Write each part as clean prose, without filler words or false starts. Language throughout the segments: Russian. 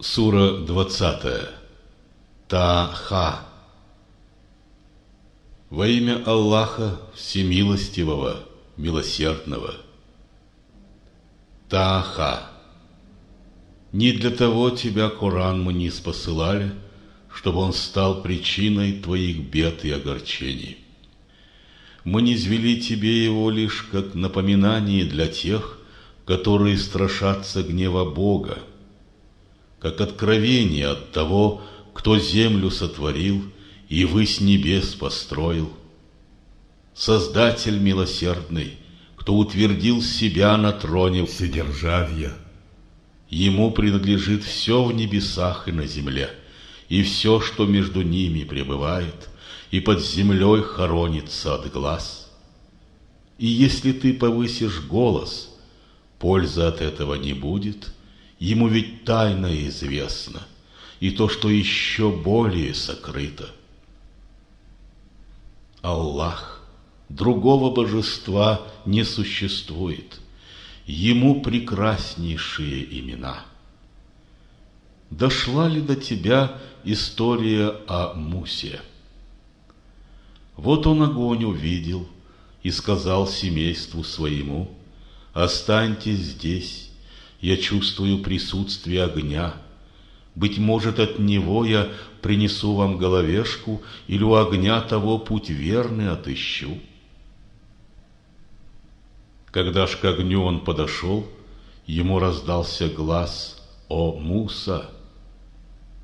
Сура 20. Та-ха. Во имя Аллаха Всемилостивого, Милосердного. Та-ха. Не для того тебя, Коран, мы ниспосылали, чтобы он стал причиной твоих бед и огорчений. Мы низвели тебе его лишь как напоминание для тех, которые страшатся гнева Бога, как откровение от того, кто землю сотворил и высь небес построил. Создатель милосердный, кто утвердил себя на троне вседержавья. Ему принадлежит все в небесах и на земле, и все, что между ними пребывает, и под землей хоронится от глаз. И если ты повысишь голос, пользы от этого не будет. Ему ведь тайна известна, и то, что еще более сокрыто. Аллах, другого божества не существует, Ему прекраснейшие имена. Дошла ли до тебя история о Мусе? Вот он огонь увидел и сказал семейству своему: «Останьтесь здесь, я чувствую присутствие огня. Быть может, от него я принесу вам головешку, или у огня того путь верный отыщу». Когда ж к огню он подошел, ему раздался глас: «О Муса,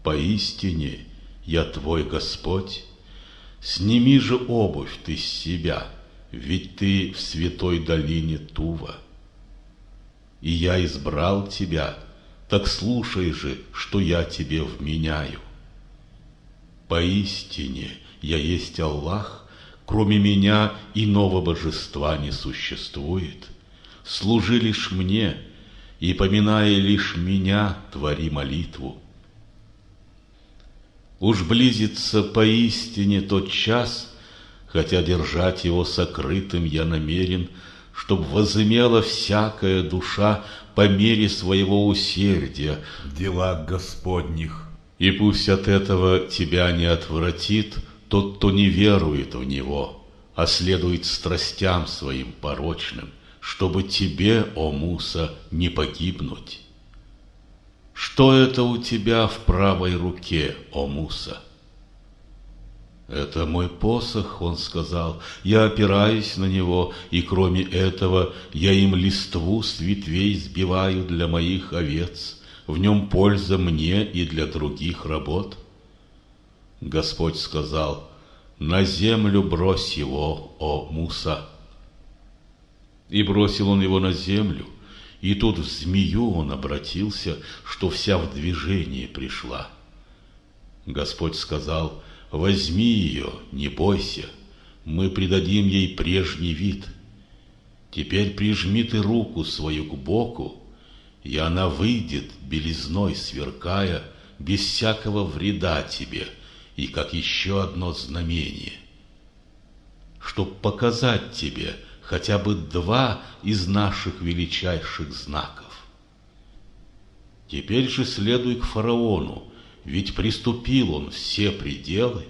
поистине я твой Господь. Сними же обувь ты с себя, ведь ты в святой долине Тува. И я избрал тебя, так слушай же, что я тебе вменяю. Поистине я есть Аллах, кроме меня иного божества не существует. Служи лишь мне, и, поминая лишь меня, твори молитву. Уж близится поистине тот час, хотя держать его сокрытым я намерен, чтоб возымела всякая душа по мере своего усердия в делах Господних. И пусть от этого тебя не отвратит тот, кто не верует в него, а следует страстям своим порочным, чтобы тебе, о Муса, не погибнуть. Что это у тебя в правой руке, о Муса? «Это мой посох», — он сказал, — «я опираюсь на него, и кроме этого я им листву с ветвей сбиваю для моих овец. В нем польза мне и для других работ». Господь сказал: «На землю брось его, о Муса». И бросил он его на землю, и тут в змею он обратился, что вся в движение пришла. Господь сказал: «Возьми ее, не бойся, мы придадим ей прежний вид. Теперь прижми ты руку свою к боку, и она выйдет, белизной сверкая, без всякого вреда тебе, и как еще одно знамение, чтоб показать тебе хотя бы два из наших величайших знаков. Теперь же следуй к фараону, ведь приступил он все пределы».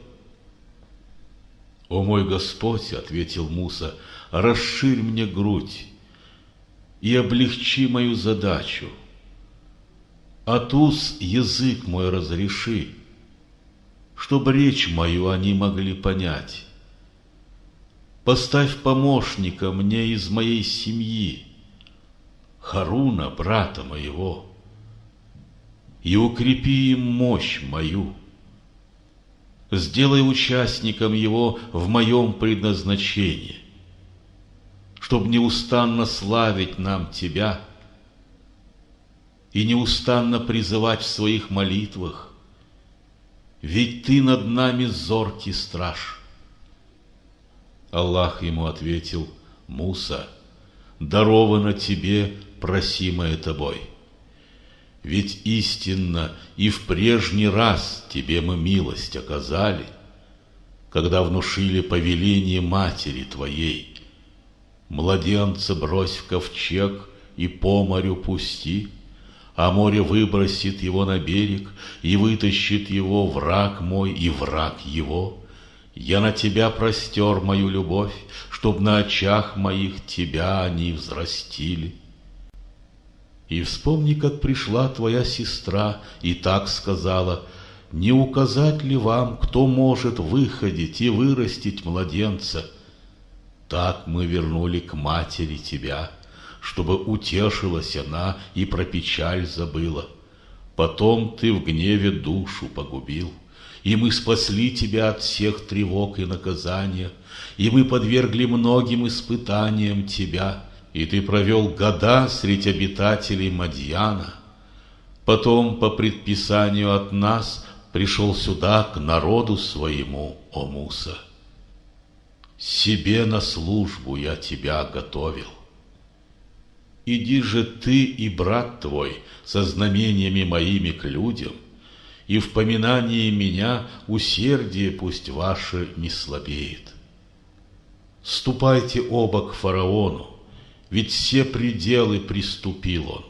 «О мой Господь, — ответил Муса, — расширь мне грудь и облегчи мою задачу. От уст язык мой разреши, чтоб речь мою они могли понять. Поставь помощника мне из моей семьи, Харуна, брата моего, и укрепи им мощь мою. Сделай участником его в моем предназначении, чтоб неустанно славить нам тебя и неустанно призывать в своих молитвах, ведь ты над нами зоркий страж». Аллах ему ответил: «Муса, даровано тебе просимое тобой. Ведь истинно и в прежний раз тебе мы милость оказали, когда внушили повеление матери твоей: младенца брось в ковчег и по морю пусти, а море выбросит его на берег, и вытащит его враг мой и враг его. Я на тебя простер мою любовь, чтоб на очах моих тебя они взрастили. И вспомни, как пришла твоя сестра и так сказала: не указать ли вам, кто может выходить и вырастить младенца? Так мы вернули к матери тебя, чтобы утешилась она и про печаль забыла. Потом ты в гневе душу погубил, и мы спасли тебя от всех тревог и наказания, и мы подвергли многим испытаниям тебя, и ты провел года средь обитателей Мадьяна. Потом, по предписанию от нас, пришел сюда к народу своему, о Муса. Себе на службу я тебя готовил. Иди же ты и брат твой со знамениями моими к людям, и в поминании меня усердие пусть ваше не слабеет. Ступайте оба к фараону, ведь все пределы приступил он.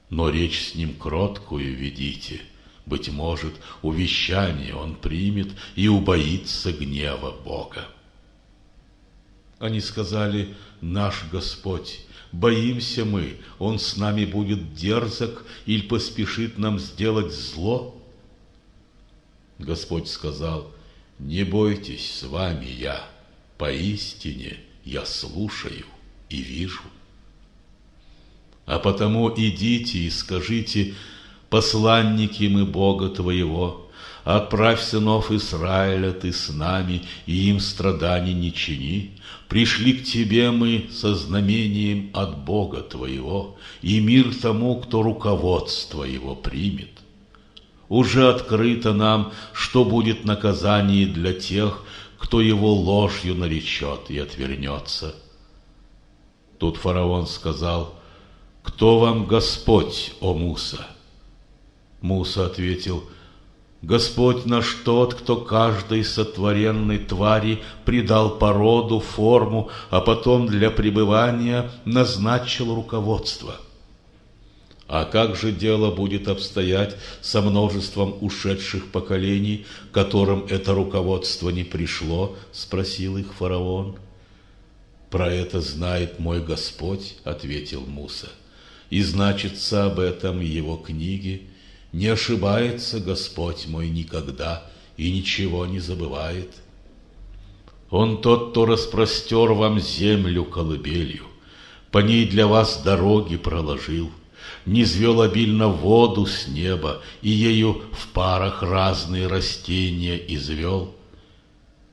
Но речь с ним кроткую ведите, быть может, увещание он примет и убоится гнева Бога. Они сказали: наш Господь, боимся мы, он с нами будет дерзок или поспешит нам сделать зло. Господь сказал: не бойтесь, с вами я, поистине я слушаю и вижу. А потому идите и скажите: посланники мы Бога твоего, отправь сынов Израиля ты с нами, и им страданий не чини. Пришли к тебе мы со знамением от Бога твоего, и мир тому, кто руководство его примет. Уже открыто нам, что будет наказание для тех, кто его ложью наречет и отвернется. Тут фараон сказал: кто вам Господь, о Муса? Муса ответил: Господь наш тот, кто каждой сотворенной твари придал породу, форму, а потом для пребывания назначил руководство. А как же дело будет обстоять со множеством ушедших поколений, которым это руководство не пришло? Спросил их фараон. Про это знает мой Господь, ответил Муса, и значится об этом в его книге. Не ошибается Господь мой никогда и ничего не забывает. Он тот, кто распростер вам землю колыбелью, по ней для вас дороги проложил, низвел обильно воду с неба и ею в парах разные растения извел.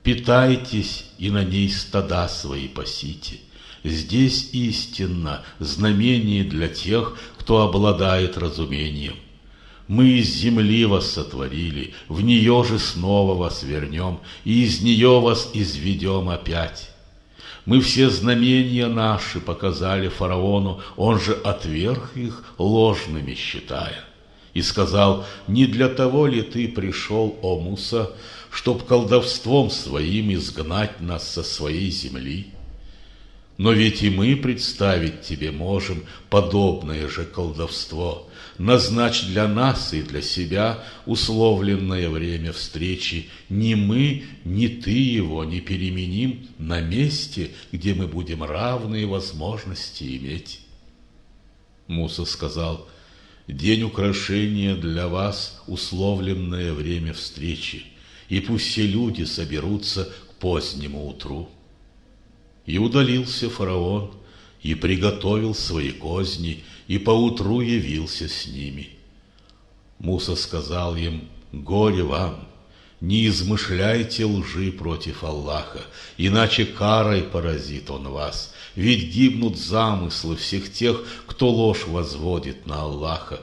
Питайтесь и на ней стада свои пасите. Здесь истинно знамение для тех, кто обладает разумением. Мы из земли вас сотворили, в нее же снова вас вернем, и из нее вас изведем опять. Мы все знамения наши показали фараону, он же отверг их, ложными считая. И сказал: не для того ли ты пришел, о Муса, чтоб колдовством своим изгнать нас со своей земли? Но ведь и мы представить тебе можем подобное же колдовство. Назначь для нас и для себя условленное время встречи. Ни мы, ни ты его не переменим на месте, где мы будем равные возможности иметь. Муса сказал: день украшения для вас условленное время встречи, и пусть все люди соберутся к позднему утру. И удалился фараон, и приготовил свои козни, и поутру явился с ними. Муса сказал им: горе вам, не измышляйте лжи против Аллаха, иначе карой поразит он вас, ведь гибнут замыслы всех тех, кто ложь возводит на Аллаха.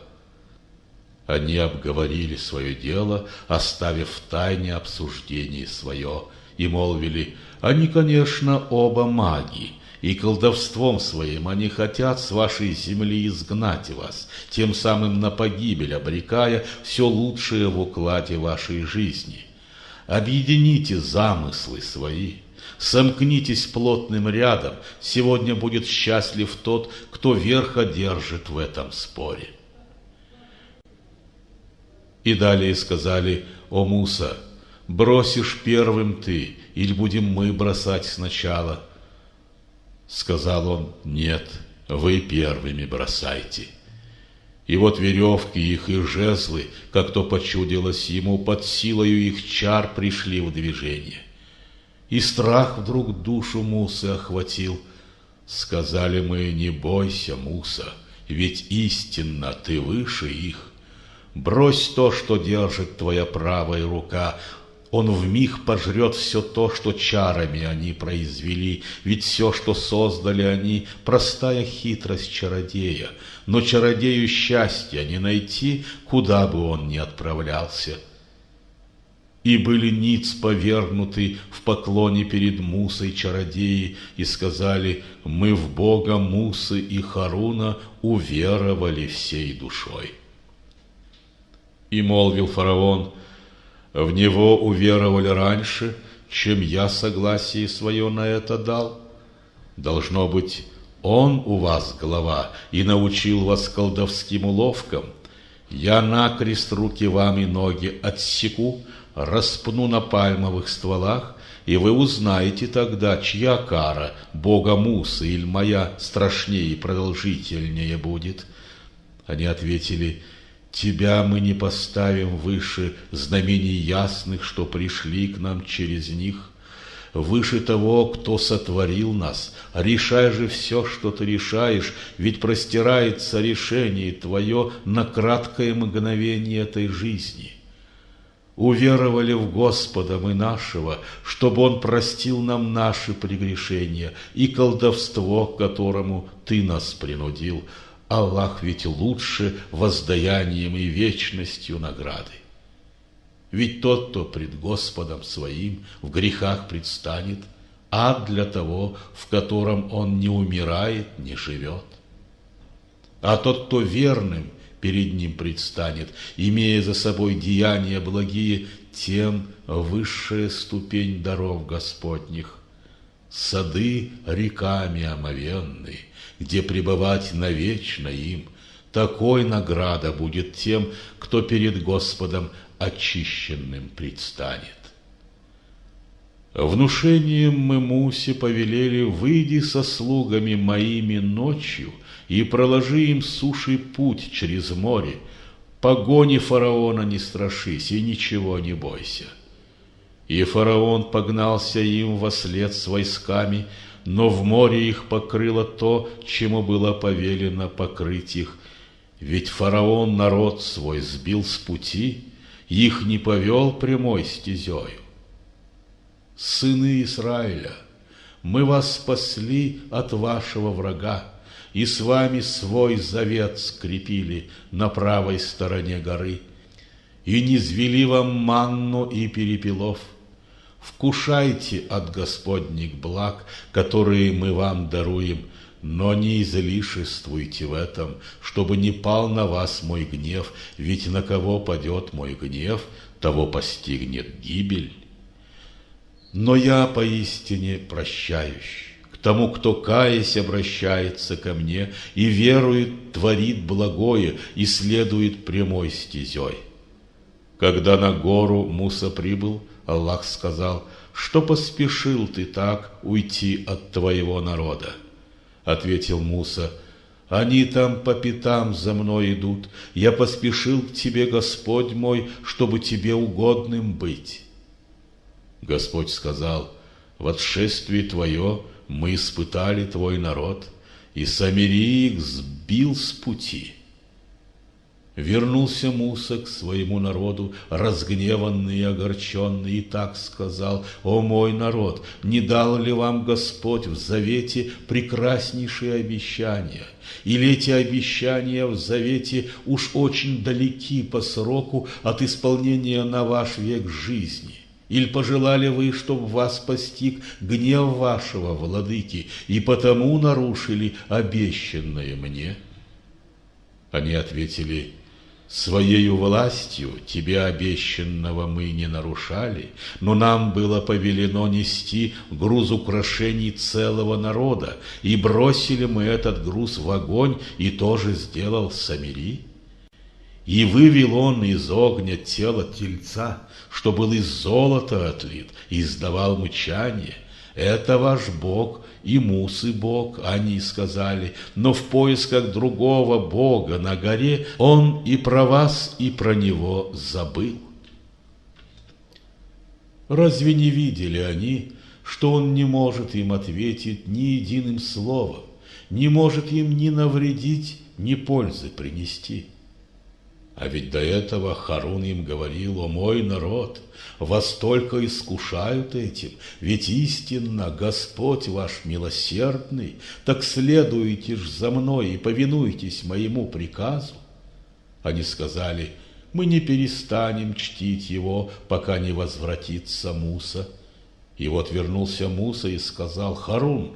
Они обговорили свое дело, оставив в тайне обсуждение свое, и молвили: они, конечно, оба маги, и колдовством своим они хотят с вашей земли изгнать вас, тем самым на погибель обрекая все лучшее в укладе вашей жизни. Объедините замыслы свои, Сомкнитесь плотным рядом, сегодня будет счастлив тот, кто верх одержит в этом споре. И далее сказали: о Муса, бросишь первым ты, или будем мы бросать сначала? Сказал он: нет, вы первыми бросайте. И вот веревки их и жезлы, как то почудилось ему, под силою их чар пришли в движение. И страх вдруг душу Мусы охватил. Сказали мы: не бойся, Муса, ведь истинно ты выше их. Брось то, что держит твоя правая рука, он вмиг пожрет все то, что чарами они произвели, ведь все, что создали они, простая хитрость чародея, но чародею счастья не найти, куда бы он ни отправлялся. И были ниц повергнуты в поклоне перед Мусой чародеи, и сказали: мы в Бога Мусы и Харуна уверовали всей душой. И молвил фараон: в него уверовали раньше, чем я согласие свое на это дал. Должно быть, он у вас глава и научил вас колдовским уловкам. Я накрест руки вам и ноги отсеку, распну на пальмовых стволах, и вы узнаете тогда, чья кара, бога Мусы или моя, страшнее и продолжительнее будет. Они ответили: тебя мы не поставим выше знамений ясных, что пришли к нам через них, выше того, кто сотворил нас. Решай же все, что ты решаешь, ведь простирается решение твое на краткое мгновение этой жизни. Уверовали в Господа мы нашего, чтобы Он простил нам наши прегрешения и колдовство, к которому ты нас принудил. Аллах ведь лучше воздаянием и вечностью награды. Ведь тот, кто пред Господом своим в грехах предстанет, ад для того, в котором он не умирает, не живет. А тот, кто верным перед ним предстанет, имея за собой деяния благие, тем высшая ступень даров Господних. Сады реками омовенные, где пребывать навечно им, такой награда будет тем, кто перед Господом очищенным предстанет. Внушением мы Мусе повелели: выйди со слугами моими ночью и проложи им суши путь через море. Погони фараона не страшись и ничего не бойся. И фараон погнался им вослед с войсками, но в море их покрыло то, чему было повелено покрыть их. Ведь фараон народ свой сбил с пути, их не повел прямой стезею. Сыны Израиля, мы вас спасли от вашего врага, и с вами свой завет скрепили на правой стороне горы, и низвели вам манну и перепелов. Вкушайте от Господних благ, которые мы вам даруем, но не излишествуйте в этом, чтобы не пал на вас мой гнев, ведь на кого падет мой гнев, того постигнет гибель. Но я поистине прощающий, к тому, кто, каясь, обращается ко мне и верует, творит благое и следует прямой стезей. Когда на гору Муса прибыл, Аллах сказал: что поспешил ты так уйти от твоего народа? Ответил Муса: они там по пятам за мной идут, я поспешил к тебе, Господь мой, чтобы тебе угодным быть. Господь сказал: в отшествии твое мы испытали твой народ, и Самирий их сбил с пути. Вернулся Муса к своему народу, разгневанный и огорченный, и так сказал: «О мой народ, не дал ли вам Господь в завете прекраснейшие обещания? Или эти обещания в завете уж очень далеки по сроку от исполнения на ваш век жизни? Или пожелали вы, чтобы вас постиг гнев вашего владыки, и потому нарушили обещанное мне?» Они ответили: Своею властью тебе обещанного мы не нарушали, но нам было повелено нести груз украшений целого народа, и бросили мы этот груз в огонь, и тоже сделал Самири. И вывел он из огня тело тельца, что был из золота отлит, и издавал мычание. Это ваш Бог и Мусы Бог, они сказали, но в поисках другого Бога на горе он и про вас, и про него забыл. Разве не видели они, что он не может им ответить ни единым словом, не может им ни навредить, ни пользы принести? А ведь до этого Харун им говорил: «О мой народ, вас только искушают этим, ведь истинно Господь ваш милосердный, так следуйте ж за мной и повинуйтесь моему приказу». Они сказали: «Мы не перестанем чтить его, пока не возвратится Муса». И вот вернулся Муса и сказал: «Харун,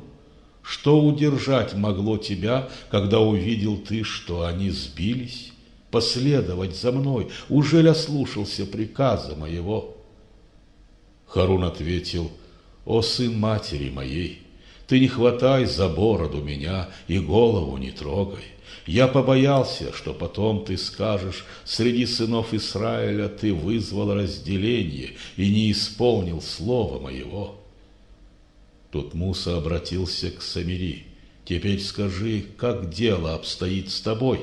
что удержать могло тебя, когда увидел ты, что они сбились? Последовать за мной, ужель ослушался приказа моего?» Харун ответил: «О сын матери моей, ты не хватай за бороду меня и голову не трогай. Я побоялся, что потом ты скажешь: среди сынов Израиля ты вызвал разделение и не исполнил слова моего». Тут Муса обратился к Самири: «Теперь скажи, как дело обстоит с тобой?»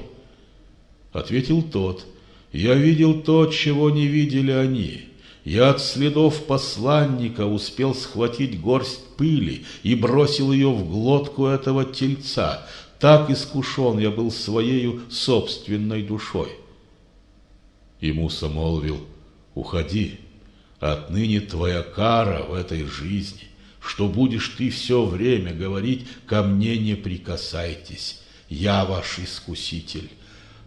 Ответил тот: «Я видел то, чего не видели они. Я от следов посланника успел схватить горсть пыли и бросил ее в глотку этого тельца. Так искушен я был своею собственной душой». И Муса молвил: «Уходи, отныне твоя кара в этой жизни, что будешь ты все время говорить: ко мне не прикасайтесь, я ваш искуситель.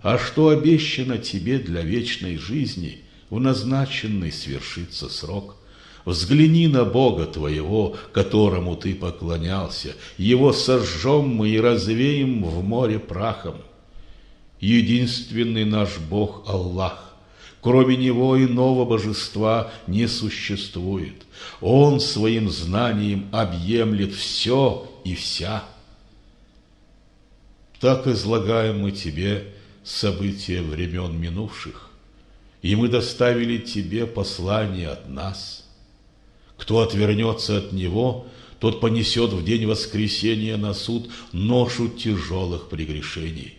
А что обещано тебе для вечной жизни, в назначенный свершится срок. Взгляни на Бога твоего, которому ты поклонялся, его сожжем мы и развеем в море прахом. Единственный наш Бог Аллах, кроме него иного божества не существует. Он своим знанием объемлет все и вся». Так излагаем мы тебе события времен минувших, и мы доставили тебе послание от нас. Кто отвернется от него, тот понесет в день воскресения на суд ношу тяжелых прегрешений.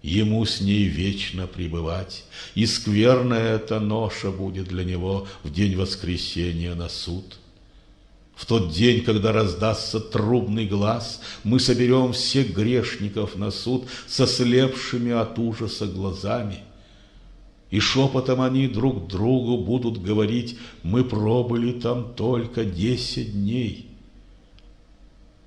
Ему с ней вечно пребывать, и скверная эта ноша будет для него в день воскресения на суд. В тот день, когда раздастся трубный глас, мы соберем всех грешников на суд со слепшими от ужаса глазами. И шепотом они друг другу будут говорить: мы пробыли там только 10 дней.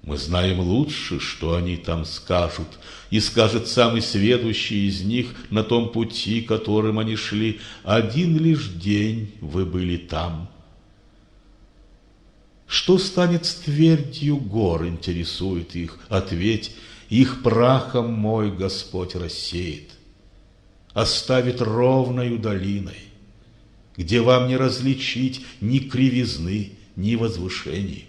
Мы знаем лучше, что они там скажут, и скажет самый сведущий из них на том пути, которым они шли: один лишь день вы были там. Что станет с твердью гор, интересует их. Ответь: их прахом мой Господь рассеет, оставит ровною долиной, где вам не различить ни кривизны, ни возвышений.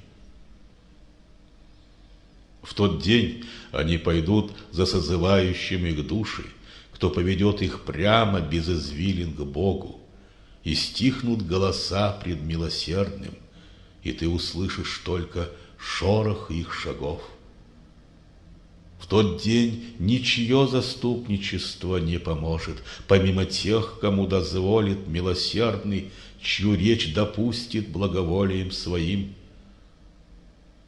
В тот день они пойдут за созывающим их души, кто поведет их прямо без извилин к Богу, и стихнут голоса пред милосердным, и ты услышишь только шорох их шагов. В тот день ничье заступничество не поможет, помимо тех, кому дозволит милосердный, чью речь допустит благоволием своим.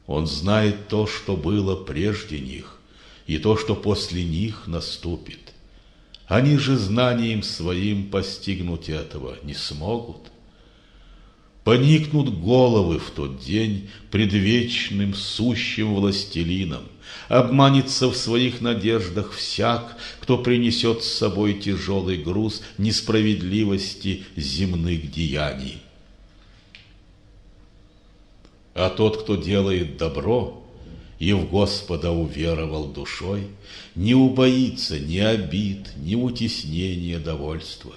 Он знает то, что было прежде них, и то, что после них наступит. Они же знанием своим постигнуть этого не смогут. Поникнут головы в тот день пред вечным сущим властелином. Обманется в своих надеждах всяк, кто принесет с собой тяжелый груз несправедливости земных деяний. А тот, кто делает добро и в Господа уверовал душой, не убоится ни обид, ни утеснения довольства.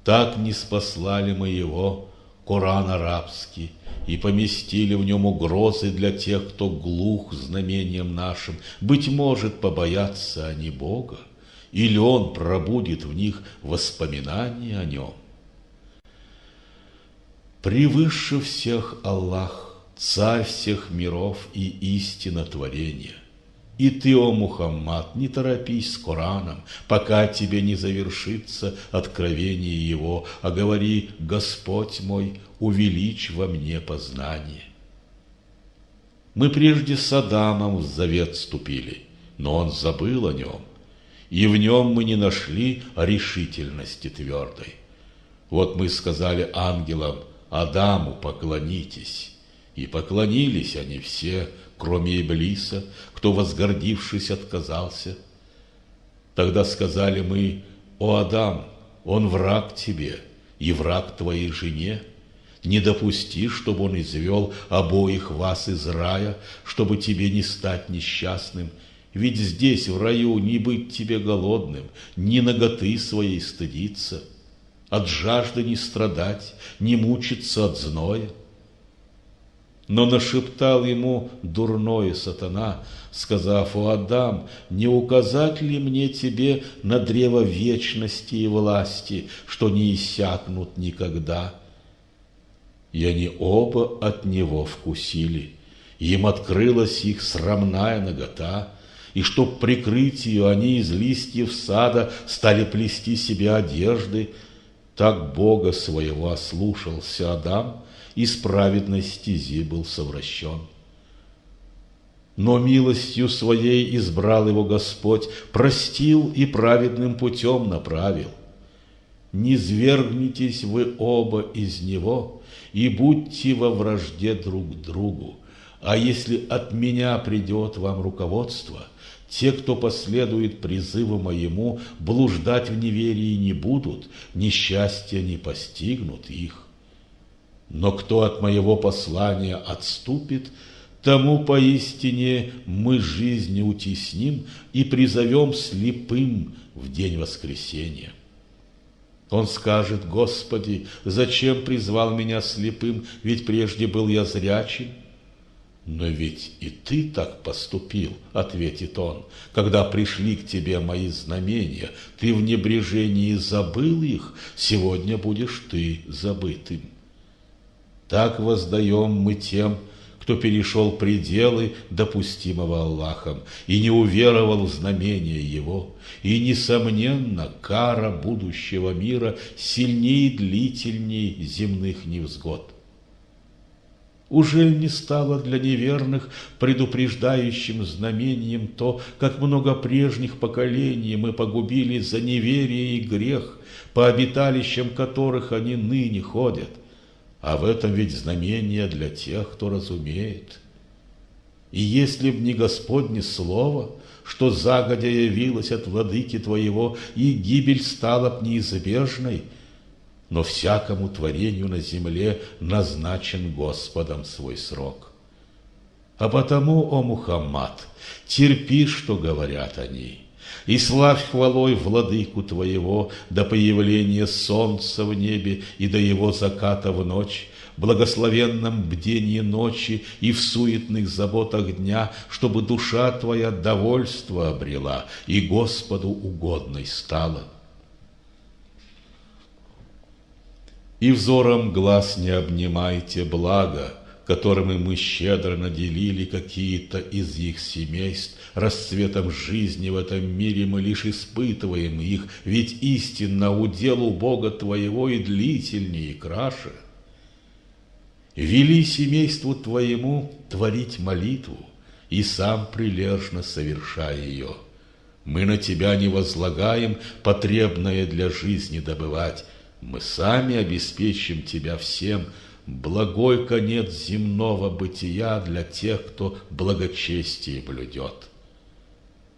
Так не спаслали мы его, Коран арабский, и поместили в нем угрозы для тех, кто глух знамением нашим. Быть может, побоятся они Бога, или Он пробудит в них воспоминания о Нем. Превыше всех Аллах, Царь всех миров и истина творения. И ты, о Мухаммад, не торопись с Кораном, пока тебе не завершится откровение его, а говори: Господь мой, увеличь во мне познание. Мы прежде с Адамом в завет вступили, но он забыл о нем, и в нем мы не нашли решительности твердой. Вот мы сказали ангелам: Адаму поклонитесь, и поклонились они все, кроме Иблиса, кто, возгордившись, отказался. Тогда сказали мы: о Адам, он враг тебе и враг твоей жене. Не допусти, чтобы он извел обоих вас из рая, чтобы тебе не стать несчастным. Ведь здесь, в раю, не быть тебе голодным, ни наготы своей стыдиться, от жажды не страдать, не мучиться от зноя. Но нашептал ему дурное сатана, сказав: о Адам, не указать ли мне тебе на древо вечности и власти, что не иссякнут никогда? И они оба от него вкусили, им открылась их срамная нагота, и чтоб прикрыть ее, они из листьев сада стали плести себе одежды. Так Бога своего ослушался Адам, и с праведной стези был совращен. Но милостью своей избрал его Господь, простил и праведным путем направил. Не свергнитесь вы оба из него, и будьте во вражде друг к другу. А если от меня придет вам руководство, те, кто последует призыву моему, блуждать в неверии не будут, несчастья не постигнут их. Но кто от моего послания отступит, тому поистине мы жизнь утесним и призовем слепым в день воскресения. Он скажет: Господи, зачем призвал меня слепым, ведь прежде был я зрячим? Но ведь и ты так поступил, ответит он, когда пришли к тебе мои знамения, ты в небрежении забыл их, сегодня будешь ты забытым. Так воздаем мы тем, кто перешел пределы, допустимого Аллахом, и не уверовал в знамение Его, и, несомненно, кара будущего мира сильнее и длительней земных невзгод. Ужель не стало для неверных предупреждающим знамением то, как много прежних поколений мы погубили за неверие и грех, по обиталищам которых они ныне ходят? А в этом ведь знамение для тех, кто разумеет. И если б не Господне слово, что загодя явилось от владыки твоего, и гибель стала б неизбежной, но всякому творению на земле назначен Господом свой срок. А потому, о Мухаммад, терпи, что говорят они, и славь хвалой владыку твоего до появления солнца в небе и до его заката в ночь, в благословенном бдении ночи и в суетных заботах дня, чтобы душа твоя довольство обрела и Господу угодной стала. И взором глаз не обнимайте благо, которыми мы щедро наделили какие-то из их семейств. Расцветом жизни в этом мире мы лишь испытываем их, ведь истинно удел у Бога твоего и длительнее, и краше. Вели семейству твоему творить молитву, и сам прилежно совершай ее. Мы на тебя не возлагаем потребное для жизни добывать, мы сами обеспечим тебя всем, благой конец земного бытия для тех, кто благочестие блюдет.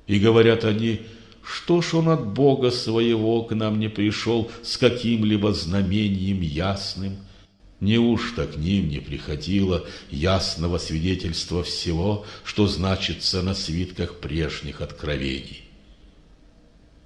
И говорят они: что ж он от Бога своего к нам не пришел с каким-либо знамением ясным? Неужто к ним не приходило ясного свидетельства всего, что значится на свитках прежних откровений?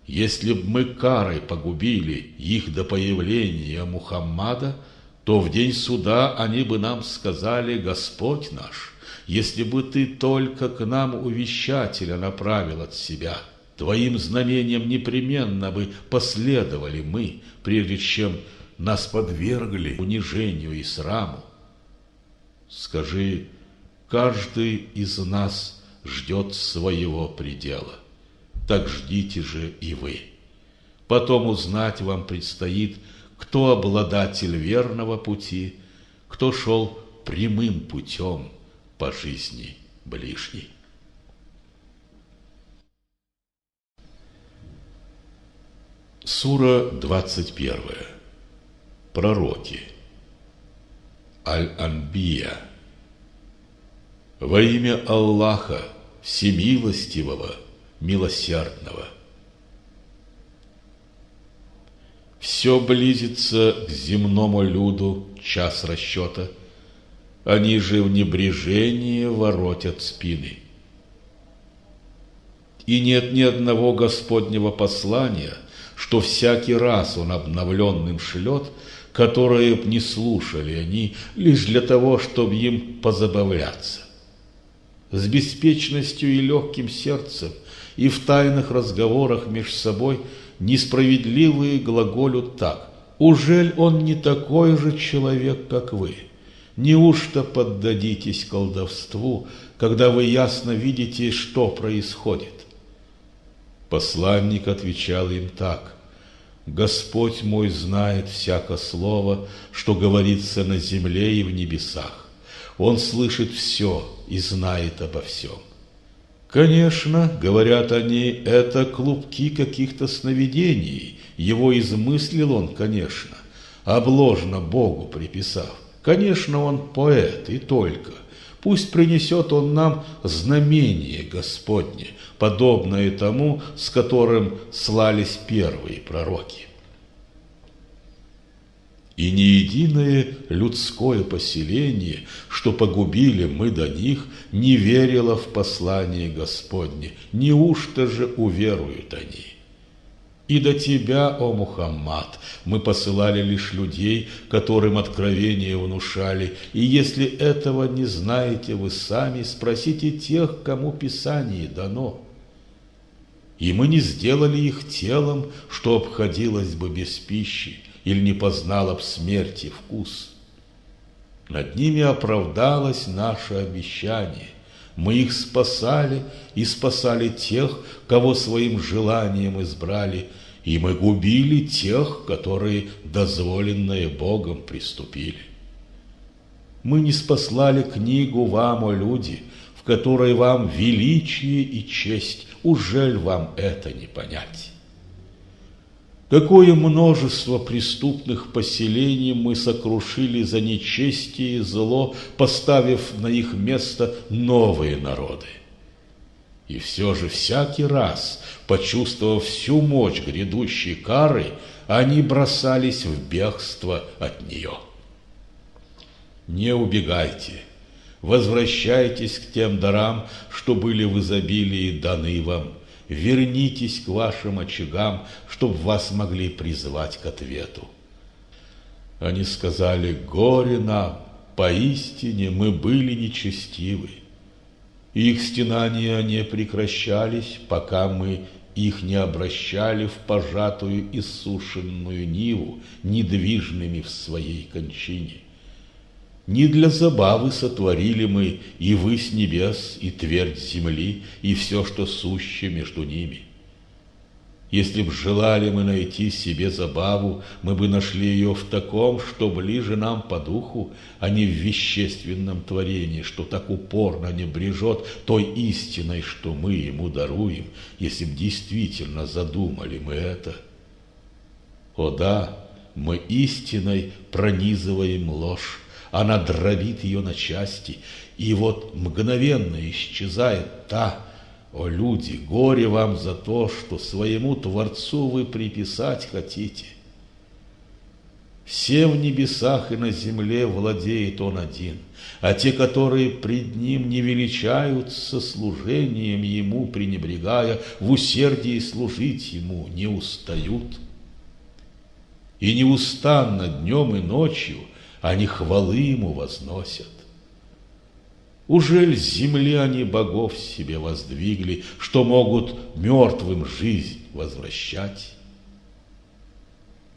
Если б мы карой погубили их до появления Мухаммада, то в день суда они бы нам сказали: Господь наш, если бы ты только к нам увещателя направил от себя, твоим знамением непременно бы последовали мы, прежде чем нас подвергли унижению и сраму. Скажи, каждый из нас ждет своего предела, так ждите же и вы. Потом узнать вам предстоит, кто обладатель верного пути, кто шел прямым путем по жизни ближней. Сура 21. Пророки. Аль-Анбия. Во имя Аллаха, Всемилостивого, Милосердного. Все близится к земному люду час расчета, они же в небрежении воротят спины. И нет ни одного Господнего послания, что всякий раз он обновленным шлет, которые б не слушали они лишь для того, чтобы им позабавляться. С беспечностью и легким сердцем и в тайных разговорах между собой несправедливые глаголют так: «Ужель он не такой же человек, как вы? Неужто поддадитесь колдовству, когда вы ясно видите, что происходит?» Посланник отвечал им так: «Господь мой знает всякое слово, что говорится на земле и в небесах. Он слышит все и знает обо всем». Конечно, говорят они, это клубки каких-то сновидений. Его измыслил он, конечно, обложно Богу приписав. Конечно, он поэт и только. Пусть принесет он нам знамение Господне, подобное тому, с которым слались первые пророки. И ни единое людское поселение, что погубили мы до них, не верило в послание Господне, неужто же уверуют они? И до тебя, о Мухаммад, мы посылали лишь людей, которым откровение внушали, и если этого не знаете вы сами, спросите тех, кому Писание дано. И мы не сделали их телом, что обходилось бы без пищи, или не познала б смерти вкус. Над ними оправдалось наше обещание. Мы их спасали и спасали тех, кого своим желанием избрали, и мы губили тех, которые дозволенное Богом приступили. Мы не спаслали книгу вам, о люди, в которой вам величие и честь, ужель вам это не понять? Какое множество преступных поселений мы сокрушили за нечестие и зло, поставив на их место новые народы. И все же всякий раз, почувствовав всю мощь грядущей кары, они бросались в бегство от нее. Не убегайте, возвращайтесь к тем дарам, что были в изобилии даны вам. Вернитесь к вашим очагам, чтоб вас могли призвать к ответу. Они сказали: горе нам, поистине мы были нечестивы. Их стенания не прекращались, пока мы их не обращали в пожатую и сушенную ниву, недвижными в своей кончине. Не для забавы сотворили мы и высь небес, и твердь земли, и все, что суще между ними. Если б желали мы найти себе забаву, мы бы нашли ее в таком, что ближе нам по духу, а не в вещественном творении, что так упорно не брежет той истиной, что мы ему даруем, если б действительно задумали мы это. О да, мы истиной пронизываем ложь, она дробит ее на части, и вот мгновенно исчезает та. О люди, горе вам за то, что своему Творцу вы приписать хотите. Всем в небесах и на земле владеет Он один, а те, которые пред Ним не величаются служением Ему, пренебрегая, в усердии служить Ему не устают. И неустанно днем и ночью они хвалы Ему возносят. Ужель с земли они богов себе воздвигли, что могут мертвым жизнь возвращать?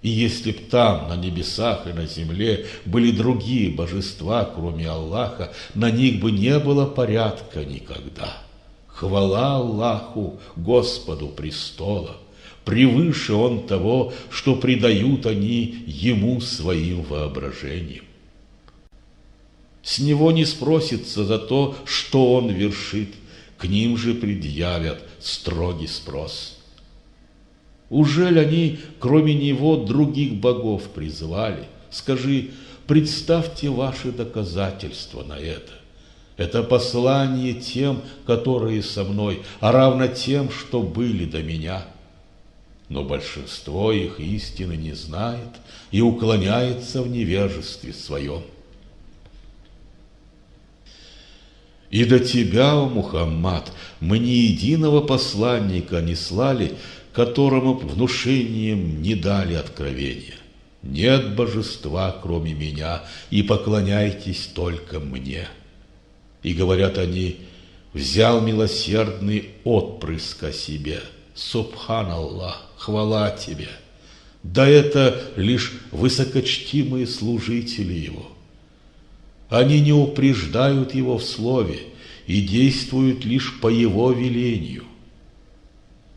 И если б там, на небесах и на земле, были другие божества, кроме Аллаха, на них бы не было порядка никогда. Хвала Аллаху, Господу престола! Превыше Он того, что предают они Ему своим воображением. С Него не спросится за то, что Он вершит, к ним же предъявят строгий спрос. Ужель они, кроме Него, других богов призвали? Скажи, представьте ваши доказательства на это. Это послание тем, которые со мной, а равно тем, что были до меня. Но большинство их истины не знает и уклоняется в невежестве своем. И до тебя, о Мухаммад, мы ни единого посланника не слали, которому внушением не дали откровения. Нет божества, кроме меня, и поклоняйтесь только мне. И говорят они, взял милосердный отпрыск о себе. Субханаллах, хвала тебе. Да это лишь высокочтимые служители его. Они не упреждают его в слове и действуют лишь по его велению.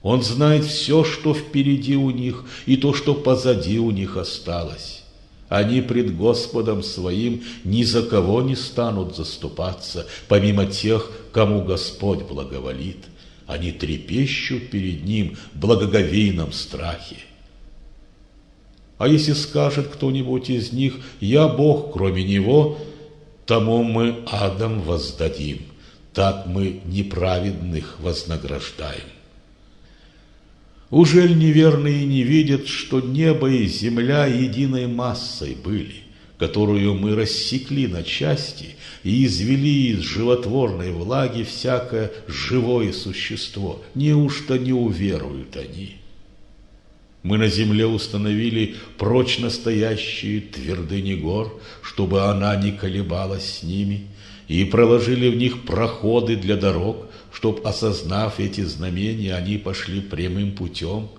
Он знает все, что впереди у них, и то, что позади у них осталось. Они пред Господом своим ни за кого не станут заступаться, помимо тех, кому Господь благоволит. Они трепещут перед Ним в благоговейном страхе. А если скажет кто-нибудь из них, «Я Бог, кроме Него», тому мы адом воздадим, так мы неправедных вознаграждаем. Ужель неверные не видят, что небо и земля единой массой были, которую мы рассекли на части и извели из животворной влаги всякое живое существо? Неужто не уверуют они? Мы на земле установили прочно стоящие твердыни гор, чтобы она не колебалась с ними, и проложили в них проходы для дорог, чтоб, осознав эти знамения, они пошли прямым путем.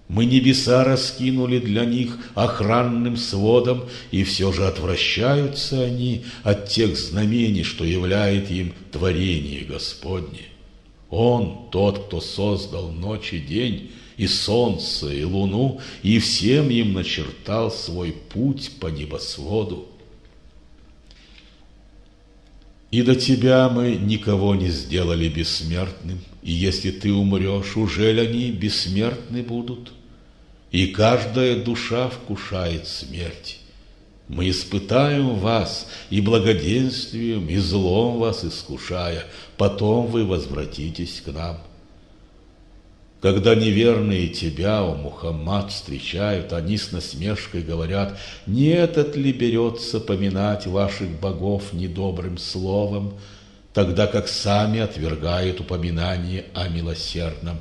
Мы небеса раскинули для них охранным сводом, и все же отвращаются они от тех знамений, что являет им творение Господне. Он, тот, кто создал ночь и день, и солнце, и луну, и всем им начертал свой путь по небосводу. И до тебя мы никого не сделали бессмертным, и если ты умрешь, ужель они бессмертны будут? И каждая душа вкушает смерть. Мы испытаем вас и благоденствием, и злом вас искушая, потом вы возвратитесь к нам. Когда неверные тебя, о Мухаммад, встречают, они с насмешкой говорят, не этот ли берется поминать ваших богов недобрым словом, тогда как сами отвергают упоминание о милосердном.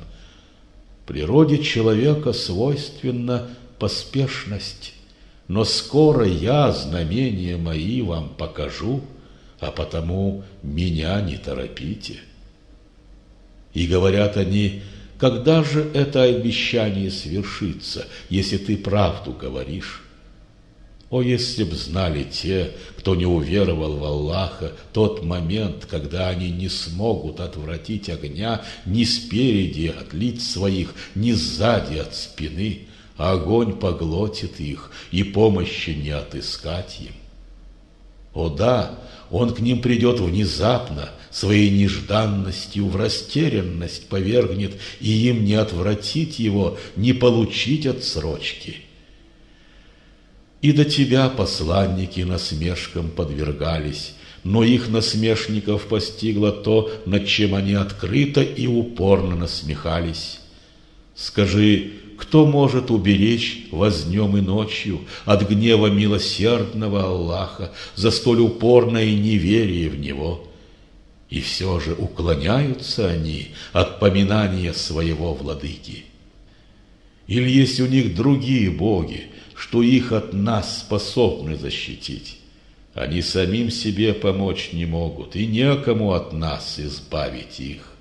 Природе человека свойственна поспешность, но скоро я знамения мои вам покажу, а потому меня не торопите. И говорят они, когда же это обещание свершится, если ты правду говоришь? О, если б знали те, кто не уверовал в Аллаха, тот момент, когда они не смогут отвратить огня ни спереди от лиц своих, ни сзади от спины, а огонь поглотит их, и помощи не отыскать им. О да, он к ним придет внезапно, своей нежданностью в растерянность повергнет, и им не отвратить его, не получить отсрочки. И до тебя посланники насмешкам подвергались, но их насмешников постигло то, над чем они открыто и упорно насмехались. Скажи, кто может уберечь вас днем и ночью от гнева милосердного Аллаха за столь упорное неверие в Него? И все же уклоняются они от поминания своего владыки. Или есть у них другие боги, что их от нас способны защитить? Они самим себе помочь не могут, и некому от нас избавить их.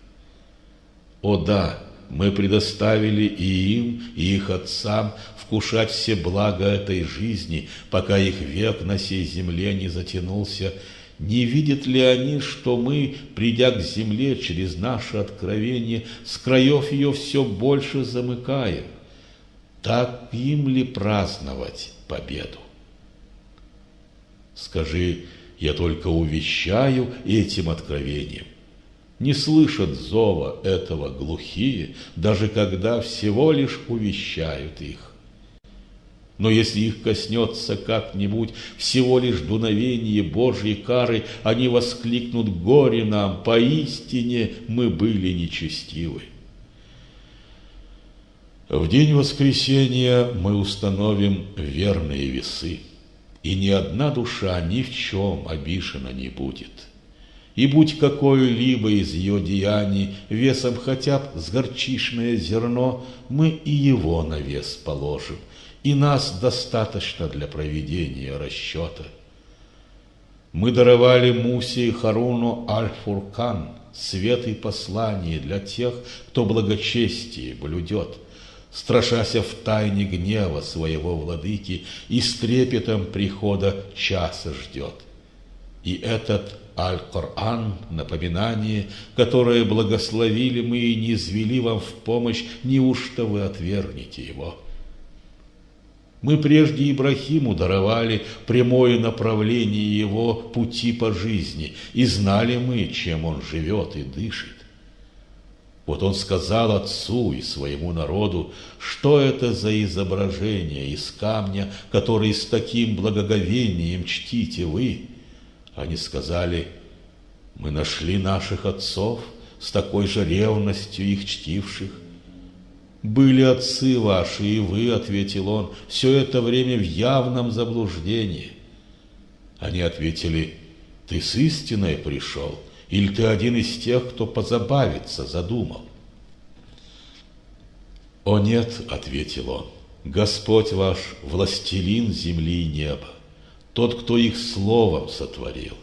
О да, мы предоставили и им, и их отцам вкушать все блага этой жизни, пока их век на сей земле не затянулся. Не видят ли они, что мы, придя к земле через наше откровение, с краев ее все больше замыкаем? Так им ли праздновать победу? Скажи, я только увещаю этим откровением. Не слышат зова этого глухие, даже когда всего лишь увещают их. Но если их коснется как-нибудь всего лишь дуновение Божьей кары, они воскликнут: горе нам, поистине мы были нечестивы. В день воскресения мы установим верные весы, и ни одна душа ни в чем обижена не будет. И будь какое-либо из ее деяний весом хотя бы с горчичное зерно, мы и его на вес положим, и нас достаточно для проведения расчета. Мы даровали Мусе и Харуну Аль-Фуркан, свет и послание для тех, кто благочестие блюдет, страшася в тайне гнева своего владыки и с трепетом прихода часа ждет. И этот Аль-Коран, напоминание, которое благословили мы и низвели вам в помощь, неужто вы отвергнете его? Мы прежде Ибрахиму даровали прямое направление его пути по жизни, и знали мы, чем он живет и дышит. Вот он сказал отцу и своему народу, что это за изображение из камня, который с таким благоговением чтите вы. Они сказали: мы нашли наших отцов с такой же ревностью их чтивших. Были отцы ваши, и вы, ответил он, все это время в явном заблуждении. Они ответили: ты с истиной пришел, или ты один из тех, кто позабавиться задумал? О нет, ответил он, Господь ваш, властелин земли и неба, тот, кто их словом сотворил,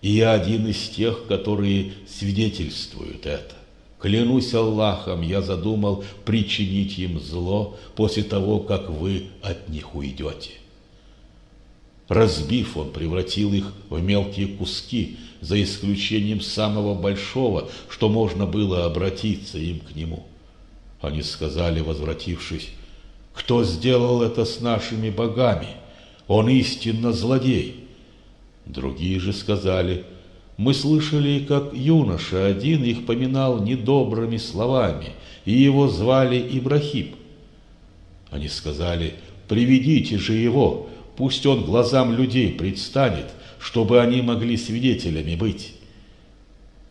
и я один из тех, которые свидетельствуют это. Клянусь Аллахом, я задумал причинить им зло после того, как вы от них уйдете. Разбив, он превратил их в мелкие куски, за исключением самого большого, что можно было обратиться им к нему. Они сказали, возвратившись: кто сделал это с нашими богами? Он истинно злодей. Другие же сказали: мы слышали, как юноша один их поминал недобрыми словами, и его звали Ибрахим. Они сказали: приведите же его, пусть он глазам людей предстанет, чтобы они могли свидетелями быть.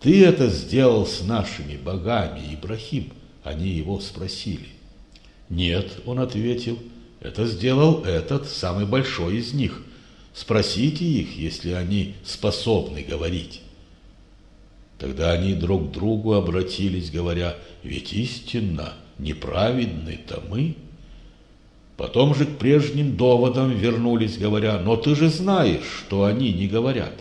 Ты это сделал с нашими богами, Ибрахим? Они его спросили. Нет, он ответил, это сделал этот, самый большой из них. Спросите их, если они способны говорить. Тогда они друг к другу обратились, говоря: ведь истинно неправедны-то мы. Потом же к прежним доводам вернулись, говоря: но ты же знаешь, что они не говорят.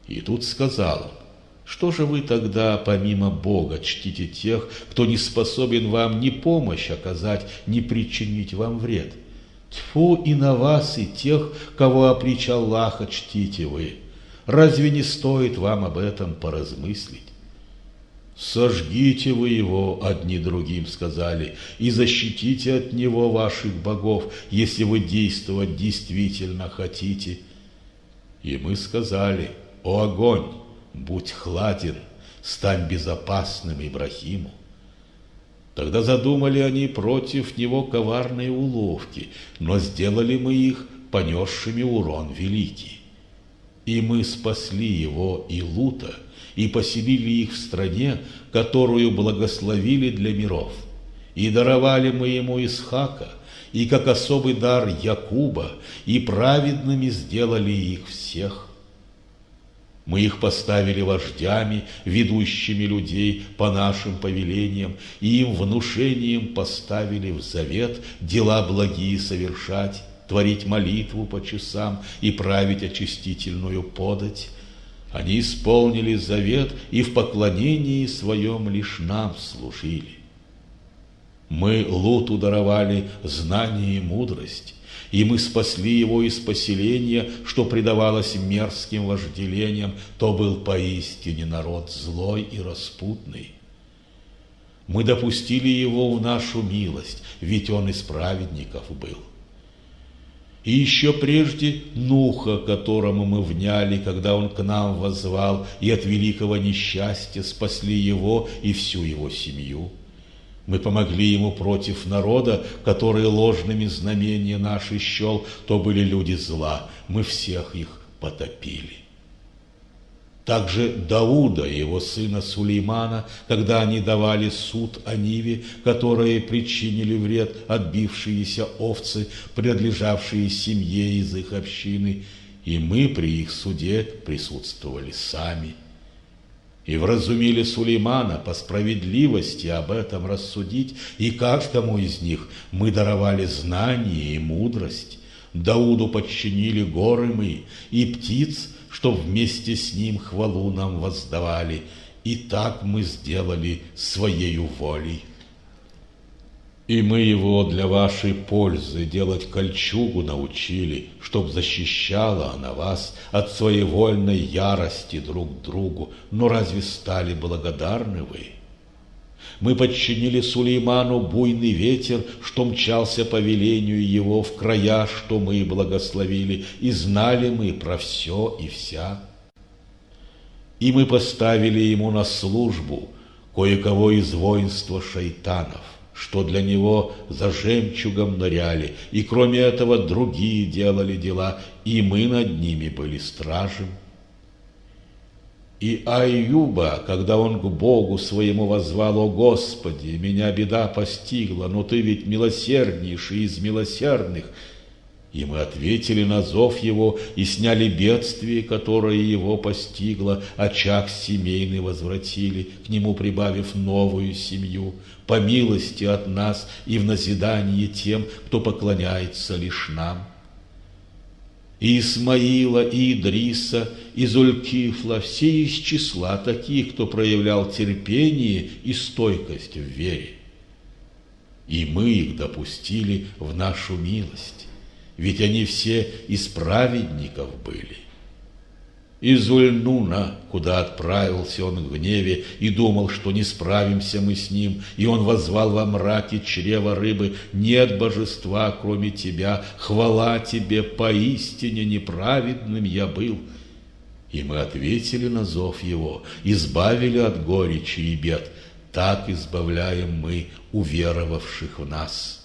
И тут сказал он: что же вы тогда помимо Бога чтите тех, кто не способен вам ни помощь оказать, ни причинить вам вред? Тьфу и на вас, и тех, кого опричь Аллаха, чтите вы. Разве не стоит вам об этом поразмыслить? Сожгите вы его, одни другим сказали, и защитите от него ваших богов, если вы действовать действительно хотите. И мы сказали: о огонь, будь хладен, стань безопасным Ибрахиму. Тогда задумали они против него коварные уловки, но сделали мы их понесшими урон великий. И мы спасли его и Лута, и поселили их в стране, которую благословили для миров. И даровали мы ему Исхака, и как особый дар Якуба, и праведными сделали их всех. Мы их поставили вождями, ведущими людей по нашим повелениям, и им внушением поставили в завет дела благие совершать, творить молитву по часам и править очистительную подать. Они исполнили завет и в поклонении своем лишь нам служили. Мы Луту даровали знание и мудрость, и мы спасли его из поселения, что предавалось мерзким вожделениям, то был поистине народ злой и распутный. Мы допустили его в нашу милость, ведь он из праведников был. И еще прежде Нуха, которому мы вняли, когда он к нам воззвал, и от великого несчастья спасли его и всю его семью. Мы помогли ему против народа, который ложными знамения наши счел, то были люди зла, мы всех их потопили. Также Дауда и его сына Сулеймана, когда они давали суд о Ниве, которые причинили вред отбившиеся овцы, принадлежавшие семье из их общины, и мы при их суде присутствовали сами. И вразумили Сулеймана по справедливости об этом рассудить, и каждому из них мы даровали знание и мудрость. Дауду подчинили горы мы, и птиц, что вместе с ним хвалу нам воздавали, и так мы сделали своею волей. И мы его для вашей пользы делать кольчугу научили, чтоб защищала она вас от своевольной ярости друг к другу. Но разве стали благодарны вы? Мы подчинили Сулейману буйный ветер, что мчался по велению его в края, что мы благословили, и знали мы про все и вся. И мы поставили ему на службу кое-кого из воинства шайтанов, что для него за жемчугом ныряли, и кроме этого другие делали дела, и мы над ними были стражем. И Айюба, когда он к Богу своему воззвал: «О Господи, меня беда постигла, но Ты ведь милосерднейший из милосердных», и мы ответили на зов его и сняли бедствие, которое его постигло, очаг семейный возвратили, к нему прибавив новую семью, по милости от нас и в назидание тем, кто поклоняется лишь нам. И Исмаила, и Идриса, и Зулькифла, все из числа таких, кто проявлял терпение и стойкость в вере. И мы их допустили в нашу милость, ведь они все из праведников были. И Зульнуна, куда отправился он в гневе и думал, что не справимся мы с ним, и он воззвал во мраке чрева рыбы: «Нет божества, кроме тебя, хвала тебе, поистине неправедным я был». И мы ответили на зов его, избавили от горечи и бед, так избавляем мы уверовавших в нас.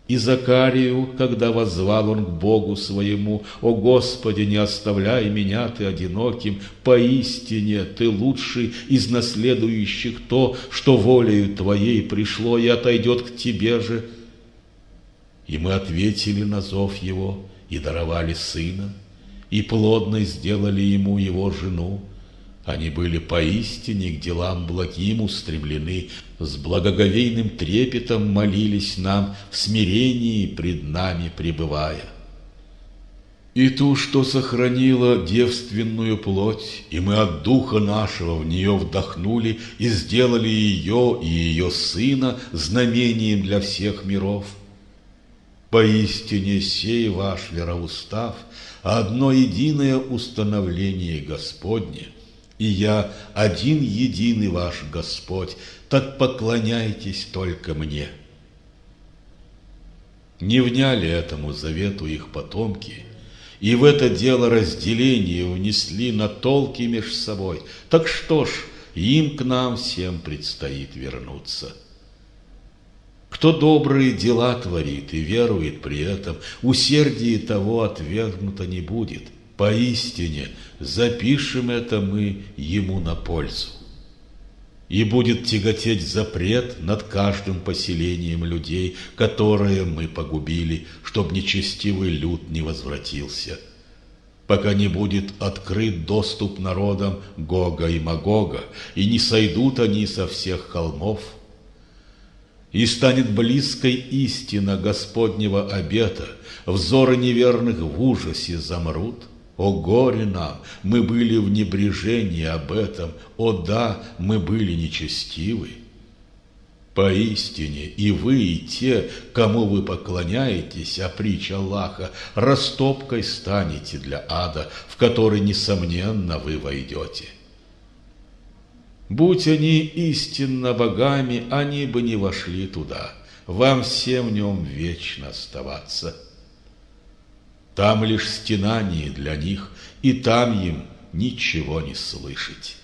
И Закарию, когда воззвал он к Богу своему: «О Господи, не оставляй меня Ты одиноким, поистине Ты лучший из наследующих то, что волею Твоей пришло и отойдет к Тебе же». И мы ответили на зов его и даровали сына, и плодной сделали ему его жену. Они были поистине к делам благим устремлены, с благоговейным трепетом молились нам, в смирении пред нами пребывая. И ту, что сохранила девственную плоть, и мы от духа нашего в нее вдохнули и сделали ее и ее сына знамением для всех миров. Поистине сей ваш вероустав, одно единое установление Господне, и я один единый ваш Господь, так поклоняйтесь только мне». Не вняли этому завету их потомки, и в это дело разделение внесли натолки меж собой. Так что ж, им к нам всем предстоит вернуться. Кто добрые дела творит и верует при этом, усердие того отвергнуто не будет. Поистине запишем это мы ему на пользу. И будет тяготеть запрет над каждым поселением людей, которое мы погубили, чтоб нечестивый люд не возвратился, пока не будет открыт доступ народам Гога и Магога, и не сойдут они со всех холмов. И станет близкой истина Господнего обета, взоры неверных в ужасе замрут. О горе нам, мы были в небрежении об этом, о да, мы были нечестивы. Поистине и вы, и те, кому вы поклоняетесь, а притча Аллаха, растопкой станете для ада, в который, несомненно, вы войдете. Будь они истинно богами, они бы не вошли туда, вам всем в нем вечно оставаться. Там лишь стенание для них, и там им ничего не слышать.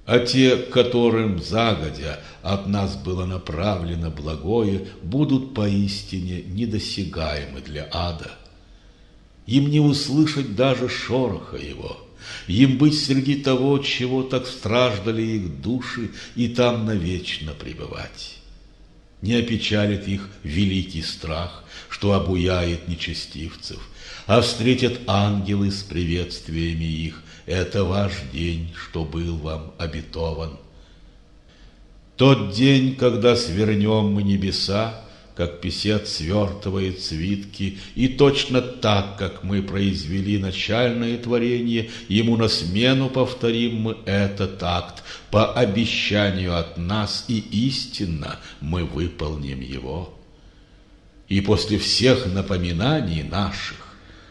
А те, которым загодя от нас было направлено благое, будут поистине недосягаемы для ада. Им не услышать даже шороха его, им быть среди того, чего так страждали их души, и там навечно пребывать. Не опечалит их великий страх, что обуяет нечестивцев, а встретят ангелы с приветствиями их. Это ваш день, что был вам обетован. Тот день, когда свернем мы небеса, как писец свертывает свитки, и точно так, как мы произвели начальное творение, ему на смену повторим мы этот акт по обещанию от нас, и истинно мы выполним его. И после всех напоминаний наших,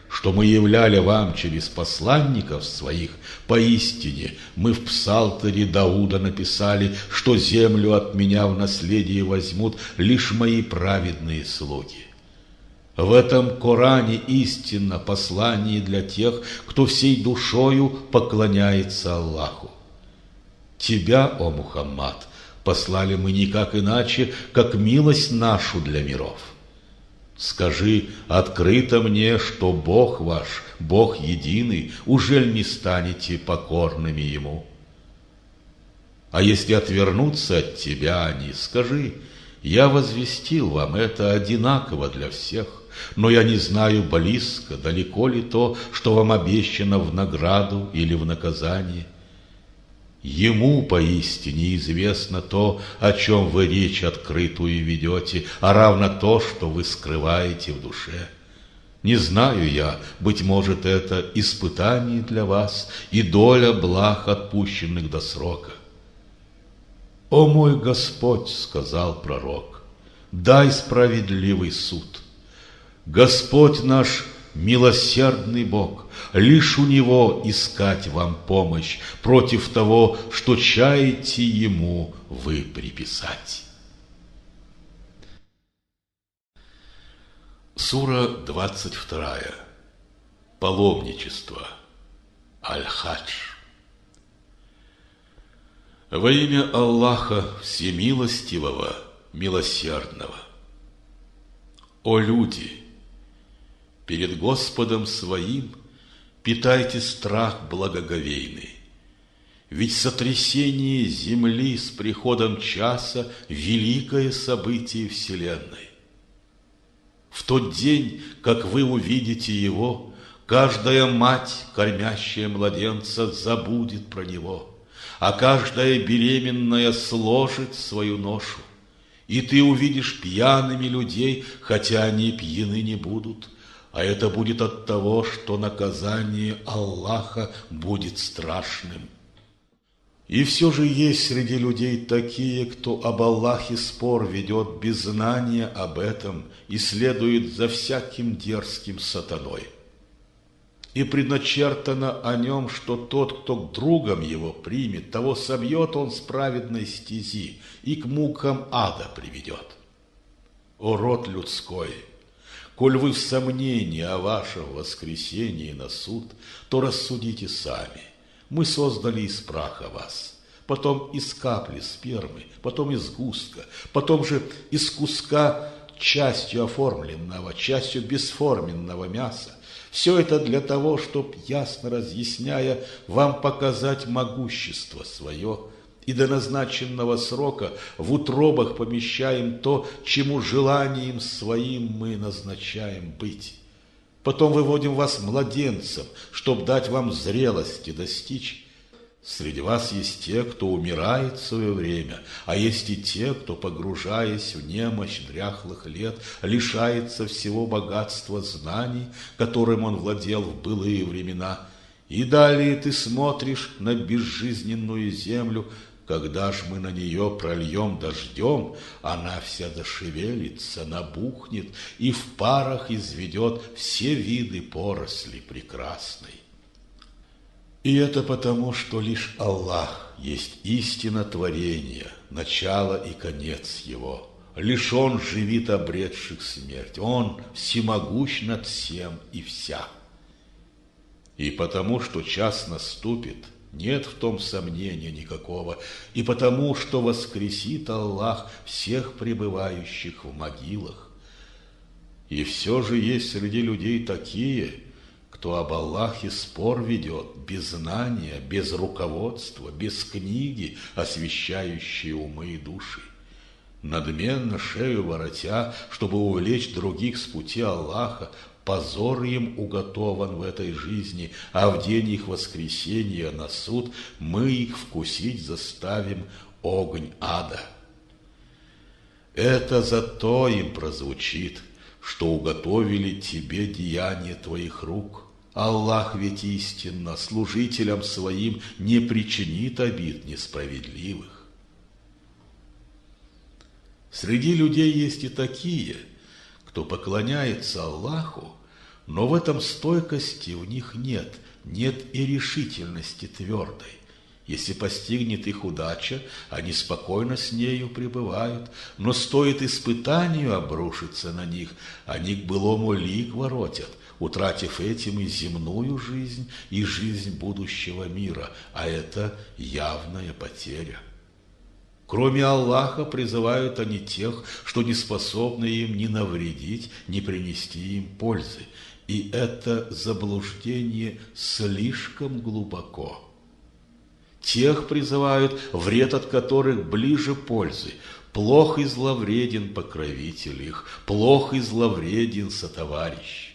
что мы являли вам через посланников своих, поистине мы в псалтере Дауда написали, что землю от меня в наследие возьмут лишь мои праведные слуги. В этом Коране истинно послание для тех, кто всей душою поклоняется Аллаху. Тебя, о Мухаммад, послали мы никак иначе, как милость нашу для миров. Скажи открыто мне, что Бог ваш, Бог единый, ужель не станете покорными Ему? А если отвернуться от тебя они, скажи, я возвестил вам это одинаково для всех, но я не знаю близко, далеко ли то, что вам обещано в награду или в наказание. Ему поистине известно то, о чем вы речь открытую ведете, а равно то, что вы скрываете в душе. Не знаю я, быть может, это испытание для вас и доля благ, отпущенных до срока. «О мой Господь, — сказал пророк, — дай справедливый суд. Господь наш милосердный Бог, лишь у Него искать вам помощь против того, что чаете Ему вы приписать». Сура 22. Паломничество. Аль-Хадж. Во имя Аллаха Всемилостивого, Милосердного. О люди! Перед Господом своим питайте страх благоговейный, ведь сотрясение земли с приходом часа – великое событие вселенной. В тот день, как вы увидите его, каждая мать, кормящая младенца, забудет про него, а каждая беременная сложит свою ношу. И ты увидишь пьяными людей, хотя они пьяны не будут, а это будет от того, что наказание Аллаха будет страшным. И все же есть среди людей такие, кто об Аллахе спор ведет без знания об этом и следует за всяким дерзким сатаной. И предначертано о нем, что тот, кто к другам его примет, того собьет он с праведной стези и к мукам ада приведет. О род людской! Коль вы в сомнении о вашем воскресении на суд, то рассудите сами. Мы создали из праха вас, потом из капли спермы, потом из густка, потом же из куска частью оформленного, частью бесформенного мяса. Все это для того, чтоб, ясно разъясняя, вам показать могущество свое и до назначенного срока в утробах помещаем то, чему желанием своим мы назначаем быть. Потом выводим вас младенцем, чтоб дать вам зрелости достичь. Среди вас есть те, кто умирает в свое время, а есть и те, кто, погружаясь в немощь дряхлых лет, лишается всего богатства знаний, которым он владел в былые времена. И далее ты смотришь на безжизненную землю. Когда ж мы на нее прольем дождем, она вся зашевелится, набухнет и в парах изведет все виды поросли прекрасной. И это потому, что лишь Аллах есть истина творения, начало и конец его. Лишь Он живит обретших смерть, Он всемогущ над всем и вся. И потому, что час наступит, нет в том сомнения никакого, и потому, что воскресит Аллах всех пребывающих в могилах. И все же есть среди людей такие, кто об Аллахе спор ведет, без знания, без руководства, без книги, освещающей умы и души. Надменно шею воротя, чтобы увлечь других с пути Аллаха, позор им уготован в этой жизни, а в день их воскресения на суд мы их вкусить заставим огонь ада. Это зато им прозвучит, что уготовили тебе деяния твоих рук. Аллах ведь истинно служителям своим не причинит обид несправедливых. Среди людей есть и такие, кто поклоняется Аллаху, но в этом стойкости у них нет и решительности твердой. Если постигнет их удача, они спокойно с нею пребывают, но стоит испытанию обрушиться на них, они к былому лик воротят, утратив этим и земную жизнь, и жизнь будущего мира, а это явная потеря. Кроме Аллаха призывают они тех, что не способны им ни навредить, ни принести им пользы, и это заблуждение слишком глубоко. Тех призывают, вред от которых ближе пользы. Плох и зловреден покровитель их, плох и зловреден сотоварищ.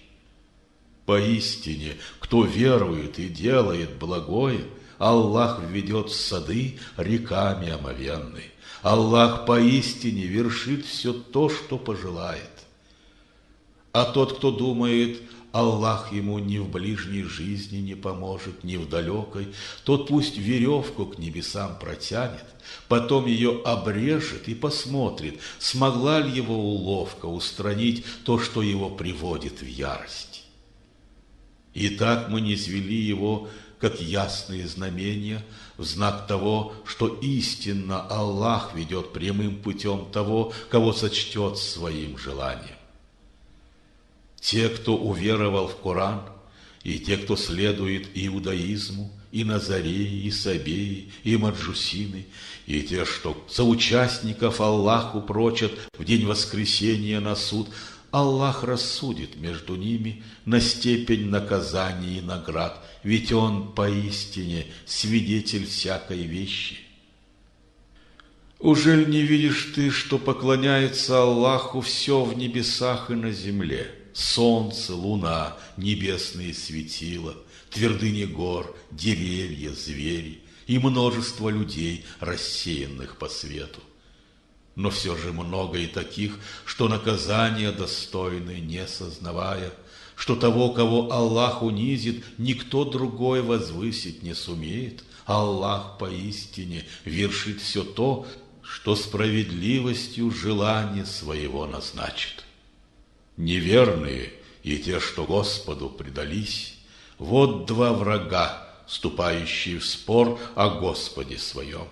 Поистине, кто верует и делает благое, Аллах введет в сады реками омовенные. Аллах поистине вершит все то, что пожелает. А тот, кто думает, Аллах ему ни в ближней жизни не поможет, ни в далекой, тот пусть веревку к небесам протянет, потом ее обрежет и посмотрит, смогла ли его уловка устранить то, что его приводит в ярость. И так мы низвели его, как ясные знамения, в знак того, что истинно Аллах ведет прямым путем того, кого сочтет своим желанием. Те, кто уверовал в Коран, и те, кто следует иудаизму, и Назареи, и Сабеи, и Маджусины, и те, что соучастников Аллаху прочат в день воскресения на суд, Аллах рассудит между ними на степень наказаний и наград, ведь Он поистине свидетель всякой вещи. Ужель не видишь ты, что поклоняется Аллаху все в небесах и на земле? Солнце, луна, небесные светила, твердыни гор, деревья, звери и множество людей, рассеянных по свету. Но все же много и таких, что наказания достойны, не сознавая, что того, кого Аллах унизит, никто другой возвысить не сумеет. Аллах поистине вершит все то, что справедливостью желания своего назначит. Неверные и те, что Господу предались, вот два врага, вступающие в спор о Господе своем.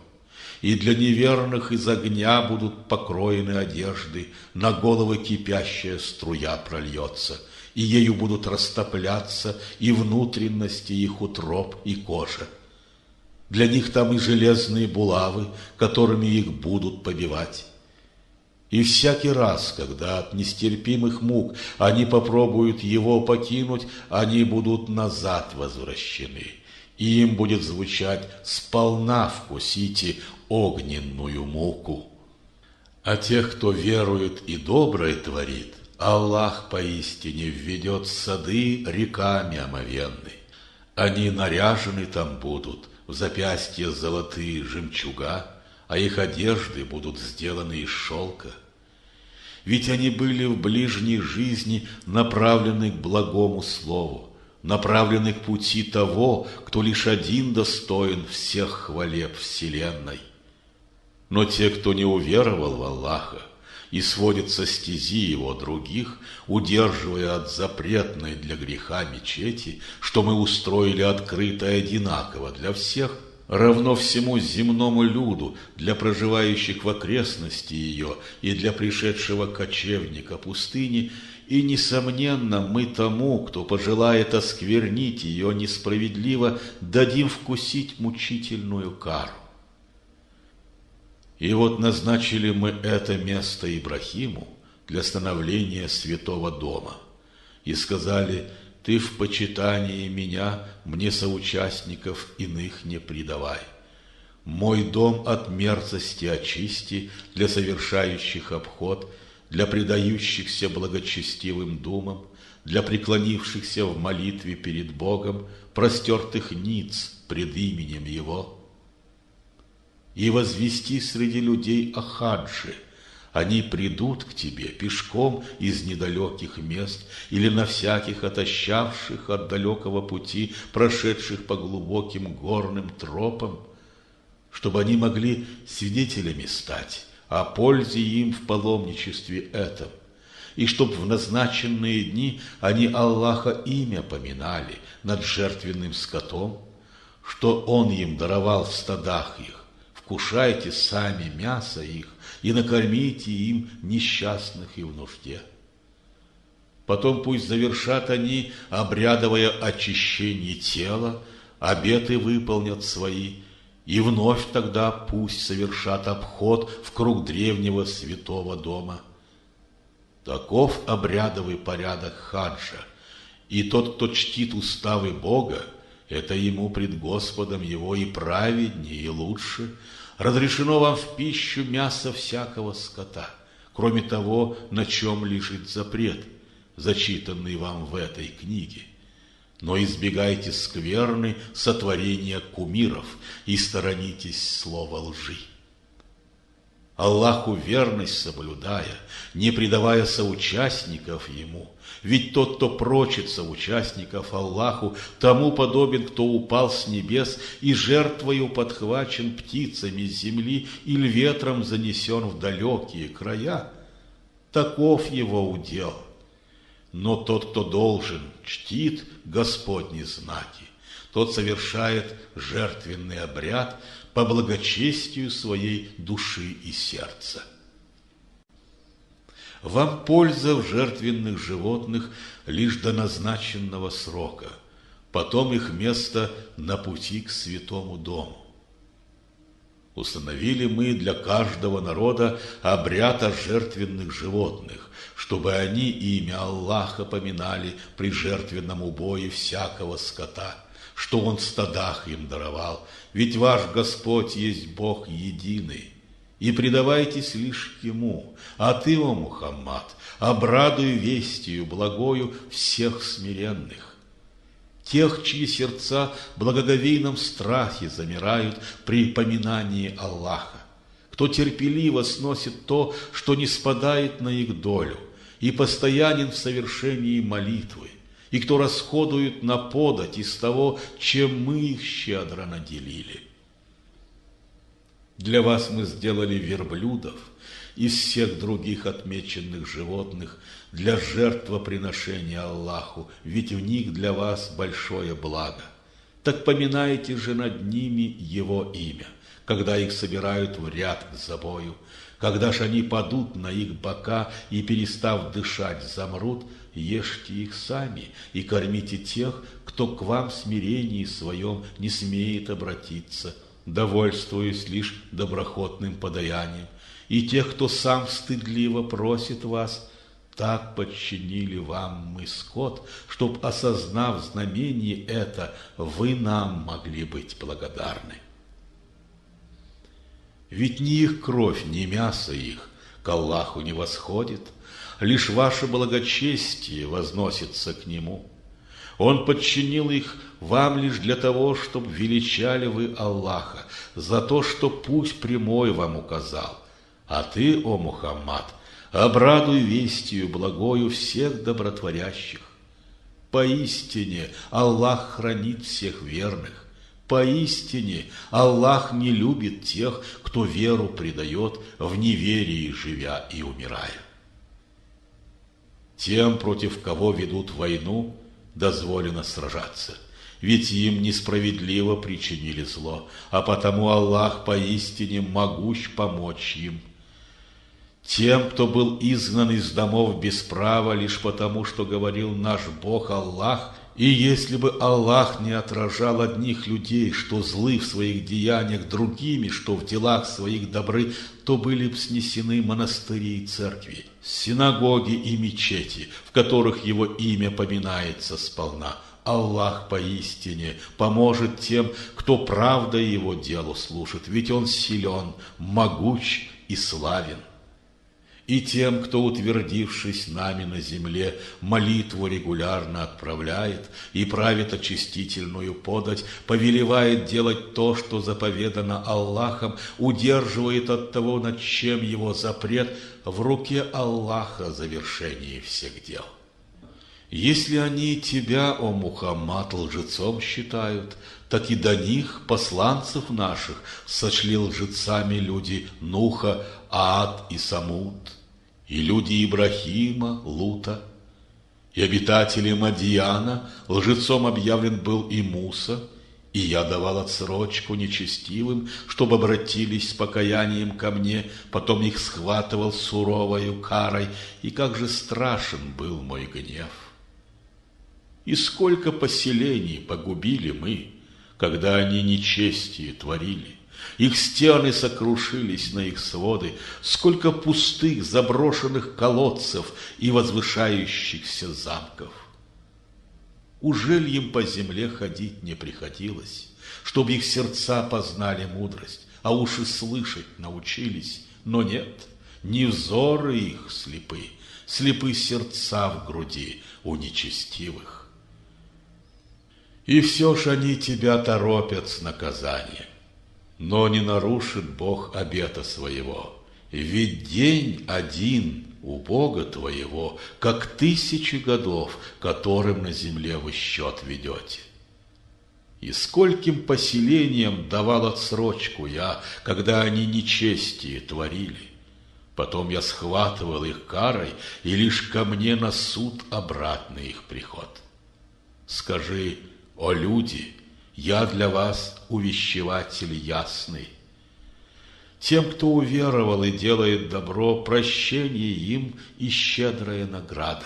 И для неверных из огня будут покроены одежды, на головы кипящая струя прольется, и ею будут растопляться и внутренности их утроб и кожа. Для них там и железные булавы, которыми их будут побивать. И всякий раз, когда от нестерпимых мук они попробуют его покинуть, они будут назад возвращены. и им будет звучать: «Сполна вкусите огненную муку». А тех, кто верует и доброе творит, Аллах поистине введет в сады реками омовенной. Они наряжены там будут, в запястья золотые жемчуга, а их одежды будут сделаны из шелка. Ведь они были в ближней жизни направлены к благому слову, направлены к пути того, кто лишь один достоин всех хвалеб вселенной. Но те, кто не уверовал в Аллаха и сводит со стези его других, удерживая от запретной для греха мечети, что мы устроили открыто и одинаково для всех, равно всему земному люду, для проживающих в окрестности ее и для пришедшего кочевника пустыни, и, несомненно, мы тому, кто пожелает осквернить ее несправедливо, дадим вкусить мучительную кару. И вот назначили мы это место Ибрахиму для становления святого дома. И сказали: «Ты в почитании меня, мне соучастников иных не предавай. Мой дом от мерзости очисти для совершающих обход, для предающихся благочестивым думам, для преклонившихся в молитве перед Богом, простертых ниц пред именем Его. И возвести среди людей о хаджи. Они придут к тебе пешком из недалеких мест или на всяких отощавших от далекого пути, прошедших по глубоким горным тропам, чтобы они могли свидетелями стать о пользе им в паломничестве этом, и чтоб в назначенные дни они Аллаха имя поминали над жертвенным скотом, что Он им даровал в стадах их. Вкушайте сами мясо их и накормите им несчастных и в нужде. Потом пусть завершат они, обрядовое очищение тела, обеты выполнят свои, и вновь тогда пусть совершат обход в круг древнего святого дома. Таков обрядовый порядок хаджа, и тот, кто чтит уставы Бога, это ему пред Господом его и праведнее, и лучше. Разрешено вам в пищу мясо всякого скота, кроме того, на чем лежит запрет, зачитанный вам в этой книге. Но избегайте скверны сотворения кумиров и сторонитесь слова лжи. Аллаху верность соблюдая, не предавая соучастников Ему, ведь тот, кто прочит соучастников Аллаху, тому подобен, кто упал с небес и жертвою подхвачен птицами с земли или ветром занесен в далекие края. Таков его удел. Но тот, кто должен, чтит Господни знаки, тот совершает жертвенный обряд по благочестию своей души и сердца. Вам польза в жертвенных животных лишь до назначенного срока, потом их место на пути к святому дому. Установили мы для каждого народа обряд о жертвенных животных, чтобы они имя Аллаха поминали при жертвенном убое всякого скота, что Он в стадах им даровал, ведь ваш Господь есть Бог единый. И предавайтесь лишь Ему, а ты, о Мухаммад, обрадуй вестию благою всех смиренных, тех, чьи сердца в благоговейном страхе замирают при поминании Аллаха, кто терпеливо сносит то, что не спадает на их долю, и постоянен в совершении молитвы, и кто расходует на подать из того, чем мы их щедро наделили. Для вас мы сделали верблюдов из всех других отмеченных животных для жертвоприношения Аллаху, ведь в них для вас большое благо. Так поминайте же над ними Его имя, когда их собирают в ряд к забою, когда ж они падут на их бока и, перестав дышать, замрут, ешьте их сами и кормите тех, кто к вам в смирении своем не смеет обратиться, довольствуясь лишь доброхотным подаянием, и тех, кто сам стыдливо просит вас, Так подчинили вам мы скот, чтоб, осознав знамение это, вы нам могли быть благодарны. Ведь ни их кровь, ни мясо их к Аллаху не восходит, лишь ваше благочестие возносится к Нему. Он подчинил их вам лишь для того, чтобы величали вы Аллаха, за то, что путь прямой вам указал. А ты, о Мухаммад, обрадуй вестью благою всех добротворящих. Поистине Аллах хранит всех верных. Поистине Аллах не любит тех, кто веру предает в неверии, живя и умирая. Тем, против кого ведут войну, дозволено сражаться, ведь им несправедливо причинили зло, а потому Аллах поистине могущ помочь им. Тем, кто был изгнан из домов без права лишь потому, что говорил наш Бог Аллах, и если бы Аллах не отражал одних людей, что злы в своих деяниях, другими, что в делах своих добры, то были бы снесены монастыри и церкви, синагоги и мечети, в которых его имя поминается сполна. Аллах поистине поможет тем, кто правдой его делу служит, ведь он силен, могуч и славен. И тем, кто, утвердившись нами на земле, молитву регулярно отправляет и правит очистительную подать, повелевает делать то, что заповедано Аллахом, удерживает от того, над чем его запрет, в руке Аллаха завершение всех дел. Если они тебя, о Мухаммад, лжецом считают, так и до них, посланцев наших, сочли лжецами люди Нуха, Аад и Самуд, и люди Ибрахима, Лута, и обитатели Мадьяна. Лжецом объявлен был и Муса, и я давал отсрочку нечестивым, чтобы обратились с покаянием ко мне, потом их схватывал суровою карой, и как же страшен был мой гнев. И сколько поселений погубили мы, когда они нечестие творили. Их стены сокрушились на их своды, сколько пустых заброшенных колодцев и возвышающихся замков. Ужель им по земле ходить не приходилось, чтобы их сердца познали мудрость, а уши слышать научились? Но нет, не взоры их слепы, слепы сердца в груди у нечестивых. И все ж они тебя торопят с наказанием. Но не нарушит Бог обета своего, ведь день один у Бога твоего, как 1000 годов, которым на земле вы счет ведете. И скольким поселениям давал отсрочку я, когда они нечестие творили. Потом я схватывал их карой, и лишь ко мне на суд обратный их приход. Скажи, о люди, я для вас увещеватель ясный. Тем, кто уверовал и делает добро, прощение им и щедрая награда.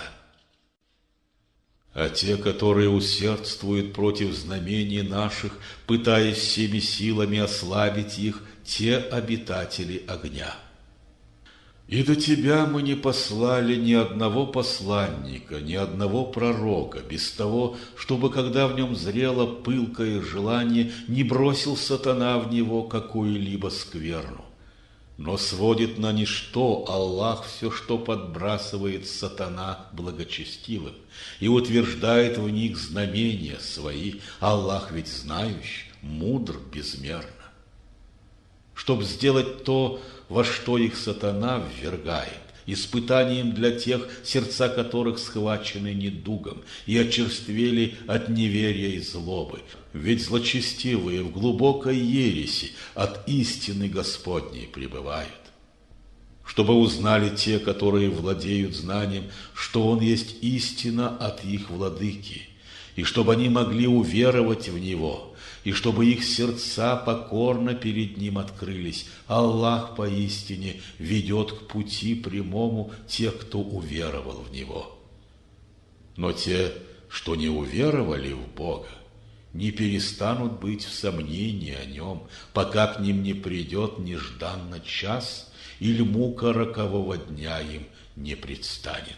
А те, которые усердствуют против знамений наших, пытаясь всеми силами ослабить их, те обитатели огня. И до тебя мы не послали ни одного посланника, ни одного пророка, без того, чтобы, когда в нем зрело пылкое желание, не бросил сатана в него какую-либо скверну. Но сводит на ничто Аллах все, что подбрасывает сатана благочестивым, и утверждает в них знамения свои. Аллах ведь знающий, мудр безмерно. Чтоб сделать то, во что их сатана ввергает, испытанием для тех, сердца которых схвачены недугом и очерствели от неверия и злобы. Ведь злочестивые в глубокой ереси от истины Господней пребывают. Чтобы узнали те, которые владеют знанием, что Он есть истина от их владыки, и чтобы они могли уверовать в Него, и чтобы их сердца покорно перед Ним открылись. Аллах поистине ведет к пути прямому тех, кто уверовал в Него. Но те, что не уверовали в Бога, не перестанут быть в сомнении о Нем, пока к ним не придет нежданно час или мука рокового дня им не предстанет.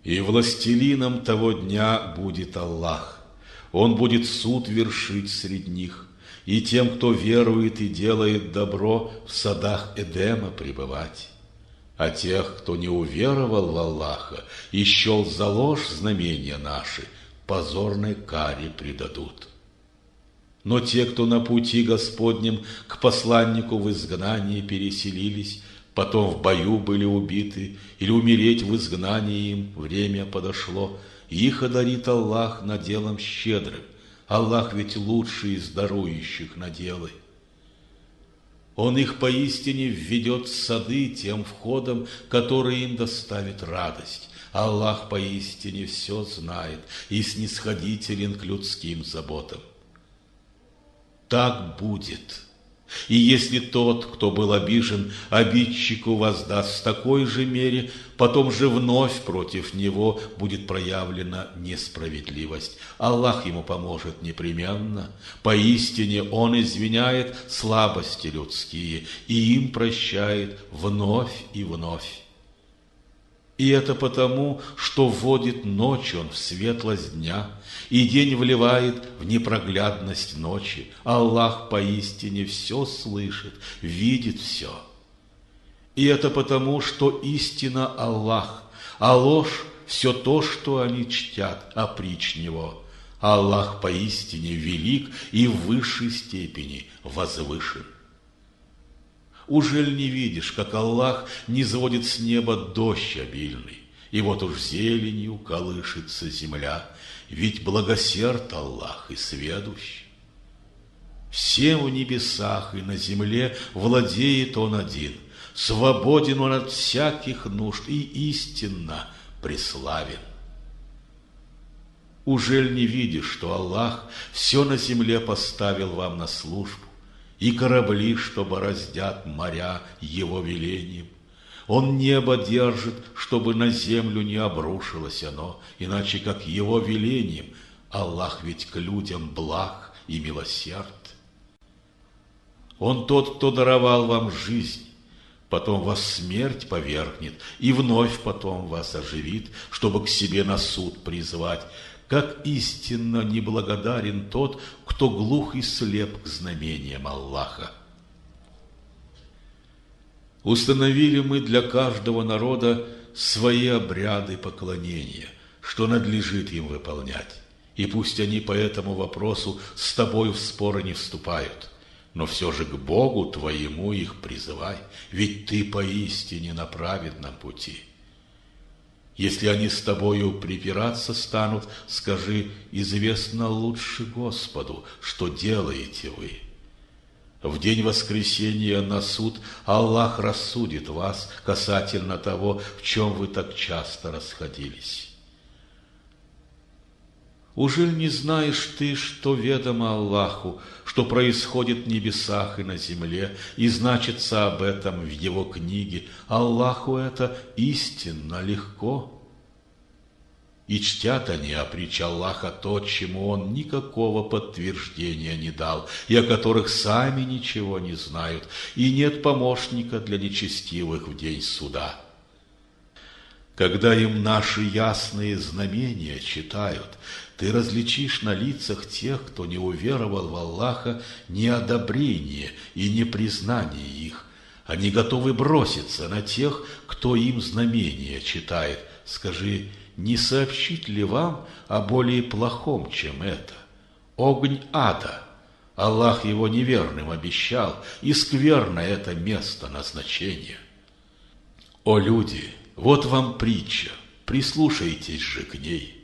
И властелином того дня будет Аллах. Он будет суд вершить среди них, и тем, кто верует и делает добро, в садах Эдема пребывать. А тех, кто не уверовал в Аллаха и счел за ложь знамения наши, позорной каре предадут. Но те, кто на пути Господнем к посланнику в изгнании переселились, потом в бою были убиты, или умереть в изгнании им время подошло, их одарит Аллах наделом щедрым. Аллах ведь лучший из дарующих наделы. Он их поистине введет в сады тем входом, который им доставит радость. Аллах поистине все знает и снисходителен к людским заботам. Так будет. И если тот, кто был обижен, обидчику воздаст в такой же мере, потом же вновь против него будет проявлена несправедливость. Аллах ему поможет непременно. Поистине Он извиняет слабости людские и им прощает вновь и вновь. И это потому, что вводит ночь Он в светлость дня, и день вливает в непроглядность ночи. Аллах поистине все слышит, видит все. И это потому, что истина Аллах, а ложь – все то, что они чтят, а притч Него. Аллах поистине велик и в высшей степени возвышен. Ужель не видишь, как Аллах низводит с неба дождь обильный, и вот уж зеленью колышется земля, ведь благосерд Аллах и сведущ. Всем в небесах и на земле владеет Он один, свободен Он от всяких нужд и истинно преславен. Ужель не видишь, что Аллах все на земле поставил вам на службу, и корабли, что бороздят моря Его велением? Он небо держит, чтобы на землю не обрушилось оно, иначе как Его велением. Аллах ведь к людям благ и милосерд. Он тот, кто даровал вам жизнь, потом вас смерть повергнет, и вновь потом вас оживит, чтобы к себе на суд призвать. Как истинно неблагодарен тот, кто глух и слеп к знамениям Аллаха. Установили мы для каждого народа свои обряды поклонения, что надлежит им выполнять. И пусть они по этому вопросу с тобою в споры не вступают, но все же к Богу твоему их призывай, ведь ты поистине на праведном пути. Если они с тобою припираться станут, скажи: известно лучше Господу, что делаете вы. В день воскресения на суд Аллах рассудит вас касательно того, в чем вы так часто расходились. Ужель не знаешь ты, что ведомо Аллаху, что происходит в небесах и на земле, и значится об этом в Его книге? Аллаху это истинно легко. И чтят они о притче Аллаха то, чему Он никакого подтверждения не дал, и о которых сами ничего не знают, и нет помощника для нечестивых в день суда. Когда им наши ясные знамения читают, ты различишь на лицах тех, кто не уверовал в Аллаха, неодобрение и непризнание их. Они готовы броситься на тех, кто им знамения читает. Скажи: не сообщить ли вам о более плохом, чем это? Огонь ада. Аллах его неверным обещал, и скверно это место назначения. О люди! Вот вам притча, прислушайтесь же к ней.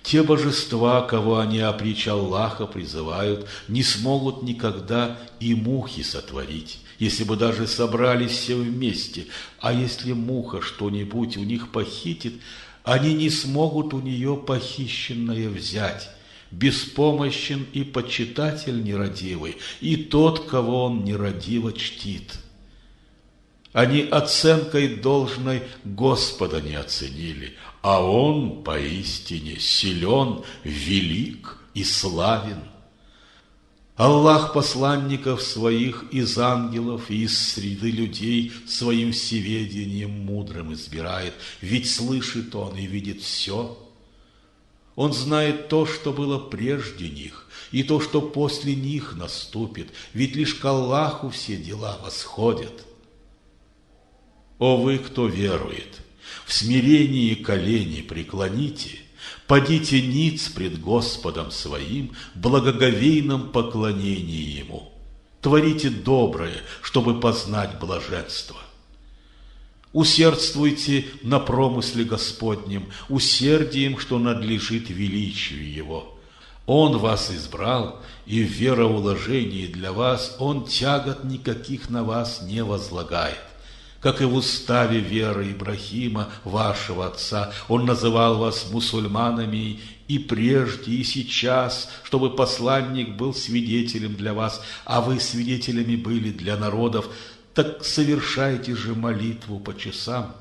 Те божества, кого они о притче Аллаха призывают, не смогут никогда и мухи сотворить, если бы даже собрались все вместе. А если муха что-нибудь у них похитит, они не смогут у нее похищенное взять. Беспомощен и почитатель нерадивый, и тот, кого он нерадиво чтит. Они оценкой должной Господа не оценили, а Он поистине силен, велик и славен. Аллах посланников своих из ангелов и из среды людей своим всеведением мудрым избирает, ведь слышит Он и видит все. Он знает то, что было прежде них, и то, что после них наступит, ведь лишь к Аллаху все дела восходят. О вы, кто верует, в смирении колени преклоните, падите ниц пред Господом своим в благоговейном поклонении Ему. Творите доброе, чтобы познать блаженство. Усердствуйте на промысле Господнем, усердием, что надлежит величию Его. Он вас избрал, и в вероуложении для вас Он тягот никаких на вас не возлагает. Как и в уставе веры Ибрахима, вашего отца, он называл вас мусульманами и прежде, и сейчас, чтобы посланник был свидетелем для вас, а вы свидетелями были для народов. Так совершайте же молитву по часам,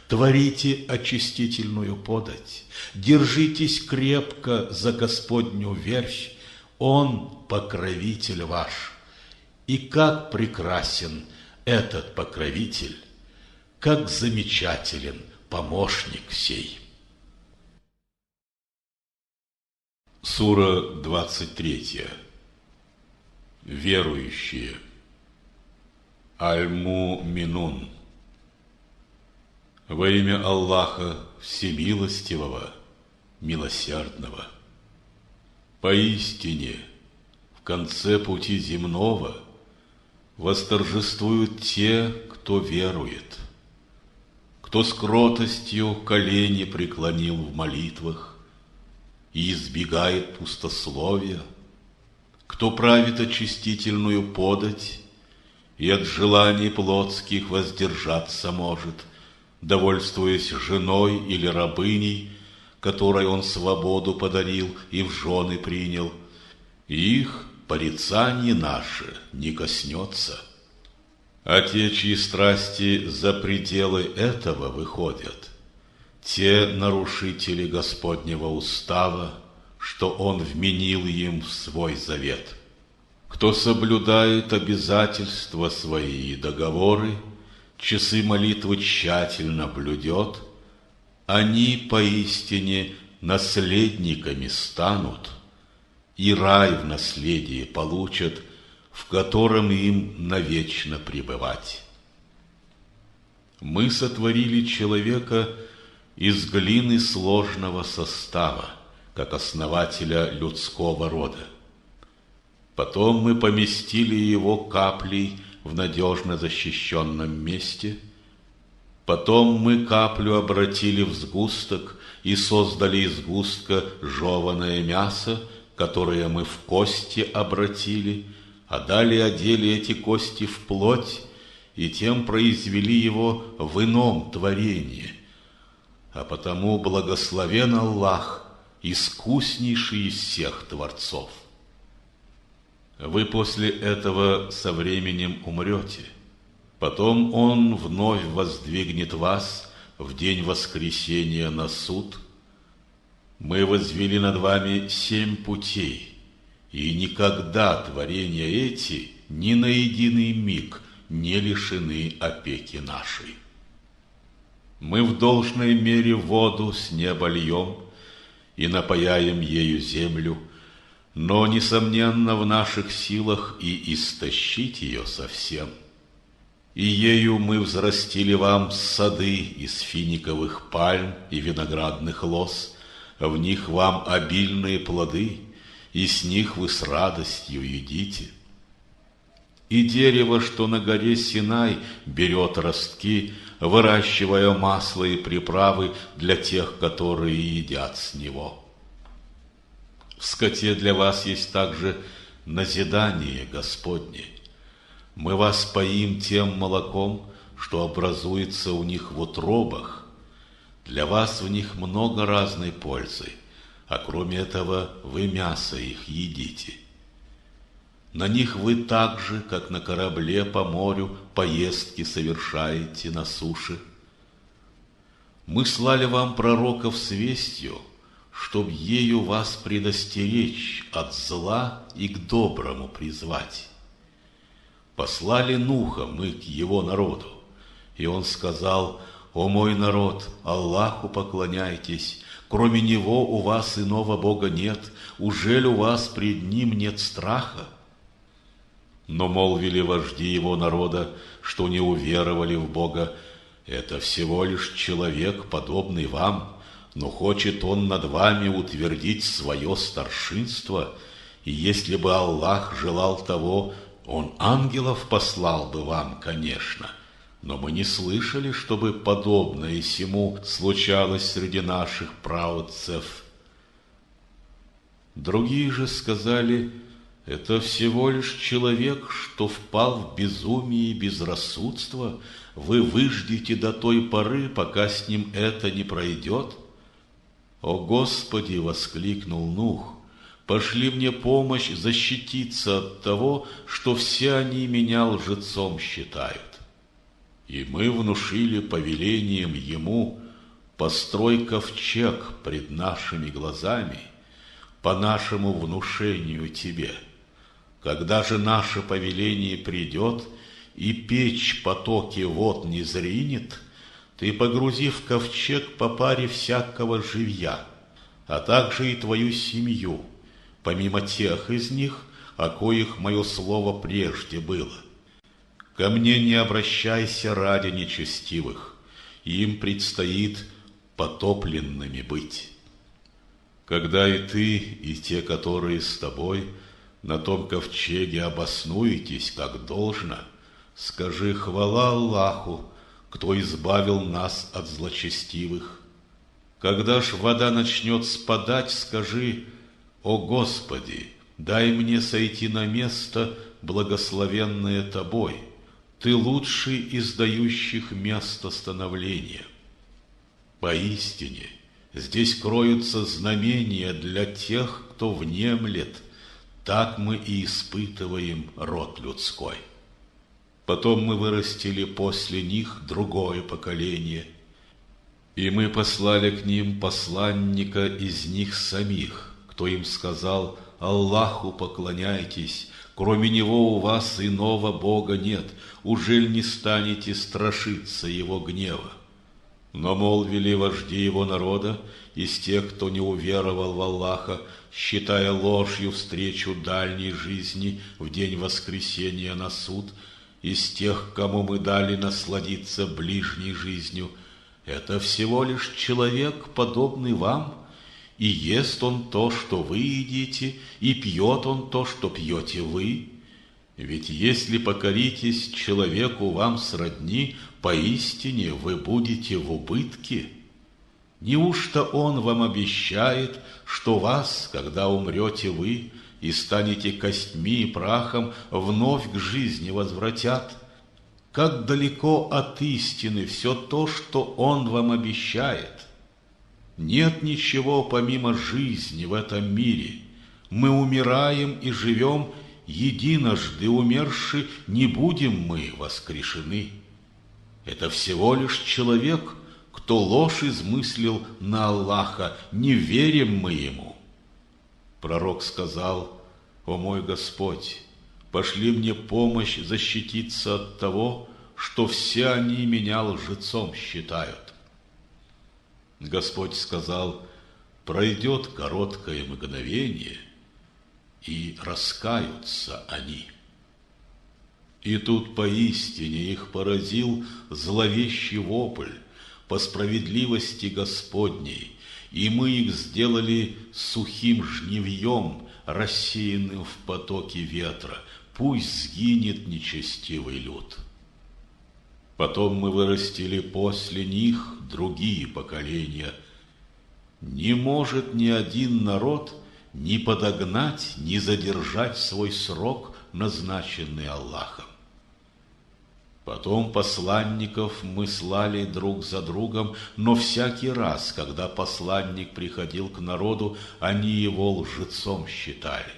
творите очистительную подать, держитесь крепко за Господню верфь, Он покровитель ваш. И как прекрасен этот покровитель, как замечателен помощник сей. Сура 23. Верующие. Аль-Муминун. Во имя Аллаха Всемилостивого, Милосердного. Поистине, в конце пути земного восторжествуют те, кто верует, кто с кротостью колени преклонил в молитвах и избегает пустословия, кто правит очистительную подать и от желаний плотских воздержаться может, довольствуясь женой или рабыней, которой он свободу подарил и в жены принял, и их порицание наше не коснется. А те, чьи страсти за пределы этого выходят, те нарушители Господнего устава, что Он вменил им в свой завет. Кто соблюдает обязательства свои и договоры, часы молитвы тщательно блюдет, они поистине наследниками станут, и рай в наследие получат, в котором им навечно пребывать. Мы сотворили человека из глины сложного состава, как основателя людского рода. Потом мы поместили его каплей в надежно защищенном месте. Потом мы каплю обратили в сгусток и создали из сгустка жеваное мясо, которое мы в кости обратили, а далее одели эти кости в плоть и тем произвели его в ином творении. А потому благословен Аллах, искуснейший из всех творцов. Вы после этого со временем умрете. Потом Он вновь воздвигнет вас в день воскресения на суд. Мы возвели над вами 7 путей, и никогда творения эти ни на единый миг не лишены опеки нашей. Мы в должной мере воду с неба льем и напояем ею землю, но, несомненно, в наших силах и истощить ее совсем. И ею мы взрастили вам сады из финиковых пальм и виноградных лоз, в них вам обильные плоды, и с них вы с радостью едите. И дерево, что на горе Синай, берет ростки, выращивая масло и приправы для тех, которые едят с него. В скоте для вас есть также назидание Господне. Мы вас поим тем молоком, что образуется у них в утробах. Для вас в них много разной пользы, а кроме этого вы мясо их едите. На них вы так же, как на корабле по морю, поездки совершаете на суше. Мы слали вам пророков с вестью, чтоб ею вас предостеречь от зла и к доброму призвать. Послали Нуха мы к его народу, и он сказал: «О мой народ, Аллаху поклоняйтесь, кроме Него у вас иного Бога нет, ужель у вас пред Ним нет страха?» Но молвили вожди его народа, что не уверовали в Бога: «Это всего лишь человек, подобный вам, но хочет он над вами утвердить свое старшинство, и если бы Аллах желал того, Он ангелов послал бы вам, конечно». Но мы не слышали, чтобы подобное сему случалось среди наших праотцев. Другие же сказали: «Это всего лишь человек, что впал в безумие и безрассудство. Вы выждите до той поры, пока с ним это не пройдет». «О Господи!» — воскликнул Нух, «пошли мне помощь защититься от того, что все они меня лжецом считают». И мы внушили повелением ему: «Построй ковчег пред нашими глазами, по нашему внушению тебе. Когда же наше повеление придет, и печь потоки вод не зринет, ты погрузи в ковчег по паре всякого живья, а также и твою семью, помимо тех из них, о коих мое слово прежде было. Ко мне не обращайся ради нечестивых, им предстоит потопленными быть. Когда и ты, и те, которые с тобой, на том ковчеге обоснуетесь, как должно, скажи: хвала Аллаху, кто избавил нас от злочестивых. Когда ж вода начнет спадать, скажи: о Господи, дай мне сойти на место, благословенное тобой. Ты лучший из дающих место становления. Поистине, здесь кроются знамения для тех, кто внемлет. Так мы и испытываем род людской. Потом мы вырастили после них другое поколение, и мы послали к ним посланника из них самих, кто им сказал: Аллаху поклоняйтесь, кроме Него у вас иного Бога нет, ужель не станете страшиться Его гнева? Но молвили вожди его народа из тех, кто не уверовал в Аллаха, считая ложью встречу дальней жизни в день воскресения на суд, из тех, кому мы дали насладиться ближней жизнью: это всего лишь человек, подобный вам, и ест он то, что вы едите, и пьет он то, что пьете вы. Ведь если покоритесь человеку вам сродни, поистине вы будете в убытке. Неужто он вам обещает, что вас, когда умрете вы и станете костьми и прахом, вновь к жизни возвратят? Как далеко от истины все то, что он вам обещает! Нет ничего помимо жизни в этом мире. Мы умираем и живем, единожды умерши, не будем мы воскрешены. Это всего лишь человек, кто ложь измыслил на Аллаха, не верим мы ему. Пророк сказал: о мой Господь, пошли мне помощь защититься от того, что все они меня лжецом считают. Господь сказал: пройдет короткое мгновение, и раскаются они. И тут поистине их поразил зловещий вопль по справедливости Господней, и мы их сделали сухим жнивьем, рассеянным в потоке ветра. Пусть сгинет нечестивый люд. Потом мы вырастили после них другие поколения. Не может ни один народ ни подогнать, ни задержать свой срок, назначенный Аллахом. Потом посланников мы слали друг за другом, но всякий раз, когда посланник приходил к народу, они его лжецом считали.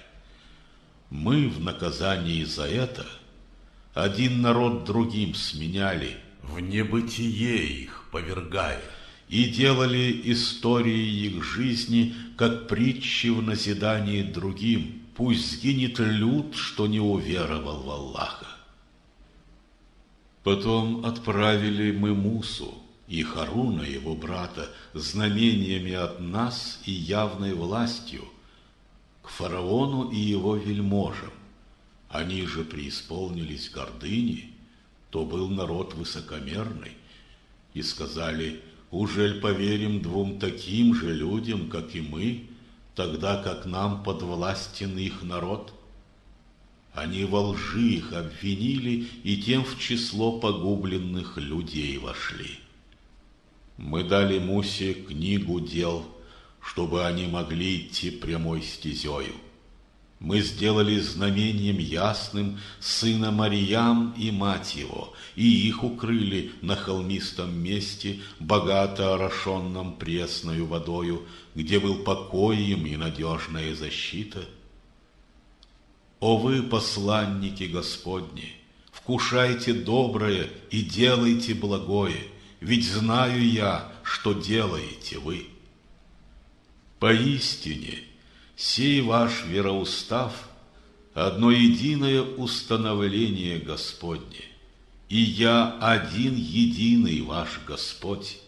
Мы в наказании за это один народ другим сменяли, в небытие их повергая, и делали истории их жизни, как притчи в назидании другим. Пусть сгинет люд, что не уверовал в Аллаха. Потом отправили мы Мусу и Харуна, его брата, знамениями от нас и явной властью к фараону и его вельможам. Они же преисполнились гордыни, то был народ высокомерный, и сказали: «Ужель поверим двум таким же людям, как и мы, тогда как нам подвластен их народ?» Они во лжи их обвинили, и тем в число погубленных людей вошли. Мы дали Мусе книгу дел, чтобы они могли идти прямой стезею. Мы сделали знамением ясным сына Марьям и мать его, и их укрыли на холмистом месте, богато орошенном пресною водою, где был покой им и надежная защита. О вы, посланники Господни, вкушайте доброе и делайте благое, ведь знаю я, что делаете вы. Поистине, сей ваш вероустав – одно единое установление Господне, и я один единый ваш Господь,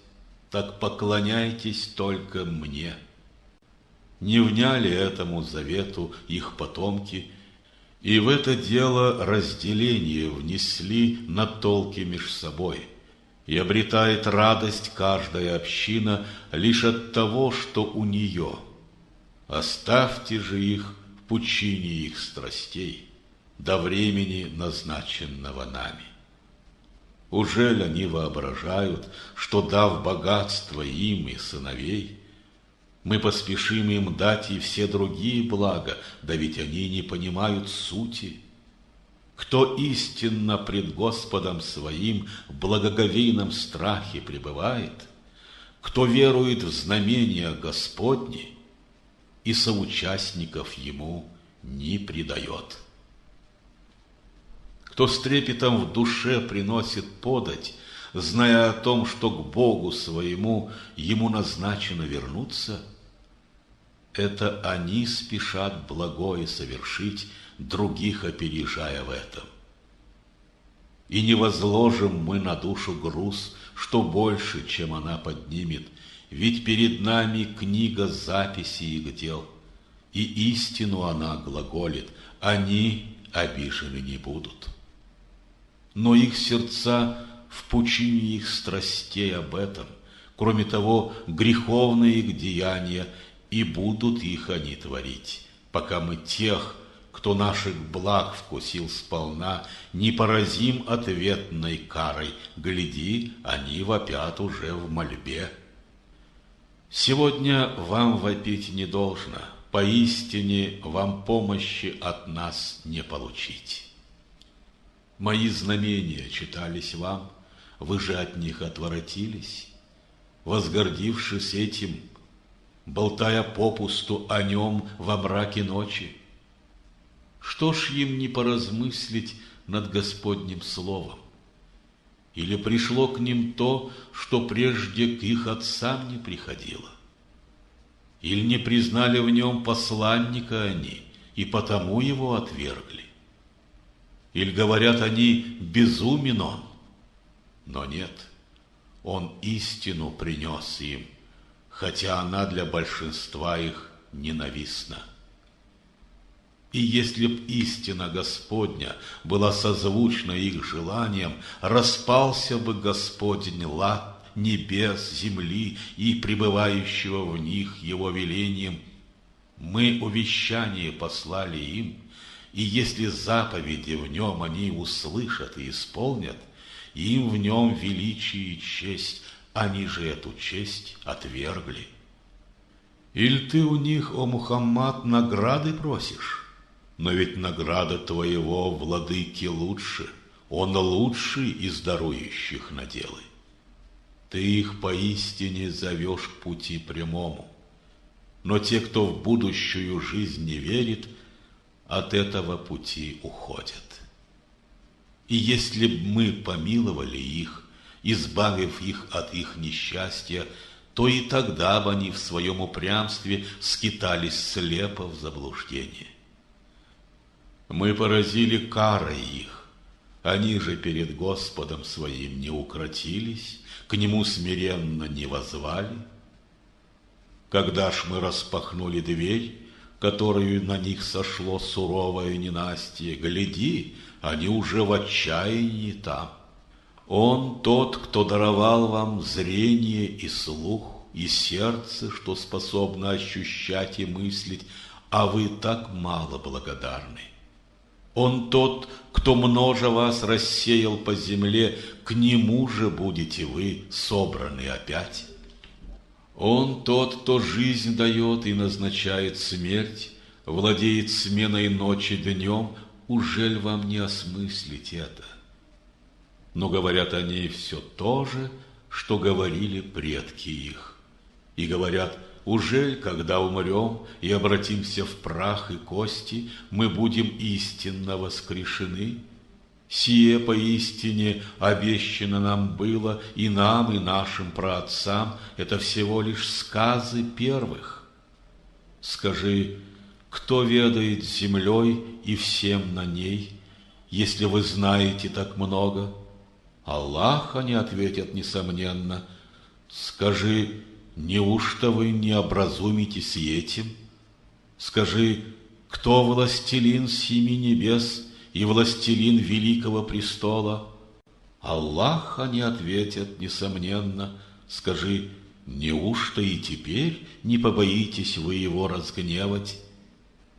так поклоняйтесь только мне. Не вняли этому завету их потомки, и в это дело разделение внесли на толки меж собой, и обретает радость каждая община лишь от того, что у нее. Оставьте же их в пучине их страстей до времени, назначенного нами. Ужель они воображают, что, дав богатство им и сыновей, мы поспешим им дать и все другие блага, да ведь они не понимают сути. Кто истинно пред Господом своим в благоговейном страхе пребывает, кто верует в знамения Господни и соучастников ему не предает. Кто с трепетом в душе приносит подать, зная о том, что к Богу своему ему назначено вернуться, это они спешат благое совершить, других опережая в этом. И не возложим мы на душу груз, что больше, чем она поднимет, ведь перед нами книга записей их дел, и истину она глаголит, они обижены не будут. Но их сердца в пучине их страстей об этом, кроме того, греховные их деяния, и будут их они творить, пока мы тех, кто наших благ вкусил сполна, не поразим ответной карой. Гляди, они вопят уже в мольбе. Сегодня вам вопить не должно, поистине вам помощи от нас не получить. Мои знамения читались вам, вы же от них отворотились, возгордившись этим, болтая попусту о нем во мраке ночи. Что ж им не поразмыслить над Господним словом? Или пришло к ним то, что прежде к их отцам не приходило? Или не признали в нем посланника они, и потому его отвергли? Или говорят они: безумен он? Но нет, он истину принес им, хотя она для большинства их ненавистна. И если б истина Господня была созвучна их желаниям, распался бы Господень лад небес, земли и пребывающего в них его велением. Мы увещание послали им, и если заповеди в нем они услышат и исполнят, им в нем величие и честь, они же эту честь отвергли. Иль ты у них, о Мухаммад, награды просишь? Но ведь награда твоего владыки лучше, он лучший из дарующих наделы. Ты их поистине зовешь к пути прямому, но те, кто в будущую жизнь не верит, от этого пути уходят. И если б мы помиловали их, избавив их от их несчастья, то и тогда бы они в своем упрямстве скитались слепо в заблуждении. Мы поразили карой их, они же перед Господом своим не укротились, к Нему смиренно не воззвали. Когда ж мы распахнули дверь, которую на них сошло суровое ненастье, гляди, они уже в отчаянии там. Он тот, кто даровал вам зрение и слух, и сердце, что способно ощущать и мыслить, а вы так мало благодарны. Он тот, кто, множа вас, рассеял по земле, к Нему же будете вы собраны опять. Он тот, кто жизнь дает и назначает смерть, владеет сменой ночи днем, ужель вам не осмыслить это? Но говорят они все то же, что говорили предки их. И говорят, ужель, когда умрем и обратимся в прах и кости, мы будем истинно воскрешены? Сие поистине обещано нам было и нам, и нашим праотцам, это всего лишь сказы первых. Скажи, кто ведает землей и всем на ней, если вы знаете так много? Аллах, они ответят несомненно. Скажи, неужто вы не образумитесь этим? Скажи, кто властелин семи небес и властелин великого престола? Аллах, они ответят несомненно. Скажи, неужто и теперь не побоитесь вы его разгневать?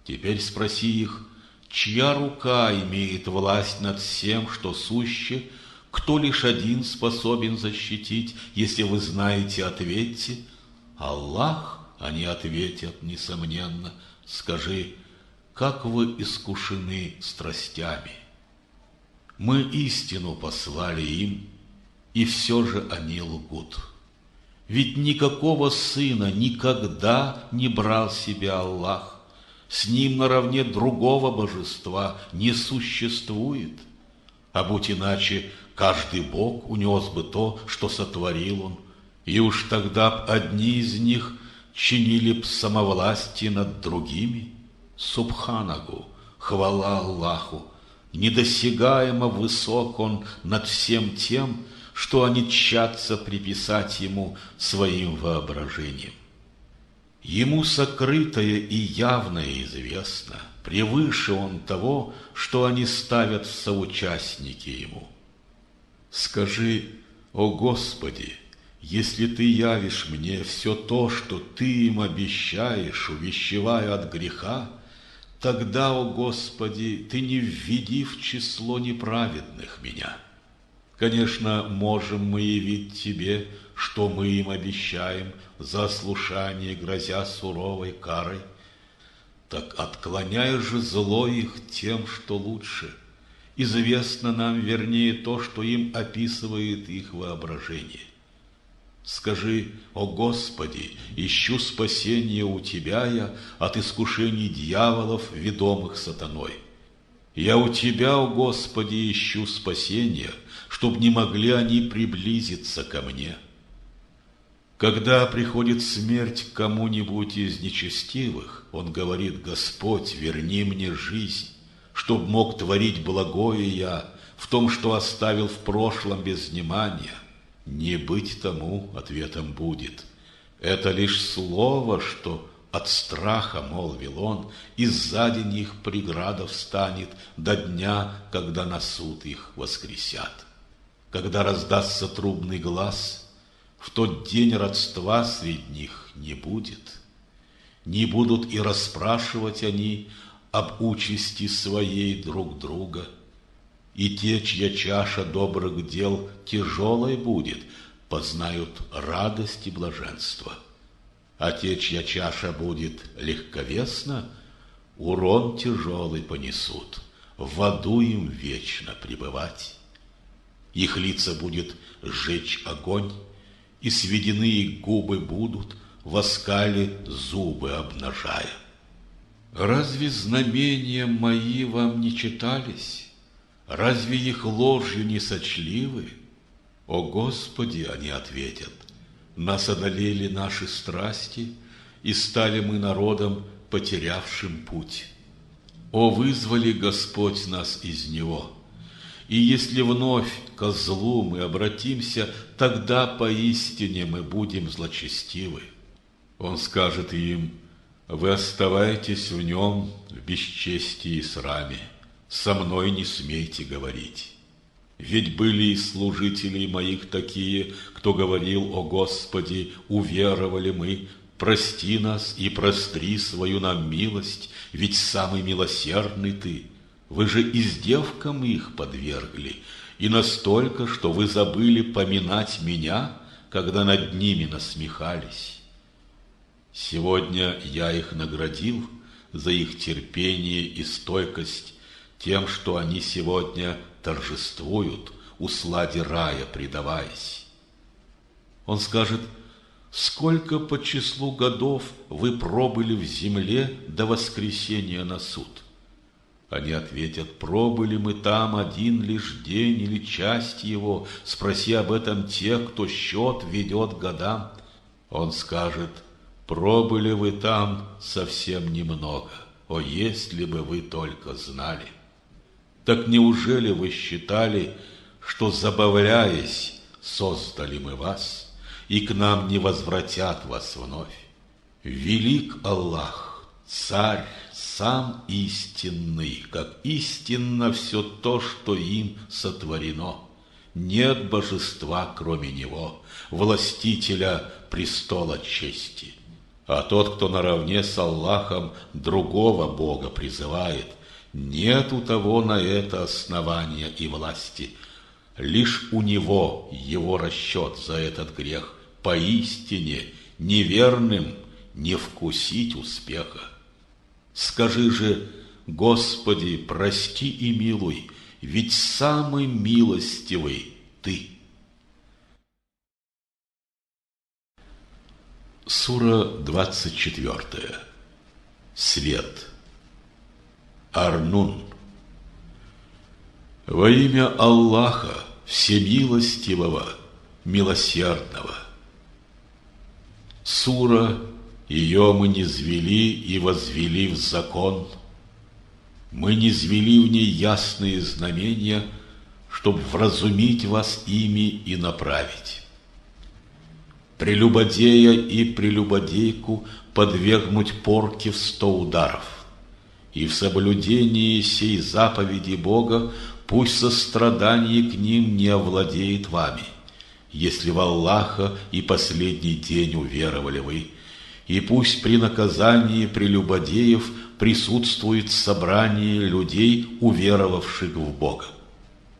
Теперь спроси их, чья рука имеет власть над всем, что суще, кто лишь один способен защитить, если вы знаете, ответьте. Аллах, они ответят несомненно. Скажи, как вы искушены страстями. Мы истину послали им, и все же они лгут. Ведь никакого сына никогда не брал себе Аллах. С ним наравне другого божества не существует. А будь иначе, каждый бог унес бы то, что сотворил он, и уж тогда б одни из них чинили б самовластие над другими. Субханаху, хвала Аллаху, недосягаемо высок Он над всем тем, что они тщатся приписать Ему своим воображением. Ему сокрытое и явное известно, превыше Он того, что они ставят в соучастники Ему. Скажи, о Господи, если Ты явишь мне все то, что Ты им обещаешь, увещевая от греха, тогда, о Господи, Ты не введи в число неправедных меня. Конечно, можем мы явить Тебе, что мы им обещаем, за ослушание грозя суровой карой. Так отклоняй же зло их тем, что лучше. Известно нам вернее то, что им описывает их воображение. Скажи, о Господи, ищу спасения у Тебя я от искушений дьяволов, ведомых сатаной. Я у Тебя, о Господи, ищу спасения, чтоб не могли они приблизиться ко мне. Когда приходит смерть к кому-нибудь из нечестивых, он говорит: Господь, верни мне жизнь, чтоб мог творить благое я в том, что оставил в прошлом без внимания. Не быть тому, ответом будет. Это лишь слово, что от страха, молвил он, и сзади них преграда встанет до дня, когда на суд их воскресят. Когда раздастся трубный глас, в тот день родства среди них не будет. Не будут и расспрашивать они об участи своей друг друга. И те, чья чаша добрых дел тяжелой будет, познают радость и блаженство. А те, чья чаша будет легковесна, урон тяжелый понесут, в аду им вечно пребывать. Их лица будет сжечь огонь, и сведены их губы будут, в оскале зубы обнажая. Разве знамения мои вам не читались? Разве их ложью не сочли вы? О Господи, они ответят, Нас одолели наши страсти, и стали мы народом, потерявшим путь. О, вызвали Господь нас из него! И если вновь ко злу мы обратимся, тогда поистине мы будем злочестивы. Он скажет им: вы оставайтесь в нем в бесчестии и сраме, со мной не смейте говорить. Ведь были и служителей моих такие, кто говорил: о Господи, уверовали мы, прости нас и простри свою нам милость, ведь самый милосердный Ты. Вы же издевкам их подвергли, и настолько, что вы забыли поминать меня, когда над ними насмехались. Сегодня я их наградил за их терпение и стойкость тем, что они сегодня торжествуют, усладе рая предаваясь. Он скажет: сколько по числу годов вы пробыли в земле до воскресения на суд? Они ответят: пробыли мы там один лишь день или часть его, спроси об этом тех, кто счет ведет годам. Он скажет: пробыли вы там совсем немного, о, если бы вы только знали. Так неужели вы считали, что, забавляясь, создали мы вас, и к нам не возвратят вас вновь? Велик Аллах, Царь, сам истинный, как истинно все то, что им сотворено. Нет божества, кроме Него, властителя престола чести. А тот, кто наравне с Аллахом другого Бога призывает, нет у того на это основания и власти. Лишь у него его расчет за этот грех. Поистине неверным не вкусить успеха. Скажи же: Господи, прости и милуй, ведь самый милостивый Ты. Сура 24. Свет. Ар-Нун. Во имя Аллаха Всемилостивого, Милосердного. Сура, ее мы низвели и возвели в закон. Мы низвели в ней ясные знамения, чтоб вразумить вас ими и направить. Прелюбодея и прелюбодейку подвергнуть порке в 100 ударов. И в соблюдении сей заповеди Бога пусть сострадание к ним не овладеет вами, если в Аллаха и последний день уверовали вы, и пусть при наказании прелюбодеев присутствует собрание людей, уверовавших в Бога.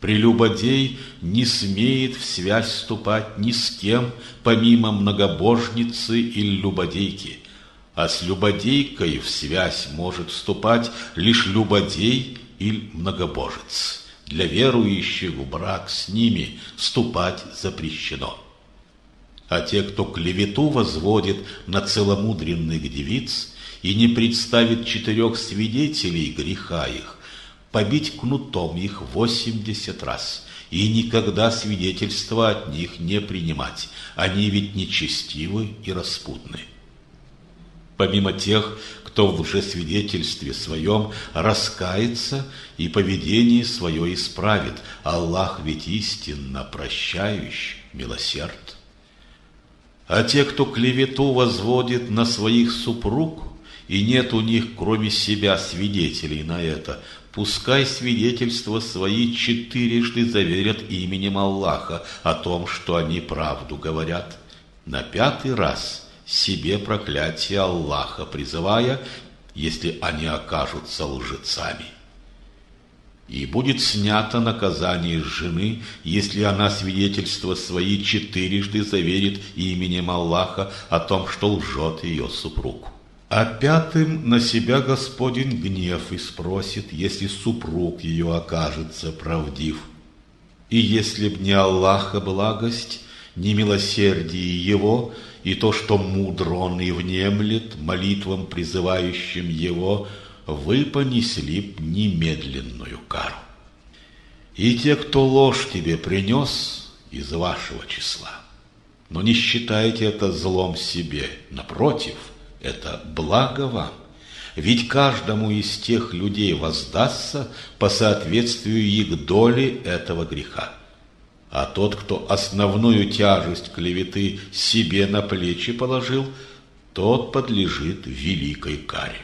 Прелюбодей не смеет в связь вступать ни с кем, помимо многобожницы или любодейки, а с любодейкой в связь может вступать лишь любодей или многобожец. Для верующих в брак с ними вступать запрещено. А те, кто клевету возводит на целомудренных девиц и не представит 4 свидетелей греха их, побить кнутом их 80 раз и никогда свидетельства от них не принимать, они ведь нечестивы и распутны. Помимо тех, кто в лжесвидетельстве своем раскается и поведение свое исправит, Аллах ведь истинно прощающий, милосерд. А те, кто клевету возводит на своих супруг, и нет у них, кроме себя, свидетелей на это, пускай свидетельства свои 4 заверят именем Аллаха о том, что они правду говорят. На 5-й раз себе проклятие Аллаха призывая, если они окажутся лжецами. И будет снято наказание с жены, если она свидетельства свои 4 заверит именем Аллаха о том, что лжет ее супруг. А 5-м на себя Господень гнев и спросит, если супруг ее окажется правдив. И если б не Аллаха благость, не милосердие Его, и то, что мудр Он и внемлет молитвам, призывающим Его, вы понесли б немедленную кару. И те, кто ложь тебе принес из вашего числа, Но не считайте это злом себе, напротив, это благо вам. Ведь каждому из тех людей воздастся по соответствию их доли этого греха. А тот, кто основную тяжесть клеветы себе на плечи положил, тот подлежит великой каре.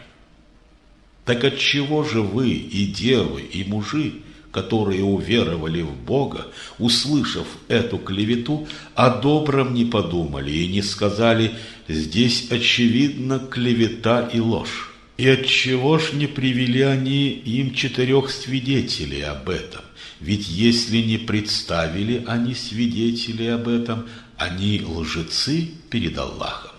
Так отчего же вы, и девы, и мужи, которые уверовали в Бога, услышав эту клевету, о добром не подумали и не сказали: здесь очевидно клевета и ложь? И отчего ж не привели они им 4 свидетелей об этом? Ведь если не представили они свидетелей об этом, они лжецы перед Аллахом.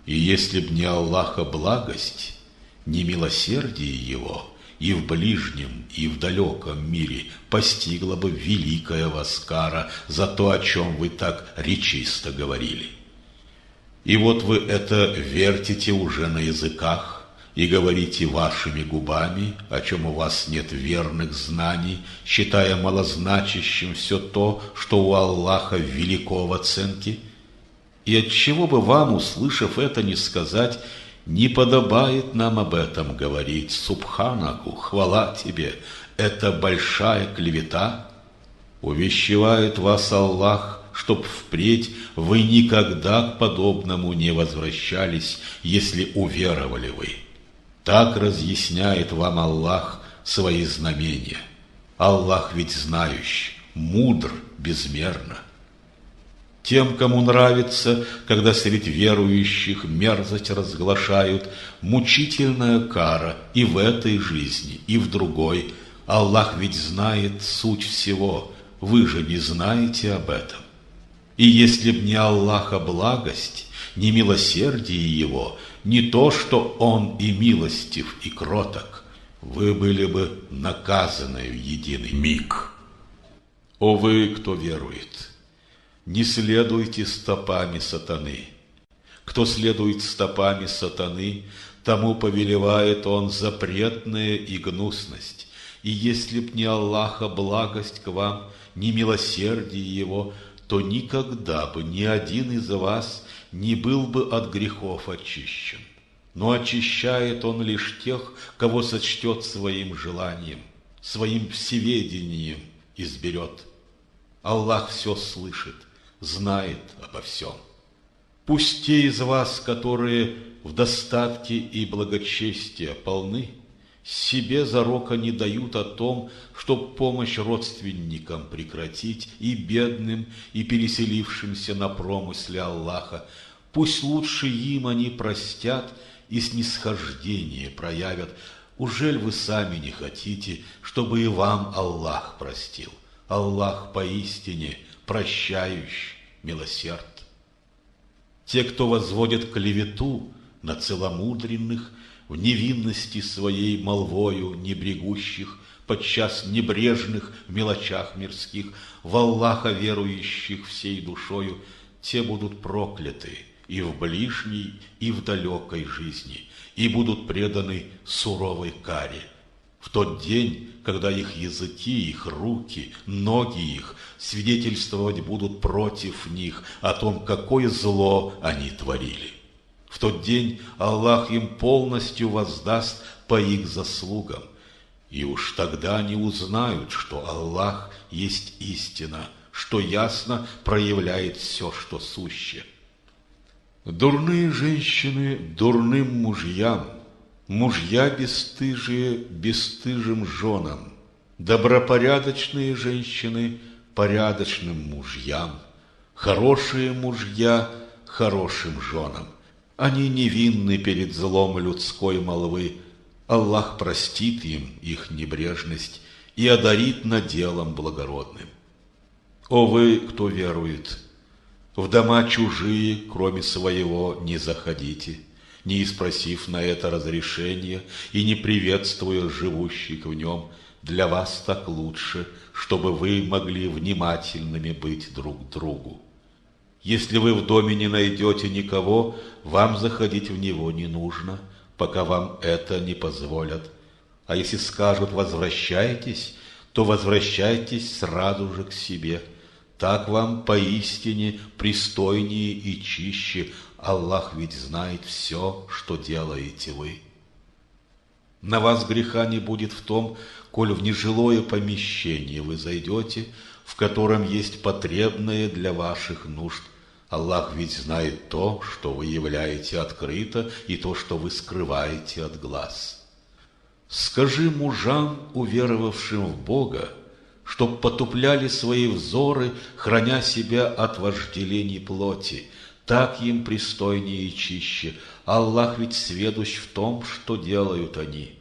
И если б не Аллаха благость, не милосердие Его, и в ближнем, и в далеком мире постигла бы великая вас кара за то, о чем вы так речисто говорили. И вот вы это вертите уже на языках и говорите вашими губами, о чем у вас нет верных знаний, считая малозначащим все то, что у Аллаха велико в оценке. И отчего бы вам, услышав это, не сказать: не подобает нам об этом говорить, Субханаху, хвала тебе, это большая клевета? Увещевает вас Аллах, чтоб впредь вы никогда к подобному не возвращались, если уверовали вы. Так разъясняет вам Аллах свои знамения. Аллах ведь знающий, мудр безмерно. Тем, кому нравится, когда средь верующих мерзость разглашают, мучительная кара и в этой жизни, и в другой. Аллах ведь знает суть всего, вы же не знаете об этом. И если б не Аллаха благость, не милосердие Его, не то, что Он и милостив, и кроток, вы были бы наказаны в единый миг. О вы, кто верует! Не следуйте стопами сатаны. Кто следует стопами сатаны, тому повелевает он запретное и гнусность. И если б не Аллаха благость к вам, не милосердие Его, то никогда бы ни один из вас не был бы от грехов очищен. Но очищает Он лишь тех, кого сочтет своим желанием, своим всеведением изберет. Аллах все слышит, знает обо всем. Пусть те из вас, которые в достатке и благочестия полны, себе зарока не дают о том, чтоб помощь родственникам прекратить, и бедным, и переселившимся на промысле Аллаха. Пусть лучше им они простят и снисхождение проявят. Ужель вы сами не хотите, чтобы и вам Аллах простил? Аллах поистине прощающий, милосерд. Те, кто возводит клевету на целомудренных, в невинности своей молвою небрегущих, подчас небрежных в мелочах мирских, в Аллаха верующих всей душою, те будут прокляты и в ближней, и в далекой жизни, и будут преданы суровой каре. В тот день, когда их языки, их руки, ноги их свидетельствовать будут против них о том, какое зло они творили. В тот день Аллах им полностью воздаст по их заслугам, и уж тогда они узнают, что Аллах есть истина, что ясно проявляет все, что суще. Дурные женщины дурным мужьям, мужья бесстыжие бесстыжим женам, добропорядочные женщины порядочным мужьям, хорошие мужья хорошим женам. Они невинны перед злом людской молвы. Аллах простит им их небрежность и одарит наделом благородным. О вы, кто верует! В дома чужие, кроме своего, не заходите, не испросив на это разрешения и не приветствуя живущих в нем. Для вас так лучше, чтобы вы могли внимательными быть друг к другу. Если вы в доме не найдете никого, вам заходить в него не нужно, пока вам это не позволят. А если скажут «возвращайтесь», то возвращайтесь сразу же к себе. Так вам поистине пристойнее и чище. Аллах ведь знает все, что делаете вы. На вас греха не будет в том, коль в нежилое помещение вы зайдете, в котором есть потребное для ваших нужд. Аллах ведь знает то, что вы являете открыто, и то, что вы скрываете от глаз. Скажи мужам, уверовавшим в Бога, чтоб потупляли свои взоры, храня себя от вожделений плоти. Так им пристойнее и чище. Аллах ведь сведущ в том, что делают они.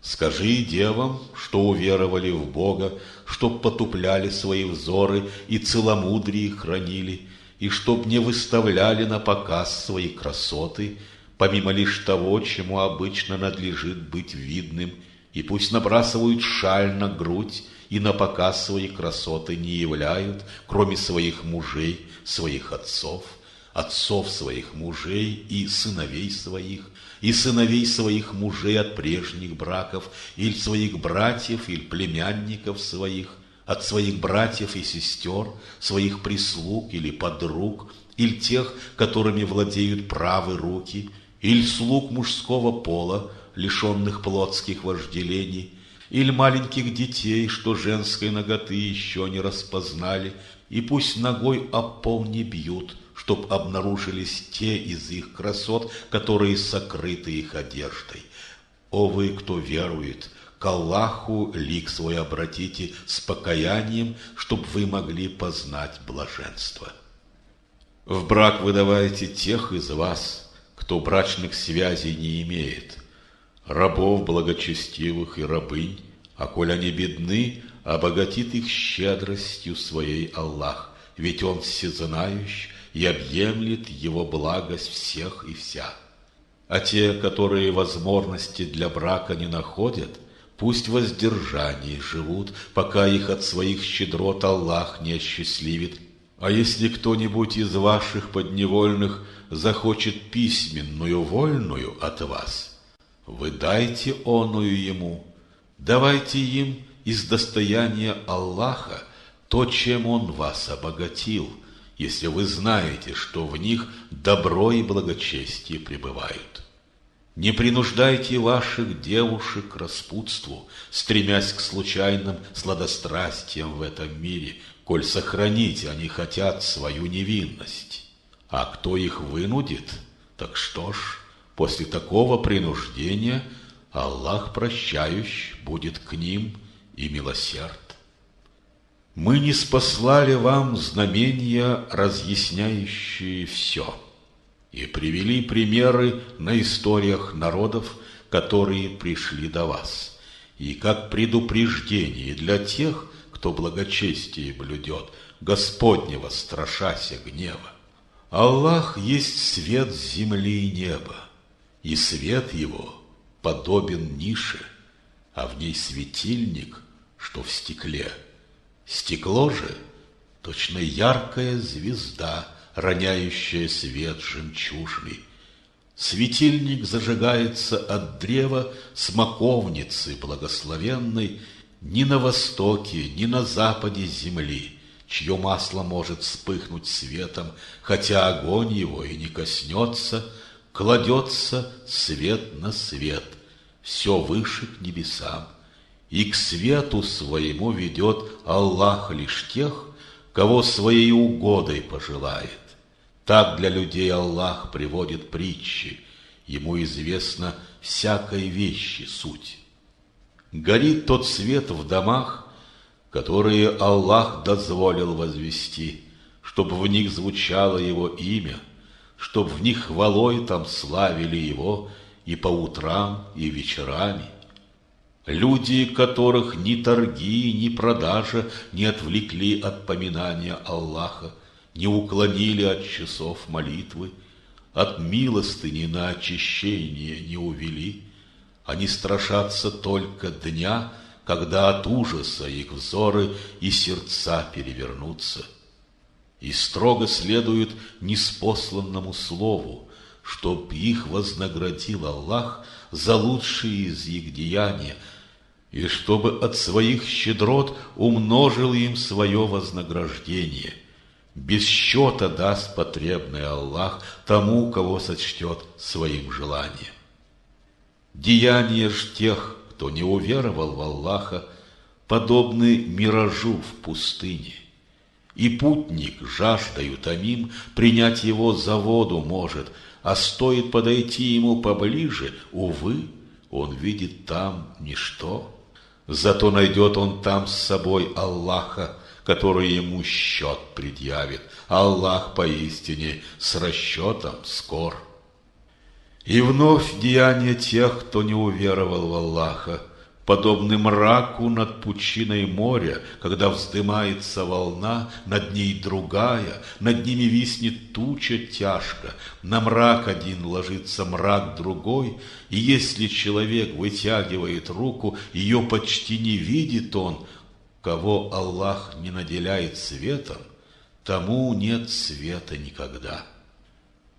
Скажи и девам, что уверовали в Бога, чтоб потупляли свои взоры и целомудрие хранили, и чтоб не выставляли на показ свои красоты, помимо лишь того, чему обычно надлежит быть видным, и пусть набрасывают шаль на грудь и на показ свои красоты не являют, кроме своих мужей, своих отцов, отцов своих мужей и сыновей своих мужей от прежних браков, или своих братьев, или племянников своих, от своих братьев и сестер, своих прислуг или подруг, или тех, которыми владеют правы руки, или слуг мужского пола, лишенных плотских вожделений, или маленьких детей, что женской наготы еще не распознали, и пусть ногой об пол не бьют, чтоб обнаружились те из их красот, которые сокрыты их одеждой. О вы, кто верует, к Аллаху лик свой обратите с покаянием, чтоб вы могли познать блаженство. В брак выдавайте тех из вас, кто брачных связей не имеет, рабов благочестивых и рабынь, а коль они бедны, обогатит их щедростью своей Аллах, ведь Он всезнающий и объемлет его благость всех и вся. А те, которые возможности для брака не находят, пусть в воздержании живут, пока их от своих щедрот Аллах не осчастливит. А если кто-нибудь из ваших подневольных захочет письменную вольную от вас, вы дайте оную ему, давайте им из достояния Аллаха то, чем Он вас обогатил, если вы знаете, что в них добро и благочестие пребывают. Не принуждайте ваших девушек к распутству, стремясь к случайным сладострастиям в этом мире, коль сохранить они хотят свою невинность. А кто их вынудит, так что ж, после такого принуждения Аллах прощающий будет к ним и милосерд. Мы ниспослали вам знамения, разъясняющие все, и привели примеры на историях народов, которые пришли до вас, и как предупреждение для тех, кто благочестие блюдет, Господнего страшася гнева. Аллах есть свет земли и неба, и свет его подобен нише, а в ней светильник, что в стекле. Стекло же точно яркая звезда, роняющая свет жемчужный. Светильник зажигается от древа смоковницы благословенной ни на востоке, ни на западе земли, чье масло может вспыхнуть светом, хотя огонь его и не коснется, кладется свет на свет, все выше к небесам. И к свету своему ведет Аллах лишь тех, кого своей угодой пожелает. Так для людей Аллах приводит притчи, ему известна всякой вещи суть. Горит тот свет в домах, которые Аллах дозволил возвести, чтобы в них звучало его имя, чтобы в них хвалой там славили его и по утрам, и вечерами. Люди, которых ни торги, ни продажа не отвлекли от поминания Аллаха, не уклонили от часов молитвы, от милостыни на очищение не увели, они страшатся только дня, когда от ужаса их взоры и сердца перевернутся, и строго следуют ниспосланному слову, чтоб их вознаградил Аллах за лучшие из их деяния, и чтобы от своих щедрот умножил им свое вознаграждение. Без счета даст потребный Аллах тому, кого сочтет своим желанием. Деяния ж тех, кто не уверовал в Аллаха, подобны миражу в пустыне. И путник, жаждою томим, принять его за воду может, а стоит подойти ему поближе, увы, он видит там ничто. Зато найдет он там с собой Аллаха, который ему счет предъявит. Аллах поистине с расчетом скор. И вновь деяния тех, кто не уверовал в Аллаха, подобны мраку над пучиной моря, когда вздымается волна, над ней другая, над ними виснет туча тяжко, на мрак один ложится мрак другой, и если человек вытягивает руку, ее почти не видит он. Кого Аллах не наделяет светом, тому нет света никогда.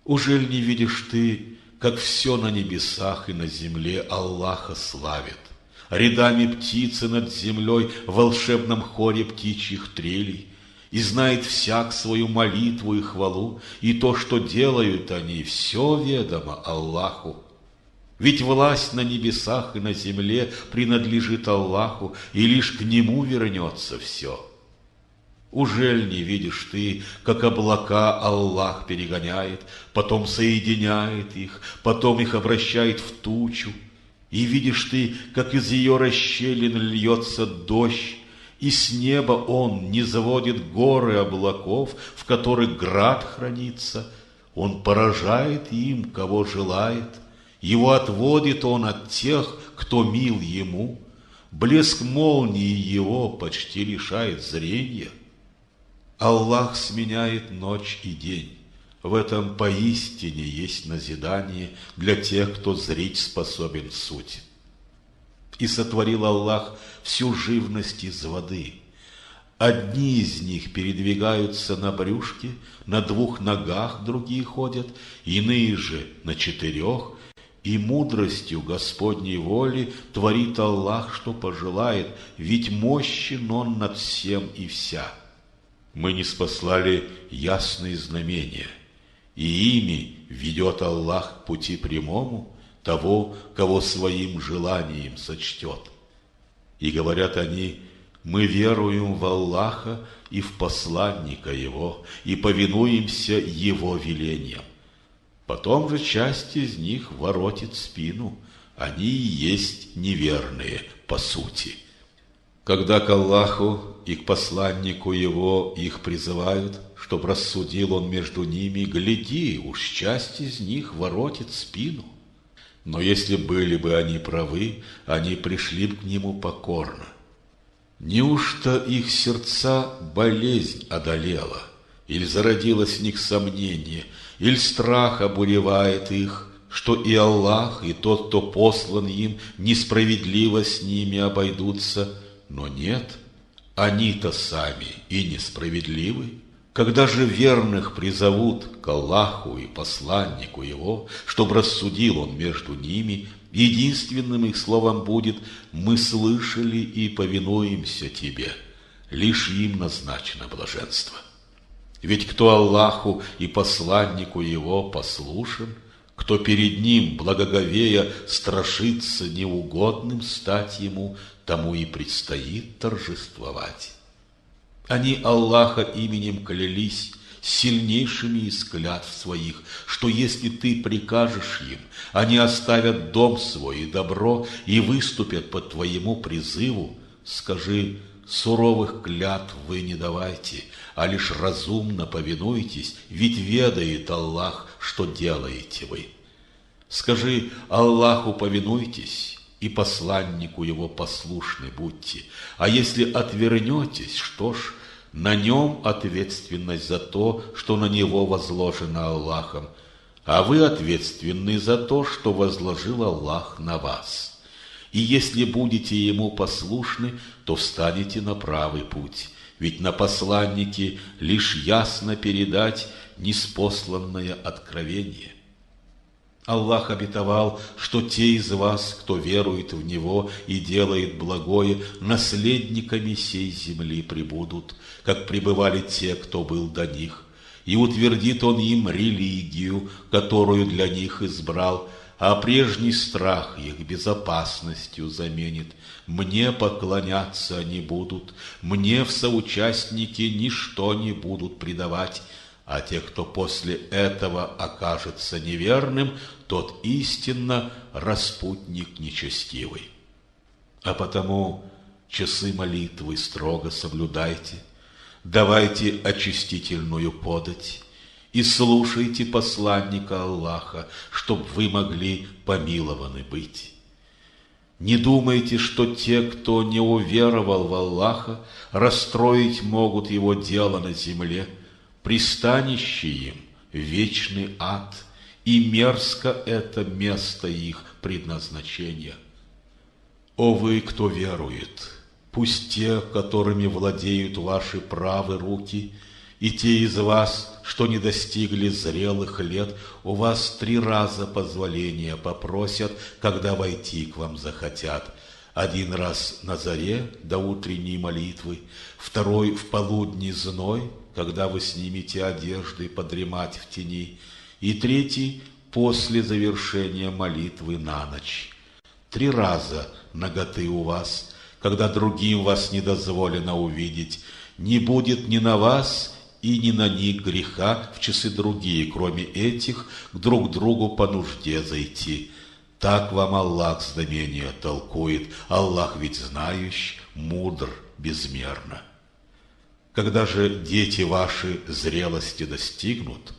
Ужель не видишь ты, как все на небесах и на земле Аллаха славит? Рядами птицы над землей в волшебном хоре птичьих трелей, и знает всяк свою молитву и хвалу, и то, что делают они, все ведомо Аллаху. Ведь власть на небесах и на земле принадлежит Аллаху, и лишь к Нему вернется все. Ужель не видишь ты, как облака Аллах перегоняет, потом соединяет их, потом их обращает в тучу, и видишь ты, как из ее расщелин льется дождь, и с неба Он не заводит горы облаков, в которых град хранится, Он поражает им, кого желает, Его отводит Он от тех, кто мил Ему, блеск молнии Его почти лишает зрения. Аллах сменяет ночь и день. В этом поистине есть назидание для тех, кто зрить способен суть. И сотворил Аллах всю живность из воды. Одни из них передвигаются на брюшке, на 2 ногах другие ходят, иные же на 4, и мудростью Господней воли творит Аллах, что пожелает, ведь мощен Он над всем и вся. Мы ниспослали ясные знамения, и ими ведет Аллах к пути прямому того, кого своим желанием сочтет. И говорят они: мы веруем в Аллаха и в посланника Его, и повинуемся Его велениям. Потом же часть из них воротит спину, они и есть неверные по сути. Когда к Аллаху и к посланнику Его их призывают, чтоб рассудил Он между ними, гляди, уж часть из них воротит спину. Но если были бы они правы, они пришли бы к Нему покорно. Неужто их сердца болезнь одолела, или зародилось в них сомнение, или страх обуревает их, что и Аллах, и тот, кто послан им, несправедливо с ними обойдутся? Но нет, они-то сами и несправедливы. Когда же верных призовут к Аллаху и посланнику Его, чтобы рассудил Он между ними, единственным их словом будет: мы слышали и повинуемся Тебе, лишь им назначено блаженство. Ведь кто Аллаху и посланнику Его послушен, кто перед Ним, благоговея, страшится неугодным стать Ему, тому и предстоит торжествовать. Они Аллаха именем клялись, сильнейшими из клятв своих, что если ты прикажешь им, они оставят дом свой и добро и выступят по твоему призыву. Скажи: суровых клятв вы не давайте, а лишь разумно повинуйтесь, ведь ведает Аллах, что делаете вы. Скажи: Аллаху повинуйтесь, и посланнику Его послушны будьте. А если отвернетесь, что ж, на Нем ответственность за то, что на Него возложено Аллахом, а вы ответственны за то, что возложил Аллах на вас. И если будете Ему послушны, то встанете на правый путь, ведь на посланнике лишь ясно передать ниспосланное откровение. Аллах обетовал, что те из вас, кто верует в Него и делает благое, наследниками сей земли пребудут, как пребывали те, кто был до них. И утвердит Он им религию, которую для них избрал, а прежний страх их безопасностью заменит. Мне поклоняться они будут, мне в соучастники ничто не будут предавать, а те, кто после этого окажется неверным, тот истинно распутник нечестивый. А потому часы молитвы строго соблюдайте, давайте очистительную подать и слушайте посланника Аллаха, чтоб вы могли помилованы быть. Не думайте, что те, кто не уверовал в Аллаха, расстроить могут его дело на земле. Пристанище им – вечный ад, и мерзко это место их предназначения. О вы, кто верует, пусть те, которыми владеют ваши правые руки, и те из вас, что не достигли зрелых лет, у вас 3 раза позволения попросят, когда войти к вам захотят. 1 раз на заре до утренней молитвы, 2 в полудни зной, когда вы снимете одежды подремать в тени, и 3 после завершения молитвы на ночь. 3 раза наготы у вас, когда другим вас не дозволено увидеть, не будет ни на вас и ни на них греха в часы другие, кроме этих, к друг другу по нужде зайти. Так вам Аллах знамение толкует, Аллах ведь знающий, мудр безмерно. Когда же дети ваши зрелости достигнут,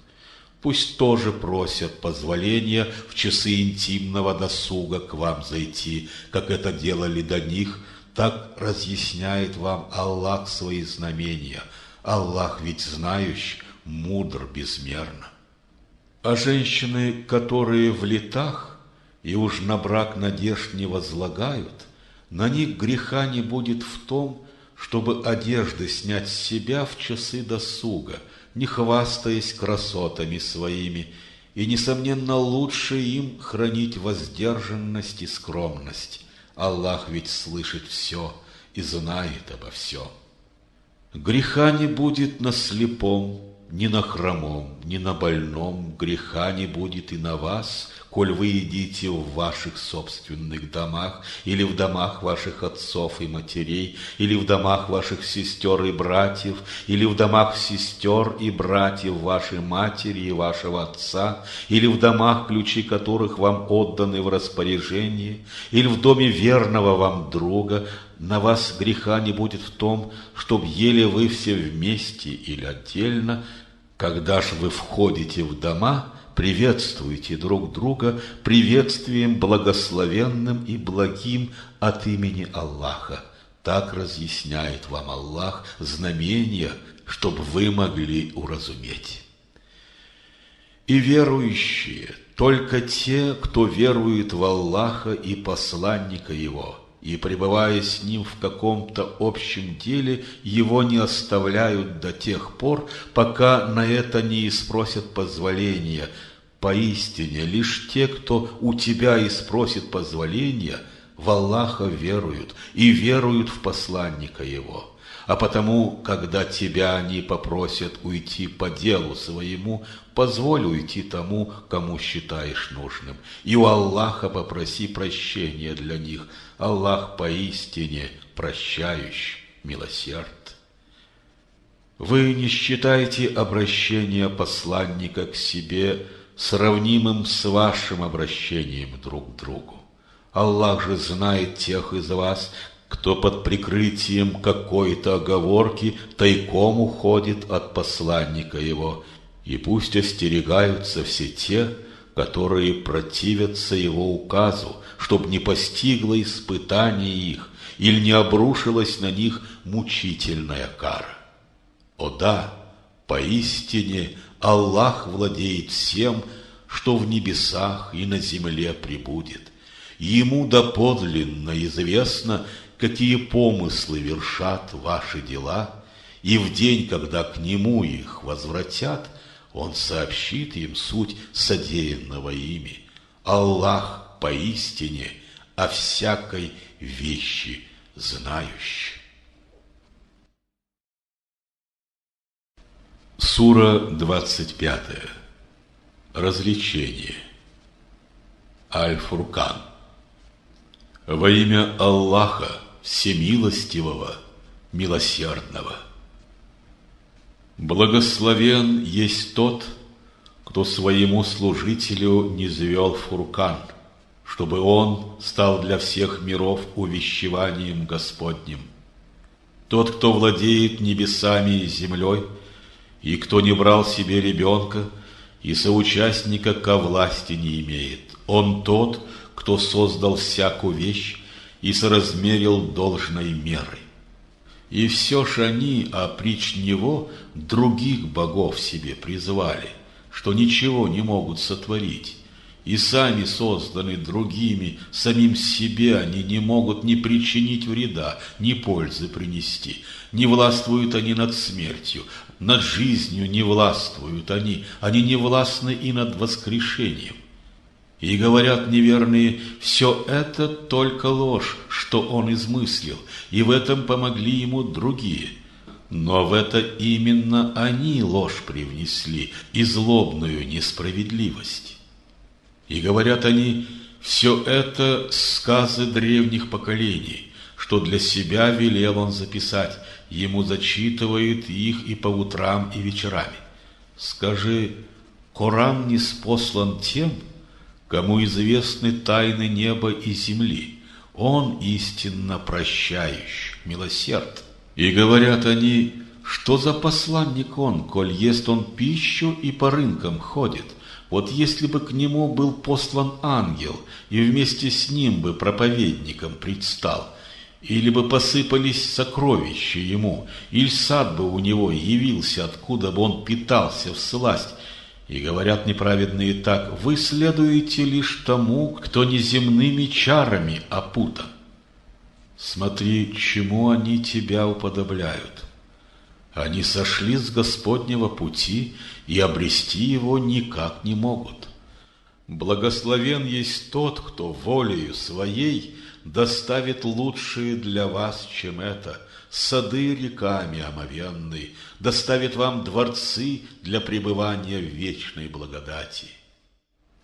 пусть тоже просят позволения в часы интимного досуга к вам зайти, как это делали до них, так разъясняет вам Аллах свои знамения. Аллах ведь знающий, мудр безмерно. А женщины, которые в летах и уж на брак надежд не возлагают, на них греха не будет в том, чтобы одежды снять с себя в часы досуга, не хвастаясь красотами своими, и, несомненно, лучше им хранить воздержанность и скромность. Аллах ведь слышит все и знает обо всем. Греха не будет на слепом, ни на хромом, ни на больном, греха не будет и на вас, коль вы едите в ваших собственных домах, или в домах ваших отцов и матерей, или в домах ваших сестер и братьев, или в домах сестер и братьев вашей матери и вашего отца, или в домах, ключи которых вам отданы в распоряжение, или в доме верного вам друга. На вас греха не будет в том, чтоб ели вы все вместе или отдельно. Когда ж вы входите в дома, приветствуйте друг друга приветствием благословенным и благим от имени Аллаха. Так разъясняет вам Аллах знамения, чтобы вы могли уразуметь. И верующие, только те, кто верует в Аллаха и посланника Его, и, пребывая с ним в каком-то общем деле, его не оставляют до тех пор, пока на это не спросят позволения. Поистине, лишь те, кто у тебя и спросит позволения, в Аллаха веруют и веруют в посланника Его. А потому, когда тебя они попросят уйти по делу своему, позволь уйти тому, кому считаешь нужным. И у Аллаха попроси прощения для них. Аллах поистине прощающий, милосерд. Вы не считайте обращение посланника к себе сравнимым с вашим обращением друг к другу. Аллах же знает тех из вас, кто под прикрытием какой-то оговорки тайком уходит от посланника его, и пусть остерегаются все те, которые противятся его указу, чтоб не постигло испытание их или не обрушилась на них мучительная кара. О да, поистине Аллах владеет всем, что в небесах и на земле пребудет. Ему доподлинно известно, какие помыслы вершат ваши дела, и в день, когда к нему их возвратят, он сообщит им суть содеянного ими. Аллах поистине о всякой вещи знающий. Сура 25. Развлечение. Аль-Фуркан. Во имя Аллаха Всемилостивого, Милосердного. Благословен есть тот, кто своему служителю низвел фуркан, чтобы он стал для всех миров увещеванием Господним. Тот, кто владеет небесами и землей, и кто не брал себе ребенка, и соучастника ко власти не имеет, он тот, кто создал всякую вещь и соразмерил должной мерой. И все ж они, опричь него, других богов себе призвали, что ничего не могут сотворить, и сами созданы другими, самим себе они не могут ни причинить вреда, ни пользы принести. Не властвуют они над смертью, над жизнью не властвуют они не властны и над воскрешением. И говорят неверные, все это только ложь, что он измыслил, и в этом помогли ему другие. Но в это именно они ложь привнесли и злобную несправедливость. И говорят они, все это сказы древних поколений, что для себя велел он записать, ему зачитывают их и по утрам, и вечерами. Скажи, Коран ниспослан тем, кому известны тайны неба и земли, он истинно прощающий, милосерд. И говорят они, что за посланник он, коль ест он пищу и по рынкам ходит. Вот если бы к нему был послан ангел, и вместе с ним бы проповедником предстал, или бы посыпались сокровища ему, или сад бы у него явился, откуда бы он питался всласть. И говорят неправедные так, вы следуете лишь тому, кто неземными чарами опутан. Смотри, чему они тебя уподобляют. Они сошли с Господнего пути и обрести его никак не могут. Благословен есть тот, кто волею своей доставит лучшие для вас, чем это, сады реками омовенные, доставит вам дворцы для пребывания в вечной благодати.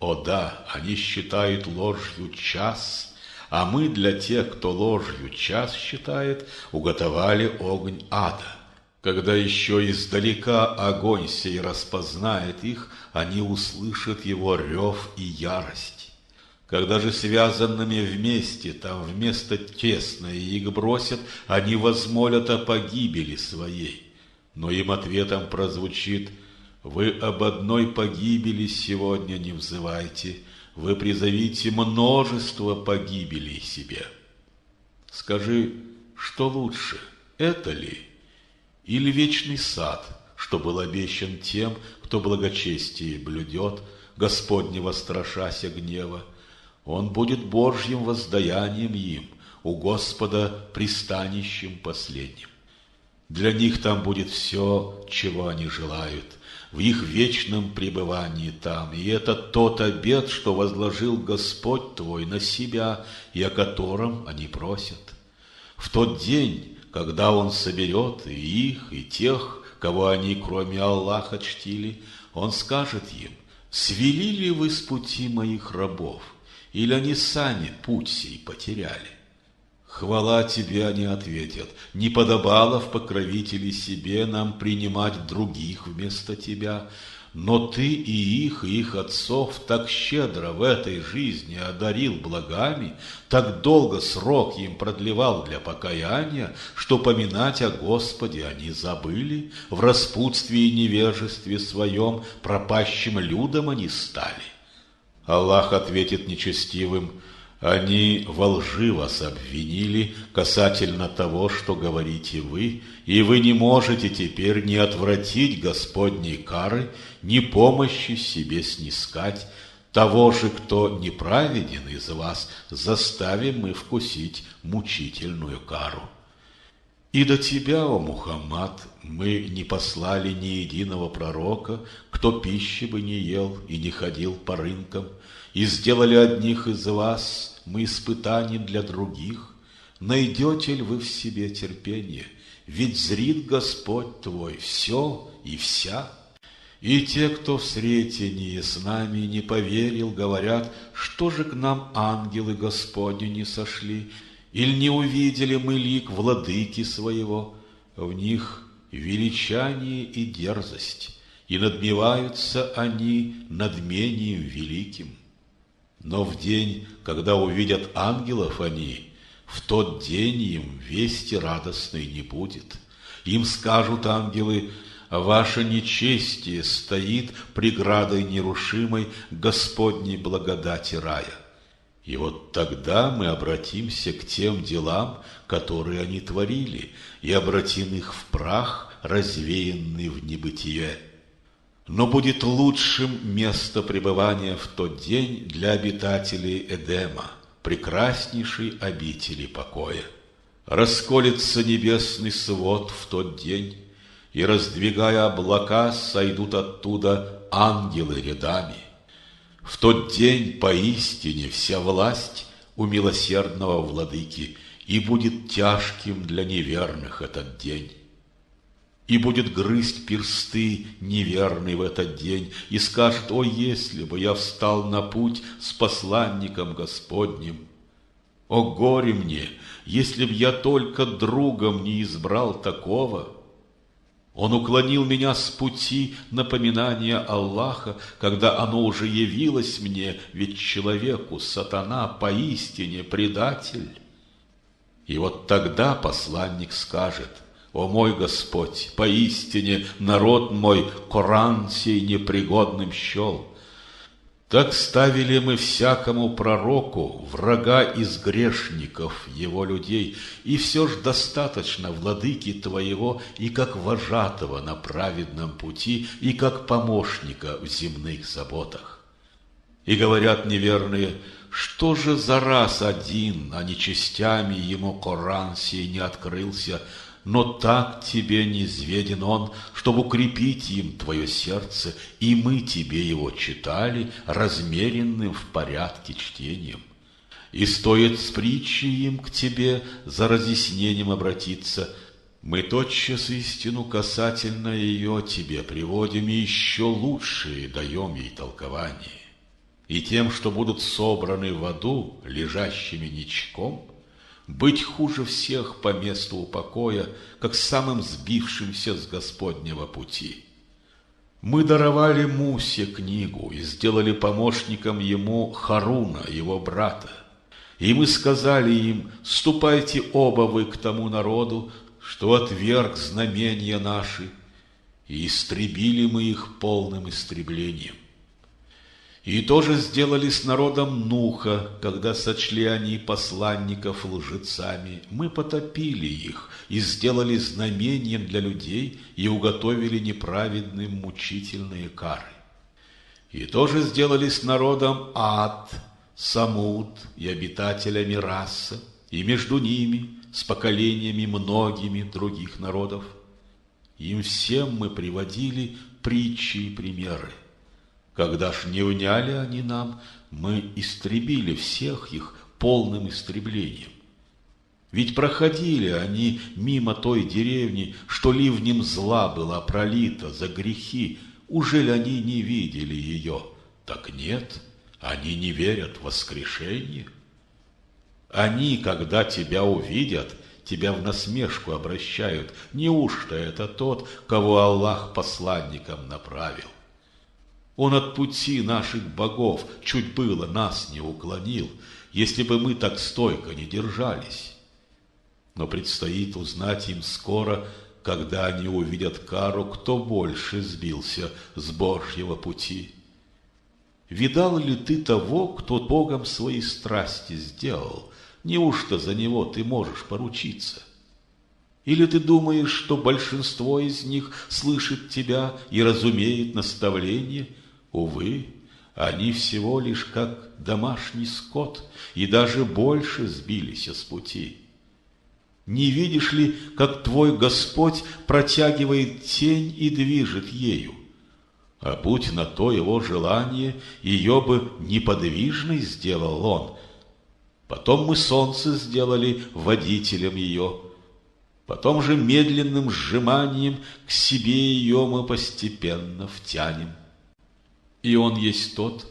О да, они считают ложью час, а мы для тех, кто ложью час считает, уготовали огонь ада. Когда еще издалека огонь сей распознает их, они услышат его рев и ярость. Когда же связанными вместе, там вместо тесной их бросят, они возмолят о погибели своей. Но им ответом прозвучит: вы об одной погибели сегодня не взывайте, вы призовите множество погибелей себе. Скажи, что лучше, это ли? Или вечный сад, что был обещан тем, кто благочестие блюдет, Господнего страшася гнева? Он будет Божьим воздаянием им, у Господа пристанищем последним. Для них там будет все, чего они желают, в их вечном пребывании там, и это тот обет, что возложил Господь твой на себя, и о котором они просят. В тот день, когда Он соберет и их, и тех, кого они кроме Аллаха чтили, Он скажет им: свели ли вы с пути моих рабов, или они сами путь сей потеряли? Хвала тебе, они ответят: не подобало в покровители себе нам принимать других вместо тебя, но ты и их отцов так щедро в этой жизни одарил благами, так долго срок им продлевал для покаяния, что поминать о Господе они забыли, в распутстве и невежестве своем пропащим людом они стали. Аллах ответит нечестивым: они во лжи вас обвинили касательно того, что говорите вы, и вы не можете теперь ни отвратить Господней кары, ни помощи себе снискать. Того же, кто неправеден из вас, заставим мы вкусить мучительную кару. И до тебя, о Мухаммад, мы не послали ни единого пророка, кто пищи бы не ел и не ходил по рынкам, И сделали одних из вас мы испытанием для других. Найдете ли вы в себе терпение? Ведь зрит Господь твой все и вся. И те, кто в сретении с нами не поверил, говорят, что же к нам ангелы Господни не сошли, или не увидели мы лик владыки своего. В них величание и дерзость, и надмеваются они надмением великим. Но в день, когда увидят ангелов они, в тот день им вести радостной не будет. Им скажут ангелы: ваше нечестие стоит преградой нерушимой Господней благодати рая. И вот тогда мы обратимся к тем делам, которые они творили, и обратим их в прах, развеянный в небытие. Но будет лучшим место пребывания в тот день для обитателей Эдема, прекраснейшей обители покоя. Расколется небесный свод в тот день, и, раздвигая облака, сойдут оттуда ангелы рядами. В тот день поистине вся власть у милосердного владыки, и будет тяжким для неверных этот день. И будет грызть персты неверный в этот день, и скажет: о, если бы я встал на путь с посланником Господним! О, горе мне, если б я только другом не избрал такого! Он уклонил меня с пути напоминания Аллаха, когда оно уже явилось мне, ведь человеку сатана поистине предатель. И вот тогда посланник скажет: о мой Господь, поистине народ мой Коран сей непригодным счел. Так ставили мы всякому пророку врага из грешников его людей, и все ж достаточно владыки твоего и как вожатого на праведном пути, и как помощника в земных заботах. И говорят неверные: что же за раз один, а не частями ему Коран сей не открылся, но так тебе низведен он, чтобы укрепить им твое сердце, и мы тебе его читали размеренным в порядке чтением. И стоит с притчей им к тебе за разъяснением обратиться, мы тотчас истину касательно ее тебе приводим, и еще лучшие даем ей толкование. И тем, что будут собраны в аду лежащими ничком, быть хуже всех по месту упокоя, как самым сбившимся с Господнего пути. Мы даровали Мусе книгу и сделали помощником ему Харуна, его брата. И мы сказали им: ступайте оба вы к тому народу, что отверг знамения наши, и истребили мы их полным истреблением. И тоже сделали с народом Нуха, когда сочли они посланников лжецами. Мы потопили их и сделали знамением для людей и уготовили неправедным мучительные кары. И тоже сделали с народом Ад, Самуд и обитателями Расса, и между ними с поколениями многими других народов. Им всем мы приводили притчи и примеры. Когда ж не вняли они нам, мы истребили всех их полным истреблением. Ведь проходили они мимо той деревни, что ливнем зла была пролита за грехи. Ужели они не видели ее? Так нет, они не верят в воскрешение. Они, когда тебя увидят, тебя в насмешку обращают. Неужто это тот, кого Аллах посланником направил? Он от пути наших богов чуть было нас не уклонил, если бы мы так стойко не держались. Но предстоит узнать им скоро, когда они увидят кару, кто больше сбился с Божьего пути. Видал ли ты того, кто Богом свои страсти сделал? Неужто за него ты можешь поручиться? Или ты думаешь, что большинство из них слышит тебя и разумеет наставление? Увы, они всего лишь как домашний скот, и даже больше сбились с пути. Не видишь ли, как твой Господь протягивает тень и движет ею? А будь на то его желание, ее бы неподвижной сделал он. Потом мы солнце сделали водителем ее. Потом же медленным сжиманием к себе ее мы постепенно втянем. И он есть тот,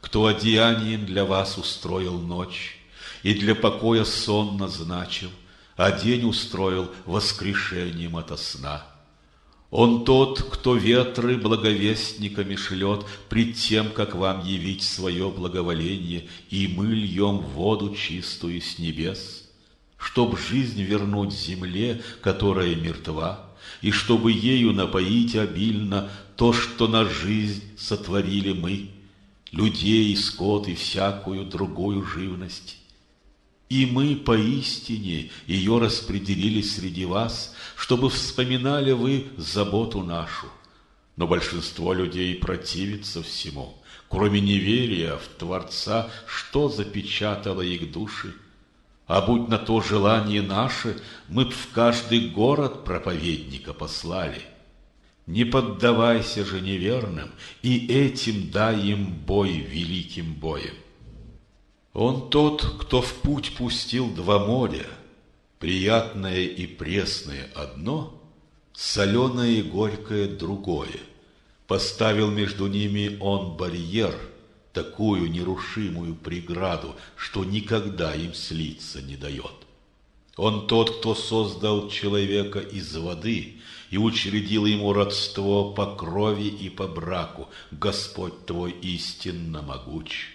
кто одеянием для вас устроил ночь и для покоя сон назначил, а день устроил воскрешением ото сна. Он тот, кто ветры благовестниками шлет пред тем, как вам явить свое благоволение, и мы льем воду чистую с небес, чтоб жизнь вернуть земле, которая мертва, и чтобы ею напоить обильно то, что на жизнь сотворили мы, людей, скот и всякую другую живность. И мы поистине ее распределили среди вас, чтобы вспоминали вы заботу нашу. Но большинство людей противится всему, кроме неверия в Творца, что запечатало их души. А будь на то желание наше, мы б в каждый город проповедника послали. Не поддавайся же неверным, и этим дай им бой великим боем. Он тот, кто в путь пустил два моря, приятное и пресное одно, соленое и горькое другое. Поставил между ними он барьер, такую нерушимую преграду, что никогда им слиться не дает. Он тот, кто создал человека из воды и учредил ему родство по крови и по браку, Господь твой истинно могуч.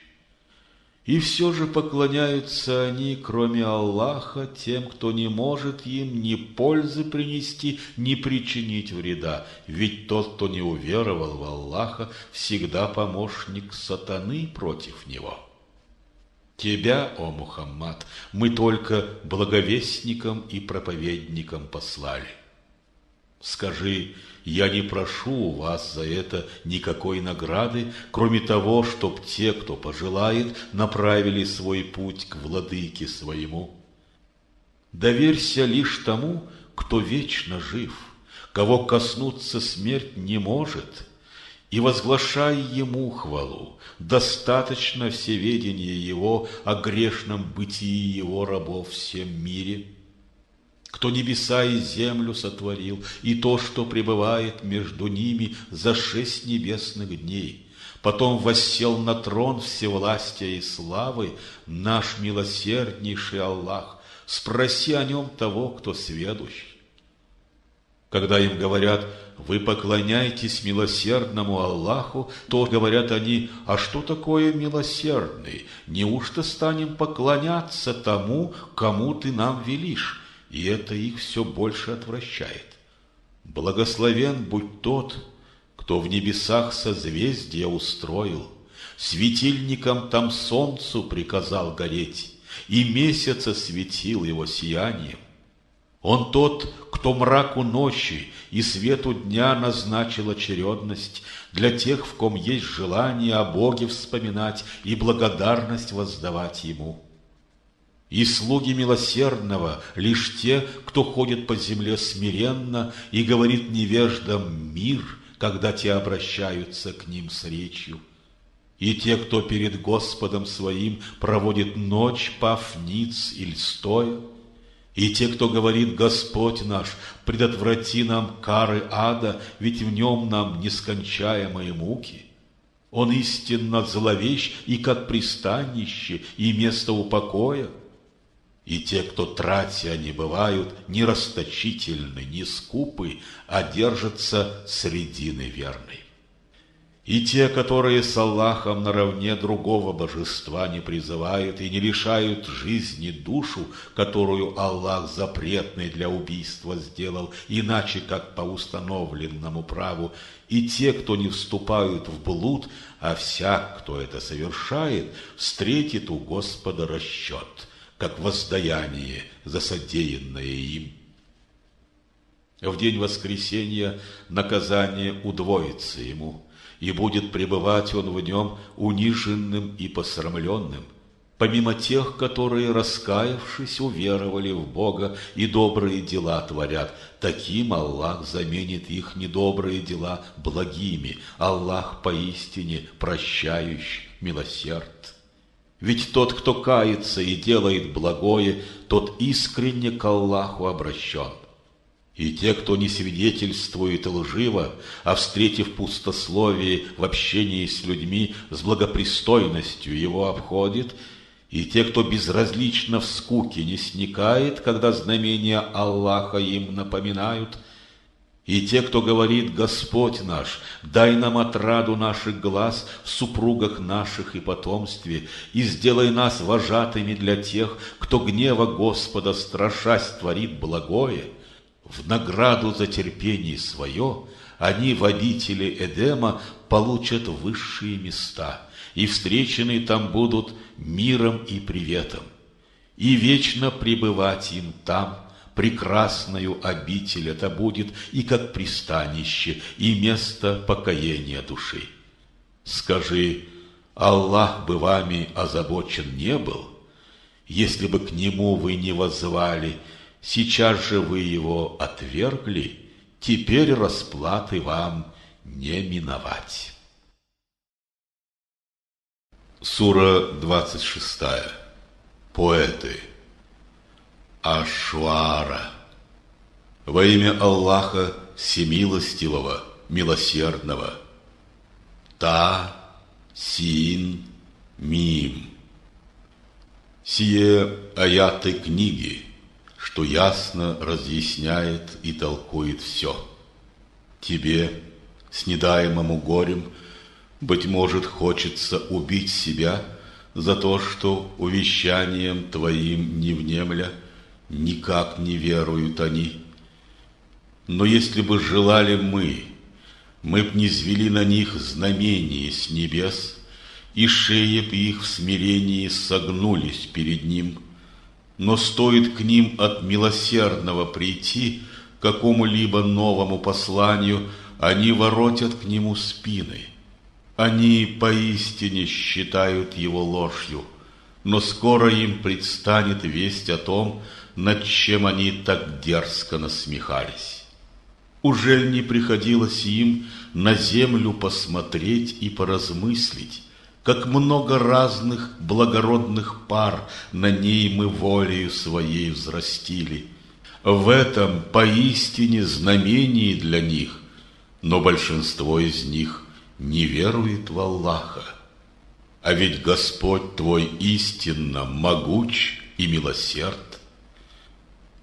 И все же поклоняются они, кроме Аллаха, тем, кто не может им ни пользы принести, ни причинить вреда. Ведь тот, кто не уверовал в Аллаха, всегда помощник сатаны против него. Тебя, о Мухаммад, мы только благовестником и проповедником послали. Скажи: я не прошу у вас за это никакой награды, кроме того, чтоб те, кто пожелает, направили свой путь к владыке своему. Доверься лишь тому, кто вечно жив, кого коснуться смерть не может, и возглашай ему хвалу. Достаточно всеведения его о грешном бытии его рабов в всем мире. Кто небеса и землю сотворил, и то, что пребывает между ними за 6 небесных дней, потом воссел на трон всевластия и славы, наш милосерднейший Аллах, спроси о нем того, кто сведущ. Когда им говорят: вы поклоняйтесь милосердному Аллаху, то говорят они: а что такое милосердный? Неужто станем поклоняться тому, кому ты нам велишь? И это их все больше отвращает. Благословен будь тот, кто в небесах созвездия устроил, светильником там солнцу приказал гореть, и месяца светил его сиянием. Он тот, кто мраку ночи и свету дня назначил очередность для тех, в ком есть желание о Боге вспоминать и благодарность воздавать Ему. И слуги милосердного лишь те, кто ходит по земле смиренно и говорит невеждам мир, когда те обращаются к ним с речью. И те, кто перед Господом своим проводит ночь, пав ниц или стоя. И те, кто говорит: Господь наш, предотврати нам кары ада, ведь в нем нам нескончаемые муки. Он истинно зловещ и как пристанище, и место упокоя. И те, кто, тратя, не бывают ни расточительны, ни скупы, а держатся средины верной. И те, которые с Аллахом наравне другого божества не призывают и не лишают жизни душу, которую Аллах запретной для убийства сделал, иначе как по установленному праву, и те, кто не вступают в блуд, а всяк, кто это совершает, встретит у Господа расчет, как воздаяние за содеянное им. В день воскресения наказание удвоится ему, и будет пребывать он в нем униженным и посрамленным. помимо тех, которые, раскаявшись, уверовали в Бога и добрые дела творят. Таким Аллах заменит их недобрые дела благими. Аллах поистине прощающий, милосерд. Ведь тот, кто кается и делает благое, тот искренне к Аллаху обращен. И те, кто не свидетельствует лживо, а, встретив пустословие в общении с людьми, с благопристойностью его обходит, и те, кто безразлично в скуке не сникает, когда знамения Аллаха им напоминают, и те, кто говорит: «Господь наш, дай нам отраду наших глаз в супругах наших и потомстве, и сделай нас вожатыми для тех, кто гнева Господа страшась творит благое», в награду за терпение свое они в обители Эдема получат высшие места, и встречены там будут миром и приветом, и вечно пребывать им там. Прекрасною обитель это будет и как пристанище, и место покаяния души. Скажи: Аллах бы вами озабочен не был, если бы к Нему вы не воззвали, сейчас же вы Его отвергли, теперь расплаты вам не миновать. Сура 26. Поэты. Аш-Шуара. Во имя Аллаха Всемилостивого, Милосердного. Та-Син-Мим. Сие аяты книги, что ясно разъясняет и толкует все. Тебе, снедаемому горем, быть может, хочется убить себя за то, что увещанием твоим не внемля, никак не веруют они. Но если бы желали мы б низвели на них знамение с небес, и шеи б их в смирении согнулись перед ним. Но стоит к ним от милосердного прийти к какому-либо новому посланию, они воротят к нему спины. Они поистине считают его ложью, но скоро им предстанет весть о том, над чем они так дерзко насмехались. Ужель не приходилось им на землю посмотреть и поразмыслить, как много разных благородных пар на ней мы волею своей взрастили? В этом поистине знамении для них, но большинство из них не верует в Аллаха. А ведь Господь твой истинно могуч и милосерд.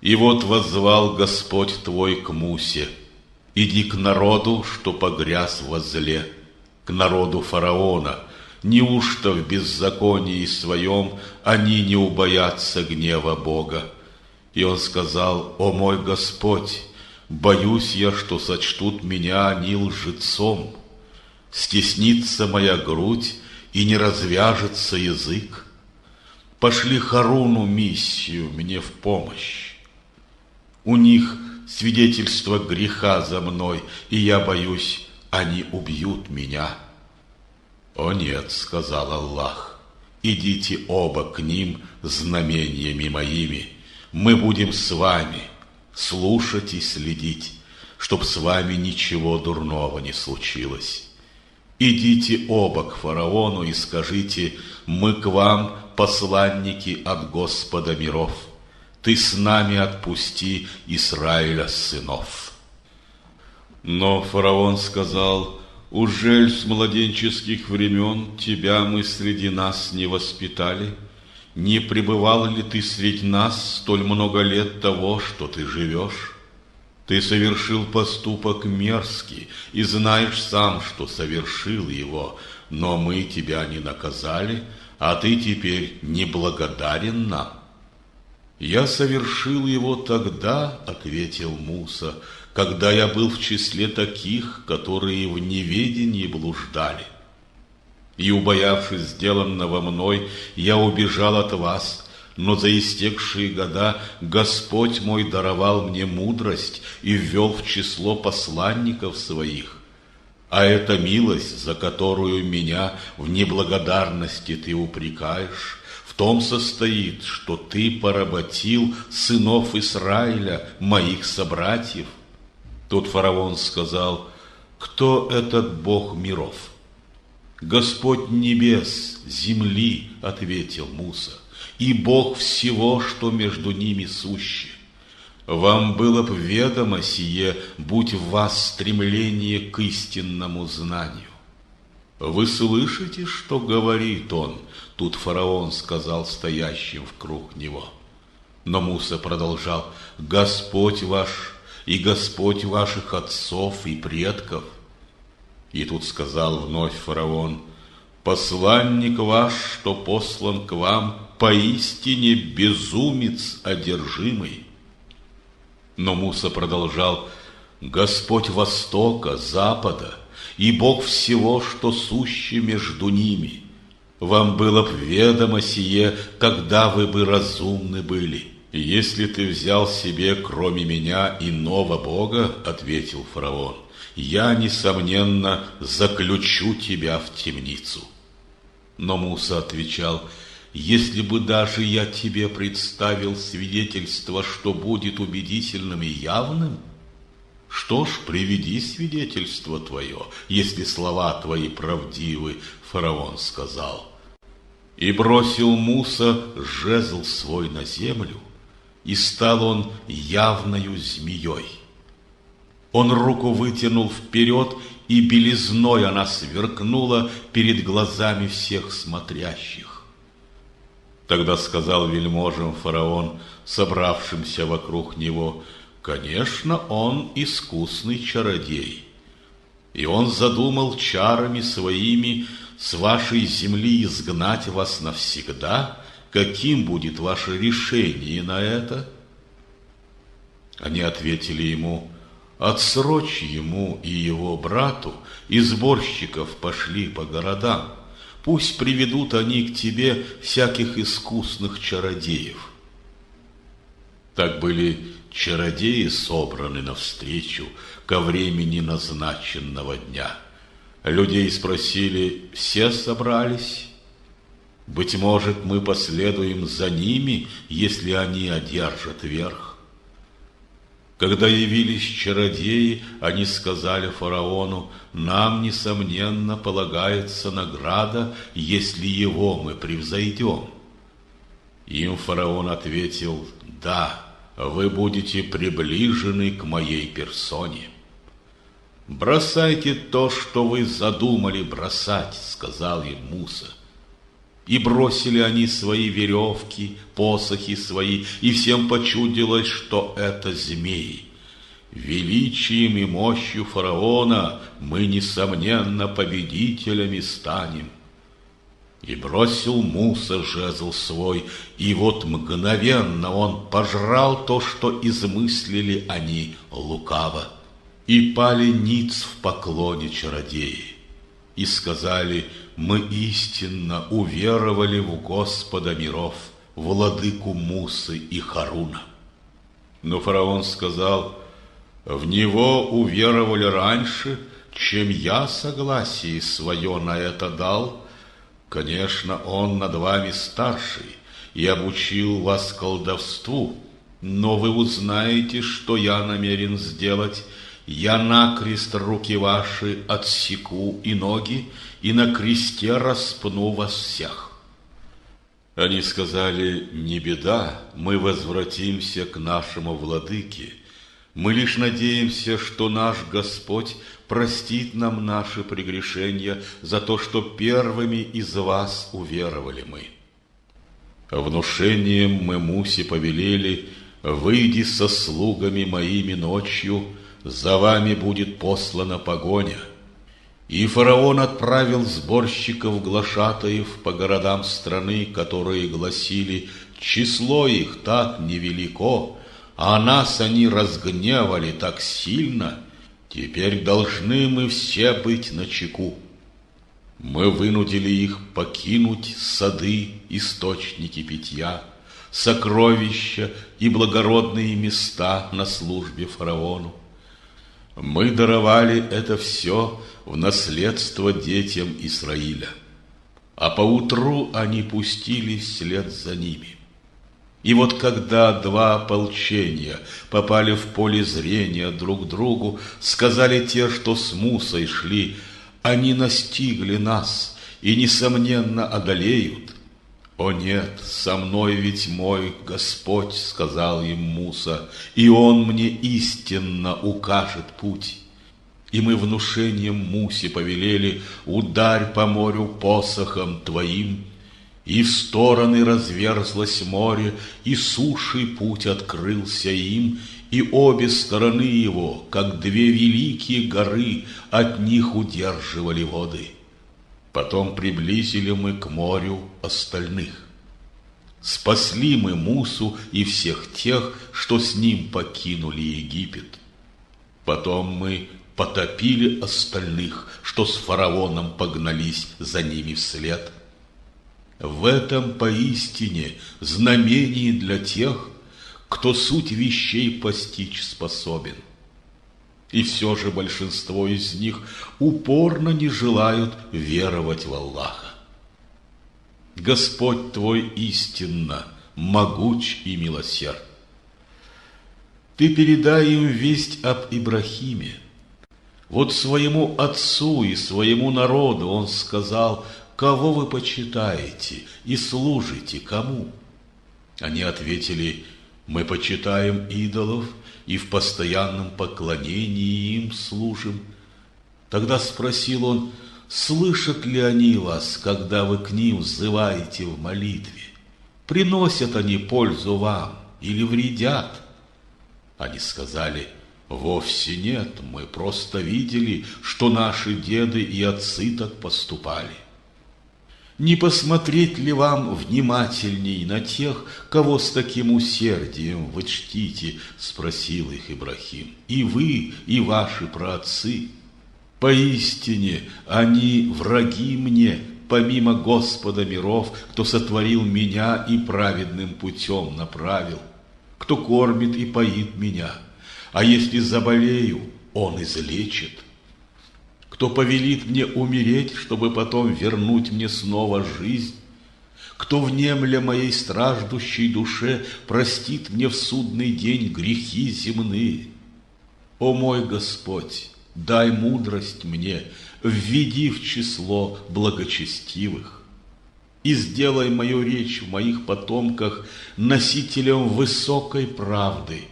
И вот воззвал Господь твой к Мусе: иди к народу, что погряз во зле, к народу фараона. Неужто в беззаконии своем они не убоятся гнева Бога? И он сказал: о мой Господь, боюсь я, что сочтут меня они лжецом. Стеснится моя грудь, и не развяжется язык. Пошли Харуну миссию мне в помощь. У них свидетельство греха за мной, и я боюсь, они убьют меня. О нет, сказал Аллах, идите оба к ним знамениями моими. Мы будем с вами слушать и следить, чтоб с вами ничего дурного не случилось. Идите оба к фараону и скажите: мы к вам посланники от Господа миров. Ты с нами отпусти Израиля сынов. Но фараон сказал: ужель с младенческих времен тебя мы среди нас не воспитали? Не пребывал ли ты среди нас столь много лет того, что ты живешь? Ты совершил поступок мерзкий и знаешь сам, что совершил его, но мы тебя не наказали, а ты теперь неблагодарен нам. Я совершил его тогда, ответил Муса, когда я был в числе таких, которые в неведении блуждали. И, убоявшись сделанного мной, я убежал от вас, но за истекшие года Господь мой даровал мне мудрость и ввел в число посланников своих. А эта милость, за которую меня в неблагодарности ты упрекаешь, в том состоит, что ты поработил сынов Израиля, моих собратьев. Тут фараон сказал: кто этот Бог миров? Господь небес, земли, ответил Муса, и Бог всего, что между ними суще. Вам было б ведомо сие, будь в вас стремление к истинному знанию. Вы слышите, что говорит он? Тут фараон сказал стоящим вкруг него. Но Муса продолжал: Господь ваш и Господь ваших отцов и предков. И тут сказал вновь фараон: посланник ваш, что послан к вам, поистине безумец одержимый. Но Муса продолжал: Господь Востока, Запада, и Бог всего, что суще между ними. Вам было б ведомо сие, когда вы бы разумны были. Если ты взял себе, кроме меня, иного Бога, ответил фараон, я, несомненно, заключу тебя в темницу. Но Муса отвечал: если бы даже я тебе представил свидетельство, что будет убедительным и явным, что ж, приведи свидетельство твое, если слова твои правдивы, фараон сказал. И бросил Муса жезл свой на землю, и стал он явною змеей. Он руку вытянул вперед, и белизной она сверкнула перед глазами всех смотрящих. Тогда сказал вельможам фараон, собравшимся вокруг него: конечно, он искусный чародей. И он задумал чарами своими с вашей земли изгнать вас навсегда. Каким будет ваше решение на это? Они ответили ему: отсрочь ему и его брату, и сборщиков пошли по городам. Пусть приведут они к тебе всяких искусных чародеев. Так были чародеи собраны навстречу ко времени назначенного дня. Людей спросили: все собрались? Быть может, мы последуем за ними, если они одержат верх. Когда явились чародеи, они сказали фараону: нам, несомненно, полагается награда, если его мы превзойдем. Им фараон ответил: да, вы будете приближены к моей персоне. Бросайте то, что вы задумали бросать, сказал им Муса. И бросили они свои веревки, посохи свои, и всем почудилось, что это змеи. Величием и мощью фараона мы, несомненно, победителями станем. И бросил Муса жезл свой, и вот мгновенно он пожрал то, что измыслили они лукаво. И пали ниц в поклоне чародеи, и сказали: мы истинно уверовали в Господа миров, владыку Мусы и Харуна. Но фараон сказал: в него уверовали раньше, чем я согласие свое на это дал. Конечно, он над вами старший и обучил вас колдовству, но вы узнаете, что я намерен сделать. Я накрест руки ваши отсеку и ноги, и на кресте распну вас всех. Они сказали: не беда, мы возвратимся к нашему владыке. Мы лишь надеемся, что наш Господь простит нам наши прегрешения за то, что первыми из вас уверовали мы. Внушением мы Мусе повелели: выйди со слугами моими ночью, за вами будет послана погоня. И фараон отправил сборщиков-глашатаев по городам страны, которые гласили: число их так невелико, а нас они разгневали так сильно, теперь должны мы все быть начеку. Мы вынудили их покинуть сады, источники питья, сокровища и благородные места на службе фараону. Мы даровали это все в наследство детям Израиля. а поутру они пустились вслед за ними. И вот когда два ополчения попали в поле зрения друг другу, сказали те, что с Мусой шли: они настигли нас и, несомненно, одолеют. «О нет, со мной ведь мой Господь, — сказал им Муса, — и Он мне истинно укажет путь». И мы внушением Мусе повелели: ударь по морю посохом твоим. И в стороны разверзлось море, и суший путь открылся им, и обе стороны его, как две великие горы, от них удерживали воды. Потом приблизили мы к морю остальных. Спасли мы Мусу и всех тех, что с ним покинули Египет. Потом мы потопили остальных, что с фараоном погнались за ними вслед. В этом поистине знамение для тех, кто суть вещей постичь способен. И все же большинство из них упорно не желают веровать в Аллаха. Господь твой истинно могуч и милосерд. Ты передай им весть об Ибрахиме. Вот своему отцу и своему народу он сказал: кого вы почитаете и служите кому? Они ответили: мы почитаем идолов и в постоянном поклонении им служим. Тогда спросил он: слышат ли они вас, когда вы к ним взываете в молитве? Приносят они пользу вам или вредят? Они сказали: вовсе нет, мы просто видели, что наши деды и отцы так поступали. Не посмотреть ли вам внимательней на тех, кого с таким усердием вы чтите? Спросил их Ибрахим. И вы, и ваши праотцы. Поистине они враги мне, помимо Господа миров, кто сотворил меня и праведным путем направил, кто кормит и поит меня, а если заболею, Он излечит. Кто повелит мне умереть, чтобы потом вернуть мне снова жизнь? Кто, внемля моей страждущей душе, простит мне в судный день грехи земные? О мой Господь, дай мудрость мне, введи в число благочестивых и сделай мою речь в моих потомках носителем высокой правды.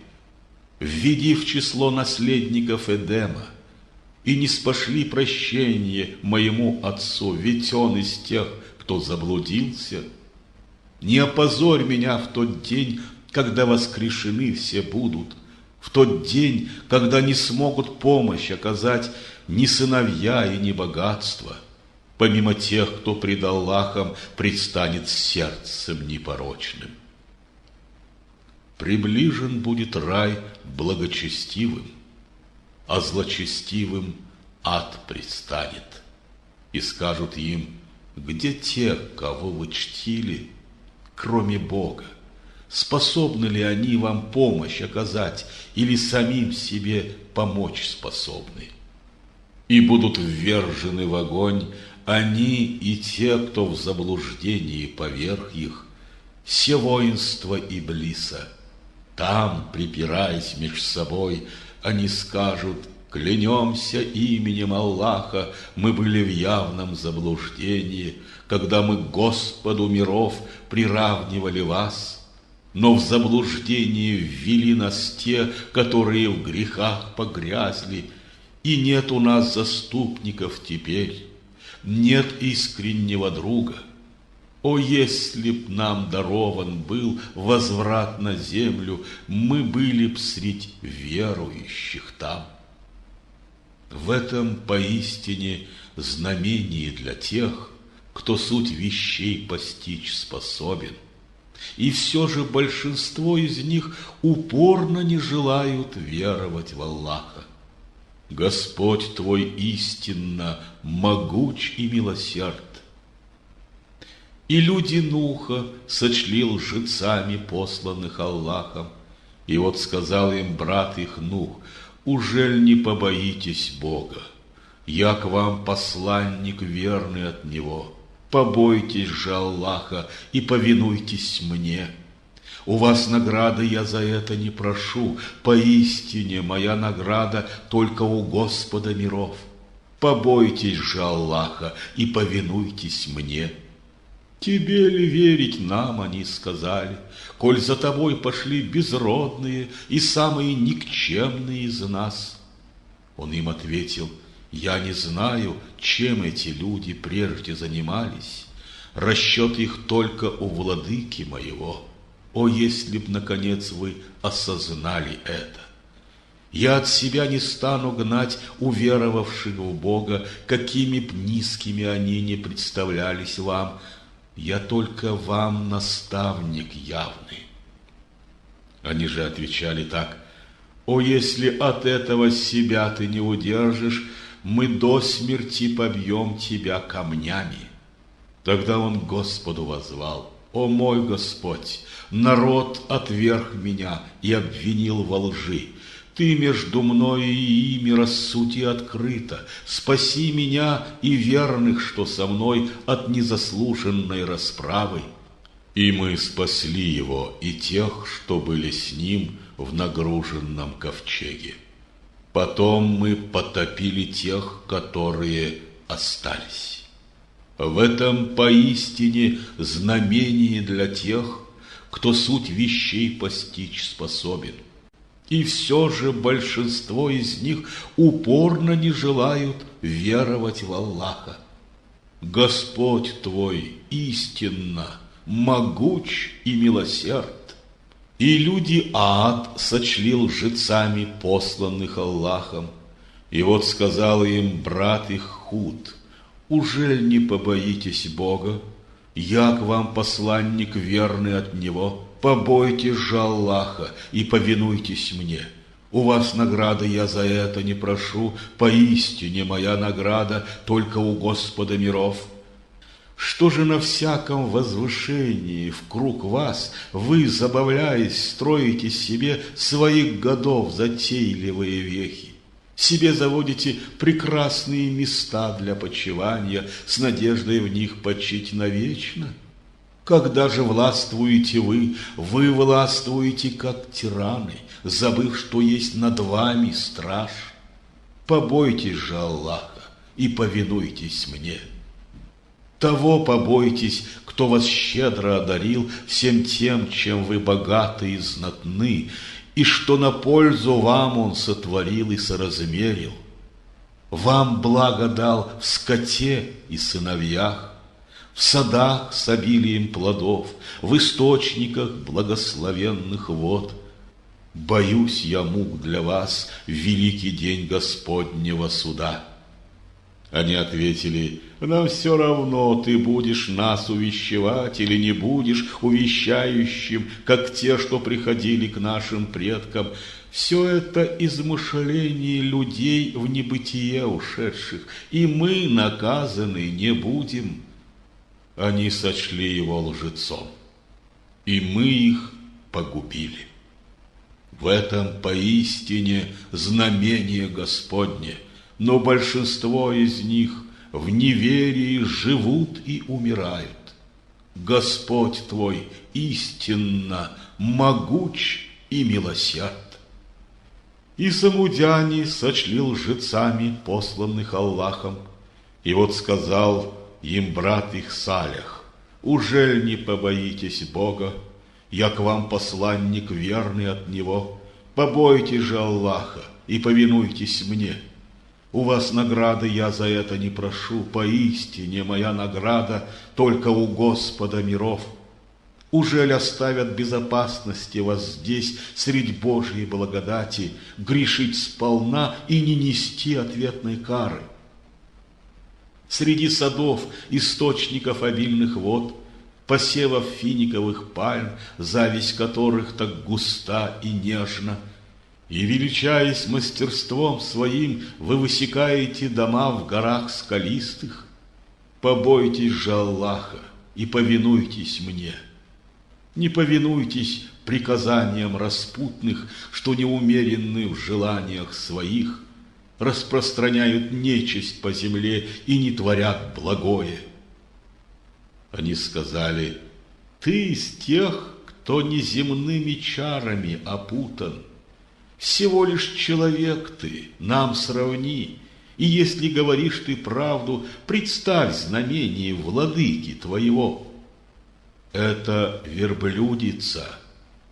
Введи в число наследников Эдема, и не спошли прощение моему отцу, ведь он из тех, кто заблудился. Не опозорь меня в тот день, когда воскрешены все будут, в тот день, когда не смогут помощь оказать ни сыновья и ни богатство, помимо тех, кто пред Аллахом предстанет сердцем непорочным. Приближен будет рай благочестивым, а злочестивым ад предстанет. И скажут им: где те, кого вы чтили, кроме Бога? Способны ли они вам помощь оказать или самим себе помочь способны? И будут ввержены в огонь они и те, кто в заблуждении поверх их, все воинство Иблиса. Там, припираясь меж собой, они скажут: клянемся именем Аллаха, мы были в явном заблуждении, когда мы к Господу миров приравнивали вас, но в заблуждении ввели нас те, которые в грехах погрязли, и нет у нас заступников теперь, нет искреннего друга. О, если б нам дарован был возврат на землю, мы были б средь верующих там. В этом поистине знамение для тех, кто суть вещей постичь способен. И все же большинство из них упорно не желают веровать в Аллаха. Господь твой истинно могуч и милосерд. И люди Нуха сочли лжецами посланных Аллахом. И вот сказал им брат их Нух: ужель не побоитесь Бога? Я к вам посланник верный от Него. Побойтесь же Аллаха и повинуйтесь мне. У вас награды я за это не прошу, поистине моя награда только у Господа миров. Побойтесь же Аллаха и повинуйтесь мне. Тебе ли верить нам, они сказали, коль за тобой пошли безродные и самые никчемные из нас? Он им ответил: я не знаю, чем эти люди прежде занимались. Расчет их только у владыки моего. О, если б, наконец, вы осознали это! Я от себя не стану гнать уверовавших в Бога, какими б низкими они не представлялись вам. Я только вам наставник явный. Они же отвечали так: о, если от этого себя ты не удержишь, мы до смерти побьем тебя камнями. Тогда он Господу воззвал: о мой Господь, народ отверг меня и обвинил во лжи. Ты между мною и ими рассуди открыто. Спаси меня и верных, что со мной, от незаслуженной расправы. И мы спасли его и тех, что были с ним в нагруженном ковчеге. Потом мы потопили тех, которые остались. В этом поистине знамение для тех, кто суть вещей постичь способен. И все же большинство из них упорно не желают веровать в Аллаха. Господь твой истинно могуч и милосерд. И люди Аад сочли лжецами, посланных Аллахом. И вот сказал им брат их Худ: ужель не побоитесь Бога? Я к вам посланник верный от Него. Побойтесь же Аллаха и повинуйтесь мне. У вас награды я за это не прошу, поистине моя награда только у Господа миров. Что же на всяком возвышении в круг вас вы, забавляясь, строите себе своих годов затейливые вехи? Себе заводите прекрасные места для почивания с надеждой в них почить навечно? Когда же властвуете вы властвуете как тираны, забыв, что есть над вами страж. Побойтесь же Аллаха и повинуйтесь мне. Того побойтесь, кто вас щедро одарил всем тем, чем вы богаты и знатны, и что на пользу вам Он сотворил и соразмерил. Вам благо дал в скоте и сыновьях, в садах с обилием плодов, в источниках благословенных вод. Боюсь я мук для вас в великий день Господнего суда. Они ответили: нам все равно, ты будешь нас увещевать или не будешь увещающим, как те, что приходили к нашим предкам. Все это измышление людей в небытие ушедших, и мы наказаны не будем. Они сочли его лжецом, и мы их погубили. В этом поистине знамение Господне, но большинство из них в неверии живут и умирают. Господь твой истинно могуч и милосерд. И самудяне сочли лжецами, посланных Аллахом. И вот сказал им брат их Салих: ужель не побоитесь Бога? Я к вам посланник верный от Него. Побойтесь же Аллаха и повинуйтесь мне. У вас награды я за это не прошу, поистине моя награда только у Господа миров. Ужель оставят безопасности вас здесь, средь Божьей благодати, грешить сполна и не нести ответной кары? Среди садов, источников обильных вод, посевов финиковых пальм, зависть которых так густа и нежна, и, величаясь мастерством своим, вы высекаете дома в горах скалистых. Побойтесь же Аллаха и повинуйтесь мне. Не повинуйтесь приказаниям распутных, что неумеренны в желаниях своих, распространяют нечисть по земле и не творят благое. Они сказали: ты из тех, кто неземными чарами опутан. Всего лишь человек ты, нам сравни, и если говоришь ты правду, представь знамение владыки твоего. Это верблюдица,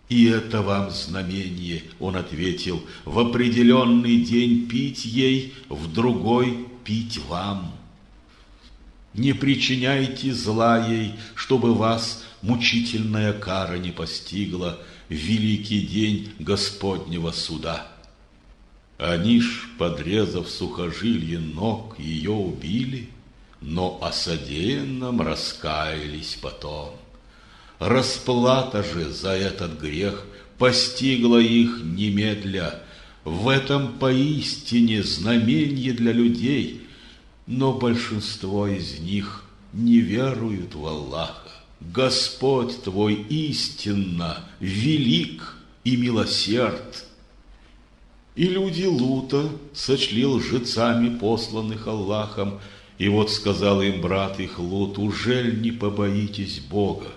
и это вам знамение, он ответил, в определенный день пить ей, в другой пить вам. Не причиняйте зла ей, чтобы вас мучительная кара не постигла в великий день Господнего суда. Они ж, подрезав сухожилие ног, ее убили, но о содеянном раскаялись потом. Расплата же за этот грех постигла их немедля. В этом поистине знамение для людей, но большинство из них не веруют в Аллаха. Господь твой истинно велик и милосерд. И люди Лута сочли лжецами посланных Аллахом, и вот сказал им брат их Лут: ужель не побоитесь Бога?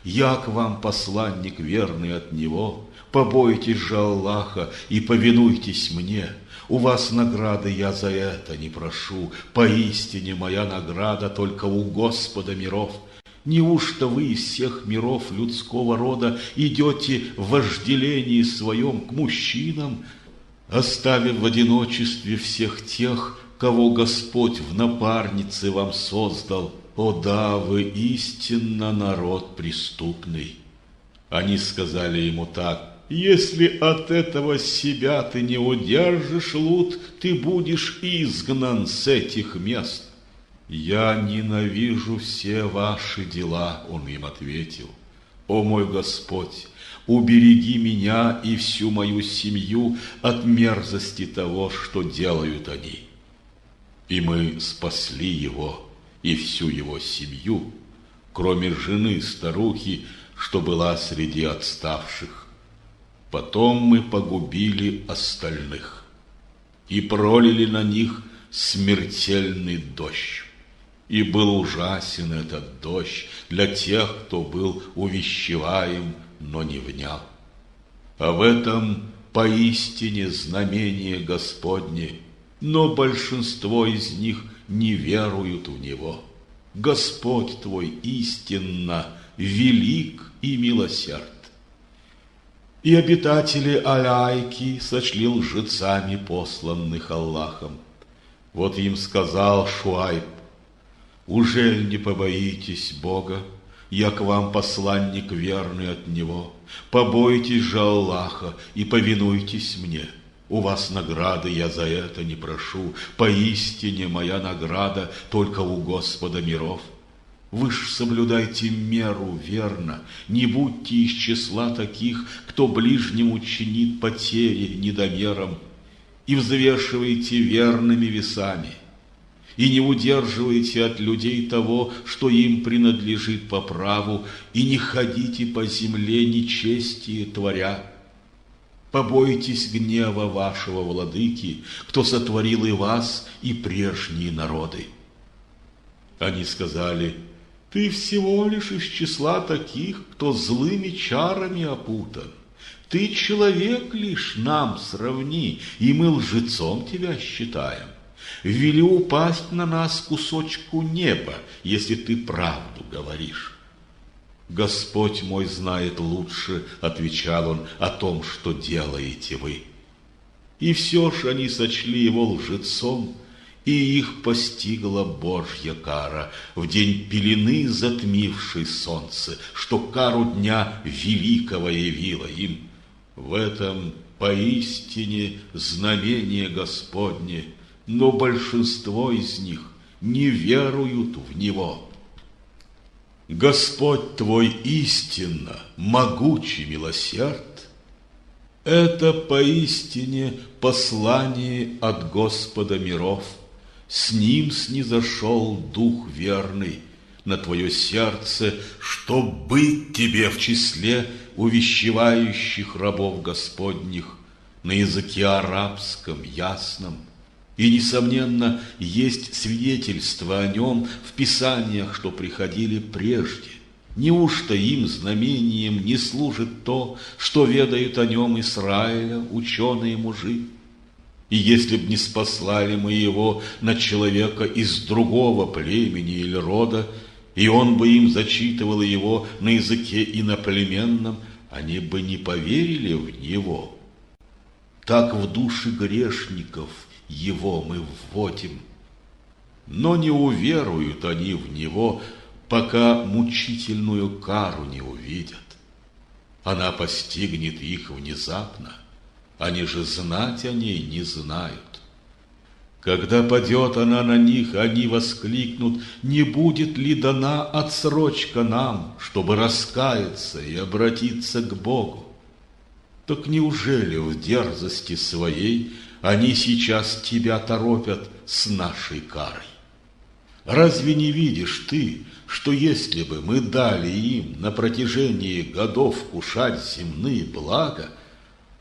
Я к вам посланник верный от Него, побойтесь же Аллаха и повинуйтесь мне. У вас награды я за это не прошу, поистине моя награда только у Господа миров. Неужто вы из всех миров людского рода идете в вожделении своем к мужчинам, оставив в одиночестве всех тех, кого Господь в напарнице вам создал? О да, вы истинно народ преступный. Они сказали ему так: если от этого себя ты не удержишь, Лут, ты будешь изгнан с этих мест. Я ненавижу все ваши дела, он им ответил. О мой Господь, убереги меня и всю мою семью от мерзости того, что делают они. И мы спасли его и всю его семью, кроме жены старухи, что была среди отставших. Потом мы погубили остальных и пролили на них смертельный дождь. И был ужасен этот дождь для тех, кто был увещеваем, но не внял. А в этом поистине знамение Господне, но большинство из них не веруют в него. Господь твой истинно велик и милосерд. И обитатели Аляйки сочли лжецами посланных Аллахом. Вот им сказал Шуайб: ужель не побоитесь Бога? Я к вам посланник верный от Него. Побойтесь же Аллаха и повинуйтесь мне. У вас награды я за это не прошу. Поистине моя награда только у Господа миров. Вы ж соблюдайте меру верно, не будьте из числа таких, кто ближнему чинит потери недомером, и взвешивайте верными весами, и не удерживайте от людей того, что им принадлежит по праву, и не ходите по земле нечестие творя. Побойтесь гнева вашего владыки, кто сотворил и вас, и прежние народы. Они сказали: ты всего лишь из числа таких, кто злыми чарами опутан. Ты человек лишь, нам сравни, и мы лжецом тебя считаем. Вели упасть на нас кусочку неба, если ты правду говоришь. Господь мой знает лучше, отвечал он, о том, что делаете вы. И все ж они сочли его лжецом, и их постигла Божья кара в день пелены, затмившей солнце, что кару дня великого явила им. В этом поистине знамение Господне, но большинство из них не веруют в него. Господь твой истинно могучий милосерд. Это поистине послание от Господа миров. С ним снизошел Дух верный на твое сердце, чтоб быть тебе в числе увещевающих рабов Господних на языке арабском ясном. И, несомненно, есть свидетельства о нем в Писаниях, что приходили прежде. Неужто им знамением не служит то, что ведают о нем Израиля ученые мужи? И если б не спаслали мы его на человека из другого племени или рода, и он бы им зачитывал его на языке иноплеменном, они бы не поверили в него. Так в души грешников его мы вводим, но не уверуют они в него, пока мучительную кару не увидят. Она постигнет их внезапно, они же знать о ней не знают. Когда падет она на них, они воскликнут: не будет ли дана отсрочка нам, чтобы раскаяться и обратиться к Богу? Так неужели в дерзости своей они сейчас тебя торопят с нашей карой? Разве не видишь ты, что если бы мы дали им на протяжении годов вкушать земные блага,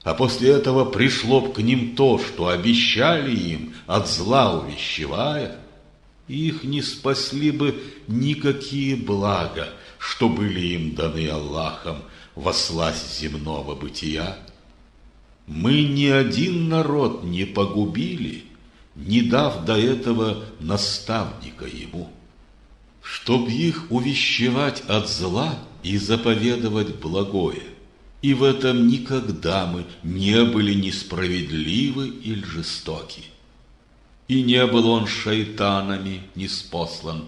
а после этого пришло б к ним то, что обещали им, от зла увещевая, их не спасли бы никакие блага, что были им даны Аллахом во сласть земного бытия? Мы ни один народ не погубили, не дав до этого наставника ему, чтоб их увещевать от зла и заповедовать благое. И в этом никогда мы не были несправедливы или жестоки. И не был он шайтанами ниспослан,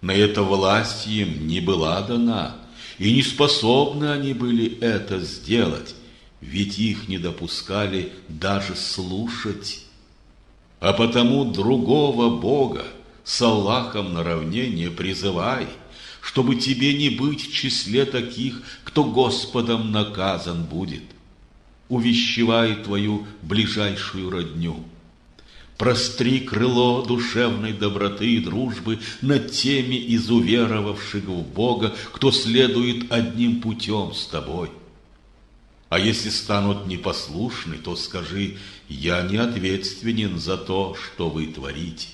на это власть им не была дана, и не способны они были это сделать, ведь их не допускали даже слушать. А потому другого Бога с Аллахом наравне не призывай, чтобы тебе не быть в числе таких, кто Господом наказан будет. Увещевай твою ближайшую родню. Простри крыло душевной доброты и дружбы над теми из уверовавших в Бога, кто следует одним путем с тобой. А если станут непослушны, то скажи: я не ответственен за то, что вы творите.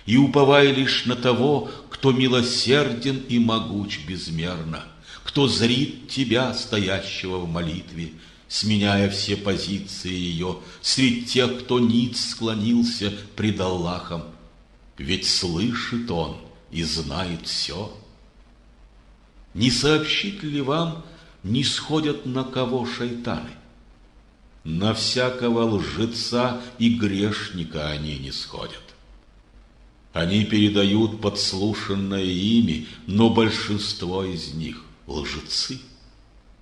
И уповай лишь на того, кто милосерден и могуч безмерно, кто зрит тебя, стоящего в молитве, сменяя все позиции ее, среди тех, кто ниц склонился пред Аллахом, ведь слышит он и знает все. Не сообщит ли вам, не сходят на кого шайтаны? На всякого лжеца и грешника они не сходят. Они передают подслушанное ими, но большинство из них – лжецы.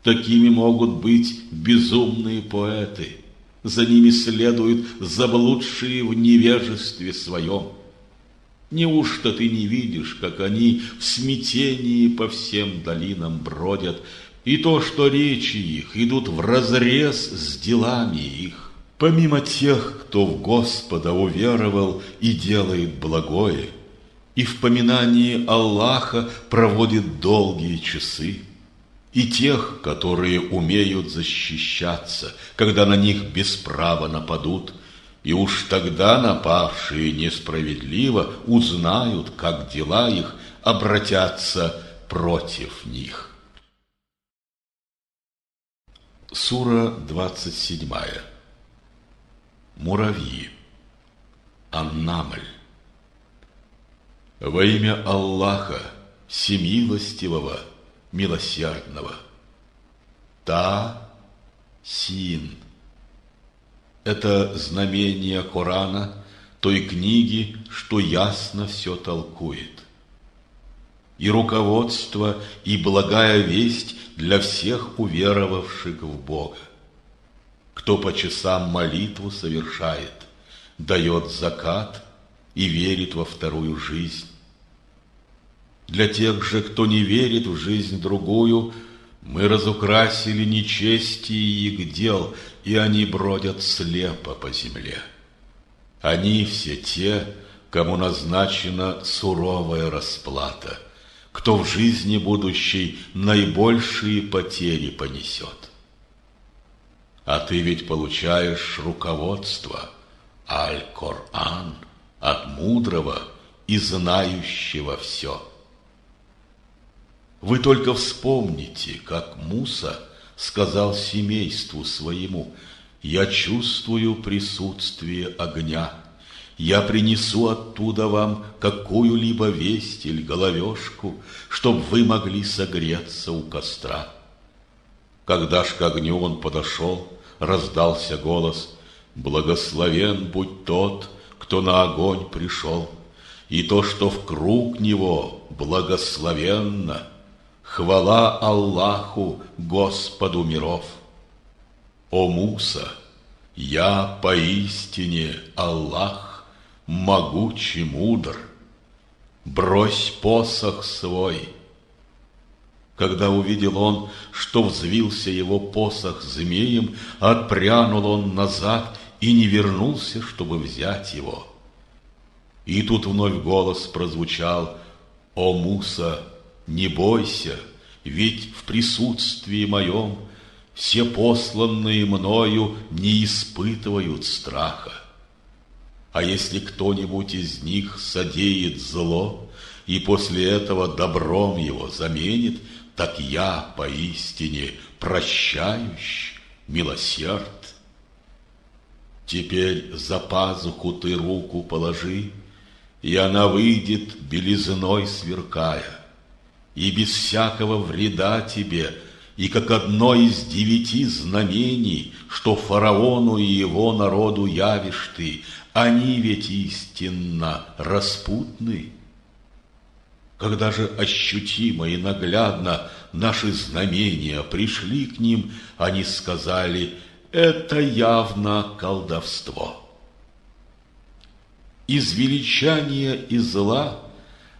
Такими могут быть безумные поэты. За ними следуют заблудшие в невежестве своем. Неужто ты не видишь, как они в смятении по всем долинам бродят, и то, что речи их идут вразрез с делами их? Помимо тех, кто в Господа уверовал и делает благое, и в поминании Аллаха проводит долгие часы, и тех, которые умеют защищаться, когда на них без права нападут, и уж тогда напавшие несправедливо узнают, как дела их обратятся против них. Сура 27. Муравьи. Ан-Намль. Во имя Аллаха, Всемилостивого, Милосердного. Та-Син. Это знамение Корана, той книги, что ясно все толкует. И руководство, и благая весть для всех уверовавших в Бога. Кто по часам молитву совершает, дает закат и верит во вторую жизнь. Для тех же, кто не верит в жизнь другую, мы разукрасили нечестие их дел, и они бродят слепо по земле. Они все те, кому назначена суровая расплата, кто в жизни будущей наибольшие потери понесет. А ты ведь получаешь руководство, Аль-Коран от мудрого и знающего все. Вы только вспомните, как Муса сказал семейству своему: «Я чувствую присутствие огня. Я принесу оттуда вам какую-либо весть или головешку, чтоб вы могли согреться у костра». Когда ж к огню он подошел, раздался голос: «Благословен будь тот, кто на огонь пришел, и то, что в круг него, благословенно. Хвала Аллаху, Господу миров». О Муса, я поистине Аллах, могуч и мудр. Брось посох свой. Когда увидел он, что взвился его посох змеем, отпрянул он назад и не вернулся, чтобы взять его. И тут вновь голос прозвучал: «О Муса, не бойся, ведь в присутствии моем все посланные мною не испытывают страха. А если кто-нибудь из них содеет зло и после этого добром его заменит, так я поистине прощающий, милосерд. Теперь за пазуху ты руку положи, и она выйдет белизной сверкая, и без всякого вреда тебе, и как одно из 9 знамений, что фараону и его народу явишь ты, они ведь истинно распутны. Когда же ощутимо и наглядно наши знамения пришли к ним, они сказали: это явно колдовство. Из величания и зла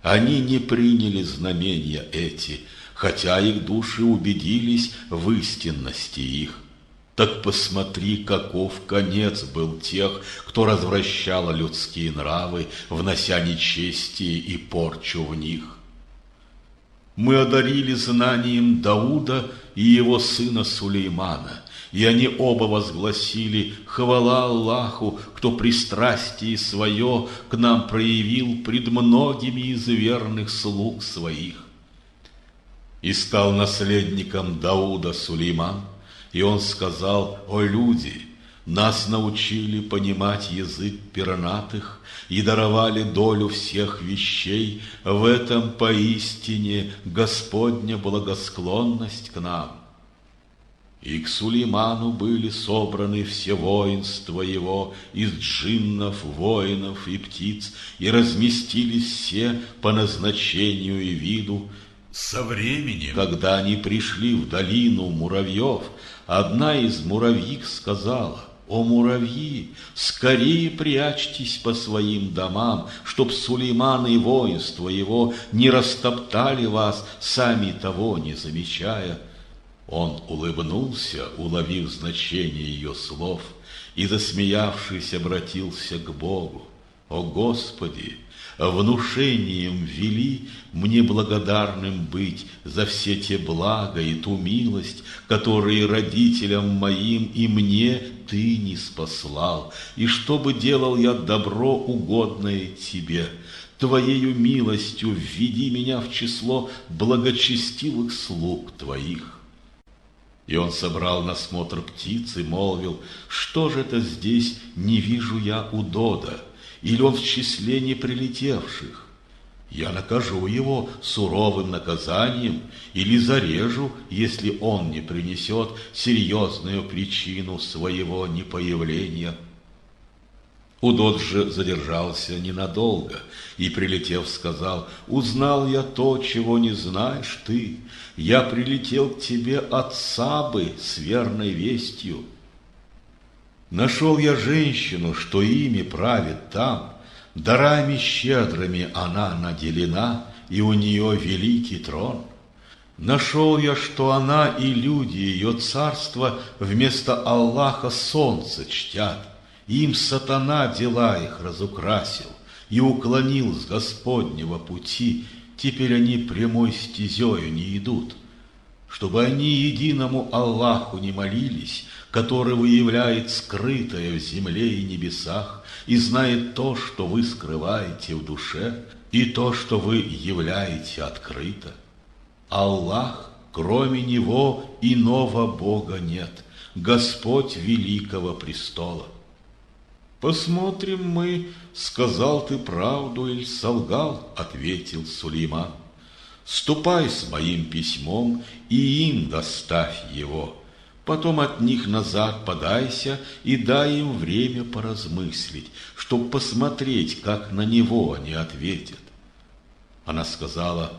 они не приняли знамения эти, хотя их души убедились в истинности их. Так посмотри, каков конец был тех, кто развращал людские нравы, внося нечестие и порчу в них. Мы одарили знанием Дауда и его сына Сулеймана, и они оба возгласили: хвала Аллаху, кто пристрастие свое к нам проявил пред многими из верных слуг своих. И стал наследником Дауда Сулейман, и он сказал: «О люди, нас научили понимать язык пернатых и даровали долю всех вещей, в этом поистине Господня благосклонность к нам». И к Сулейману были собраны все воинства его из джиннов, воинов и птиц, и разместились все по назначению и виду. Со временем, когда они пришли в долину муравьев, одна из муравьих сказала: «О муравьи, скорее прячьтесь по своим домам, чтоб Сулейман и воинство его не растоптали вас, сами того не замечая». Он улыбнулся, уловив значение ее слов, и, засмеявшись, обратился к Богу: «О Господи, внушением вели мне благодарным быть за все те блага и ту милость, которые родителям моим и мне Ты не спаслал, и чтобы делал я добро, угодное Тебе. Твоею милостью введи меня в число благочестивых слуг Твоих». И он собрал на смотр птиц и молвил: «Что же это здесь не вижу я у Дода? Или он в числе не прилетевших? Я накажу его суровым наказанием или зарежу, если он не принесет серьезную причину своего непоявления». Удод же задержался ненадолго и, прилетев, сказал: «Узнал я то, чего не знаешь ты. Я прилетел к тебе от Сабы с верной вестью. Нашел я женщину, что ими правит там, дарами щедрыми она наделена, и у нее великий трон. Нашел я, что она и люди ее царства вместо Аллаха солнце чтят. Им сатана дела их разукрасил и уклонил с Господнего пути, теперь они прямой стезею не идут. чтобы они единому Аллаху не молились, который выявляет скрытое в земле и небесах и знает то, что вы скрываете в душе, и то, что вы являете открыто. Аллах, кроме Него иного Бога нет, Господь великого престола. «Посмотрим мы, сказал ты правду или солгал», — ответил Сулейман. «Ступай с моим письмом и им доставь его. Потом от них назад подайся и дай им время поразмыслить, чтоб посмотреть, как на него они ответят». Она сказала: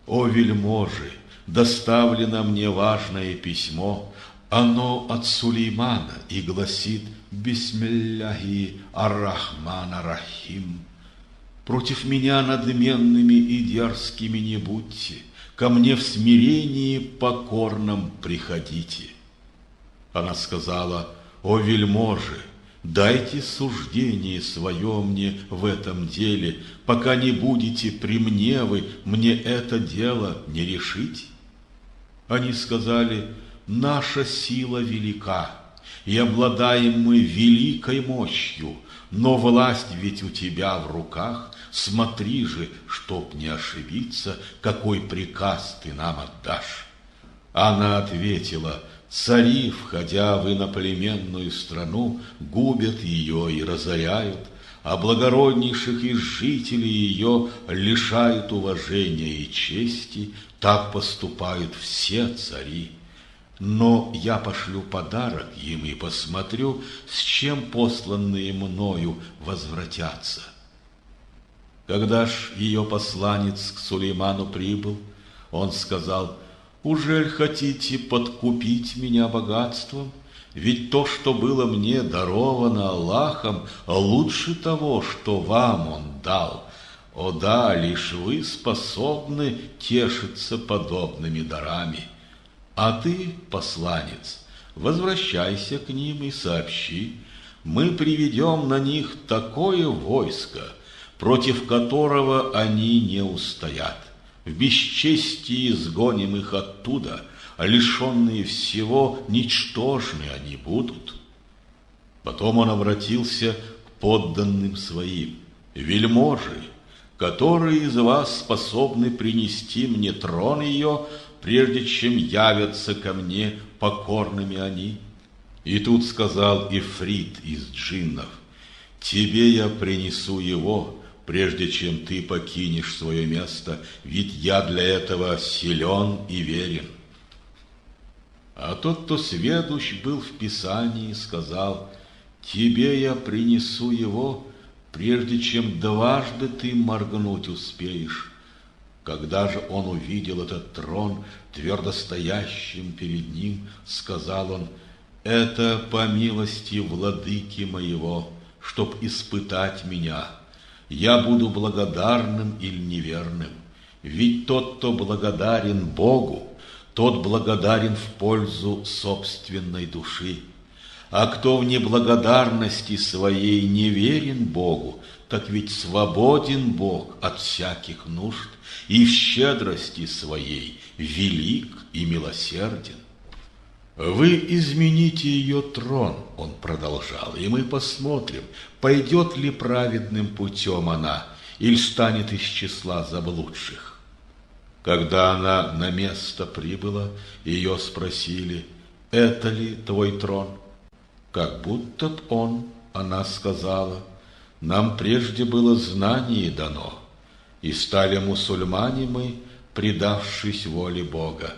«О вельможи, доставлено мне важное письмо, оно от Сулеймана и гласит: Бисмилляхи ар-Рахман ар-Рахим. Против меня надменными и дерзкими не будьте, ко мне в смирении покорном приходите». Она сказала: «О вельможи, дайте суждение свое мне в этом деле, пока не будете при мне вы мне это дело не решить». Они сказали: «Наша сила велика, и обладаем мы великой мощью, но власть ведь у тебя в руках, смотри же, чтоб не ошибиться, какой приказ ты нам отдашь». Она ответила: «Цари, входя в иноплеменную страну, губят ее и разоряют, а благороднейших из жителей ее лишают уважения и чести, так поступают все цари. Но я пошлю подарок им и посмотрю, с чем посланные мною возвратятся». Когда ж ее посланец к Сулейману прибыл, он сказал: «Ужель хотите подкупить меня богатством? Ведь то, что было мне даровано Аллахом, лучше того, что вам Он дал. О да, лишь вы способны тешиться подобными дарами. А ты, посланец, возвращайся к ним и сообщи: мы приведем на них такое войско, против которого они не устоят. В бесчестии изгоним их оттуда, а лишенные всего ничтожны они будут». Потом он обратился к подданным своим: «Вельможи, которые из вас способны принести мне трон ее, прежде чем явятся ко мне покорными они?» И тут сказал Ифрит из джиннов: «Тебе я принесу его, прежде чем ты покинешь свое место, ведь я для этого силен и верен». А тот, кто сведущ был в Писании, сказал: «Тебе я принесу его, прежде чем дважды ты моргнуть успеешь». Когда же он увидел этот трон твердо стоящим перед ним, сказал он: «Это по милости владыки моего, чтоб испытать меня. Я буду благодарным или неверным. Ведь тот, кто благодарен Богу, тот благодарен в пользу собственной души. А кто в неблагодарности своей не верен Богу, так ведь свободен Бог от всяких нужд, и в щедрости своей велик и милосерден». «Вы измените ее трон», — он продолжал, «и мы посмотрим, пойдет ли праведным путем она, или станет из числа заблудших». Когда она на место прибыла, ее спросили: «Это ли твой трон?» «Как будто б он», — она сказала, «нам прежде было знание дано, и стали мусульмане мы, предавшись воле Бога.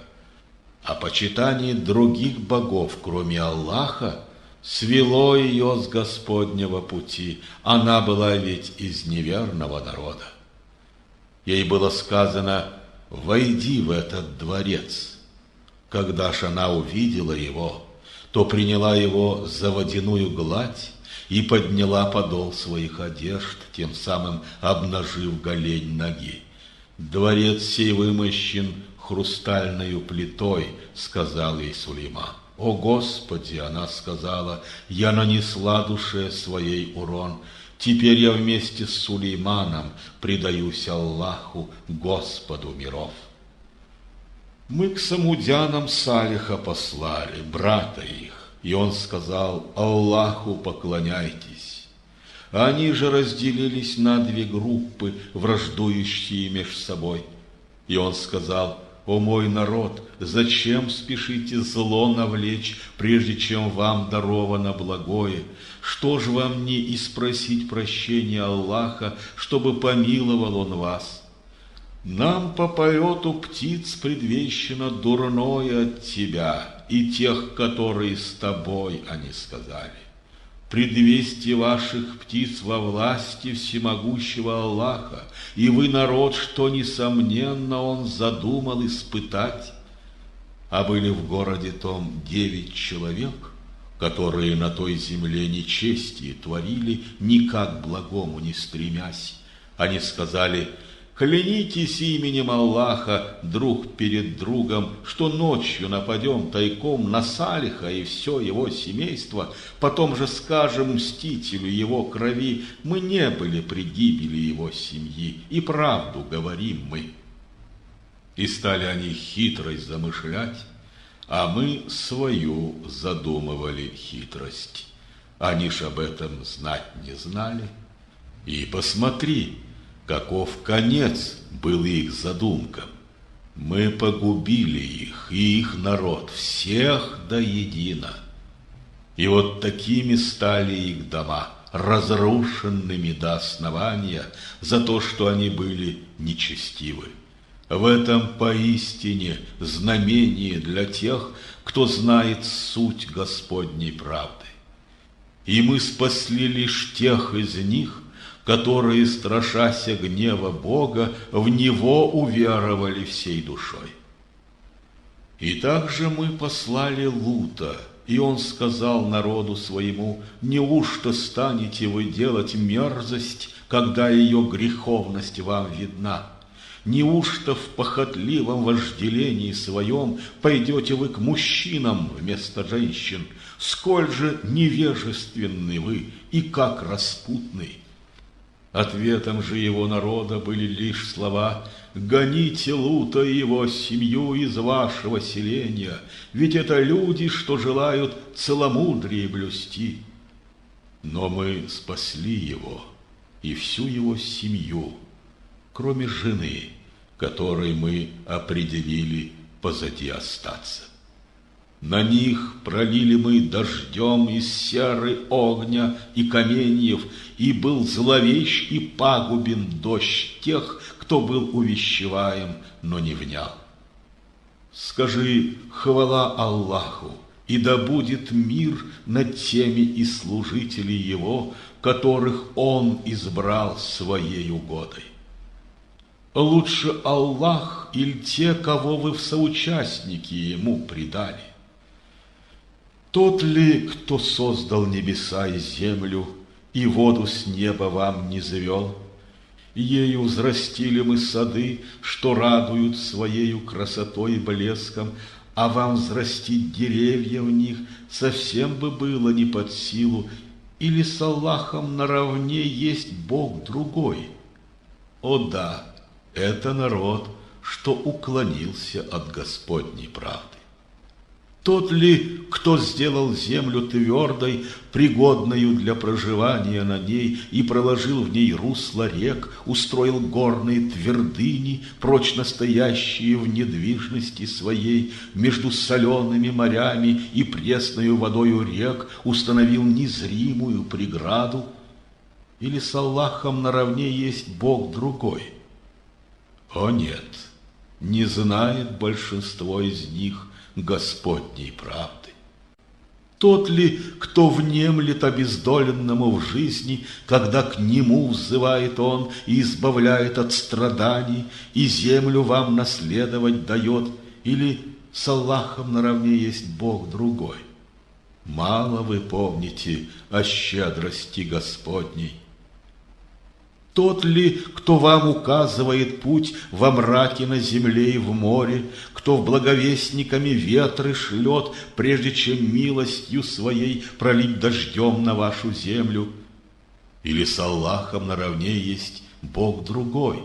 А почитание других богов, кроме Аллаха, свело ее с Господнего пути. Она была ведь из неверного народа». Ей было сказано: «Войди в этот дворец». Когда ж она увидела его, то приняла его за водяную гладь и подняла подол своих одежд, тем самым обнажив голень ноги. «Дворец сей вымощен хрустальною плитой», — сказал ей Сулейман. «О Господи!» — она сказала: «Я нанесла душе своей урон. Теперь я вместе с Сулейманом предаюсь Аллаху, Господу миров». Мы к самудянам Салиха послали, брата их, и он сказал: Аллаху поклоняйтесь. Они же разделились на две группы, враждующие между собой. И он сказал: «О мой народ, зачем спешите зло навлечь, прежде чем вам даровано благое? Что ж вам не испросить прощения Аллаха, чтобы помиловал Он вас? Нам по полету птиц предвещено дурное от тебя и тех, которые с тобой», они сказали. «Предвестие ваших птиц во власти всемогущего Аллаха, и вы народ, что, несомненно, Он задумал испытать». А были в городе том 9 человек, которые на той земле нечестие творили, никак благому не стремясь. Они сказали: «Клянитесь именем Аллаха друг перед другом, что ночью нападем тайком на Салиха и все его семейство, потом же скажем мстителю его крови: мы не были при гибели его семьи, и правду говорим мы». И стали они хитрость замышлять, а мы свою задумывали хитрость. Они ж об этом знать не знали. И посмотри, каков конец был их задумкам. Мы погубили их и их народ, всех до едино. И вот такими стали их дома, разрушенными до основания за то, что они были нечестивы. В этом поистине знамение для тех, кто знает суть Господней правды. И мы спасли лишь тех из них, которые, страшася гнева Бога, в Него уверовали всей душой. И также мы послали Лута, и он сказал народу своему: «Неужто станете вы делать мерзость, когда ее греховность вам видна? Неужто в похотливом вожделении своем пойдете вы к мужчинам вместо женщин? Сколь же невежественны вы и как распутны!» Ответом же его народа были лишь слова: «Гоните Лута и его семью из вашего селения, ведь это люди, что желают целомудрие блюсти». Но мы спасли его и всю его семью, кроме жены, которой мы определили позади остаться. На них пролили мы дождем из серы огня и каменьев, и был зловещ и пагубен дождь тех, кто был увещеваем, но не внял. Скажи: хвала Аллаху, и да будет мир над теми из служителей Его, которых Он избрал своей угодой. Лучше Аллах или те, кого вы в соучастники Ему предали? Тот ли, кто создал небеса и землю, и воду с неба вам не завел? Ею взрастили мы сады, что радуют своею красотой и блеском, а вам взрастить деревья в них совсем бы было не под силу, или с Аллахом наравне есть Бог другой? О да, это народ, что уклонился от Господней правды. Тот ли, кто сделал землю твердой, пригодною для проживания на ней, и проложил в ней русло рек, устроил горные твердыни, прочно стоящие в недвижности своей, между солеными морями и пресною водою рек, установил незримую преграду? Или с Аллахом наравне есть Бог другой? О нет, не знает большинство из них Господней правды. Тот ли, кто внемлет обездоленному в жизни, когда к нему взывает он и избавляет от страданий, и землю вам наследовать дает, или с Аллахом наравне есть Бог другой? Мало вы помните о щедрости Господней. Тот ли, кто вам указывает путь во мраке на земле и в море, кто в благовестниками ветры шлет, прежде чем милостью своей пролить дождем на вашу землю? Или с Аллахом наравне есть Бог другой?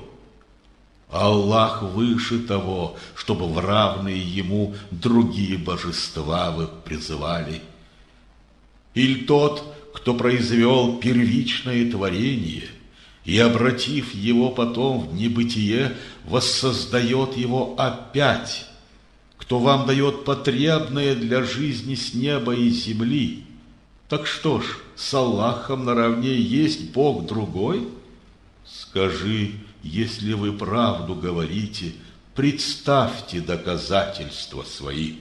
Аллах выше того, чтобы в равные ему другие божества вы призывали. Или тот, кто произвел первичное творение и, обратив его потом в небытие, воссоздает его опять, кто вам дает потребное для жизни с неба и земли. Так что ж, с Аллахом наравне есть Бог другой? Скажи, если вы правду говорите, представьте доказательства свои.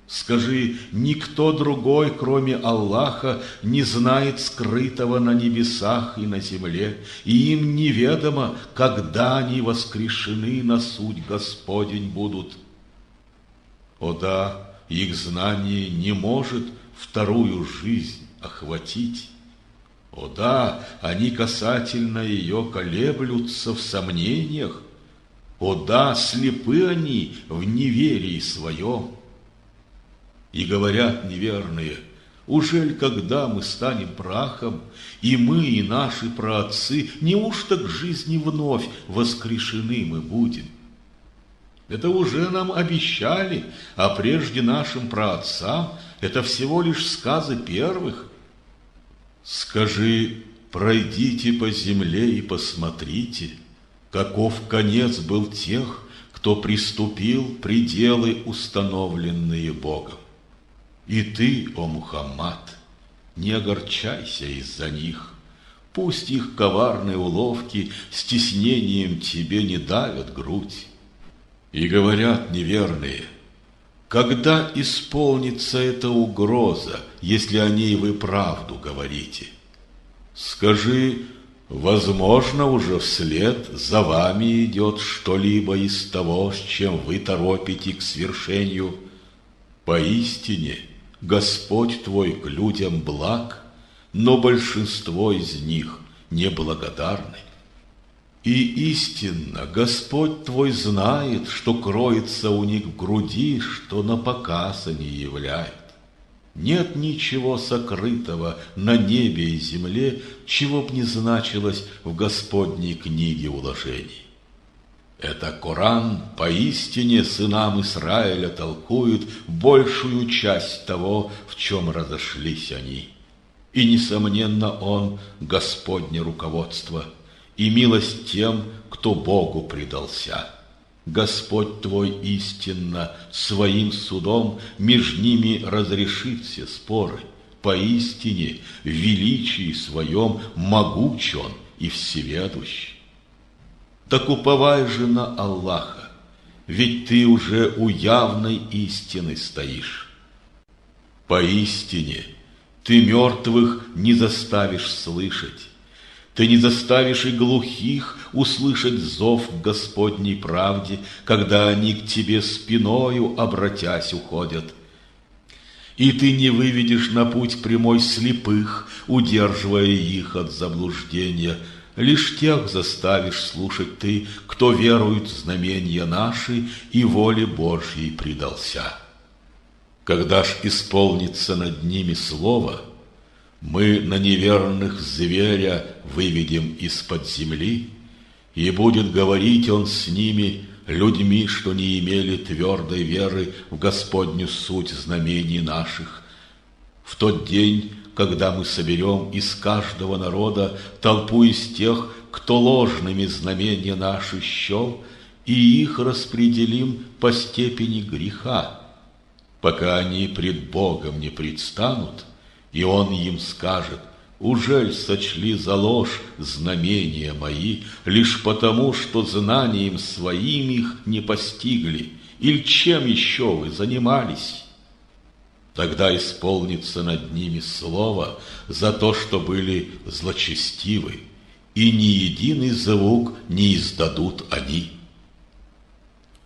Скажи, никто другой, кроме Аллаха, не знает скрытого на небесах и на земле, и им неведомо, когда они воскрешены на суд Господень будут. О да, их знание не может вторую жизнь охватить. О да, они касательно ее колеблются в сомнениях. О да, слепы они в неверии своем. И говорят неверные: ужель, когда мы станем прахом, и мы, и наши праотцы, неужто к жизни вновь воскрешены мы будем? Это уже нам обещали, а прежде нашим праотцам это всего лишь сказы первых. Скажи, пройдите по земле и посмотрите, каков конец был тех, кто приступил пределы, установленные Богом. И ты, о Мухаммад, не огорчайся из-за них, пусть их коварные уловки стеснением тебе не давят грудь. И говорят неверные: когда исполнится эта угроза, если о ней вы правду говорите? Скажи, возможно, уже вслед за вами идет что-либо из того, с чем вы торопите к свершению. Поистине, Господь твой к людям благ, но большинство из них неблагодарны. И истинно Господь твой знает, что кроется у них в груди, что на показ они являют. Нет ничего сокрытого на небе и земле, чего б не значилось в Господней книге уложений. Это Коран поистине сынам Израиля толкует большую часть того, в чем разошлись они. И, несомненно, он Господне руководство и милость тем, кто Богу предался. Господь твой истинно своим судом между ними разрешит все споры. Поистине в величии своем могуч он и всеведущий. Так уповай же на Аллаха, ведь ты уже у явной истины стоишь. Поистине ты мертвых не заставишь слышать, ты не заставишь и глухих услышать зов к Господней правде, когда они к тебе спиною, обратясь, уходят. И ты не выведешь на путь прямой слепых, удерживая их от заблуждения. Лишь тех заставишь слушать ты, кто верует в знамения наши и воле Божьей предался. Когда ж исполнится над ними слово, мы на неверных зверя выведем из-под земли, и будет говорить он с ними, людьми, что не имели твердой веры в Господню суть знамений наших. В тот день, когда мы соберем из каждого народа толпу из тех, кто ложными знамения наши счел, и их распределим по степени греха, пока они пред Богом не предстанут, и Он им скажет: ужель сочли за ложь знамения мои, лишь потому, что знанием своим их не постигли, или чем еще вы занимались? Тогда исполнится над ними слово за то, что были злочестивы, и ни единый звук не издадут они.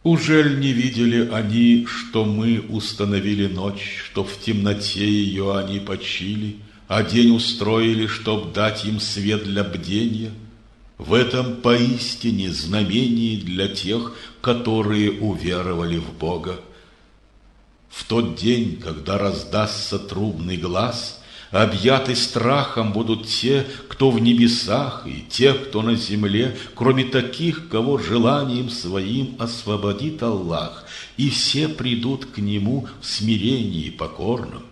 Ужель не видели они, что мы установили ночь, чтоб в темноте ее они почили, а день устроили, чтоб дать им свет для бдения? В этом поистине знамении для тех, которые уверовали в Бога. В тот день, когда раздастся трубный глас, Объяты страхом будут те, кто в небесах, и те, кто на земле, кроме таких, кого желанием своим освободит Аллах, и все придут к Нему в смирении покорном.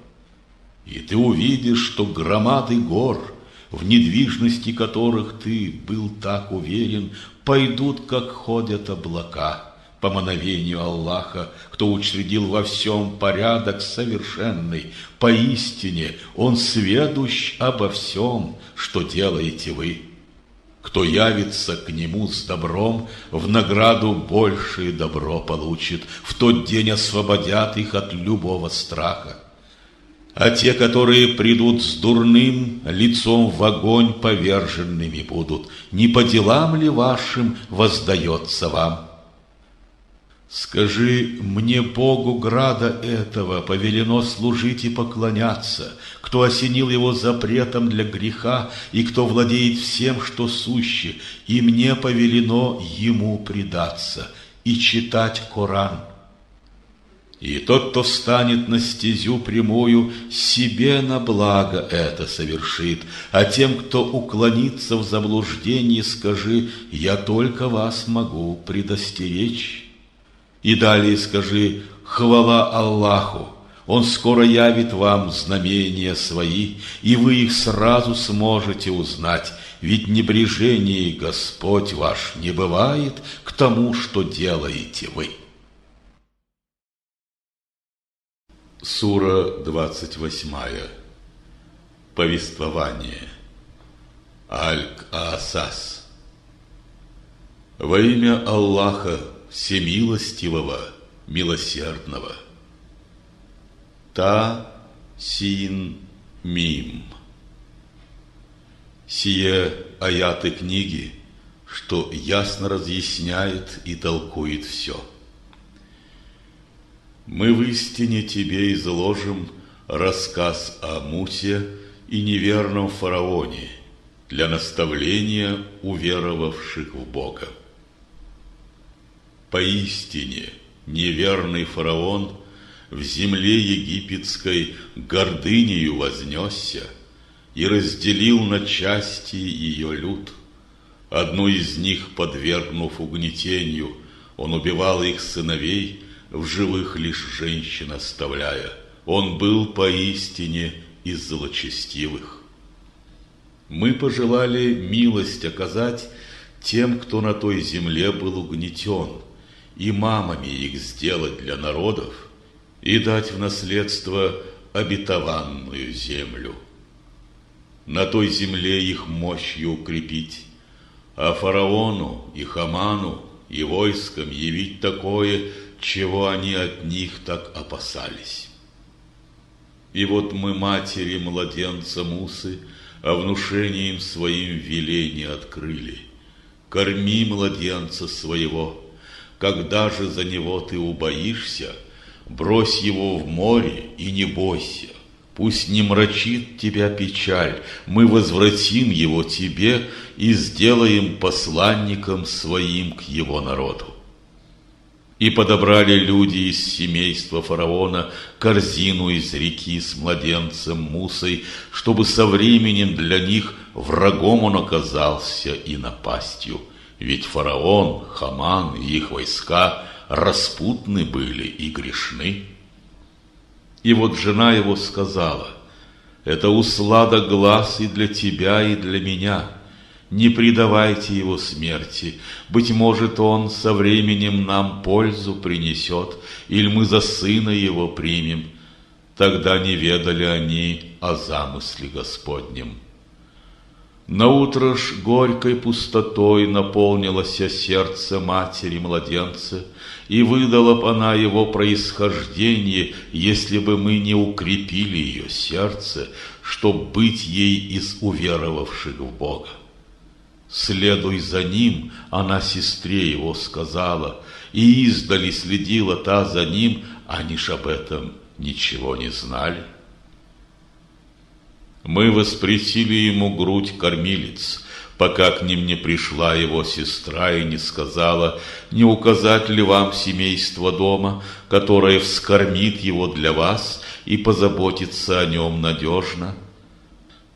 И ты увидишь, что громады гор, в недвижности которых ты был так уверен, пойдут, как ходят облака, по мановению Аллаха, кто учредил во всем порядок совершенный. Поистине Он сведущ обо всем, что делаете вы. Кто явится к Нему с добром, в награду большее добро получит, в тот день освободят их от любого страха. А те, которые придут с дурным, лицом в огонь поверженными будут. Не по делам ли вашим воздается вам? Скажи, мне, Богу града этого, повелено служить и поклоняться, кто осенил его запретом для греха, и кто владеет всем, что суще, и мне повелено ему предаться и читать Коран. И тот, кто встанет на стезю прямую, себе на благо это совершит, а тем, кто уклонится в заблуждении, скажи, я только вас могу предостеречь. И далее скажи, хвала Аллаху, Он скоро явит вам знамения свои, и вы их сразу сможете узнать, ведь небрежение Господь ваш не бывает к тому, что делаете вы. Сура 28. Повествование. Аль-Каасас. Во имя Аллаха Всемилостивого, Милосердного. Та-Син-Мим. Сие аяты книги, что ясно разъясняет и толкует все. Мы в истине тебе изложим рассказ о Мусе и неверном фараоне для наставления уверовавших в Бога. Поистине неверный фараон в земле египетской гордынею вознесся и разделил на части ее люд. Одну из них, подвергнув угнетению, он убивал их сыновей, в живых лишь женщин оставляя. Он был поистине из злочестивых. Мы пожелали милость оказать тем, кто на той земле был угнетен, имамами их сделать для народов и дать в наследство обетованную землю. На той земле их мощью укрепить, а фараону и Хаману и войскам явить такое, чего они от них так опасались. И вот мы матери младенца Мусы о внушении им своим веление открыли. Корми младенца своего, когда же за него ты убоишься, брось его в море и не бойся. Пусть не мрачит тебя печаль, мы возвратим его тебе и сделаем посланником своим к его народу. И подобрали люди из семейства фараона корзину из реки с младенцем Мусой, чтобы со временем для них врагом он оказался и напастью. Ведь фараон, Хаман и их войска распутны были и грешны. И вот жена его сказала: это услада глаз и для тебя, и для меня. Не предавайте его смерти. Быть может, он со временем нам пользу принесет, или мы за сына его примем. Тогда не ведали они о замысле Господнем. Наутро ж горькой пустотой наполнилось сердце матери младенца, и выдала б она его происхождение, если бы мы не укрепили ее сердце, чтоб быть ей из уверовавших в Бога. «Следуй за ним», она сестре его сказала, и издали следила та за ним, они ж об этом ничего не знали. Мы воспретили ему грудь кормилиц, пока к ним не пришла его сестра и не сказала: не указать ли вам семейство дома, которое вскормит его для вас и позаботится о нем надежно?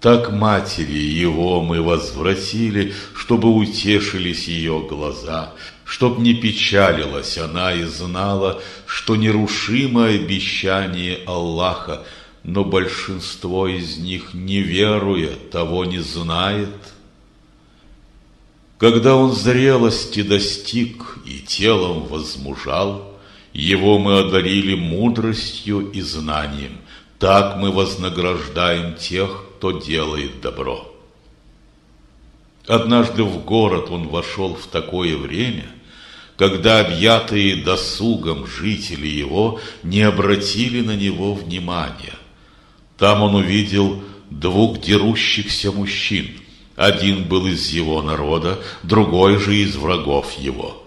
Так матери его мы возвратили, чтобы утешились ее глаза, чтоб не печалилась она и знала, что нерушимое обещание Аллаха, но большинство из них, не веруя, того не знает. Когда он зрелости достиг и телом возмужал, его мы одарили мудростью и знанием. Так мы вознаграждаем тех, кто делает добро. Однажды в город он вошел в такое время, когда объятые досугом жители его не обратили на него внимания. Там он увидел двух дерущихся мужчин. Один был из его народа, другой же из врагов его.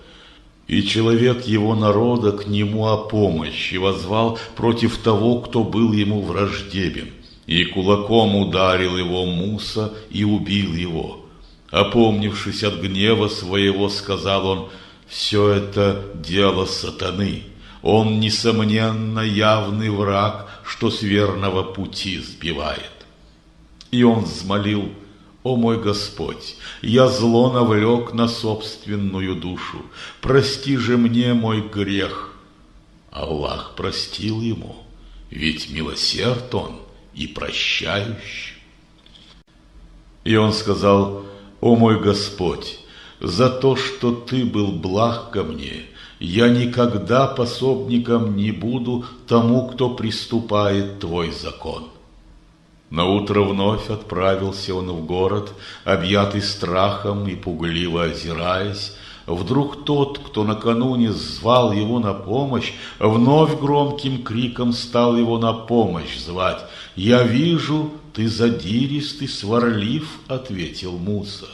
И человек его народа к нему о помощи воззвал против того, кто был ему враждебен, и кулаком ударил его Муса и убил его. Опомнившись от гнева своего, сказал он: «Все это дело сатаны. Он, несомненно, явный враг, что с верного пути сбивает». И он взмолил: «О мой Господь, я зло навлек на собственную душу, прости же мне мой грех». Аллах простил ему, ведь милосерд он и прощающий. И он сказал: «О мой Господь, за то, что ты был благ ко мне, я никогда пособником не буду тому, кто приступает твой закон». Наутро вновь отправился он в город, объятый страхом и пугливо озираясь. Вдруг тот, кто накануне звал его на помощь, вновь громким криком стал его на помощь звать. «Я вижу, ты задирист и сварлив», — ответил Муса.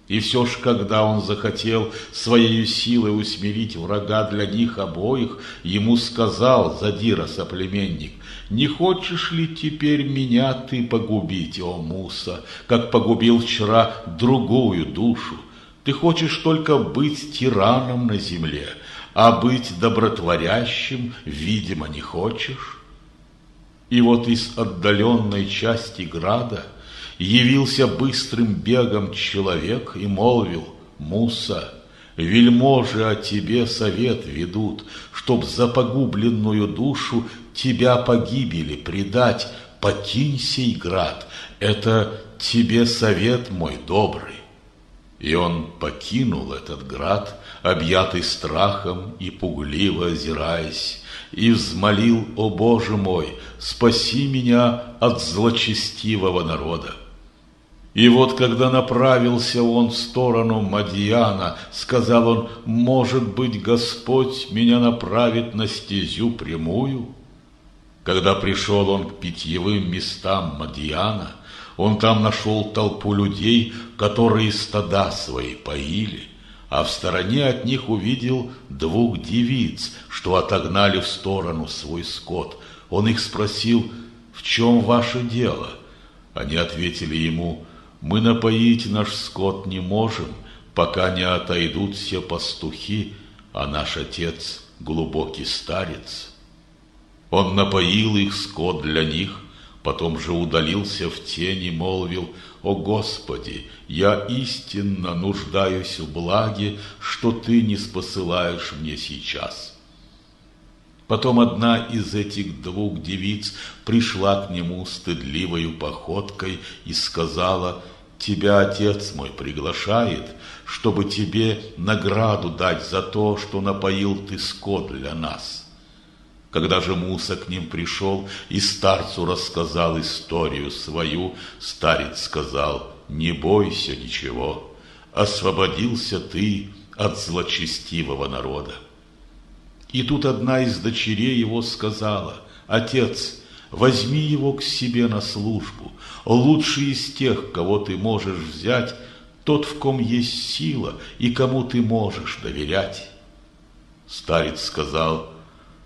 И все ж, когда он захотел своей силой усмирить врага для них обоих, ему сказал задира-соплеменник: «Не хочешь ли теперь меня ты погубить, о Муса, как погубил вчера другую душу? Ты хочешь только быть тираном на земле, а быть добротворящим, видимо, не хочешь». И вот из отдаленной части града явился быстрым бегом человек и молвил: «Муса, вельможи о тебе совет ведут, чтоб за погубленную душу тебя погибели предать. Покинь сей град, это тебе совет мой добрый». И он покинул этот град, объятый страхом и пугливо озираясь, и взмолил: «О Боже мой, спаси меня от злочестивого народа». И вот, когда направился он в сторону Мадьяна, сказал он: «Может быть, Господь меня направит на стезю прямую?» Когда пришел он к питьевым местам Мадьяна, он там нашел толпу людей, которые стада свои поили, а в стороне от них увидел двух девиц, что отогнали в сторону свой скот. Он их спросил: «В чем ваше дело?» Они ответили ему: «Мы напоить наш скот не можем, пока не отойдут все пастухи, а наш отец глубокий старец». Он напоил их скот для них, потом же удалился в тень и молвил: «О Господи, я истинно нуждаюсь в благе, что Ты не спосылаешь мне сейчас». Потом одна из этих двух девиц пришла к нему стыдливою походкой и сказала: «Тебя отец мой приглашает, чтобы тебе награду дать за то, что напоил ты скот для нас». Когда же Муса к ним пришел и старцу рассказал историю свою, старец сказал: «Не бойся ничего, освободился ты от злочестивого народа». И тут одна из дочерей его сказала: «Отец, возьми его к себе на службу. Лучший из тех, кого ты можешь взять, тот, в ком есть сила и кому ты можешь доверять». Старец сказал: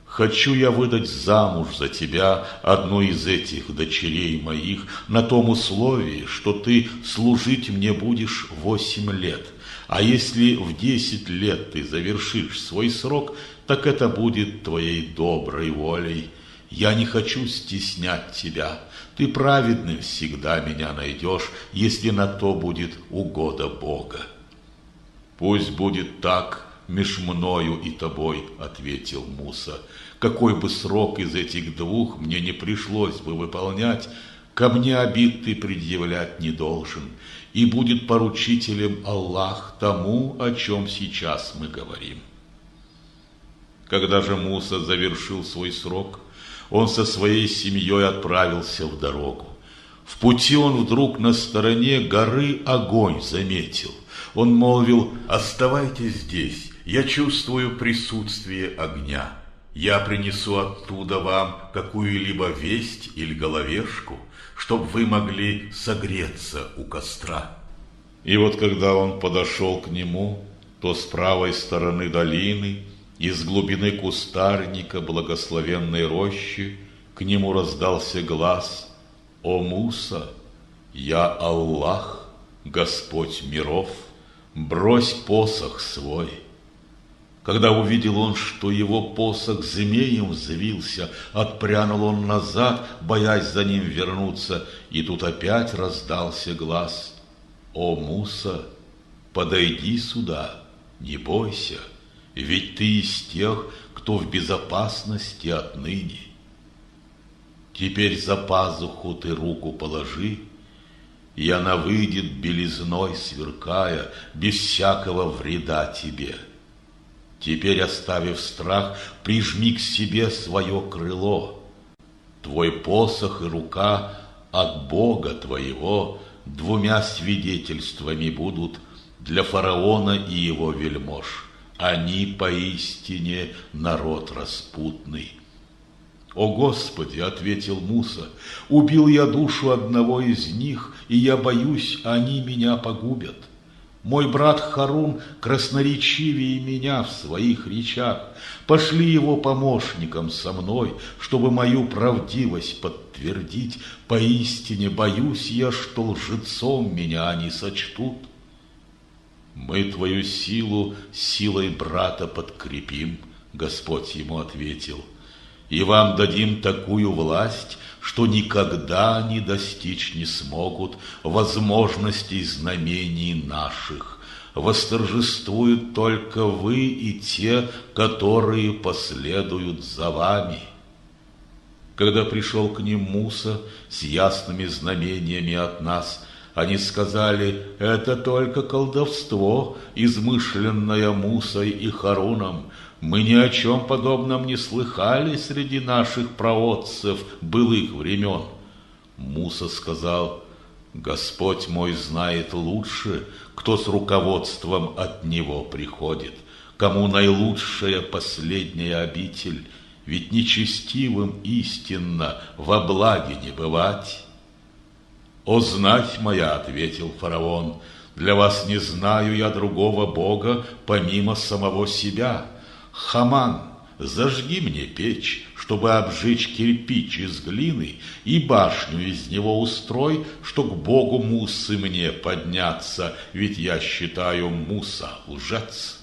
«Хочу я выдать замуж за тебя одну из этих дочерей моих на том условии, что ты служить мне будешь 8 лет. А если в 10 лет ты завершишь свой срок, так это будет твоей доброй волей. я не хочу стеснять тебя. Ты праведным всегда меня найдешь, если на то будет угода Бога. Пусть будет так меж мною и тобой, ответил Муса. Какой бы срок из этих двух мне не пришлось бы выполнять, ко мне обид ты предъявлять не должен, и будет поручителем Аллах тому, о чем сейчас мы говорим. Когда же Муса завершил свой срок, он со своей семьей отправился в дорогу. В пути он вдруг на стороне горы огонь заметил. Он молвил: «Оставайтесь здесь, я чувствую присутствие огня. Я принесу оттуда вам какую-либо весть или головешку, чтоб вы могли согреться у костра». И вот когда он подошел к нему, то с правой стороны долины, из глубины кустарника благословенной рощи, к нему раздался глас: «О Муса, я Аллах, Господь миров, брось посох свой». Когда увидел он, что его посох змеем взвился, отпрянул он назад, боясь за ним вернуться, и тут опять раздался глас: «О Муса, подойди сюда, не бойся, ведь ты из тех, кто в безопасности отныне. Теперь за пазуху ты руку положи, и она выйдет белизной сверкая, без всякого вреда тебе. Теперь, оставив страх, прижми к себе свое крыло. Твой посох и рука от Бога твоего двумя свидетельствами будут для фараона и его вельмож. Они поистине народ распутный». «О Господи, — ответил Муса, — убил я душу одного из них, и я боюсь, они меня погубят. Мой брат Харун красноречивее меня в своих речах. Пошли его помощником со мной, чтобы мою правдивость подтвердить. Поистине боюсь я, что лжецом меня они сочтут». «Мы твою силу силой брата подкрепим, — Господь ему ответил, — и вам дадим такую власть, что никогда они достичь не смогут возможностей знамений наших. Восторжествуют только вы и те, которые последуют за вами». Когда пришел к ним Муса с ясными знамениями от нас, они сказали: «Это только колдовство, измышленное Мусой и Харуном. Мы ни о чем подобном не слыхали среди наших праотцев былых времен». Муса сказал: «Господь мой знает лучше, кто с руководством от Него приходит, кому наилучшая последняя обитель, ведь нечестивым истинно во благе не бывать». «О, знать моя, — ответил фараон, — для вас не знаю я другого Бога, помимо самого себя. Хаман, зажги мне печь, чтобы обжечь кирпич из глины, и башню из него устрой, что к Богу Мусы мне подняться, ведь я считаю Муса лжец».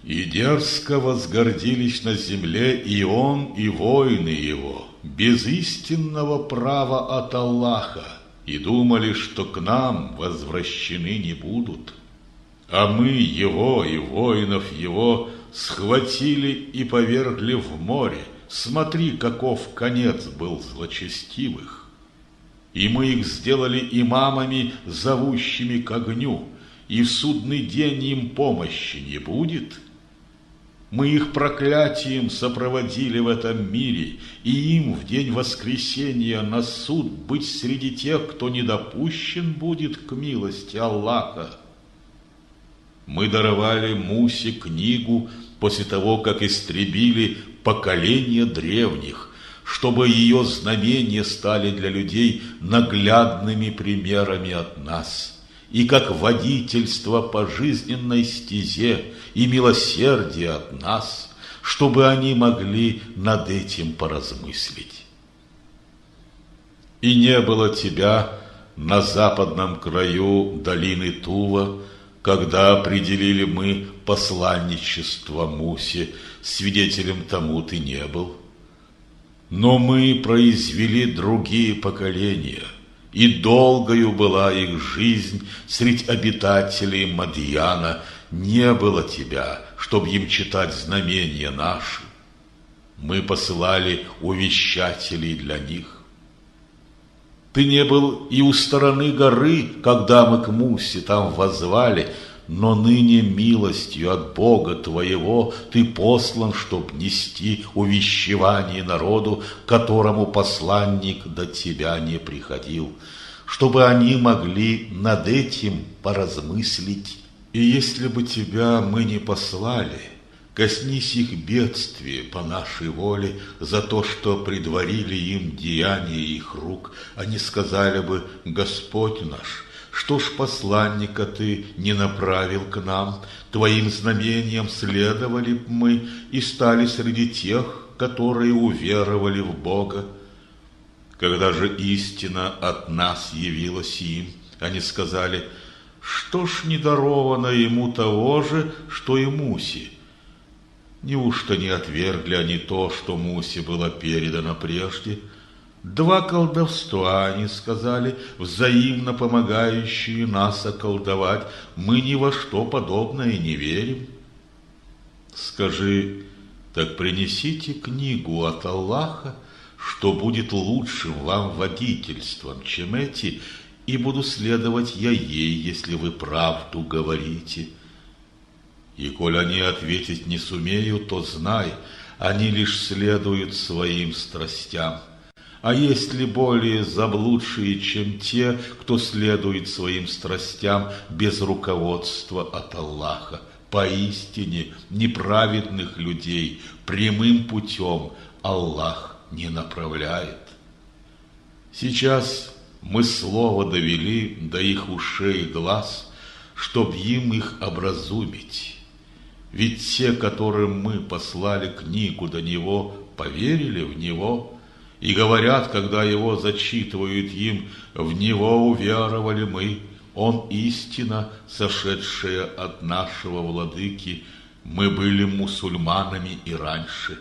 И дерзко возгордились на земле и он, и воины его, без истинного права от Аллаха, и думали, что к нам возвращены не будут. А мы его и воинов его схватили и повергли в море. Смотри, каков конец был злочестивых. И мы их сделали имамами, зовущими к огню, и в судный день им помощи не будет. Мы их проклятием сопроводили в этом мире, и им в день воскресения на суд быть среди тех, кто не допущен будет к милости Аллаха. Мы даровали Мусе книгу после того, как истребили поколения древних, чтобы ее знамения стали для людей наглядными примерами от нас, и как водительство по жизненной стезе и милосердие от нас, чтобы они могли над этим поразмыслить. И не было тебя на западном краю долины Тува, когда определили мы посланничество Мусе, свидетелем тому ты не был. Но мы произвели другие поколения, и долгою была их жизнь средь обитателей Мадьяна. Не было тебя, чтоб им читать знамения наши. Мы посылали увещателей для них. Ты не был и у стороны горы, когда мы к Мусе там воззвали, но ныне милостью от Бога твоего ты послан, чтоб нести увещевание народу, которому посланник до тебя не приходил, чтобы они могли над этим поразмыслить. И если бы тебя мы не послали, коснись их бедствия по нашей воле за то, что предварили им деяния их рук, они сказали бы: Господь наш, что ж посланника ты не направил к нам? Твоим знамением следовали б мы и стали среди тех, которые уверовали в Бога. Когда же истина от нас явилась им, они сказали: что ж не даровано ему того же, что и Мусе? Неужто не отвергли они то, что Мусе было передано прежде? Два колдовства, они сказали, взаимно помогающие нас околдовать. Мы ни во что подобное не верим. Скажи, так принесите книгу от Аллаха, что будет лучшим вам водительством, чем эти, и буду следовать я ей, если вы правду говорите. И коль они ответить не сумеют, то знай, они лишь следуют своим страстям. А есть ли более заблудшие, чем те, кто следует своим страстям без руководства от Аллаха? Поистине неправедных людей прямым путем Аллах не направляет. Сейчас мы слово довели до их ушей и глаз, чтоб им их образумить. Ведь те, которым мы послали книгу до него, поверили в него и говорят, когда его зачитывают им: в него уверовали мы, он истина, сошедшая от нашего владыки, мы были мусульманами и раньше.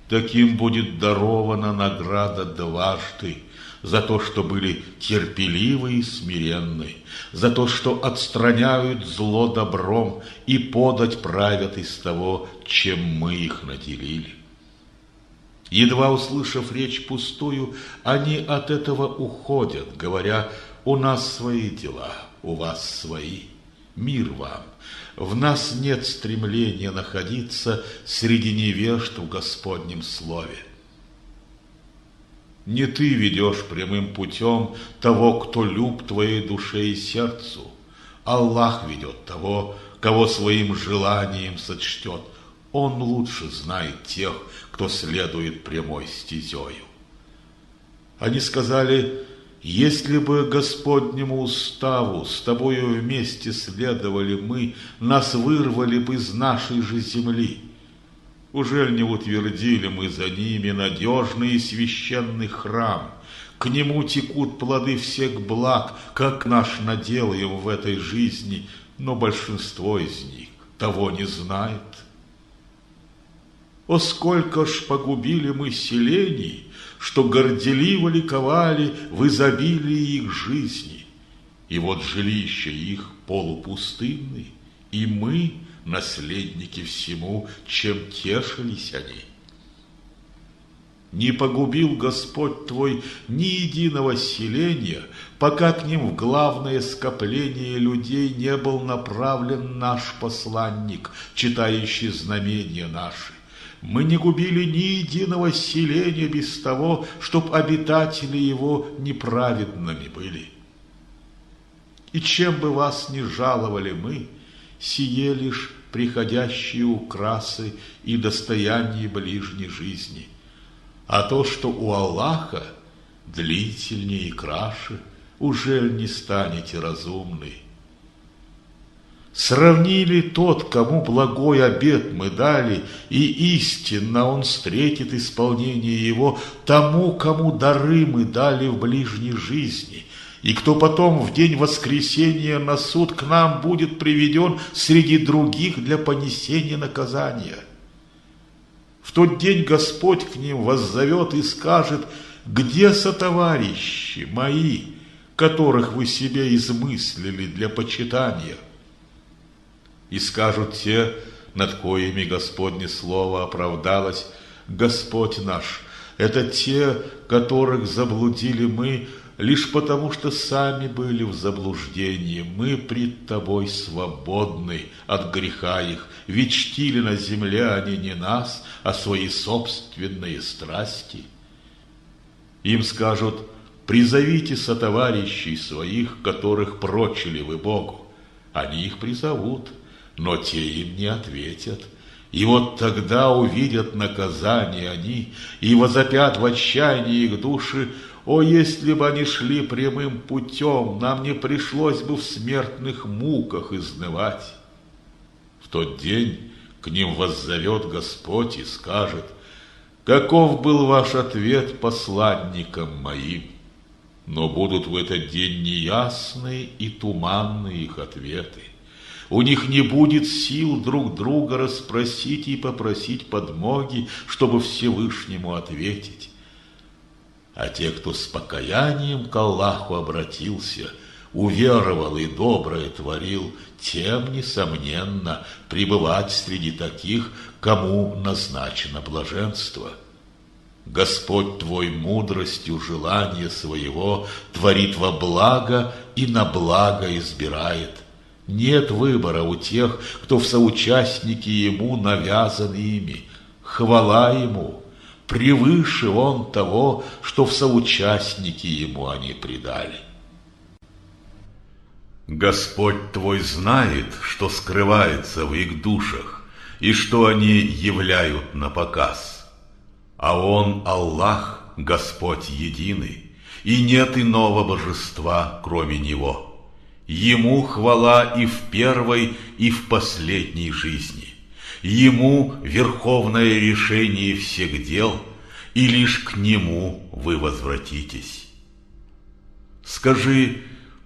Таким будет дарована награда дважды: за то, что были терпеливы и смиренны, за то, что отстраняют зло добром и подать правят из того, чем мы их наделили. Едва услышав речь пустую, они от этого уходят, говоря: у нас свои дела, у вас свои, мир вам. В нас нет стремления находиться среди невежд в Господнем слове. Не ты ведешь прямым путем того, кто люб твоей душе и сердцу. Аллах ведет того, кого своим желанием сочтет. Он лучше знает тех, кто следует прямой стезею. Они сказали: если бы Господнему уставу с тобою вместе следовали мы, нас вырвали бы из нашей же земли. Ужель не утвердили мы за ними надежный и священный храм? К нему текут плоды всех благ, как наш наделаем в этой жизни, но большинство из них того не знает. О, сколько ж погубили мы селений, что горделиво ликовали в изобилии их жизни. И вот жилища их полупустынны, и мы наследники всему, чем тешились они. Не погубил Господь твой ни единого селения, пока к ним в главное скопление людей не был направлен наш посланник, читающий знамения наши. Мы не губили ни единого селения без того, чтоб обитатели его неправедными были. И чем бы вас ни жаловали мы, сие лишь приходящие украсы и достояние ближней жизни. А то, что у Аллаха длительнее и краше, ужель не станете разумны? Сравнили тот, кому благой обет мы дали, и истинно он встретит исполнение его, тому, кому дары мы дали в ближней жизни, и кто потом в день воскресения на суд к нам будет приведен среди других для понесения наказания. В тот день Господь к ним воззовет и скажет: где сотоварищи мои, которых вы себе измыслили для почитания? И скажут те, над коими Господне слово оправдалось: Господь наш, это те, которых заблудили мы, лишь потому, что сами были в заблуждении. Мы пред Тобой свободны от греха их, ведь чтили на земле они не нас, а свои собственные страсти. Им скажут: призовите сотоварищей своих, которых прочили вы Богу. Они их призовут, но те им не ответят. И вот тогда увидят наказание они, и возопят в отчаянии их души: о, если бы они шли прямым путем, нам не пришлось бы в смертных муках изнывать. В тот день к ним воззовет Господь и скажет: каков был ваш ответ посланникам моим? Но будут в этот день неясные и туманные их ответы. У них не будет сил друг друга расспросить и попросить подмоги, чтобы Всевышнему ответить. А те, кто с покаянием к Аллаху обратился, уверовал и доброе творил, тем, несомненно, пребывать среди таких, кому назначено блаженство. Господь твой мудростью желания своего творит во благо и на благо избирает. Нет выбора у тех, кто в соучастники ему навязан ими. Хвала ему, превыше он того, что в соучастники ему они предали. Господь твой знает, что скрывается в их душах, и что они являют на показ. А Он, Аллах, Господь единый, и нет иного божества, кроме Него. Ему хвала и в первой, и в последней жизни. Ему верховное решение всех дел, и лишь к Нему вы возвратитесь. Скажи,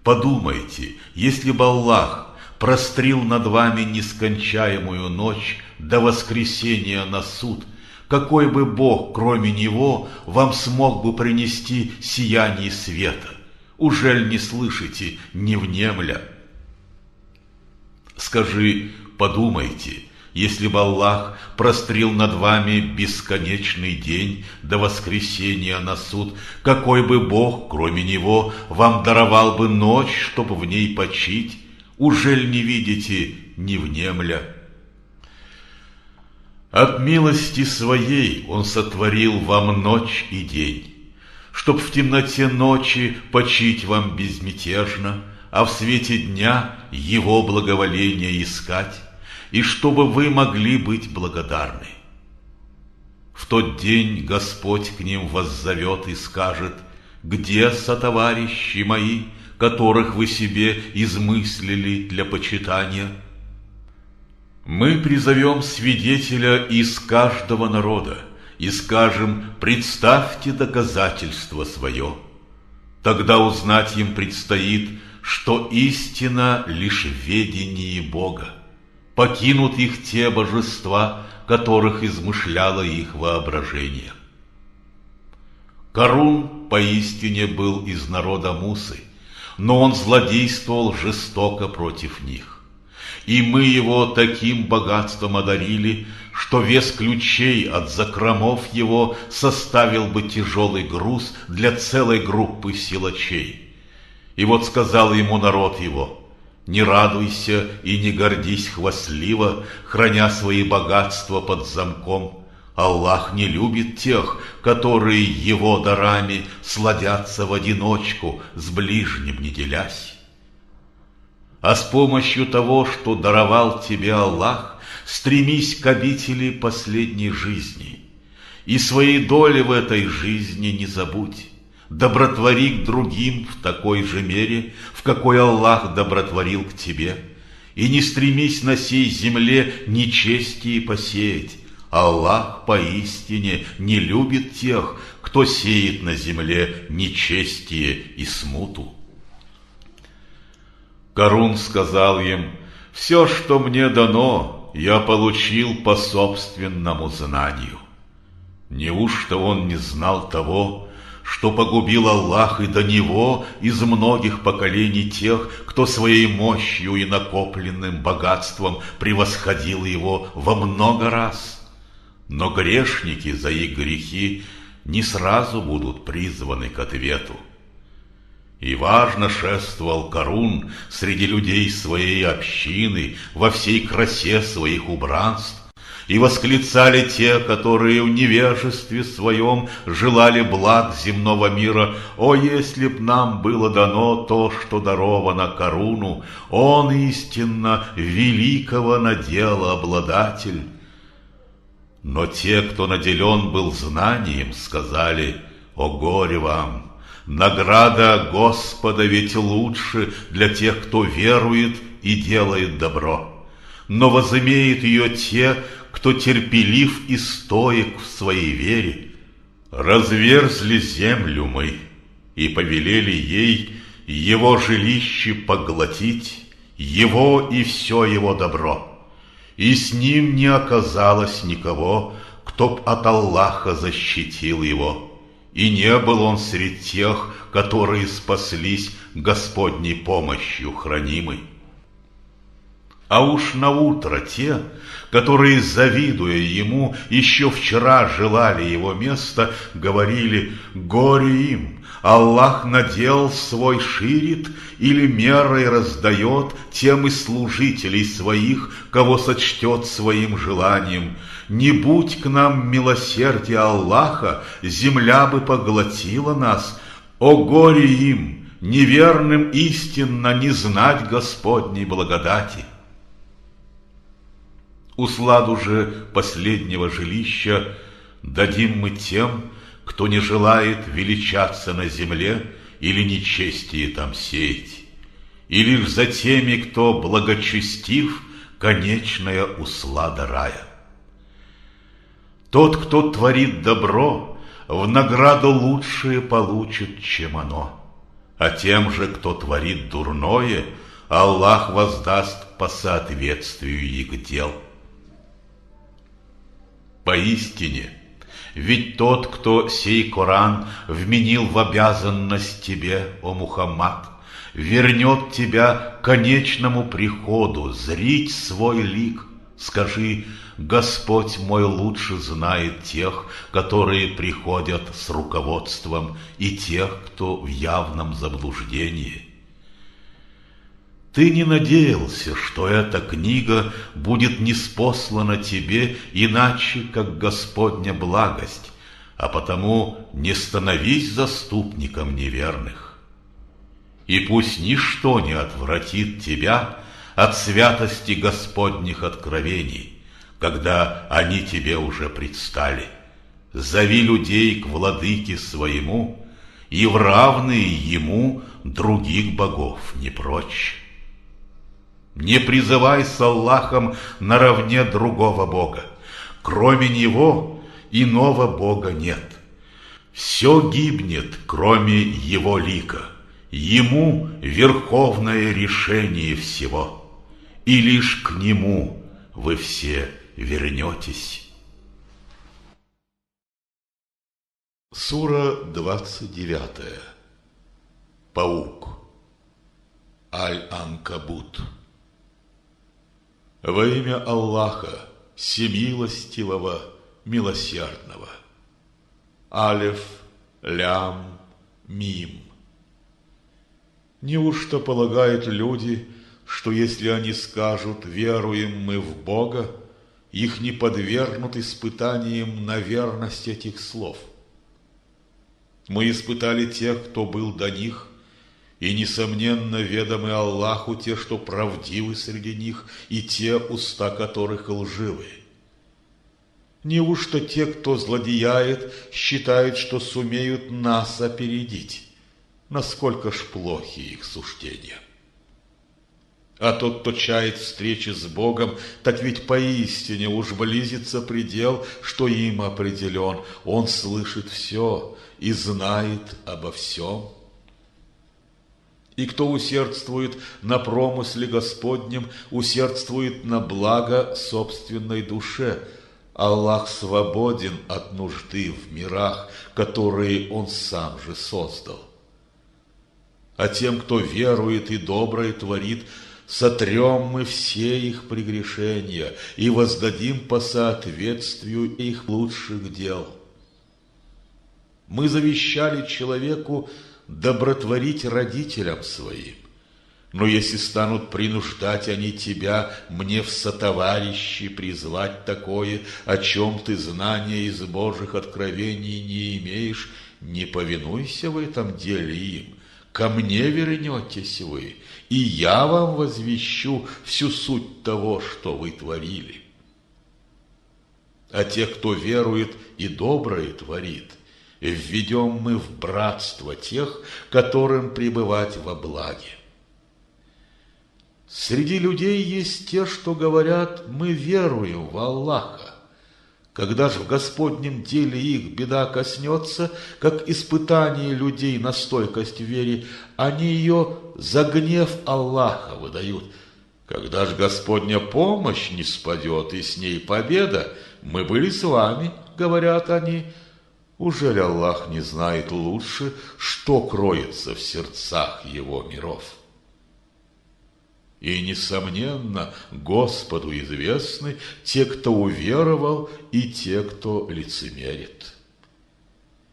подумайте, если бы Аллах прострил над вами нескончаемую ночь до воскресения на суд, какой бы Бог, кроме Него, вам смог бы принести сияние света? Ужель не слышите, не внемля? Скажи, подумайте, если бы Аллах прострил над вами бесконечный день до воскресения на суд, какой бы Бог, кроме Него, вам даровал бы ночь, чтобы в ней почить? Ужель не видите, не внемля? От милости своей Он сотворил вам ночь и день, чтоб в темноте ночи почить вам безмятежно, а в свете дня Его благоволение искать, и чтобы вы могли быть благодарны. В тот день Господь к ним воззовет и скажет: где сотоварищи мои, которых вы себе измыслили для почитания? Мы призовем свидетеля из каждого народа и скажем: представьте доказательство свое. Тогда узнать им предстоит, что истина лишь в ведении Бога. Покинут их те божества, которых измышляло их воображение. Карун поистине был из народа Мусы, но он злодействовал жестоко против них. И мы его таким богатством одарили, что вес ключей от закромов его составил бы тяжелый груз для целой группы силачей. И вот сказал ему народ его: не радуйся и не гордись хвастливо, храня свои богатства под замком. Аллах не любит тех, которые его дарами сладятся в одиночку, с ближним не делясь. А с помощью того, что даровал тебе Аллах, стремись к обители последней жизни. И своей доли в этой жизни не забудь. Добротвори к другим в такой же мере, в какой Аллах добротворил к тебе. И не стремись на сей земле нечестие посеять. Аллах поистине не любит тех, кто сеет на земле нечестие и смуту. Карун сказал им: все, что мне дано, я получил по собственному знанию. Неужто он не знал того, что погубил Аллах и до него из многих поколений тех, кто своей мощью и накопленным богатством превосходил его во много раз? Но грешники за их грехи не сразу будут призваны к ответу. И важно шествовал Карун среди людей своей общины во всей красе своих убранств, и восклицали те, которые в невежестве своем желали благ земного мира: «О, если б нам было дано то, что даровано Каруну, он истинно великого надела обладатель». Но те, кто наделен был знанием, сказали: «О горе вам! Награда Господа ведь лучше для тех, кто верует и делает добро. Но возымеют ее те, кто терпелив и стоек в своей вере. Разверзли землю мы и повелели ей его жилище поглотить, его и все его добро. И с ним не оказалось никого, кто б от Аллаха защитил его. И не был он среди тех, которые спаслись Господней помощью хранимой». А уж наутро те, которые, завидуя ему, еще вчера желали его места, говорили: «Горе им! Аллах надел свой ширит или мерой раздает тем из служителей своих, кого сочтет своим желанием. Не будь к нам милосердия Аллаха, земля бы поглотила нас. О горе им! Неверным истинно не знать Господней благодати». Усладу же последнего жилища дадим мы тем, кто не желает величаться на земле или нечестие там сеять, и лишь за теми, кто благочестив, конечная услада рая. Тот, кто творит добро, в награду лучшее получит, чем оно, а тем же, кто творит дурное, Аллах воздаст по соответствию их дел. Поистине, ведь тот, кто сей Коран вменил в обязанность тебе, о Мухаммад, вернет тебя к конечному приходу, зрить свой лик. Скажи: Господь мой лучше знает тех, которые приходят с руководством, и тех, кто в явном заблуждении. Ты не надеялся, что эта книга будет ниспослана тебе иначе, как Господня благость, а потому не становись заступником неверных. И пусть ничто не отвратит тебя от святости Господних откровений, когда они тебе уже предстали. Зови людей к владыке своему, и в равные ему других богов не прочь. Не призывай с Аллахом наравне другого Бога. Кроме Него иного Бога нет. Все гибнет, кроме Его лика. Ему верховное решение всего. И лишь к Нему вы все вернетесь. Сура 29. Паук. Аль-Анкабут. Во имя Аллаха, всемилостивого, милосердного. Алеф, лям, мим. Неужто полагают люди, что если они скажут: «Веруем мы в Бога», их не подвергнут испытаниям на верность этих слов? Мы испытали тех, кто был до них, и, несомненно, ведомы Аллаху те, что правдивы среди них, и те, уста которых лживые. Неужто те, кто злодеяет, считают, что сумеют нас опередить? Насколько ж плохи их суждения. А тот, кто чает встречи с Богом, так ведь поистине уж близится предел, что им определен. Он слышит все и знает обо всем. И кто усердствует на промысле Господнем, усердствует на благо собственной душе, Аллах свободен от нужды в мирах, которые Он сам же создал. А тем, кто верует и доброе творит, сотрем мы все их прегрешения и воздадим по соответствию их лучших дел. Мы завещали человеку добротворить родителям своим, но если станут принуждать они тебя мне в сотоварищи призвать такое, о чем ты знания из Божьих откровений не имеешь, не повинуйся в этом деле им. Ко мне вернетесь вы, и я вам возвещу всю суть того, что вы творили. А тех, кто верует и доброе творит, введем мы в братство тех, которым пребывать во благе. Среди людей есть те, что говорят: мы веруем в Аллаха. Когда же в Господнем деле их беда коснется, как испытание людей на стойкость в вере, они ее за гнев Аллаха выдают. Когда же Господня помощь не спадет и с ней победа, мы были с вами, говорят они. Ужели Аллах не знает лучше, что кроется в сердцах его миров? И, несомненно, Господу известны те, кто уверовал, и те, кто лицемерит.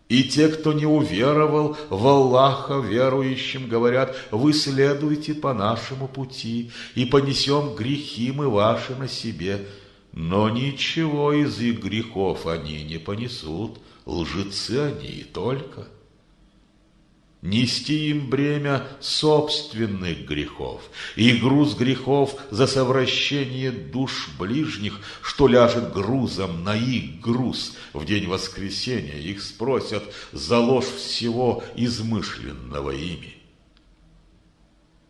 И те, кто не уверовал в Аллаха, верующим, говорят: вы следуйте по нашему пути, и понесем грехи мы ваши на себе. Но ничего из их грехов они не понесут, лжецы они и только. Нести им бремя собственных грехов и груз грехов за совращение душ ближних, что ляжет грузом на их груз. В день воскресения их спросят за ложь всего измышленного ими.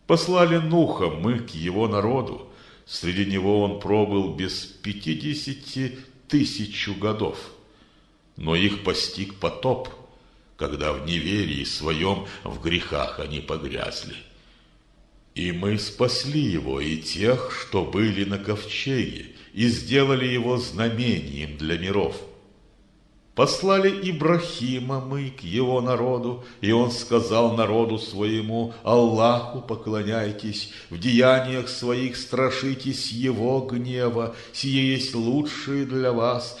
Послали Нуха мы к его народу. Среди него он пробыл без 50 000 годов. Но их постиг потоп, когда в неверии своем в грехах они погрязли. И мы спасли его и тех, что были на ковчеге, и сделали его знамением для миров. Послали Ибрахима мы к его народу, и он сказал народу своему: Аллаху поклоняйтесь, в деяниях своих страшитесь его гнева, сие есть лучшее для вас,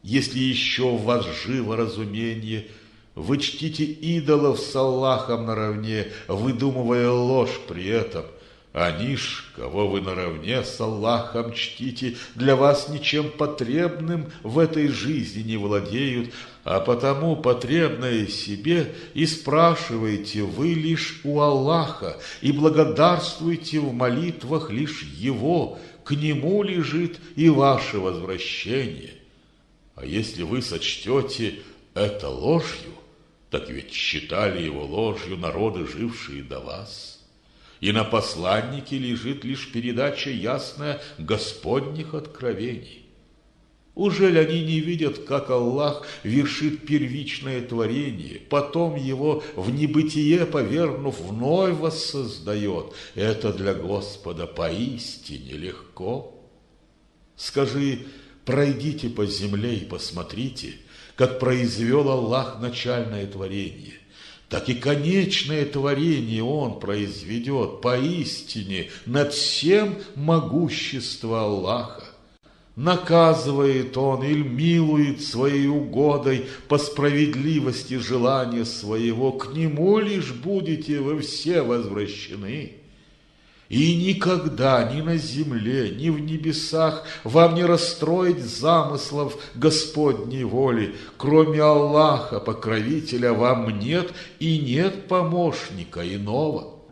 если еще в вас живо разумение. Вы чтите идолов с Аллахом наравне, выдумывая ложь при этом. Они ж, кого вы наравне с Аллахом чтите, для вас ничем потребным в этой жизни не владеют, а потому потребное себе и спрашиваете вы лишь у Аллаха, и благодарствуйте в молитвах лишь Его, к Нему лежит и ваше возвращение. А если вы сочтете это ложью, так ведь считали его ложью народы, жившие до вас. И на посланнике лежит лишь передача ясная Господних откровений. Ужели они не видят, как Аллах вершит первичное творение, потом его в небытие повернув, вновь воссоздает? Это для Господа поистине легко. Скажи: пройдите по земле и посмотрите, как произвел Аллах начальное творение, так и конечное творение Он произведет. Поистине над всем могущество Аллаха. Наказывает Он или милует своей угодой по справедливости желания своего. К Нему лишь будете вы все возвращены. И никогда ни на земле, ни в небесах вам не расстроить замыслов Господней воли. Кроме Аллаха, покровителя, вам нет и нет помощника иного.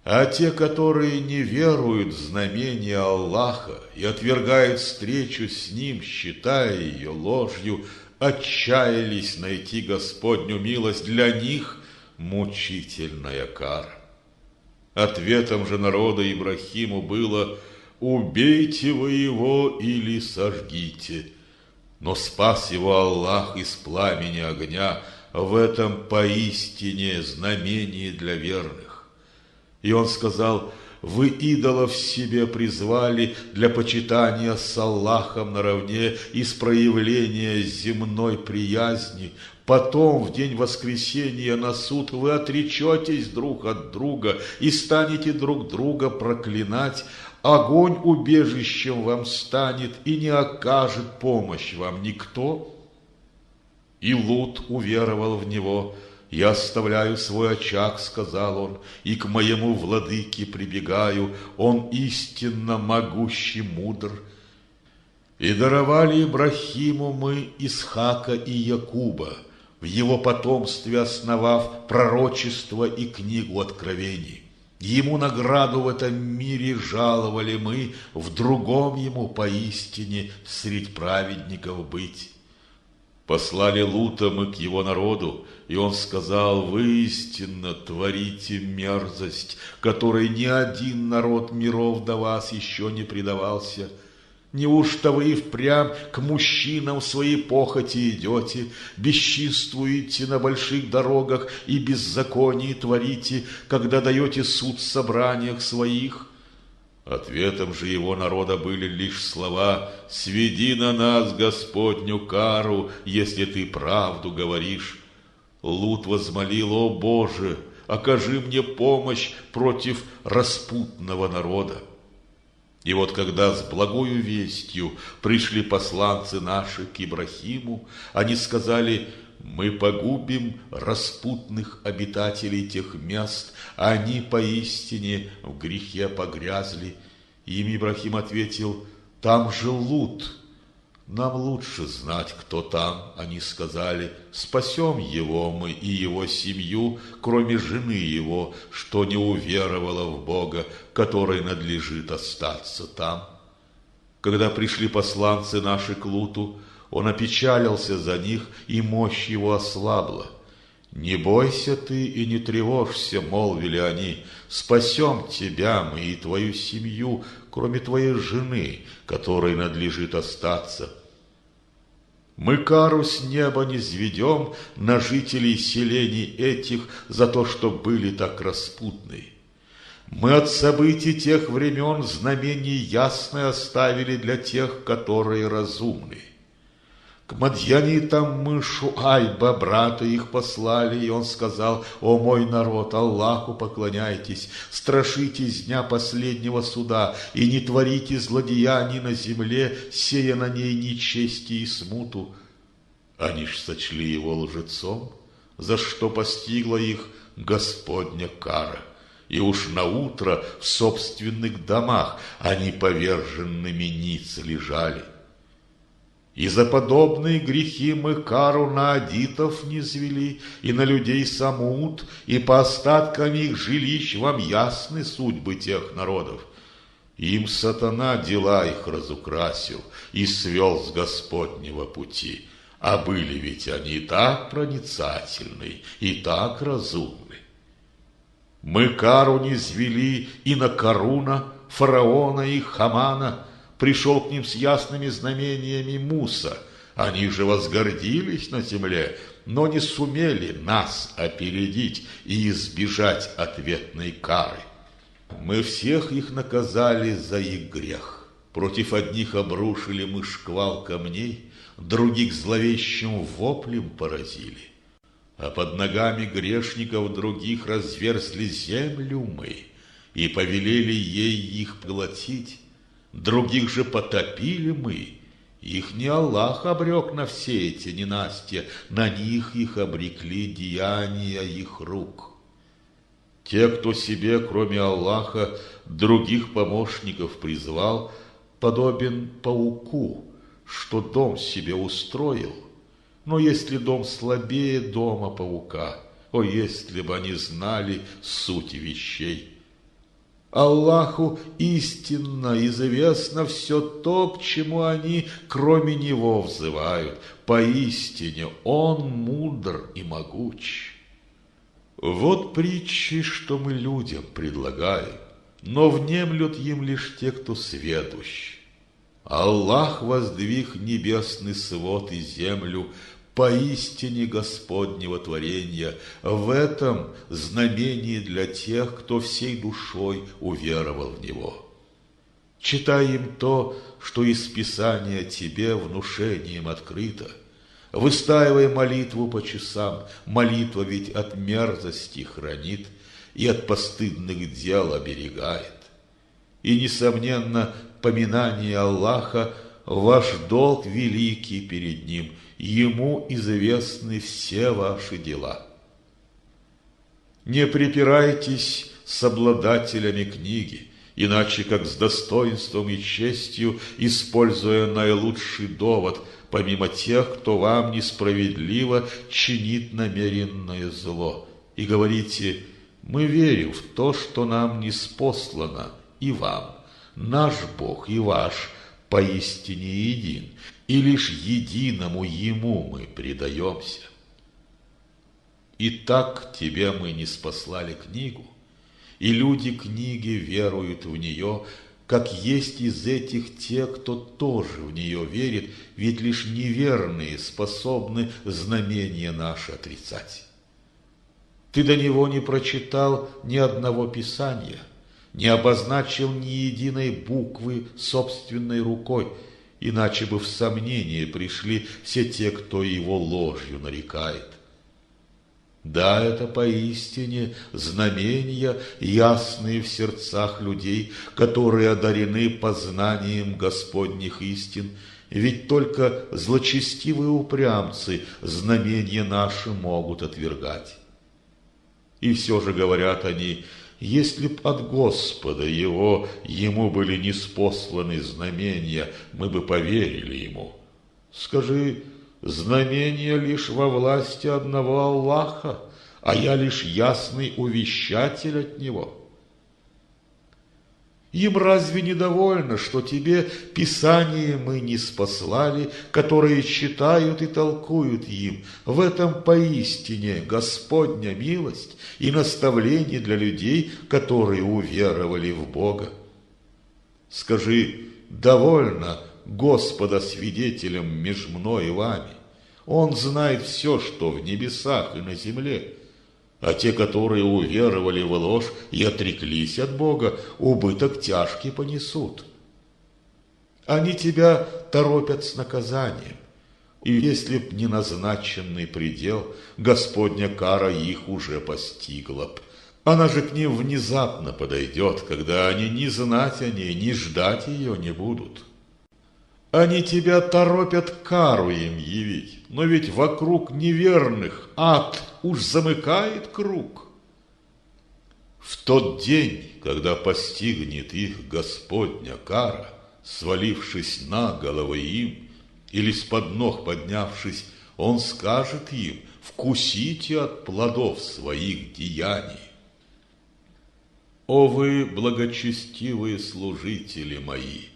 А те, которые не веруют в знамения Аллаха и отвергают встречу с Ним, считая ее ложью, отчаялись найти Господню милость, для них мучительная кара. Ответом же народа Ибрахиму было: убейте вы его или сожгите. Но спас его Аллах из пламени огня, в этом поистине знамение для верных. И он сказал: Вы идолов себе призвали для почитания с Аллахом наравне из проявления земной приязни. Потом, в день воскресения на суд, вы отречетесь друг от друга и станете друг друга проклинать. Огонь убежищем вам станет, и не окажет помощь вам никто. И Лут уверовал в него. «Я оставляю свой очаг, — сказал он, — и к моему владыке прибегаю, он истинно могущий, мудр. И даровали Ибрахиму мы Исхака и Якуба, в его потомстве основав пророчество и книгу откровений. Ему награду в этом мире жаловали мы, в другом ему поистине средь праведников быть». Послали Лута мы к его народу, и он сказал: «Вы истинно творите мерзость, которой ни один народ миров до вас еще не предавался. Неужто вы и впрямь к мужчинам в своей похоти идете, бесчинствуете на больших дорогах и беззаконие творите, когда даете суд в собраниях своих?» Ответом же его народа были лишь слова: «Сведи на нас, Господню, кару, если ты правду говоришь». Лут возмолил: «О Боже, окажи мне помощь против распутного народа». И вот когда с благою вестью пришли посланцы наши к Ибрахиму, они сказали: «Мы погубим распутных обитателей тех мест, а они поистине в грехе погрязли». Им Ибрахим ответил: «Там же Лут». «Нам лучше знать, кто там», — они сказали. «Спасем его мы и его семью, кроме жены его, что не уверовала в Бога, которой надлежит остаться там». Когда пришли посланцы наши к Луту, он опечалился за них, и мощь его ослабла. «Не бойся ты и не тревожься, — молвили они, — спасем тебя мы и твою семью, кроме твоей жены, которой надлежит остаться. Мы кару с неба не низведем на жителей селений этих за то, что были так распутны. Мы от событий тех времен знамение ясное оставили для тех, которые разумны. К мадьянитам мы Шуайба, брата их, послали, и он сказал: «О мой народ, Аллаху поклоняйтесь, страшитесь дня последнего суда, и не творите злодеяний на земле, сея на ней нечестие и смуту». Они ж сочли его лжецом, за что постигла их Господня кара, и уж наутро в собственных домах они поверженными ниц лежали. И за подобные грехи мы кару на адитов низвели, и на людей Самуд, и по остаткам их жилищ вам ясны судьбы тех народов. Им сатана дела их разукрасил и свел с Господнего пути, а были ведь они так проницательны и так разумны. Мы кару низвели и на Каруна, фараона и Хамана. Пришел к ним с ясными знамениями Муса. Они же возгордились на земле, но не сумели нас опередить и избежать ответной кары. Мы всех их наказали за их грех. Против одних обрушили мы шквал камней, других зловещим воплем поразили. А под ногами грешников других разверзли землю мы и повелели ей их поглотить. Других же потопили мы, их не Аллах обрек на все эти ненастья, на них их обрекли деяния их рук. Те, кто себе, кроме Аллаха, других помощников призвал, подобен пауку, что дом себе устроил. Но если дом слабее дома паука, о, если бы они знали суть вещей! Аллаху истинно известно все то, к чему они, кроме Него, взывают. Поистине Он мудр и могуч. Вот притчи, что мы людям предлагаем, но внемлют им лишь те, кто сведущ. Аллах воздвиг небесный свод и землю, поистине Господнего творения, в этом знамении для тех, кто всей душой уверовал в Него. Читай им то, что из Писания тебе внушением открыто. Выстаивай молитву по часам, молитва ведь от мерзости хранит и от постыдных дел оберегает. И, несомненно, поминание Аллаха – ваш долг великий перед Ним, Ему известны все ваши дела. Не припирайтесь с обладателями книги, иначе как с достоинством и честью, используя наилучший довод, помимо тех, кто вам несправедливо чинит намеренное зло. И говорите: мы верим в то, что нам ниспослано, и вам. Наш Бог и ваш поистине един, и лишь единому Ему мы предаемся. Итак, тебе мы ниспослали книгу, и люди книги веруют в нее, как есть из этих те, кто тоже в нее верит, ведь лишь неверные способны знамения наши отрицать. Ты до него не прочитал ни одного писания, не обозначил ни единой буквы собственной рукой, иначе бы в сомнение пришли все те, кто его ложью нарекает. Да, это поистине знамения, ясные в сердцах людей, которые одарены познанием Господних истин, ведь только злочестивые упрямцы знамения наши могут отвергать. И все же говорят они: если б от Господа ему были ниспосланы знамения, мы бы поверили ему. Скажи: знамения лишь во власти одного Аллаха, а я лишь ясный увещатель от Него. Им разве недовольно, что тебе Писание мы ниспослали, которые читают и толкуют им? В этом поистине Господня милость и наставление для людей, которые уверовали в Бога. Скажи: довольно Господа свидетелем меж мной и вами. Он знает все, что в небесах и на земле. А те, которые уверовали в ложь и отреклись от Бога, убыток тяжкий понесут. Они тебя торопят с наказанием, и если б не назначенный предел, Господня кара их уже постигла б. Она же к ним внезапно подойдет, когда они ни знать о ней, ни ждать ее не будут. Они тебя торопят кару им явить, но ведь вокруг неверных ад уж замыкает круг. В тот день, когда постигнет их Господня кара, свалившись на головы им, или с-под ног поднявшись, Он скажет им: вкусите от плодов своих деяний. О вы, благочестивые служители мои!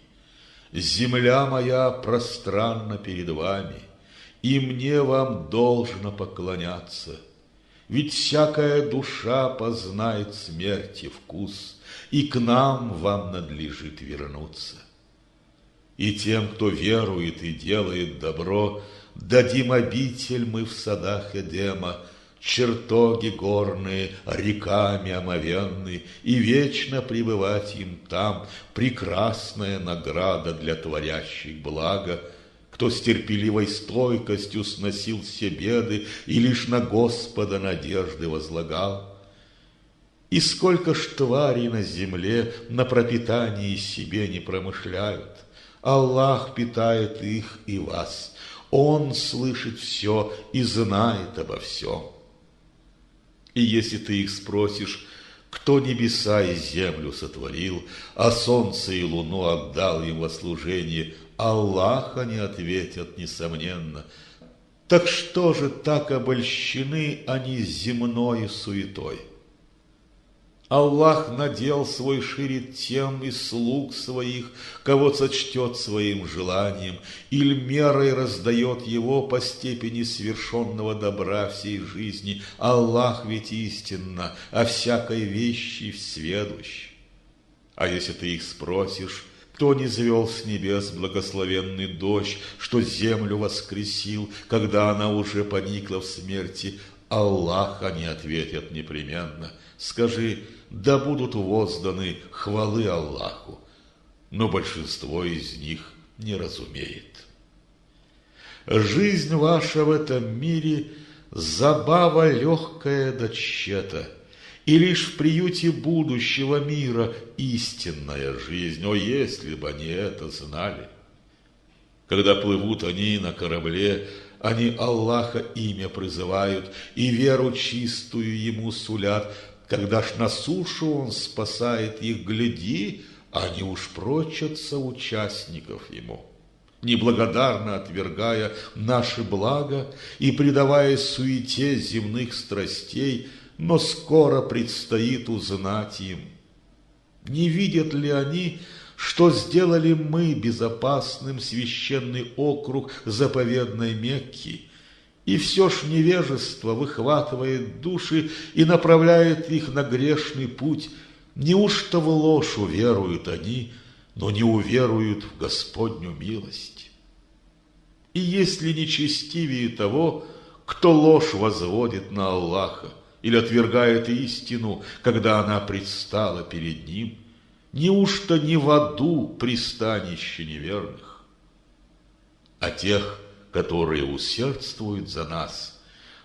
Земля моя пространна перед вами, и мне вам должно поклоняться. Ведь всякая душа познает смерти вкус, и к нам вам надлежит вернуться. И тем, кто верует и делает добро, дадим обитель мы в садах Эдема, чертоги горные, реками омовенны, и вечно пребывать им там, прекрасная награда для творящих благо, кто с терпеливой стойкостью сносил все беды и лишь на Господа надежды возлагал. И сколько ж тварей на земле на пропитании себе не промышляют, Аллах питает их и вас, Он слышит все и знает обо всем. И если ты их спросишь, кто небеса и землю сотворил, а солнце и луну отдал им во служение, Аллах они ответят несомненно. Так что же так обольщены они земной суетой? Аллах надел свой ширит тем из слуг своих, кого сочтет своим желанием, или мерой раздает его по степени свершенного добра всей жизни. Аллах ведь истинно о всякой вещи всведущ. А если ты их спросишь, Кто низвел с небес благословенный дождь, что землю воскресил, когда она уже поникла в смерти? Аллах, они ответят непременно. Скажи, да будут возданы хвалы Аллаху. Но большинство из них не разумеет. Жизнь ваша в этом мире – забава легкая да тщета, и лишь в приюте будущего мира истинная жизнь. О, если бы они это знали! Когда плывут они на корабле, они Аллаха имя призывают и веру чистую ему сулят. Когда ж на сушу он спасает их, гляди, они уж прочатся участников ему. Неблагодарно отвергая наши блага и предаваясь суете земных страстей, но скоро предстоит узнать им. Не видят ли они, что сделали мы безопасным священный округ заповедной Мекки, и все ж невежество выхватывает души и направляет их на грешный путь? Неужто в ложь уверуют они, но не уверуют в Господню милость? И если нечестивее того, кто ложь возводит на Аллаха или отвергает истину, когда она предстала перед ним, неужто не в аду пристанище неверных? А тех, которые усердствуют за нас,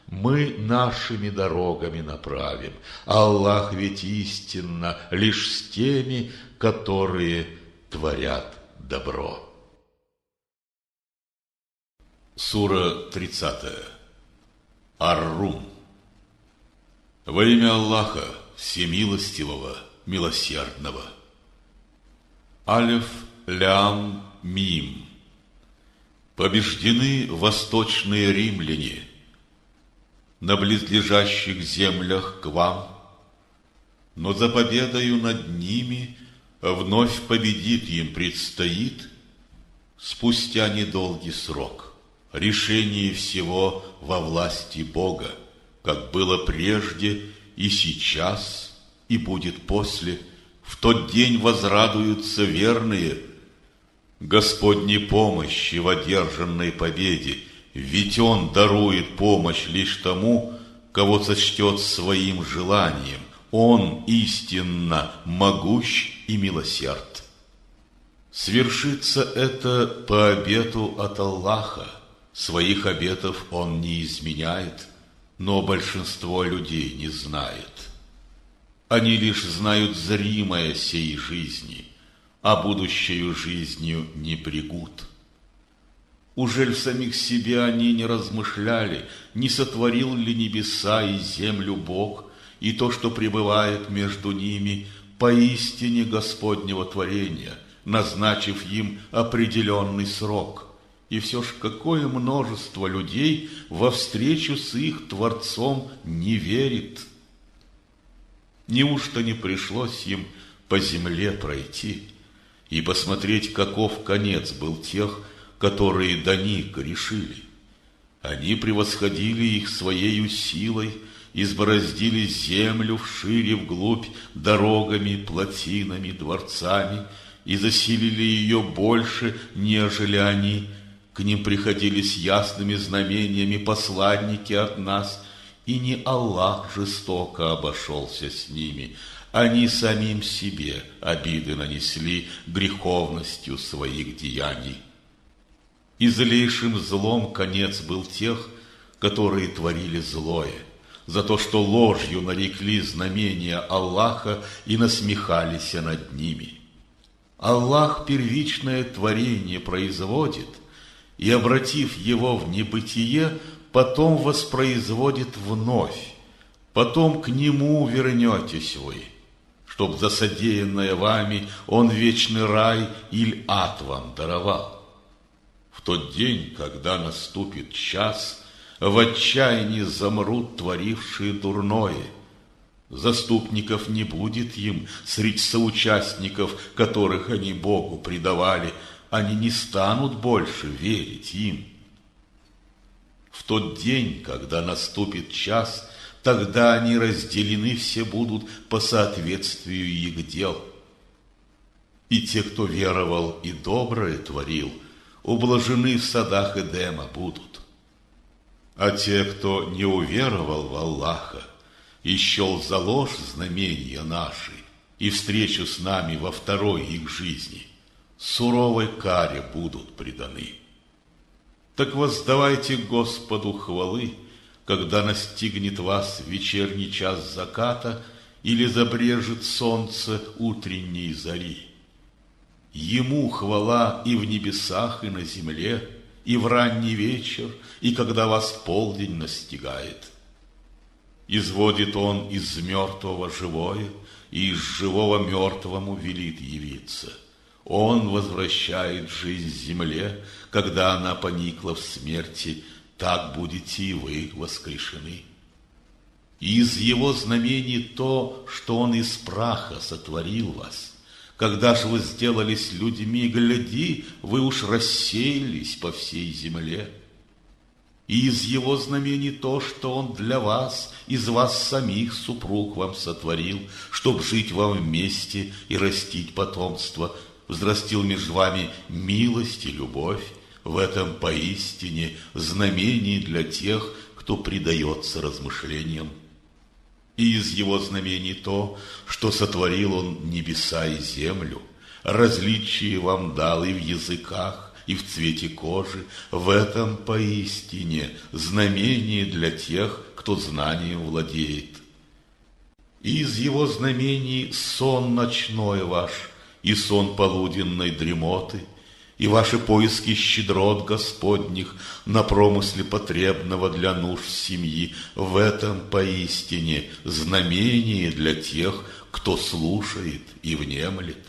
мы нашими дорогами направим. Аллах ведь истинно лишь с теми, которые творят добро. Сура 30. Ар-Рум. Во имя Аллаха, Всемилостивого, Милосердного. Алиф, Лям, Мим. Побеждены восточные римляне на близлежащих землях к вам, но за победою над ними вновь победит им предстоит спустя недолгий срок. Решение всего во власти Бога, как было прежде и сейчас, и будет после. В тот день возрадуются верные Господней помощи в одержанной победе, ведь Он дарует помощь лишь тому, кого сочтет своим желанием. Он истинно могущ и милосерд. Свершится это по обету от Аллаха. Своих обетов Он не изменяет, но большинство людей не знает. Они лишь знают зримое сей жизни, а будущею жизнью не брегут. Ужель в самих себе они не размышляли, не сотворил ли небеса и землю Бог, и то, что пребывает между ними, поистине Господнего творения, назначив им определенный срок? И все ж какое множество людей во встречу с их Творцом не верит. Неужто не пришлось им по земле пройти и посмотреть, каков конец был тех, которые до них грешили? Они превосходили их своею силой, избороздили землю вшире вглубь дорогами, плотинами, дворцами и заселили ее больше, нежели они. К ним приходили с ясными знамениями посланники от нас, и не Аллах жестоко обошелся с ними. Они самим себе обиды нанесли греховностью своих деяний. И злейшим злом конец был тех, которые творили злое, за то, что ложью нарекли знамения Аллаха и насмехались над ними. Аллах первичное творение производит, и, обратив его в небытие, потом воспроизводит вновь, потом к нему вернетесь вы, чтоб за содеянное вами он вечный рай или ад вам даровал. В тот день, когда наступит час, в отчаянии замрут творившие дурное. Заступников не будет им среди соучастников, которых они Богу предавали, они не станут больше верить им. В тот день, когда наступит час, тогда они разделены все будут по соответствию их дел. И те, кто веровал и доброе творил, ублажены в садах Эдема будут. А те, кто не уверовал в Аллаха и счел за ложь знамения наши и встречу с нами во второй их жизни, суровой каре будут преданы. Так воздавайте Господу хвалы, когда настигнет вас вечерний час заката или забрежет солнце утренней зари. Ему хвала и в небесах, и на земле, и в ранний вечер, и когда вас полдень настигает. Изводит он из мертвого живое, и из живого мертвому велит явиться. Он возвращает жизнь земле, когда она поникла в смерти, так будете и вы воскрешены. И из его знамений то, что он из праха сотворил вас. Когда же вы сделались людьми, гляди, вы уж рассеялись по всей земле. И из его знамений то, что он для вас, из вас самих супруг вам сотворил, чтоб жить вам вместе и растить потомство, взрастил между вами милость и любовь. В этом поистине знамений для тех, кто предается размышлениям. И из его знамений то, что сотворил он небеса и землю, различие вам дал и в языках, и в цвете кожи. В этом поистине знамение для тех, кто знанием владеет. И из его знамений сон ночной ваш, и сон полуденной дремоты, и ваши поиски щедрот Господних на промысле потребного для нужд семьи. В этом поистине знамение для тех, кто слушает и внемлет.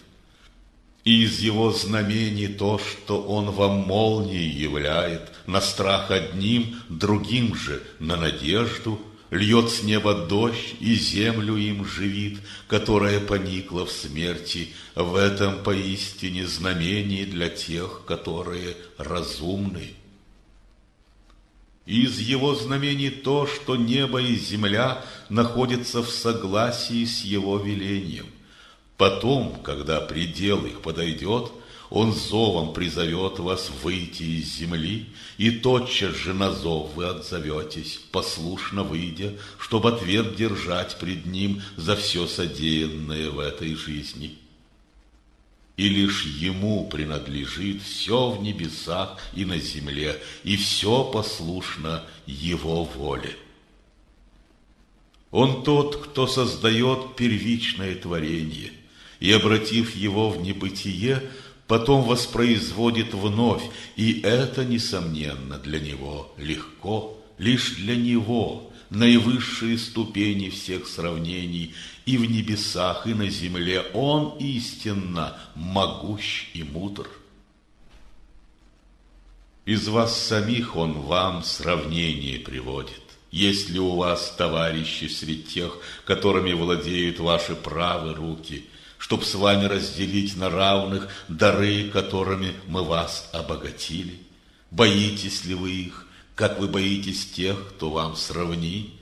И из его знамений то, что он вам молнией являет, на страх одним, другим же на надежду, льет с неба дождь и землю им живит, которая поникла в смерти. В этом поистине знамение для тех, которые разумны. Из его знамений то, что небо и земля находятся в согласии с его велением. Потом, когда предел их подойдет, он зовом призовет вас выйти из земли, и тотчас же на зов вы отзоветесь, послушно выйдя, чтобы ответ держать пред ним за все содеянное в этой жизни. И лишь ему принадлежит все в небесах и на земле, и все послушно его воле. Он тот, кто создает первичное творение, и, обратив его в небытие, потом воспроизводит вновь, и это, несомненно, для него легко, лишь для него наивысшие ступени всех сравнений, и в небесах, и на земле он истинно могущ и мудр. Из вас самих он вам сравнение приводит. Есть ли у вас товарищи среди тех, которыми владеют ваши правые руки, чтоб с вами разделить на равных дары, которыми мы вас обогатили? Боитесь ли вы их, как вы боитесь тех, кто вам сравни?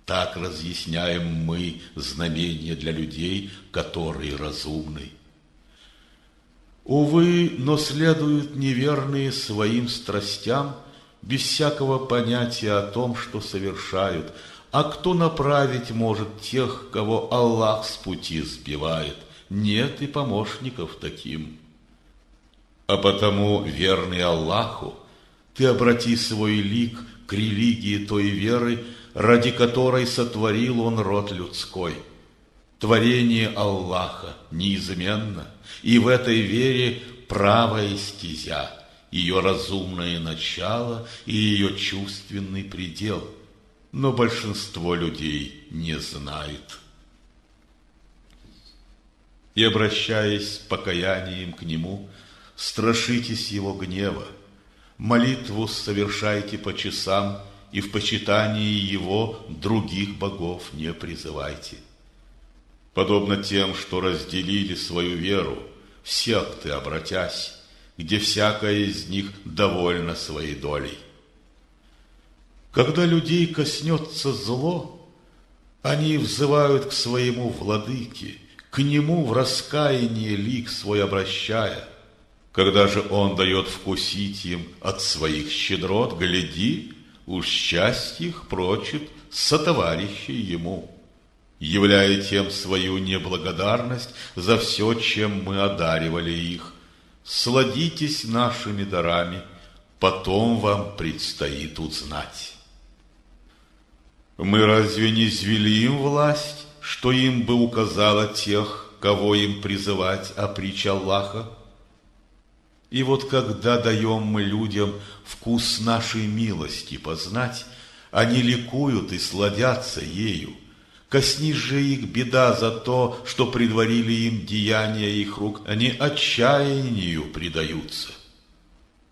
Так разъясняем мы знамения для людей, которые разумны. Увы, но следуют неверные своим страстям, без всякого понятия о том, что совершают. А кто направить может тех, кого Аллах с пути сбивает? Нет и помощников таким. А потому, верный Аллаху, ты обрати свой лик к религии той веры, ради которой сотворил он род людской. Творение Аллаха неизменно, и в этой вере правая стезя, ее разумное начало и ее чувственный предел. Но большинство людей не знает. И, обращаясь с покаянием к Нему, страшитесь Его гнева, молитву совершайте по часам, и в почитании Его других богов не призывайте. Подобно тем, что разделили свою веру, в секты обратясь, где всякая из них довольна своей долей. Когда людей коснется зло, они взывают к своему владыке, к Нему в раскаянии лик свой обращая. Когда же Он дает вкусить им от своих щедрот, гляди, уж счастье их прочит сотоварищи Ему, являя тем свою неблагодарность за все, чем мы одаривали их. Сладитесь нашими дарами, потом вам предстоит узнать. Мы разве не звели им власть, что им бы указала тех, кого им призывать о притче Аллаха? И вот когда даем мы людям вкус нашей милости познать, они ликуют и сладятся ею. Коснись же их беда за то, что предварили им деяния их рук, они отчаянию предаются.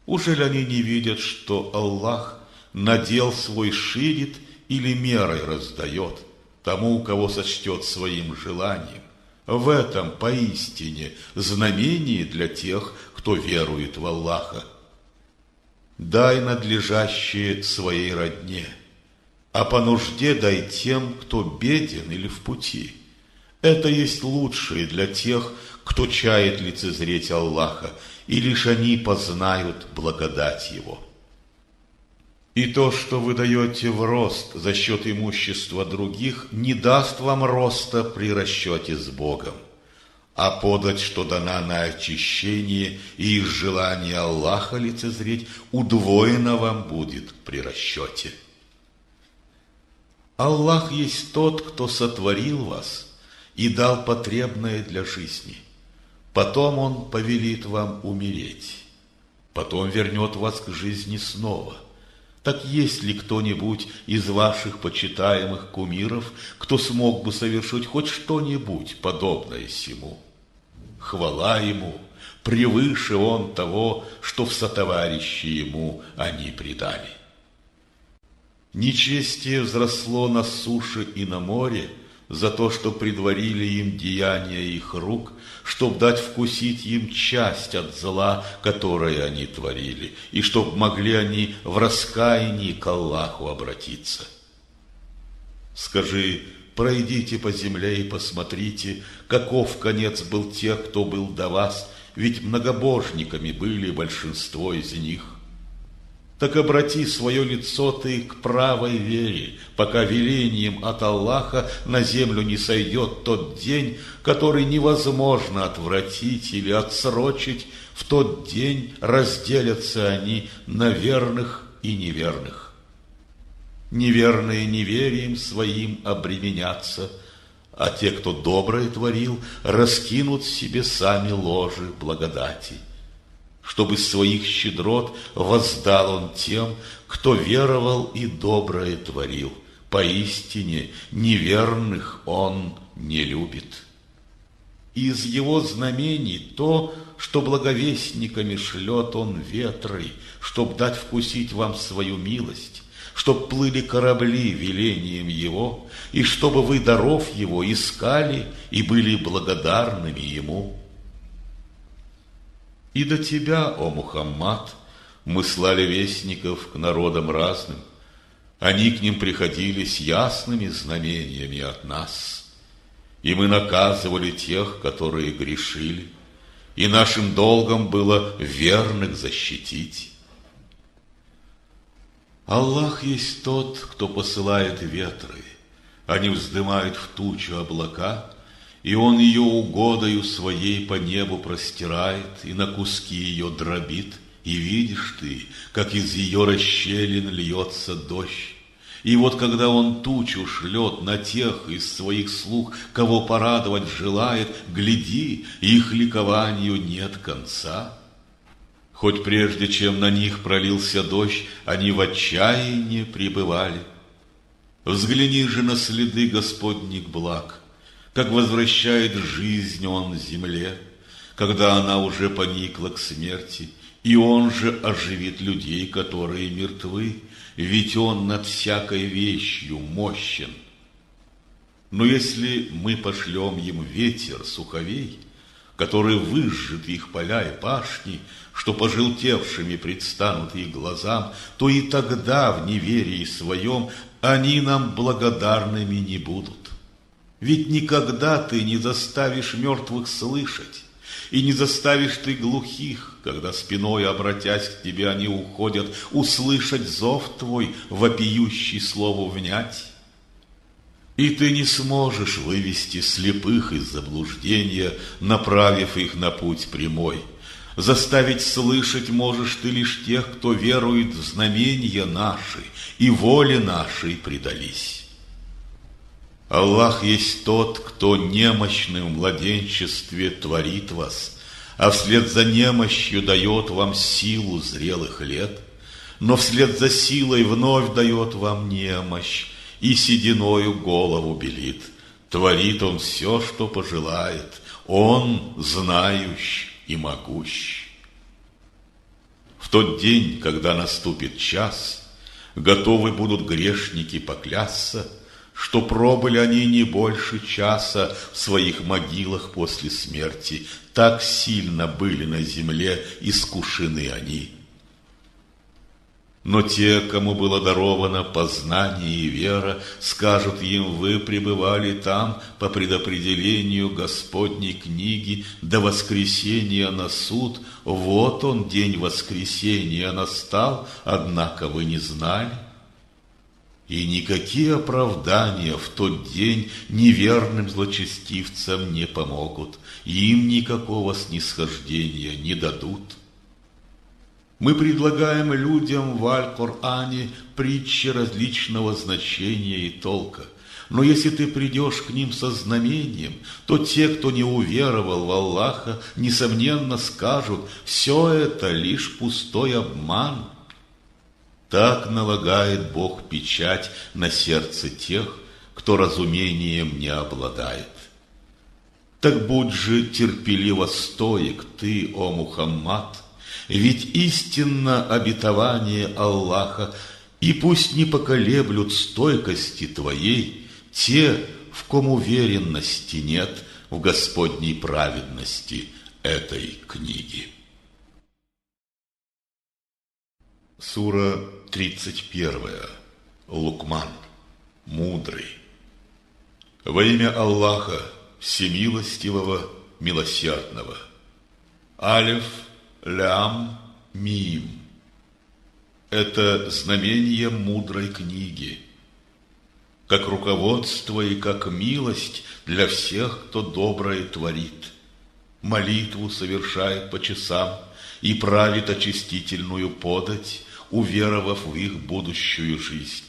Ужели они не видят, что Аллах надел свой ширит или мерой раздает тому, у кого сочтет своим желанием? В этом поистине знамение для тех, кто верует в Аллаха. Дай надлежащее своей родне, а по нужде дай тем, кто беден или в пути. Это есть лучшее для тех, кто чает лицезреть Аллаха, и лишь они познают благодать Его. И то, что вы даете в рост за счет имущества других, не даст вам роста при расчете с Богом. А подать, что дана на очищение и из желания Аллаха лицезреть, удвоено вам будет при расчете. Аллах есть тот, кто сотворил вас и дал потребное для жизни. Потом Он повелит вам умереть. Потом вернет вас к жизни снова. Так есть ли кто-нибудь из ваших почитаемых кумиров, кто смог бы совершить хоть что-нибудь подобное сему? Хвала Ему, превыше Он того, что в сотоварищи Ему они предали. Нечестие взросло на суше и на море за то, что предварили им деяния их рук, чтоб дать вкусить им часть от зла, которое они творили, и чтоб могли они в раскаянии к Аллаху обратиться. Скажи: пройдите по земле и посмотрите, каков конец был тех, кто был до вас, ведь многобожниками были большинство из них. Так обрати свое лицо ты к правой вере, пока велением от Аллаха на землю не сойдет тот день, который невозможно отвратить или отсрочить. В тот день разделятся они на верных и неверных. Неверные неверием своим обременятся, а те, кто доброе творил, раскинут себе сами ложи благодати. Чтобы из своих щедрот воздал Он тем, кто веровал и доброе творил. Поистине неверных Он не любит. Из Его знамений то, что благовестниками шлет Он ветры, чтоб дать вкусить вам свою милость, чтоб плыли корабли велением Его, и чтобы вы даров Его искали и были благодарными Ему. И до тебя, о Мухаммад, мы слали вестников к народам разным. Они к ним приходили с ясными знамениями от нас. И мы наказывали тех, которые грешили, и нашим долгом было верных защитить. Аллах есть тот, кто посылает ветры. Они вздымают в тучу облака, и Он ее угодою своей по небу простирает и на куски ее дробит, и видишь ты, как из ее расщелин льется дождь. И вот когда Он тучу шлет на тех из своих слуг, кого порадовать желает, гляди, их ликованию нет конца. Хоть прежде, чем на них пролился дождь, они в отчаянии пребывали. Взгляни же на следы Господних благ, как возвращает жизнь Он земле, когда она уже поникла к смерти, и Он же оживит людей, которые мертвы, ведь Он над всякой вещью мощен. Но если мы пошлем им ветер суховей, который выжжет их поля и пашни, что пожелтевшими предстанут их глазам, то и тогда в неверии своем они нам благодарными не будут. Ведь никогда ты не заставишь мертвых слышать, и не заставишь ты глухих, когда спиной, обратясь к тебе, они уходят, услышать зов твой, вопиющий слову внять. И ты не сможешь вывести слепых из заблуждения, направив их на путь прямой. Заставить слышать можешь ты лишь тех, кто верует в знамения наши и воле нашей предались. Аллах есть тот, кто немощным в младенчестве творит вас, а вслед за немощью дает вам силу зрелых лет, но вслед за силой вновь дает вам немощь и сединою голову белит. Творит он все, что пожелает, он знающий и могущ. В тот день, когда наступит час, готовы будут грешники поклясться, что пробыли они не больше часа в своих могилах после смерти, так сильно были на земле искушены они. Но те, кому было даровано познание и вера, скажут им: вы пребывали там по предопределению Господней книги до воскресения на суд. Вот он, день воскресения, настал, однако вы не знали. И никакие оправдания в тот день неверным злочестивцам не помогут, им никакого снисхождения не дадут. Мы предлагаем людям в Аль-Коране притчи различного значения и толка. Но если ты придешь к ним со знамением, то те, кто не уверовал в Аллаха, несомненно скажут: все это лишь пустой обман. Так налагает Бог печать на сердце тех, кто разумением не обладает. Так будь же терпеливо стоек ты, о Мухаммад, ведь истинно обетование Аллаха, и пусть не поколеблют стойкости твоей те, в ком уверенности нет в Господней праведности этой книги. Сура 31. Лукман. Мудрый. Во имя Аллаха, Всемилостивого, Милосердного. Алиф, Лям, Мим. Это знамение мудрой книги, как руководство и как милость для всех, кто доброе творит, молитву совершает по часам и правит очистительную подать, уверовав в их будущую жизнь.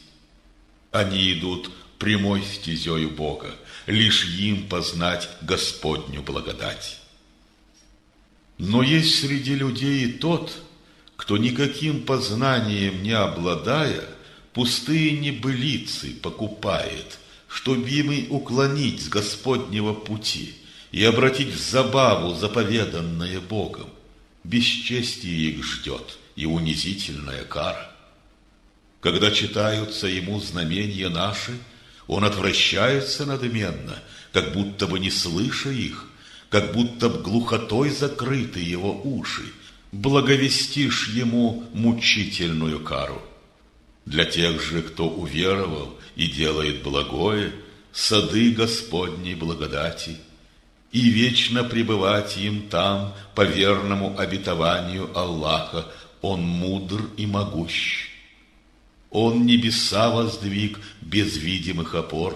Они идут прямой стезею Бога, лишь им познать Господню благодать. Но есть среди людей и тот, кто, никаким познанием не обладая, пустые небылицы покупает, чтобы им уклонить с Господнего пути и обратить в забаву заповеданное Богом. Бесчестие их ждет и унизительная кара. Когда читаются ему знамения наши, он отвращается надменно, как будто бы не слыша их, как будто б глухотой закрыты его уши, благовестишь ему мучительную кару. Для тех же, кто уверовал и делает благое, сады Господней благодати, и вечно пребывать им там по верному обетованию Аллаха. Он мудр и могущ. Он небеса воздвиг без видимых опор,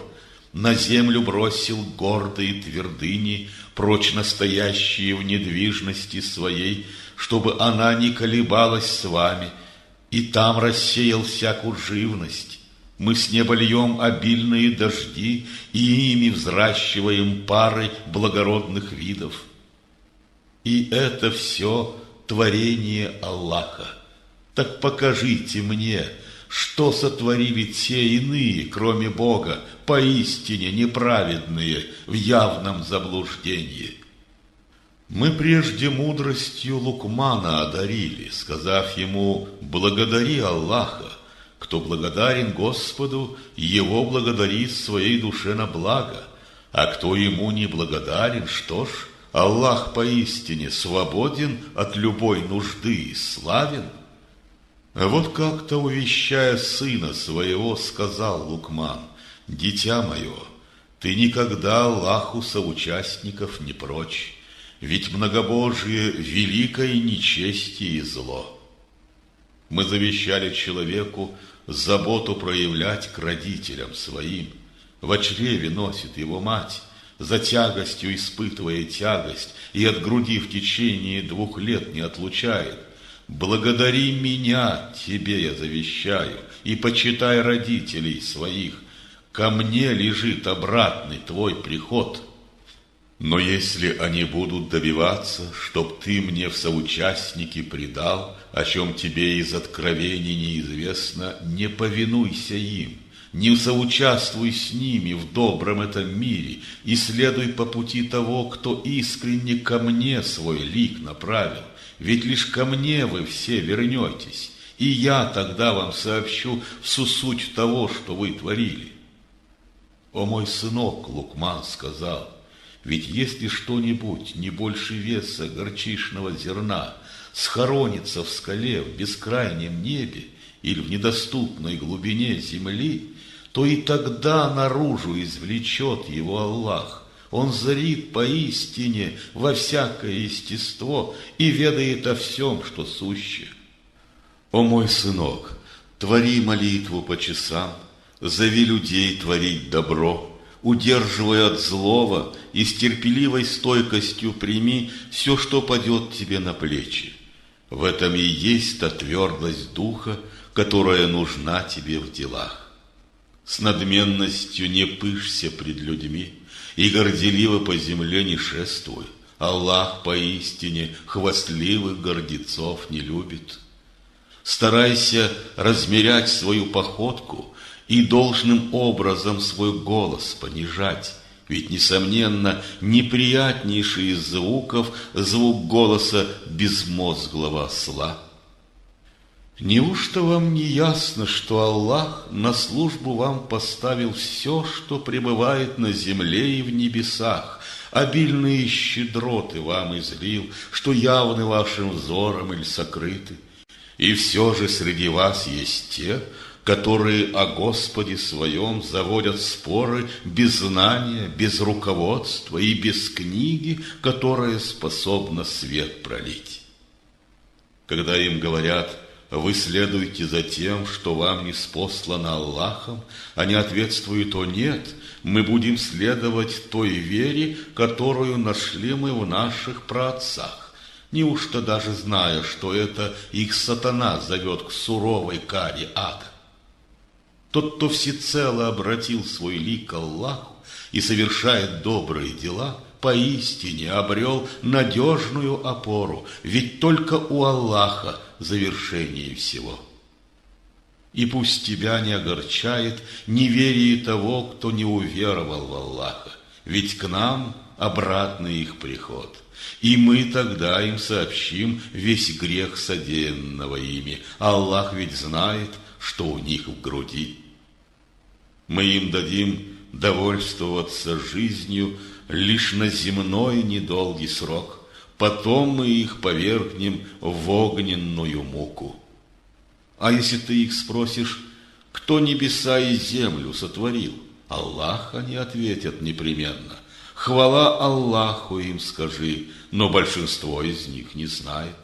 на землю бросил гордые твердыни, прочно стоящие в недвижности своей, чтобы она не колебалась с вами, и там рассеял всякую живность. Мы с неба льем обильные дожди, и ими взращиваем пары благородных видов. И это все творение Аллаха. Так покажите мне, что сотворили те иные, кроме Бога, поистине неправедные, в явном заблуждении. Мы прежде мудростью Лукмана одарили, сказав ему: благодари Аллаха. Кто благодарен Господу, его благодарит своей душе на благо, а кто ему не благодарен, что ж, Аллах поистине свободен от любой нужды и славен. А вот как-то, увещая сына своего, сказал Лукман: дитя мое, Ты никогда Аллаху соучастников не прочь, ведь многобожие великое нечестие и зло. Мы завещали человеку заботу проявлять к родителям своим. Во чреве носит его мать, за тягостью испытывая тягость, и от груди в течение 2 лет не отлучает. Благодари меня, тебе я завещаю, и почитай родителей своих. Ко мне лежит обратный твой приход. Но если они будут добиваться, чтоб ты мне в соучастники предал, о чем тебе из откровений неизвестно, не повинуйся им, не соучаствуй с ними в добром этом мире и следуй по пути того, кто искренне ко мне свой лик направил. Ведь лишь ко мне вы все вернетесь, и я тогда вам сообщу всю суть того, что вы творили. О мой сынок, Лукман сказал, ведь если что-нибудь не больше веса горчичного зерна схоронится в скале в бескрайнем небе или в недоступной глубине земли, то и тогда наружу извлечет его Аллах. Он зрит поистине во всякое естество и ведает о всем, что суще. О мой сынок, твори молитву по часам, зови людей творить добро, удерживая от злого и с терпеливой стойкостью прими все, что падет тебе на плечи. В этом и есть та твердость духа, которая нужна тебе в делах. С надменностью не пышься пред людьми и горделиво по земле не шествуй. Аллах поистине хвастливых гордецов не любит. Старайся размерять свою походку и должным образом свой голос понижать, ведь, несомненно, неприятнейший из звуков звук голоса безмозглого осла. Неужто вам не ясно, что Аллах на службу вам поставил все, что пребывает на земле и в небесах, обильные щедроты вам излил, что явны вашим взором или сокрыты? И все же среди вас есть те, которые о Господе своем заводят споры без знания, без руководства и без книги, которая способна свет пролить. Когда им говорят: вы следуете за тем, что вам ниспослано Аллахом, они ответствуют: о нет, мы будем следовать той вере, которую нашли мы в наших праотцах. Неужто даже зная, что это их сатана зовет к суровой каре ада? Тот, кто всецело обратил свой лик к Аллаху и совершает добрые дела, поистине обрел надежную опору, ведь только у Аллаха завершение всего. И пусть тебя не огорчает неверие того, кто не уверовал в Аллаха, ведь к нам обратный их приход, и мы тогда им сообщим весь грех содеянного ими. Аллах ведь знает, что у них в груди. Мы им дадим довольствоваться жизнью лишь на земной недолгий срок, потом мы их повергнем в огненную муку. А если ты их спросишь: кто небеса и землю сотворил? Аллах, они ответят непременно. Хвала Аллаху, им скажи, но большинство из них не знает.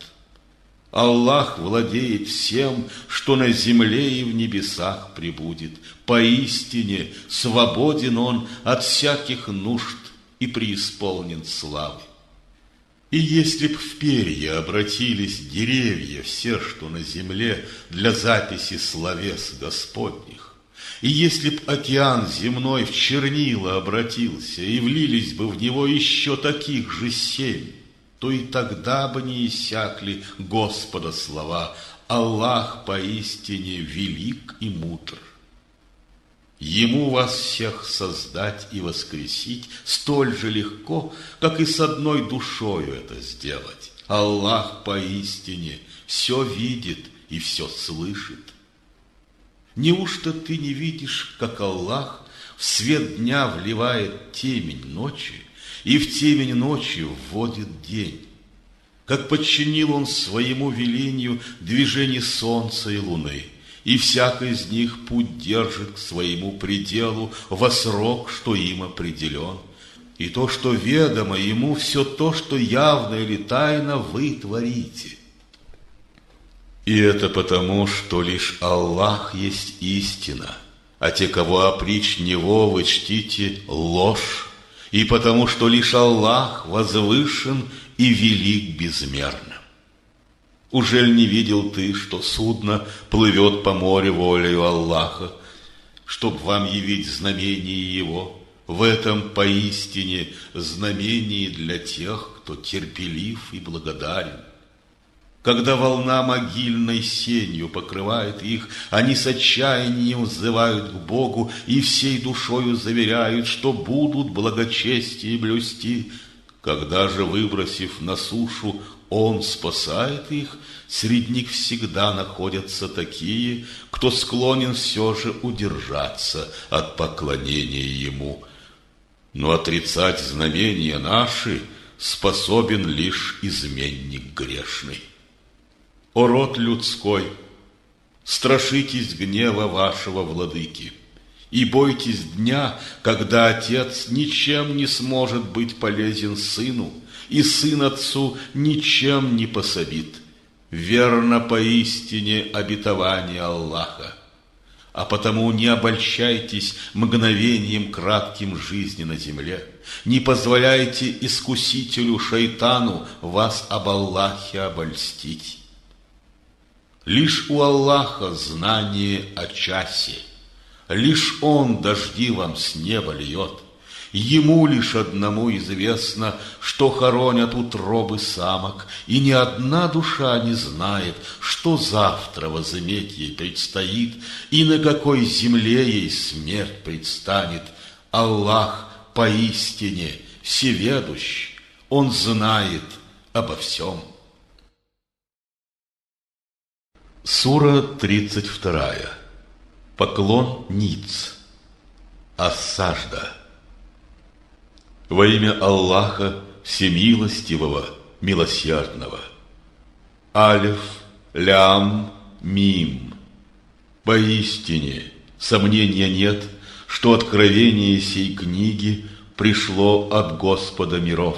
Аллах владеет всем, что на земле и в небесах пребудет. Поистине свободен Он от всяких нужд и преисполнен славы. И если б в перья обратились деревья все, что на земле, для записи словес Господних, и если б океан земной в чернила обратился, и влились бы в него еще таких же 7, то и тогда бы не иссякли Господа слова: Аллах поистине велик и мудр. Ему вас всех создать и воскресить столь же легко, как и с одной душою это сделать. Аллах поистине все видит и все слышит. Неужто ты не видишь, как Аллах в свет дня вливает темень ночи, и в темень ночи вводит день? Как подчинил Он своему велению движение солнца и луны, и всяк из них путь держит к своему пределу во срок, что им определен. И то, что ведомо ему, все то, что явно или тайно, вы творите. И это потому, что лишь Аллах есть истина, а те, кого опричь Него, вы чтите ложь, и потому, что лишь Аллах возвышен и велик безмерно. Ужель не видел ты, что судно плывет по морю волею Аллаха, чтоб вам явить знамение Его? В этом поистине знамение для тех, кто терпелив и благодарен. Когда волна могильной сенью покрывает их, они с отчаянием взывают к Богу и всей душою заверяют, что будут благочестие блюсти. Когда же, выбросив на сушу, Он спасает их, среди них всегда находятся такие, кто склонен все же удержаться от поклонения Ему. Но отрицать знамения наши способен лишь изменник грешный. О род людской, страшитесь гнева вашего владыки и бойтесь дня, когда отец ничем не сможет быть полезен сыну, и сын отцу ничем не пособит. Верно поистине обетование Аллаха. А потому не обольщайтесь мгновением кратким жизни на земле, не позволяйте искусителю шайтану вас об Аллахе обольстить. Лишь у Аллаха знание о часе, лишь Он дожди вам с неба льет. Ему лишь одному известно, что хоронят утробы самок, и ни одна душа не знает, что завтра возыметь ей предстоит, и на какой земле ей смерть предстанет. Аллах поистине всеведущ, Он знает обо всем. Сура 32. Поклон ниц. Ас-Сажда. Во имя Аллаха Всемилостивого, Милосердного. Алиф, Лям, Мим. Поистине, сомнения нет, что откровение сей книги пришло от Господа миров.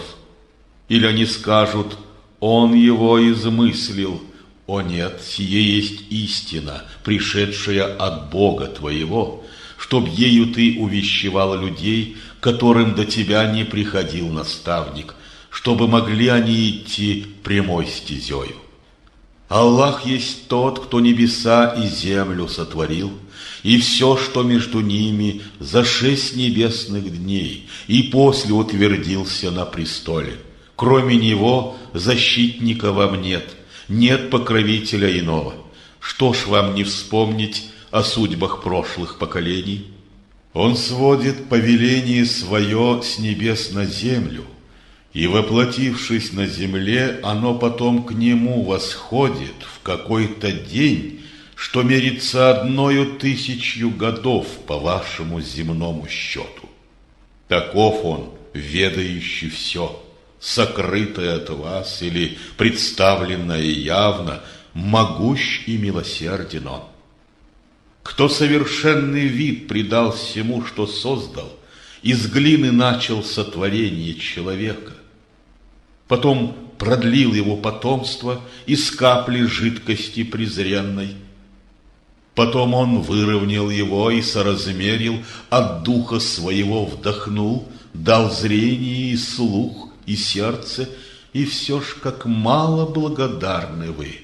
Или они скажут: Он его измыслил. О нет, сие есть истина, пришедшая от Бога твоего, чтоб ею ты увещевал людей, которым до тебя не приходил наставник, чтобы могли они идти прямой стезею. Аллах есть тот, кто небеса и землю сотворил, и все, что между ними, за 6 небесных дней, и после утвердился на престоле. Кроме Него защитника вам нет, нет покровителя иного. Что ж вам не вспомнить о судьбах прошлых поколений? Он сводит повеление свое с небес на землю, и, воплотившись на земле, оно потом к нему восходит в какой-то день, что мерится 1000 годов по вашему земному счету. Таков он, ведающий все, сокрытое от вас или представленное явно, могущ и милосерден он. Кто совершенный вид придал всему, что создал, из глины начал сотворение человека, потом продлил его потомство из капли жидкости презренной, потом он выровнял его и соразмерил, от духа своего вдохнул, дал зрение и слух, и сердце, и все ж как мало благодарны вы.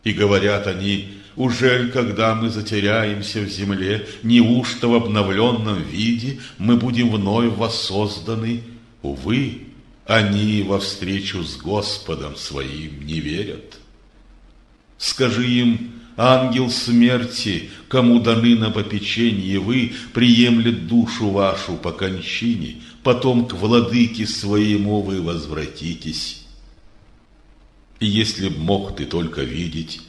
И говорят они: ужель, когда мы затеряемся в земле, неужто в обновленном виде мы будем вновь воссозданы? Увы, они во встречу с Господом своим не верят. Скажи им: ангел смерти, кому даны на попечение вы, приемлет душу вашу по кончине, потом к владыке своему вы возвратитесь. И если б мог ты только видеть,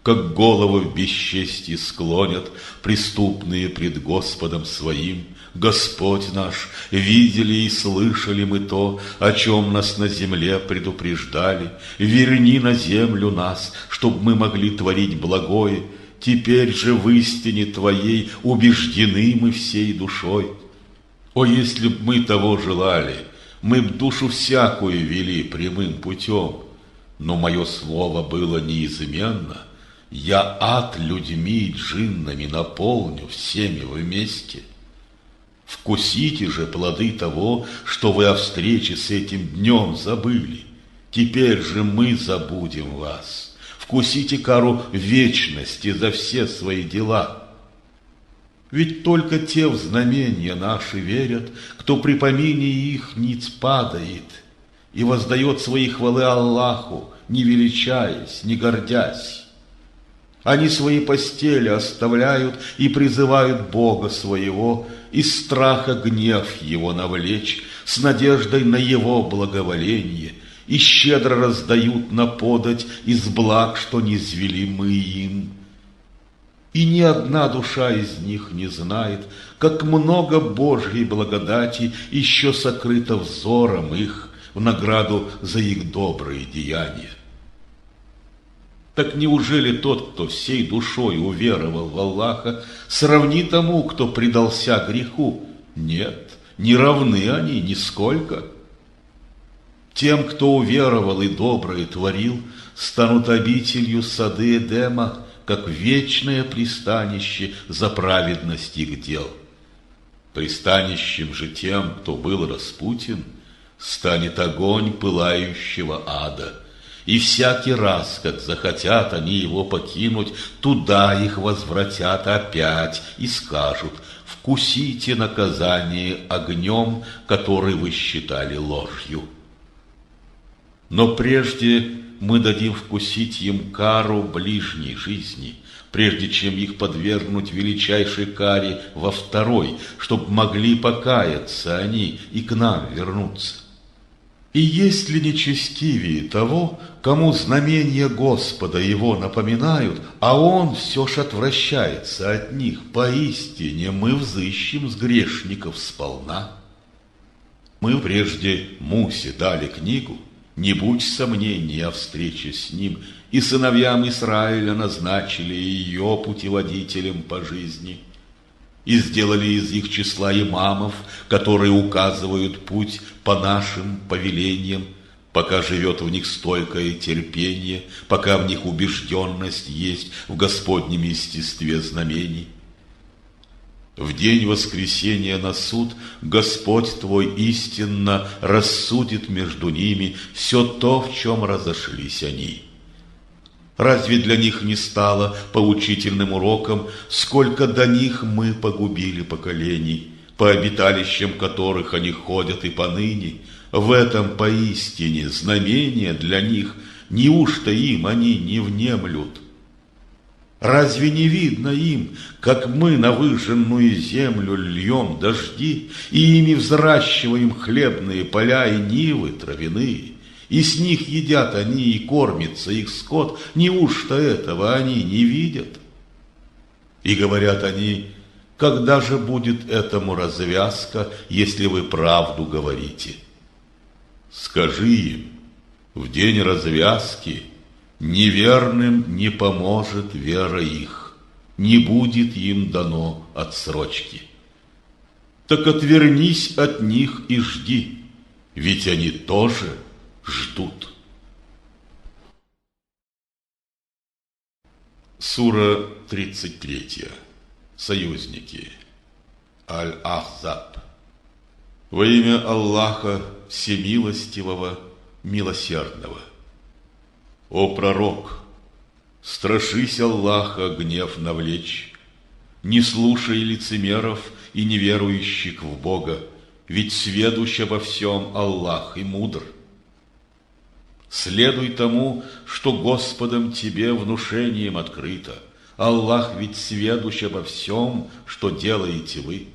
как головы в бесчестии склонят преступные пред Господом своим, Господь наш, видели и слышали мы то, о чем нас на земле предупреждали. Верни на землю нас, чтоб мы могли творить благое, теперь же в истине Твоей убеждены мы всей душой. О, если б мы того желали, мы б душу всякую вели прямым путем, но мое слово было неизменно, я ад людьми джиннами наполню всеми вместе. Вкусите же плоды того, что вы о встрече с этим днем забыли. Теперь же мы забудем вас. Вкусите кару вечности за все свои дела. Ведь только те в знамения наши верят, кто при помине их ниц падает и воздает свои хвалы Аллаху, не величаясь, не гордясь. Они свои постели оставляют и призывают Бога своего, из страха гнев Его навлечь, с надеждой на Его благоволение, и щедро раздают на подать из благ, что низвели мы им. И ни одна душа из них не знает, как много Божьей благодати еще сокрыто взором их в награду за их добрые деяния. Так неужели тот, кто всей душой уверовал в Аллаха, сравни тому, кто предался греху? Нет, не равны они нисколько. Тем, кто уверовал и доброе творил, станут обителью сады Эдема, как вечное пристанище за праведность их дел. Пристанищем же тем, кто был распутен, станет огонь пылающего ада. И всякий раз, как захотят они его покинуть, туда их возвратят опять и скажут: «Вкусите наказание огнем, который вы считали ложью». Но прежде мы дадим вкусить им кару ближней жизни, прежде чем их подвергнуть величайшей каре во второй, чтоб могли покаяться они и к нам вернуться. И есть ли нечестивее того, кому знамения Господа его напоминают, а он все ж отвращается от них? Поистине мы взыщем с грешников сполна. Мы прежде Мусе дали книгу, не будь сомнений о встрече с ним, и сыновьям Израиля назначили ее путеводителем по жизни. И сделали из их числа имамов, которые указывают путь по нашим повелениям, пока живет в них стойкое терпение, пока в них убежденность есть в Господнем естестве знамений. В день воскресения на суд Господь твой истинно рассудит между ними все то, в чем разошлись они. Разве для них не стало поучительным уроком, сколько до них мы погубили поколений, по обиталищам которых они ходят и поныне? В этом поистине знамение для них, неужто им они не внемлют? Разве не видно им, как мы на выжженную землю льем дожди и ими взращиваем хлебные поля и нивы травяные? И с них едят они и кормится их скот, неужто этого они не видят? И говорят они: когда же будет этому развязка, если вы правду говорите? Скажи им: в день развязки неверным не поможет вера их, не будет им дано отсрочки. Так отвернись от них и жди, ведь они тоже ждут. Сура 33. Союзники. Аль-Ахзаб. Во имя Аллаха Всемилостивого, Милосердного. О пророк, страшись Аллаха гнев навлечь, не слушай лицемеров и неверующих в Бога, ведь сведущ обо всем Аллах и мудр. Следуй тому, что Господом тебе внушением открыто. Аллах ведь сведущ обо всем, что делаете вы.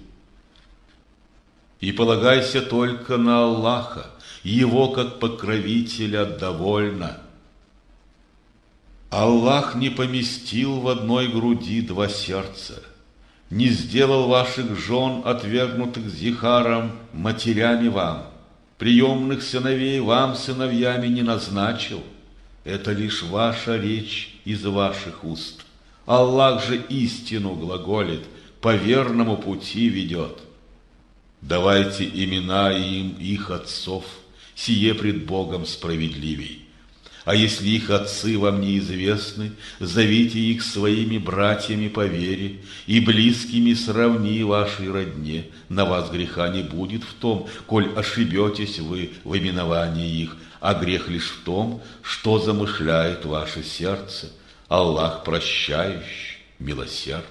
И полагайся только на Аллаха, Его как покровителя довольно. Аллах не поместил в одной груди два сердца, не сделал ваших жен, отвергнутых зихаром, матерями вам, приемных сыновей вам сыновьями не назначил. Это лишь ваша речь из ваших уст. Аллах же истину глаголит, по верному пути ведет. Давайте имена им их отцов, сие пред Богом справедливей. А если их отцы вам неизвестны, зовите их своими братьями по вере, и близкими сравни вашей родне. На вас греха не будет в том, коль ошибетесь вы в именовании их, а грех лишь в том, что замышляет ваше сердце. Аллах прощающий, милосерд.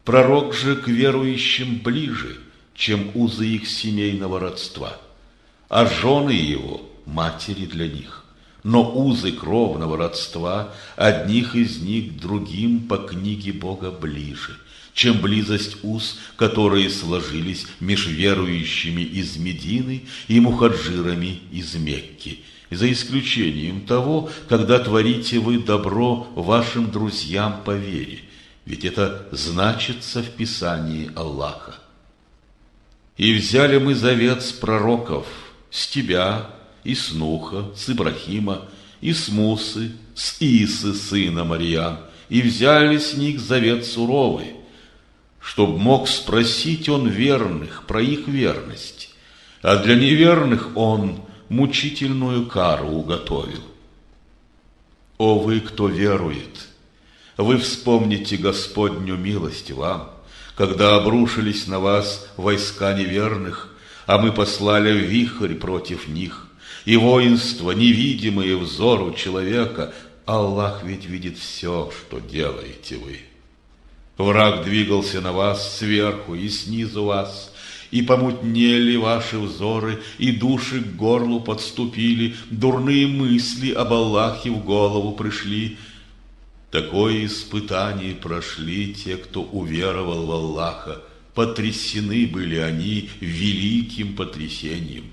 Пророк же к верующим ближе, чем узы их семейного родства, а жены его – матери для них. Но узы кровного родства одних из них другим по книге Бога ближе, чем близость уз, которые сложились меж верующими из Медины и мухаджирами из Мекки, за исключением того, когда творите вы добро вашим друзьям по вере, ведь это значится в Писании Аллаха. И взяли мы завет с пророков, с тебя, и с Нуха, с Ибрахима, и с Мусы, с Исы, сына Марьям, и взяли с них завет суровый, чтоб мог спросить он верных про их верность, а для неверных он мучительную кару уготовил. О вы, кто верует, вы вспомните Господню милость вам, когда обрушились на вас войска неверных, а мы послали вихрь против них, и воинство, невидимое взору человека. Аллах ведь видит все, что делаете вы. Враг двигался на вас сверху и снизу вас, и помутнели ваши взоры, и души к горлу подступили, дурные мысли об Аллахе в голову пришли. Такое испытание прошли те, кто уверовал в Аллаха, потрясены были они великим потрясением.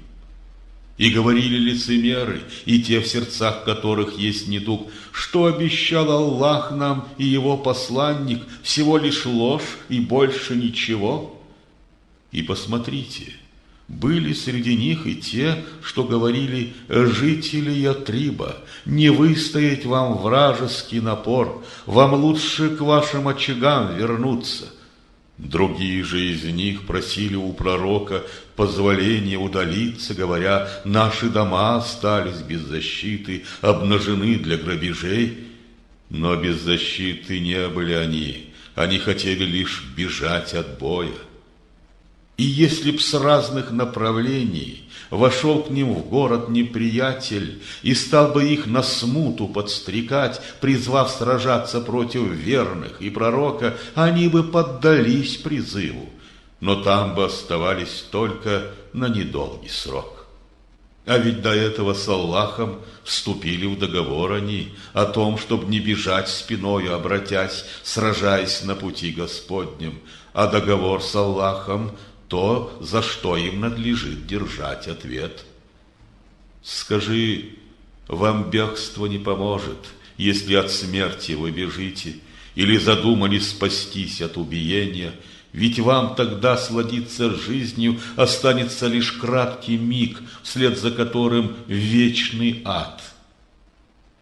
И говорили лицемеры, и те, в сердцах которых есть недуг, что обещал Аллах нам и его посланник, всего лишь ложь и больше ничего. И посмотрите, были среди них и те, что говорили: жители Ятриба, не выстоять вам вражеский напор, вам лучше к вашим очагам вернуться. Другие же из них просили у пророка позволения удалиться, говоря: наши дома остались без защиты, обнажены для грабежей. Но без защиты не были они хотели лишь бежать от боя. И если б с разных направлений вошел к ним в город неприятель и стал бы их на смуту подстрекать, призвав сражаться против верных и пророка, они бы поддались призыву, но там бы оставались только на недолгий срок. А ведь до этого с Аллахом вступили в договор они о том, чтобы не бежать спиною, обратясь, сражаясь на пути Господнем, а договор с Аллахом – то, за что им надлежит держать ответ. Скажи, вам бегство не поможет, если от смерти вы бежите, или задумали спастись от убиения, ведь вам тогда сладиться с жизнью останется лишь краткий миг, вслед за которым вечный ад.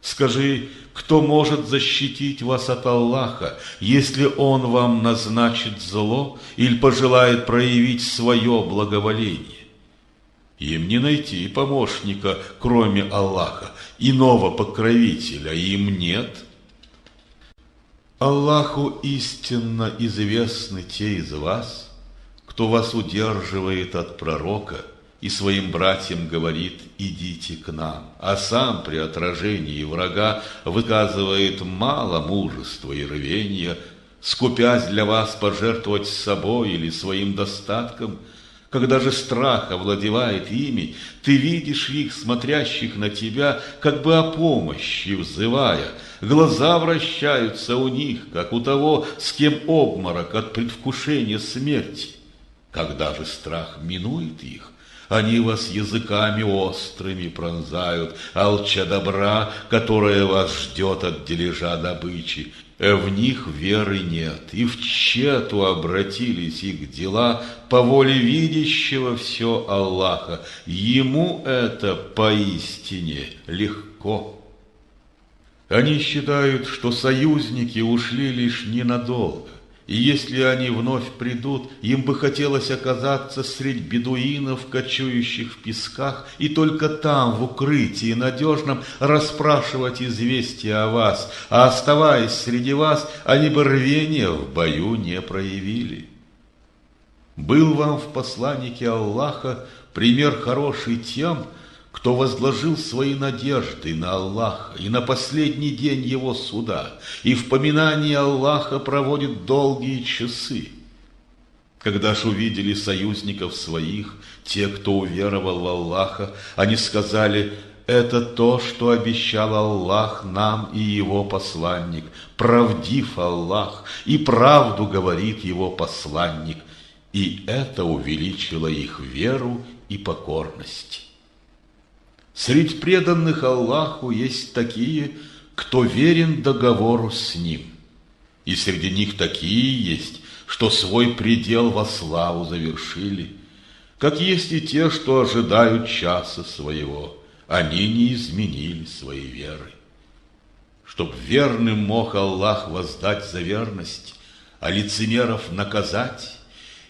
Скажи, кто может защитить вас от Аллаха, если Он вам назначит зло или пожелает проявить свое благоволение? Им не найти помощника, кроме Аллаха, иного покровителя им нет. Аллаху истинно известны те из вас, кто вас удерживает от пророка и своим братьям говорит: идите к нам, а сам при отражении врага выказывает мало мужества и рвения, скупясь для вас пожертвовать собой или своим достатком. Когда же страх овладевает ими, ты видишь их, смотрящих на тебя, как бы о помощи взывая. Глаза вращаются у них, как у того, с кем обморок от предвкушения смерти. Когда же страх минует их, они вас языками острыми пронзают, алча добра, которое вас ждет от дележа добычи. В них веры нет, и в тщету обратились их дела по воле видящего все Аллаха. Ему это поистине легко. Они считают, что союзники ушли лишь ненадолго, и если они вновь придут, им бы хотелось оказаться средь бедуинов, кочующих в песках, и только там, в укрытии надежном, расспрашивать известия о вас, а оставаясь среди вас, они бы рвения в бою не проявили. Был вам в посланнике Аллаха пример хороший тем, кто возложил свои надежды на Аллаха и на последний день его суда, и в поминании Аллаха проводит долгие часы. Когда ж увидели союзников своих, те, кто уверовал в Аллаха, они сказали: «Это то, что обещал Аллах нам и его посланник. Правдив Аллах, и правду говорит его посланник». И это увеличило их веру и покорность. Среди преданных Аллаху есть такие, кто верен договору с Ним. И среди них такие есть, что свой предел во славу завершили, как есть и те, что ожидают часа своего. Они не изменили своей веры. Чтоб верным мог Аллах воздать за верность, а лицемеров наказать,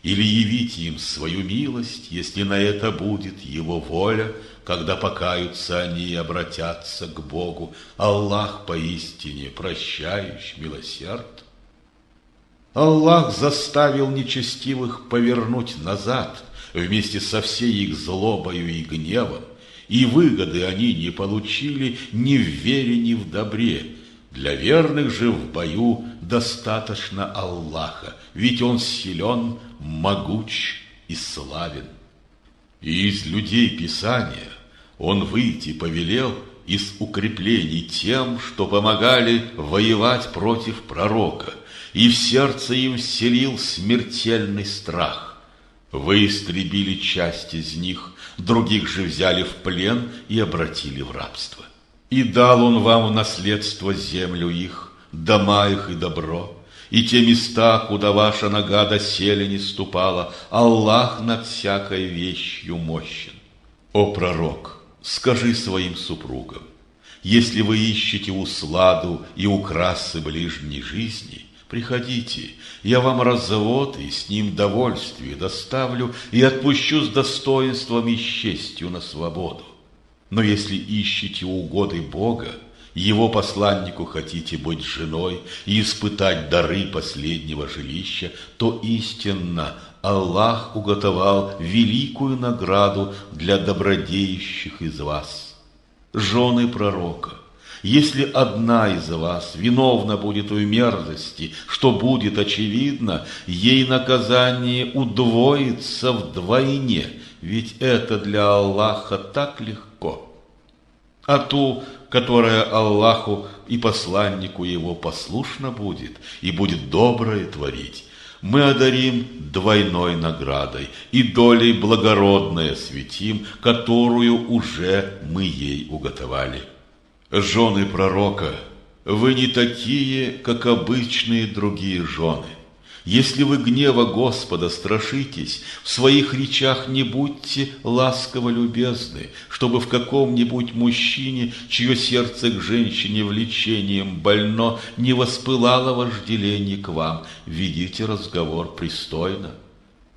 или явить им свою милость, если на это будет его воля, когда покаются они и обратятся к Богу. Аллах поистине прощающий, милосерд. Аллах заставил нечестивых повернуть назад вместе со всей их злобою и гневом, и выгоды они не получили ни в вере, ни в добре. Для верных же в бою достаточно Аллаха, ведь Он силен, могуч и славен. И из людей Писания Он выйти повелел из укреплений тем, что помогали воевать против пророка, и в сердце им вселил смертельный страх. Вы истребили часть из них, других же взяли в плен и обратили в рабство. И дал Он вам в наследство землю их, дома их и добро, и те места, куда ваша нога доселе не ступала. Аллах над всякой вещью мощен. О пророк, скажи своим супругам: если вы ищете усладу и украсы ближней жизни, приходите, я вам развод и с ним довольствие доставлю и отпущу с достоинством и честью на свободу. Но если ищете угоды Бога, Его посланнику хотите быть женой и испытать дары последнего жилища, то истинно Аллах уготовал великую награду для добродеющих из вас. Жены пророка, если одна из вас виновна будет в мерзости, что будет очевидно, ей наказание удвоится вдвойне, ведь это для Аллаха так легко. А ту, которая Аллаху и посланнику Его послушна будет и будет доброе творить, мы одарим двойной наградой и долей благородной осветим, которую уже мы ей уготовали. Жены пророка, вы не такие, как обычные другие жены. Если вы гнева Господа страшитесь, в своих речах не будьте ласково любезны, чтобы в каком-нибудь мужчине, чье сердце к женщине влечением больно, не воспылало вожделение к вам. Ведите разговор пристойно.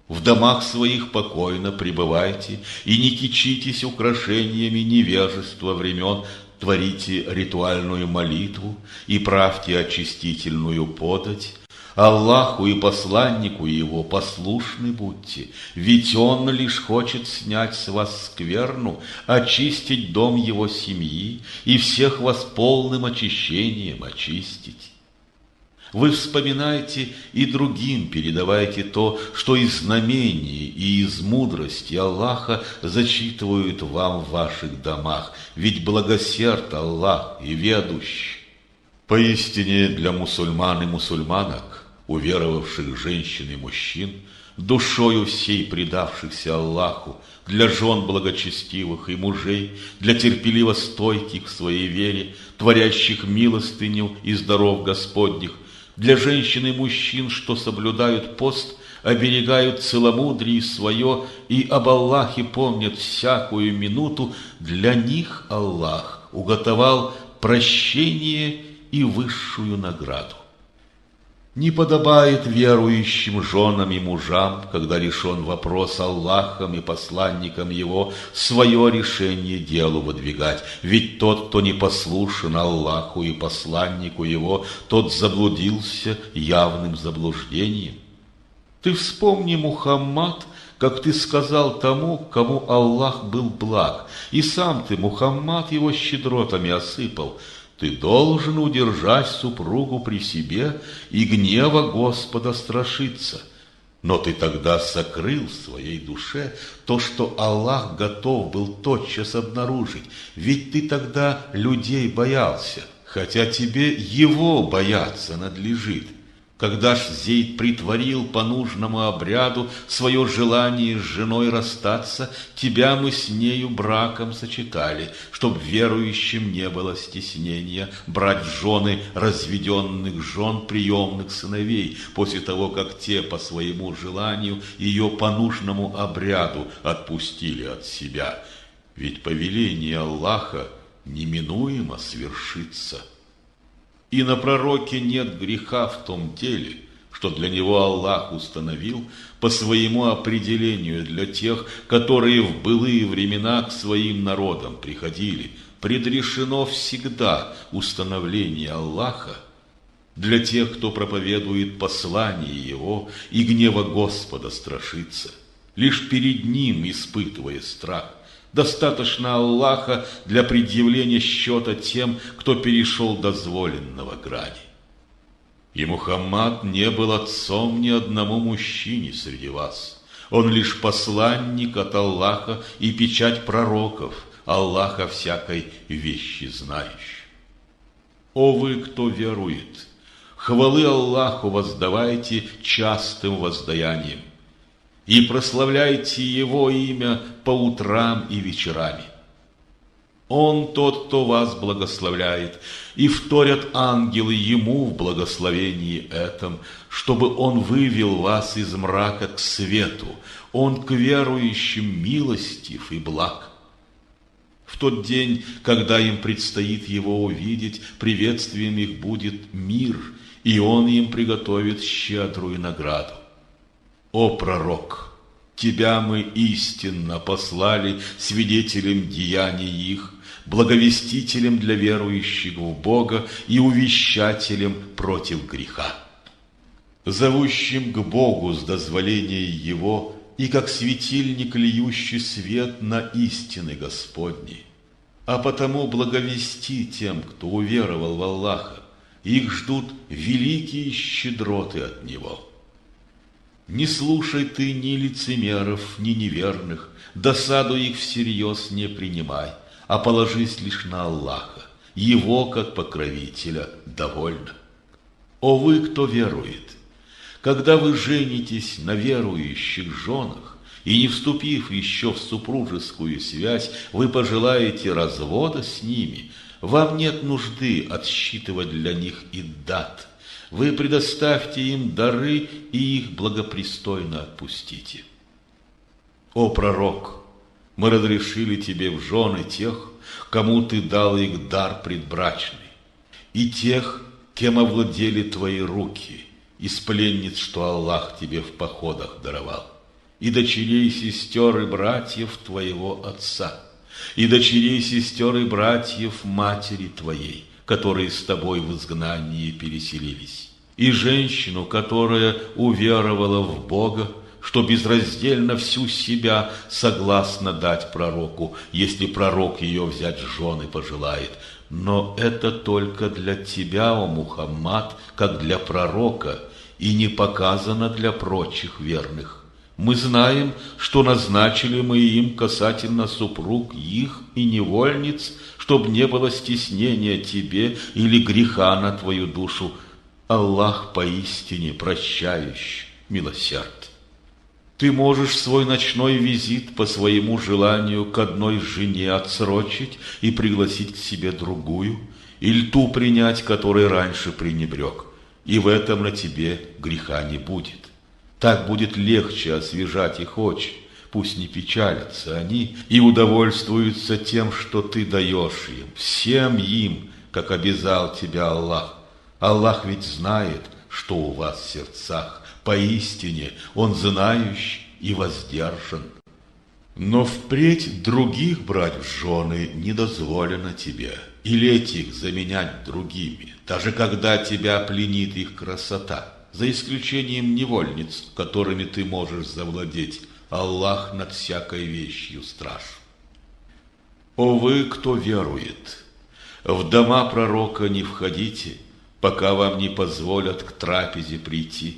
В домах своих покойно пребывайте и не кичитесь украшениями невежества времен. Творите ритуальную молитву и правьте очистительную подать. Аллаху и посланнику Его послушны будьте, ведь Он лишь хочет снять с вас скверну, очистить дом Его семьи и всех вас полным очищением очистить. Вы вспоминайте и другим передавайте то, что из знамений и из мудрости Аллаха зачитывают вам в ваших домах, ведь благосерд Аллах и ведущий. Поистине для мусульман и мусульманок, уверовавших женщин и мужчин, душою всей предавшихся Аллаху, для жен благочестивых и мужей, для терпеливо стойких в своей вере, творящих милостыню и здоров Господних, для женщин и мужчин, что соблюдают пост, оберегают целомудрие свое и об Аллахе помнят всякую минуту, для них Аллах уготовал прощение и высшую награду. Не подобает верующим женам и мужам, когда решен вопрос Аллахом и посланником Его, свое решение делу выдвигать. Ведь тот, кто не послушен Аллаху и посланнику Его, тот заблудился явным заблуждением. Ты вспомни, Мухаммад, как ты сказал тому, кому Аллах был благ, и сам ты, Мухаммад, его щедротами осыпал. Ты должен удержать супругу при себе и гнева Господа страшиться. Но ты тогда сокрыл в своей душе то, что Аллах готов был тотчас обнаружить, ведь ты тогда людей боялся, хотя тебе Его бояться надлежит. Когда ж Зейд притворил по нужному обряду свое желание с женой расстаться, тебя мы с нею браком сочетали, чтоб верующим не было стеснения брать в жены разведенных жен приемных сыновей, после того, как те по своему желанию ее по нужному обряду отпустили от себя. Ведь повеление Аллаха неминуемо свершится. И на пророке нет греха в том деле, что для него Аллах установил по своему определению для тех, которые в былые времена к своим народам приходили. Предрешено всегда установление Аллаха для тех, кто проповедует послание Его и гнева Господа страшится, лишь перед Ним испытывая страх. Достаточно Аллаха для предъявления счета тем, кто перешел дозволенного грани. И Мухаммад не был отцом ни одному мужчине среди вас. Он лишь посланник от Аллаха и печать пророков, Аллаха всякой вещи знающий. О вы, кто верует, хвалы Аллаху воздавайте частым воздаянием и прославляйте Его имя по утрам и вечерами. Он тот, кто вас благословляет, и вторят ангелы Ему в благословении этом, чтобы Он вывел вас из мрака к свету. Он к верующим милостив и благ. В тот день, когда им предстоит Его увидеть, приветствием их будет мир, и Он им приготовит щедрую награду. О пророк! Тебя мы истинно послали свидетелем деяний их, благовестителем для верующих в Бога и увещателем против греха, зовущим к Богу с дозволения Его и как светильник, льющий свет на истины Господни. А потому благовести тем, кто уверовал в Аллаха, их ждут великие щедроты от Него. Не слушай ты ни лицемеров, ни неверных, досаду их всерьез не принимай, а положись лишь на Аллаха, Его, как покровителя, довольно. О вы, кто верует! Когда вы женитесь на верующих женах, и не вступив еще в супружескую связь, вы пожелаете развода с ними, вам нет нужды отсчитывать для них иддат. Вы предоставьте им дары и их благопристойно отпустите. О пророк! Мы разрешили тебе в жены тех, кому ты дал их дар предбрачный, и тех, кем овладели твои руки, из пленниц, что Аллах тебе в походах даровал, и дочерей, сестер и братьев твоего отца, и дочерей, сестер и братьев матери твоей, которые с тобой в изгнании переселились, и женщину, которая уверовала в Бога, что безраздельно всю себя согласна дать пророку, если пророк ее взять в жены пожелает. Но это только для тебя, о Мухаммад, как для пророка, и не показано для прочих верных. Мы знаем, что назначили мы им касательно супруг их и невольниц, чтоб не было стеснения тебе или греха на твою душу. Аллах поистине прощающий, милосерд. Ты можешь свой ночной визит по своему желанию к одной жене отсрочить и пригласить к себе другую, или ту принять, которой раньше пренебрег, и в этом на тебе греха не будет. Так будет легче освежать их очи, пусть не печалятся они и удовольствуются тем, что ты даешь им, всем им, как обязал тебя Аллах. Аллах ведь знает, что у вас в сердцах. Поистине Он знающий и воздержан. Но впредь других брать в жены не дозволено тебе, или этих заменять другими, даже когда тебя пленит их красота, за исключением невольниц, которыми ты можешь завладеть. Аллах над всякой вещью страж. О вы, кто верует, в дома пророка не входите, пока вам не позволят к трапезе прийти,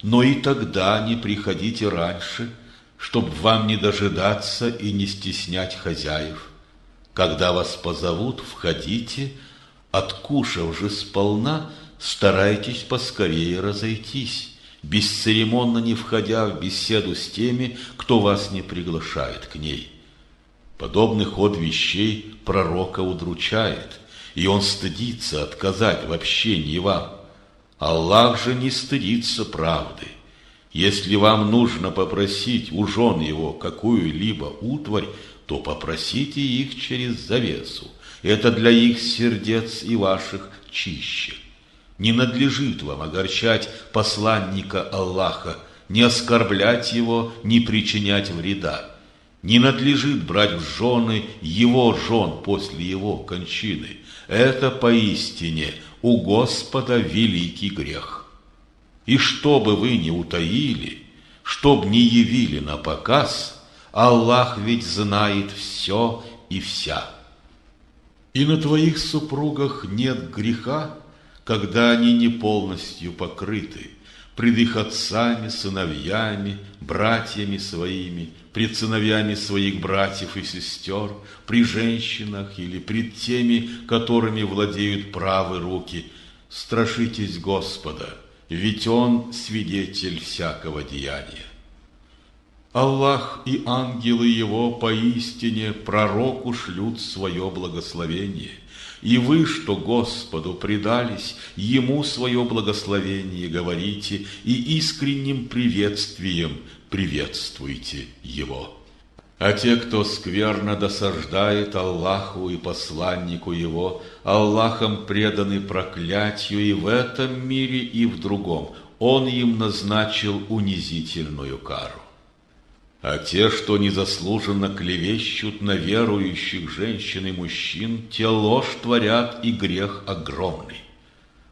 но и тогда не приходите раньше, чтоб вам не дожидаться и не стеснять хозяев. Когда вас позовут, входите, откушав же сполна, старайтесь поскорее разойтись, бесцеремонно не входя в беседу с теми, кто вас не приглашает к ней. Подобный ход вещей пророка удручает, и он стыдится отказать в общении вам. Аллах же не стыдится правды. Если вам нужно попросить у жен его какую-либо утварь, то попросите их через завесу. Это для их сердец и ваших чище. Не надлежит вам огорчать посланника Аллаха, не оскорблять его, не причинять вреда. Не надлежит брать в жены его жен после его кончины. Это поистине у Господа великий грех. И что бы вы ни утаили, чтоб не явили на показ, Аллах ведь знает все и вся. И на твоих супругах нет греха, когда они не полностью покрыты, пред их отцами, сыновьями, братьями своими, пред сыновьями своих братьев и сестер, при женщинах или пред теми, которыми владеют правы руки. Страшитесь Господа, ведь Он свидетель всякого деяния. Аллах и ангелы Его поистине пророку шлют свое благословение. И вы, что Господу предались, Ему свое благословение говорите и искренним приветствием приветствуйте Его. А те, кто скверно досаждает Аллаху и посланнику Его, Аллахом преданы проклятию и в этом мире, и в другом. Он им назначил унизительную кару. А те, что незаслуженно клевещут на верующих женщин и мужчин, те ложь творят и грех огромный.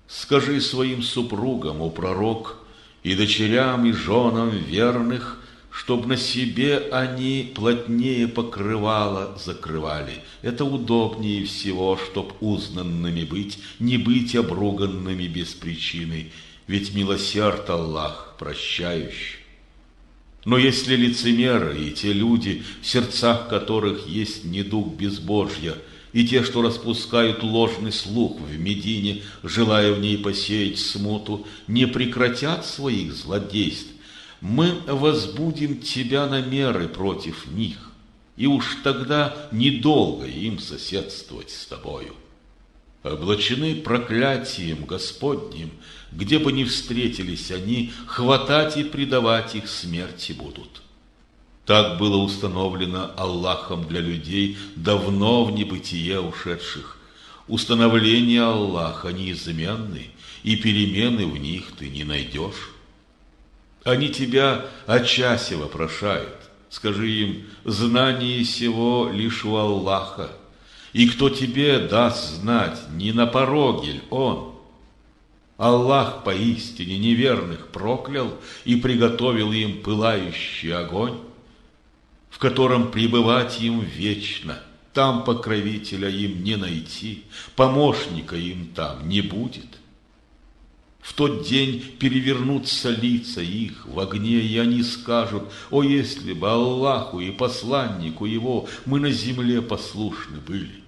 Скажи своим супругам, о пророк, и дочерям, и женам верных, чтоб на себе они плотнее покрывало закрывали. Это удобнее всего, чтоб узнанными быть, не быть обруганными без причины, ведь милосерд Аллах прощающий. Но если лицемеры и те люди, в сердцах которых есть недуг безбожья, и те, что распускают ложный слух в Медине, желая в ней посеять смуту, не прекратят своих злодейств, мы возбудим тебя на меры против них, и уж тогда недолго им соседствовать с тобою. Облачены проклятием Господним, где бы ни встретились они, хватать и предавать их смерти будут. Так было установлено Аллахом для людей давно в небытие ушедших. Установления Аллаха неизменны, и перемены в них ты не найдешь. Они тебя о часе вопрошают. Скажи им, знание сего лишь у Аллаха. И кто тебе даст знать, не на пороге ль он? Аллах поистине неверных проклял и приготовил им пылающий огонь, в котором пребывать им вечно. Там покровителя им не найти, помощника им там не будет. В тот день перевернутся лица их в огне, и они скажут: «О, если бы Аллаху и посланнику Его мы на земле послушны были!»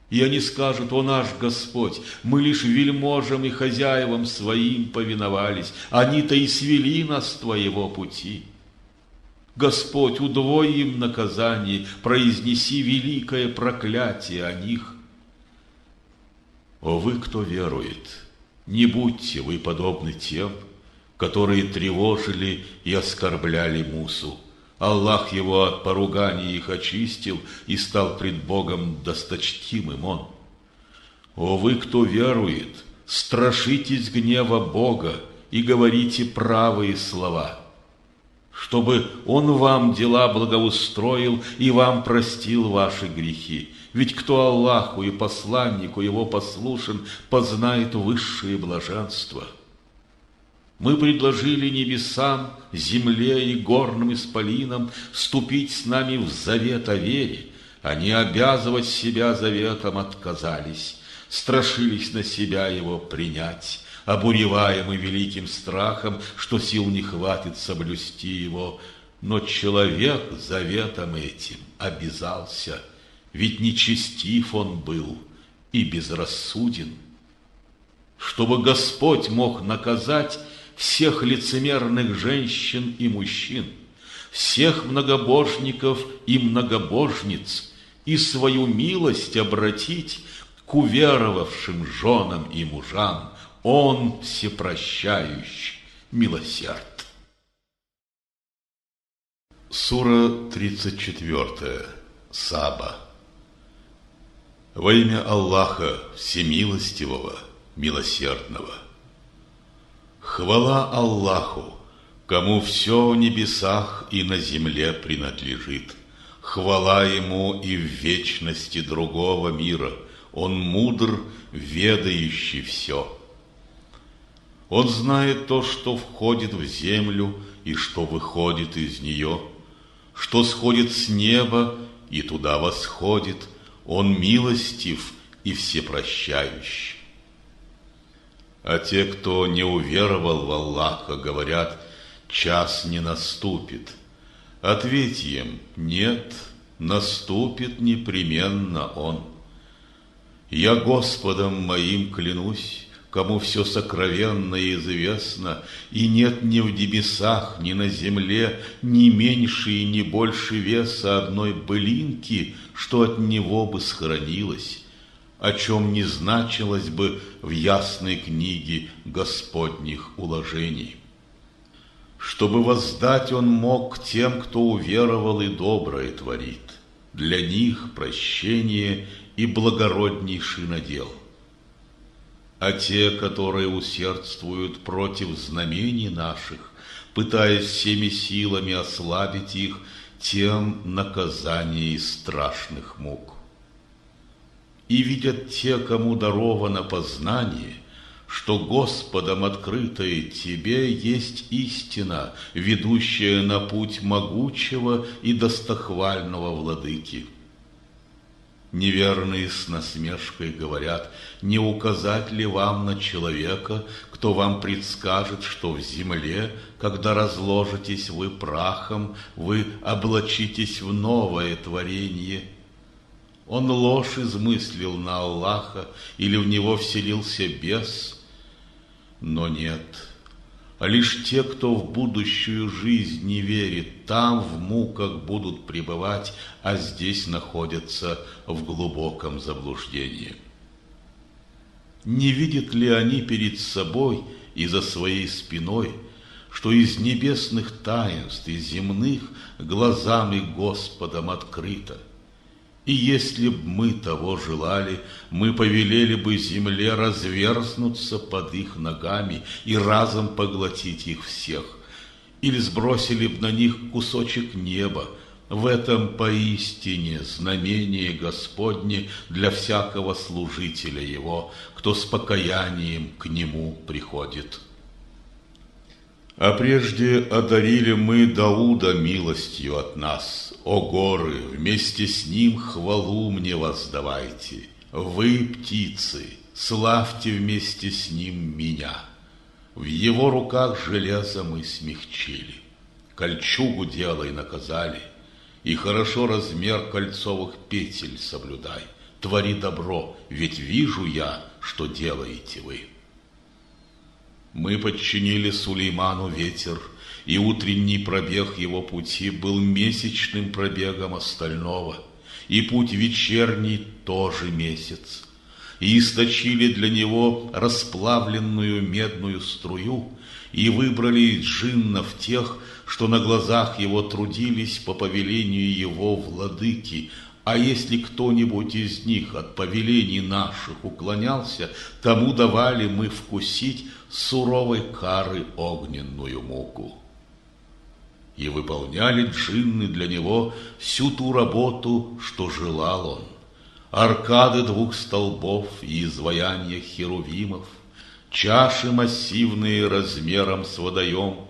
И они скажут: «О наш Господь, мы лишь вельможам и хозяевам своим повиновались, они-то и свели нас с Твоего пути. Господь, удвой им наказание, произнеси великое проклятие о них». О вы, кто верует, не будьте вы подобны тем, которые тревожили и оскорбляли Мусу. Аллах его от поруганий их очистил, и стал пред Богом досточтимым он. О вы, кто верует, страшитесь гнева Бога и говорите правые слова, чтобы Он вам дела благоустроил и вам простил ваши грехи. Ведь кто Аллаху и посланнику Его послушен, познает высшее блаженство. Мы предложили небесам, земле и горным исполинам вступить с нами в завет о вере. Они обязывать себя заветом отказались, страшились на себя его принять, обуреваемый великим страхом, что сил не хватит соблюсти его. Но человек заветом этим обязался, ведь нечестив он был и безрассуден. Чтобы Господь мог наказать всех лицемерных женщин и мужчин, всех многобожников и многобожниц, и свою милость обратить к уверовавшим женам и мужам, Он всепрощающий, милосерд. Сура 34. Саба. Во имя Аллаха Всемилостивого, Милосердного. Хвала Аллаху, кому все в небесах и на земле принадлежит. Хвала Ему и в вечности другого мира. Он мудр, ведающий все. Он знает то, что входит в землю и что выходит из нее, что сходит с неба и туда восходит. Он милостив и всепрощающий. А те, кто не уверовал в Аллаха, говорят: час не наступит. Ответь им: нет, наступит непременно он. Я Господом моим клянусь, кому все сокровенно и известно, и нет ни в небесах, ни на земле ни меньше и ни больше веса одной былинки, что от него бы сохранилось, о чем не значилось бы в ясной книге Господних уложений. Чтобы воздать он мог тем, кто уверовал и доброе творит, для них прощение и благороднейший надел. А те, которые усердствуют против знамений наших, пытаясь всеми силами ослабить их, тем наказание из страшных мук. И видят те, кому даровано познание, что Господом открытое тебе есть истина, ведущая на путь могучего и достохвального владыки. Неверные с насмешкой говорят: не указать ли вам на человека, кто вам предскажет, что в земле, когда разложитесь вы прахом, вы облачитесь в новое творение? Он ложь измыслил на Аллаха, или в него вселился бес? Но нет, а лишь те, кто в будущую жизнь не верит, там в муках будут пребывать, а здесь находятся в глубоком заблуждении. Не видят ли они перед собой и за своей спиной, что из небесных таинств и земных глазам и Господом открыто? И если б мы того желали, мы повелели бы земле разверзнуться под их ногами и разом поглотить их всех, или сбросили б на них кусочек неба. В этом поистине знамение Господне для всякого служителя Его, кто с покаянием к Нему приходит. А прежде одарили мы Дауда милостью от нас. О горы, вместе с ним хвалу мне воздавайте. Вы, птицы, славьте вместе с ним меня. В его руках железо мы смягчили, кольчугу делай наказали, и хорошо размер кольцовых петель соблюдай. Твори добро, ведь вижу я, что делаете вы. Мы подчинили Сулейману ветер, и утренний пробег его пути был месячным пробегом остального, и путь вечерний тоже месяц. И источили для него расплавленную медную струю, и выбрали из джиннов тех, что на глазах его трудились по повелению его владыки, А если кто-нибудь из них от повелений наших уклонялся, тому давали мы вкусить суровой кары огненную муку. И выполняли джинны для него всю ту работу, что желал он. Аркады 2 столбов и изваяния херувимов, чаши массивные размером с водоем,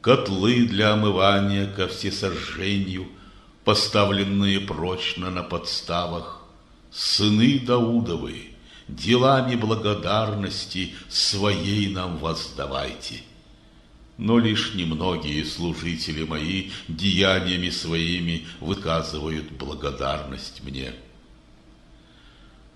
котлы для омывания ко всесожжению, поставленные прочно на подставах, сыны Даудовы, делами благодарности своей нам воздавайте. Но лишь немногие служители мои деяниями своими выказывают благодарность мне.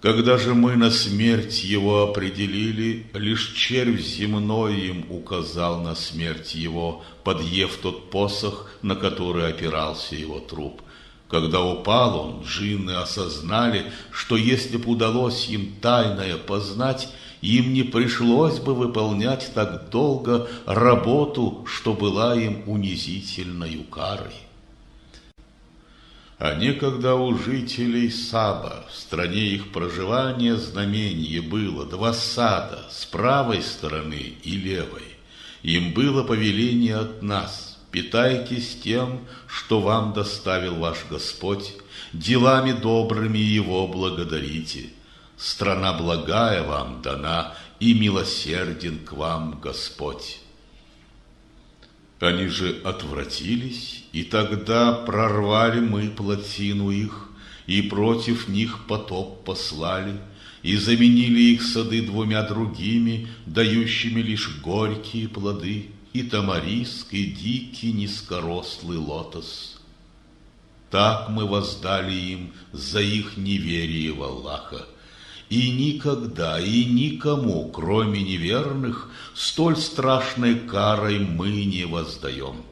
Когда же мы на смерть его определили, лишь червь земной им указал на смерть его, подъев тот посох, на который опирался его труп. Когда упал он, джинны осознали, что если б удалось им тайное познать, им не пришлось бы выполнять так долго работу, что была им унизительною карой. А некогда у жителей Саба, в стране их проживания, знамение было 2 сада, с правой стороны и левой. Им было повеление от нас: питайтесь тем, что вам доставил ваш Господь, делами добрыми Его благодарите. Страна благая вам дана, и милосерден к вам Господь. Они же отвратились, и тогда прорвали мы плотину их, и против них потоп послали, и заменили их сады 2 другими, дающими лишь горькие плоды, и тамариск, и дикий низкорослый лотос. Так мы воздали им за их неверие в Аллаха. И никогда и никому, кроме неверных, столь страшной карой мы не воздаем.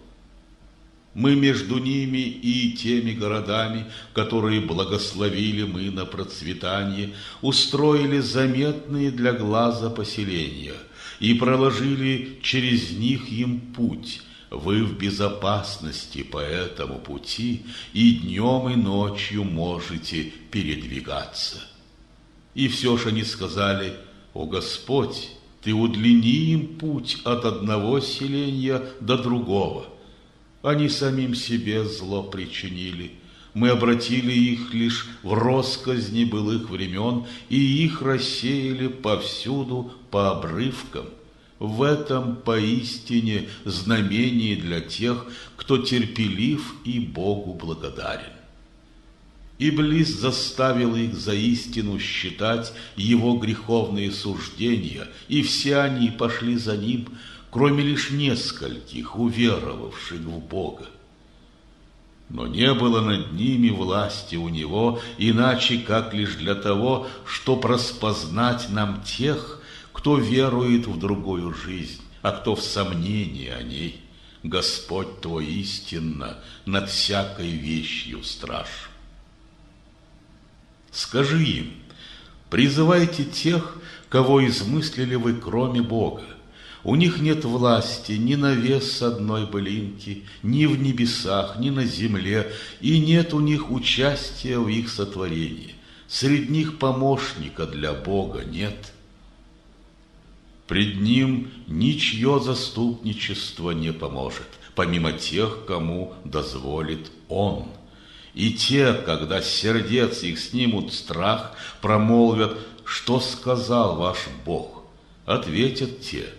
Мы между ними и теми городами, которые благословили мы на процветание, устроили заметные для глаза поселения и проложили через них им путь. Вы в безопасности по этому пути и днем и ночью можете передвигаться. И все ж они сказали: «О Господь, Ты удлини им путь от одного селения до другого». Они самим себе зло причинили. Мы обратили их лишь в россказни былых времен, и их рассеяли повсюду по обрывкам. В этом поистине знамение для тех, кто терпелив и Богу благодарен. Иблис заставил их за истину считать его греховные суждения, и все они пошли за ним, кроме лишь нескольких, уверовавших в Бога. Но не было над ними власти у него, иначе как лишь для того, чтоб распознать нам тех, кто верует в другую жизнь, а кто в сомнении о ней. Господь твой истинно над всякой вещью страж. Скажи им: призывайте тех, кого измыслили вы, кроме Бога. У них нет власти ни на вес одной былинки, ни в небесах, ни на земле, и нет у них участия в их сотворении. Среди них помощника для Бога нет. Пред Ним ничье заступничество не поможет, помимо тех, кому дозволит Он. И те, когда с сердец их снимут страх, промолвят: что сказал ваш Бог? Ответят те: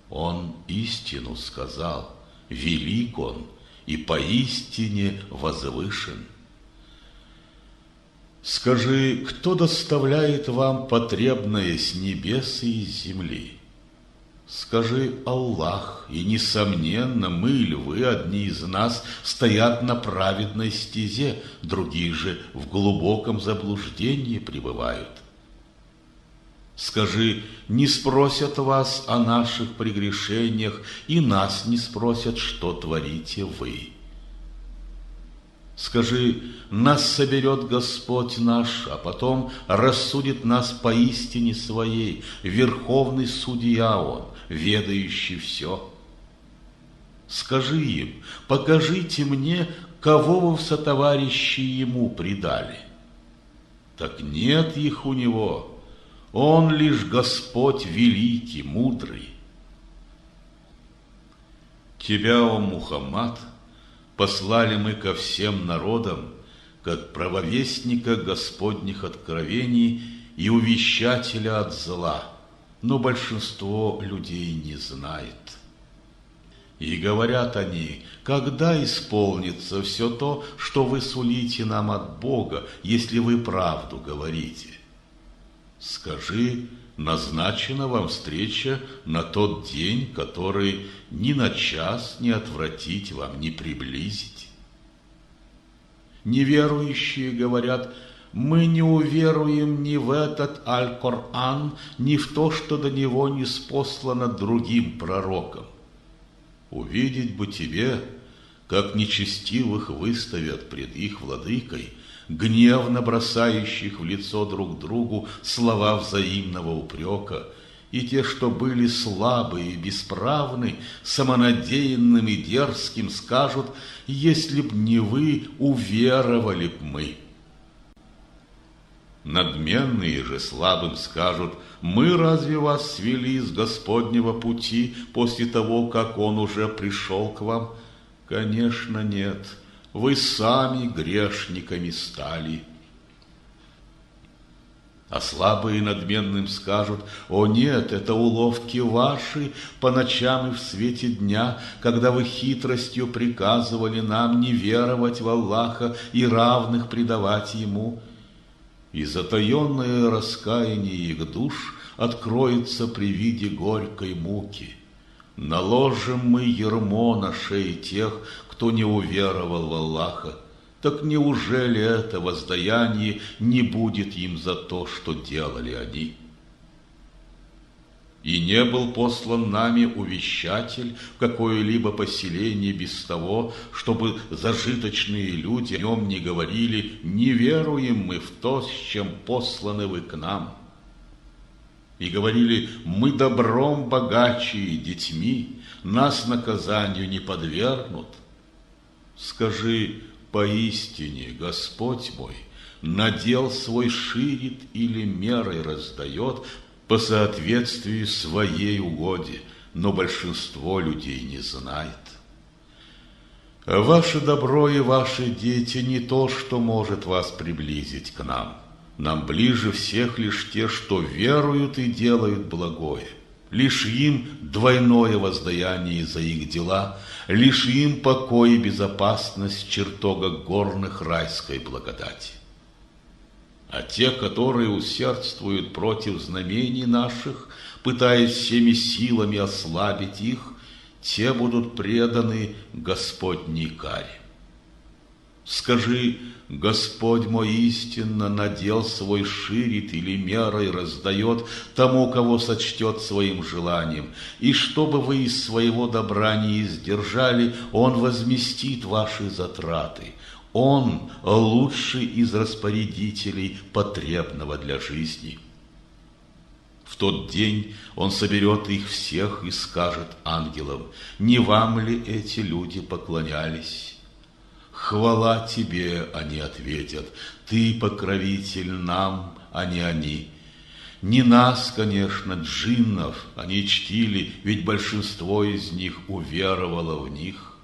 Он истину сказал, велик Он и поистине возвышен. Скажи: кто доставляет вам потребное с небес и с земли? Скажи: Аллах, и, несомненно, мы или вы, одни из нас, стоят на праведной стезе, другие же в глубоком заблуждении пребывают. Скажи: не спросят вас о наших прегрешениях, и нас не спросят, что творите вы. Скажи: нас соберет Господь наш, а потом рассудит нас поистине своей, верховный судья Он, ведающий все. Скажи им: покажите мне, кого вы в сотоварищи Ему предали. так нет их у него. Он лишь Господь великий, мудрый. Тебя, о Мухаммад, послали мы ко всем народам, как правовестника Господних откровений и увещателя от зла, но большинство людей не знает. И говорят они: когда исполнится все то, что вы сулите нам от Бога, если вы правду говорите? Скажи: назначена вам встреча на тот день, который ни на час не отвратить вам, не приблизить. Неверующие говорят: мы не уверуем ни в этот Аль-Коран, ни в то, что до него ниспослано другим пророком. Увидеть бы тебе, как нечестивых выставят пред их владыкой, гневно бросающих в лицо друг другу слова взаимного упрека, и те, что были слабы и бесправны, самонадеянным и дерзким, скажут: если б не вы, уверовали б мы. Надменные же слабым скажут: мы разве вас свели с Господнего пути после того, как Он уже пришел к вам? Конечно, нет. Вы сами грешниками стали. А слабые надменным скажут: о нет, это уловки ваши по ночам и в свете дня, когда вы хитростью приказывали нам не веровать в Аллаха и равных предавать Ему. И затаенное раскаяние их душ откроется при виде горькой муки. Наложим мы ярмо на шеи тех, кто не уверовал в Аллаха. Так неужели это воздаяние не будет им за то, что делали они? И не был послан нами увещатель в какое-либо поселение без того, чтобы зажиточные люди о нем не говорили: не веруем мы в то, с чем посланы вы к нам. И говорили: мы добром богаче и детьми, нас наказанию не подвергнут. Скажи: поистине Господь мой надел свой ширит или мерой раздает по соответствию своей угоде, но большинство людей не знает. Ваше добро и ваши дети не то, что может вас приблизить к нам. Нам ближе всех лишь те, что веруют и делают благое. Лишь им двойное воздаяние за их дела, лишь им покой и безопасность в чертогах горных райской благодати. А те, которые усердствуют против знамений наших, пытаясь всеми силами ослабить их, те будут преданы Господней каре. Скажи: Господь мой истинно надел свой ширит или мерой раздает тому, кого сочтет своим желанием, и чтобы вы из своего добра не издержали, Он возместит ваши затраты. Он лучший из распорядителей потребного для жизни. В тот день Он соберет их всех и скажет ангелам: не вам ли эти люди поклонялись? Хвала тебе, они ответят: ты покровитель нам, а не они. Не нас, конечно, джиннов они чтили, ведь большинство из них уверовало в них.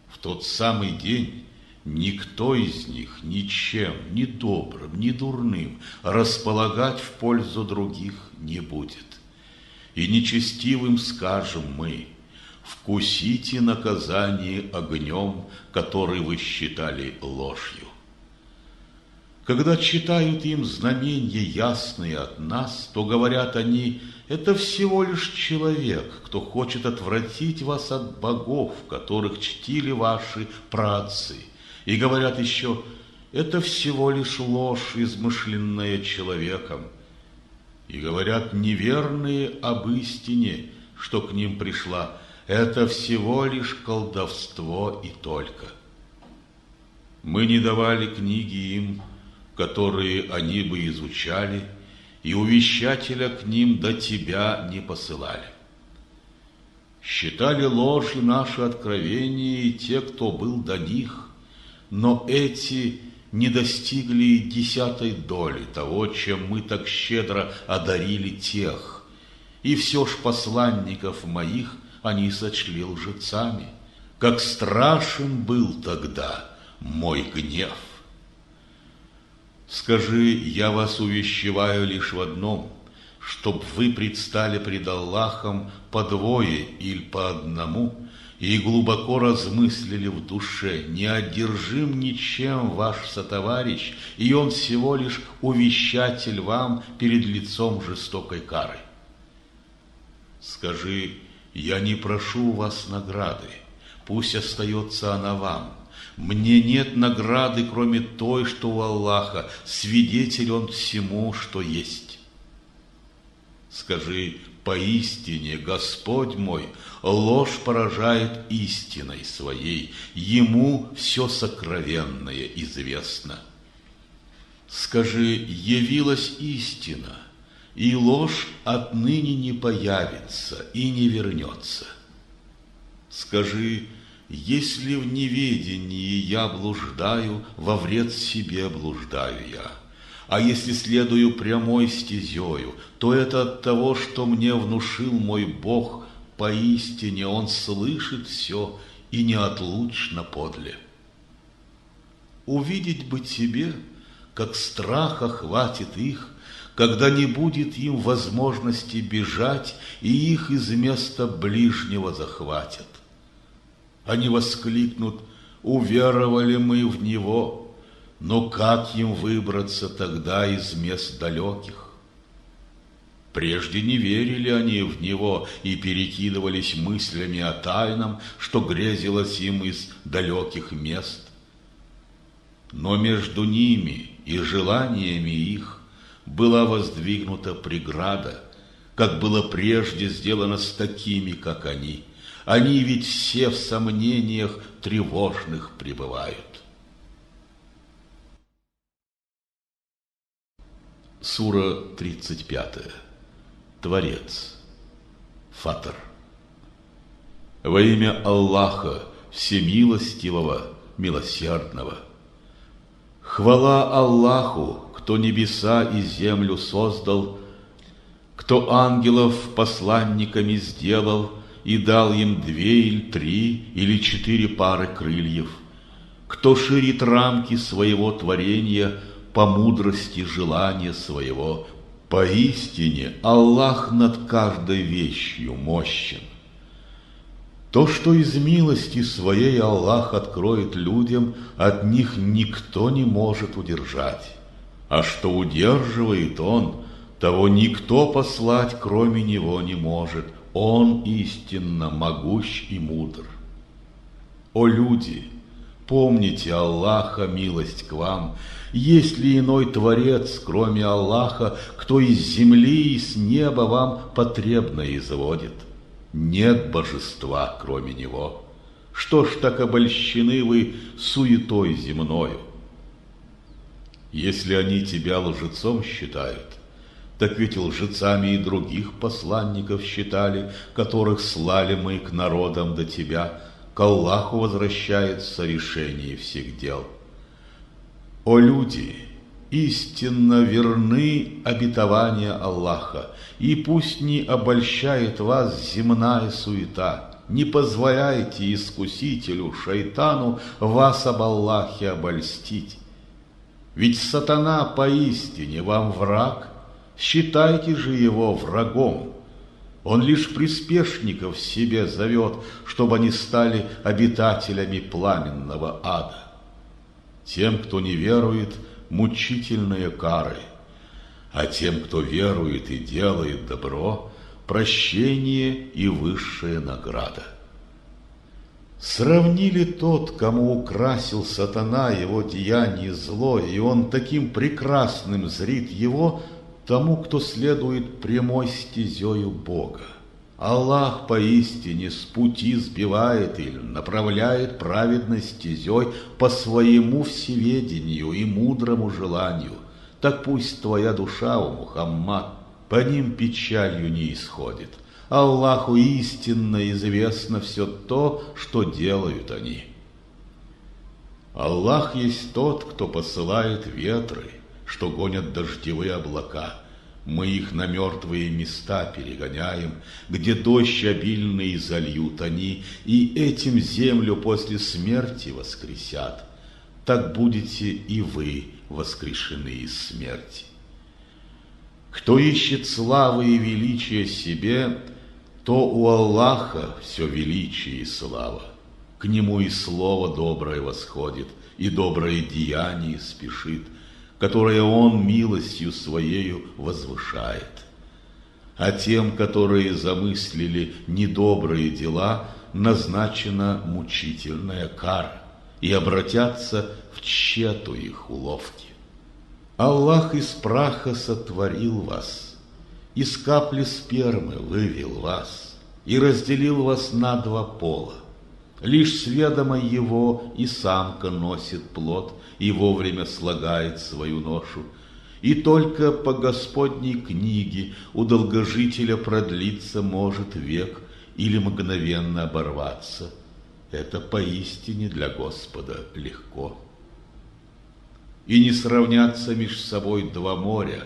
В тот самый день никто из них ничем, ни добрым, ни дурным располагать в пользу других не будет. И нечестивым скажем мы: вкусите наказание огнем, который вы считали ложью. Когда читают им знамения ясные от нас, то говорят они: это всего лишь человек, кто хочет отвратить вас от богов, которых чтили ваши праотцы. И говорят еще: это всего лишь ложь, измышленная человеком. И говорят неверные об истине, что к ним пришла: это всего лишь колдовство и только. Мы не давали книги им, которые они бы изучали, и увещателя к ним до тебя не посылали. Считали ложью наши откровения и те, кто был до них, но эти не достигли и 10-й доли того, чем мы так щедро одарили тех. И все ж посланников моих они сочли лжецами, как страшен был тогда мой гнев. Скажи, я вас увещеваю лишь в одном, чтоб вы предстали пред Аллахом по двое или по одному, и глубоко размыслили в душе, неодержим ничем ваш сотоварищ, и он всего лишь увещатель вам перед лицом жестокой кары. Скажи, я не прошу у вас награды, пусть остается она вам. Мне нет награды, кроме той, что у Аллаха, свидетель он всему, что есть. Скажи, поистине Господь мой ложь поражает истиной своей, Ему все сокровенное известно. Скажи, явилась истина, и ложь отныне не появится и не вернется. Скажи, если в неведении я блуждаю, во вред себе блуждаю я. А если следую прямой стезею, то это от того, что мне внушил мой Бог, поистине Он слышит все и неотлучно подле. Увидеть бы тебе, как страх охватит их, когда не будет им возможности бежать, и их из места ближнего захватят. Они воскликнут: уверовали мы в Него, но как им выбраться тогда из мест далеких? Прежде не верили они в Него и перекидывались мыслями о тайном, что грезилось им из далеких мест. Но между ними и желаниями их была воздвигнута преграда, как было прежде сделано с такими, как они. Они ведь все в сомнениях тревожных пребывают. Сура 35. Творец. Фатр. Во имя Аллаха, Всемилостивого, Милосердного. Хвала Аллаху, кто небеса и землю создал, кто ангелов посланниками сделал и дал им 2 или 3 или 4 пары крыльев, кто ширит рамки своего творения по мудрости желания своего. Поистине Аллах над каждой вещью мощен. То, что из милости своей Аллах откроет людям, от них никто не может удержать. А что удерживает Он, того никто послать, кроме Него, не может. Он истинно могущ и мудр. О люди, помните Аллаха, милость к вам. Есть ли иной Творец, кроме Аллаха, кто из земли и с неба вам потребное изводит? Нет божества, кроме Него. Что ж так обольщены вы суетой земною? Если они тебя лжецом считают, так ведь лжецами и других посланников считали, которых слали мы к народам до тебя. К Аллаху возвращается решение всех дел. О люди, истинно верны обетования Аллаха, и пусть не обольщает вас земная суета. Не позволяйте искусителю, шайтану, вас об Аллахе обольстить. Ведь сатана поистине вам враг, считайте же его врагом. Он лишь приспешников себе зовет, чтобы они стали обитателями пламенного ада. Тем, кто не верует, мучительные кары, а тем, кто верует и делает добро, прощение и высшая награда. Сравнили тот, кому украсил сатана его деяние зло, и он таким прекрасным зрит его, тому, кто следует прямой стезею Бога. Аллах поистине с пути сбивает или направляет праведной стезей по своему всеведению и мудрому желанию. Так пусть твоя душа, о Мухаммад, по ним печалью не исходит. Аллаху истинно известно все то, что делают они. Аллах есть тот, кто посылает ветры, что гонят дождевые облака. Мы их на мертвые места перегоняем, где дождь обильный зальют они, и этим землю после смерти воскресят. Так будете и вы воскрешены из смерти. Кто ищет славы и величия себе, то у Аллаха все величие и слава. К нему и слово доброе восходит, и доброе деяние спешит, которое он милостью своею возвышает. А тем, которые замыслили недобрые дела, назначена мучительная кара, и обратятся в тщету их уловки. Аллах из праха сотворил вас, из капли спермы вывел вас и разделил вас на два пола. Лишь с ведома его и самка носит плод и вовремя слагает свою ношу. И только по Господней книге у долгожителя продлиться может век или мгновенно оборваться. Это поистине для Господа легко. И не сравнятся меж собой два моря,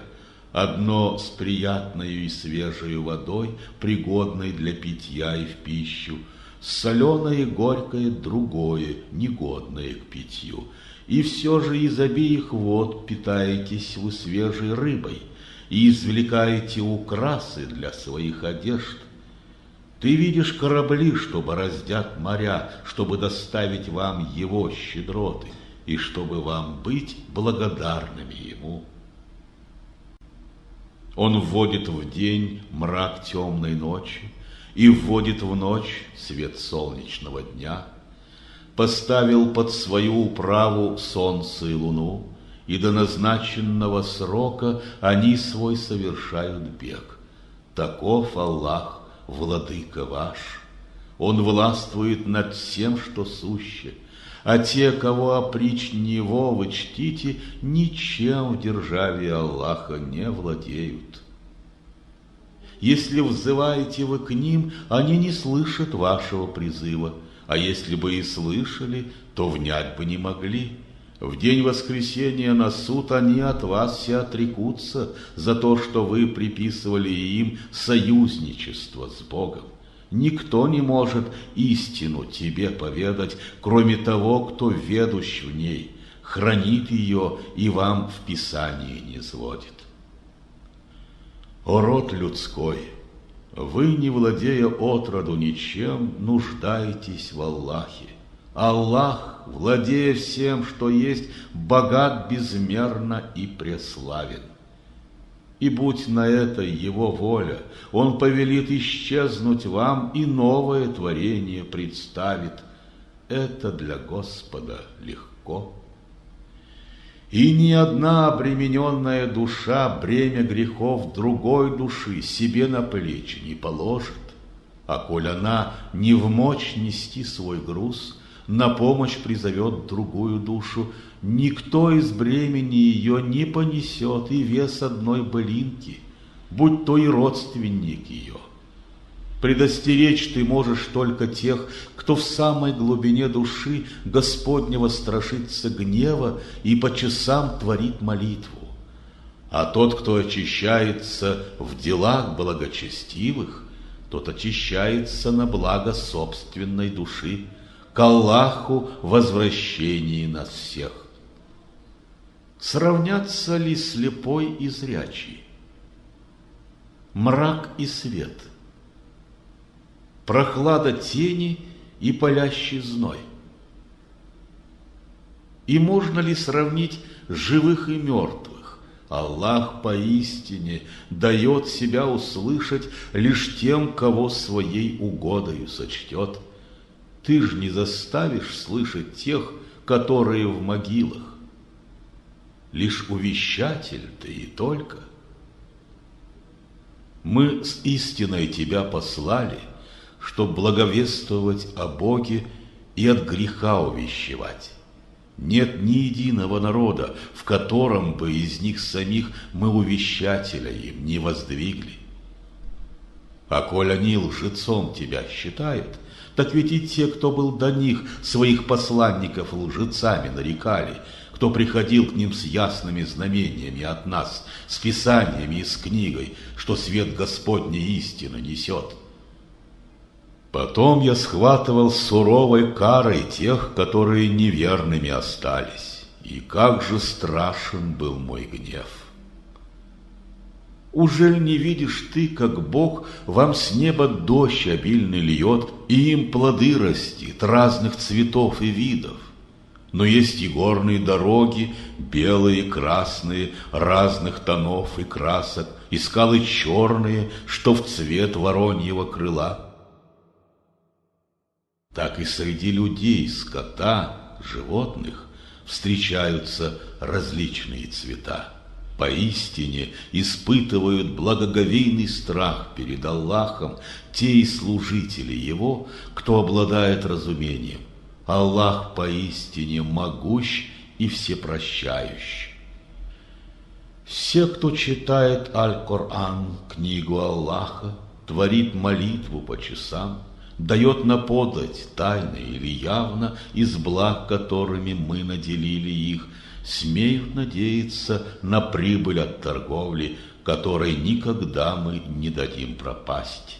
одно с приятною и свежею водой, пригодной для питья и в пищу, соленое и горькое другое, негодное к питью. И все же из обеих вод питаетесь вы свежей рыбой и извлекаете украсы для своих одежд. Ты видишь корабли, что бороздят моря, чтобы доставить вам его щедроты, и чтобы вам быть благодарными ему. Он вводит в день мрак темной ночи и вводит в ночь свет солнечного дня, поставил под свою управу солнце и луну, и до назначенного срока они свой совершают бег. Таков Аллах, владыка ваш. Он властвует над всем, что суще, а те, кого опричь Него вы чтите, ничем в державе Аллаха не владеют. Если взываете вы к ним, они не слышат вашего призыва, а если бы и слышали, то внять бы не могли. В день воскресения на суд они от вас все отрекутся за то, что вы приписывали им союзничество с Богом. Никто не может истину тебе поведать, кроме того, кто ведущ в ней, хранит ее и вам в Писании не сводит. О род людской, вы, не владея отроду ничем, нуждаетесь в Аллахе. Аллах, владея всем, что есть, богат безмерно и преславен. И будь на это его воля, он повелит исчезнуть вам и новое творение представит. Это для Господа легко. И ни одна обремененная душа бремя грехов другой души себе на плечи не положит. А коль она не в мочь нести свой груз, на помощь призовет другую душу, никто из бремени ее не понесет и вес одной былинки, будь то и родственник ее. Предостеречь ты можешь только тех, кто в самой глубине души Господнего страшится гнева и по часам творит молитву. А тот, кто очищается в делах благочестивых, тот очищается на благо собственной души, к Аллаху возвращении нас всех. Сравнятся ли слепой и зрячий? Мрак и свет, прохлада тени и палящий зной. И можно ли сравнить живых и мертвых? Аллах поистине дает себя услышать лишь тем, кого своей угодою сочтет. Ты ж не заставишь слышать тех, которые в могилах. Лишь увещатель ты и только. Мы с истиной тебя послали, чтоб благовествовать о Боге и от греха увещевать. Нет ни единого народа, в котором бы из них самих мы увещателя им не воздвигли. А коль они лжецом тебя считают, Так ведь и те, кто был до них, своих посланников лжецами нарекали, кто приходил к ним с ясными знамениями от нас, с писаниями и с книгой, что свет Господней истины несет. Потом я схватывал суровой карой тех, которые неверными остались, и как же страшен был мой гнев. Ужель не видишь ты, как Бог вам с неба дождь обильный льет, и им плоды растит разных цветов и видов? Но есть и горные дороги, белые и красные, разных тонов и красок, и скалы черные, что в цвет вороньего крыла. Так и среди людей, скота, животных встречаются различные цвета. Поистине испытывают благоговейный страх перед Аллахом те и служители Его, кто обладает разумением. Аллах поистине могущ и всепрощающий. Все, кто читает Аль-Коран, книгу Аллаха, творит молитву по часам, дает на подать тайно или явно из благ, которыми мы наделили их, смеют надеяться на прибыль от торговли, которой никогда мы не дадим пропасть.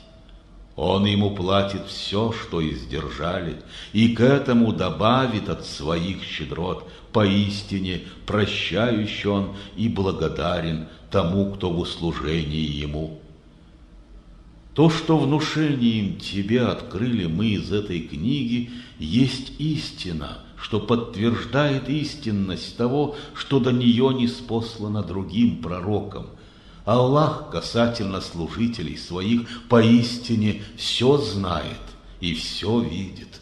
Он ему платит все, что издержали, и к этому добавит от своих щедрот. Поистине прощающий он и благодарен тому, кто в услужении ему. То, что внушением тебе открыли мы из этой книги, есть истина, что подтверждает истинность того, что до нее ниспослано другим пророкам. Аллах касательно служителей своих поистине все знает и все видит.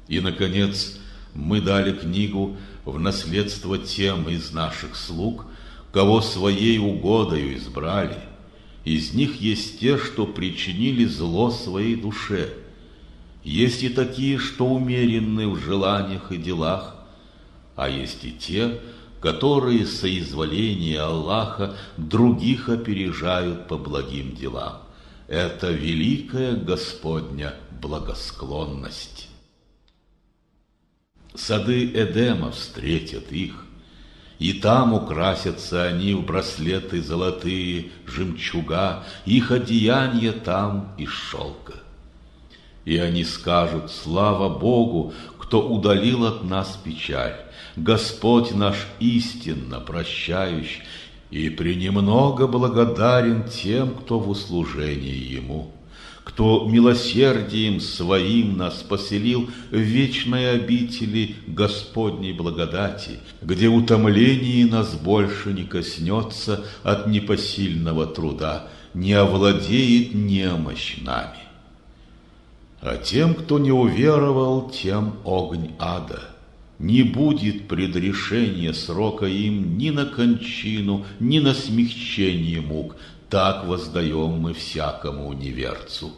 И, наконец, мы дали книгу в наследство тем из наших слуг, кого своей угодою избрали. Из них есть те, что причинили зло своей душе. Есть и такие, что умеренны в желаниях и делах, а есть и те, которые соизволения Аллаха других опережают по благим делам. Это великая Господня благосклонность. Сады Эдема встретят их, и там украсятся они в браслеты золотые, жемчуга, их одеяния там из шелка. И они скажут: слава Богу, кто удалил от нас печаль, Господь наш истинно прощающий и премного благодарен тем, кто в услужении Ему, кто милосердием своим нас поселил в вечной обители Господней благодати, где утомление нас больше не коснется от непосильного труда, не овладеет немощь нами. А тем, кто не уверовал, тем огонь ада. Не будет предрешения срока им ни на кончину, ни на смягчение мук. Так воздаем мы всякому неверцу.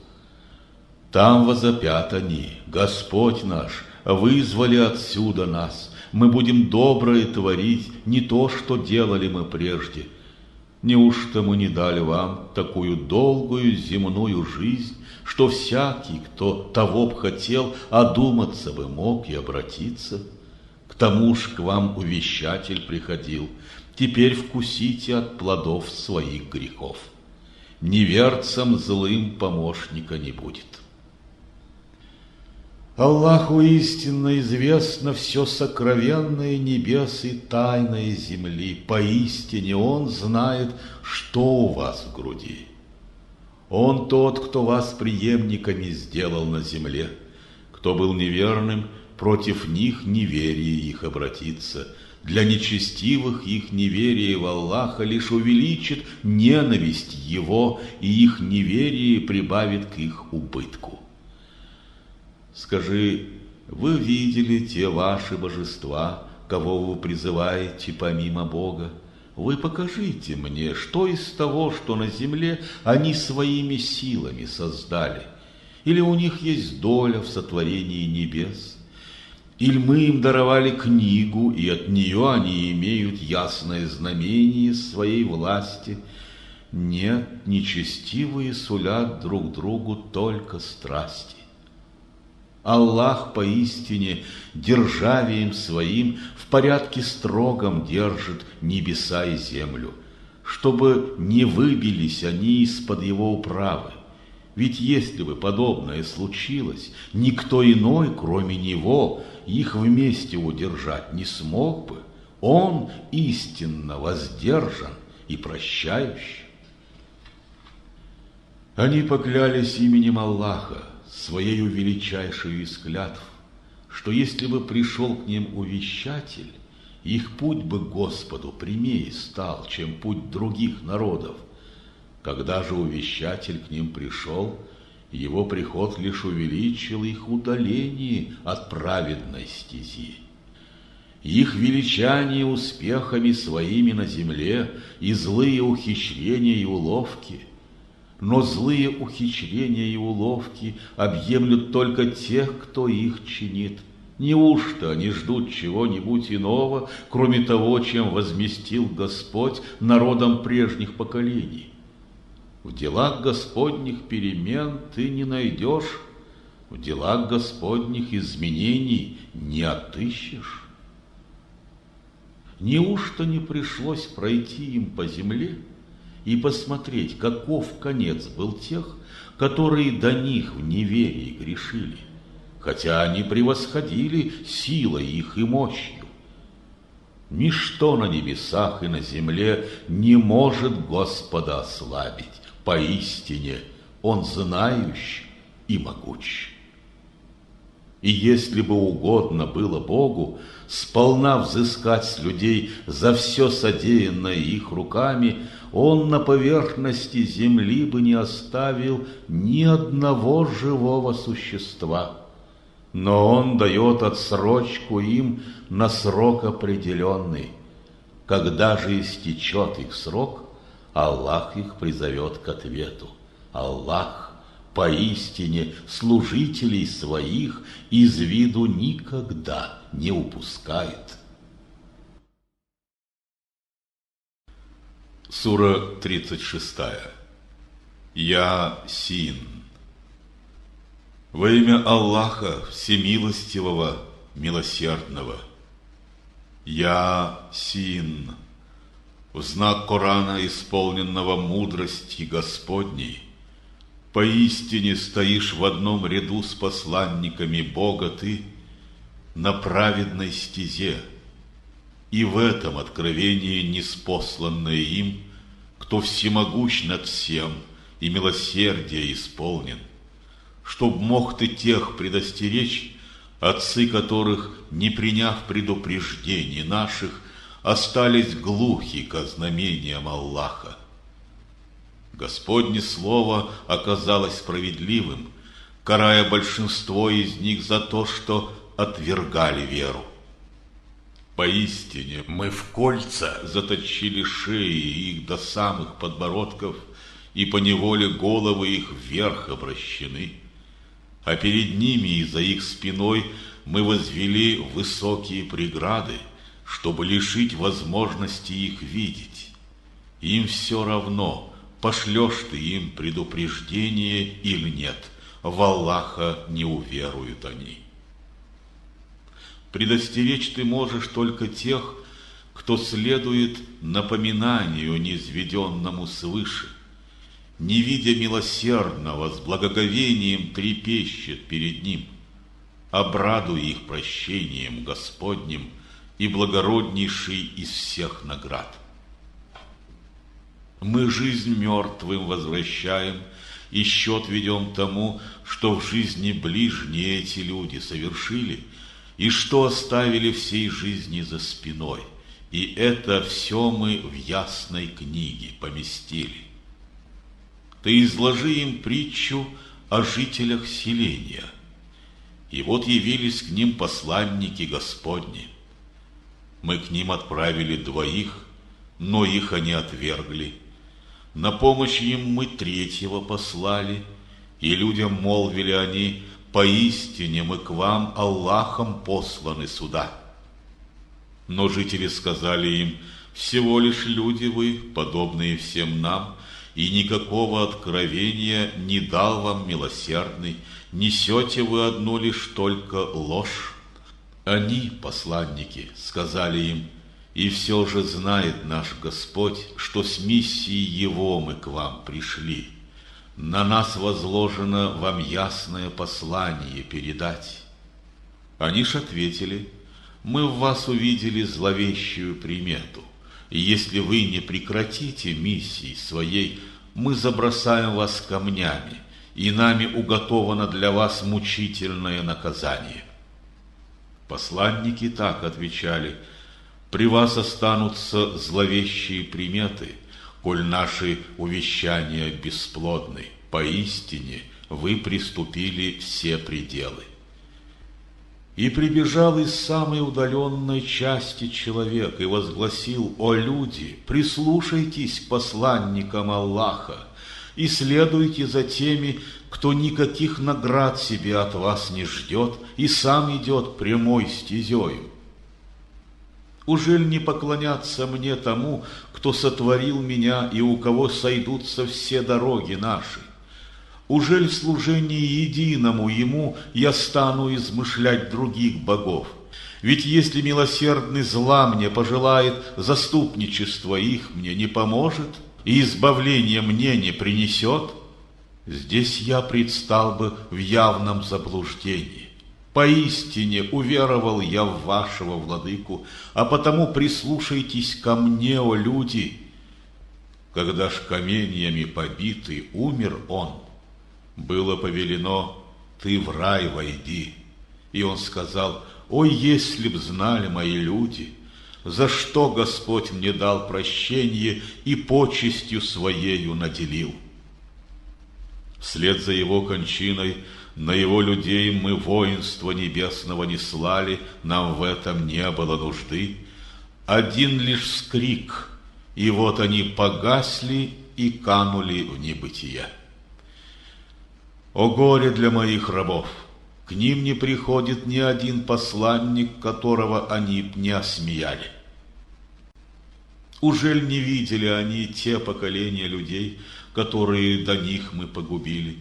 Там возопят они: Господь наш, вызвали отсюда нас, мы будем доброе творить, не то, что делали мы прежде. Неужто мы не дали вам такую долгую земную жизнь, что всякий, кто того б хотел, одуматься бы мог и обратиться? К тому ж к вам увещатель приходил: теперь вкусите от плодов своих грехов. Неверцам злым помощника не будет. Аллаху истинно известно все сокровенное небес и тайное земли. Поистине Он знает, что у вас в груди. Он тот, кто вас преемниками сделал на земле. Кто был неверным, против них неверие их обратится. Для нечестивых их неверие в Аллаха лишь увеличит ненависть Его, и их неверие прибавит к их убытку. Скажи: вы видели те ваши божества, кого вы призываете помимо Бога? Вы покажите мне, что из того, что на земле они своими силами создали? Или у них есть доля в сотворении небес? Или мы им даровали книгу, и от нее они имеют ясное знамение своей власти? Нет, нечестивые сулят друг другу только страсти. Аллах поистине державием своим в порядке строгом держит небеса и землю, чтобы не выбились они из-под его управы. Ведь если бы подобное случилось, никто иной, кроме него, их вместе удержать не смог бы. Он истинно воздержан и прощающий. Они поклялись именем Аллаха, своею величайшую из клятв, что если бы пришел к ним увещатель, их путь бы к Господу прямее стал, чем путь других народов. Когда же увещатель к ним пришел, его приход лишь увеличил их удаление от праведной стези. Их величание успехами своими на земле и злые ухищрения и уловки. Но злые ухищрения и уловки объемлют только тех, кто их чинит. Неужто они ждут чего-нибудь иного, кроме того, чем возместил Господь народам прежних поколений? В делах Господних перемен ты не найдешь, в делах Господних изменений не отыщешь. Неужто не пришлось пройти им по земле и посмотреть, каков конец был тех, которые до них в неверии грешили, хотя они превосходили силой их и мощью? Ничто на небесах и на земле не может Господа ослабить. Поистине Он знающий и могущий. И если бы угодно было Богу сполна взыскать с людей за все содеянное их руками, Он на поверхности земли бы не оставил ни одного живого существа. Но Он дает отсрочку им на срок определенный. Когда же истечет их срок, Аллах их призовет к ответу. Аллах поистине служителей своих из виду никогда не упускает. Сура 36. Ясин. Во имя Аллаха Всемилостивого, Милосердного. Ясин. В знак Корана, исполненного мудрости Господней, поистине стоишь в одном ряду с посланниками Бога ты на праведной стезе, и в этом откровении ниспосланное им, кто всемогущ над всем и милосердие исполнен, чтоб мог ты тех предостеречь, отцы которых, не приняв предупреждений наших, остались глухи ко знамениям Аллаха. Господне слово оказалось справедливым, карая большинство из них за то, что отвергали веру. Поистине мы в кольца заточили шеи их до самых подбородков, и поневоле головы их вверх обращены, а перед ними и за их спиной мы возвели высокие преграды, чтобы лишить возможности их видеть. Им все равно, пошлешь ты им предупреждение или нет, в Аллаха не уверуют они. Предостеречь ты можешь только тех, кто следует напоминанию низведенному свыше, не видя милосердного, с благоговением трепещет перед ним, обрадуй их прощением Господним и благороднейший из всех наград. Мы жизнь мертвым возвращаем, и счет ведем тому, что в жизни ближние эти люди совершили, и что оставили всей жизни за спиной, и это все мы в ясной книге поместили. Ты изложи им притчу о жителях селения, и вот явились к ним посланники Господни. Мы к ним отправили 2, но их они отвергли. На помощь им мы 3 послали, и людям молвили они: поистине мы к вам Аллахом посланы сюда. Но жители сказали им: всего лишь люди вы, подобные всем нам, и никакого откровения не дал вам милосердный, несете вы одну лишь только ложь. Они, посланники, сказали им: и все же знает наш Господь, что с миссией Его мы к вам пришли. На нас возложено вам ясное послание передать. Они ж ответили: мы в вас увидели зловещую примету, и если вы не прекратите миссии своей, мы забросаем вас камнями, и нами уготовано для вас мучительное наказание. Посланники так отвечали: при вас останутся зловещие приметы, коль наши увещания бесплодны. Поистине вы приступили все пределы. И прибежал из самой удаленной части человек и возгласил: о люди, прислушайтесь к посланникам Аллаха и следуйте за теми, кто никаких наград себе от вас не ждет и сам идет прямой стезею. Ужель не поклоняться мне тому, кто сотворил меня и у кого сойдутся все дороги наши? Ужель в служении единому Ему я стану измышлять других богов? Ведь если милосердный зла мне пожелает, заступничество их мне не поможет и избавление мне не принесет, здесь я предстал бы в явном заблуждении. Поистине уверовал я в вашего владыку, а потому прислушайтесь ко мне, о люди. Когда ж каменьями побитый умер он, было повелено: ты в рай войди. И он сказал: ой, если б знали мои люди, за что Господь мне дал прощение и почестью своею наделил. Вслед за его кончиной на его людей мы воинства небесного не слали, нам в этом не было нужды. Один лишь вскрик, и вот они погасли и канули в небытие. О горе для моих рабов! К ним не приходит ни один посланник, которого они не осмеяли. Ужель не видели они те поколения людей, которые до них мы погубили?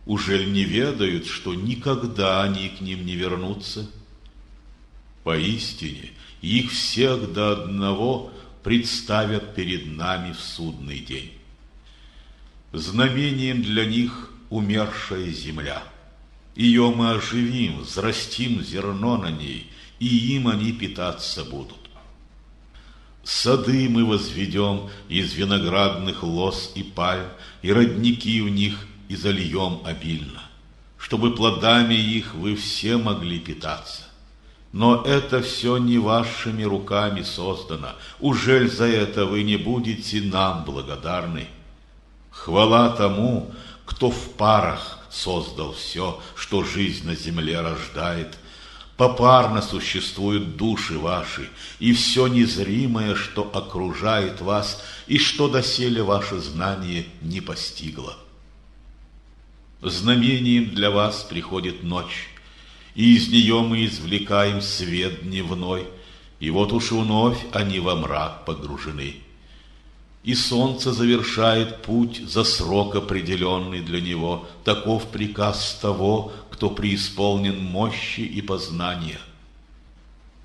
Ужель не ведают, что никогда они к ним не вернутся? Поистине, их всех до одного представят перед нами в судный день. Знамением для них умершая земля. Ее мы оживим, взрастим зерно на ней, и им они питаться будут. Сады мы возведем из виноградных лоз и пальм, и родники в них и зальем обильно, чтобы плодами их вы все могли питаться. Но это все не вашими руками создано. Ужель за это вы не будете нам благодарны? Хвала тому, кто в парах создал все, что жизнь на земле рождает. Попарно существуют души ваши, и все незримое, что окружает вас, и что доселе ваше знание не постигло. Знамением для вас приходит ночь, и из нее мы извлекаем свет дневной, и вот уж вновь они во мрак погружены. И солнце завершает путь за срок определенный для него. Таков приказ того, кто преисполнен мощи и познания.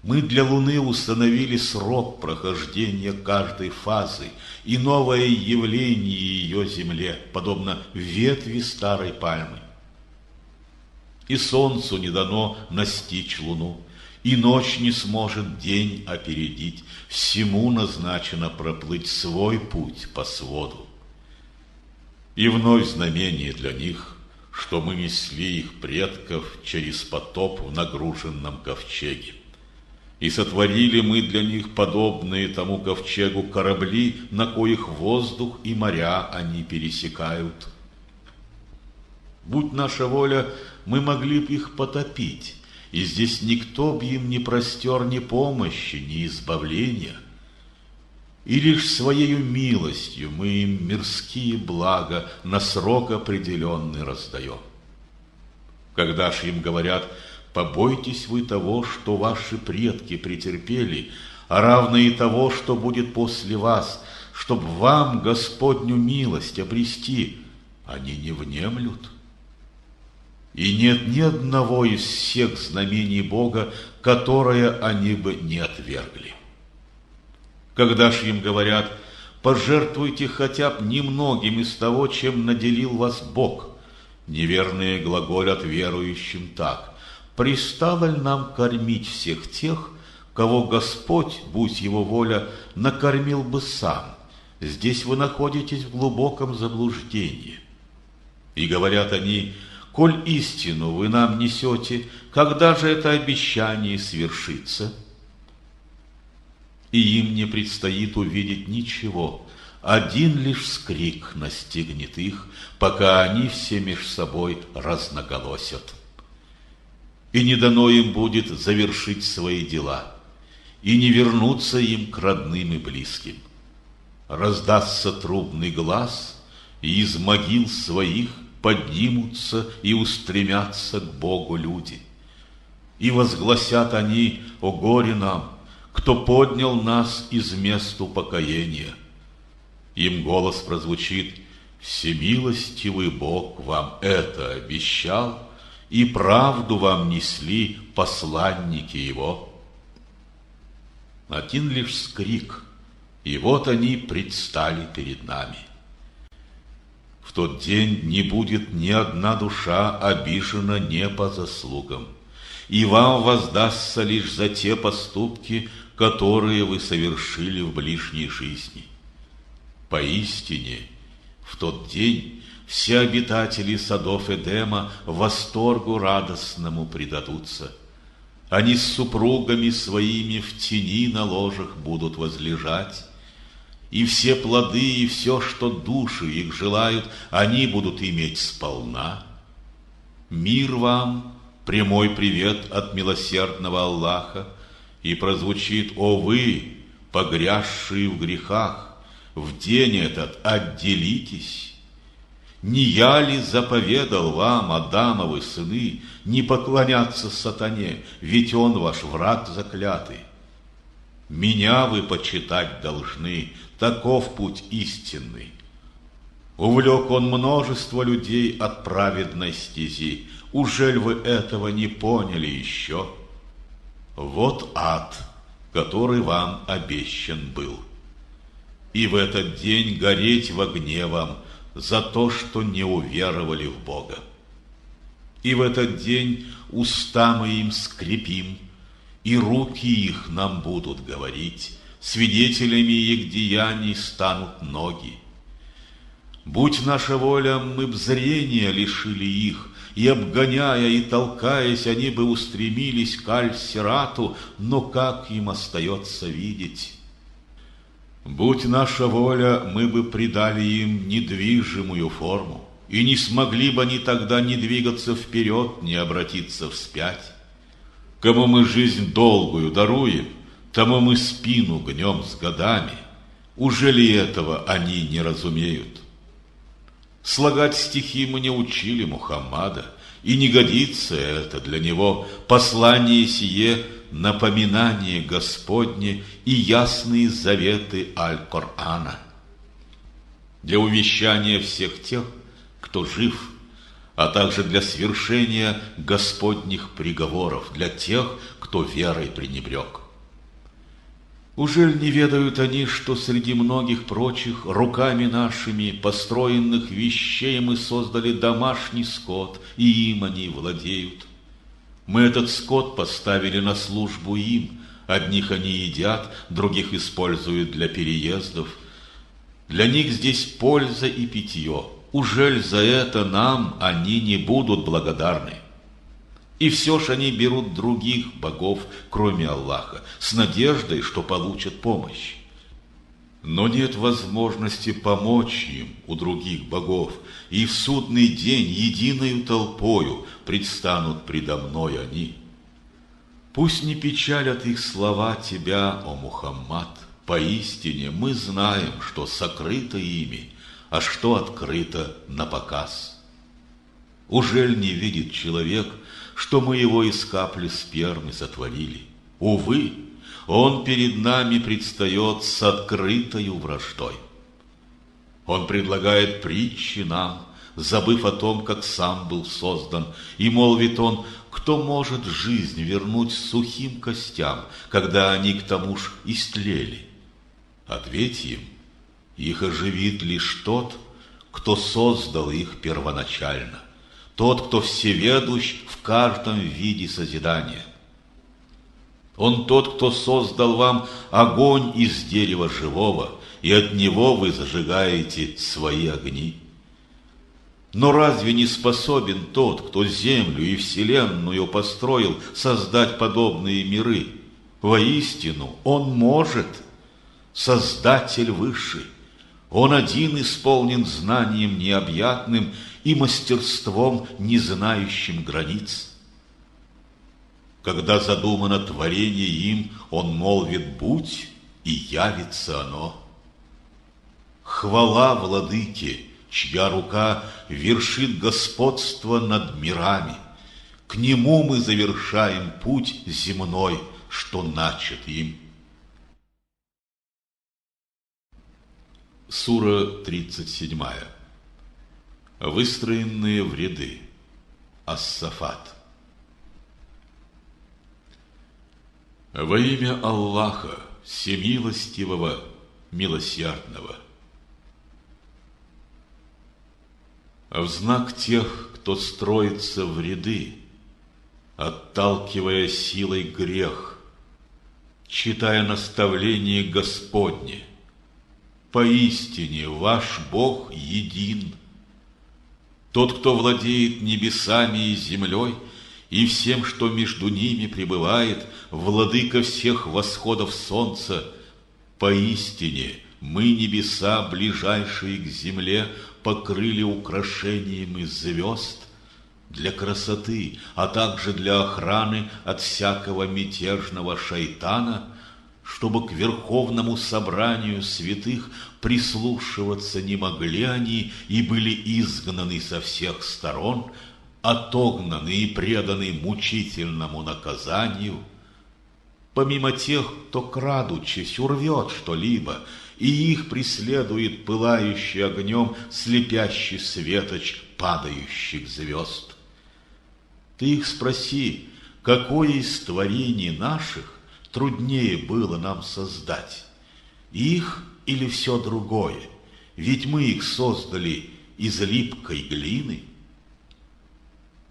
Мы для Луны установили срок прохождения каждой фазы и новое явление ее Земле, подобно ветви старой пальмы. И солнцу не дано настичь Луну, и ночь не сможет день опередить. Всему назначено проплыть свой путь по своду. И вновь знамение для них, что мы несли их предков через потоп в нагруженном ковчеге. И сотворили мы для них подобные тому ковчегу корабли, на коих воздух и моря они пересекают. Будь наша воля, мы могли б их потопить, и здесь никто б им не простер ни помощи, ни избавления. И лишь своею милостью мы им мирские блага на срок определенный раздаем. Когда ж им говорят: побойтесь вы того, что ваши предки претерпели, а равно и того, что будет после вас, чтоб вам Господню милость обрести, они не внемлют. И нет ни одного из всех знамений Бога, которое они бы не отвергли. Когда ж им говорят: пожертвуйте хотя бы немногим из того, чем наделил вас Бог, неверные глаголят верующим так: пристало ли нам кормить всех тех, кого Господь, будь его воля, накормил бы сам? Здесь вы находитесь в глубоком заблуждении. И говорят они: коль истину вы нам несете, когда же это обещание свершится? И им не предстоит увидеть ничего, один лишь скрик настигнет их, пока они все меж собой разноголосят. И не дано им будет завершить свои дела, и не вернуться им к родным и близким. Раздастся трубный глас, и из могил своих поднимутся и устремятся к Богу люди. И возгласят они: о горе нам, кто поднял нас из мест упокоения. Им голос прозвучит: всемилостивый Бог вам это обещал, и правду вам несли посланники Его. Один лишь скрик, и вот они предстали перед нами. В тот день не будет ни одна душа обижена не по заслугам, и вам воздастся лишь за те поступки, которые вы совершили в ближней жизни. Поистине, в тот день все обитатели садов Эдема восторгу радостному предадутся. Они с супругами своими в тени на ложах будут возлежать, и все плоды и все, что души их желают, они будут иметь сполна. Мир вам, прямой привет от милосердного Аллаха, и прозвучит: о вы, погрязшие в грехах, в день этот отделитесь. Не я ли заповедал вам, Адамовы сыны, не поклоняться сатане, ведь он ваш враг заклятый? Меня вы почитать должны, таков путь истинный. Увлек он множество людей от праведной стези, ужель вы этого не поняли еще? Вот ад, который вам обещан был. И в этот день гореть в огне вам за то, что не уверовали в Бога. И в этот день уста мы им скрепим, и руки их нам будут говорить, свидетелями их деяний станут ноги. Будь наша воля, мы б зрения лишили их, и, обгоняя и толкаясь, они бы устремились к Аль-Сирату, но как им остается видеть? Будь наша воля, мы бы придали им недвижимую форму, и не смогли бы они тогда ни двигаться вперед, ни обратиться вспять. Кому мы жизнь долгую даруем, тому мы спину гнем с годами. Уже ли этого они не разумеют? Слагать стихи мы не учили Мухаммада, и не годится это для него. Послание сие — напоминание Господне и ясные заветы Аль-Корана. Для увещания всех тех, кто жив, а также для свершения Господних приговоров, для тех, кто верой пренебрег. Ужель не ведают они, что среди многих прочих руками нашими построенных вещей мы создали домашний скот, и им они владеют? Мы этот скот поставили на службу им, одних они едят, других используют для переездов. Для них здесь польза и питье. Ужель за это нам они не будут благодарны? И все ж они берут других богов, кроме Аллаха, с надеждой, что получат помощь. Но нет возможности помочь им у других богов, и в судный день единою толпою предстанут предо мной они. Пусть не печалят их слова тебя, о Мухаммад, поистине мы знаем, что сокрыто ими, а что открыто напоказ. Ужель не видит человек, что мы его из капли спермы сотворили? Увы, Он перед нами предстает с открытою враждой. Он предлагает притчи нам, забыв о том, как сам был создан, и молвит он: кто может жизнь вернуть сухим костям, когда они к тому ж истлели? Ответь им: их оживит лишь тот, кто создал их первоначально, тот, кто всеведущ в каждом виде созидания. Он тот, кто создал вам огонь из дерева живого, и от него вы зажигаете свои огни. Но разве не способен тот, кто землю и вселенную построил, создать подобные миры? Воистину, он может, Создатель высший. Он один исполнен знанием необъятным и мастерством, не знающим границ. Когда задумано творение им, он молвит: будь, и явится оно. Хвала Владыке, чья рука вершит господство над мирами. К нему мы завершаем путь земной, что начат им. Сура 37. Выстроенные в ряды. Ас-Сафат. Во имя Аллаха, Всемилостивого, Милосердного. В знак тех, кто строится в ряды, отталкивая силой грех, читая наставление Господне: поистине ваш Бог един. Тот, кто владеет небесами и землей, и всем, что между ними пребывает, владыка всех восходов солнца. Поистине мы, небеса, ближайшие к земле, покрыли украшением из звезд для красоты, а также для охраны от всякого мятежного шайтана, чтобы к верховному собранию святых прислушиваться не могли они и были изгнаны со всех сторон, отогнаны и преданы мучительному наказанию. Помимо тех, кто, крадучись, урвет что-либо, и их преследует пылающий огнем слепящий светоч падающих звезд. Ты их спроси, какое из творений наших труднее было нам создать, их или все другое, ведь мы их создали из липкой глины.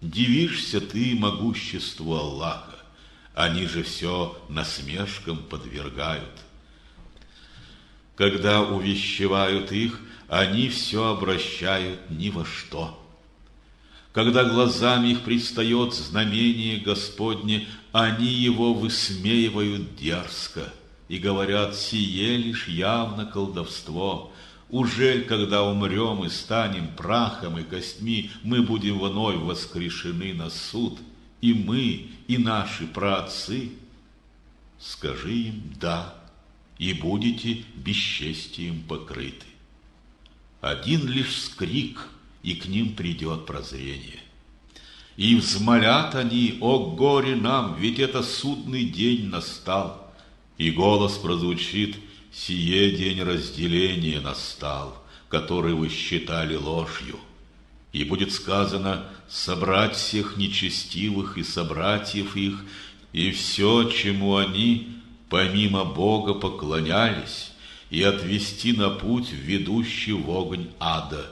Дивишься ты могуществу Аллаха, они же все насмешкам подвергают. Когда увещевают их, они все обращают ни во что. Когда глазами их предстает знамение Господне, они его высмеивают дерзко и говорят: сие лишь явно колдовство. Ужель, когда умрем и станем прахом и костьми, мы будем вновь воскрешены на суд, и мы, и наши праотцы? Скажи им: да, и будете бесчестием покрыты. Один лишь скрик, и к ним придет прозрение. И взмолят они: о горе нам, ведь это судный день настал. И голос прозвучит: сие день разделения настал, который вы считали ложью. И будет сказано: собрать всех нечестивых и собратьев их, и все, чему они помимо Бога поклонялись, и отвести на путь, ведущий в огонь ада.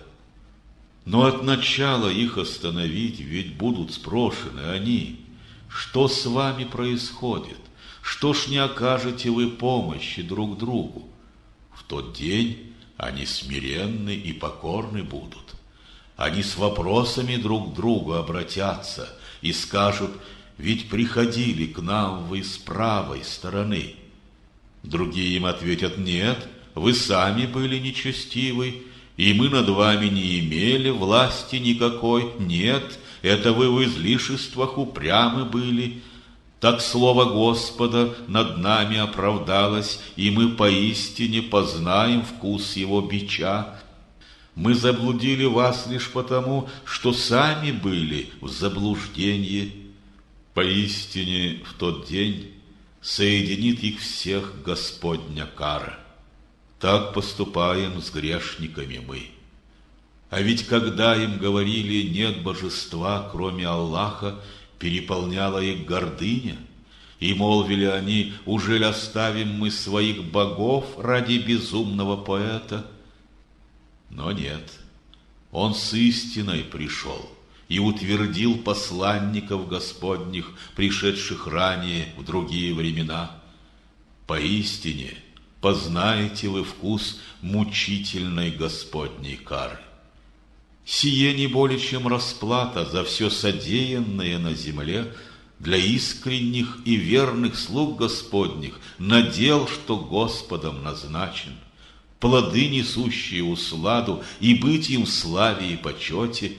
Но от начала их остановить, ведь будут спрошены они: что с вами происходит? Что ж не окажете вы помощи друг другу? В тот день они смиренны и покорны будут. Они с вопросами друг к другу обратятся и скажут: ведь приходили к нам вы с правой стороны. Другие им ответят: нет, вы сами были нечестивы, и мы над вами не имели власти никакой. Нет, это вы в излишествах упрямы были. Так слово Господа над нами оправдалось, и мы поистине познаем вкус его бича. Мы заблудили вас лишь потому, что сами были в заблуждении. Поистине в тот день соединит их всех Господня кара. Так поступаем с грешниками мы. А ведь когда им говорили «нет божества, кроме Аллаха», переполняла их гордыня, и молвили они: «Ужель оставим мы своих богов ради безумного поэта?» Но нет, он с истиной пришел и утвердил посланников Господних, пришедших ранее в другие времена. Поистине познаете вы вкус мучительной Господней кары. Сие не более чем расплата за все содеянное на земле для искренних и верных слуг Господних, надел, что Господом назначен, плоды, несущие усладу, и быть им в славе и почете,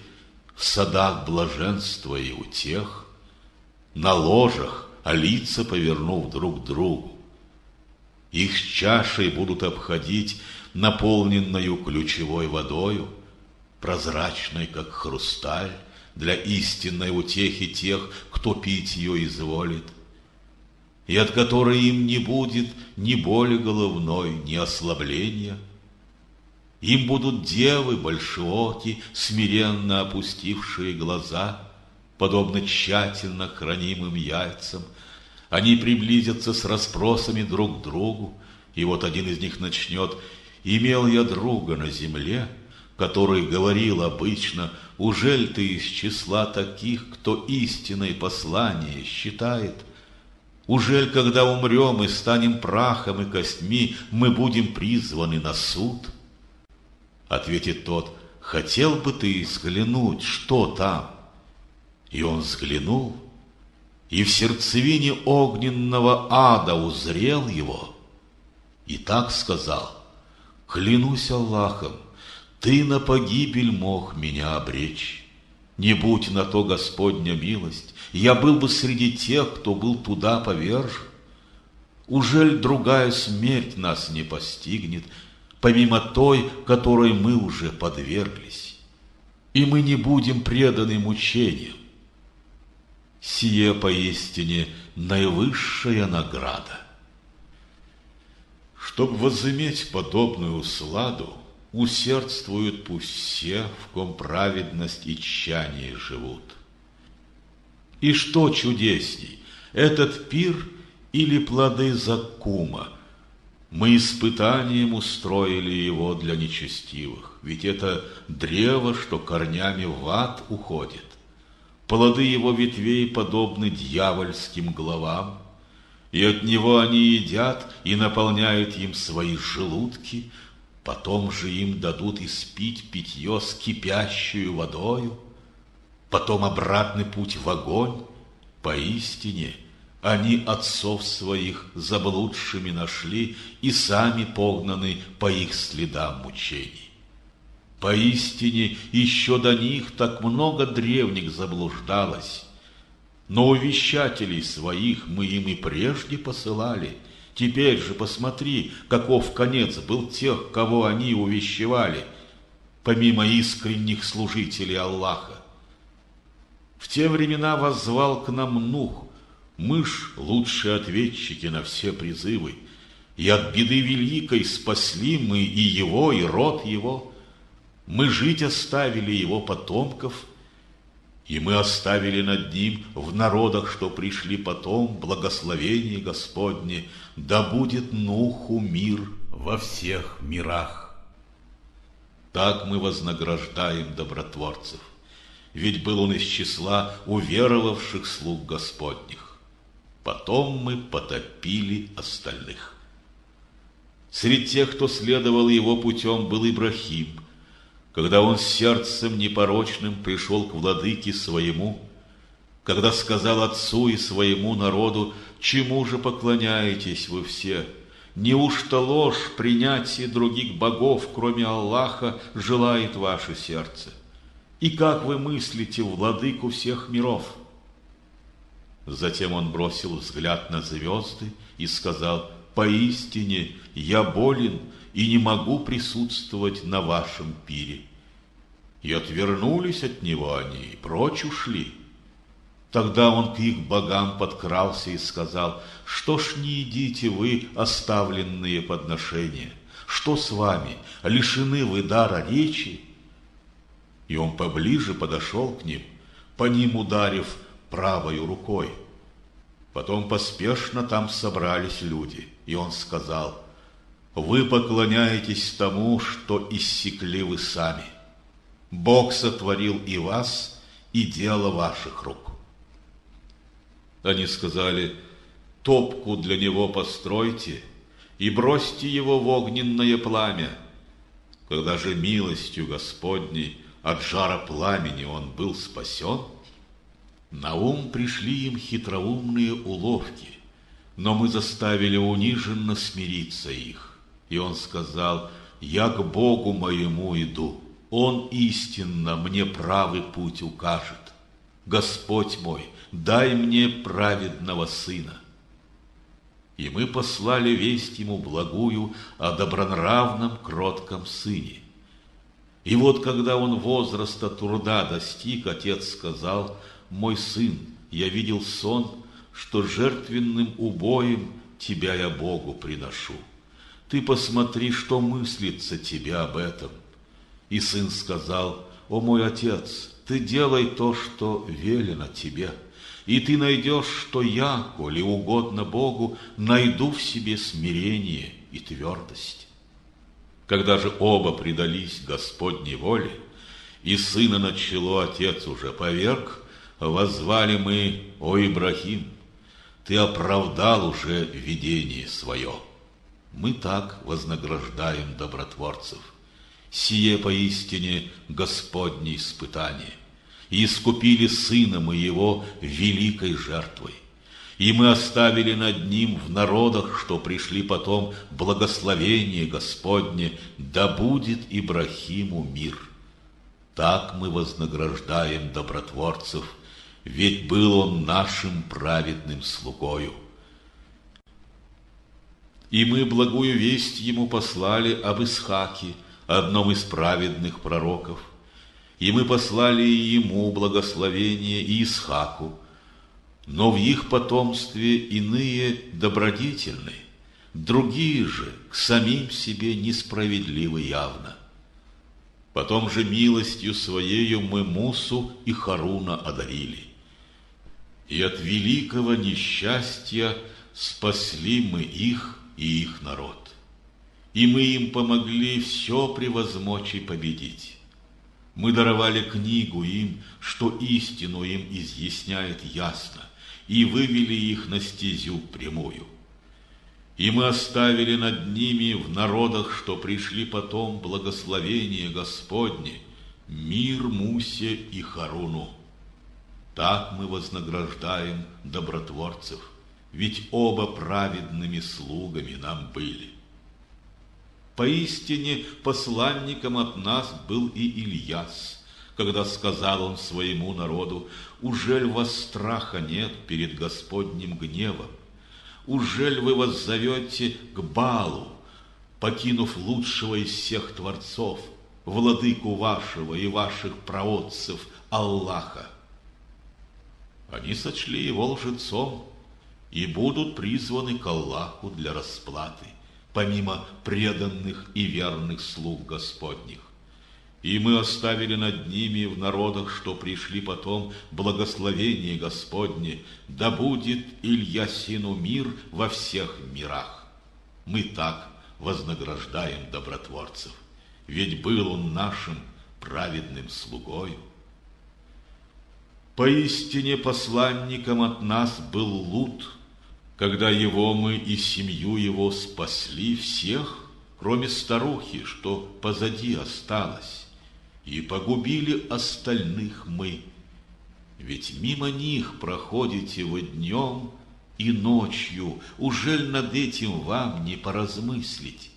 в садах блаженства и утех, на ложах, а лица повернув друг к другу. Их с чашей будут обходить, наполненную ключевой водою, прозрачной, как хрусталь, для истинной утехи тех, кто пить ее изволит, и от которой им не будет ни боли головной, ни ослабления. Им будут девы большеоки, смиренно опустившие глаза, подобно тщательно хранимым яйцам. Они приблизятся с расспросами друг к другу, и вот один из них начнет: «Имел я друга на земле, который говорил обычно: ужель ты из числа таких, кто истинное послание считает? Ужель, когда умрем и станем прахом и костьми, мы будем призваны на суд?» Ответит тот: «Хотел бы ты взглянуть, что там?» И он взглянул, и в сердцевине огненного ада узрел его, и так сказал: «Клянусь Аллахом, ты на погибель мог меня обречь. Не будь на то Господня милость, я был бы среди тех, кто был туда повержен. Ужель другая смерть нас не постигнет, помимо той, которой мы уже подверглись, и мы не будем преданы мучениям? Сие поистине наивысшая награда». Чтоб возыметь подобную усладу, усердствуют пусть все, в ком праведность и тщание живут. И что чудесней, этот пир или плоды заккума? Мы испытанием устроили его для нечестивых, ведь это древо, что корнями в ад уходит. Плоды его ветвей подобны дьявольским головам, и от него они едят и наполняют им свои желудки. Потом же им дадут испить питье с кипящую водою, потом обратный путь в огонь. Поистине они отцов своих заблудшими нашли и сами погнаны по их следам мучений. Поистине еще до них так много древних заблуждалось, но увещателей своих мы им и прежде посылали. Теперь же посмотри, каков конец был тех, кого они увещевали, помимо искренних служителей Аллаха. В те времена воззвал к нам Нух, мы ж лучшие ответчики на все призывы, и от беды великой спасли мы и его, и род его. Мы жить оставили его потомков, и мы оставили над ним в народах, что пришли потом, благословение Господне, да будет Нуху мир во всех мирах. Так мы вознаграждаем добротворцев, ведь был он из числа уверовавших слуг Господних. Потом мы потопили остальных. Среди тех, кто следовал его путем, был Ибрахим, когда он сердцем непорочным пришел к владыке своему, когда сказал отцу и своему народу: «Чему же поклоняетесь вы все? Неужто ложь принятие других богов, кроме Аллаха, желает ваше сердце? И как вы мыслите владыку всех миров?» Затем он бросил взгляд на звезды и сказал: «Поистине я болен и не могу присутствовать на вашем пире». И отвернулись от него они, и прочь ушли. Тогда он к их богам подкрался и сказал: «Что ж не едите вы оставленные подношения? Что с вами? Лишены вы дара речи?» И он поближе подошел к ним, по ним ударив правою рукой. Потом поспешно там собрались люди, и он сказал: «Вы поклоняетесь тому, что иссекли вы сами. Бог сотворил и вас, и дело ваших рук». Они сказали: «Топку для него постройте и бросьте его в огненное пламя». Когда же милостью Господней от жара пламени он был спасен, на ум пришли им хитроумные уловки, но мы заставили униженно смириться их. И он сказал: «Я к Богу моему иду, Он истинно мне правый путь укажет. Господь мой, дай мне праведного сына». И мы послали весть ему благую о добронравном, кротком сыне. И вот, когда он возраста труда достиг, отец сказал: «Мой сын, я видел сон, что жертвенным убоем тебя я Богу приношу. Ты посмотри, что мыслится тебе об этом». И сын сказал: «О мой отец, ты делай то, что велено тебе, и ты найдешь, что я, коли угодно Богу, найду в себе смирение и твердость». Когда же оба предались Господней воле, и сына начало отец уже поверг, воззвали мы: «О Ибрахим, ты оправдал уже видение свое». Мы так вознаграждаем добротворцев. Сие поистине Господне испытание. И искупили сына моего великой жертвой. И мы оставили над ним в народах, что пришли потом, благословение Господне, да будет Ибрахиму мир. Так мы вознаграждаем добротворцев, ведь был он нашим праведным слугою. И мы благую весть ему послали об Исхаке, одном из праведных пророков. И мы послали ему благословение и Исхаку, но в их потомстве иные добродетельны, другие же к самим себе несправедливы явно. Потом же милостью своею мы Мусу и Харуна одарили, и от великого несчастья спасли мы их и их народ, и мы им помогли все превозмочь и победить. Мы даровали книгу им, что истину им изъясняет ясно, и вывели их на стезю прямую. И мы оставили над ними в народах, что пришли потом, благословение Господне, мир Мусе и Харуну. Так мы вознаграждаем добротворцев, ведь оба праведными слугами нам были. Поистине посланником от нас был и Ильяс, когда сказал он своему народу: «Ужель вас страха нет перед Господним гневом? Ужель вы воззовете к Баалу, покинув лучшего из всех творцов, владыку вашего и ваших праотцев Аллаха?» Они сочли его лжецом и будут призваны к Аллаху для расплаты, помимо преданных и верных слуг Господних. И мы оставили над ними в народах, что пришли потом, благословение Господне, да будет Ильясину мир во всех мирах. Мы так вознаграждаем добротворцев, ведь был он нашим праведным слугою. Поистине посланником от нас был Лут, когда его мы и семью его спасли всех, кроме старухи, что позади осталась, и погубили остальных мы. Ведь мимо них проходите вы днем и ночью, ужель над этим вам не поразмыслить?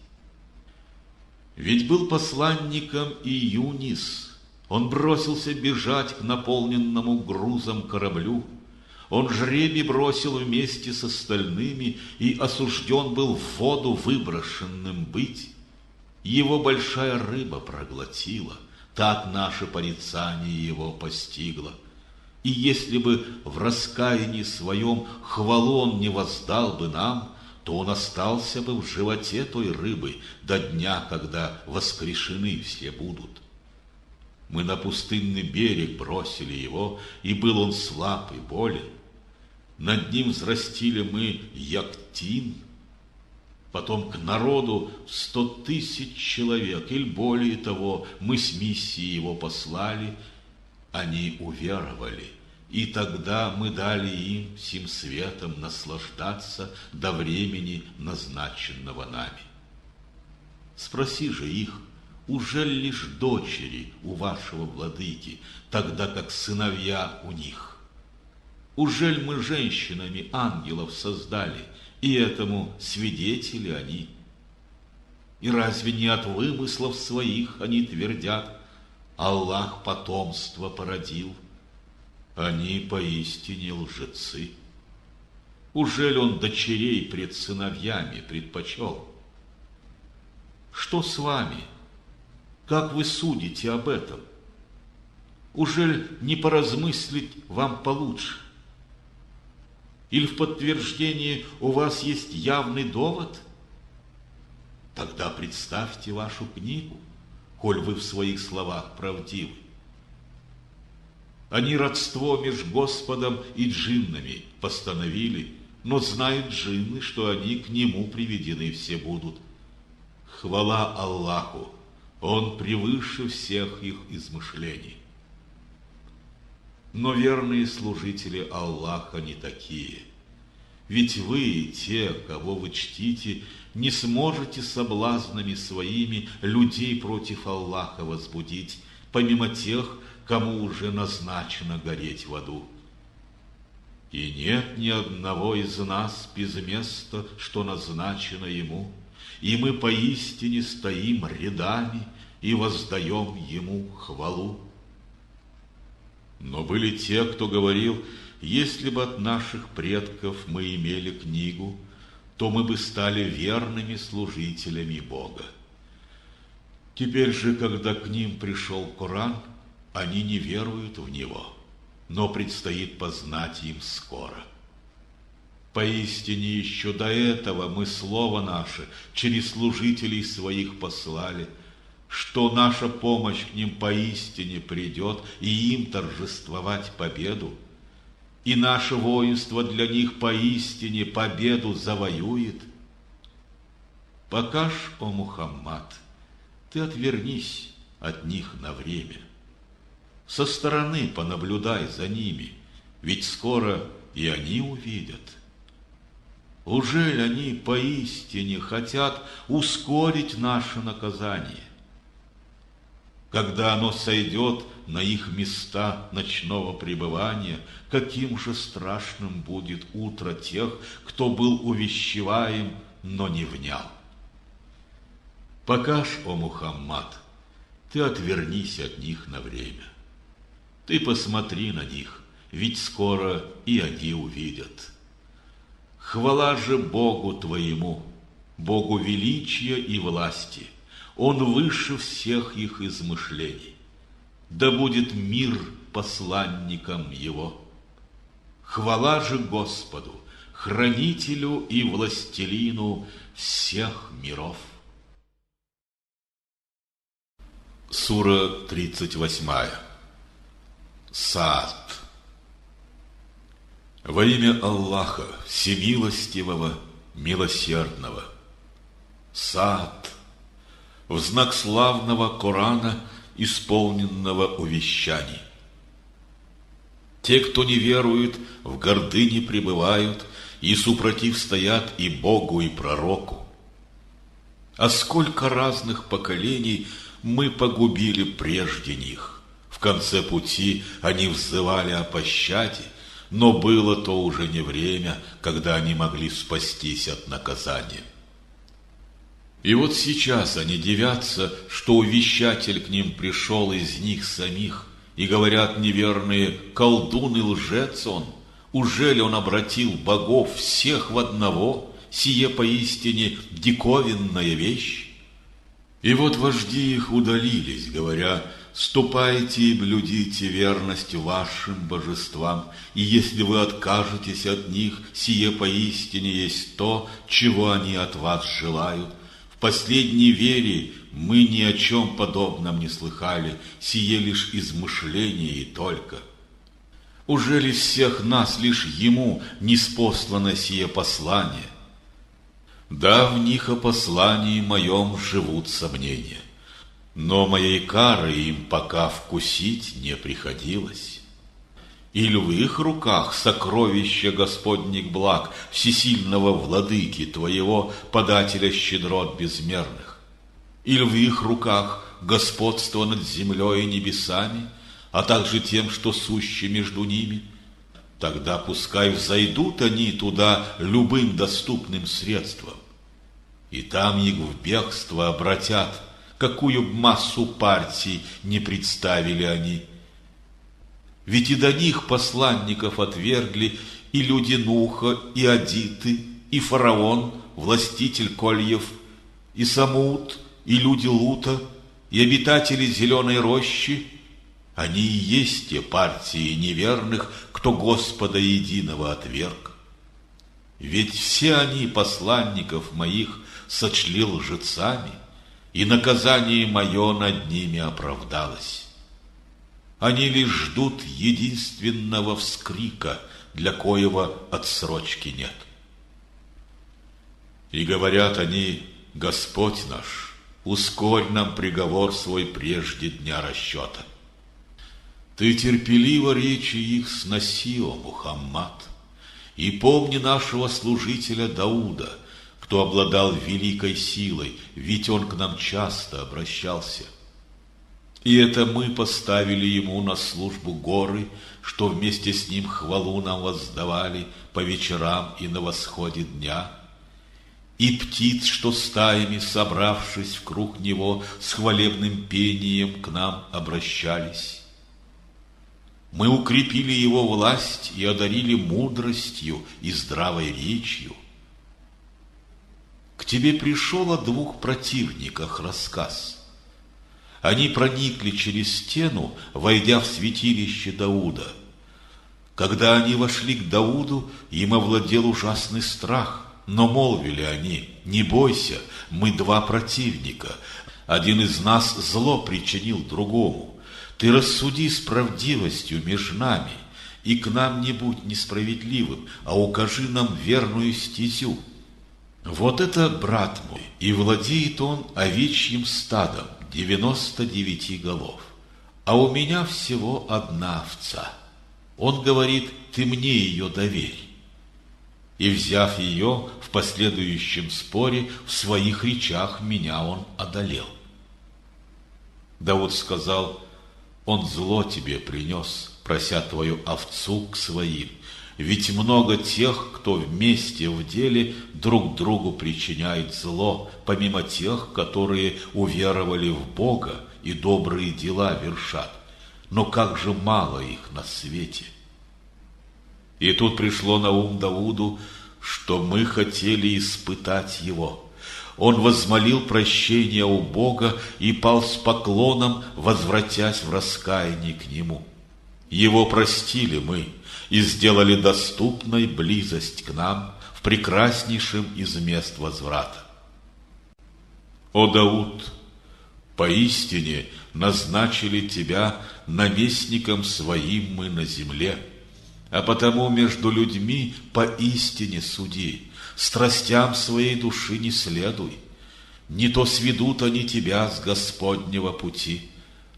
Ведь был посланником и Юнис, он бросился бежать к наполненному грузом кораблю. Он жребий бросил вместе с остальными и осужден был в воду выброшенным быть. Его большая рыба проглотила, так наше порицание его постигло. И если бы в раскаянии своем хвалу он не воздал бы нам, то он остался бы в животе той рыбы до дня, когда воскрешены все будут. Мы на пустынный берег бросили его, и был он слаб и болен. Над ним взрастили мы яктин. Потом к народу 100 000 человек, или более того, мы с миссией его послали, они уверовали. И тогда мы дали им сим светом наслаждаться до времени, назначенного нами. Спроси же их, ужель лишь дочери у вашего владыки, тогда как сыновья у них? Ужель мы женщинами ангелов создали, и этому свидетели они? И разве не от вымыслов своих они твердят: Аллах потомство породил? Они поистине лжецы. Ужель он дочерей пред сыновьями предпочел? Что с вами? Как вы судите об этом? Ужель не поразмыслить вам получше? Или в подтверждение у вас есть явный довод? Тогда представьте вашу книгу, коль вы в своих словах правдивы. Они родство меж Господом и джиннами постановили, но знают джинны, что они к Нему приведены все будут. Хвала Аллаху, Он превыше всех их измышлений. Но верные служители Аллаха не такие. Ведь вы, те, кого вы чтите, не сможете соблазнами своими людей против Аллаха возбудить, помимо тех, кому уже назначено гореть в аду. И нет ни одного из нас без места, что назначено ему, и мы поистине стоим рядами и воздаем ему хвалу. Но были те, кто говорил: если бы от наших предков мы имели книгу, то мы бы стали верными служителями Бога. Теперь же, когда к ним пришел Коран, они не веруют в него, но предстоит познать им скоро. Поистине еще до этого мы слово наше через служителей своих послали, что наша помощь к ним поистине придет, и им торжествовать победу, и наше воинство для них поистине победу завоюет. Пока ж, о Мухаммад, ты отвернись от них на время. Со стороны понаблюдай за ними, ведь скоро и они увидят. Ужель они поистине хотят ускорить наше наказание? Когда оно сойдет на их места ночного пребывания, каким же страшным будет утро тех, кто был увещеваем, но не внял. Пока ж, о Мухаммад, ты отвернись от них на время. Ты посмотри на них, ведь скоро и они увидят. Хвала же Богу твоему, Богу величия и власти. Он выше всех их измышлений. Да будет мир посланникам его. Хвала же Господу, хранителю и властелину всех миров. Сура 38. Саад. Во имя Аллаха, Всемилостивого, Милосердного. Саад. В знак славного Корана, исполненного увещаний. Те, кто не верует, в гордыне пребывают, и супротив стоят и Богу, и пророку. А сколько разных поколений мы погубили прежде них. В конце пути они взывали о пощаде, но было то уже не время, когда они могли спастись от наказания. И вот сейчас они дивятся, что увещатель к ним пришел из них самих, и говорят неверные: колдун и лжец он, ужели он обратил богов всех в одного, сие поистине диковинная вещь? И вот вожди их удалились, говоря: ступайте и блюдите верность вашим божествам, и если вы откажетесь от них, сие поистине есть то, чего они от вас желают. В последней вере мы ни о чем подобном не слыхали, сие лишь измышление и только. Ужели всех нас лишь ему ниспослано сие послание? Да, в них о послании моем живут сомнения, но моей кары им пока вкусить не приходилось. Иль в их руках сокровище Господних благ, всесильного владыки твоего, подателя щедрот безмерных? Иль в их руках господство над землей и небесами, а также тем, что суще между ними? Тогда пускай взойдут они туда любым доступным средством, и там их в бегство обратят, какую б массу партий не представили они. Ведь и до них посланников отвергли и люди Нуха, и Адиты, и фараон, властитель Кольев, и Самут, и люди Лута, и обитатели Зеленой рощи. Они и есть те партии неверных, кто Господа единого отверг. Ведь все они посланников моих сочли лжецами, и наказание мое над ними оправдалось. Они лишь ждут единственного вскрика, для коего отсрочки нет. И говорят они: Господь наш, ускорь нам приговор свой прежде дня расчета. Ты терпеливо речи их сноси, о Мухаммад, и помни нашего служителя Дауда, кто обладал великой силой, ведь он к нам часто обращался. И это мы поставили ему на службу горы, что вместе с ним хвалу нам воздавали по вечерам и на восходе дня, и птиц, что стаями, собравшись в круг него, с хвалебным пением к нам обращались. Мы укрепили его власть и одарили мудростью и здравой речью. К тебе пришел о двух противниках рассказ. Они проникли через стену, войдя в святилище Дауда. Когда они вошли к Дауду, им овладел ужасный страх, но молвили они: не бойся, мы два противника, один из нас зло причинил другому. Ты рассуди с правдивостью между нами, и к нам не будь несправедливым, а укажи нам верную стезю. Вот это брат мой, и владеет он овечьим стадом 99 голов, а у меня всего одна овца. Он говорит: ты мне ее доверь. И, взяв ее, в последующем споре в своих речах меня он одолел. Дауд сказал: он зло тебе принес, прося твою овцу к своим. Ведь много тех, кто вместе в деле друг другу причиняет зло, помимо тех, которые уверовали в Бога и добрые дела вершат. Но как же мало их на свете! И тут пришло на ум Давуду, что мы хотели испытать его. Он возмолил прощения у Бога и пал с поклоном, возвратясь в раскаянии к нему. Его простили мы и сделали доступной близость к нам в прекраснейшем из мест возврата. О Дауд, поистине назначили тебя наместником своим мы на земле, а потому между людьми поистине суди, страстям своей души не следуй. Не то сведут они тебя с Господнего пути,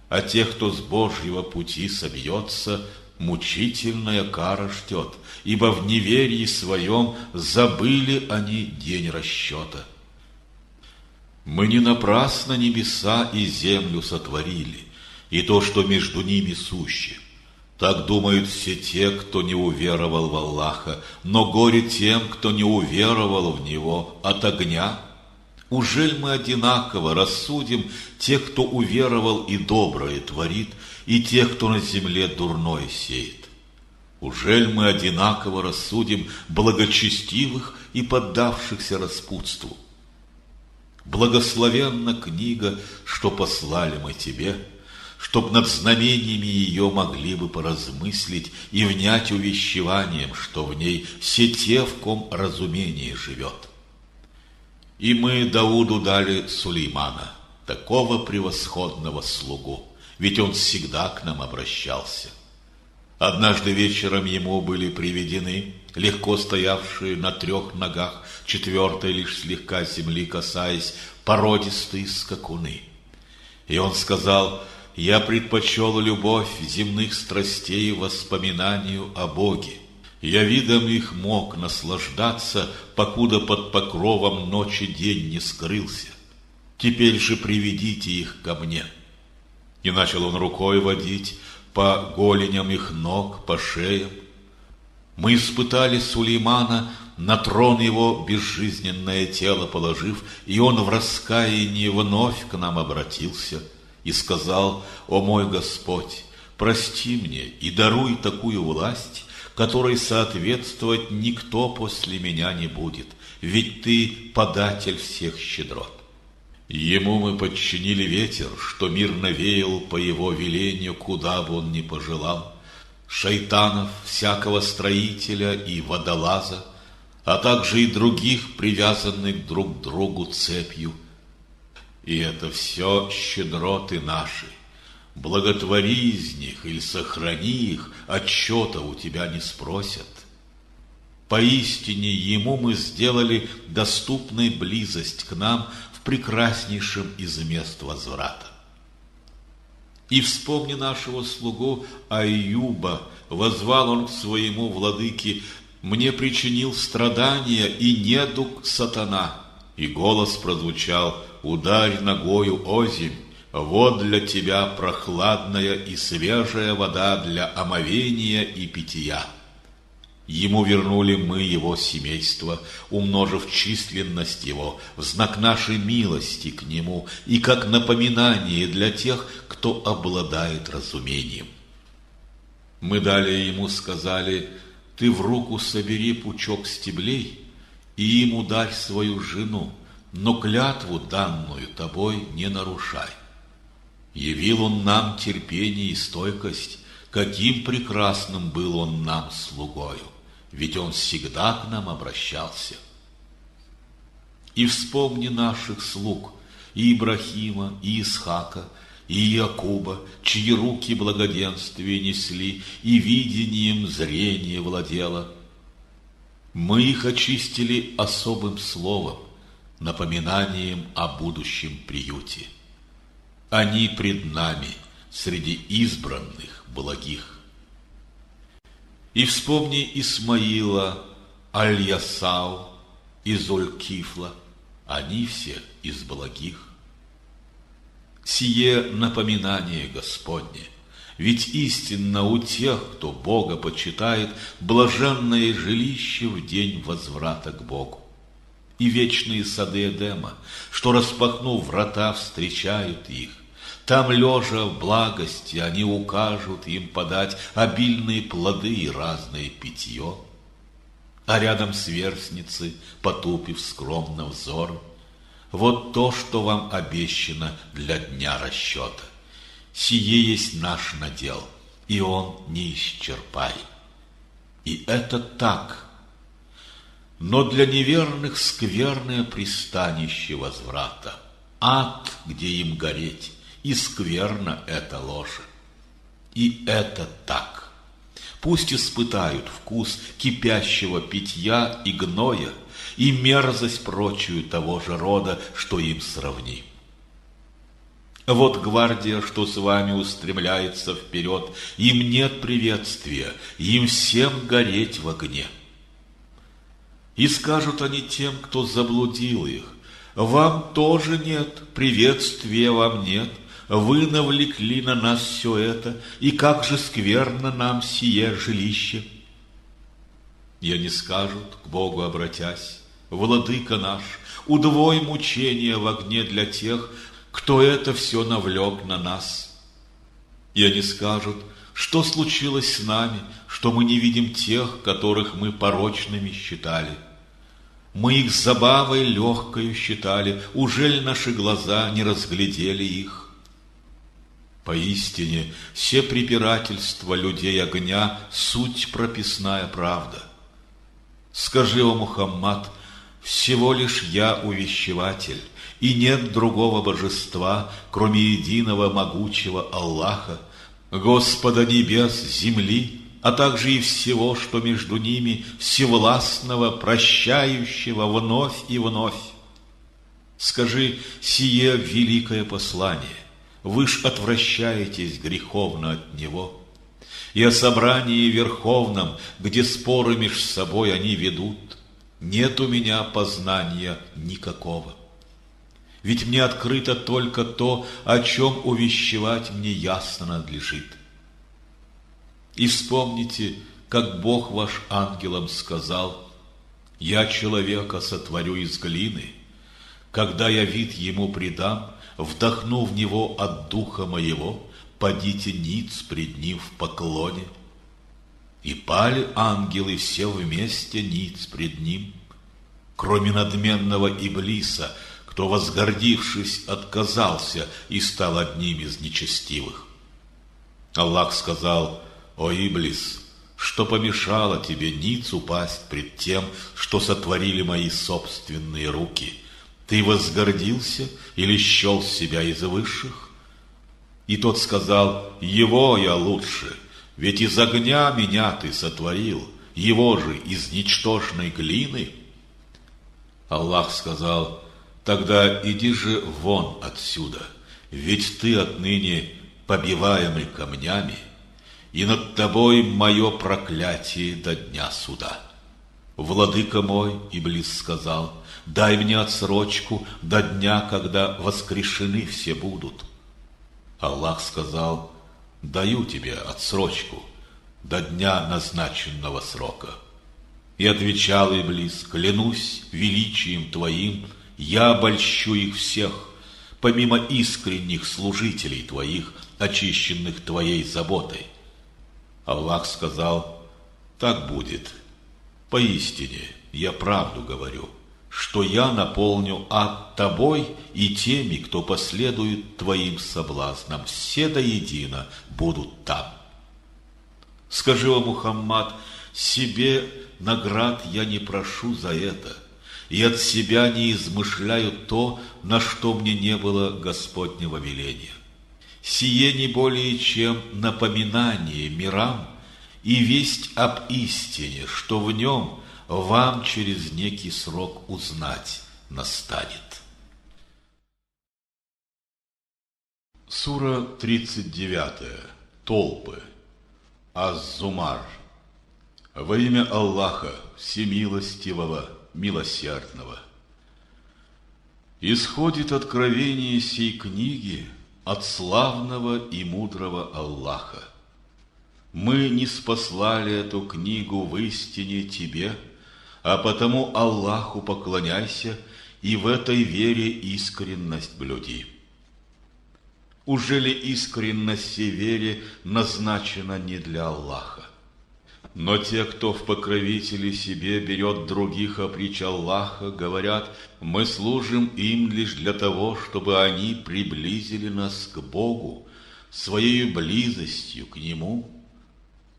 а тех, кто с Божьего пути собьется, мучительная кара ждет, ибо в неверии своем забыли они день расчета. Мы не напрасно небеса и землю сотворили, и то, что между ними суще. Так думают все те, кто не уверовал в Аллаха, но горе тем, кто не уверовал в Него от огня. Ужель мы одинаково рассудим тех, кто уверовал и доброе творит, и тех, кто на земле дурное сеет? Ужель мы одинаково рассудим благочестивых и поддавшихся распутству? Благословенна книга, что послали мы тебе, чтоб над знамениями ее могли бы поразмыслить и внять увещеванием, что в ней все те, в ком разумение живет. И мы Дауду дали Сулеймана, такого превосходного слугу, ведь он всегда к нам обращался. Однажды вечером ему были приведены легко стоявшие на 3 ногах, 4-й лишь слегка земли касаясь, породистые скакуны. И он сказал: «Я предпочел любовь земных страстей воспоминанию о Боге. Я видом их мог наслаждаться, покуда под покровом ночи день не скрылся. Теперь же приведите их ко мне». И начал он рукой водить по голеням их ног, по шеям. Мы испытали Сулеймана, на трон его безжизненное тело положив, и он в раскаянии вновь к нам обратился и сказал: «О мой Господь, прости мне и даруй такую власть, которой соответствовать никто после меня не будет, ведь ты податель всех щедрот». Ему мы подчинили ветер, что мирно веял по его велению, куда бы он ни пожелал, шайтанов, всякого строителя и водолаза, а также и других, привязанных друг к другу цепью. И это все щедроты наши. Благотвори из них или сохрани их, отчета у тебя не спросят. Поистине ему мы сделали доступной близость к нам в прекраснейшем из мест возврата. И вспомни нашего слугу Айюба, воззвал он к своему владыке: «Мне причинил страдания и недуг сатана». И голос прозвучал: «Ударь ногою озимь, вот для тебя прохладная и свежая вода для омовения и питья». Ему вернули мы его семейство, умножив численность его в знак нашей милости к нему и как напоминание для тех, кто обладает разумением. Мы далее ему сказали: «Ты в руку собери пучок стеблей и ему дай свою жену, но клятву, данную тобой, не нарушай». Явил он нам терпение и стойкость, каким прекрасным был он нам слугою, ведь он всегда к нам обращался. И вспомни наших слуг, и Ибрахима, и Исхака, и Якуба, чьи руки благоденствие несли, и видением зрение владело. Мы их очистили особым словом, напоминанием о будущем приюте. Они пред нами среди избранных благих. И вспомни Исмаила, Аль-Ясау и Зуль-Кифла, они все из благих. Сие напоминание Господне, ведь истинно у тех, кто Бога почитает, блаженное жилище в день возврата к Богу. И вечные сады Эдема, что, распахнув врата, встречают их. Там, лежа в благости, они укажут им подать обильные плоды и разное питье. А рядом сверстницы, потупив скромно взор, вот то, что вам обещано для дня расчета. Сие есть наш надел, и он неисчерпаем. И это так. Но для неверных скверное пристанище возврата, ад, где им гореть, и скверно это ложа. И это так. Пусть испытают вкус кипящего питья и гноя, и мерзость прочую того же рода, что им сравни. Вот гвардия, что с вами устремляется вперед, им нет приветствия, им всем гореть в огне. И скажут они тем, кто заблудил их: вам тоже нет, приветствия вам нет, вы навлекли на нас все это, и как же скверно нам сие жилище. И они скажут, к Богу обратясь: Владыка наш, удвой мучения в огне для тех, кто это все навлек на нас. И они скажут: что случилось с нами, что мы не видим тех, которых мы порочными считали? Мы их забавой легкою считали, ужель наши глаза не разглядели их? Поистине, все препирательства людей огня — суть прописная правда. Скажи, о Мухаммад, всего лишь я увещеватель, и нет другого божества, кроме единого могучего Аллаха, Господа небес, земли, а также и всего, что между ними, всевластного, прощающего вновь и вновь. Скажи, сие великое послание, вы ж отвращаетесь греховно от него, и о собрании верховном, где споры меж собой они ведут, нет у меня познания никакого. Ведь мне открыто только то, о чем увещевать мне ясно надлежит. И вспомните, как Бог ваш ангелам сказал: «Я человека сотворю из глины, когда я вид ему придам, вдохну в него от духа моего, падите ниц пред ним в поклоне». И пали ангелы все вместе ниц пред ним, кроме надменного Иблиса, кто, возгордившись, отказался и стал одним из нечестивых. Аллах сказал: «О Иблис, что помешало тебе ниц упасть пред тем, что сотворили мои собственные руки? Ты возгордился или счел себя из высших?» И тот сказал: «Его я лучше, ведь из огня меня ты сотворил, его же из ничтожной глины». Аллах сказал: «Тогда иди же вон отсюда, ведь ты отныне побиваемый камнями, и над тобой мое проклятие до дня суда». Владыка мой, Иблис сказал: «Дай мне отсрочку до дня, когда воскрешены все будут». Аллах сказал: «Даю тебе отсрочку до дня назначенного срока». И отвечал Иблис: «Клянусь величием твоим, я обольщу их всех, помимо искренних служителей твоих, очищенных твоей заботой». Аллах сказал: «Так будет. Поистине, я правду говорю, что я наполню ад тобой и теми, кто последует твоим соблазнам, все до едино будут там». Скажи, о Мухаммад, себе наград я не прошу за это, и от себя не измышляю то, на что мне не было Господнего веления. Сие не более чем напоминание мирам и весть об истине, что в нем вам через некий срок узнать настанет. Сура 39. Толпы. Аз-Зумар. Во имя Аллаха, Всемилостивого, Милосердного. Исходит откровение сей книги от славного и мудрого Аллаха. Мы не спаслали эту книгу в истине тебе, а потому Аллаху поклоняйся и в этой вере искренность блюди. Уже ли искренность сей вере назначена не для Аллаха? Но те, кто в покровители себе берет других опричь Аллаха, говорят: мы служим им лишь для того, чтобы они приблизили нас к Богу своей близостью к Нему.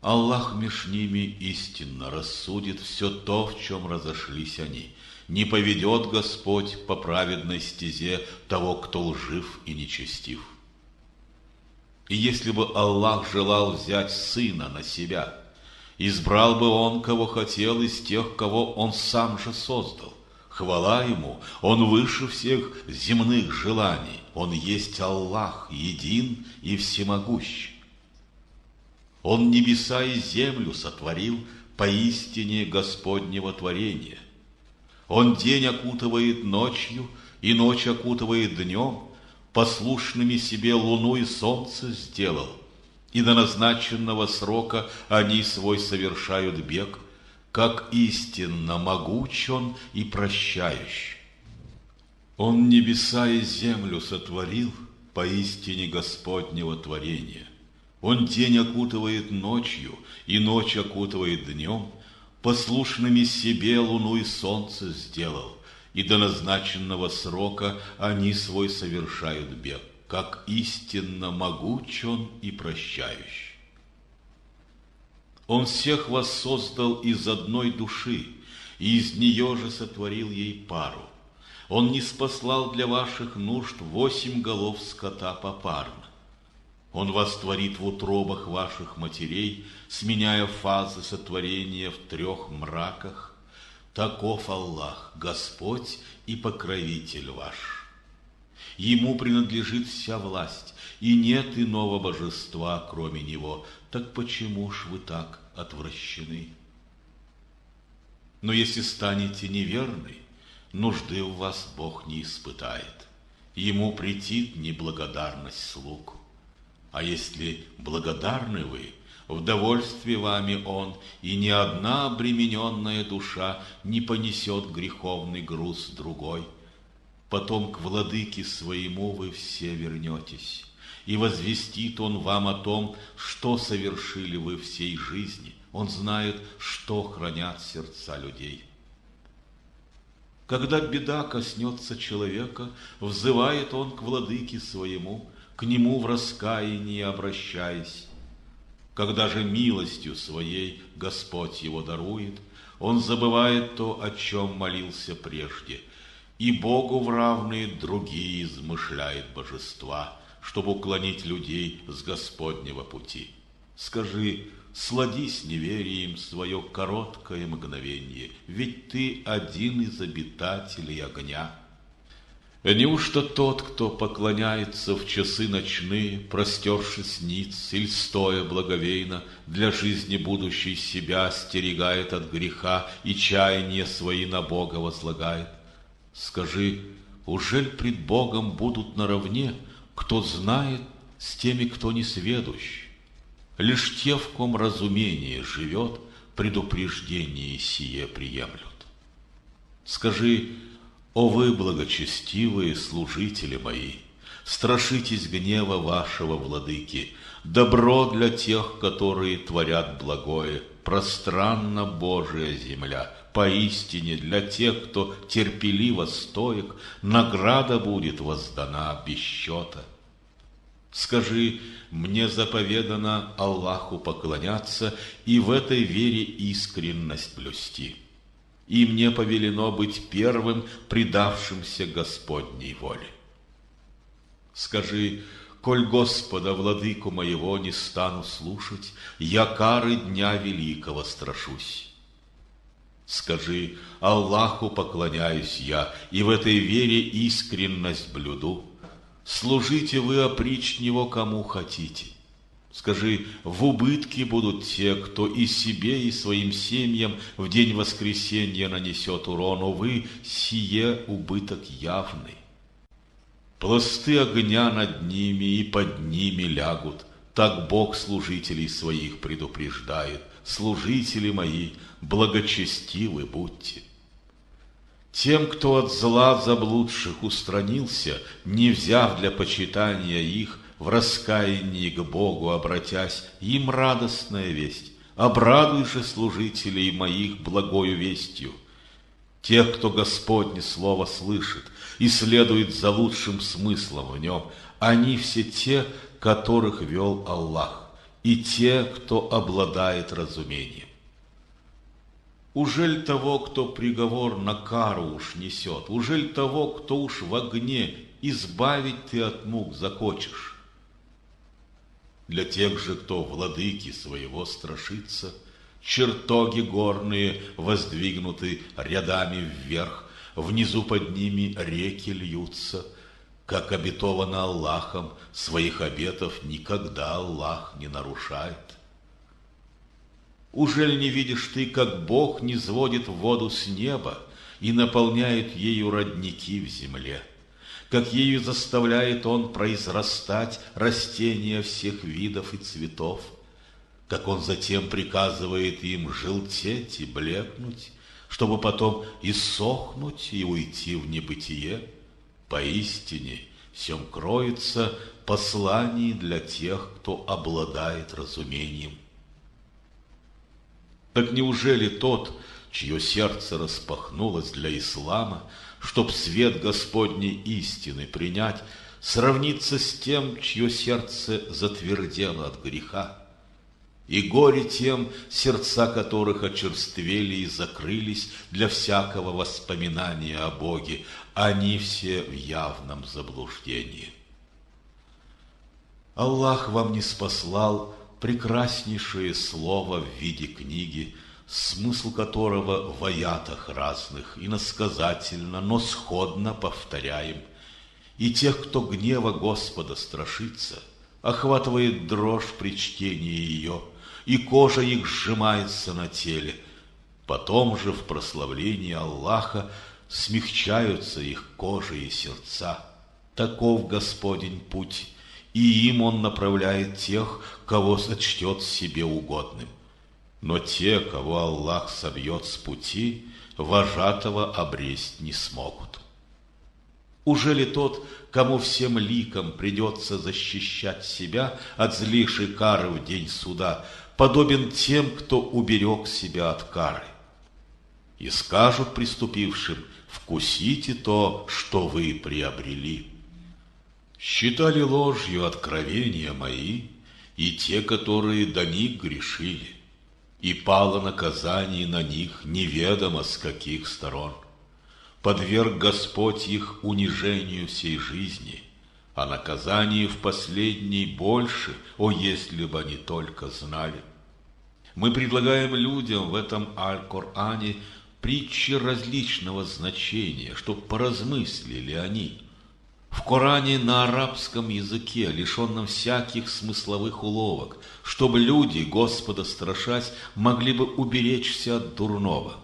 Аллах меж ними истинно рассудит все то, в чем разошлись они. Не поведет Господь по праведной стезе того, кто лжив и нечестив. И если бы Аллах желал взять сына на себя, избрал бы Он, кого хотел, из тех, кого Он сам же создал. Хвала Ему, Он выше всех земных желаний, Он есть Аллах, един и всемогущ. Он небеса и землю сотворил поистине Господнего творения. Он день окутывает ночью, и ночь окутывает днем, послушными себе луну и солнце сделал, и до назначенного срока они свой совершают бег, как истинно могуч Он и прощающий. Он небеса и землю сотворил поистине Господнего творения. Он день окутывает ночью, и ночь окутывает днем, послушными себе луну и солнце сделал, и до назначенного срока они свой совершают бег, как истинно могуч Он и прощающий. Он всех вас создал из одной души, и из нее же сотворил ей пару. Он не спаслал для ваших нужд 8 голов скота попарно. Он вас творит в утробах ваших матерей, сменяя фазы сотворения в 3 мраках. Таков Аллах, Господь и покровитель ваш. Ему принадлежит вся власть, и нет иного божества, кроме Него. Так почему ж вы так отвращены? Но если станете неверны, нужды в вас Бог не испытает. Ему претит неблагодарность слуг. А если благодарны вы, в довольстве вами Он, и ни одна обремененная душа не понесет греховный груз другой. Потом к владыке своему вы все вернетесь, и возвестит Он вам о том, что совершили вы всей жизни. Он знает, что хранят сердца людей. Когда беда коснется человека, взывает он к владыке своему, к нему в раскаянии обращаясь. Когда же милостью своей Господь его дарует, он забывает то, о чем молился прежде, и Богу в равные другие измышляет божества, чтобы уклонить людей с Господнего пути. Скажи: слади с неверием свое короткое мгновение, ведь ты один из обитателей огня. Неужто тот, кто поклоняется в часы ночные, простершись ниц или стоя благовейно, для жизни будущей себя остерегает от греха и чаяния свои на Бога возлагает? Скажи: ужель пред Богом будут наравне, кто знает, с теми, кто несведущ? Лишь те, в ком разумение живет, предупреждение сие приемлют. Скажи: о вы, благочестивые служители мои, страшитесь гнева вашего владыки, добро для тех, которые творят благое, пространна Божия земля, поистине для тех, кто терпеливо стоек, награда будет воздана без счета. Скажи: мне заповедано Аллаху поклоняться и в этой вере искренность блюсти. И мне повелено быть первым, предавшимся Господней воле. Скажи: коль Господа, владыку моего, не стану слушать, я кары дня великого страшусь. Скажи: Аллаху поклоняюсь я, и в этой вере искренность блюду. Служите вы опричнего кому хотите. Скажи: в убытке будут те, кто и себе, и своим семьям в день воскресения нанесет урон, увы, сие убыток явный. Пласты огня над ними и под ними лягут, так Бог служителей своих предупреждает. Служители мои, благочестивы будьте. Тем, кто от зла заблудших устранился, не взяв для почитания их, в раскаянии к Богу обратясь, им радостная весть: обрадуй же служителей моих благою вестью. Тех, кто Господне слово слышит и следует за лучшим смыслом в нем, они все те, которых вел Аллах, и те, кто обладает разумением. Ужель того, кто приговор на кару уж несет, ужель того, кто уж в огне, избавить ты от мук захочешь? Для тех же, кто владыки своего страшится, чертоги горные воздвигнуты рядами вверх, внизу под ними реки льются. Как обетовано Аллахом, своих обетов никогда Аллах не нарушает. Ужель не видишь ты, как Бог низводит воду с неба и наполняет ею родники в земле? Как ею заставляет Он произрастать растения всех видов и цветов? Как Он затем приказывает им желтеть и блекнуть, чтобы потом иссохнуть и уйти в небытие? Поистине, в сем кроется послание для тех, кто обладает разумением. Так неужели тот, чье сердце распахнулось для ислама, чтоб свет Господней истины принять, сравниться с тем, чье сердце затвердело от греха. И горе тем, сердца которых очерствели и закрылись для всякого воспоминания о Боге, они все в явном заблуждении. Аллах вам ниспослал прекраснейшее слово в виде книги, смысл которого в аятах разных, иносказательно, но сходно повторяем. И тех, кто гнева Господа страшится, охватывает дрожь при чтении ее, и кожа их сжимается на теле. Потом же в прославлении Аллаха смягчаются их кожа и сердца. Таков Господень путь, и им Он направляет тех, кого сочтет себе угодным. Но те, кого Аллах собьет с пути, вожатого обресть не смогут. Уже ли тот, кому всем ликом придется защищать себя от злейшей кары в день суда, подобен тем, кто уберег себя от кары? И скажут приступившим: вкусите то, что вы приобрели. Считали ложью откровения мои и те, которые до них грешили, и пало наказание на них неведомо с каких сторон. Подверг Господь их унижению всей жизни, а наказание в последней больше, о, если бы они только знали. Мы предлагаем людям в этом Аль-Коране притчи различного значения, чтоб поразмыслили они. В Коране на арабском языке, лишенном всяких смысловых уловок, чтобы люди, Господа страшась, могли бы уберечься от дурного.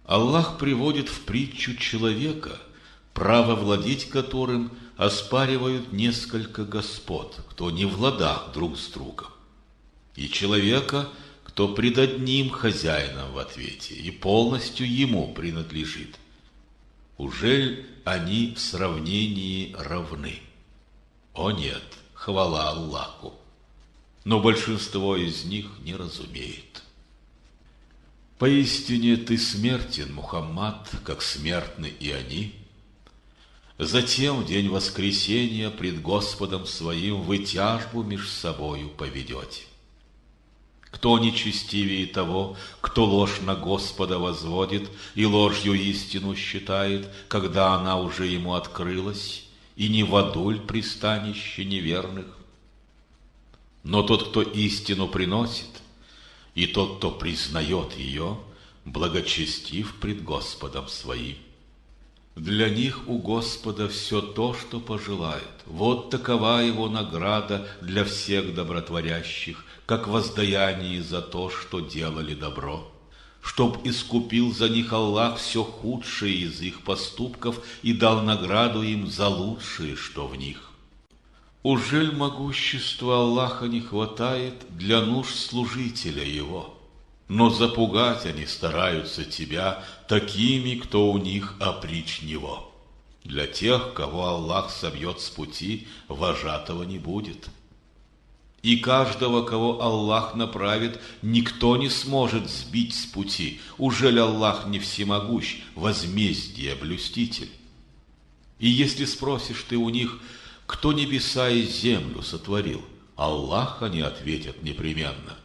Аллах приводит в притчу человека, право владеть которым оспаривают несколько господ, кто не в ладах друг с другом, и человека, кто пред одним хозяином в ответе и полностью ему принадлежит. Ужель они в сравнении равны? О нет, хвала Аллаху! Но большинство из них не разумеет. Поистине ты смертен, Мухаммад, как смертны и они. Затем в день воскресения пред Господом своим вы тяжбу меж собою поведете. Кто нечестивее того, кто ложь на Господа возводит и ложью истину считает, когда она уже ему открылась, и не в аду ль пристанище неверных? Но тот, кто истину приносит, и тот, кто признает ее, благочестив пред Господом своим. Для них у Господа все то, что пожелает. Вот такова его награда для всех добротворящих, как воздаяние за то, что делали добро. Чтоб искупил за них Аллах все худшее из их поступков и дал награду им за лучшее, что в них. Ужель могущества Аллаха не хватает для нужд служителя его? Но запугать они стараются тебя такими, кто у них опричь него. Для тех, кого Аллах собьет с пути, вожатого не будет. И каждого, кого Аллах направит, никто не сможет сбить с пути. Ужель Аллах не всемогущ, возмездие блюститель? И если спросишь ты у них, кто небеса и землю сотворил, Аллах они ответят непременно.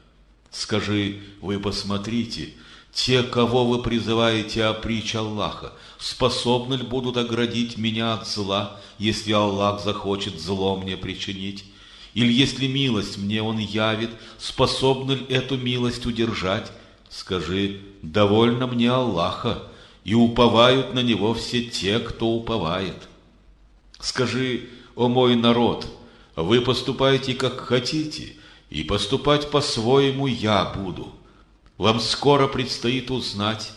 Скажи: вы посмотрите, те, кого вы призываете опричь Аллаха, способны ли будут оградить меня от зла, если Аллах захочет зло мне причинить? Или если милость мне Он явит, способны ли эту милость удержать? Скажи: довольно мне Аллаха, и уповают на Него все те, кто уповает. Скажи: о мой народ, вы поступаете как хотите, и поступать по-своему я буду. Вам скоро предстоит узнать,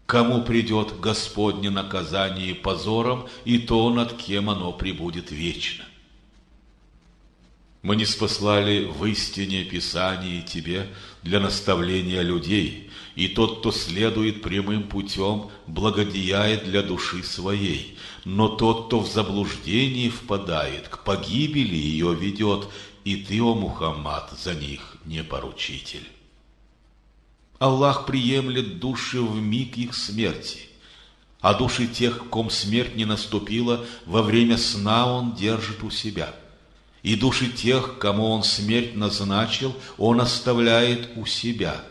кому придет Господне наказание позором, и то, над кем оно пребудет вечно. Мы ниспослали в истине Писание тебе для наставления людей, и тот, кто следует прямым путем, благодеяет для души своей, но тот, кто в заблуждении впадает, к погибели ее ведет, и ты, о Мухаммад, за них не поручитель. Аллах приемлет души в миг их смерти, А души тех, ком смерть не наступила, во время сна он держит у себя. И души тех, кому он смерть назначил, он оставляет у себя.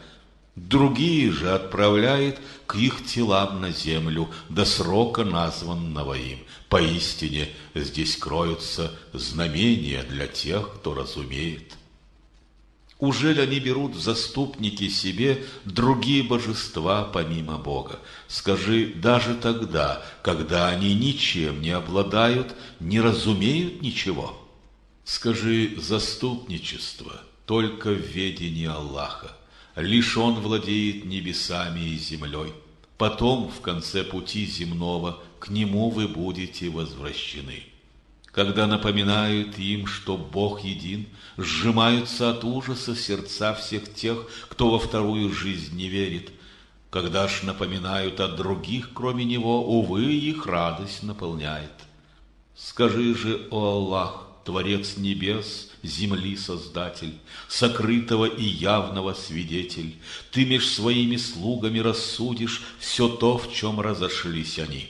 Другие же отправляет к их телам на землю до срока, названного им. Поистине здесь кроются знамения для тех, кто разумеет. Ужель они берут в заступники себе другие божества помимо Бога? Скажи, даже тогда, когда они ничем не обладают, не разумеют ничего? Скажи, заступничество только в ведении Аллаха. Лишь Он владеет небесами и землей. Потом, в конце пути земного, к Нему вы будете возвращены. Когда напоминают им, что Бог един, сжимаются от ужаса сердца всех тех, кто во вторую жизнь не верит. Когда ж напоминают о других, кроме Него, увы, их радость наполняет. Скажи же, о Аллах, Творец небес, земли Создатель, сокрытого и явного свидетель, Ты меж своими слугами рассудишь все то, в чем разошлись они.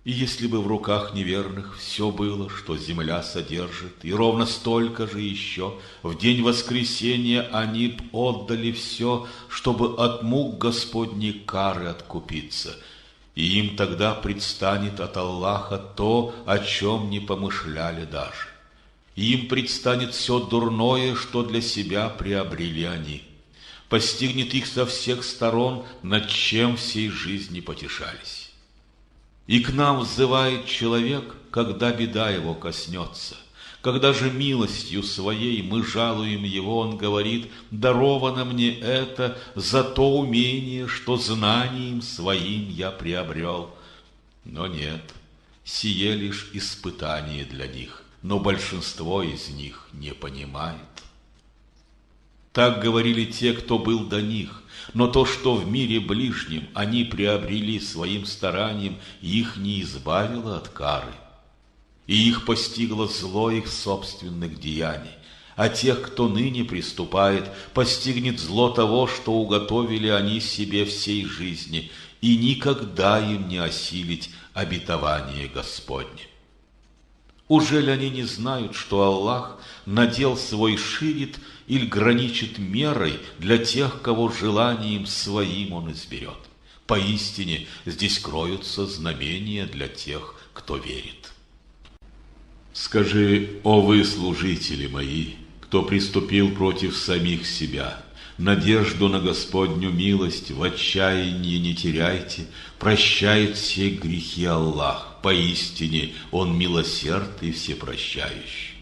И если бы в руках неверных все было, что земля содержит, и ровно столько же еще, в день воскресения они б отдали все, чтобы от мук Господней кары откупиться, и им тогда предстанет от Аллаха то, о чем не помышляли даже. И им предстанет все дурное, что для себя приобрели они. Постигнет их со всех сторон, над чем всей жизни потешались. И к нам взывает человек, когда беда его коснется. Когда же милостью своей мы жалуем его, он говорит: даровано мне это за то умение, что знанием своим я приобрел. Но нет, сие лишь испытание для них, но большинство из них не понимает. Так говорили те, кто был до них, но то, что в мире ближнем они приобрели своим старанием, их не избавило от кары. И их постигло зло их собственных деяний. А тех, кто ныне приступает, постигнет зло того, что уготовили они себе всей жизни, и никогда им не осилить обетование Господне. Ужель они не знают, что Аллах надел свой ширит или граничит мерой для тех, кого желанием своим Он изберет? Поистине здесь кроются знамения для тех, кто верит. Скажи, о вы, служители мои, кто приступил против самих себя, надежду на Господню милость в отчаянии не теряйте, прощает все грехи Аллах, поистине Он милосерд и всепрощающий.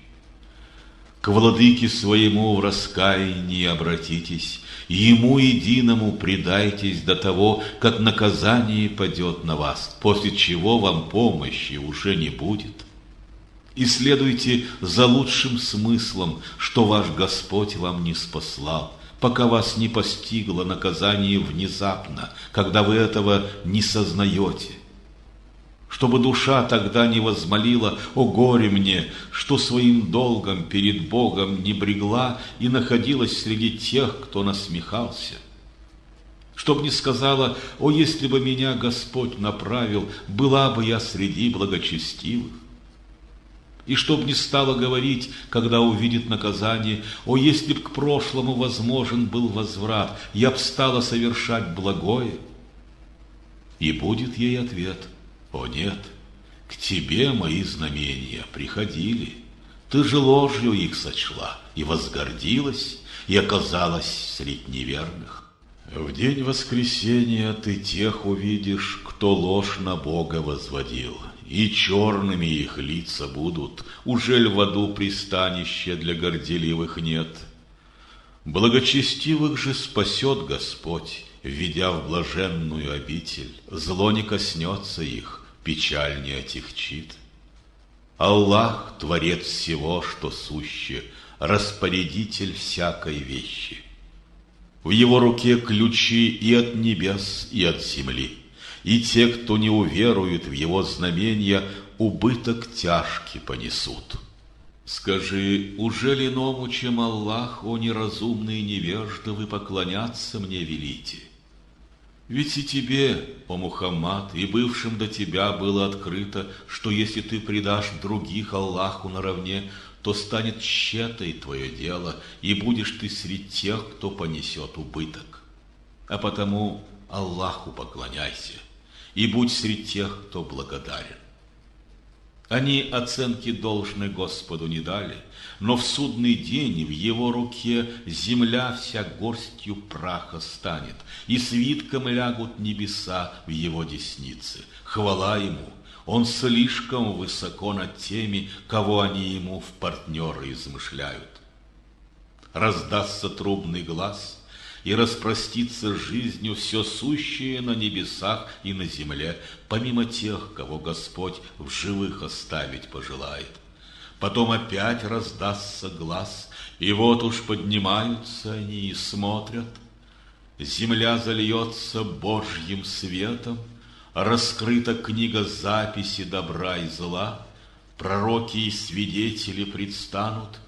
К владыке своему в раскаянии обратитесь, Ему единому предайтесь до того, как наказание падет на вас, после чего вам помощи уже не будет. И следуйте за лучшим смыслом, что ваш Господь вам не спаслал, пока вас не постигло наказание внезапно, когда вы этого не сознаете. Чтобы душа тогда не возмолила: «О горе мне, что своим долгом перед Богом не брегла и находилась среди тех, кто насмехался». Чтоб не сказала: «О, если бы меня Господь направил, была бы я среди благочестивых». И чтоб не стала говорить, когда увидит наказание: «О, если б к прошлому возможен был возврат, я б стала совершать благое». И будет ей ответ: «О нет, к тебе мои знамения приходили, ты же ложью их сочла и возгордилась, и оказалась средь неверных. В день воскресения ты тех увидишь, кто ложь на Бога возводил, и черными их лица будут, ужель в аду пристанища для горделивых нет? Благочестивых же спасет Господь, введя в блаженную обитель, зло не коснется их, печаль не отягчит. Аллах, Творец всего, что суще, распорядитель всякой вещи. В Его руке ключи и от небес, и от земли, и те, кто не уверует в Его знамения, убыток тяжкий понесут. Скажи, ужели иному, чем Аллах, о неразумные невежды, вы поклоняться мне велите? Ведь и тебе, о Мухаммад, и бывшим до тебя было открыто, что если ты предашь других Аллаху наравне, то станет тщетой твое дело, и будешь ты среди тех, кто понесет убыток. А потому Аллаху поклоняйся, и будь среди тех, кто благодарен. Они оценки должной Господу не дали, но в судный день в его руке земля вся горстью праха станет, и свитком лягут небеса в его деснице. Хвала ему, он слишком высоко над теми, кого они ему в партнеры измышляют. Раздастся трубный глас, и распростится жизнью все сущее на небесах и на земле, помимо тех, кого Господь в живых оставить пожелает. Потом опять раздастся глас, и вот уж поднимаются они и смотрят. Земля зальется Божьим светом, раскрыта книга записи добра и зла, пророки и свидетели предстанут,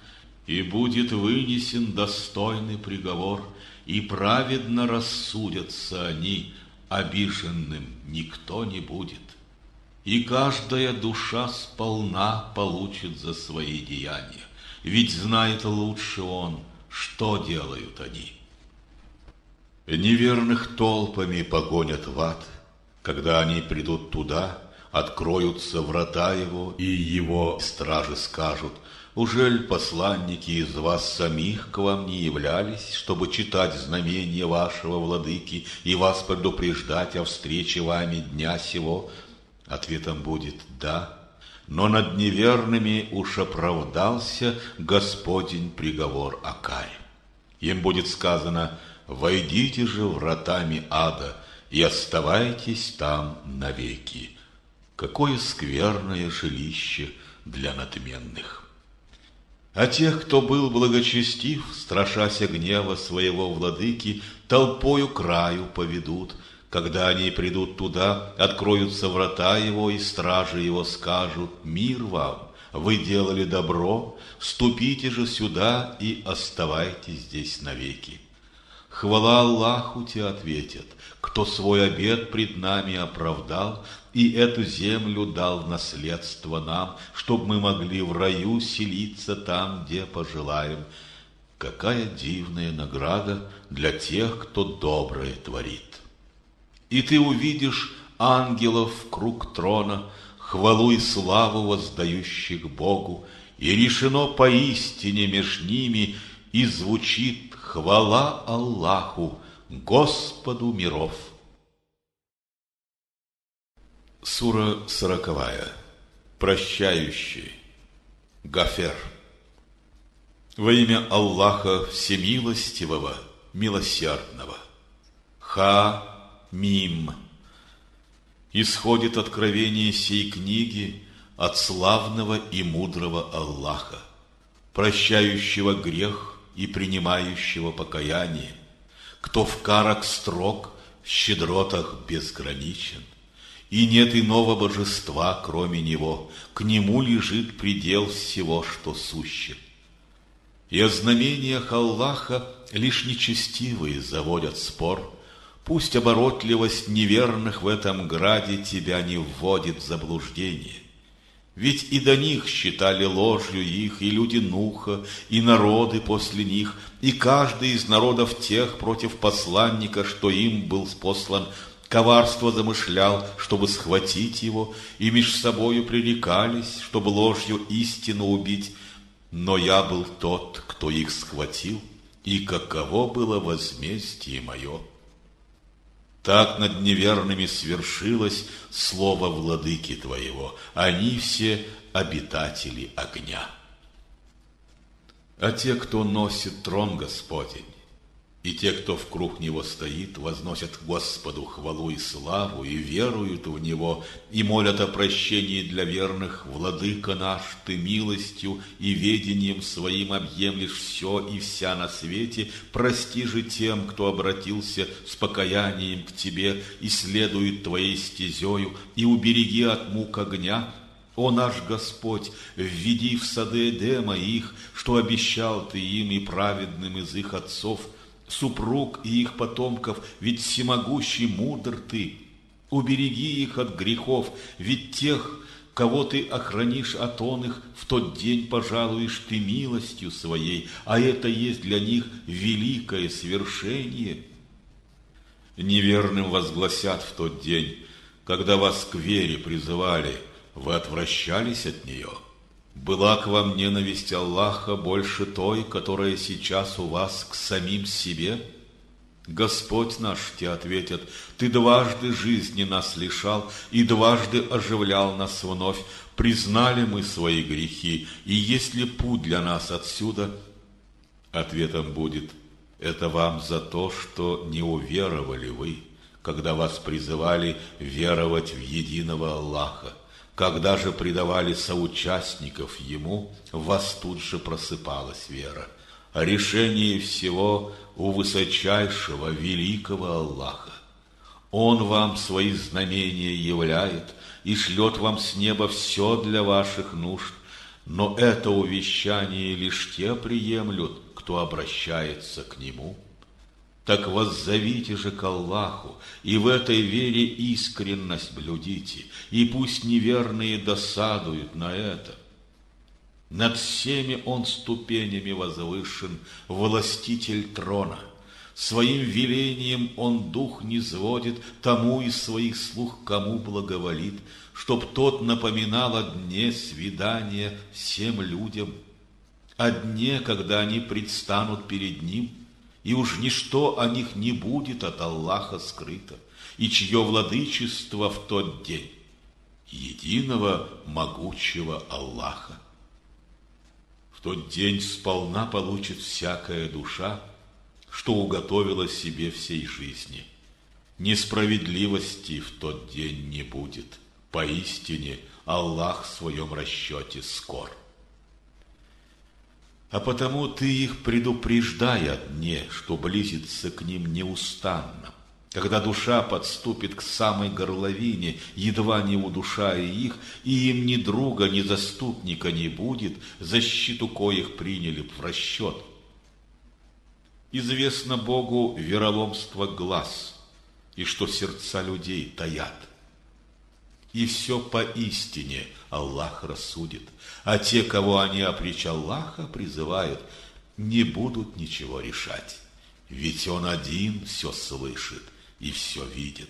и будет вынесен достойный приговор, и праведно рассудятся они, обиженным никто не будет. И каждая душа сполна получит за свои деяния, ведь знает лучше он, что делают они. Неверных толпами погонят в ад, когда они придут туда, откроются врата его, и его стражи скажут: «Ужель посланники из вас самих к вам не являлись, чтобы читать знамения вашего владыки и вас предупреждать о встрече вами дня сего?» Ответом будет «да». Но над неверными уж оправдался Господень приговор о каре. Им будет сказано: «Войдите же вратами ада и оставайтесь там навеки». Какое скверное жилище для надменных! А тех, кто был благочестив, страшася гнева своего владыки, толпою краю поведут. Когда они придут туда, откроются врата его, и стражи его скажут: «Мир вам! Вы делали добро, вступите же сюда и оставайтесь здесь навеки». Хвала Аллаху, те ответят, кто свой обет пред нами оправдал и эту землю дал в наследство нам, чтоб мы могли в раю селиться там, где пожелаем. Какая дивная награда для тех, кто доброе творит. И ты увидишь ангелов в круг трона, хвалу и славу воздающих Богу, и решено поистине меж ними, и звучит хвала Аллаху, Господу миров. Сура 40. Прощающий. Гафер. Во имя Аллаха Всемилостивого, Милосердного. Ха-Мим. Исходит откровение сей книги от славного и мудрого Аллаха, прощающего грех и принимающего покаяние, кто в карах строг, в щедротах безграничен, и нет иного божества, кроме Него, к Нему лежит предел всего, что суще. И о знамениях Аллаха лишь нечестивые заводят спор, пусть оборотливость неверных в этом граде тебя не вводит в заблуждение. Ведь и до них считали ложью их и люди Нуха, и народы после них, и каждый из народов тех против посланника, что им был спослан, коварство замышлял, чтобы схватить его, и меж собою пререкались, чтобы ложью истину убить. Но я был тот, кто их схватил, и каково было возмездие мое. Так над неверными свершилось слово владыки твоего, они все обитатели огня. А те, кто носит трон Господень, и те, кто в круг Него стоит, возносят Господу хвалу и славу, и веруют в Него, и молят о прощении для верных: «Владыка наш, Ты милостью и ведением Своим объемлешь все и вся на свете, прости же тем, кто обратился с покаянием к Тебе и следует Твоей стезею, и убереги от мук огня». О наш Господь, введи в сады Эдема их, что обещал Ты им и праведным из их отцов, супруг и их потомков, ведь всемогущий мудр ты. Убереги их от грехов, ведь тех, кого ты охранишь от оных, в тот день пожалуешь ты милостью своей, а это есть для них великое свершение. Неверным возгласят в тот день: когда вас к вере призывали, вы отвращались от нее. Была к вам ненависть Аллаха больше той, которая сейчас у вас к самим себе? Господь наш, те ответят: Ты дважды жизни нас лишал и дважды оживлял нас вновь. Признали мы свои грехи, и есть ли путь для нас отсюда? Ответом будет: это вам за то, что не уверовали вы, когда вас призывали веровать в единого Аллаха. Когда же предавали соучастников Ему, в вас тут же просыпалась вера. А решение всего у высочайшего, великого Аллаха. Он вам свои знамения являет и шлет вам с неба все для ваших нужд, но это увещание лишь те приемлют, кто обращается к Нему. Так воззовите же к Аллаху, и в этой вере искренность блюдите, и пусть неверные досадуют на это. Над всеми Он ступенями возвышен, властитель трона. Своим велением Он дух низводит тому из своих слуг, кому благоволит, чтоб тот напоминал о дне свидания всем людям, о дне, когда они предстанут перед Ним, и уж ничто о них не будет от Аллаха скрыто, и чье владычество в тот день единого могучего Аллаха. В тот день сполна получит всякая душа, что уготовила себе всей жизни. Несправедливости в тот день не будет. Поистине Аллах в своем расчете скор. А потому ты их предупреждай о дне, что близится к ним неустанно, когда душа подступит к самой горловине, едва не удушая их, и им ни друга, ни заступника не будет, защиту коих приняли б в расчет. Известно Богу вероломство глаз, и что сердца людей таят. И все поистине Аллах рассудит, а те, кого они опричь Аллаха призывают, не будут ничего решать, ведь Он один все слышит и все видит.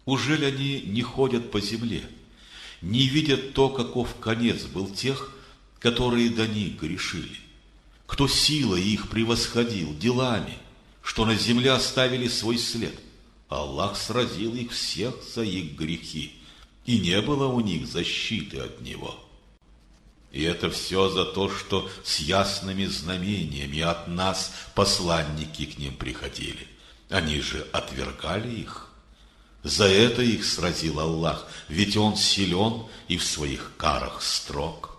Ужель они не ходят по земле, не видят то, каков конец был тех, которые до них грешили, кто силой их превосходил делами, что на земле оставили свой след? Аллах сразил их всех за их грехи, и не было у них защиты от Него. И это все за то, что с ясными знамениями от нас посланники к ним приходили. Они же отвергали их. За это их сразил Аллах, ведь Он силен и в своих карах строг.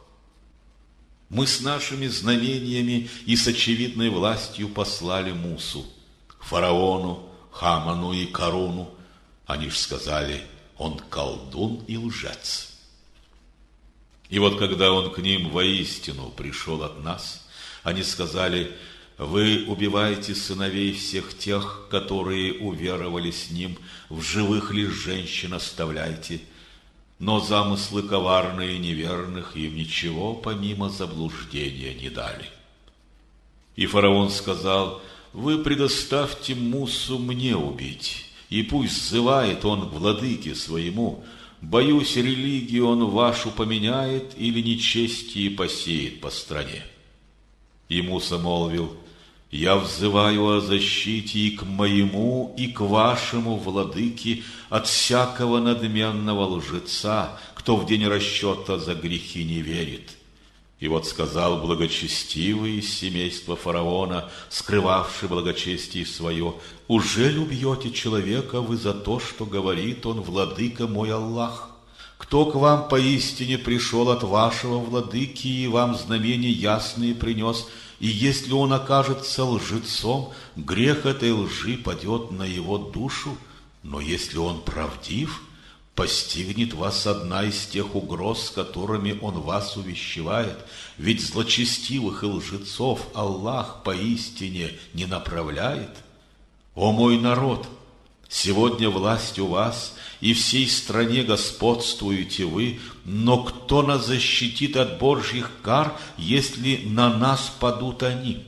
Мы с нашими знамениями и с очевидной властью послали Мусу, фараону, Хаману и Каруну. Они ж сказали: он колдун и лжец. И вот когда он к ним воистину пришел от нас, они сказали: вы убиваете сыновей всех тех, которые уверовали с ним, в живых лишь женщин оставляйте, но замыслы коварные и неверных им ничего помимо заблуждения не дали. И фараон сказал: вы предоставьте Мусу мне убить, и пусть взывает он к владыке своему. Боюсь, религию он вашу поменяет или нечестие посеет по стране. И Муса молвил: я взываю о защите и к моему, и к вашему владыке от всякого надменного лжеца, кто в день расчета за грехи не верит. И вот сказал благочестивый из семейства фараона, скрывавший благочестие свое: ужель убьете человека вы за то, что говорит он: владыка мой Аллах? Кто к вам поистине пришел от вашего владыки и вам знамения ясные принес, и если он окажется лжецом, грех этой лжи падет на его душу, но если он правдив, постигнет вас одна из тех угроз, с которыми Он вас увещевает, ведь злочестивых и лжецов Аллах поистине не направляет. О мой народ! Сегодня власть у вас, и всей стране господствуете вы, но кто нас защитит от Божьих кар, если на нас падут они?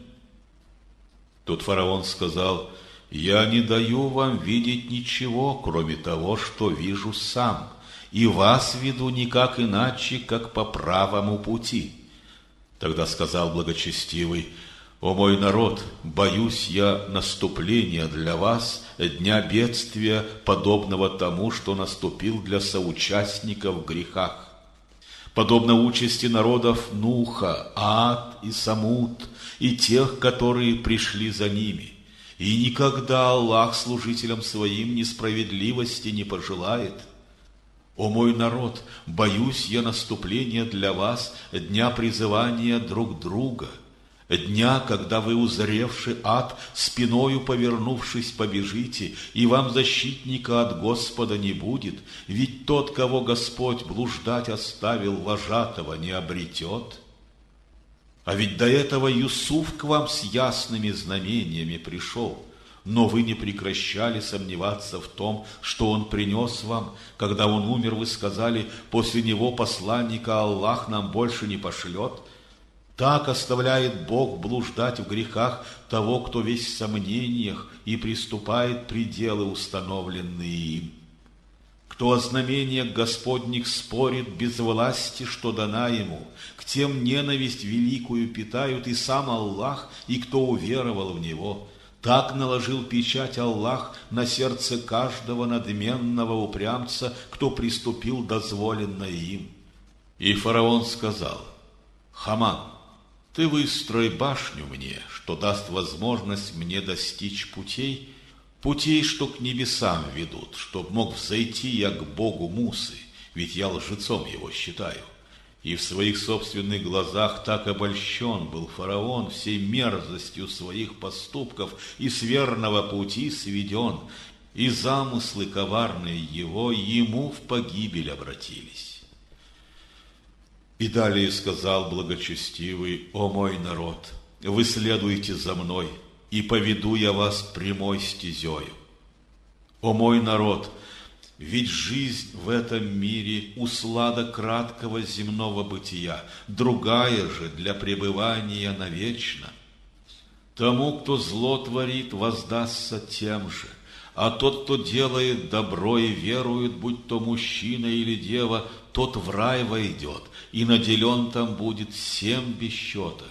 Тут фараон сказал: я не даю вам видеть ничего, кроме того, что вижу сам, и вас веду никак иначе, как по правому пути. Тогда сказал благочестивый: о мой народ, боюсь я наступления для вас, дня бедствия, подобного тому, что наступил для соучастников в грехах. Подобно участи народов Нуха, Ад и Самуд, и тех, которые пришли за ними. И никогда Аллах служителям своим несправедливости не пожелает. О мой народ, боюсь я наступления для вас, дня призывания друг друга, дня, когда вы, узревши ад, спиною повернувшись, побежите, и вам защитника от Господа не будет, ведь тот, кого Господь блуждать оставил, вожатого не обретет. А ведь до этого Юсуф к вам с ясными знамениями пришел, но вы не прекращали сомневаться в том, что он принес вам. Когда он умер, вы сказали: после него посланника Аллах нам больше не пошлет. Так оставляет Бог блуждать в грехах того, кто весь в сомнениях и приступает пределы, установленные им. Кто о знамениях Господних спорит без власти, что дана ему, к тем ненависть великую питают и сам Аллах, и кто уверовал в Него. Так наложил печать Аллах на сердце каждого надменного упрямца, кто приступил дозволенное им. И фараон сказал: Хаман, ты выстрой башню мне, что даст возможность мне достичь путей, что к небесам ведут, чтоб мог взойти я к Богу Мусы, ведь я лжецом его считаю. И в своих собственных глазах так обольщен был фараон всей мерзостью своих поступков, и с верного пути сведен, и замыслы коварные его ему в погибель обратились. И далее сказал благочестивый: о мой народ, вы следуйте за мной, и поведу я вас прямой стезею. О мой народ, ведь жизнь в этом мире услада краткого земного бытия, другая же для пребывания навечно. Тому, кто зло творит, воздастся тем же, а тот, кто делает добро и верует, будь то мужчина или дева, тот в рай войдет, и наделен там будет 7 без счета.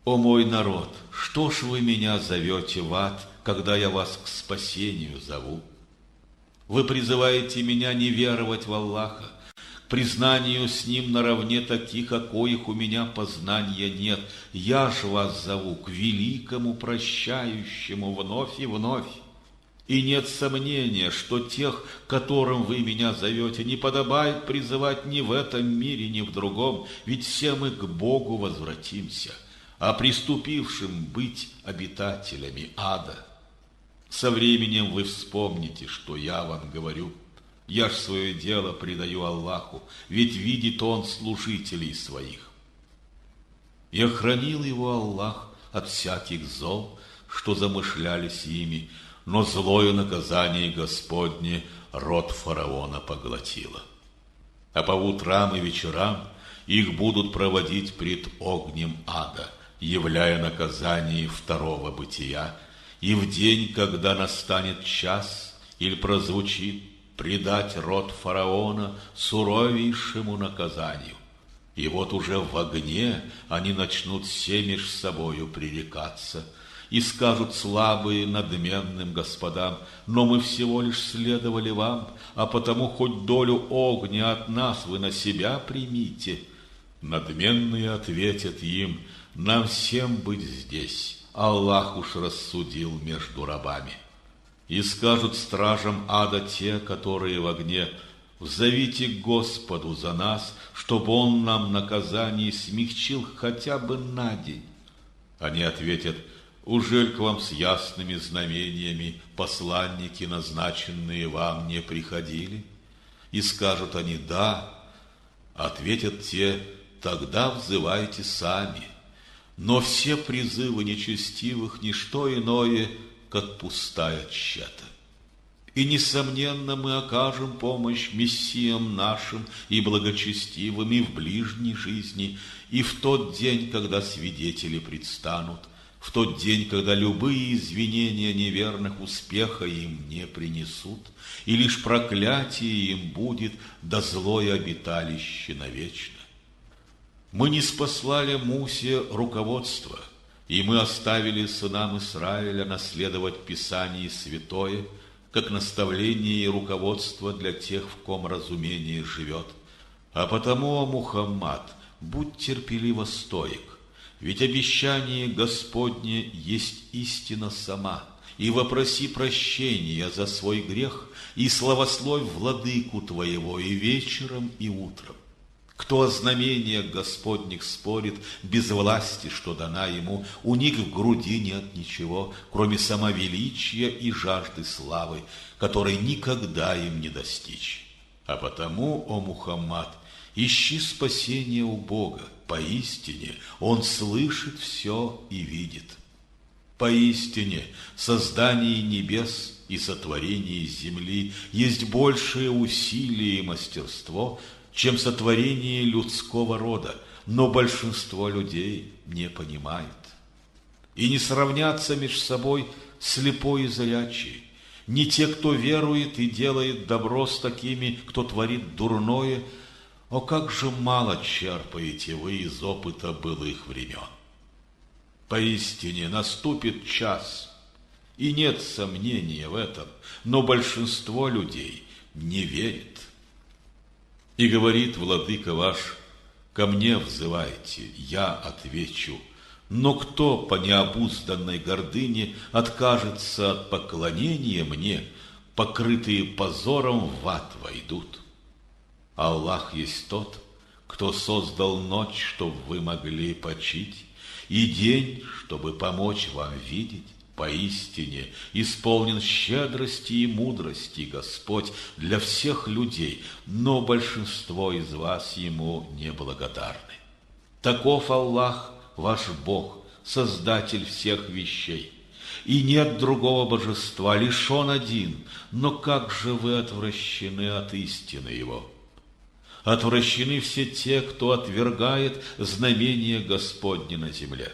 О мой народ, что ж вы меня зовете в ад, когда я вас к спасению зову? Вы призываете меня не веровать в Аллаха, к признанию с Ним наравне таких, о коих у меня познания нет. Я ж вас зову к великому прощающему вновь и вновь. И нет сомнения, что тех, которым вы меня зовете, не подобает призывать ни в этом мире, ни в другом, ведь все мы к Богу возвратимся, а приступившим быть обитателями ада. Со временем вы вспомните, что я вам говорю. Я ж свое дело предаю Аллаху, ведь видит Он служителей своих. И охранил его Аллах от всяких зол, что замышлялись ими, но злое наказание Господне род фараона поглотило. А по утрам и вечерам их будут проводить пред огнем ада, являя наказание второго бытия, и в день, когда настанет час или прозвучит, предать род фараона суровейшему наказанию. И вот уже в огне они начнут все меж собою пререкаться, и скажут слабые надменным господам: но мы всего лишь следовали вам, а потому хоть долю огня от нас вы на себя примите. Надменные ответят им: нам всем быть здесь, Аллах уж рассудил между рабами. И скажут стражам ада те, которые в огне: взовите к Господу за нас, чтобы Он нам наказание смягчил хотя бы на день. Они ответят: ужель к вам с ясными знамениями посланники, назначенные вам, не приходили? И скажут они: да. Ответят те: тогда взывайте сами. Но все призывы нечестивых не что иное, как пустая тщета. И, несомненно, мы окажем помощь мессиям нашим и благочестивым и в ближней жизни, и в тот день, когда свидетели предстанут, в тот день, когда любые извинения неверных успеха им не принесут, и лишь проклятие им будет, да злое обиталище навечно. Мы не спаслали Мусе руководство, и мы оставили сынам Израиля наследовать Писание святое, как наставление и руководство для тех, в ком разумение живет. А потому, о Мухаммад, будь терпеливо стоек, ведь обещание Господне есть истина сама, и вопроси прощения за свой грех, и славословь владыку твоего и вечером, и утром. Кто о знамениях Господних спорит, без власти, что дана ему, у них в груди нет ничего, кроме самовеличия и жажды славы, которой никогда им не достичь. А потому, о Мухаммад, ищи спасения у Бога, поистине Он слышит все и видит. Поистине, создание небес и сотворение земли есть большее усилие и мастерство, чем сотворение людского рода, но большинство людей не понимает. И не сравнятся между собой слепой и зрячий, не те, кто верует и делает добро, с такими, кто творит дурное. О, как же мало черпаете вы из опыта былых времен! Поистине наступит час, и нет сомнения в этом, но большинство людей не верит. И говорит владыка ваш: ко мне взывайте, я отвечу. Но кто по необузданной гордыне откажется от поклонения мне, покрытые позором в ад войдут. Аллах есть тот, кто создал ночь, чтобы вы могли почить, и день, чтобы помочь вам видеть. Поистине исполнен щедрости и мудрости Господь для всех людей, но большинство из вас Ему неблагодарны. Таков Аллах, ваш Бог, Создатель всех вещей. И нет другого божества, лишь Он один, но как же вы отвращены от истины Его? Отвращены все те, кто отвергает знамение Господне на земле.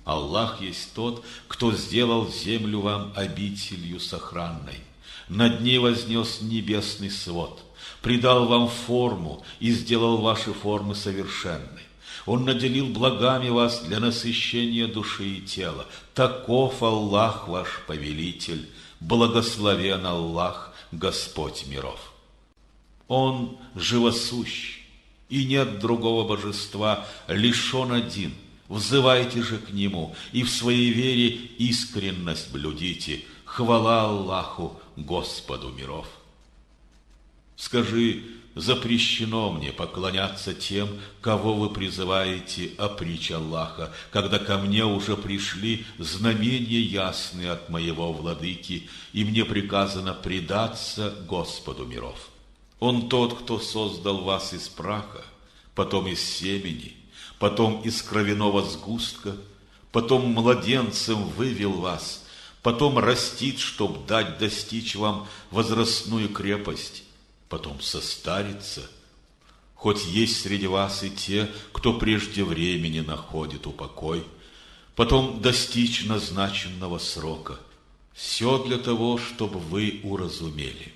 Аллах есть тот, кто сделал землю вам обителью сохранной. Над ней вознес небесный свод, придал вам форму и сделал ваши формы совершенной. Он наделил благами вас для насыщения души и тела. Таков Аллах ваш повелитель, благословен Аллах, Господь миров. Он живосущ, и нет другого божества, лишь Он один. Взывайте же к Нему, и в своей вере искренность блюдите. Хвала Аллаху, Господу миров. Скажи: запрещено мне поклоняться тем, кого вы призываете о притче Аллаха, когда ко мне уже пришли знамения ясные от моего владыки, и мне приказано предаться Господу миров. Он тот, кто создал вас из праха, потом из семени, потом из кровяного сгустка, потом младенцем вывел вас, потом растит, чтоб дать достичь вам возрастную крепость, потом состарится. Хоть есть среди вас и те, кто прежде времени находит упокой, потом достичь назначенного срока. Все для того, чтобы вы уразумели.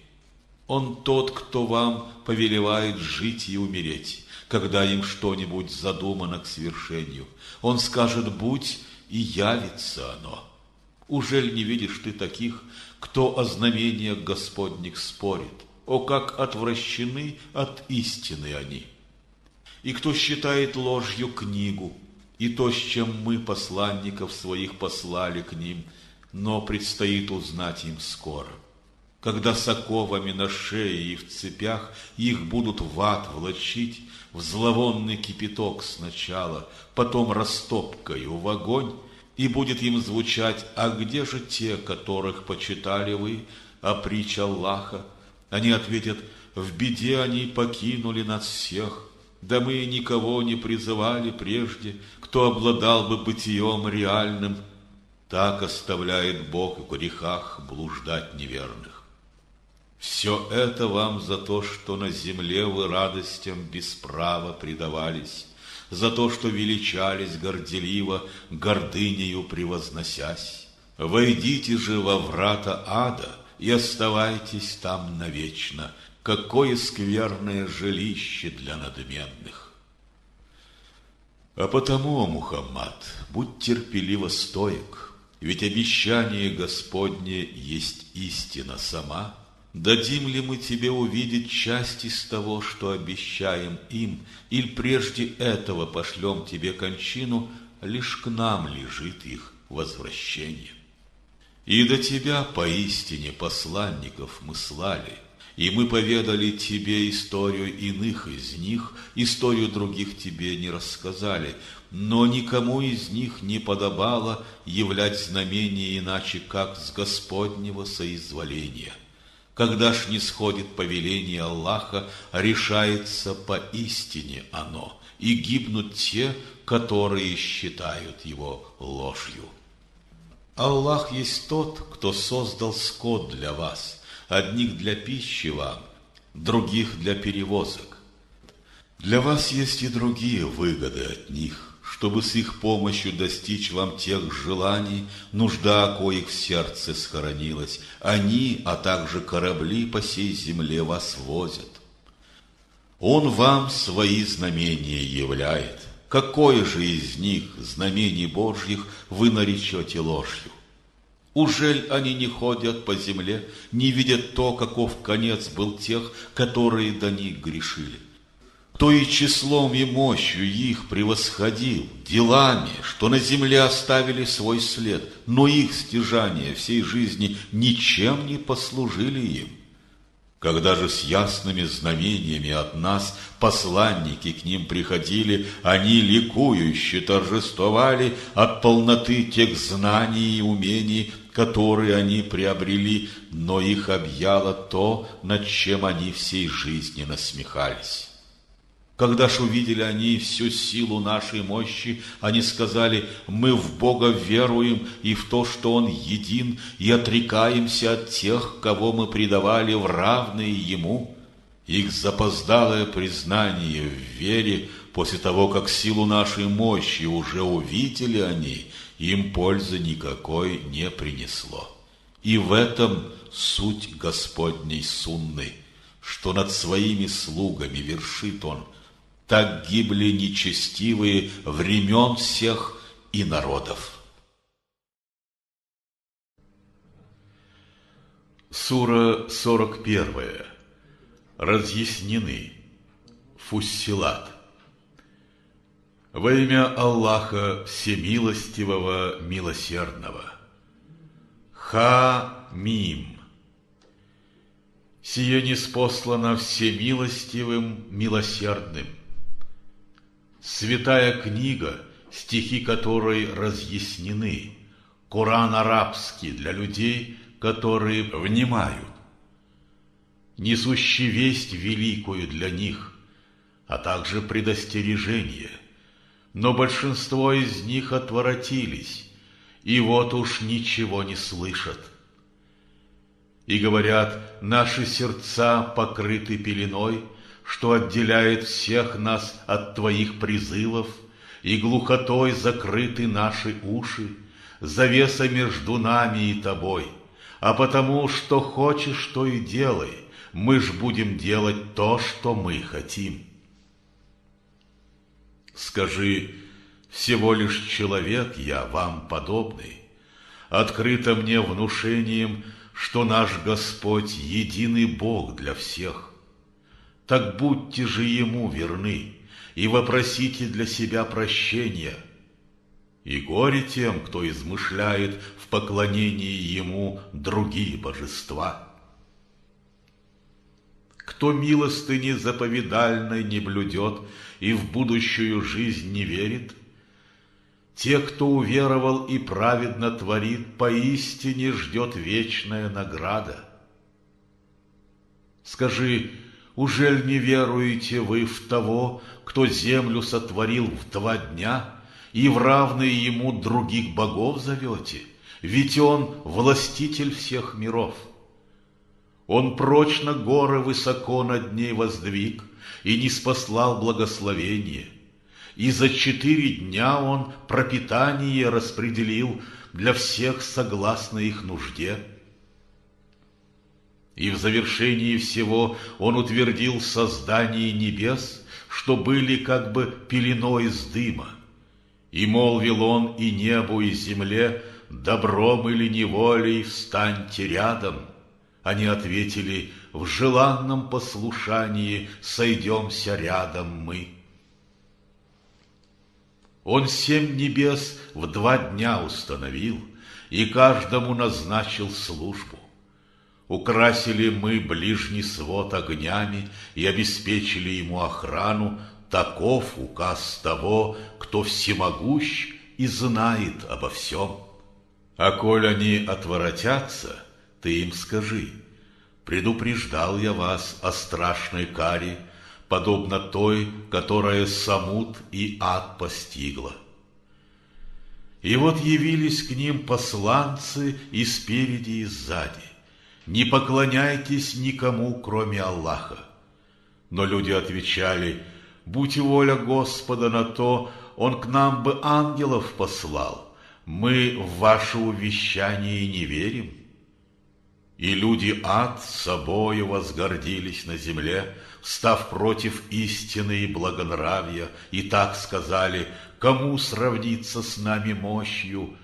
Он тот, кто вам повелевает жить и умереть, когда им что-нибудь задумано к свершению. Он скажет: будь, и явится оно. Ужель не видишь ты таких, кто о знамениях Господних спорит? О, как отвращены от истины они! И кто считает ложью книгу, и то, с чем мы посланников своих послали к ним, но предстоит узнать им скоро. Когда с оковами на шее и в цепях их будут в ад влачить, в зловонный кипяток сначала, потом растопкою в огонь, и будет им звучать: а где же те, которых почитали вы, о притче Аллаха? Они ответят: в беде они покинули нас всех. Да мы никого не призывали прежде, кто обладал бы бытием реальным. Так оставляет Бог в грехах блуждать неверных. Все это вам за то, что на земле вы радостям без права предавались, за то, что величались горделиво, гордынею превозносясь. Войдите же во врата ада и оставайтесь там навечно. Какое скверное жилище для надменных! А потому, Мухаммад, будь терпеливо стоек, ведь обещание Господне есть истина сама. Дадим ли мы тебе увидеть часть из того, что обещаем им, или прежде этого пошлем тебе кончину, лишь к нам лежит их возвращение. И до тебя поистине посланников мы слали, и мы поведали тебе историю иных из них, историю других тебе не рассказали, но никому из них не подобало являть знамение иначе, как с Господнего соизволения. Когда ж не сходит повеление Аллаха, решается поистине оно, и гибнут те, которые считают его ложью. Аллах есть тот, кто создал скот для вас, одних для пищи вам, других для перевозок. Для вас есть и другие выгоды от них, чтобы с их помощью достичь вам тех желаний, нужда коих в сердце схоронилась. Они, а также корабли по сей земле вас возят. Он вам свои знамения являет. Какое же из них, знамений Божьих, вы наречете ложью? Ужель они не ходят по земле, не видят то, каков конец был тех, которые до них грешили? Кто и числом, и мощью их превосходил, делами, что на земле оставили свой след, но их стяжания всей жизни ничем не послужили им. Когда же с ясными знамениями от нас посланники к ним приходили, они ликующе торжествовали от полноты тех знаний и умений, которые они приобрели, но их объяло то, над чем они всей жизни насмехались. Когда ж увидели они всю силу нашей мощи, они сказали: мы в Бога веруем и в то, что Он един, и отрекаемся от тех, кого мы предавали в равные Ему. Их запоздалое признание в вере после того, как силу нашей мощи уже увидели они, им пользы никакой не принесло. И в этом суть Господней сунны, что над своими слугами вершит Он. Так гибли нечестивые времен всех и народов. Сура 41. Разъяснены. Фуссилат. Во имя Аллаха Всемилостивого, Милосердного. Ха-Мим. Сие ниспослано Всемилостивым, Милосердным. Святая книга, стихи которой разъяснены, Коран арабский для людей, которые внимают, несущий весть великую для них, а также предостережение. Но большинство из них отворотились, и вот уж ничего не слышат. И говорят: наши сердца покрыты пеленой, что отделяет всех нас от Твоих призывов, и глухотой закрыты наши уши, завеса между нами и Тобой. А потому, что хочешь, то и делай, мы ж будем делать то, что мы хотим. Скажи: всего лишь человек я, вам подобный. Открыто мне внушением, что наш Господь единый Бог для всех. Так будьте же Ему верны и вопросите для себя прощения. И горе тем, кто измышляет в поклонении Ему другие божества. Кто милостыни заповедальной не блюдет и в будущую жизнь не верит, те, кто уверовал и праведно творит, поистине ждет вечная награда. Скажи: Ужель не веруете вы в того, кто землю сотворил в 2 дня, и в равные ему других богов зовете? Ведь он властитель всех миров. Он прочно горы высоко над ней воздвиг и ниспослал благословение. И за 4 дня он пропитание распределил для всех согласно их нужде. И в завершении всего он утвердил создание небес, что были как бы пеленой из дыма. И молвил он и небу, и земле: добром или неволей встаньте рядом. Они ответили: в желанном послушании сойдемся рядом мы. Он 7 небес в 2 дня установил, и каждому назначил службу. Украсили мы ближний свод огнями и обеспечили ему охрану. Таков указ того, кто всемогущ и знает обо всем. А коль они отворотятся, ты им скажи: предупреждал я вас о страшной каре, подобно той, которая Самут и ад постигла. И вот явились к ним посланцы и спереди, и сзади. Не поклоняйтесь никому, кроме Аллаха. Но люди отвечали: будь воля Господа на то, Он к нам бы ангелов послал. Мы в ваше увещание не верим. И люди ад собою возгордились на земле, став против истины и благонравия, и так сказали: кому сравниться с нами мощью?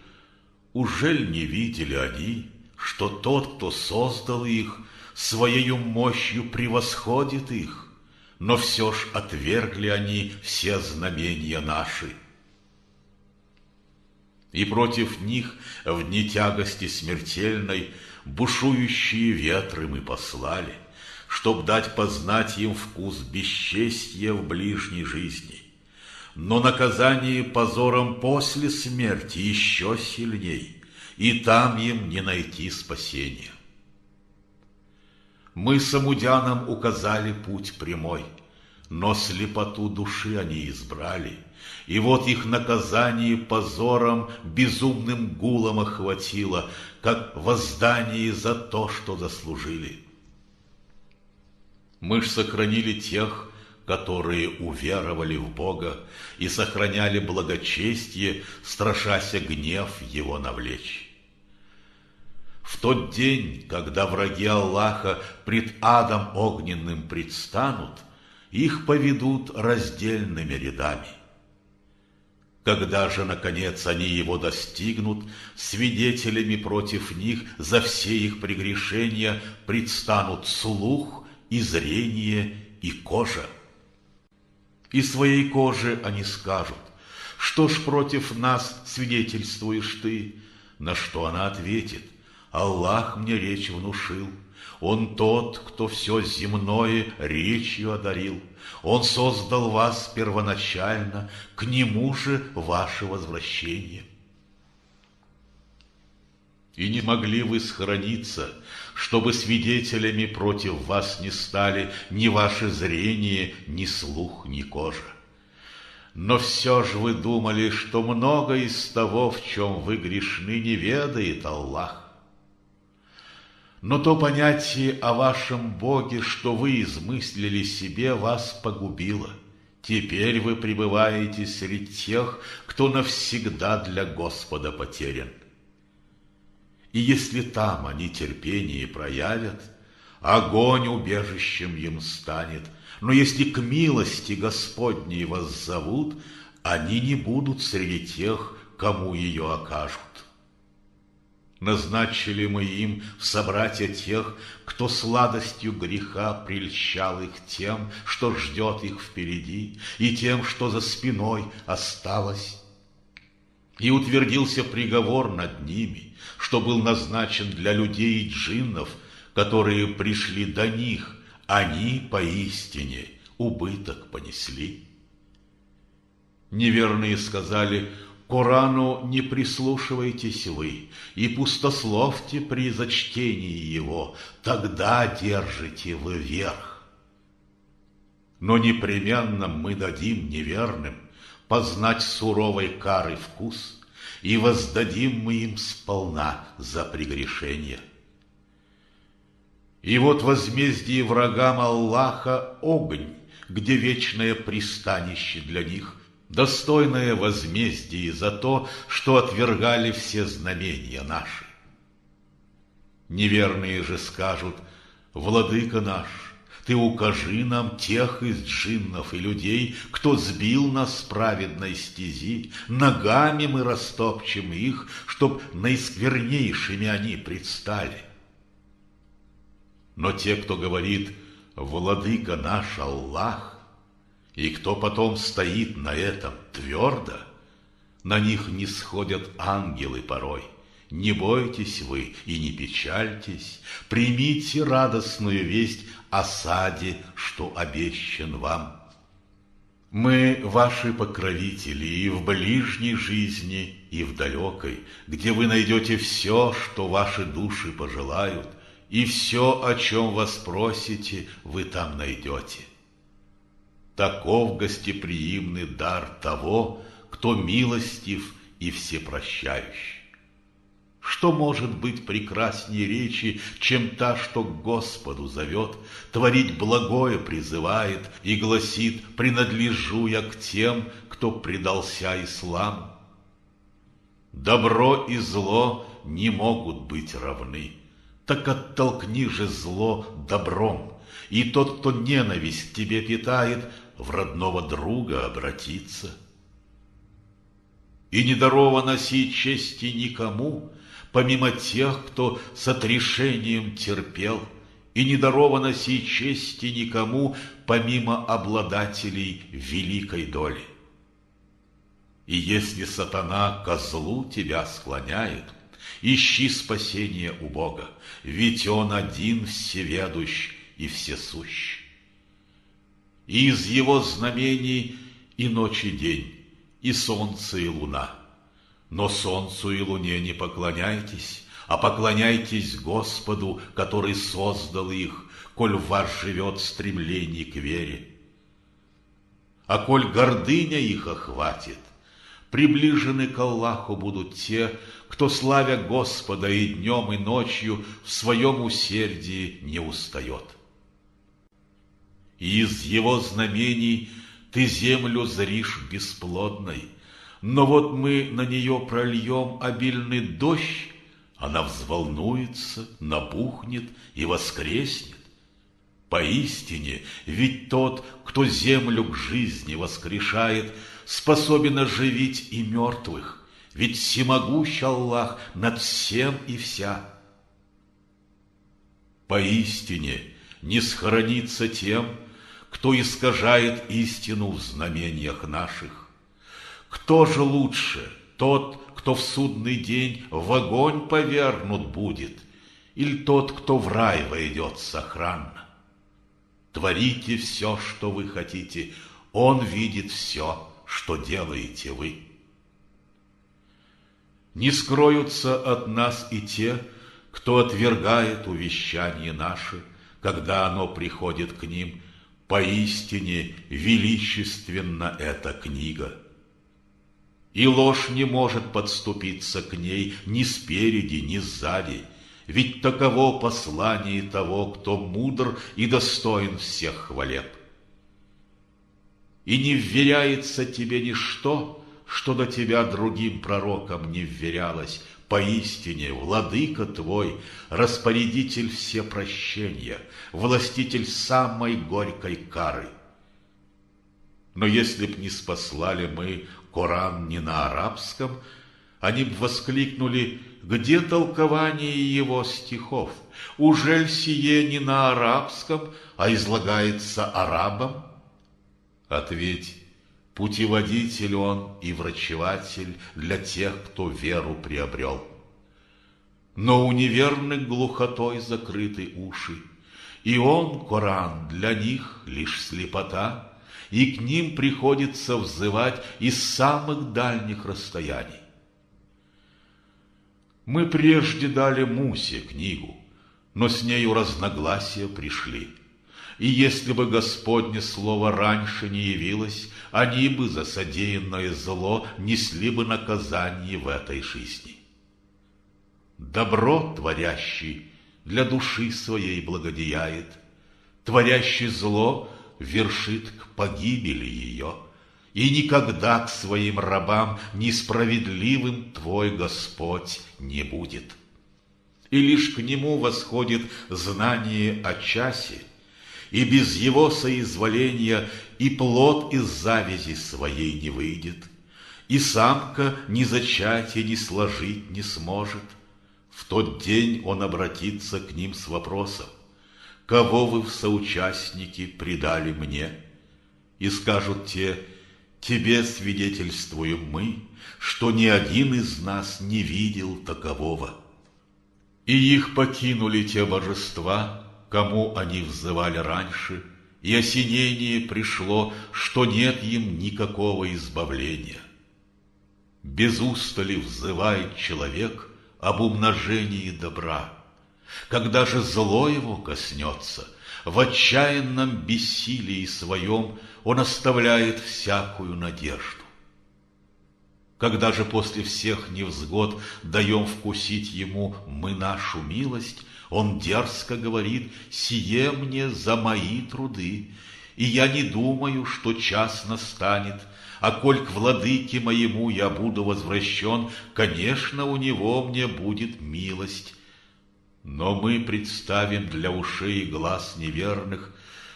Ужель не видели они, что тот, кто создал их, своею мощью превосходит их? Но все ж отвергли они все знамения наши. И против них в дни тягости смертельной бушующие ветры мы послали, чтоб дать познать им вкус бесчестия в ближней жизни. Но наказание позором после смерти еще сильней, и там им не найти спасения. Мы самудянам указали путь прямой, но слепоту души они избрали, и вот их наказание позором безумным гулом охватило, как воздаяние за то, что заслужили. Мы ж сохранили тех, которые уверовали в Бога и сохраняли благочестие, страшася гнев Его навлечь. В тот день, когда враги Аллаха пред адом огненным предстанут, их поведут раздельными рядами. Когда же, наконец, они его достигнут, свидетелями против них за все их прегрешения предстанут слух и зрение и кожа. И своей коже они скажут: что ж против нас свидетельствуешь ты? На что она ответит: Аллах мне речь внушил. Он тот, кто все земное речью одарил. Он создал вас первоначально, к Нему же ваше возвращение. И не могли вы схорониться, чтобы свидетелями против вас не стали ни ваше зрение, ни слух, ни кожа. Но все же вы думали, что много из того, в чем вы грешны, не ведает Аллах. Но то понятие о вашем Боге, что вы измыслили себе, вас погубило. Теперь вы пребываете среди тех, кто навсегда для Господа потерян. И если там они терпение проявят, огонь убежищем им станет. Но если к милости Господней воззовут, они не будут среди тех, кому ее окажут. Назначили мы им в собратья тех, кто сладостью греха прельщал их тем, что ждет их впереди, и тем, что за спиной осталось. И утвердился приговор над ними, что был назначен для людей и джиннов, которые пришли до них, они поистине убыток понесли. Неверные сказали: Корану не прислушивайтесь вы и пустословьте при зачтении его, тогда держите вы верх. Но непременно мы дадим неверным познать суровой кары вкус, и воздадим мы им сполна за прегрешение. И вот возмездие врагам Аллаха огонь, где вечное пристанище для них, достойное возмездие за то, что отвергали все знамения наши. Неверные же скажут: «Владыка наш, ты укажи нам тех из джиннов и людей, кто сбил нас с праведной стези, ногами мы растопчем их, чтоб наисквернейшими они предстали». Но те, кто говорит: «Владыка наш Аллах», и кто потом стоит на этом твердо, на них не сходят ангелы порой. Не бойтесь вы и не печальтесь, примите радостную весть о саде, что обещан вам. Мы ваши покровители и в ближней жизни, и в далекой, где вы найдете все, что ваши души пожелают, и все, о чем вас просите, вы там найдете. Таков гостеприимный дар того, кто милостив и всепрощающий. Что может быть прекраснее речи, чем та, что к Господу зовет, творить благое призывает и гласит: «Принадлежу я к тем, кто предался исламу». Добро и зло не могут быть равны, так оттолкни же зло добром, и тот, кто ненависть к тебе питает, в родного друга обратится. И не даровано сей чести никому, помимо тех, кто с отрешением терпел, и не даровано сей чести никому, помимо обладателей великой доли. И если сатана ко злу тебя склоняет, ищи спасения у Бога, ведь Он один всеведущ и всесущ. И из Его знамений и ночь и день, и солнце и луна. Но солнцу и луне не поклоняйтесь, а поклоняйтесь Господу, который создал их, коль в вас живет стремление к вере. А коль гордыня их охватит, приближены к Аллаху будут те, кто, славя Господа и днем, и ночью, в своем усердии не устает. И из Его знамений ты землю зришь бесплодной, но вот мы на нее прольем обильный дождь, она взволнуется, набухнет и воскреснет. Поистине, ведь тот, кто землю к жизни воскрешает, способен оживить и мертвых, ведь всемогущ Аллах над всем и вся. Поистине, не схоронится тем, кто искажает истину в знамениях наших. Кто же лучше, тот, кто в судный день в огонь повергнут будет, или тот, кто в рай войдет сохранно? Творите все, что вы хотите, Он видит все, что делаете вы. Не скроются от нас и те, кто отвергает увещание наше, когда оно приходит к ним. Поистине величественна эта книга. И ложь не может подступиться к ней ни спереди, ни сзади, ведь таково послание того, кто мудр и достоин всех хвалеб. И не вверяется тебе ничто, что до тебя другим пророкам не вверялось. Поистине, владыка твой, распорядитель всепрощения, властитель самой горькой кары. Но если б не спаслали мы Коран не на арабском, они б воскликнули: где толкование его стихов? Ужель сие не на арабском, а излагается арабом? Ответь: путеводитель он и врачеватель для тех, кто веру приобрел. Но у неверных глухотой закрыты уши, и он, Коран, для них лишь слепота, и к ним приходится взывать из самых дальних расстояний. Мы прежде дали Мусе книгу, но с нею разногласия пришли. И если бы Господне слово раньше не явилось, они бы за содеянное зло несли бы наказание в этой жизни. Добро творящий для души своей благодеяет, творящий зло вершит к погибели ее, и никогда к своим рабам несправедливым твой Господь не будет. И лишь к нему восходит знание о часе, и без его соизволения и плод из завязи своей не выйдет, и самка ни зачатия, ни сложить не сможет. В тот день он обратится к ним с вопросом: «Кого вы в соучастники предали мне?» И скажут те: «Тебе свидетельствуем мы, что ни один из нас не видел такового». И их покинули те божества, кому они взывали раньше, и осенение пришло, что нет им никакого избавления. Без устали взывает человек об умножении добра. Когда же зло его коснется, в отчаянном бессилии своем он оставляет всякую надежду. Когда же после всех невзгод даем вкусить ему мы нашу милость, он дерзко говорит: «Сие мне за мои труды, и я не думаю, что час настанет, а коль к владыке моему я буду возвращен, конечно, у него мне будет милость». Но мы представим для ушей и глаз неверных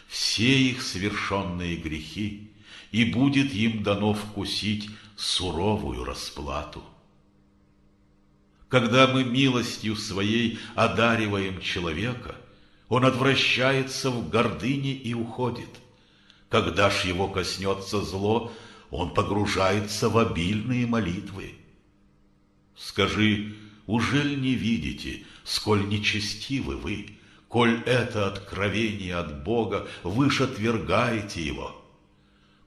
все их совершенные грехи, и будет им дано вкусить суровую расплату. Когда мы милостью своей одариваем человека, он отвращается в гордыне и уходит. Когда ж его коснется зло, он погружается в обильные молитвы. Скажи: ужель не видите, сколь нечестивы вы, коль это откровение от Бога, вы ж отвергаете его?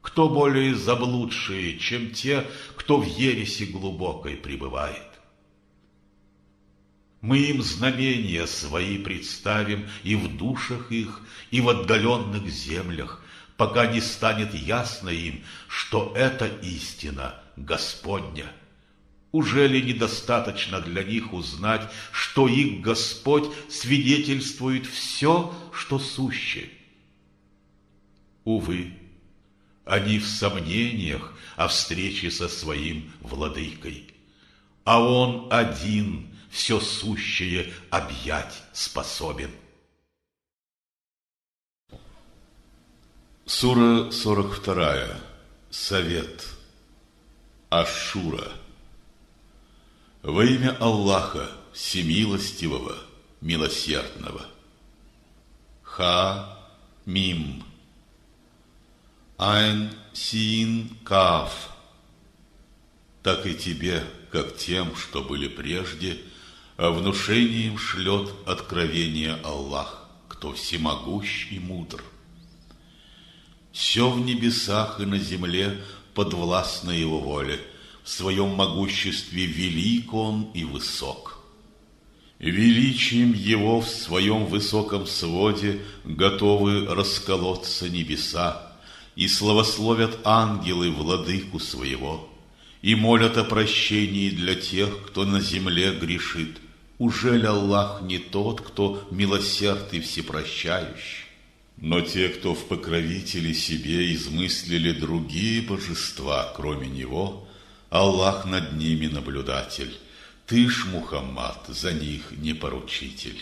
Кто более заблудшие, чем те, кто в ереси глубокой пребывает? Мы им знамения свои представим и в душах их, и в отдаленных землях, пока не станет ясно им, что это истина Господня. Ужели недостаточно для них узнать, что их Господь свидетельствует все, что суще? Увы, они в сомнениях о встрече со своим владыкой, а он один все сущее объять способен. Сура 42. Совет. Аш-Шура. Во имя Аллаха, Всемилостивого, Милосердного. Ха-Мим. Айн-Син-Каф. Так и тебе, как тем, что были прежде, внушением шлет откровение Аллах, кто всемогущ и мудр. Все в небесах и на земле подвластно его воле, в своем могуществе велик он и высок. Величием его в своем высоком своде готовы расколоться небеса, и славословят ангелы владыку своего, и молят о прощении для тех, кто на земле грешит. Ужель Аллах не тот, кто милосерд и всепрощающий? Но те, кто в покровители себе измыслили другие божества, кроме него, Аллах над ними наблюдатель. Ты ж, Мухаммад, за них не поручитель.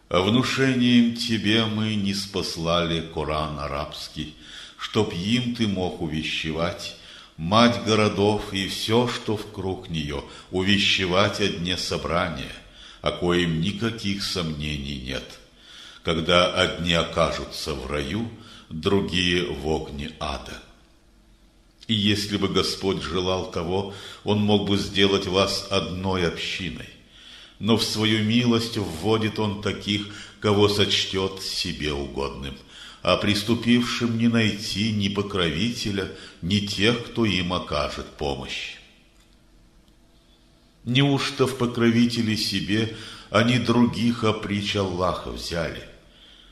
А внушением тебе мы ниспослали Коран арабский, чтоб им ты мог увещевать, мать городов и все, что вкруг нее, увещевать о дне собрания, о коем никаких сомнений нет, когда одни окажутся в раю, другие в огне ада. И если бы Господь желал того, Он мог бы сделать вас одной общиной, но в свою милость вводит Он таких, кого сочтет себе угодным, а преступившим не найти ни покровителя, ни тех, кто им окажет помощь. Неужто в покровители себе они других опричь Аллаха взяли?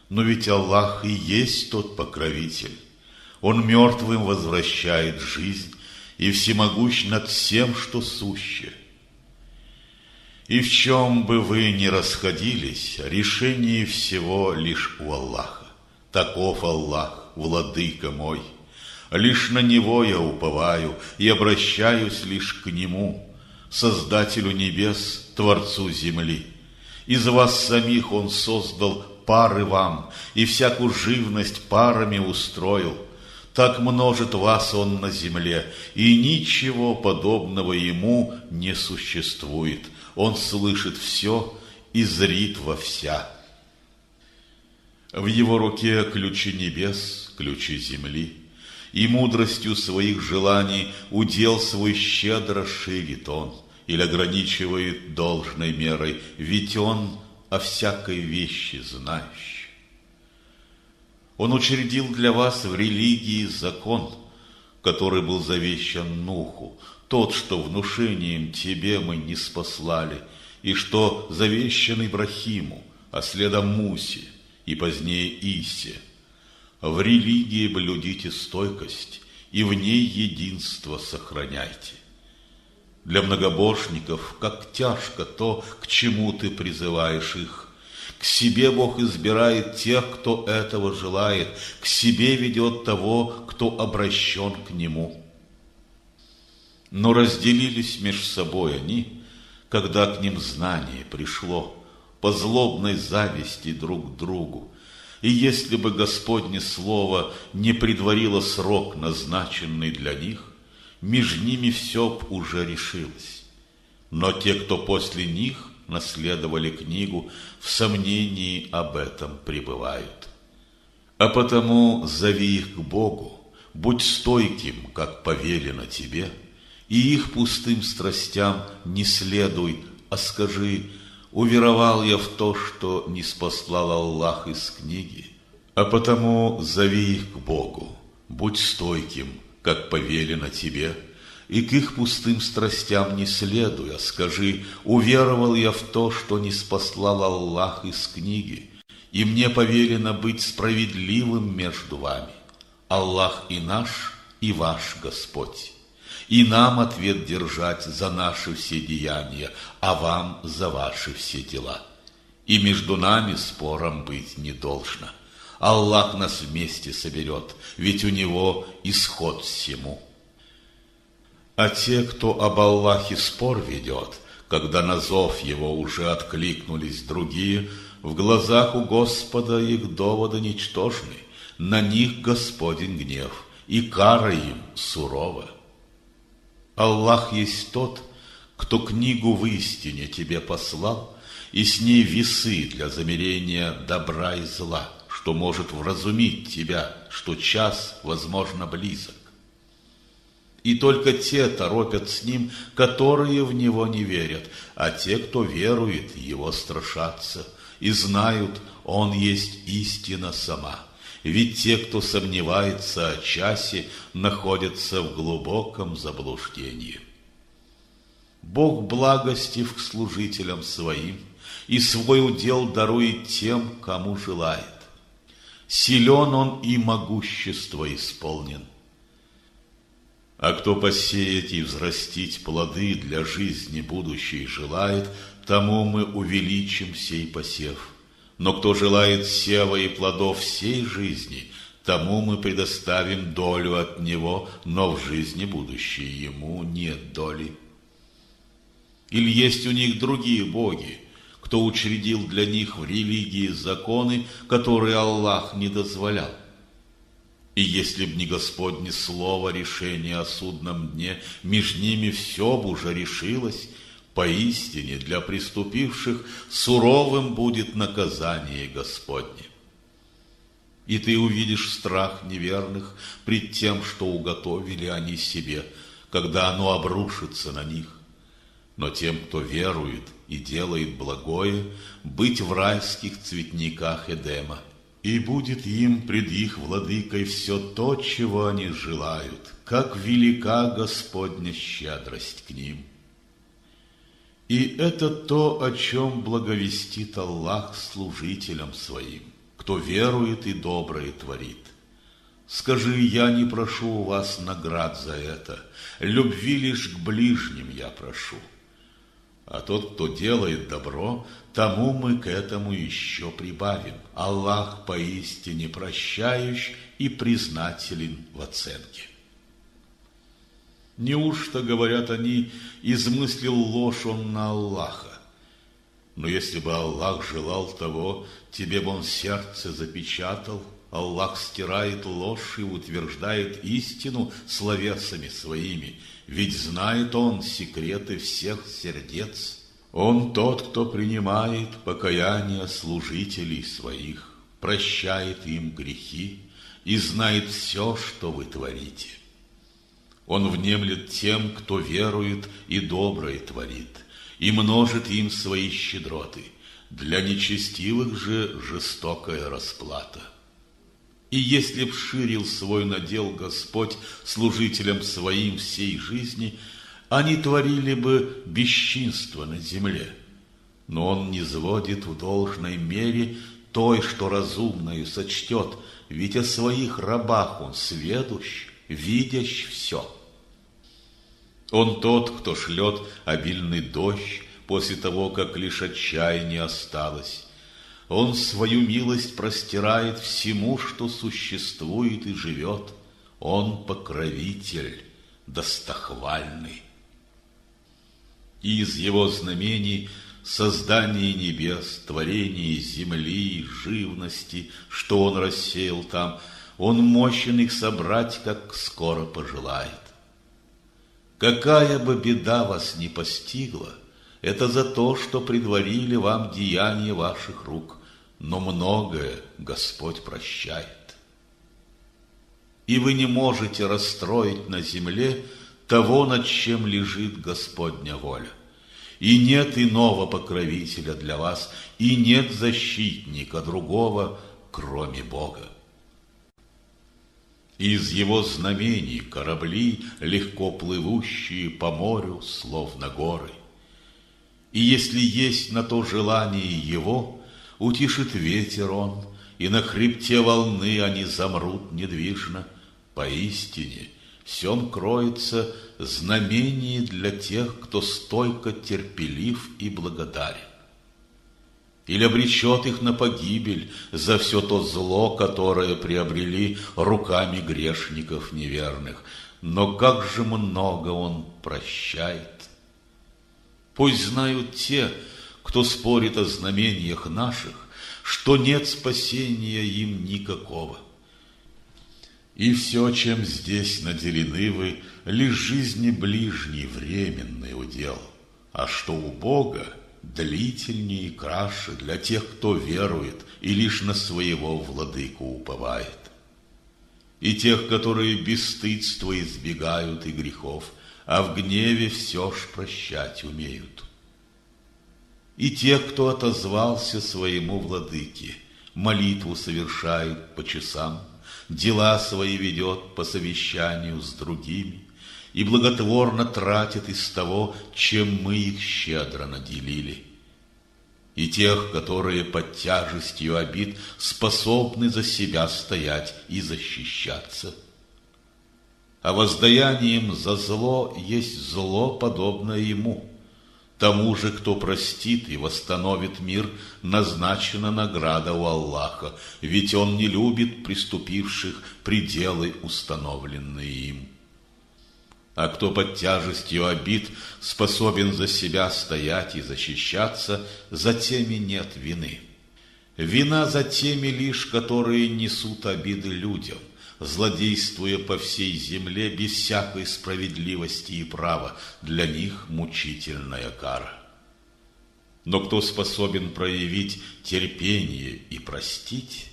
Но ведь Аллах и есть тот покровитель. Он мертвым возвращает жизнь и всемогущ над всем, что суще. И в чем бы вы ни расходились, решение всего лишь у Аллаха. Таков Аллах, владыка мой. Лишь на Него я уповаю и обращаюсь лишь к Нему, Создателю небес, Творцу земли. Из вас самих Он создал пары вам, и всякую живность парами устроил. Так множит вас Он на земле, и ничего подобного Ему не существует. Он слышит все и зрит во вся. В Его руке ключи небес, ключи земли, и мудростью своих желаний удел свой щедро ширит Он или ограничивает должной мерой, ведь Он о всякой вещи знающий. Он учредил для вас в религии закон, который был завещан Нуху, тот, что внушением тебе мы не спаслали, и что завещан Ибрахиму, а следом Мусе, и позднее Исе. В религии блюдите стойкость, и в ней единство сохраняйте. Для многобожников, как тяжко то, к чему ты призываешь их. К себе Бог избирает тех, кто этого желает, к себе ведет того, кто обращен к Нему. Но разделились между собой они, когда к ним знание пришло, по злобной зависти друг к другу. И если бы Господне слово не предварило срок, назначенный для них, между ними все б уже решилось. Но те, кто после них наследовали книгу, в сомнении об этом пребывают. А потому зови их к Богу, будь стойким, как повелено тебе, и их пустым страстям не следуй, а скажи: уверовал я в то, что не спаслал Аллах из книги. А потому зови их к Богу, будь стойким, как повелено тебе, и к их пустым страстям не следуй, а скажи: уверовал я в то, что не спаслал Аллах из книги, и мне повелено быть справедливым между вами. Аллах и наш, и ваш Господь. И нам ответ держать за наши все деяния, а вам за ваши все дела. И между нами спором быть не должно. Аллах нас вместе соберет, ведь у Него исход всему. А те, кто об Аллахе спор ведет, когда на зов Его уже откликнулись другие, в глазах у Господа их доводы ничтожны, на них Господень гнев, и кара им сурова. Аллах есть тот, кто книгу в истине тебе послал, и с ней весы для замерения добра и зла, что может вразумить тебя, что час, возможно, близок. И только те торопят с ним, которые в него не верят, а те, кто верует, его страшатся и знают, он есть истина сама. Ведь те, кто сомневается о часе, находятся в глубоком заблуждении. Бог благостив к служителям своим и свой удел дарует тем, кому желает. Силен он и могущество исполнен. А кто посеять и взрастить плоды для жизни будущей желает, тому мы увеличим сей посев. Но кто желает сева и плодов всей жизни, тому мы предоставим долю от него, но в жизни будущей ему нет доли. Или есть у них другие боги, кто учредил для них в религии законы, которые Аллах не дозволял? И если б не Господне слово решение о судном дне, между ними все б уже решилось. Поистине для преступивших суровым будет наказание Господне. И ты увидишь страх неверных пред тем, что уготовили они себе, когда оно обрушится на них. Но тем, кто верует и делает благое, быть в райских цветниках Эдема. И будет им пред их владыкой все то, чего они желают, как велика Господня щедрость к ним. И это то, о чем благовестит Аллах служителям своим. кто верует и доброе творит. Скажи, я не прошу у вас наград за это, любви лишь к ближним я прошу. А тот, кто делает добро, тому мы к этому еще прибавим. Аллах поистине прощающий и признателен в оценке. Неужто, говорят они, измыслил ложь он на Аллаха? Но если бы Аллах желал того, тебе бы он сердце запечатал. Аллах стирает ложь и утверждает истину словесами своими, ведь знает он секреты всех сердец. Он тот, кто принимает покаяние служителей своих, прощает им грехи и знает все, что вы творите. Он внемлет тем, кто верует и доброе творит, и множит им свои щедроты. Для нечестивых же жестокая расплата. И если б ширил свой надел Господь служителям своим всей жизни, они творили бы бесчинство на земле. Но Он не сводит в должной мере той, что разумною сочтет, ведь о своих рабах Он сведущ, видящ все. Он тот, кто шлет обильный дождь после того, как лишь отчаяние осталось. Он свою милость простирает всему, что существует и живет. Он покровитель достохвальный. И из его знамений создание небес, творение земли, живности, что он рассеял там, он мощен их собрать, как скоро пожелает. Какая бы беда вас ни постигла, это за то, что предварили вам деяния ваших рук, но многое Господь прощает. И вы не можете расстроить на земле того, над чем лежит Господня воля. И нет иного покровителя для вас, и нет защитника другого, кроме Бога. Из его знамений корабли, легко плывущие по морю, словно горы. И если есть на то желание его, утишит ветер он, и на хребте волны они замрут недвижно. Поистине, в сем кроется знамение для тех, кто стойко терпелив и благодарен. Или обречет их на погибель за все то зло, которое приобрели руками грешников неверных. Но как же много Он прощает! Пусть знают те, кто спорит о знамениях наших, что нет спасения им никакого. И все, чем здесь наделены вы, лишь жизни ближней временный удел, а что у Бога длительнее и краше для тех, кто верует и лишь на своего владыку уповает. И тех, которые бесстыдства избегают и грехов, а в гневе все ж прощать умеют. И тех, кто отозвался своему владыке, молитву совершает по часам, дела свои ведет по совещанию с другими и благотворно тратит из того, чем мы их щедро наделили. И тех, которые под тяжестью обид способны за себя стоять и защищаться. А воздаянием за зло есть зло, подобное ему. Тому же, кто простит и восстановит мир, назначена награда у Аллаха, ведь Он не любит преступивших пределы, установленные им. А кто под тяжестью обид способен за себя стоять и защищаться, за теми нет вины. Вина за теми лишь, которые несут обиды людям, злодействуя по всей земле без всякой справедливости и права, для них мучительная кара. Но кто способен проявить терпение и простить,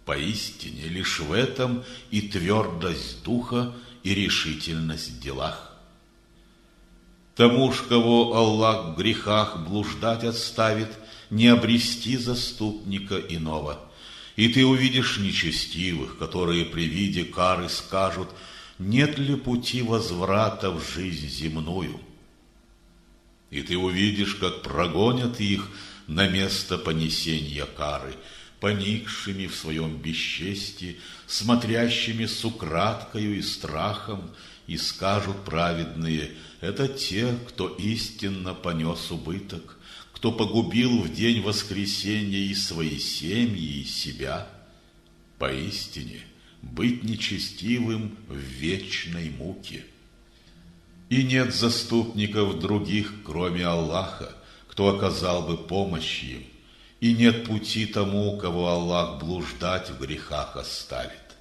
поистине лишь в этом и твердость духа, и решительность в делах. Тому ж, кого Аллах в грехах блуждать отставит, не обрести заступника иного. И ты увидишь нечестивых, которые при виде кары скажут: нет ли пути возврата в жизнь земную? И ты увидишь, как прогонят их на место понесения кары. поникшими в своем бесчестии, смотрящими с украдкою и страхом, и скажут праведные: это те, кто истинно понес убыток, кто погубил в день воскресения и свои семьи, и себя. Поистине, быть нечестивым в вечной муке. И нет заступников других, кроме Аллаха, кто оказал бы помощь им, и нет пути тому, кого Аллах блуждать в грехах оставит.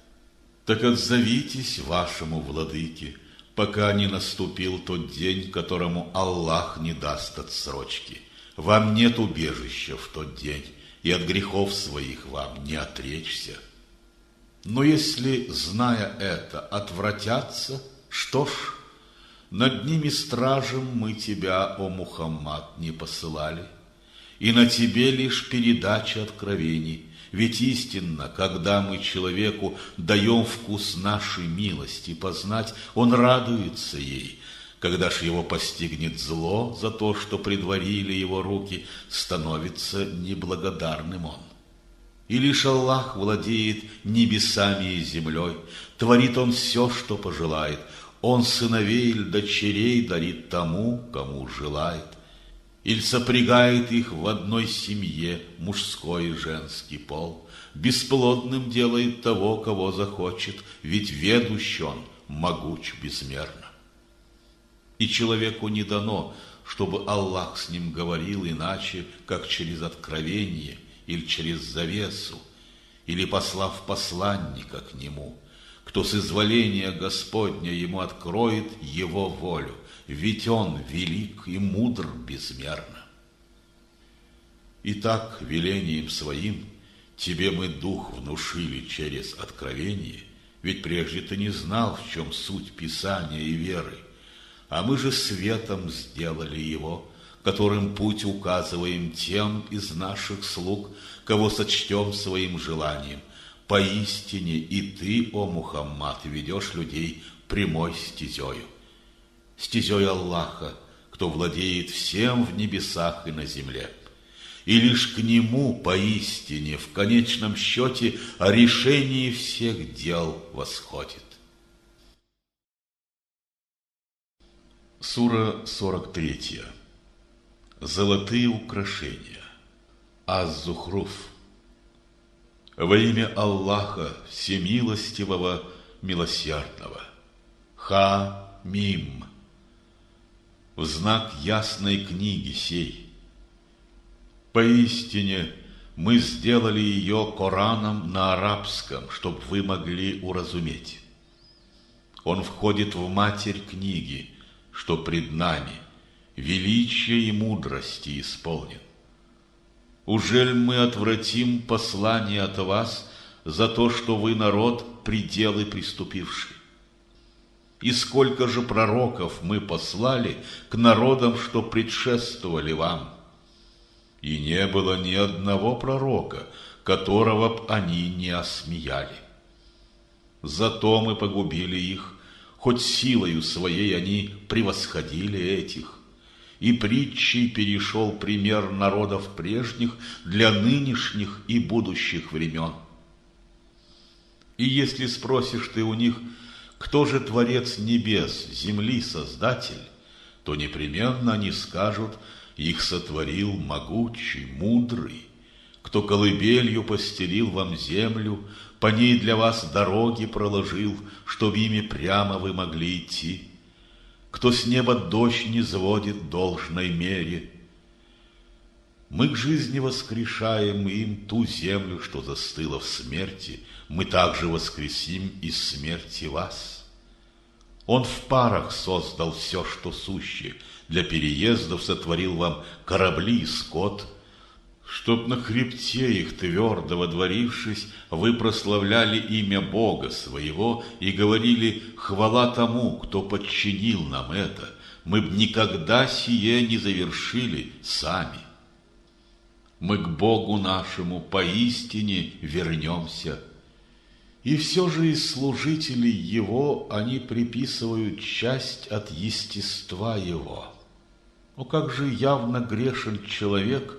Так отзовитесь вашему владыке, пока не наступил тот день, которому Аллах не даст отсрочки. Вам нет убежища в тот день, и от грехов своих вам не отречься. Но если, зная это, отвратятся, что ж, над ними стражем мы тебя, о Мухаммад, не посылали, и на тебе лишь передача откровений. Ведь истинно, когда мы человеку даем вкус нашей милости познать, он радуется ей. Когда ж его постигнет зло за то, что предварили его руки, становится неблагодарным он. И лишь Аллах владеет небесами и землей, творит Он все, что пожелает. Он сыновей или дочерей дарит тому, кому желает, или сопрягает их в одной семье, мужской и женский пол, бесплодным делает того, кого захочет, ведь ведущ Он, могуч безмерно. И человеку не дано, чтобы Аллах с ним говорил иначе, как через откровение или через завесу, или послав посланника к нему, кто с изволения Господня ему откроет его волю, ведь он велик и мудр безмерно. Итак, велением своим тебе мы дух внушили через откровение, ведь прежде ты не знал, в чем суть Писания и веры, а мы же светом сделали его, которым путь указываем тем из наших слуг, кого сочтем своим желанием. Поистине и ты, о Мухаммад, ведешь людей прямой стезею, стезей Аллаха, кто владеет всем в небесах и на земле. И лишь к Нему поистине в конечном счете о решении всех дел восходит. Сура 43. Золотые украшения. Аз-Зухруф. Во имя Аллаха Всемилостивого, Милосердного. Ха-Мим. В знак ясной книги сей. Поистине мы сделали ее Кораном на арабском, чтоб вы могли уразуметь. Он входит в матерь книги, что пред нами, величия и мудрости исполнен. Ужель мы отвратим послание от вас за то, что вы народ, пределы приступивший? И сколько же пророков мы послали к народам, что предшествовали вам? И не было ни одного пророка, которого б они не осмеяли. Зато мы погубили их, хоть силою своей они превосходили этих. И притчей перешел пример народов прежних для нынешних и будущих времен. И если спросишь ты у них, кто же Творец небес, земли, Создатель, то непременно они скажут: их сотворил могучий, мудрый, кто колыбелью постелил вам землю, по ней для вас дороги проложил, чтоб ими прямо вы могли идти, кто с неба дождь не сводит в должной мере. Мы к жизни воскрешаем им ту землю, что застыла в смерти, мы также воскресим из смерти вас. Он в парах создал все, что суще, для переездов сотворил вам корабли и скот, чтоб на хребте их твердо водворившись, вы прославляли имя Бога своего и говорили: хвала тому, кто подчинил нам это, мы б никогда сие не завершили сами. Мы к Богу нашему поистине вернемся. И все же из служителей Его они приписывают часть от естества Его. Но как же явно грешен человек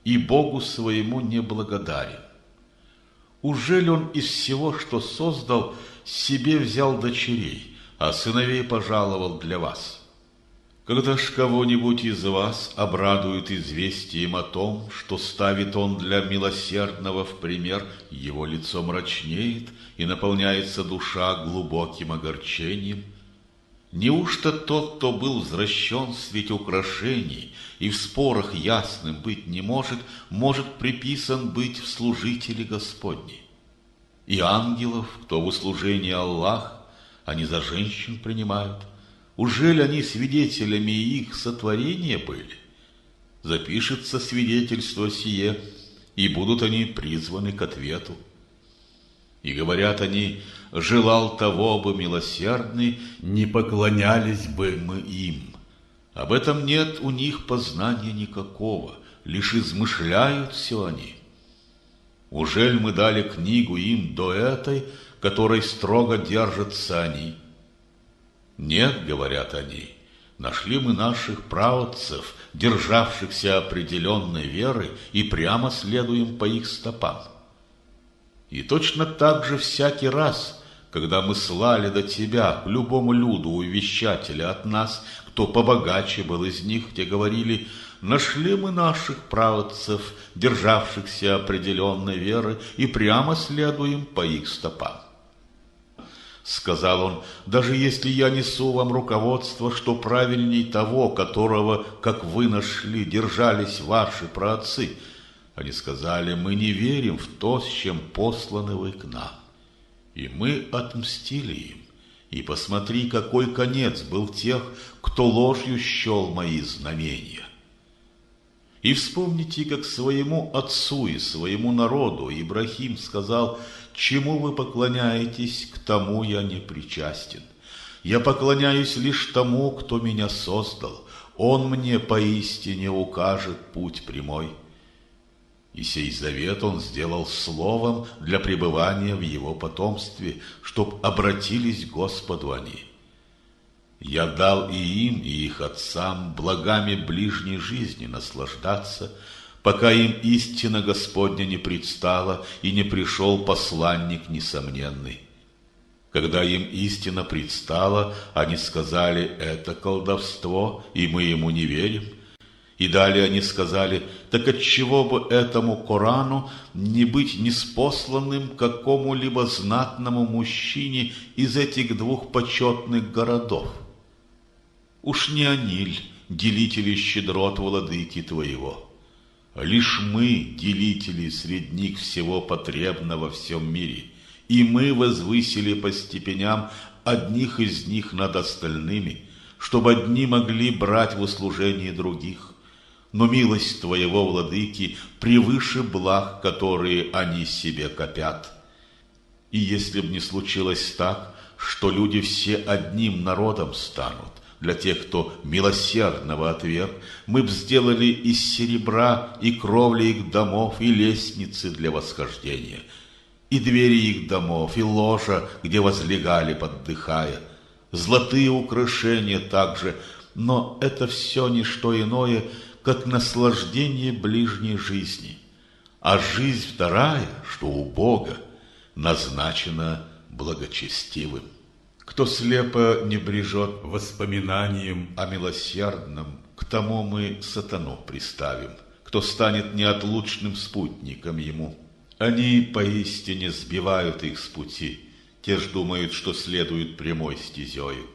и Богу своему неблагодарен. Ужель он из всего, что создал, себе взял дочерей, а сыновей пожаловал для вас? Когда ж кого-нибудь из вас обрадует известием о том, что ставит он для милосердного в пример, его лицо мрачнеет и наполняется душа глубоким огорчением? Неужто тот, кто был возвращен в свете украшений и в спорах ясным быть не может, может приписан быть в служители Господни? И ангелов, кто в услужении Аллах, они за женщин принимают. Ужели они свидетелями их сотворения были? Запишется свидетельство сие, и будут они призваны к ответу. И говорят они: желал того бы милосердный, не поклонялись бы мы им. Об этом нет у них познания никакого, лишь измышляют все они. Ужель мы дали книгу им до этой, которой строго держатся они? Нет, говорят они, нашли мы наших праотцев, державшихся определенной веры, и прямо следуем по их стопам. И точно так же всякий раз, когда мы слали до тебя к любому люду увещателя от нас, кто побогаче был из них, те говорили: нашли мы наших праотцев, державшихся определенной веры, и прямо следуем по их стопам. Сказал он: даже если я несу вам руководство, что правильней того, которого, как вы нашли, держались ваши праотцы. Они сказали: мы не верим в то, с чем посланы вы к нам. И мы отмстили им. И посмотри, какой конец был тех, кто ложью счел мои знамения. И вспомните, как своему отцу и своему народу Ибрахим сказал: чему вы поклоняетесь, к тому я не причастен. Я поклоняюсь лишь тому, кто меня создал. Он мне поистине укажет путь прямой. И сей завет он сделал словом для пребывания в его потомстве, чтоб обратились к Господу они. Я дал и им, и их отцам благами ближней жизни наслаждаться, пока им истина Господня не предстала и не пришел посланник несомненный. Когда им истина предстала, они сказали: это колдовство, и мы ему не верим. И далее они сказали: так отчего бы этому Корану не быть ниспосланным какому-либо знатному мужчине из этих двух почетных городов? Уж не они ль делители щедрот владыки твоего? Лишь мы делители среди них всего потребного во всем мире, и мы возвысили по степеням одних из них над остальными, чтобы одни могли брать в услужении других. Но милость твоего, владыки, превыше благ, которые они себе копят. И если б не случилось так, что люди все одним народом станут, для тех, кто милосердного отверг, мы б сделали из серебра и кровли их домов, и лестницы для восхождения, и двери их домов, и ложа, где возлегали, поддыхая, золотые украшения также, но это все не что иное, как наслаждение ближней жизни, а жизнь вторая, что у Бога, назначена благочестивым. Кто слепо не брежет воспоминанием о милосердном, к тому мы сатану приставим, кто станет неотлучным спутником ему. Они поистине сбивают их с пути, те ж думают, что следуют прямой стезею.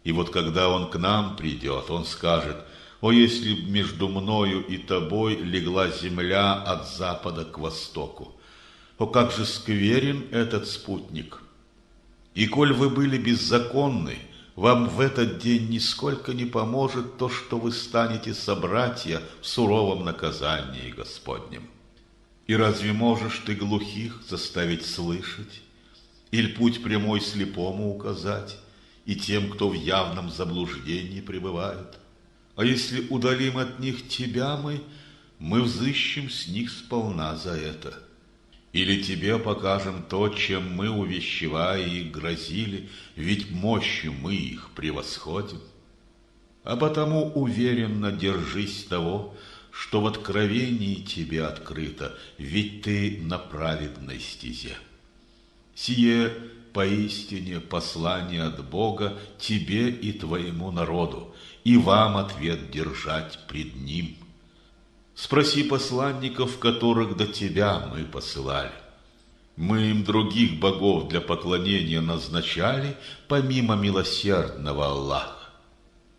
И вот когда он к нам придет, он скажет: о, если б между мною и тобой легла земля от запада к востоку! О, как же скверен этот спутник! И коль вы были беззаконны, вам в этот день нисколько не поможет то, что вы станете собратья в суровом наказании Господнем. И разве можешь ты глухих заставить слышать? Или путь прямой слепому указать, и тем, кто в явном заблуждении пребывает? А если удалим от них тебя мы взыщем с них сполна за это. Или тебе покажем то, чем мы, увещевая их, грозили, ведь мощью мы их превосходим. А потому уверенно держись того, что в откровении тебе открыто, ведь ты на праведной стезе. Сие поистине послание от Бога тебе и твоему народу, и вам ответ держать пред Ним. Спроси посланников, которых до тебя мы посылали. Мы им других богов для поклонения назначали, помимо милосердного Аллаха.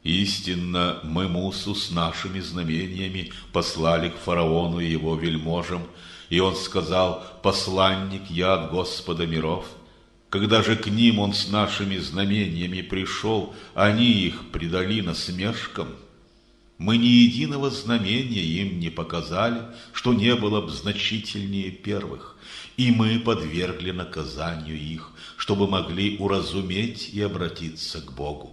Истинно, мы Мусу с нашими знамениями послали к фараону и его вельможам, и он сказал: «Посланник я от Господа миров». Когда же к ним он с нашими знамениями пришел, они их предали насмешкам. Мы ни единого знамения им не показали, что не было б значительнее первых, и мы подвергли наказанию их, чтобы могли уразуметь и обратиться к Богу.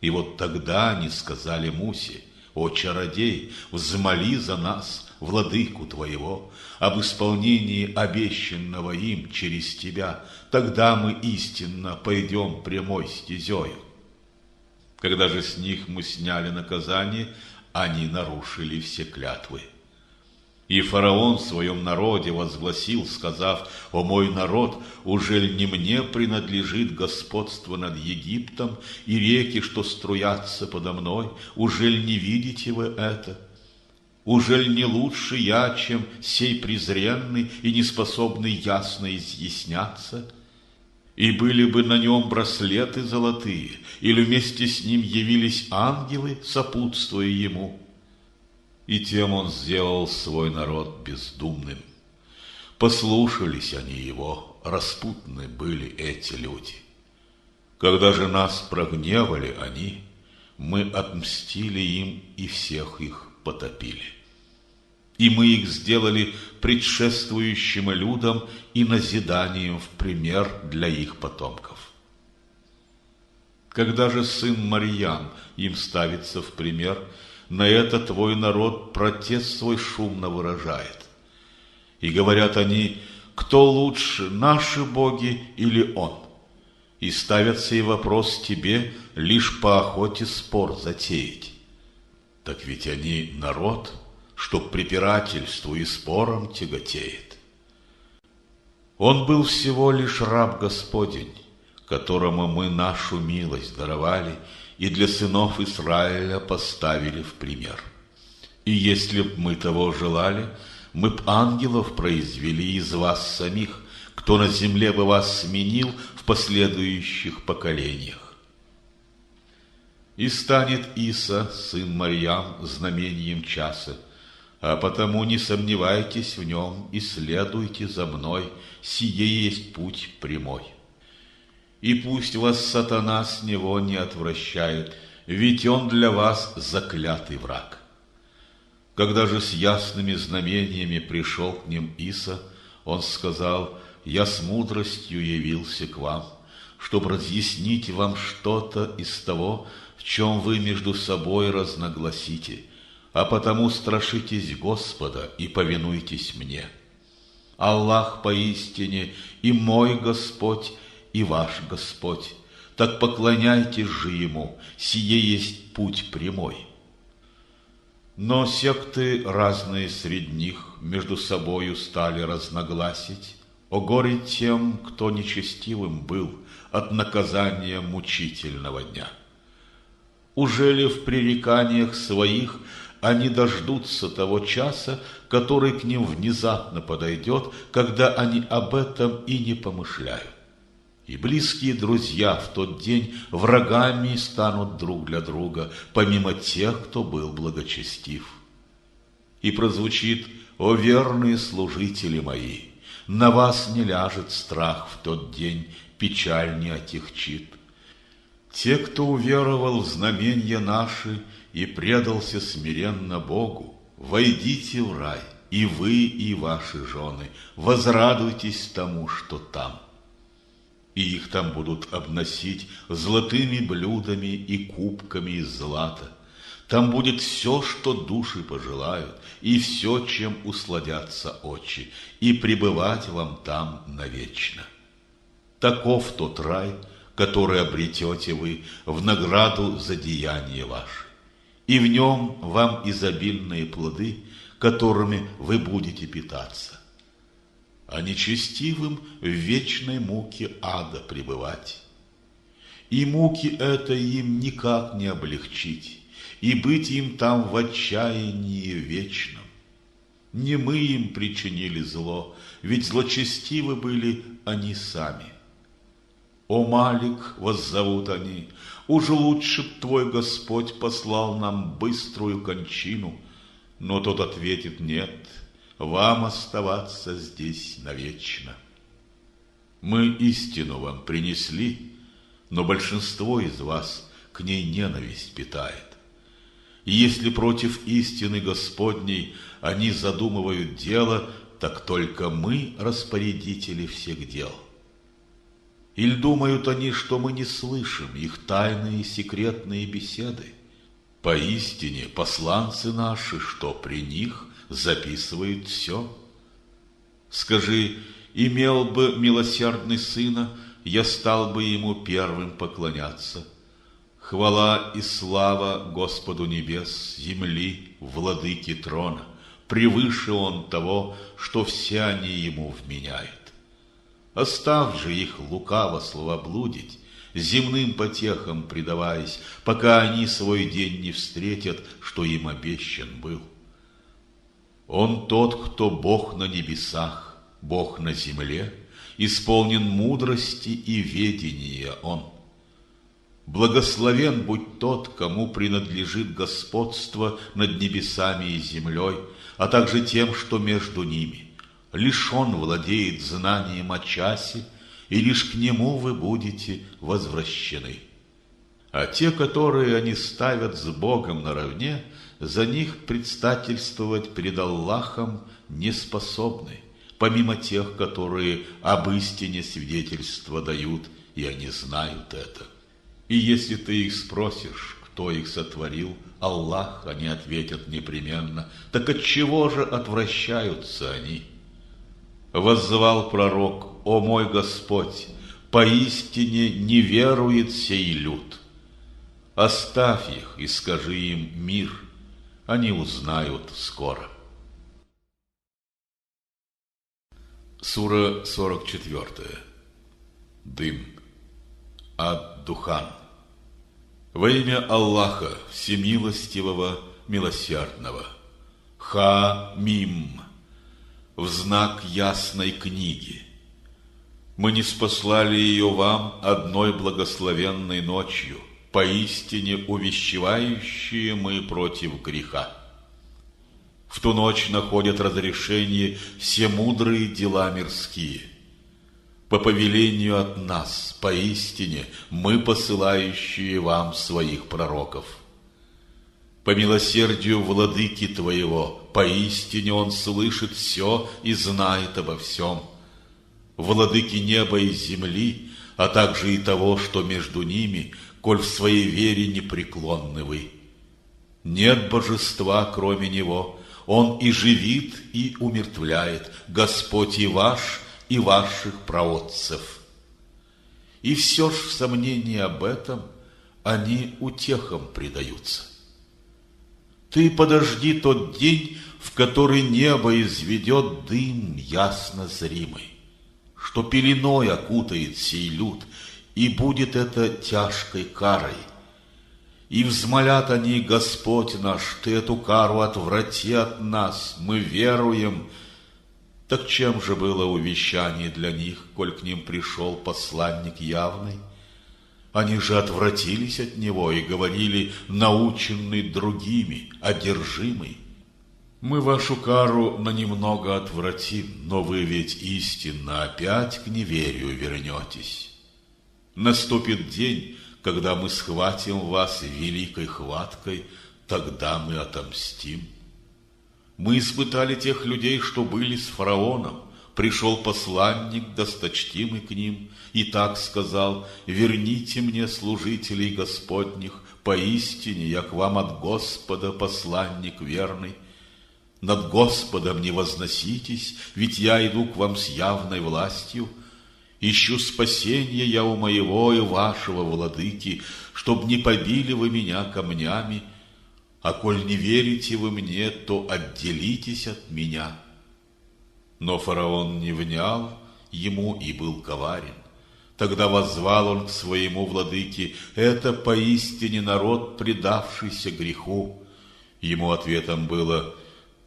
И вот тогда они сказали Мусе: «О чародей, взмоли за нас, владыку твоего, об исполнении обещанного им через тебя, тогда мы истинно пойдем прямой стезею». Когда же с них мы сняли наказание, они нарушили все клятвы. И фараон в своем народе возгласил, сказав: «О мой народ, ужель не мне принадлежит господство над Египтом и реки, что струятся подо мной? Ужель не видите вы это? Ужель не лучше я, чем сей презренный и неспособный ясно изъясняться? И были бы на нем браслеты золотые, или вместе с ним явились ангелы, сопутствуя ему». И тем он сделал свой народ бездумным. Послушались они его, распутны были эти люди. Когда же нас прогневали они, мы отмстили им и всех их потопили. И мы их сделали предшествующим людям и назиданием в пример для их потомков. Когда же сын Марьям им ставится в пример, на это твой народ протест свой шумно выражает. И говорят они: кто лучше, наши боги или он? И ставят сей вопрос тебе, лишь по охоте спор затеять. Так ведь они народ, что к препирательству и спорам тяготеет. Он был всего лишь раб Господень, которому мы нашу милость даровали и для сынов Израиля поставили в пример. И если б мы того желали, мы б ангелов произвели из вас самих, кто на земле бы вас сменил в последующих поколениях. И станет Иса, сын Марьям, знамением часа, а потому не сомневайтесь в нем и следуйте за мной, сие есть путь прямой. И пусть вас сатана с него не отвращает, ведь он для вас заклятый враг». Когда же с ясными знамениями пришел к ним Иса, он сказал: «Я с мудростью явился к вам, чтобы разъяснить вам что-то из того, в чем вы между собой разногласите, а потому страшитесь Господа и повинуйтесь мне. Аллах поистине и мой Господь, и ваш Господь, так поклоняйтесь же Ему, сие есть путь прямой». Но секты разные среди них между собою стали разногласить: «О горе тем, кто нечестивым был от наказания мучительного дня! Ужели в пререканиях своих они дождутся того часа, который к ним внезапно подойдет, когда они об этом и не помышляют? И близкие друзья в тот день врагами станут друг для друга, помимо тех, кто был благочестив. И прозвучит: «О верные служители мои, на вас не ляжет страх в тот день, печаль не отягчит. Те, кто уверовал в знамения наши и предался смиренно Богу, войдите в рай, и вы, и ваши жены, возрадуйтесь тому, что там. И их там будут обносить золотыми блюдами и кубками из злата. Там будет все, что души пожелают, и все, чем усладятся очи, и пребывать вам там навечно. Таков тот рай, который обретете вы в награду за деяния ваши. и в нем вам изобильные плоды, которыми вы будете питаться. А нечестивым в вечной муке ада пребывать. И муки это им никак не облегчить, и быть им там в отчаянии вечном. Не мы им причинили зло, ведь злочестивы были они сами. О Малик, воззовут они, уж лучше б твой Господь послал нам быструю кончину. Но тот ответит: нет, вам оставаться здесь навечно. Мы истину вам принесли, но большинство из вас к ней ненависть питает. И если против истины Господней они задумывают дело, так только мы распорядители всех дел. Или думают они, что мы не слышим их тайные и секретные беседы? Поистине посланцы наши, что при них, записывают все. Скажи: имел бы милосердный сына, я стал бы ему первым поклоняться. Хвала и слава Господу небес, земли, владыке трона. Превыше он того, что все они ему вменяют. Оставь же их лукаво словоблудить, земным потехам предаваясь, пока они свой день не встретят, что им обещан был. Он тот, кто Бог на небесах, Бог на земле, исполнен мудрости и ведения Он. Благословен будь тот, кому принадлежит господство над небесами и землей, а также тем, что между ними. Лишь Он владеет знанием о часе, и лишь к Нему вы будете возвращены. А те, которые они ставят с Богом наравне, за них предстательствовать пред Аллахом не способны, помимо тех, которые об истине свидетельство дают, и они знают это. И если ты их спросишь, кто их сотворил, Аллах, они ответят непременно: так отчего же отвращаются они? Воззвал пророк: о мой Господь, поистине не верует сей люд. Оставь их и скажи им мир, они узнают скоро. Сура 44. Дым. Ад-Духан. Во имя Аллаха, Всемилостивого, Милосердного. Ха-Мим. В знак ясной книги. Мы ниспослали ее вам одной благословенной ночью, поистине увещевающие мы против греха. В ту ночь находят разрешение все мудрые дела мирские. По повелению от нас, поистине, мы посылающие вам своих пророков. По милосердию владыки твоего, поистине он слышит все и знает обо всем. Владыки неба и земли, а также и того, что между ними, коль в своей вере непреклонны вы. Нет божества, кроме него, он и живит, и умертвляет, Господь и ваш, и ваших праотцев. И все ж в сомнении об этом они утехам предаются. Ты подожди тот день, в который небо изведет дым ясно зримый, что пеленой окутает сей люд, и будет это тяжкой карой. И взмолят они: Господь наш, Ты эту кару отврати от нас, мы веруем. Так чем же было увещание для них, коль к ним пришел посланник явный? Они же отвратились от него и говорили: наученный другими, одержимый. Мы вашу кару на немного отвратим, но вы ведь истинно опять к неверию вернетесь. Наступит день, когда мы схватим вас великой хваткой, тогда мы отомстим. Мы испытали тех людей, что были с фараоном. Пришел посланник, досточтимый к ним, и так сказал: верните мне служителей Господних, поистине я к вам от Господа посланник верный. Над Господом не возноситесь, ведь я иду к вам с явной властью. Ищу спасения я у моего и вашего владыки, чтоб не побили вы меня камнями. а коль не верите вы мне, то отделитесь от меня». Но фараон не внял ему и был коварен. Тогда воззвал он к своему владыке: «Это поистине народ, предавшийся греху». Ему ответом было: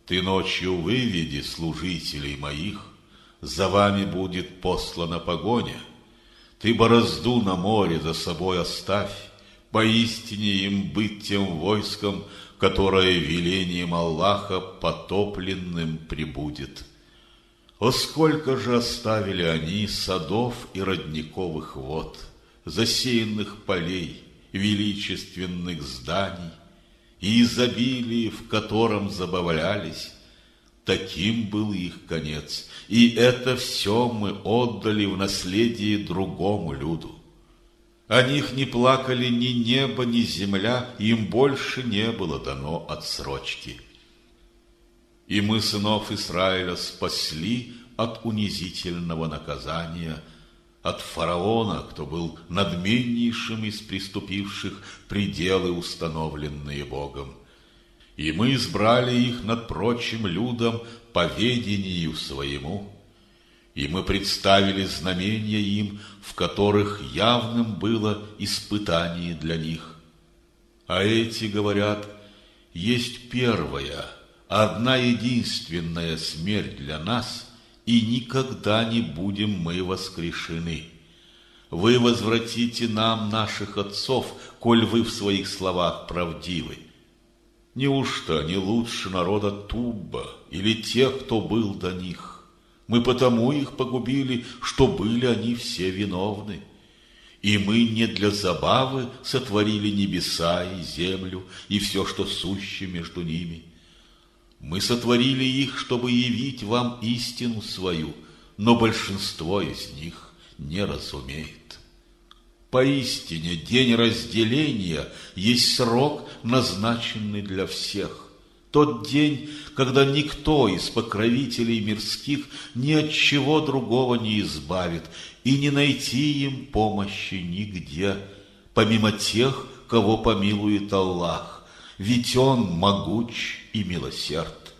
«Ты ночью выведи служителей моих, за вами будет послана погоня. Ты борозду на море за собой оставь, поистине им быть тем войском, которое велением Аллаха потопленным прибудет». О, сколько же оставили они садов и родниковых вод, засеянных полей, величественных зданий, и изобилие, в котором забавлялись. Таким был их конец, и это все мы отдали в наследие другому люду. О них не плакали ни небо, ни земля, им больше не было дано отсрочки. И мы сынов Израиля спасли от унизительного наказания, от фараона, кто был надменнейшим из преступивших пределы, установленные Богом. И мы избрали их над прочим людом по ведению своему, и мы представили знамения им, в которых явным было испытание для них. А эти говорят: есть первая, одна единственная смерть для нас, и никогда не будем мы воскрешены. Вы возвратите нам наших отцов, коль вы в своих словах правдивы. Неужто не лучше народа Тубба или тех, кто был до них? Мы потому их погубили, что были они все виновны. И мы не для забавы сотворили небеса и землю, и все, что суще между ними. Мы сотворили их, чтобы явить вам истину свою, но большинство из них не разумеет. Поистине, день разделения есть срок, назначенный для всех. Тот день, когда никто из покровителей мирских ни от чего другого не избавит, и не найти им помощи нигде, помимо тех, кого помилует Аллах, ведь Он могуч и милосерд.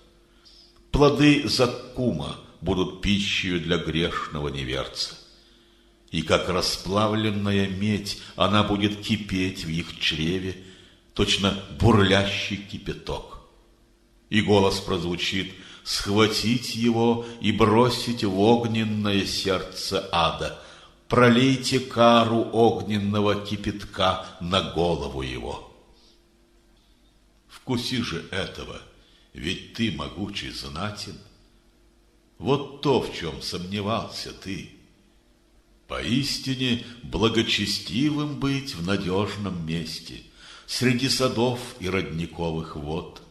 Плоды заккума будут пищей для грешного неверца, и как расплавленная медь она будет кипеть в их чреве, точно бурлящий кипяток. И голос прозвучит: схватить его и бросить в огненное сердце ада. Пролейте кару огненного кипятка на голову его. Вкуси же этого, ведь ты могучий знатен. Вот то, в чем сомневался ты. Поистине благочестивым быть в надежном месте, среди садов и родниковых вод.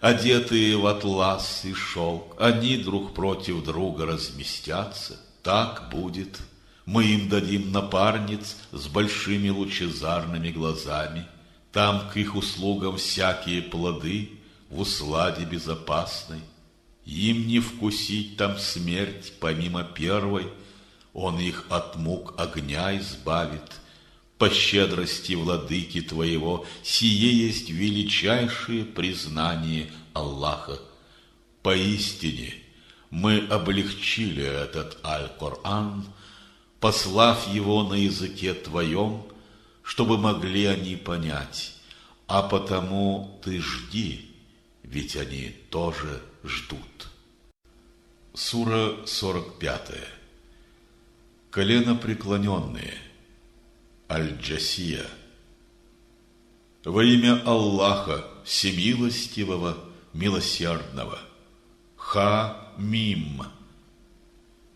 Одетые в атлас и шелк, они друг против друга разместятся. Так будет. Мы им дадим напарниц с большими лучезарными глазами. Там к их услугам всякие плоды в усладе безопасной. Им не вкусить там смерть помимо первой. Он их от мук огня избавит. По щедрости владыки твоего сие есть величайшее признание Аллаха. Поистине мы облегчили этот Аль-Коран, послав его на языке твоем, чтобы могли они понять, а потому ты жди, ведь они тоже ждут. Сура 45. Коленопреклоненные. Аль-Джасия. Во имя Аллаха Всемилостивого, Милосердного. Ха-Мим.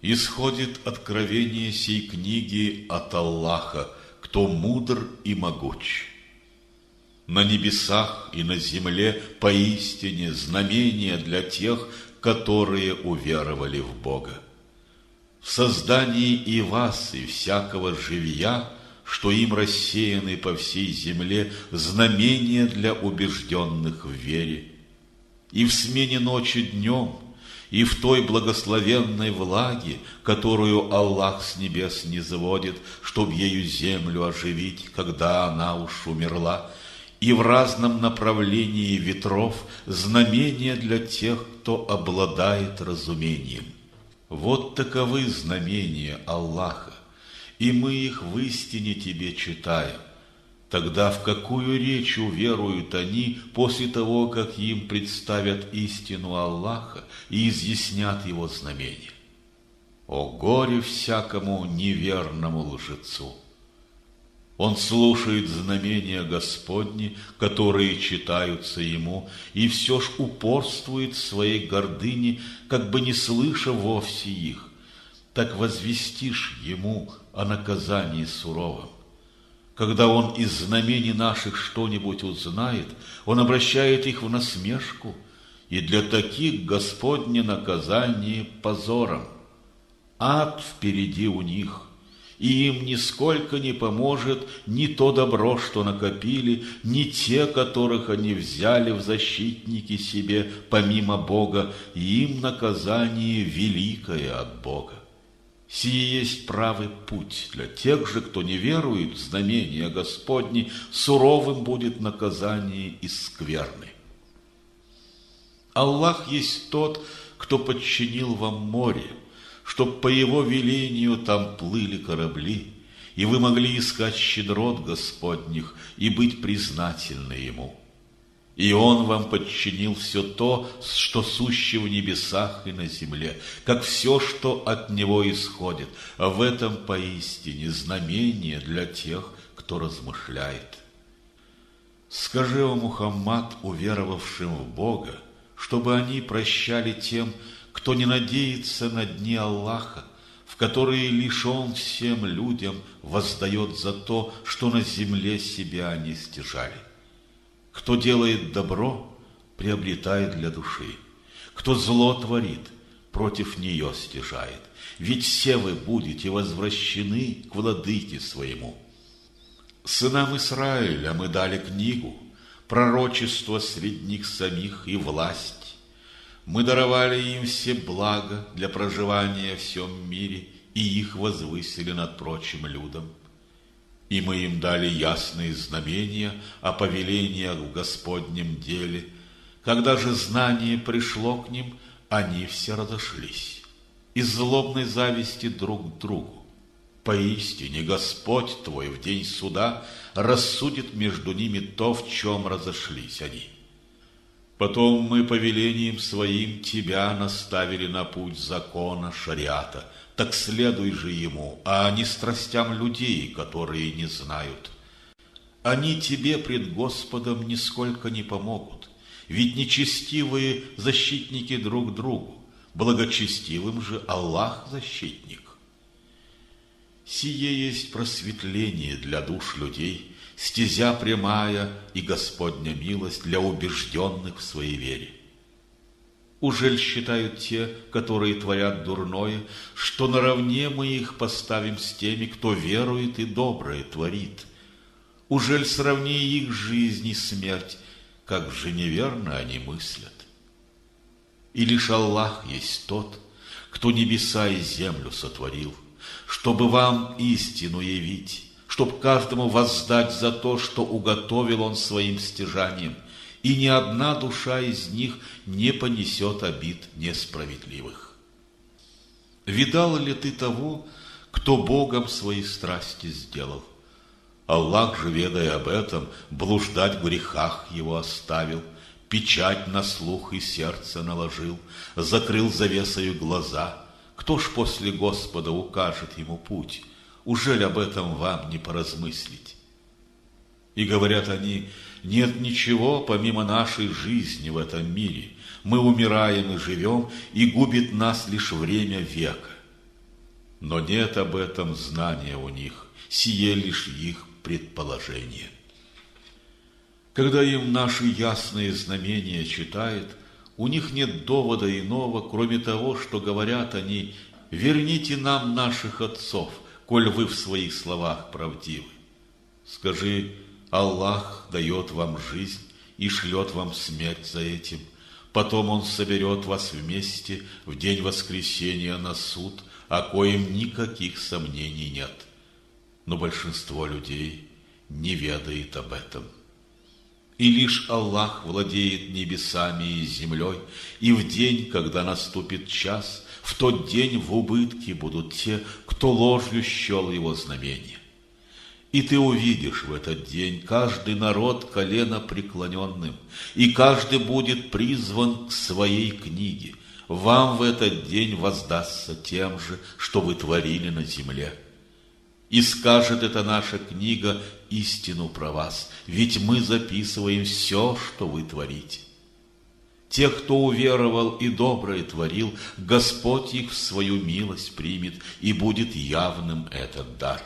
Исходит откровение сей книги от Аллаха, кто мудр и могуч. На небесах и на земле поистине знамения для тех, которые уверовали в Бога. В создании и вас, и всякого живья, что им рассеяны по всей земле, знамения для убежденных в вере. И в смене ночи днем, и в той благословенной влаге, которую Аллах с небес низводит, чтоб ею землю оживить, когда она уж умерла, и в разном направлении ветров знамения для тех, кто обладает разумением. Вот таковы знамения Аллаха, и мы их в истине тебе читаем. Тогда в какую речь уверуют они после того, как им представят истину Аллаха и изъяснят его знамения? О горе всякому неверному лжецу! Он слушает знамения Господни, которые читаются ему, и все ж упорствует в своей гордыне, как бы не слыша вовсе их. Так возвестишь ему о наказании суровом. Когда он из знамений наших что-нибудь узнает, он обращает их в насмешку, и для таких Господне наказание позором. Ад впереди у них, и им нисколько не поможет ни то добро, что накопили, ни те, которых они взяли в защитники себе помимо Бога, и им наказание великое от Бога. Сие есть правый путь для тех же, кто не верует в знамения Господни, суровым будет наказание и скверны. Аллах есть тот, кто подчинил вам море, чтоб по его велению там плыли корабли, и вы могли искать щедрот Господних и быть признательны ему. И он вам подчинил все то, что суще в небесах и на земле, как все, что от него исходит. А в этом поистине знамение для тех, кто размышляет. Скажи, о Мухаммад, уверовавшим в Бога, чтобы они прощали тем, кто не надеется на дни Аллаха, в которые лишь Он всем людям воздает за то, что на земле себя они стяжали. Кто делает добро, приобретает для души. Кто зло творит, против нее стяжает. Ведь все вы будете возвращены к владыке своему. Сынам Израиля мы дали книгу, пророчество среди них самих и власть. Мы даровали им все блага для проживания в всем мире, и их возвысили над прочим людом. И мы им дали ясные знамения о повелениях в Господнем деле. Когда же знание пришло к ним, они все разошлись из злобной зависти друг к другу. Поистине Господь твой в день суда рассудит между ними то, в чем разошлись они. Потом мы повелением своим тебя наставили на путь закона шариата, так следуй же ему, а не страстям людей, которые не знают. Они тебе пред Господом нисколько не помогут, ведь нечестивые защитники друг другу, благочестивым же Аллах защитник. Сие есть просветление для душ людей, стезя прямая и Господня милость для убежденных в своей вере. Ужель считают те, которые творят дурное, что наравне мы их поставим с теми, кто верует и доброе творит? Ужель сравни их жизнь и смерть, как же неверно они мыслят? И лишь Аллах есть тот, кто небеса и землю сотворил, чтобы вам истину явить, чтоб каждому воздать за то, что уготовил он своим стяжанием, и ни одна душа из них не понесет обид несправедливых. Видал ли ты того, кто Богом свои страсти сделал? Аллах же, ведая об этом, блуждать в грехах его оставил, печать на слух и сердце наложил, закрыл завесою глаза. Кто ж после Господа укажет ему путь? Ужель об этом вам не поразмыслить? И говорят они: нет ничего помимо нашей жизни в этом мире. Мы умираем и живем, и губит нас лишь время века. Но нет об этом знания у них, сие лишь их предположение. Когда им наши ясные знамения читают, у них нет довода иного, кроме того, что говорят они: верните нам наших отцов, коль вы в своих словах правдивы. Скажи: Аллах дает вам жизнь и шлет вам смерть за этим. Потом Он соберет вас вместе в день воскресения на суд, о коем никаких сомнений нет. Но большинство людей не ведает об этом. И лишь Аллах владеет небесами и землей, и в день, когда наступит час, в тот день в убытке будут те, кто ложью счел его знамение. И ты увидишь в этот день каждый народ колено преклоненным, и каждый будет призван к своей книге. Вам в этот день воздастся тем же, что вы творили на земле. И скажет эта наша книга истину про вас, ведь мы записываем все, что вы творите. Тех, кто уверовал и доброе творил, Господь их в свою милость примет, и будет явным этот дар.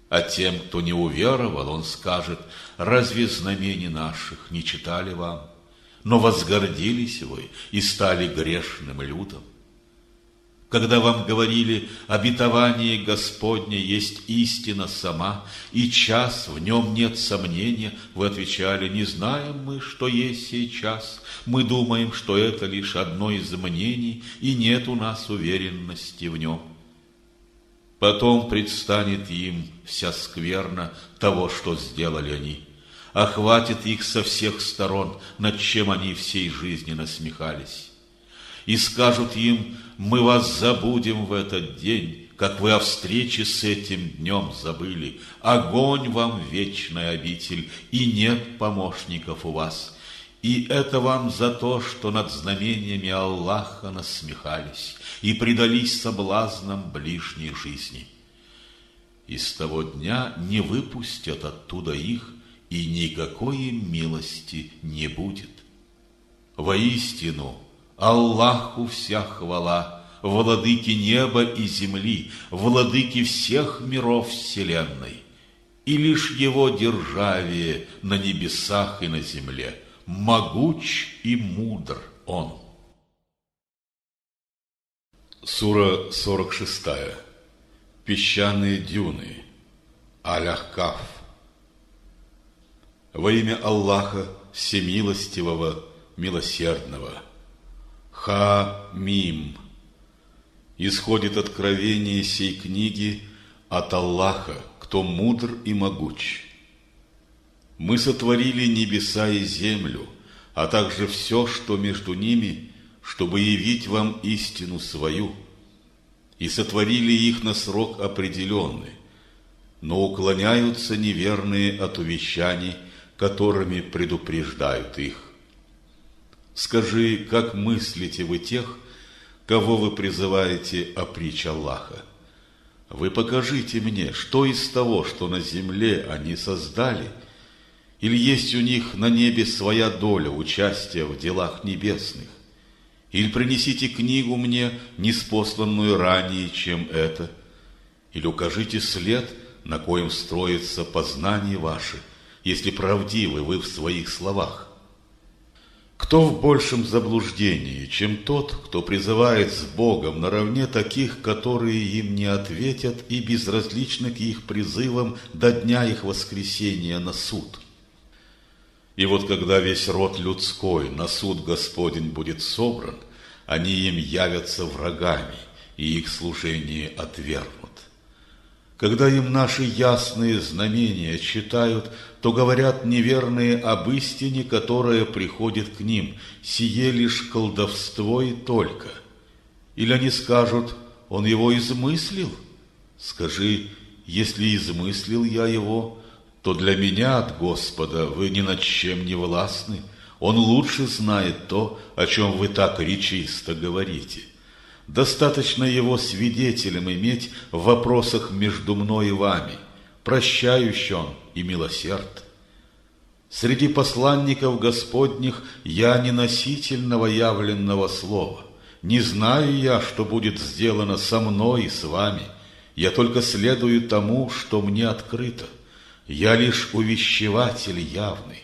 А тем, кто не уверовал, Он скажет: разве знамений наших не читали вам? Но возгордились вы и стали грешным людом. Когда вам говорили: обетование Господне есть истина сама, и час в нем нет сомнения, вы отвечали: не знаем мы, что есть сей час, мы думаем, что это лишь одно из мнений, и нет у нас уверенности в нем. Потом предстанет им вся скверна того, что сделали они, охватит их со всех сторон, над чем они всей жизни насмехались. И скажут им: мы вас забудем в этот день, как вы о встрече с этим днем забыли. Огонь вам вечная обитель, и нет помощников у вас. И это вам за то, что над знамениями Аллаха насмехались и предались соблазнам ближней жизни. И с того дня не выпустят оттуда их, и никакой им милости не будет. Воистину, Аллаху вся хвала, владыке неба и земли, владыке всех миров вселенной, и лишь его державие на небесах и на земле. Могуч и мудр Он. Сура 46. Песчаные дюны. Аль-Ахкаф. Во имя Аллаха Всемилостивого, Милосердного. Ха-Мим. Исходит откровение сей книги от Аллаха, кто мудр и могуч. Мы сотворили небеса и землю, а также все, что между ними, чтобы явить вам истину свою, и сотворили их на срок определенный, но уклоняются неверные от увещаний, которыми предупреждают их. Скажи, как мыслите вы тех, кого вы призываете о притче Аллаха? Вы покажите мне, что из того, что на земле они создали, или есть у них на небе своя доля участия в делах небесных? Или принесите книгу мне, ниспосланную ранее, чем это? Или укажите след, на коем строится познание ваше, если правдивы вы в своих словах? Кто в большем заблуждении, чем тот, кто призывает с Богом наравне таких, которые им не ответят и безразличны к их призывам до дня их воскресения на суд? И вот когда весь род людской на суд Господень будет собран, они им явятся врагами, и их служение отвергнут. Когда им наши ясные знамения читают, то говорят неверные об истине, которая приходит к ним, сие лишь колдовство и только. Или они скажут: он его измыслил? Скажи: если измыслил я его, то для меня от Господа вы ни над чем не властны. Он лучше знает то, о чем вы так речисто говорите. Достаточно его свидетелем иметь в вопросах между мной и вами. Прощающий он и милосерд. Среди посланников Господних я не носитель новоявленного слова. Не знаю я, что будет сделано со мной и с вами. Я только следую тому, что мне открыто. Я лишь увещеватель явный.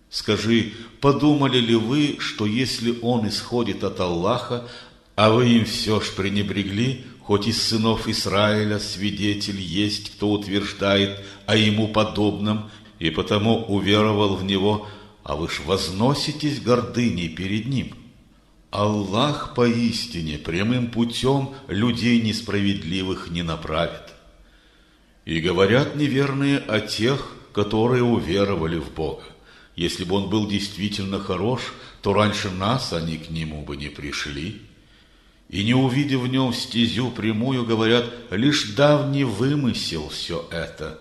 Скажи, подумали ли вы, что если он исходит от Аллаха, а вы им все ж пренебрегли, хоть из сынов Израиля свидетель есть, кто утверждает о ему подобном, и потому уверовал в него, а вы ж возноситесь гордыней перед ним? Аллах поистине прямым путем людей несправедливых не направит. И говорят неверные о тех, которые уверовали в Бога. Если бы он был действительно хорош, то раньше нас они к нему бы не пришли. И не увидев в нем стезю прямую, говорят, лишь давний вымысел все это.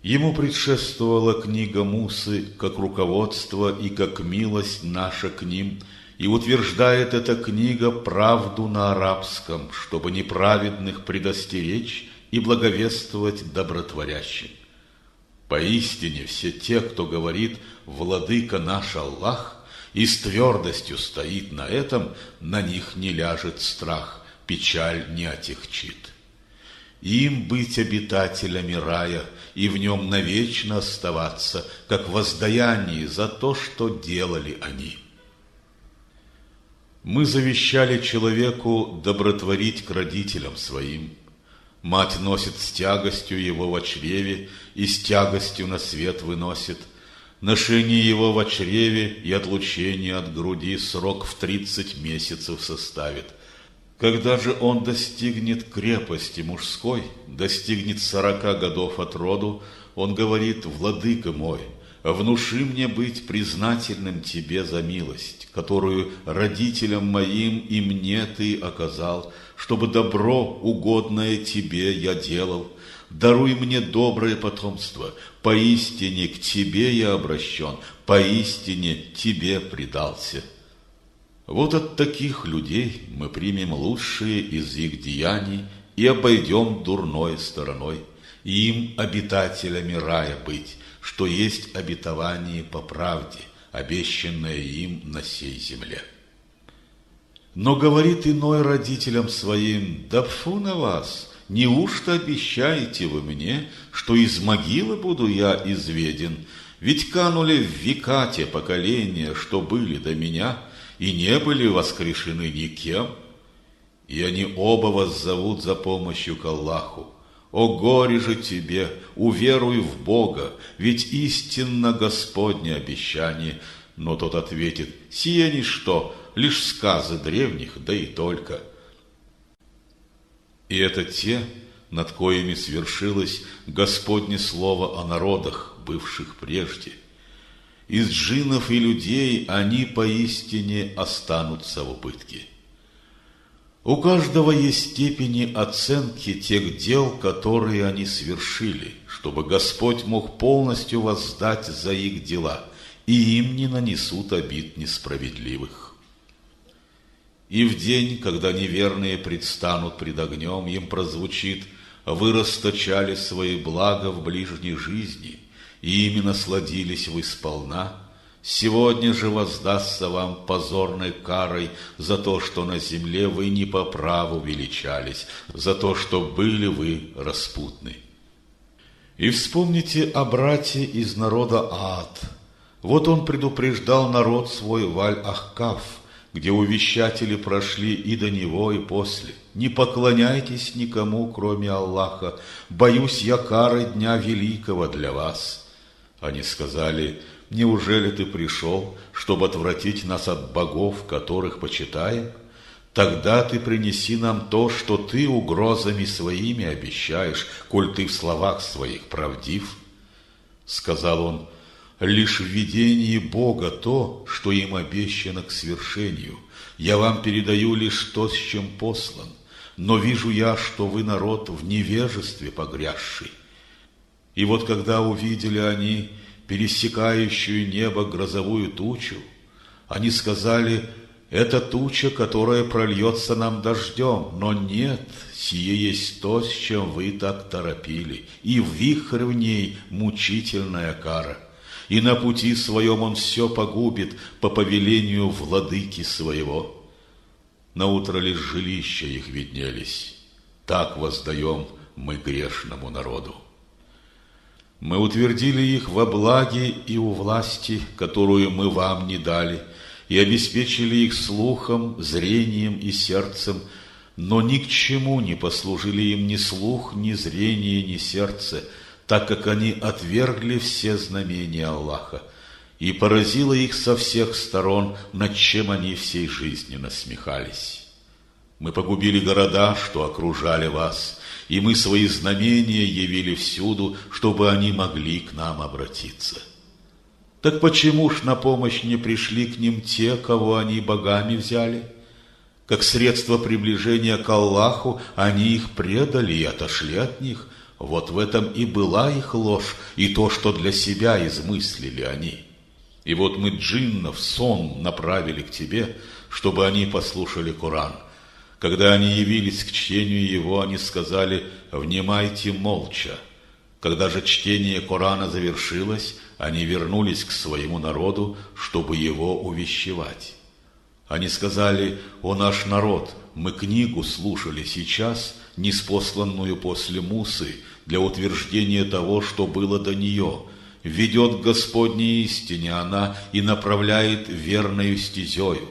Ему предшествовала книга Мусы, как руководство и как милость наша к ним, и утверждает эта книга правду на арабском, чтобы неправедных предостеречь и благовествовать добротворящим. Поистине все те, кто говорит «Владыка наш Аллах», и с твердостью стоит на этом, на них не ляжет страх, печаль не отягчит. Им быть обитателями рая и в нем навечно оставаться, как воздаяние за то, что делали они. Мы завещали человеку добротворить к родителям своим. Мать носит с тягостью его во чреве и с тягостью на свет выносит. Ношение его во чреве и отлучение от груди срок в 30 месяцев составит. Когда же он достигнет крепости мужской, достигнет 40 годов от роду, он говорит: «Владыка мой, внуши мне быть признательным тебе за милость, которую родителям моим и мне ты оказал, чтобы добро, угодное тебе, я делал. Даруй мне доброе потомство, поистине к тебе я обращен, поистине тебе предался». Вот от таких людей мы примем лучшие из их деяний и обойдем дурной стороной, и им обитателями рая быть, что есть обетование по правде, обещанное им на сей земле. Но говорит иной родителям своим: «Да фу на вас! Неужто обещаете вы мне, что из могилы буду я изведен? Ведь канули в века те поколения, что были до меня, и не были воскрешены никем. И они оба вас зовут за помощью к Аллаху. О горе же тебе, уверуй в Бога, ведь истинно Господне обещание». Но тот ответит: «Сие ничто, лишь сказы древних, да и только». И это те, над коими свершилось Господне слово о народах, бывших прежде. Из джиннов и людей они поистине останутся в убытке. У каждого есть степени оценки тех дел, которые они свершили, чтобы Господь мог полностью воздать за их дела, и им не нанесут обид несправедливых. И в день, когда неверные предстанут пред огнем, им прозвучит: «Вы расточали свои блага в ближней жизни, и ими насладились вы сполна. Сегодня же воздастся вам позорной карой за то, что на земле вы не по праву величались, за то, что были вы распутны». И вспомните о брате из народа Аад. Вот он предупреждал народ свой в Аль-Ахкаф, где увещатели прошли и до него, и после: «Не поклоняйтесь никому, кроме Аллаха, боюсь я кары дня великого для вас». Они сказали: «Неужели ты пришел, чтобы отвратить нас от богов, которых почитаем? Тогда ты принеси нам то, что ты угрозами своими обещаешь, коль ты в словах своих правдив». Сказал он: «Лишь в видении Бога то, что им обещано к свершению. Я вам передаю лишь то, с чем послан. Но вижу я, что вы народ в невежестве погрязший». И вот когда увидели они пересекающую небо грозовую тучу, они сказали: «Это туча, которая прольется нам дождем». Но нет, сие есть то, с чем вы так торопили, и вихрь в ней мучительная кара. И на пути своем он все погубит по повелению владыки своего. Наутро лишь жилища их виднелись. Так воздаем мы грешному народу. Мы утвердили их во благе и у власти, которую мы вам не дали, и обеспечили их слухом, зрением и сердцем, но ни к чему не послужили им ни слух, ни зрение, ни сердце, так как они отвергли все знамения Аллаха, и поразило их со всех сторон, над чем они всей жизни насмехались. Мы погубили города, что окружали вас, и мы свои знамения явили всюду, чтобы они могли к нам обратиться. Так почему ж на помощь не пришли к ним те, кого они богами взяли? Как средство приближения к Аллаху они их предали и отошли от них. Вот в этом и была их ложь, и то, что для себя измыслили они. И вот мы джиннов сон направили к тебе, чтобы они послушали Коран. Когда они явились к чтению его, они сказали: «Внимайте молча». Когда же чтение Корана завершилось, они вернулись к своему народу, чтобы его увещевать. Они сказали: «О наш народ, мы книгу слушали сейчас, ниспосланную после Мусы, для утверждения того, что было до нее. Ведет к Господней истине она и направляет верною стезею.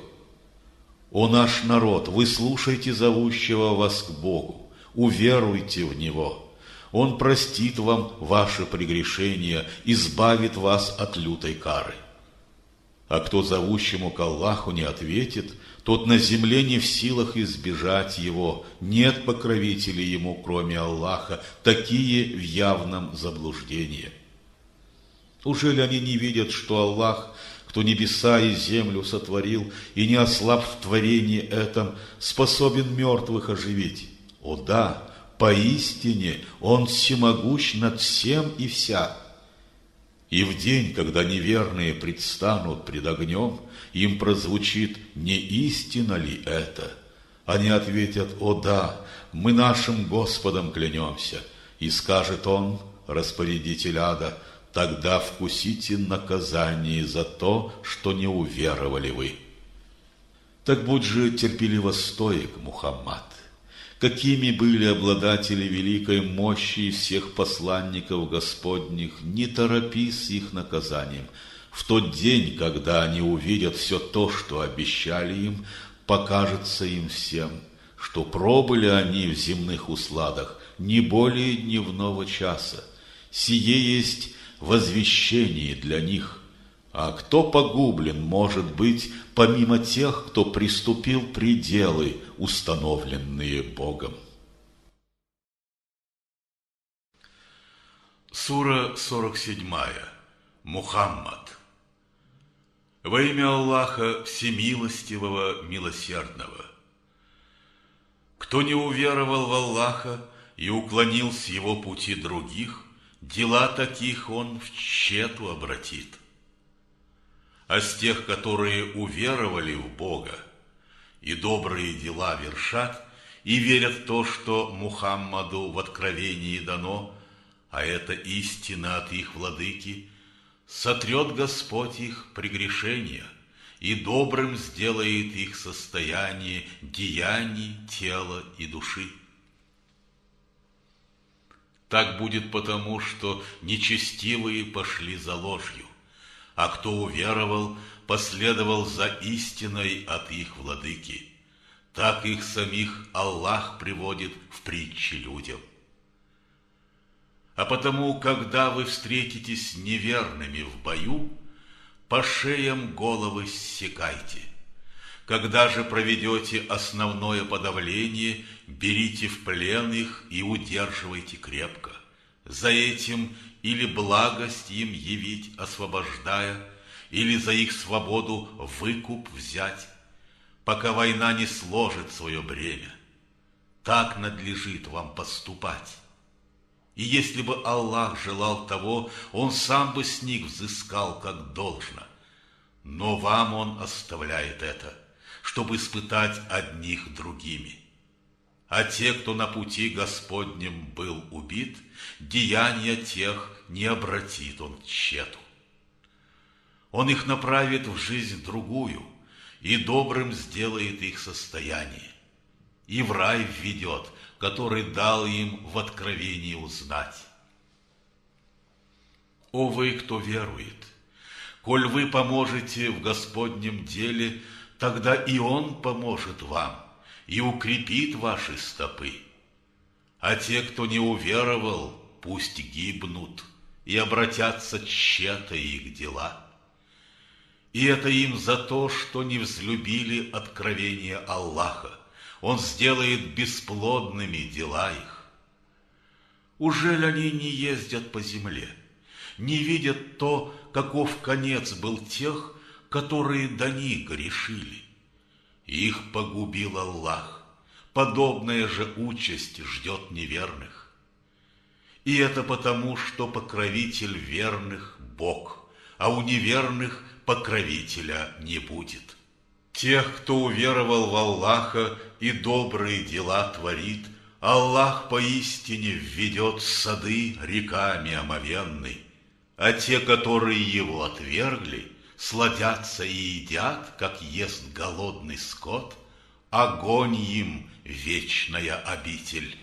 О наш народ, вы слушайте зовущего вас к Богу, уверуйте в Него. Он простит вам ваши прегрешения, избавит вас от лютой кары. А кто зовущему к Аллаху не ответит, тот на земле не в силах избежать его. Нет покровителей ему, кроме Аллаха, такие в явном заблуждении. Ужели они не видят, что Аллах, кто небеса и землю сотворил, и не ослаб в творении этом, способен мертвых оживить? О да! Поистине Он всемогущ над всем и вся. И в день, когда неверные предстанут пред огнем, им прозвучит: не истина ли это? Они ответят: о да, мы нашим Господом клянемся. И скажет Он, распорядитель ада: тогда вкусите наказание за то, что не уверовали вы. Так будь же терпеливо стоек, Мухаммад. Какими были обладатели великой мощи и всех посланников Господних, не торопись с их наказанием. В тот день, когда они увидят все то, что обещали им, покажется им всем, что пробыли они в земных усладах не более дневного часа. Сие есть возвещение для них. А кто погублен, может быть, помимо тех, кто приступил пределы, установленные Богом. Сура 47. Мухаммад. Во имя Аллаха Всемилостивого, Милосердного. Кто не уверовал в Аллаха и уклонил с его пути других, дела таких он в тщету обратит. А с тех, которые уверовали в Бога и добрые дела вершат, и верят в то, что Мухаммаду в откровении дано, а это истина от их владыки, сотрет Господь их прегрешения и добрым сделает их состояние деяний тела и души. Так будет потому, что нечестивые пошли за ложью, а кто уверовал, последовал за истиной от их владыки. Так их самих Аллах приводит в притчи людям. А потому, когда вы встретитесь с неверными в бою, по шеям головы ссекайте. Когда же проведете основное подавление, берите в плен их и удерживайте крепко. За этим или благость им явить, освобождая, или за их свободу выкуп взять, пока война не сложит свое бремя. Так надлежит вам поступать. И если бы Аллах желал того, Он сам бы с них взыскал как должно. Но вам Он оставляет это, чтобы испытать одних другими. А те, кто на пути Господнем был убит, деяния тех не обратит Он к тщету. Он их направит в жизнь другую, и добрым сделает их состояние, и в рай введет, который дал им в откровении узнать. О вы, кто верует, коль вы поможете в Господнем деле, тогда и Он поможет вам и укрепит ваши стопы. А те, кто не уверовал, пусть гибнут, и обратятся тщетно их дела. И это им за то, что не взлюбили откровение Аллаха, Он сделает бесплодными дела их. Ужель они не ездят по земле, не видят то, каков конец был тех, которые до них грешили? Их погубил Аллах, подобная же участь ждет неверных. И это потому, что покровитель верных – Бог, а у неверных покровителя не будет. Тех, кто уверовал в Аллаха и добрые дела творит, Аллах поистине введет в сады реками омовенной, а те, которые его отвергли, сладятся и едят, как ест голодный скот, огонь им вечная обитель.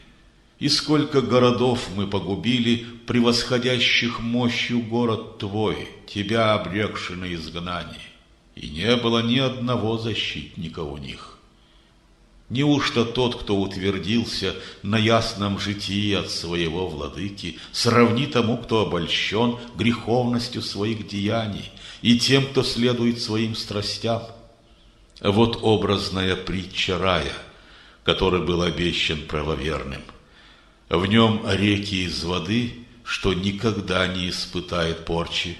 И сколько городов мы погубили, превосходящих мощью город твой, тебя обрекший на изгнание, и не было ни одного защитника у них. Неужто тот, кто утвердился на ясном житии от своего владыки, сравни тому, кто обольщен греховностью своих деяний, и тем, кто следует своим страстям? Вот образная притча рая, который был обещан правоверным. В нем реки из воды, что никогда не испытает порчи,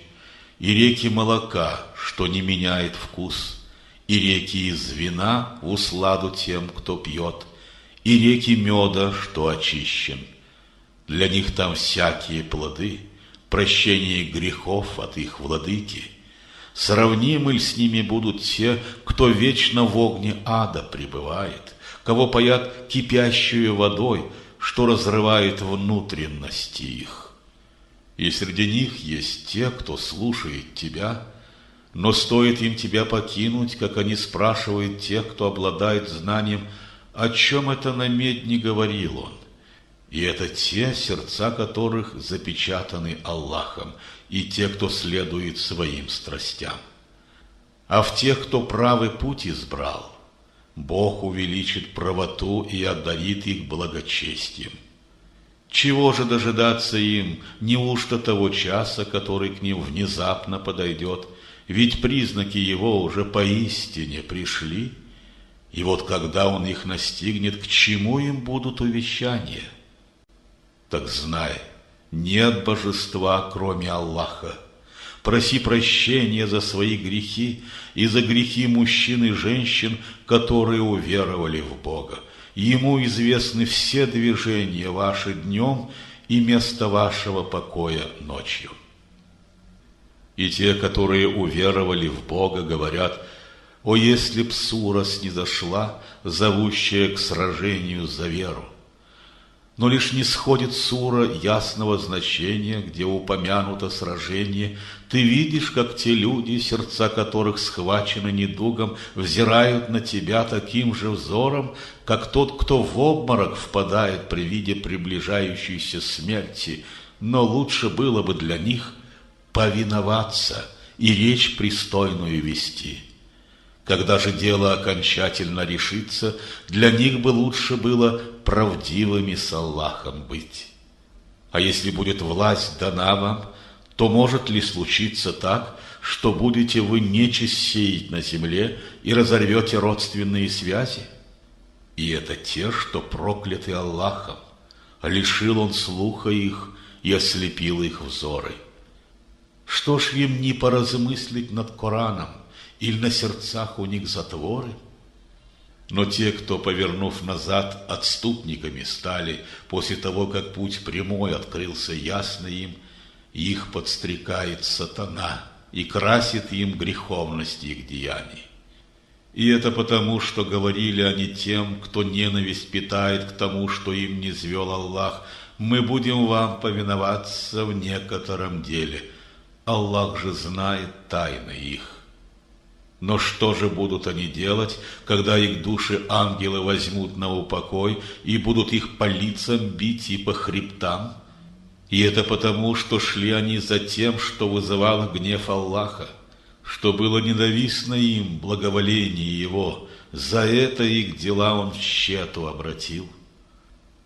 и реки молока, что не меняет вкус, и реки из вина в усладу тем, кто пьет, и реки меда, что очищен. Для них там всякие плоды, прощение грехов от их владыки. Сравнимы ли с ними будут те, кто вечно в огне ада пребывает, кого паят кипящую водой, что разрывает внутренности их? И среди них есть те, кто слушает тебя, но стоит им тебя покинуть, как они спрашивают тех, кто обладает знанием, о чем это намедни не говорил он. И это те, сердца которых запечатаны Аллахом, и те, кто следует своим страстям. А в тех, кто правый путь избрал, Бог увеличит правоту и одарит их благочестием. Чего же дожидаться им, неужто того часа, который к ним внезапно подойдет? Ведь признаки его уже поистине пришли. И вот когда он их настигнет, к чему им будут увещания? Так знай, нет божества, кроме Аллаха. Проси прощения за свои грехи и за грехи мужчин и женщин, которые уверовали в Бога. Ему известны все движения ваши днем и место вашего покоя ночью. И те, которые уверовали в Бога, говорят: «О, если б сура снизошла, зовущая к сражению за веру!» Но лишь не сходит сура ясного значения, где упомянуто сражение. Ты видишь, как те люди, сердца которых схвачены недугом, взирают на тебя таким же взором, как тот, кто в обморок впадает при виде приближающейся смерти. Но лучше было бы для них повиноваться и речь пристойную вести. Когда же дело окончательно решится, для них бы лучше было правдивыми с Аллахом быть. А если будет власть дана вам, то может ли случиться так, что будете вы нечисть сеять на земле и разорвете родственные связи? И это те, что прокляты Аллахом, лишил Он слуха их и ослепил их взоры. Что ж им не поразмыслить над Кораном, или на сердцах у них затворы? Но те, кто, повернув назад, отступниками стали, после того, как путь прямой открылся ясно им, их подстрекает сатана и красит им греховность их деяний. И это потому, что говорили они тем, кто ненависть питает к тому, что им не низвел Аллах: «Мы будем вам повиноваться в некотором деле». Аллах же знает тайны их. Но что же будут они делать, когда их души ангелы возьмут на упокой и будут их по лицам бить и по хребтам? И это потому, что шли они за тем, что вызывало гнев Аллаха, что было ненавистно им благоволение Его, за это их дела Он в тщету обратил.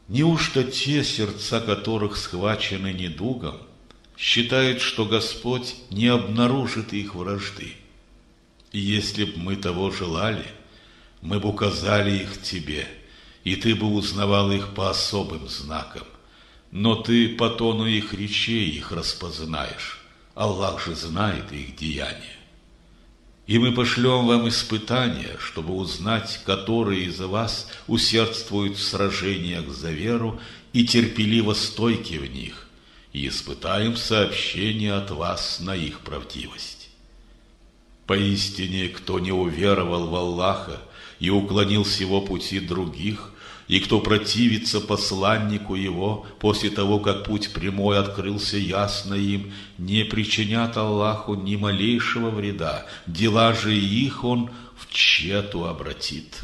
Неужто те, сердца которых схвачены недугом, считают, что Господь не обнаружит их вражды? И если б мы того желали, мы бы указали их тебе, и ты бы узнавал их по особым знакам. Но ты по тону их речей их распознаешь. Аллах же знает их деяния. И мы пошлем вам испытания, чтобы узнать, которые из вас усердствуют в сражениях за веру и терпеливо стойки в них, и испытаем сообщение от вас на их правдивость. Поистине, кто не уверовал в Аллаха и уклонил с его пути других, и кто противится посланнику его после того, как путь прямой открылся ясно им, не причинят Аллаху ни малейшего вреда, дела же их он в тщету обратит.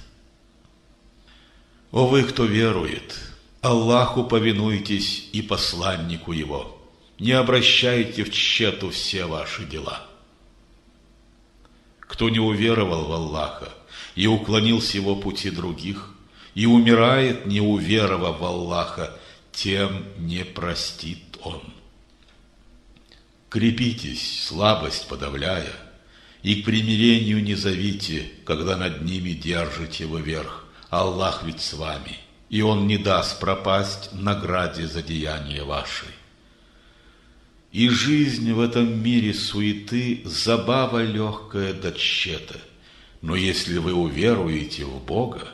О вы, кто верует, Аллаху повинуйтесь и посланнику его, не обращайте в тщету все ваши дела. Кто не уверовал в Аллаха и уклонил с его пути других, и умирает, не уверовав в Аллаха, тем не простит он. Крепитесь, слабость подавляя, и к примирению не зовите, когда над ними держите вы верх. Аллах ведь с вами, и Он не даст пропасть награде за деяния ваши. И жизнь в этом мире суеты забава легкая до тщета. Но если вы уверуете в Бога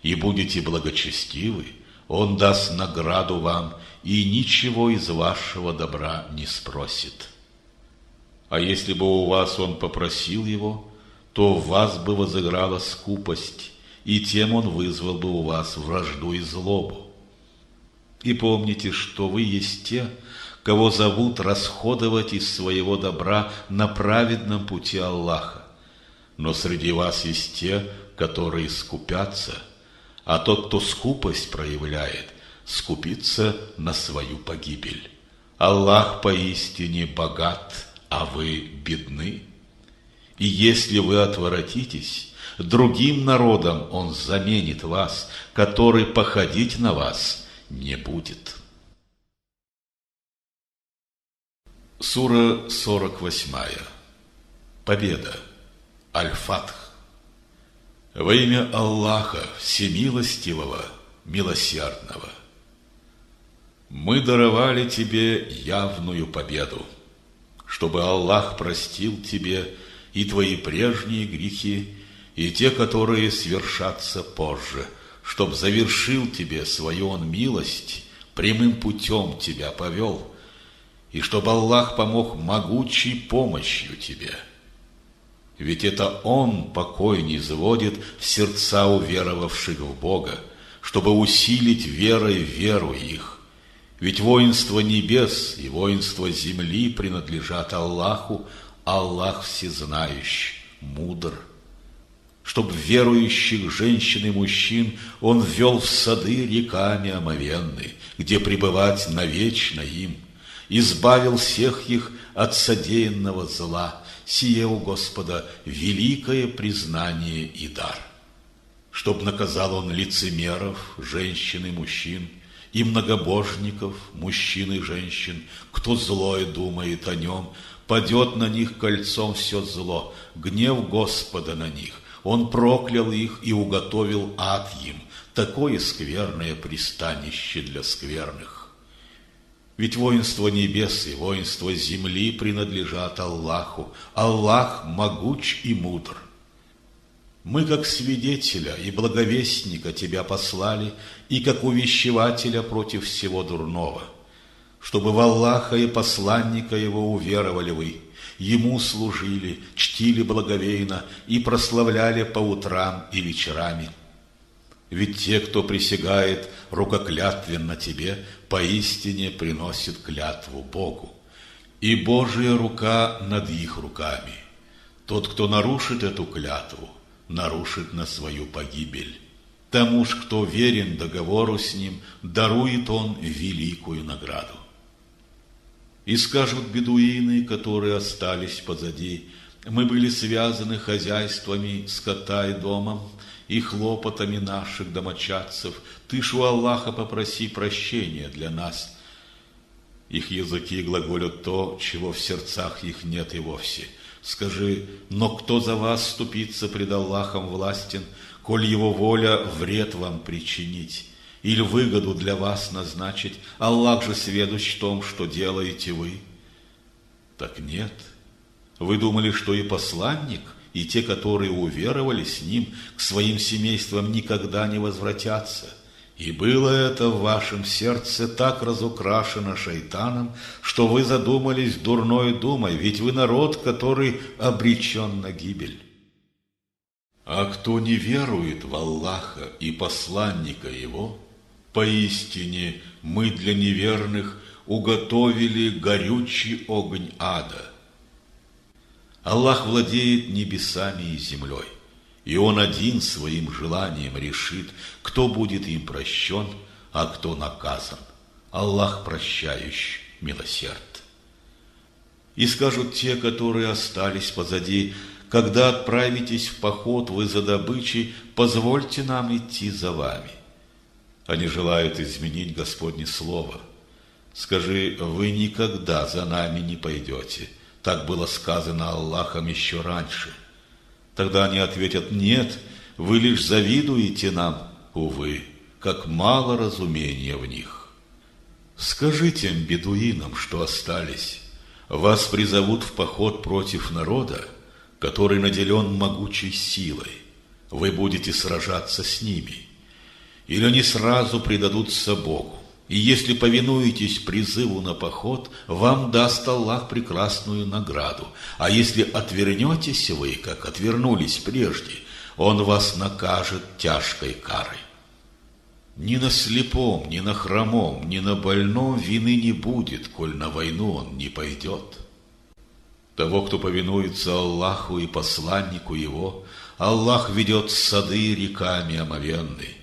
и будете благочестивы, Он даст награду вам и ничего из вашего добра не спросит. А если бы у вас Он попросил Его, то в вас бы возыграла скупость, и тем Он вызвал бы у вас вражду и злобу. И помните, что вы есть те, кого зовут расходовать из своего добра на праведном пути Аллаха. Но среди вас есть те, которые скупятся, а тот, кто скупость проявляет, скупится на свою погибель. Аллах поистине богат, а вы бедны. И если вы отворотитесь, другим народом Он заменит вас, который походить на вас не будет. Сура 48. Победа. Аль-Фатх. Во имя Аллаха, Всемилостивого, Милосердного. Мы даровали тебе явную победу, чтобы Аллах простил тебе и твои прежние грехи, и те, которые свершатся позже, чтоб завершил тебе свою Он милость, прямым путем тебя повел, и чтоб Аллах помог могучей помощью тебе. Ведь это Он покой низводит в сердца уверовавших в Бога, чтобы усилить верой веру их. Ведь воинство небес и воинство земли принадлежат Аллаху, Аллах всезнающий, мудр. Чтоб верующих женщин и мужчин Он ввел в сады реками омовенны, где пребывать навечно им, избавил всех их от содеянного зла. Сие у Господа великое признание и дар. Чтоб наказал Он лицемеров, женщин и мужчин, и многобожников, мужчин и женщин, кто злое думает о Нем, падет на них кольцом все зло, гнев Господа на них. Он проклял их и уготовил ад им, такое скверное пристанище для скверных. Ведь воинство небес и воинство земли принадлежат Аллаху. Аллах могуч и мудр. Мы, как свидетеля и благовестника, тебя послали, и как увещевателя против всего дурного, чтобы в Аллаха и посланника Его уверовали вы, Ему служили, чтили благоговейно и прославляли по утрам и вечерами. Ведь те, кто присягает рукоклятвенно тебе, поистине приносят клятву Богу. И Божия рука над их руками. Тот, кто нарушит эту клятву, нарушит на свою погибель. Тому ж, кто верен договору с ним, дарует он великую награду. И скажут бедуины, которые остались позади: мы были связаны хозяйствами скота и домом, и хлопотами наших домочадцев. Ты ж у Аллаха попроси прощения для нас. Их языки глаголят то, чего в сердцах их нет и вовсе. Скажи: но кто за вас ступится пред Аллахом властен, коль его воля вред вам причинить или выгоду для вас назначить, Аллах же сведущ в том, что делаете вы. Так нет. Вы думали, что и посланник, и те, которые уверовали с ним, к своим семействам никогда не возвратятся. И было это в вашем сердце так разукрашено шайтаном, что вы задумались дурной думой, ведь вы народ, который обречен на гибель. А кто не верует в Аллаха и посланника его, поистине мы для неверных уготовили горючий огонь ада. Аллах владеет небесами и землей, и Он один своим желанием решит, кто будет им прощен, а кто наказан. Аллах прощающий, милосерд. И скажут те, которые остались позади: когда отправитесь в поход вы за добычей, позвольте нам идти за вами. Они желают изменить Господне слово. Скажи: вы никогда за нами не пойдете. Так было сказано Аллахом еще раньше. Тогда они ответят: нет, вы лишь завидуете нам. Увы, как мало разумения в них. Скажи тем бедуинам, что остались: вас призовут в поход против народа, который наделен могучей силой. Вы будете сражаться с ними. Или они сразу предадутся Богу. И если повинуетесь призыву на поход, вам даст Аллах прекрасную награду. А если отвернетесь вы, как отвернулись прежде, Он вас накажет тяжкой карой. Ни на слепом, ни на хромом, ни на больном вины не будет, коль на войну он не пойдет. Того, кто повинуется Аллаху и посланнику Его, Аллах ведет сады реками омовенные.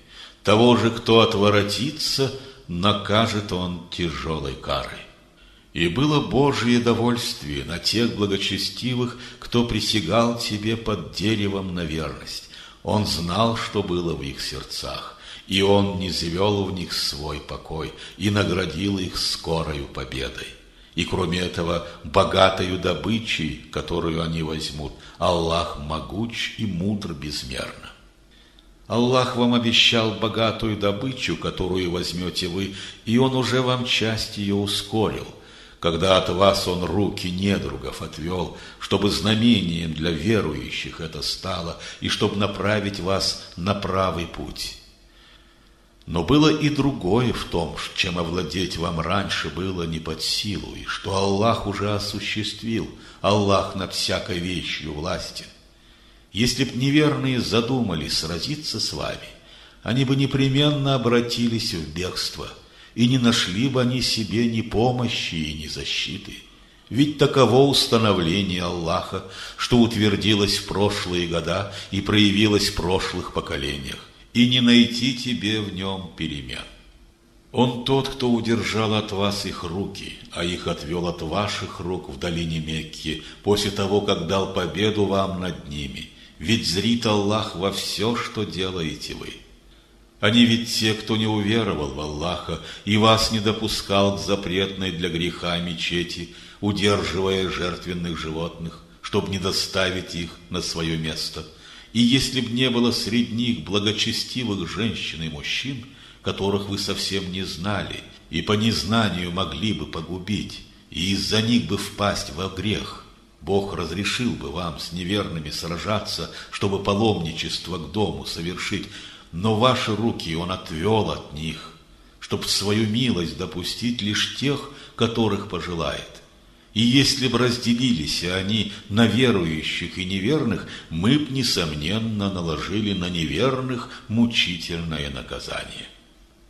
Того же, кто отворотится, накажет Он тяжелой карой. И было Божие довольствие на тех благочестивых, кто присягал Тебе под деревом на верность. Он знал, что было в их сердцах, и Он низвел в них свой покой и наградил их скорою победой. И кроме этого, богатою добычей, которую они возьмут, Аллах могуч и мудр безмерно. Аллах вам обещал богатую добычу, которую возьмете вы, и Он уже вам часть ее ускорил, когда от вас Он руки недругов отвел, чтобы знамением для верующих это стало, и чтобы направить вас на правый путь. Но было и другое в том, чем овладеть вам раньше было не под силу, и что Аллах уже осуществил. Аллах над всякой вещью властен. Если б неверные задумали сразиться с вами, они бы непременно обратились в бегство, и не нашли бы они себе ни помощи и ни защиты. Ведь таково установление Аллаха, что утвердилось в прошлые года и проявилось в прошлых поколениях, и не найти тебе в нем перемен. Он тот, кто удержал от вас их руки, а их отвел от ваших рук в долине Мекки, после того, как дал победу вам над ними. Ведь зрит Аллах во все, что делаете вы. Они ведь те, кто не уверовал в Аллаха и вас не допускал к запретной для греха мечети, удерживая жертвенных животных, чтобы не доставить их на свое место. И если б не было среди них благочестивых женщин и мужчин, которых вы совсем не знали, и по незнанию могли бы погубить, и из-за них бы впасть во грех, Бог разрешил бы вам с неверными сражаться, чтобы паломничество к дому совершить, но ваши руки Он отвел от них, чтобы в свою милость допустить лишь тех, которых пожелает. И если бы разделились они на верующих и неверных, мы б, несомненно, наложили на неверных мучительное наказание.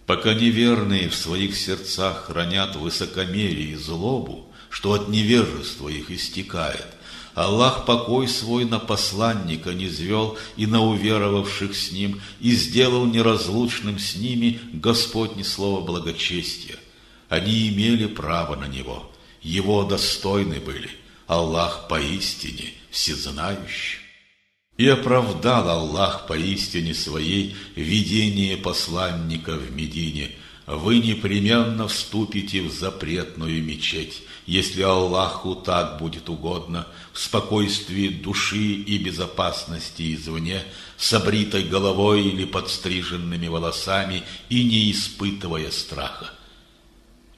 Пока неверные в своих сердцах хранят высокомерие и злобу, что от невежества их истекает, Аллах покой свой на посланника низвел и на уверовавших с ним, и сделал неразлучным с ними Господне слово благочестия. Они имели право на него, его достойны были. Аллах поистине всезнающий. И оправдал Аллах поистине своей видение посланника в Медине. вы непременно вступите в запретную мечеть, если Аллаху так будет угодно, в спокойствии души и безопасности извне, с обритой головой или подстриженными волосами и не испытывая страха.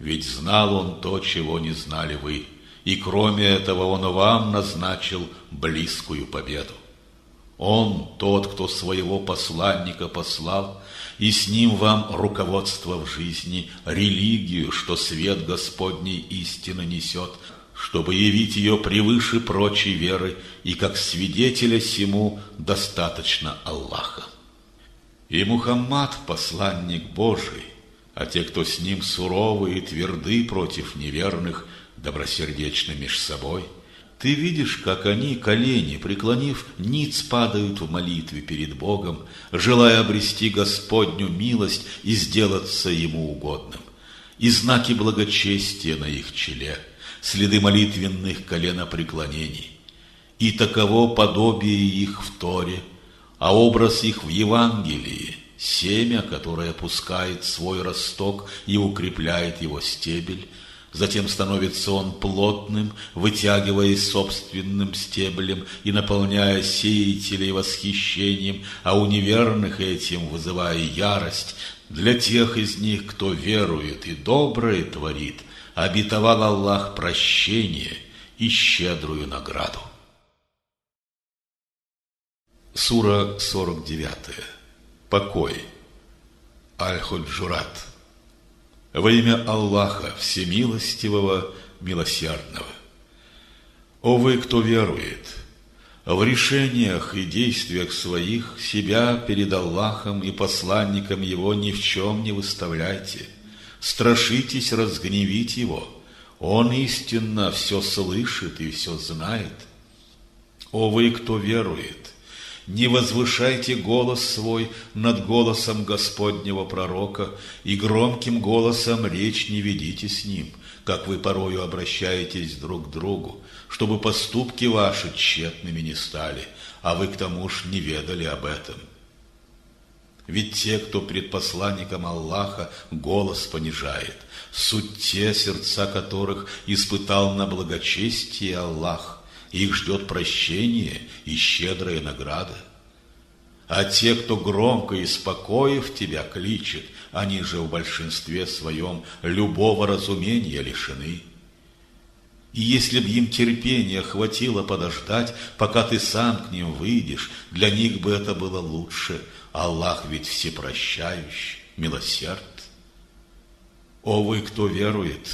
Ведь знал он то, чего не знали вы, и кроме этого он вам назначил близкую победу. Он тот, кто своего посланника послал, и с ним вам руководство в жизни, религию, что свет Господней истины несет, чтобы явить ее превыше прочей веры, и как свидетеля сему достаточно Аллаха. И Мухаммад – посланник Божий, а те, кто с ним суровы и тверды против неверных, добросердечны меж собой. Ты видишь, как они, колени преклонив, ниц падают в молитве перед Богом, желая обрести Господню милость и сделаться Ему угодным. И знаки благочестия на их челе, следы молитвенных коленопреклонений. И таково подобие их в Торе, а образ их в Евангелии, семя, которое пускает свой росток и укрепляет его стебель. Затем становится он плотным, вытягиваясь собственным стеблем и наполняя сеятелей восхищением, а у неверных этим вызывая ярость. Для тех из них, кто верует и доброе творит, обетовал Аллах прощение и щедрую награду. Сура 49. Покой. Аль-Худжурат. Во имя Аллаха Всемилостивого, Милосердного. О вы, кто верует, в решениях и действиях своих себя перед Аллахом и посланником Его ни в чем не выставляйте. Страшитесь разгневить Его. Он истинно все слышит и все знает. О вы, кто верует, не возвышайте голос свой над голосом Господнего пророка, и громким голосом речь не ведите с ним, как вы порою обращаетесь друг к другу, чтобы поступки ваши тщетными не стали, а вы к тому ж не ведали об этом. Ведь те, кто пред посланником Аллаха голос понижает, суть те, сердца которых испытал на благочестие Аллах, их ждет прощение и щедрая награда. А те, кто громко и спокоив тебя кличет, они же в большинстве своем любого разумения лишены. И если б им терпения хватило подождать, пока ты сам к ним выйдешь, для них бы это было лучше. Аллах ведь всепрощающий, милосерд. О вы, кто верует!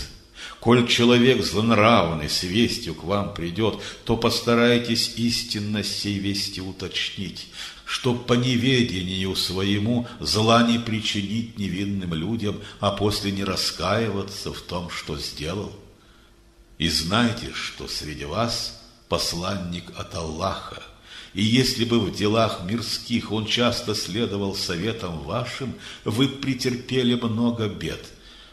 Коль человек злонравный с вестью к вам придет, то постарайтесь истинность сей вести уточнить, чтоб по неведению своему зла не причинить невинным людям, а после не раскаиваться в том, что сделал. И знайте, что среди вас посланник от Аллаха, и если бы в делах мирских он часто следовал советам вашим, вы претерпели много бед.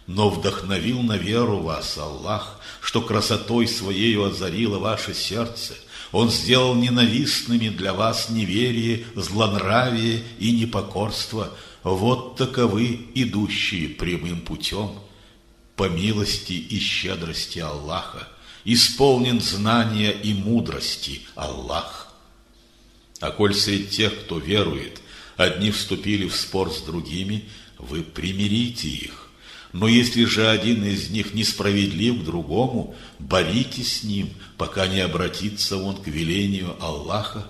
Но вдохновил на веру вас Аллах, что красотой Своею озарило ваше сердце. Он сделал ненавистными для вас неверие, злонравие и непокорство. Вот таковы идущие прямым путем. По милости и щедрости Аллаха исполнен знания и мудрости Аллах. А коль среди тех, кто верует, одни вступили в спор с другими, вы примирите их. Но если же один из них несправедлив к другому, боритесь с ним, пока не обратится он к велению Аллаха.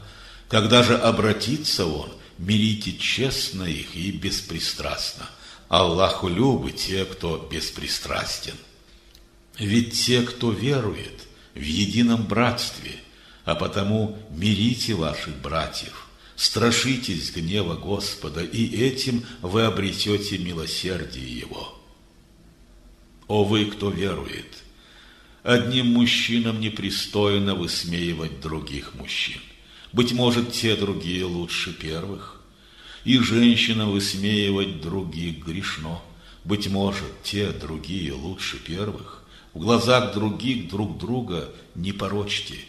Когда же обратится он, мирите честно их и беспристрастно. Аллаху любы те, кто беспристрастен. Ведь те, кто верует, в едином братстве, а потому мирите ваших братьев. Страшитесь гнева Господа, и этим вы обретете милосердие Его. О вы, кто верует! Одним мужчинам непристойно высмеивать других мужчин. Быть может, те другие лучше первых. И женщинам высмеивать других грешно. Быть может, те другие лучше первых. В глазах других друг друга не порочьте.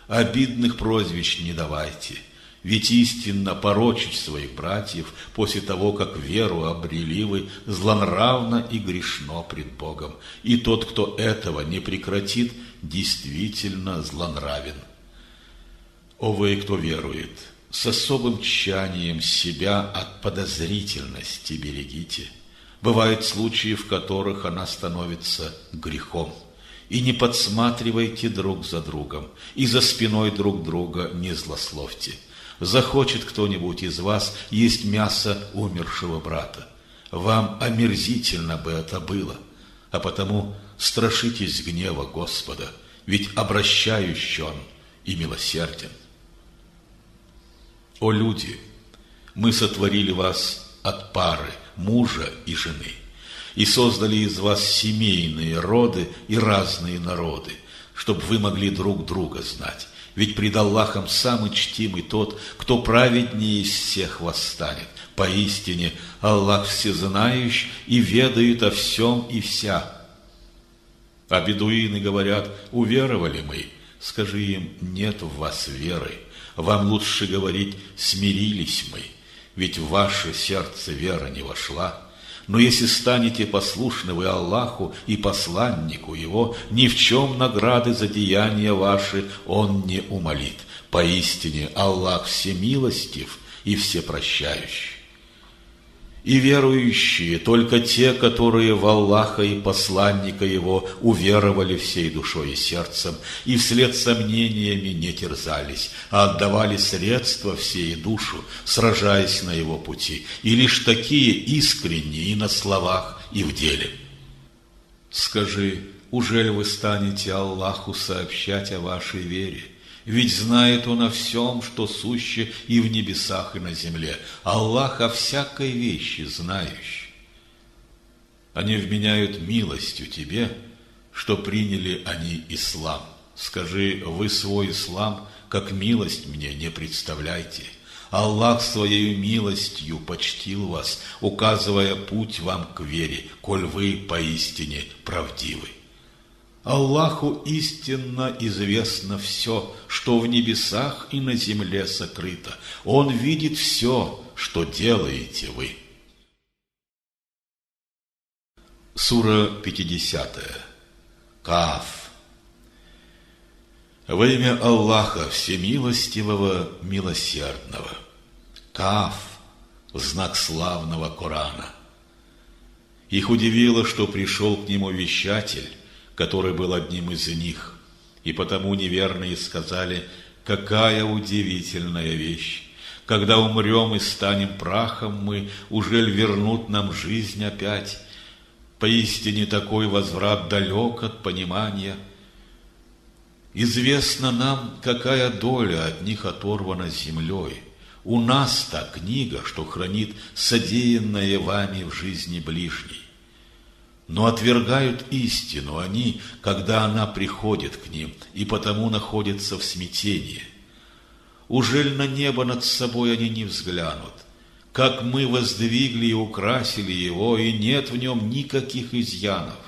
Обидных прозвищ не давайте. Ведь истинно порочить своих братьев после того, как веру обрели вы, злонравно и грешно пред Богом. И тот, кто этого не прекратит, действительно злонравен. О вы, кто верует, с особым тщанием себя от подозрительности берегите. Бывают случаи, в которых она становится грехом. И не подсматривайте друг за другом, и за спиной друг друга не злословьте. Захочет кто-нибудь из вас есть мясо умершего брата. Вам омерзительно бы это было, а потому страшитесь гнева Господа, ведь обращающий Он и милосерден. О люди, мы сотворили вас от пары, мужа и жены, и создали из вас семейные роды и разные народы, чтобы вы могли друг друга знать. Ведь пред Аллахом самый чтимый тот, кто праведнее из всех восстанет. Поистине Аллах всезнающий и ведает о всем и вся. А бедуины говорят: уверовали мы. Скажи им: нет в вас веры. Вам лучше говорить: смирились мы. Ведь в ваше сердце вера не вошла. Но если станете послушны вы Аллаху и посланнику Его, ни в чем награды за деяния ваши Он не умолит. Поистине Аллах всемилостив и всепрощающий. И верующие, только те, которые в Аллаха и посланника Его уверовали всей душой и сердцем, и вслед сомнениями не терзались, а отдавали средства всей душу, сражаясь на Его пути, и лишь такие искренние и на словах, и в деле. Скажи: ужели вы станете Аллаху сообщать о вашей вере? Ведь знает Он о всем, что суще и в небесах, и на земле. Аллах о всякой вещи знающий. Они вменяют милостью тебе, что приняли они ислам. Скажи: вы свой ислам, как милость мне не представляйте. Аллах своей милостью почтил вас, указывая путь вам к вере, коль вы поистине правдивы. Аллаху истинно известно все, что в небесах и на земле сокрыто. Он видит все, что делаете вы. Сура 50. Каф. Во имя Аллаха Всемилостивого, Милосердного. Каф – знак славного Корана. Их удивило, что пришел к нему вещатель, который был одним из них, и потому неверные сказали: какая удивительная вещь! Когда умрем и станем прахом мы, ужель вернут нам жизнь опять? Поистине такой возврат далек от понимания. Известно нам, какая доля от них оторвана землей. У нас та книга, что хранит содеянное вами в жизни ближней. Но отвергают истину они, когда она приходит к ним, и потому находятся в смятении. Ужель на небо над собой они не взглянут? Как мы воздвигли и украсили его, и нет в нем никаких изъянов.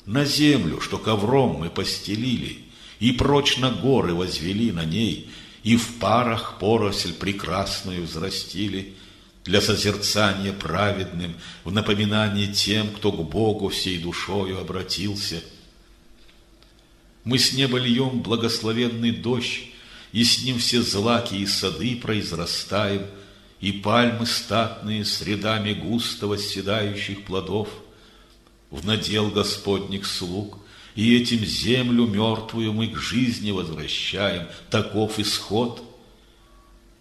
На землю, что ковром мы постелили, и прочно горы возвели на ней, и в парах поросль прекрасную взрастили, для созерцания праведным, в напоминание тем, кто к Богу всей душою обратился. Мы с неба льем благословенный дождь, и с ним все злаки и сады произрастаем, и пальмы статные с рядами густо восседающих плодов. В надел Господних слуг, и этим землю мертвую мы к жизни возвращаем, таков исход.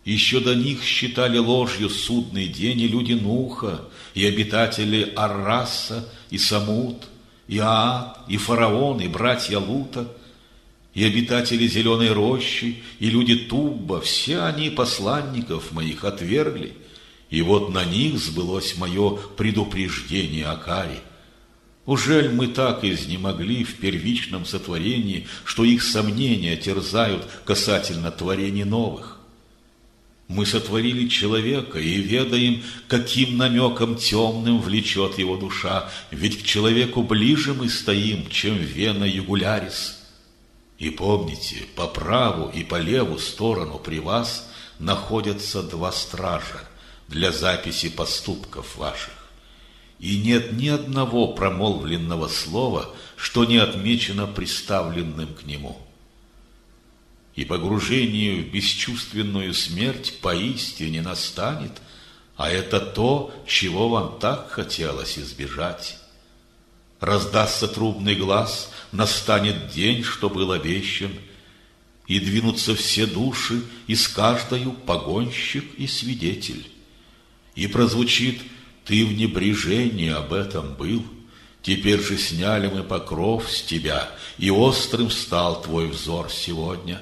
Еще до них считали ложью судный день и люди Нуха, и обитатели Арраса, и Самуд, и Аад, и фараон, и братья Лута, и обитатели Зеленой рощи, и люди Тубба, все они посланников моих отвергли, и вот на них сбылось мое предупреждение о каре. Ужель мы так изнемогли в первичном сотворении, что их сомнения терзают касательно творений новых? Мы сотворили человека и ведаем, каким намеком темным влечет его душа, ведь к человеку ближе мы стоим, чем вена югулярис. И помните, по праву и по леву сторону при вас находятся два стража для записи поступков ваших, и нет ни одного промолвленного слова, что не отмечено приставленным к нему. И погружение в бесчувственную смерть поистине настанет, а это то, чего вам так хотелось избежать. Раздастся трубный глас, настанет день, что был обещан, и двинутся все души, и с каждою погонщик и свидетель. И прозвучит: ты в небрежении об этом был, теперь же сняли мы покров с тебя, и острым стал твой взор сегодня.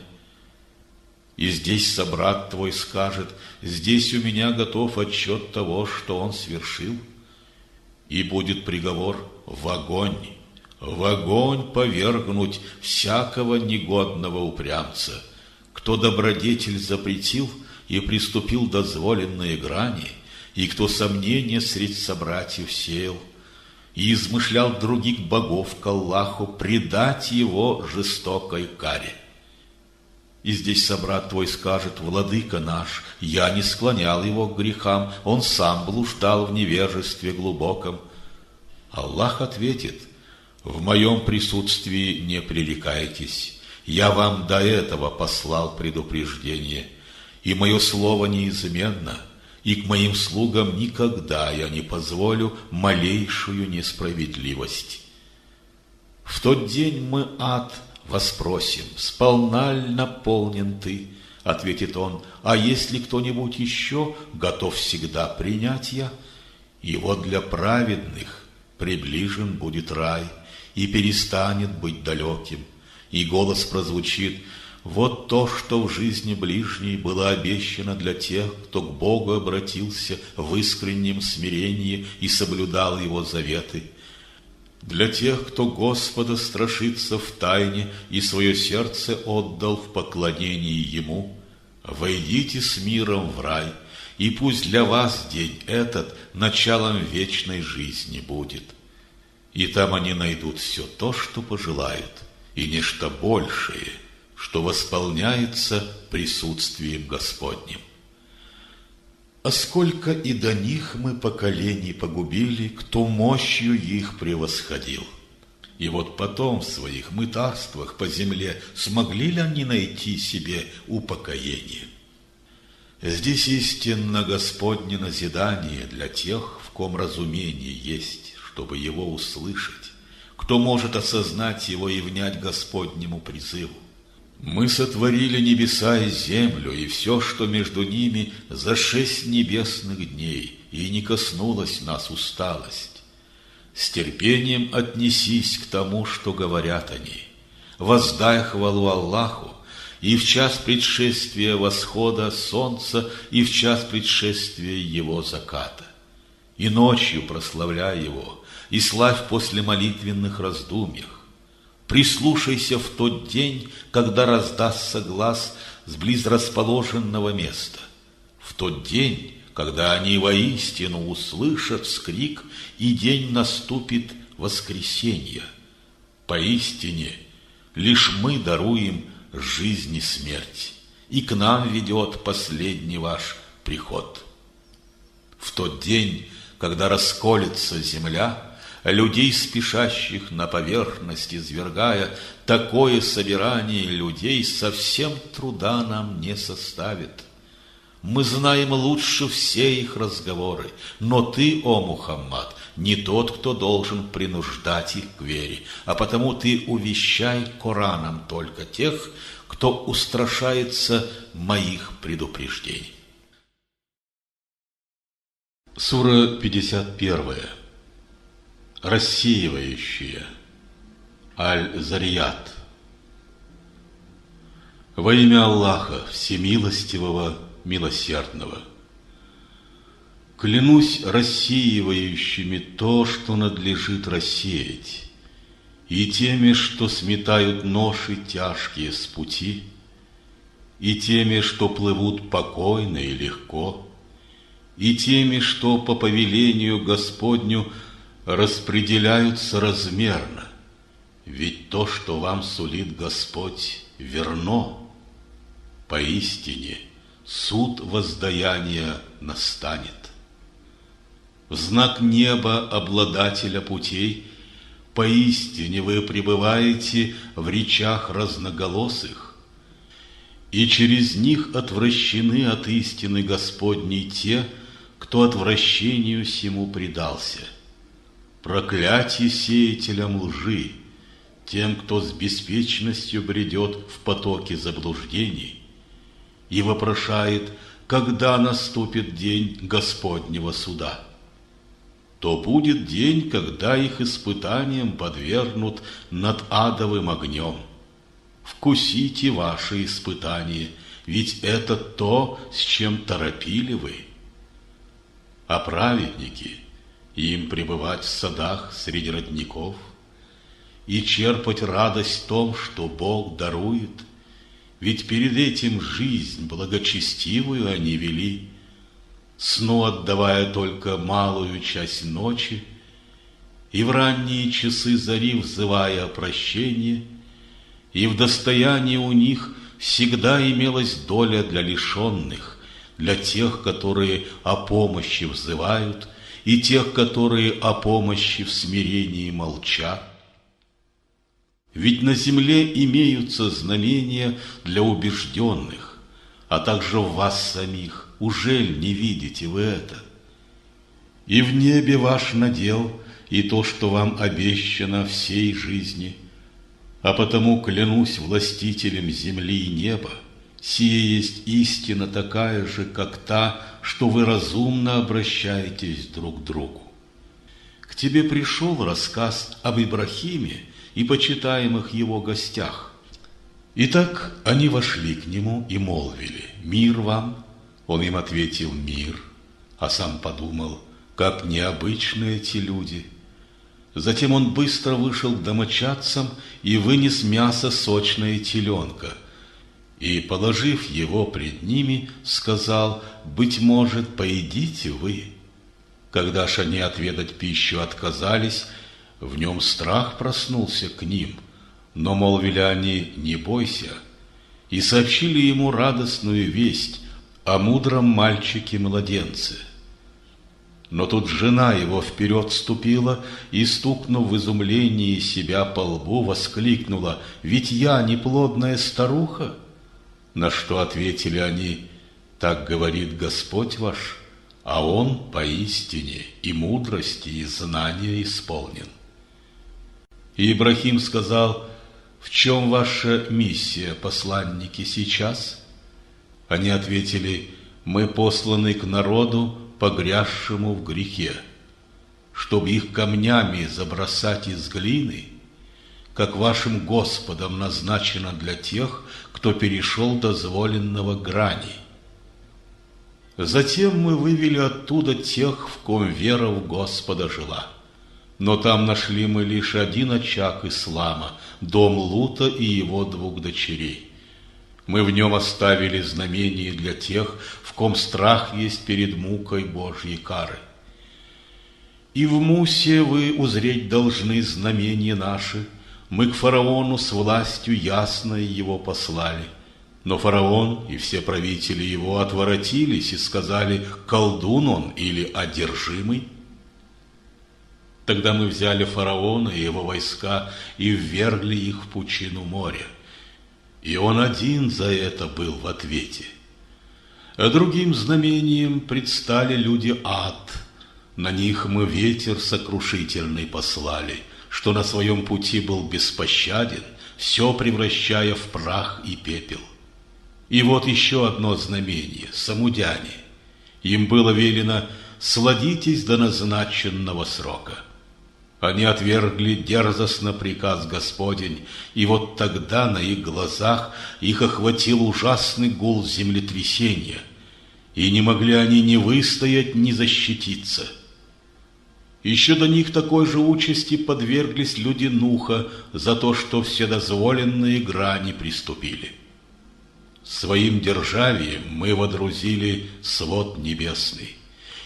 И здесь собрат твой скажет: здесь у меня готов отчет того, что он свершил. И будет приговор: в огонь повергнуть всякого негодного упрямца, кто добродетель запретил и приступил дозволенные грани, и кто сомнения средь собратьев сеял, и измышлял других богов к Аллаху предать его жестокой каре. И здесь собрат твой скажет: владыка наш, я не склонял его к грехам, он сам блуждал в невежестве глубоком. Аллах ответит: в моем присутствии не пререкайтесь, я вам до этого послал предупреждение, и мое слово неизменно, и к моим слугам никогда я не позволю малейшую несправедливость. В тот день мы ад воспросим: сполна ль наполнен ты? Ответит он: а если кто-нибудь еще готов всегда принять я? И вот для праведных приближен будет рай и перестанет быть далеким. И голос прозвучит: вот то, что в жизни ближней было обещано для тех, кто к Богу обратился в искреннем смирении и соблюдал Его заветы. Для тех, кто Господа страшится в тайне и свое сердце отдал в поклонении Ему, войдите с миром в рай, и пусть для вас день этот началом вечной жизни будет. И там они найдут все то, что пожелают, и нечто большее, что восполняется присутствием Господним. А сколько и до них мы поколений погубили, кто мощью их превосходил. И вот потом в своих мытарствах по земле смогли ли они найти себе упокоение? Здесь истинно Господне назидание для тех, в ком разумение есть, чтобы его услышать, кто может осознать его и внять Господнему призыву. Мы сотворили небеса и землю, и все, что между ними, за 6 небесных дней, и не коснулась нас усталость. С терпением отнесись к тому, что говорят они. Воздай хвалу Аллаху и в час предшествия восхода солнца, и в час предшествия его заката. И ночью прославляй его, и славь после молитвенных раздумьях. Прислушайся в тот день, когда раздастся глас с близ расположенного места. В тот день, когда они воистину услышат вскрик, и день наступит воскресенье. Поистине, лишь мы даруем жизнь и смерть, и к нам ведет последний ваш приход. В тот день, когда расколется земля, людей, спешащих на поверхность извергая, такое собирание людей совсем труда нам не составит. Мы знаем лучше все их разговоры, но ты, о Мухаммад, не тот, кто должен принуждать их к вере, а потому ты увещай Кораном только тех, кто устрашается моих предупреждений. Сура 51. Рассеивающая. Аль-Зарият. Во имя Аллаха, Всемилостивого, Милосердного. Клянусь рассеивающими то, что надлежит рассеять, и теми, что сметают ноши тяжкие с пути, и теми, что плывут покойно и легко, и теми, что по повелению Господню распределяются размерно, ведь то, что вам сулит Господь, верно. Поистине, суд воздаяния настанет. В знак неба обладателя путей поистине вы пребываете в речах разноголосых, и через них отвращены от истины Господней те, кто отвращению сему предался. Проклятие сеятелям лжи, тем, кто с беспечностью бредет в потоке заблуждений и вопрошает, когда наступит день Господнего суда. То будет день, когда их испытаниям подвергнут над адовым огнем. Вкусите ваши испытания, ведь это то, с чем торопили вы. А праведники, им пребывать в садах среди родников и черпать радость в том, что Бог дарует, ведь перед этим жизнь благочестивую они вели, сну отдавая только малую часть ночи, и в ранние часы зари взывая о прощении, и в достоянии у них всегда имелась доля для лишенных, для тех, которые о помощи взывают, и тех, которые о помощи в смирении молчат. Ведь на земле имеются знамения для убежденных, а также в вас самих. Ужель не видите вы это? И в небе ваш надел, и то, что вам обещано всей жизни. А потому клянусь властителем земли и неба, сие есть истина такая же, как та, что вы разумно обращаетесь друг к другу. К тебе пришел рассказ об Ибрахиме и почитаемых его гостях. Итак, они вошли к нему и молвили: «Мир вам». Он им ответил: «Мир», а сам подумал, как необычны эти люди. Затем он быстро вышел к домочадцам и вынес мясо сочное теленка, и, положив его пред ними, сказал: «Быть может, поедите вы». Когда ж они отведать пищу отказались, в нем страх проснулся к ним, но молвили они: «Не бойся», и сообщили ему радостную весть о мудром мальчике-младенце. Но тут жена его вперед ступила и, стукнув в изумлении себя по лбу, воскликнула: «Ведь я неплодная старуха?» На что ответили они: «Так говорит Господь ваш, а Он поистине и мудрости, и знания исполнен». И Ибрахим сказал: «В чем ваша миссия, посланники, сейчас?» Они ответили: «Мы посланы к народу, погрязшему в грехе, чтобы их камнями забросать из глины, как вашим Господом назначено для тех, кто перешел дозволенного грани. Затем мы вывели оттуда тех, в ком вера в Господа жила. Но там нашли мы лишь один очаг ислама, дом Лута и его 2 дочерей. Мы в нем оставили знамение для тех, в ком страх есть перед мукой Божьей кары. И в Мусе вы узреть должны знамения наши. Мы к фараону с властью ясной его послали. Но фараон и все правители его отворотились и сказали: колдун он или одержимый. Тогда мы взяли фараона и его войска и ввергли их в пучину моря. И он один за это был в ответе. А другим знамением предстали люди ад. На них мы ветер сокрушительный послали, что на своем пути был беспощаден, все превращая в прах и пепел. И вот еще одно знамение – самудяне. Им было велено: сладитесь до назначенного срока. Они отвергли дерзостно приказ Господень, и вот тогда на их глазах их охватил ужасный гул землетрясения, и не могли они ни выстоять, ни защититься. Еще до них такой же участи подверглись люди Нуха за то, что вседозволенные грани приступили. Своим державием мы водрузили свод небесный,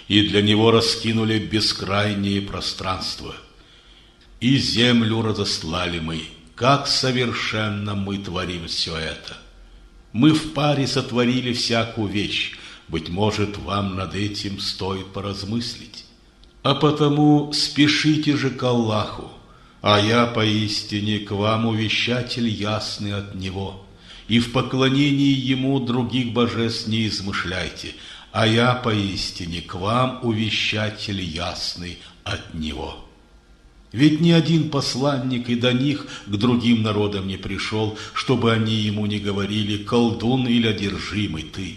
и для него раскинули бескрайние пространства. И землю разослали мы, как совершенно мы творим все это. Мы в паре сотворили всякую вещь. Быть может, вам над этим стоит поразмыслить. А потому спешите же к Аллаху, а я поистине к вам увещатель ясный от Него. И в поклонении Ему других божеств не измышляйте, а я поистине к вам увещатель ясный от Него. Ведь ни один посланник и до них к другим народам не пришел, чтобы они ему не говорили: колдун или одержимый ты.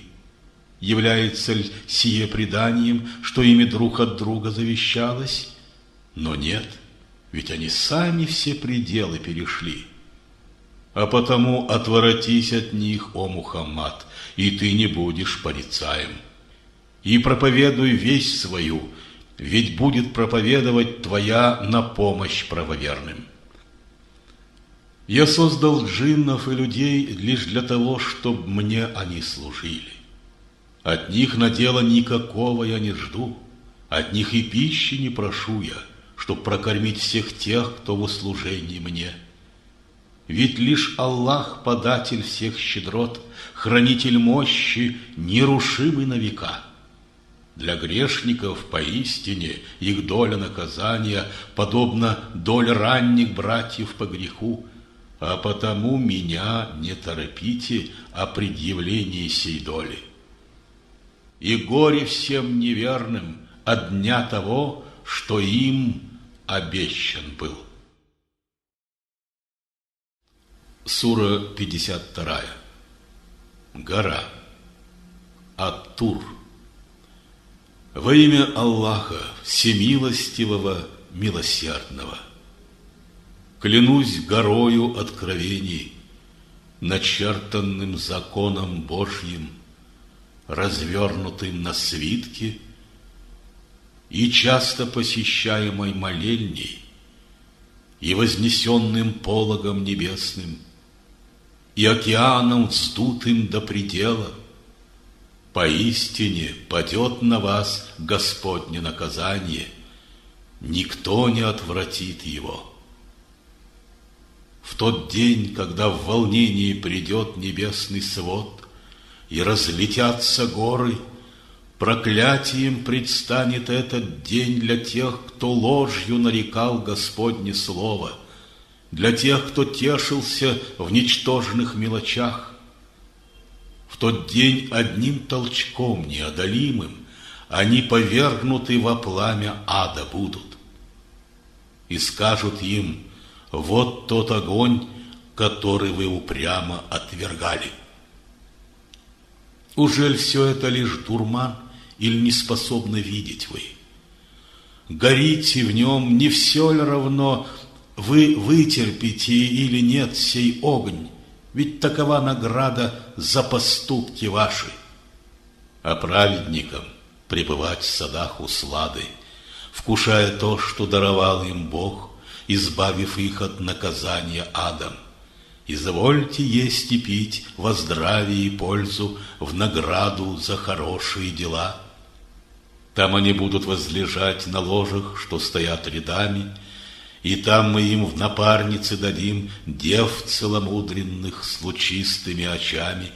Является ли сие преданием, что ими друг от друга завещалось? Но нет, ведь они сами все пределы перешли. А потому отворотись от них, о Мухаммад, и ты не будешь порицаем. И проповедуй весть свою, ведь будет проповедовать твоя на помощь правоверным. Я создал джиннов и людей лишь для того, чтобы мне они служили. От них надела никакого я не жду, от них и пищи не прошу я, чтоб прокормить всех тех, кто в услужении мне. Ведь лишь Аллах, податель всех щедрот, хранитель мощи, нерушимый на века. Для грешников поистине их доля наказания подобна доле ранних братьев по греху, а потому меня не торопите о предъявлении сей доли. И горе всем неверным от дня того, что им обещан был. Сура 52. Гора. Ат-Тур. Во имя Аллаха, Всемилостивого, Милосердного. Клянусь горою откровений, начертанным законом Божьим, развернутым на свитке и часто посещаемой молельней, и вознесенным пологом небесным, и океаном вздутым до предела. Поистине падет на вас Господне наказание, никто не отвратит его. В тот день, когда в волнении придет небесный свод и разлетятся горы, проклятием предстанет этот день для тех, кто ложью нарекал Господне слово, для тех, кто тешился в ничтожных мелочах. В тот день одним толчком неодолимым они повергнуты во пламя ада будут. И скажут им: вот тот огонь, который вы упрямо отвергали. Ужель все это лишь дурман, или не способны видеть вы? Горите в нем, не все ли равно, вы вытерпите или нет сей огонь? Ведь такова награда за поступки ваши. А праведникам пребывать в садах услады, вкушая то, что даровал им Бог, избавив их от наказания адом. Извольте есть и пить во здравие и пользу, в награду за хорошие дела. Там они будут возлежать на ложах, что стоят рядами, и там мы им в напарнице дадим дев целомудренных с лучистыми очами.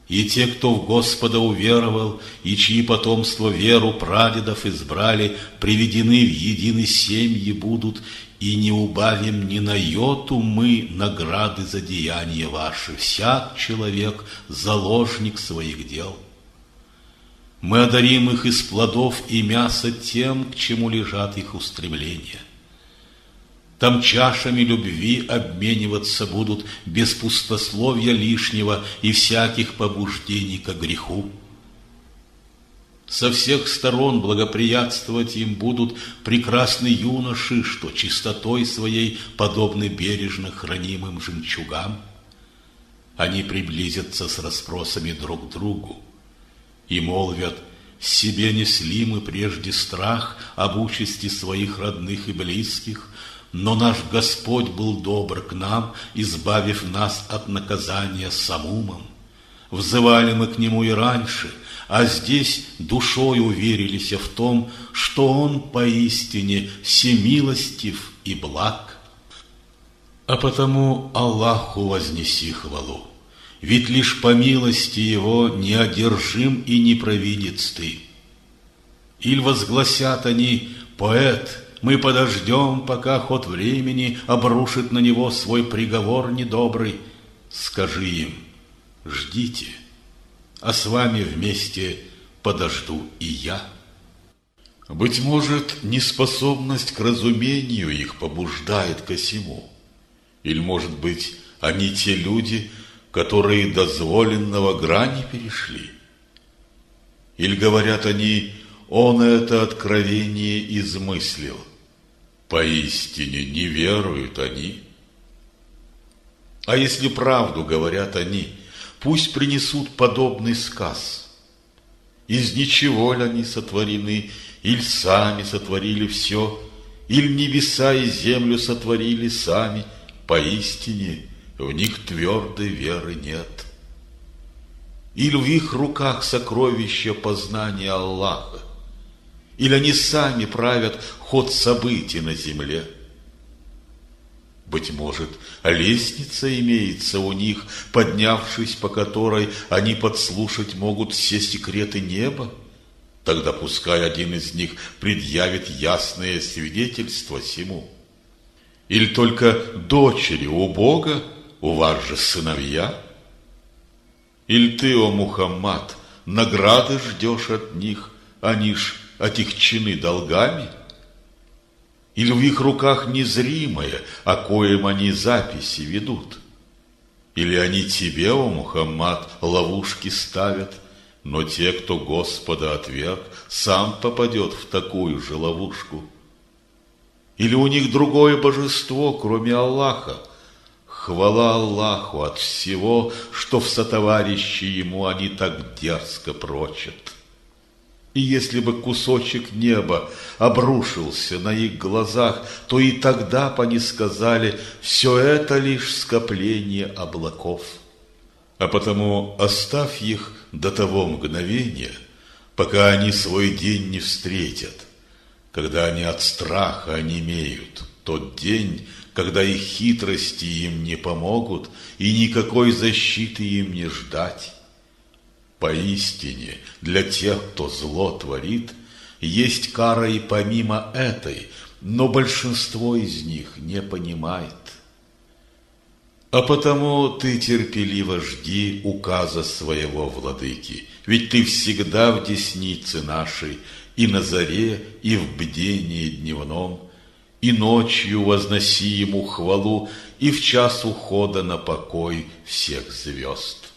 И те, кто в Господа уверовал, и чьи потомство веру прадедов избрали, приведены в единые семьи будут, и не убавим ни на йоту мы награды за деяния ваши, всяк человек заложник своих дел. Мы одарим их из плодов и мяса тем, к чему лежат их устремления. Там чашами любви обмениваться будут без пустословия лишнего и всяких побуждений ко греху. Со всех сторон благоприятствовать им будут прекрасные юноши, что чистотой своей подобны бережно хранимым жемчугам. Они приблизятся с расспросами друг к другу и молвят: себе несли мы прежде страх об участи своих родных и близких, но наш Господь был добр к нам, избавив нас от наказания самумом. Взывали мы к Нему и раньше, а здесь душой уверились в том, что Он поистине всемилостив и благ. А потому Аллаху вознеси хвалу, ведь лишь по милости его неодержим и не провидец ты. Иль возгласят они: поэт, мы подождем, пока ход времени обрушит на него свой приговор недобрый. Скажи им: ждите, а с вами вместе подожду и я. Быть может, неспособность к разумению их побуждает ко сему. Или, может быть, они те люди, которые дозволенного грани перешли. Или говорят они: он это откровение измыслил. Поистине не веруют они. А если правду говорят они, пусть принесут подобный сказ. Из ничего ли они сотворены, или сами сотворили все, или небеса и землю сотворили сами? Поистине в них твердой веры нет. Или в их руках сокровища познания Аллаха, или они сами правят ход событий на земле. Быть может, лестница имеется у них, поднявшись по которой они подслушать могут все секреты неба? Тогда пускай один из них предъявит ясное свидетельство сему. Или только дочери у Бога, у вас же сыновья? Или ты, о Мухаммад, награды ждешь от них, они ж отягчены долгами? Или в их руках незримое, о коем они записи ведут? Или они тебе, о Мухаммад, ловушки ставят, но те, кто Господа отверг, сам попадет в такую же ловушку? Или у них другое божество, кроме Аллаха? Хвала Аллаху от всего, что в сотоварищи ему они так дерзко прочат. И если бы кусочек неба обрушился на их глазах, то и тогда бы они сказали: все это лишь скопление облаков. А потому оставь их до того мгновения, пока они свой день не встретят, когда они от страха онемеют, тот день, когда их хитрости им не помогут и никакой защиты им не ждать. Поистине, для тех, кто зло творит, есть кара и помимо этой, но большинство из них не понимает. А потому ты терпеливо жди указа своего владыки, ведь ты всегда в деснице нашей, и на заре, и в бдении дневном, и ночью возноси ему хвалу, и в час ухода на покой всех звезд.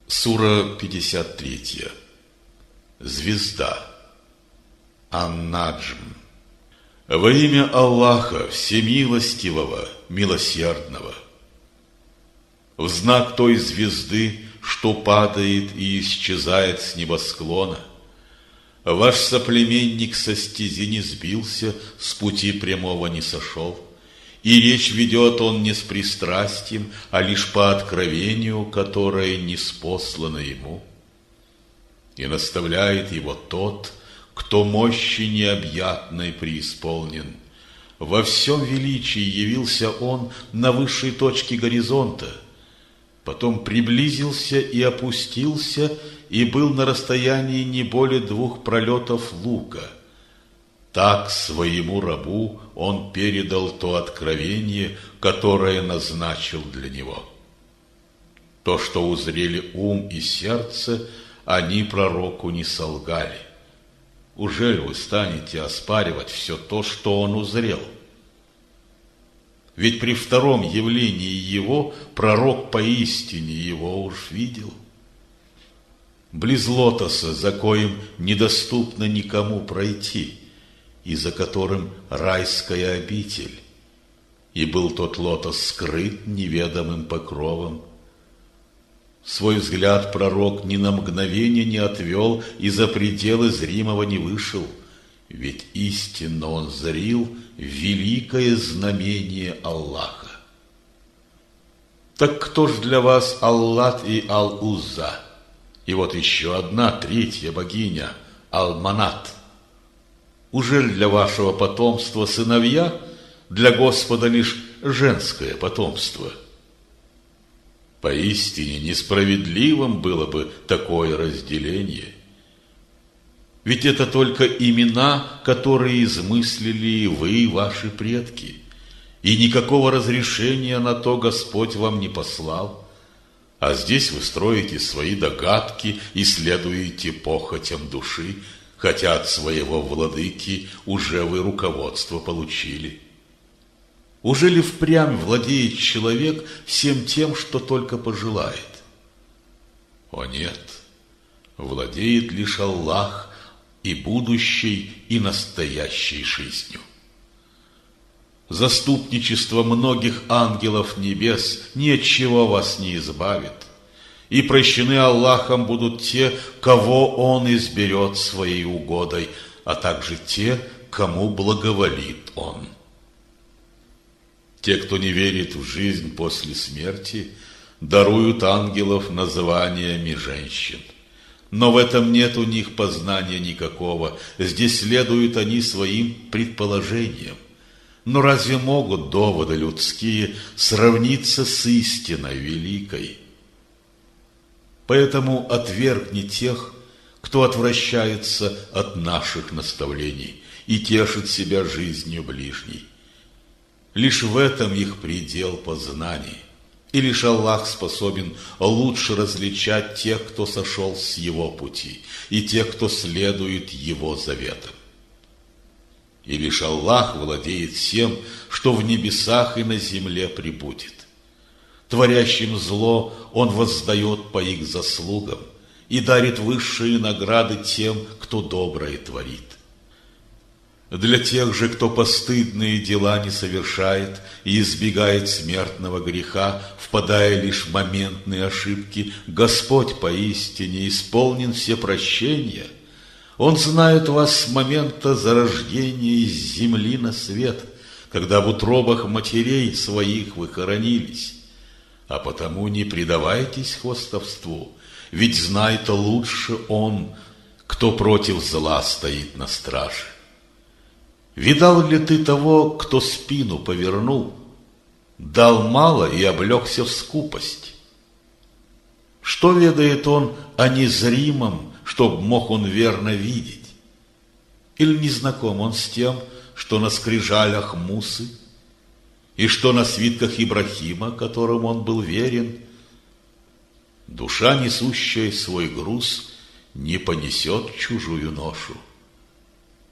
Сура 53. Звезда. Ан-Наджм. Во имя Аллаха Всемилостивого, Милосердного. В знак той звезды, что падает и исчезает с небосклона, ваш соплеменник со стези не сбился, с пути прямого не сошел, и речь ведет он не с пристрастием, а лишь по откровению, которое ниспослано ему. И наставляет его тот, кто мощи необъятной преисполнен. Во всем величии явился он на высшей точке горизонта, потом приблизился и опустился, и был на расстоянии не более 2 пролетов лука. Так своему рабу он передал то откровение, которое назначил для него. То, что узрели ум и сердце, они пророку не солгали. Ужель вы станете оспаривать все то, что он узрел? Ведь при втором явлении его пророк поистине его уж видел. Близ лотоса, за коим недоступно никому пройти, и за которым райская обитель, и был тот лотос скрыт неведомым покровом. Свой взгляд пророк ни на мгновение не отвел и за пределы зримого не вышел, ведь истинно он зрил великое знамение Аллаха. Так кто ж для вас Аллат и Ал-Узза? И вот еще одна, третья богиня, Ал-Манат. Ужель для вашего потомства сыновья, для Господа лишь женское потомство? Поистине несправедливым было бы такое разделение. Ведь это только имена, которые измыслили вы, ваши предки, и никакого разрешения на то Господь вам не послал. А здесь вы строите свои догадки и следуете похотям души, хотя от своего владыки уже вы руководство получили. Уже ли впрямь владеет человек всем тем, что только пожелает? О нет, владеет лишь Аллах и будущей, и настоящей жизнью. Заступничество многих ангелов небес ни от чего вас не избавит, и прощены Аллахом будут те, кого Он изберет своей угодой, а также те, кому благоволит Он. Те, кто не верит в жизнь после смерти, даруют ангелов названиями женщин. Но в этом нет у них познания никакого, здесь следуют они своим предположениям. Но разве могут доводы людские сравниться с истиной великой? Поэтому отвергни тех, кто отвращается от наших наставлений и тешит себя жизнью ближней. Лишь в этом их предел познаний, и лишь Аллах способен лучше различать тех, кто сошел с Его пути, и тех, кто следует Его заветам. И лишь Аллах владеет всем, что в небесах и на земле пребудет. Творящим зло Он воздает по их заслугам и дарит высшие награды тем, кто доброе творит. Для тех же, кто постыдные дела не совершает и избегает смертного греха, впадая лишь в моментные ошибки, Господь поистине исполнен все прощения. Он знает вас с момента зарождения из земли на свет, когда в утробах матерей своих вы хоронились. А потому не предавайтесь хвастовству, ведь знает лучше Он, кто против зла стоит на страже. Видал ли ты того, кто спину повернул, дал мало и облегся в скупость? Что ведает он о незримом, чтоб мог он верно видеть? Или не знаком он с тем, что на скрижалях Мусы, и что на свитках Ибрахима, которым он был верен? Душа, несущая свой груз, не понесет чужую ношу.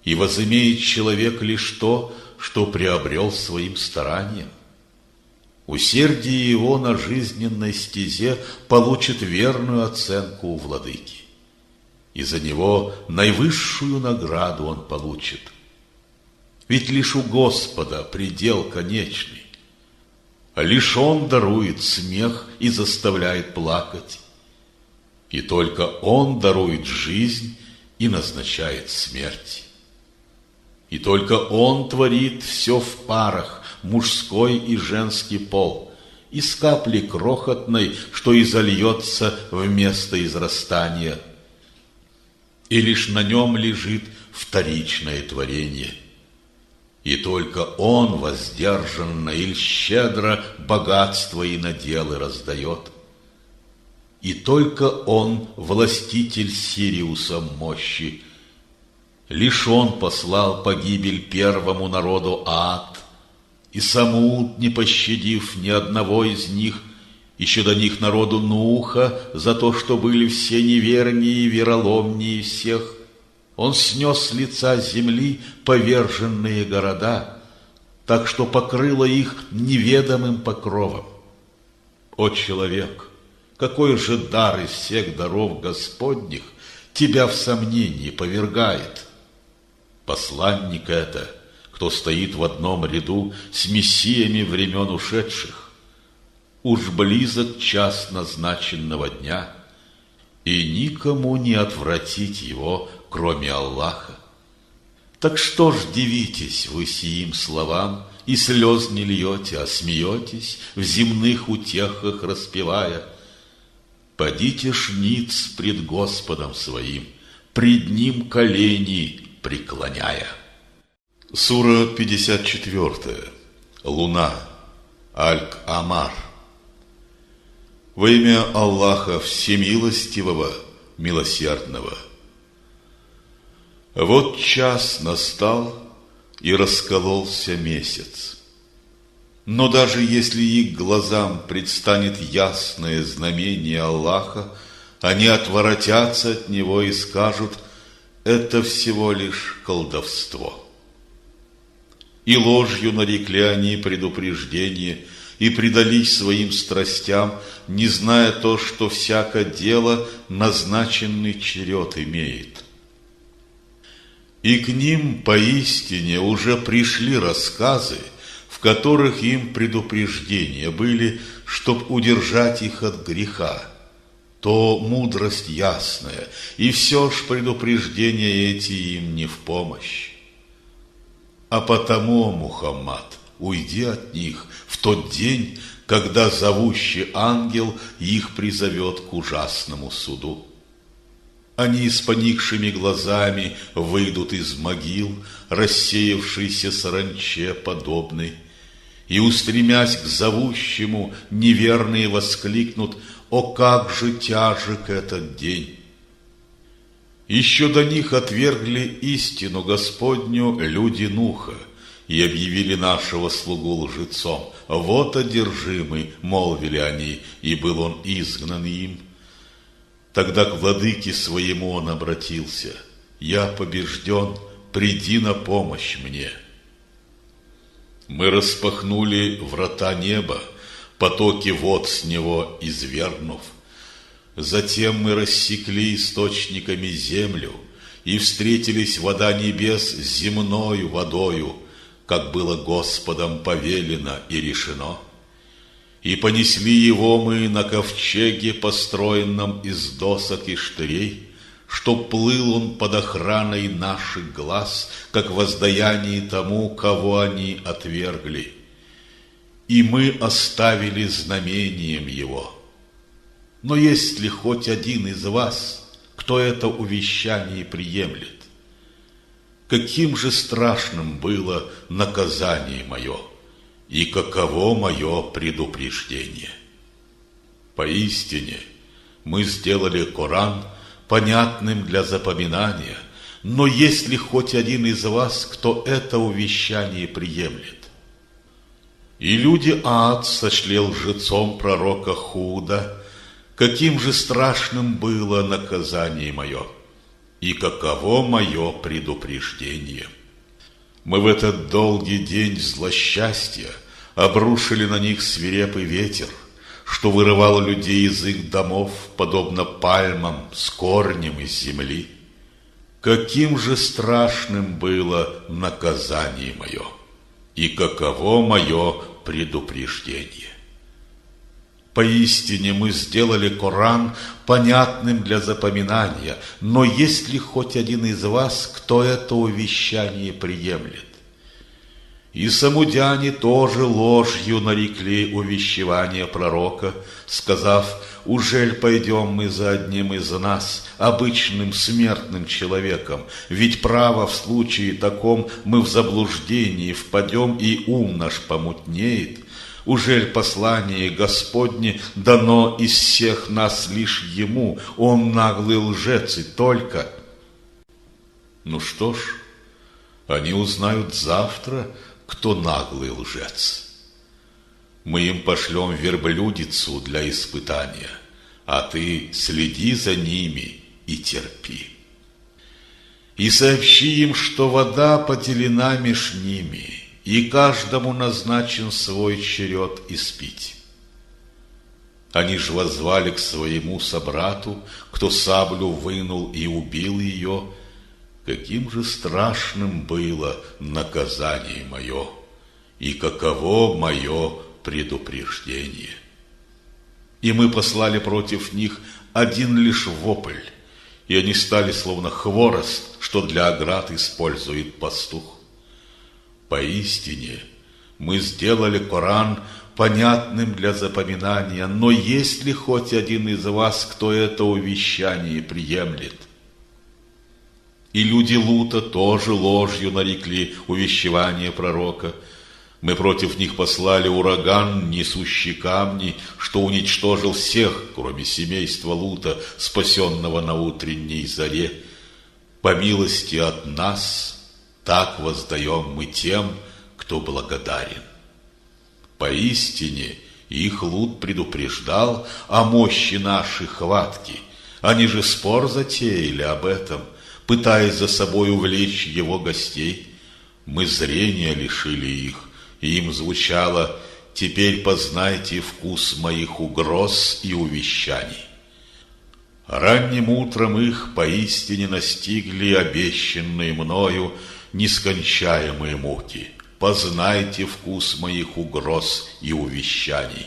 И возымеет человек лишь то, что приобрел своим старанием. Усердие его на жизненной стезе получит верную оценку у владыки. И за него наивысшую награду он получит. Ведь лишь у Господа предел конечный. Лишь Он дарует смех и заставляет плакать. И только Он дарует жизнь и назначает смерть. И только Он творит все в парах, мужской и женский пол, из капли крохотной, что изольется вместо израстания. И лишь на нем лежит вторичное творение. И только Он воздержанно или щедро богатство и наделы раздает. И только Он властитель Сириуса мощи. Лишь Он послал погибель первому народу Ад, и Самуд, не пощадив ни одного из них, еще до них народу Нуха, за то, что были все невернее и вероломнее всех, Он снес с лица земли поверженные города, так что покрыло их неведомым покровом. О человек, какой же дар из всех даров Господних тебя в сомнении повергает? Посланник это, кто стоит в одном ряду с мессиями времен ушедших. Уж близок час назначенного дня, и никому не отвратить его, кроме Аллаха. Так что ж дивитесь вы сиим словам, и слез не льете, а смеетесь, в земных утехах распевая? Подите ж ниц пред Господом своим, пред Ним колени преклоняя. Сура 54. Луна. Аль-Амар. Во имя Аллаха Всемилостивого, Милосердного. Вот час настал, и раскололся месяц. Но даже если их глазам предстанет ясное знамение Аллаха, они отворотятся от него и скажут: это всего лишь колдовство. И ложью нарекли они предупреждение, и предались своим страстям, не зная то, что всякое дело назначенный черед имеет. И к ним поистине уже пришли рассказы, в которых им предупреждения были, чтоб удержать их от греха. То мудрость ясная, и все ж предупреждения эти им не в помощь. А потому, Мухаммад, уйди от них в тот день, когда зовущий ангел их призовет к ужасному суду. Они с поникшими глазами выйдут из могил, рассеявшейся саранче подобной, и, устремясь к зовущему, неверные воскликнут: «О, как же тяжек этот день!» Еще до них отвергли истину Господню люди Нуха и объявили нашего слугу лжецом. «Вот одержимый», — молвили они, и был он изгнан им. Тогда к владыке своему он обратился: «Я побежден, приди на помощь мне». Мы распахнули врата неба, потоки вод с него извергнув. Затем мы рассекли источниками землю, и встретились вода небес с земною водою, как было Господом повелено и решено. И понесли его мы на ковчеге, построенном из досок и штырей, чтоб плыл он под охраной наших глаз, как воздаяние тому, кого они отвергли. И мы оставили знамением его. Но есть ли хоть один из вас, кто это увещание приемлет? Каким же страшным было наказание мое, и каково мое предупреждение? Поистине, мы сделали Коран понятным для запоминания, но есть ли хоть один из вас, кто это увещание приемлет? И люди Ад сочли лжецом пророка Худа. Каким же страшным было наказание мое, и каково мое предупреждение? Мы в этот долгий день злосчастья обрушили на них свирепый ветер, что вырывало людей из их домов, подобно пальмам с корнем из земли. Каким же страшным было наказание мое, и каково мое предупреждение? Поистине мы сделали Коран понятным для запоминания, но есть ли хоть один из вас, кто это увещание приемлет? И самудяне тоже ложью нарекли увещевание пророка, сказав: «Ужель пойдем мы за одним из нас, обычным смертным человеком? Ведь право в случае таком мы в заблуждении впадем, и ум наш помутнеет. Ужель послание Господне дано из всех нас лишь ему, он наглый лжец и только». Ну что ж, они узнают завтра, кто наглый лжец. Мы им пошлем верблюдицу для испытания, а ты следи за ними и терпи. И сообщи им, что вода поделена меж ними, и каждому назначен свой черед испить. Они ж воззвали к своему собрату, кто саблю вынул и убил ее. Каким же страшным было наказание мое, и каково мое предупреждение. И мы послали против них один лишь вопль, и они стали словно хворост, что для оград использует пастух. Поистине, мы сделали Коран понятным для запоминания, но есть ли хоть один из вас, кто это увещание приемлет? И люди Лута тоже ложью нарекли увещевание пророка. Мы против них послали ураган, несущий камни, что уничтожил всех, кроме семейства Лута, спасенного на утренней заре. По милости от нас так воздаем мы тем, кто благодарен. Поистине, их Лут предупреждал о мощи нашей хватки. Они же спор затеяли об этом, пытаясь за собой увлечь его гостей. Мы зрения лишили их, и им звучало: «Теперь познайте вкус моих угроз и увещаний». Ранним утром их поистине настигли обещанные мною нескончаемые муки. Познайте вкус моих угроз и увещаний.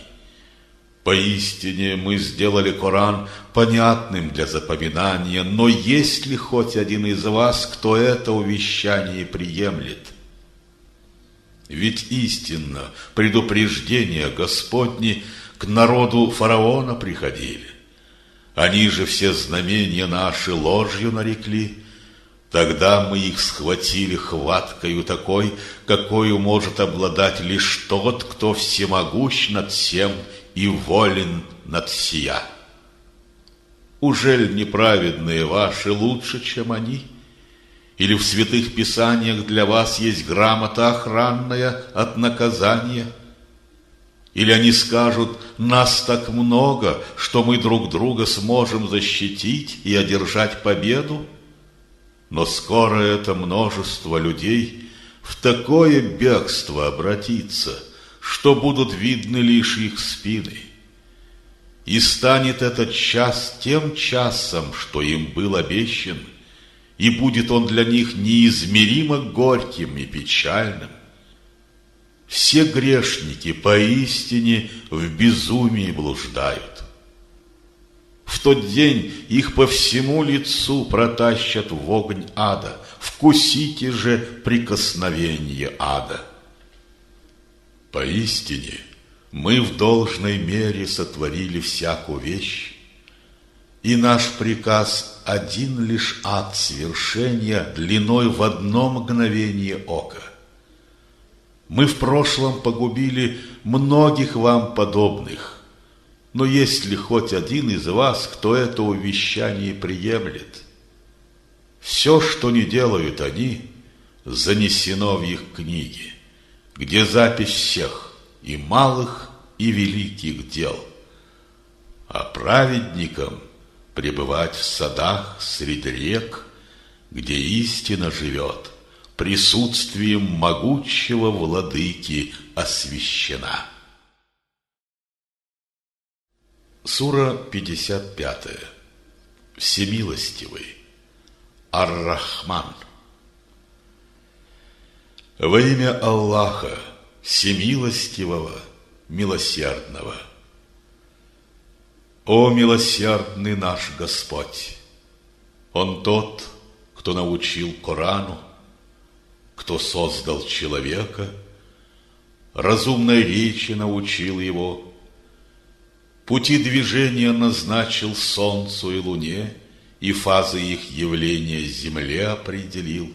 Поистине мы сделали Коран понятным для запоминания, но есть ли хоть один из вас, кто это увещание приемлет? Ведь истинно предупреждения Господни к народу фараона приходили. Они же все знамения наши ложью нарекли. Тогда мы их схватили хваткою такой, какою может обладать лишь тот, кто всемогущ над всем и волен над сия. Ужель неправедные ваши лучше, чем они? Или в святых писаниях для вас есть грамота охранная от наказания? Или они скажут: нас так много, что мы друг друга сможем защитить и одержать победу? Но скоро это множество людей в такое бегство обратится, что будут видны лишь их спины. И станет этот час тем часом, что им был обещан, и будет он для них неизмеримо горьким и печальным. Все грешники поистине в безумии блуждают. В тот день их по всему лицу протащат в огонь ада. Вкусите же прикосновение ада. Поистине мы в должной мере сотворили всякую вещь, и наш приказ один лишь ад свершения длиной в одно мгновение ока. Мы в прошлом погубили многих вам подобных, но есть ли хоть один из вас, кто это увещание приемлет? Все, что не делают они, занесено в их книги, где запись всех, и малых, и великих дел. А праведникам пребывать в садах среди рек, где истина живет, присутствием могучего владыки освящена. Сура 55. Всемилостивый. Ар-Рахман. Во имя Аллаха, Всемилостивого, Милосердного. О милосердный наш Господь! Он тот, кто научил Корану, кто создал человека, разумной речи научил его, пути движения назначил солнцу и луне, и фазы их явления земле определил.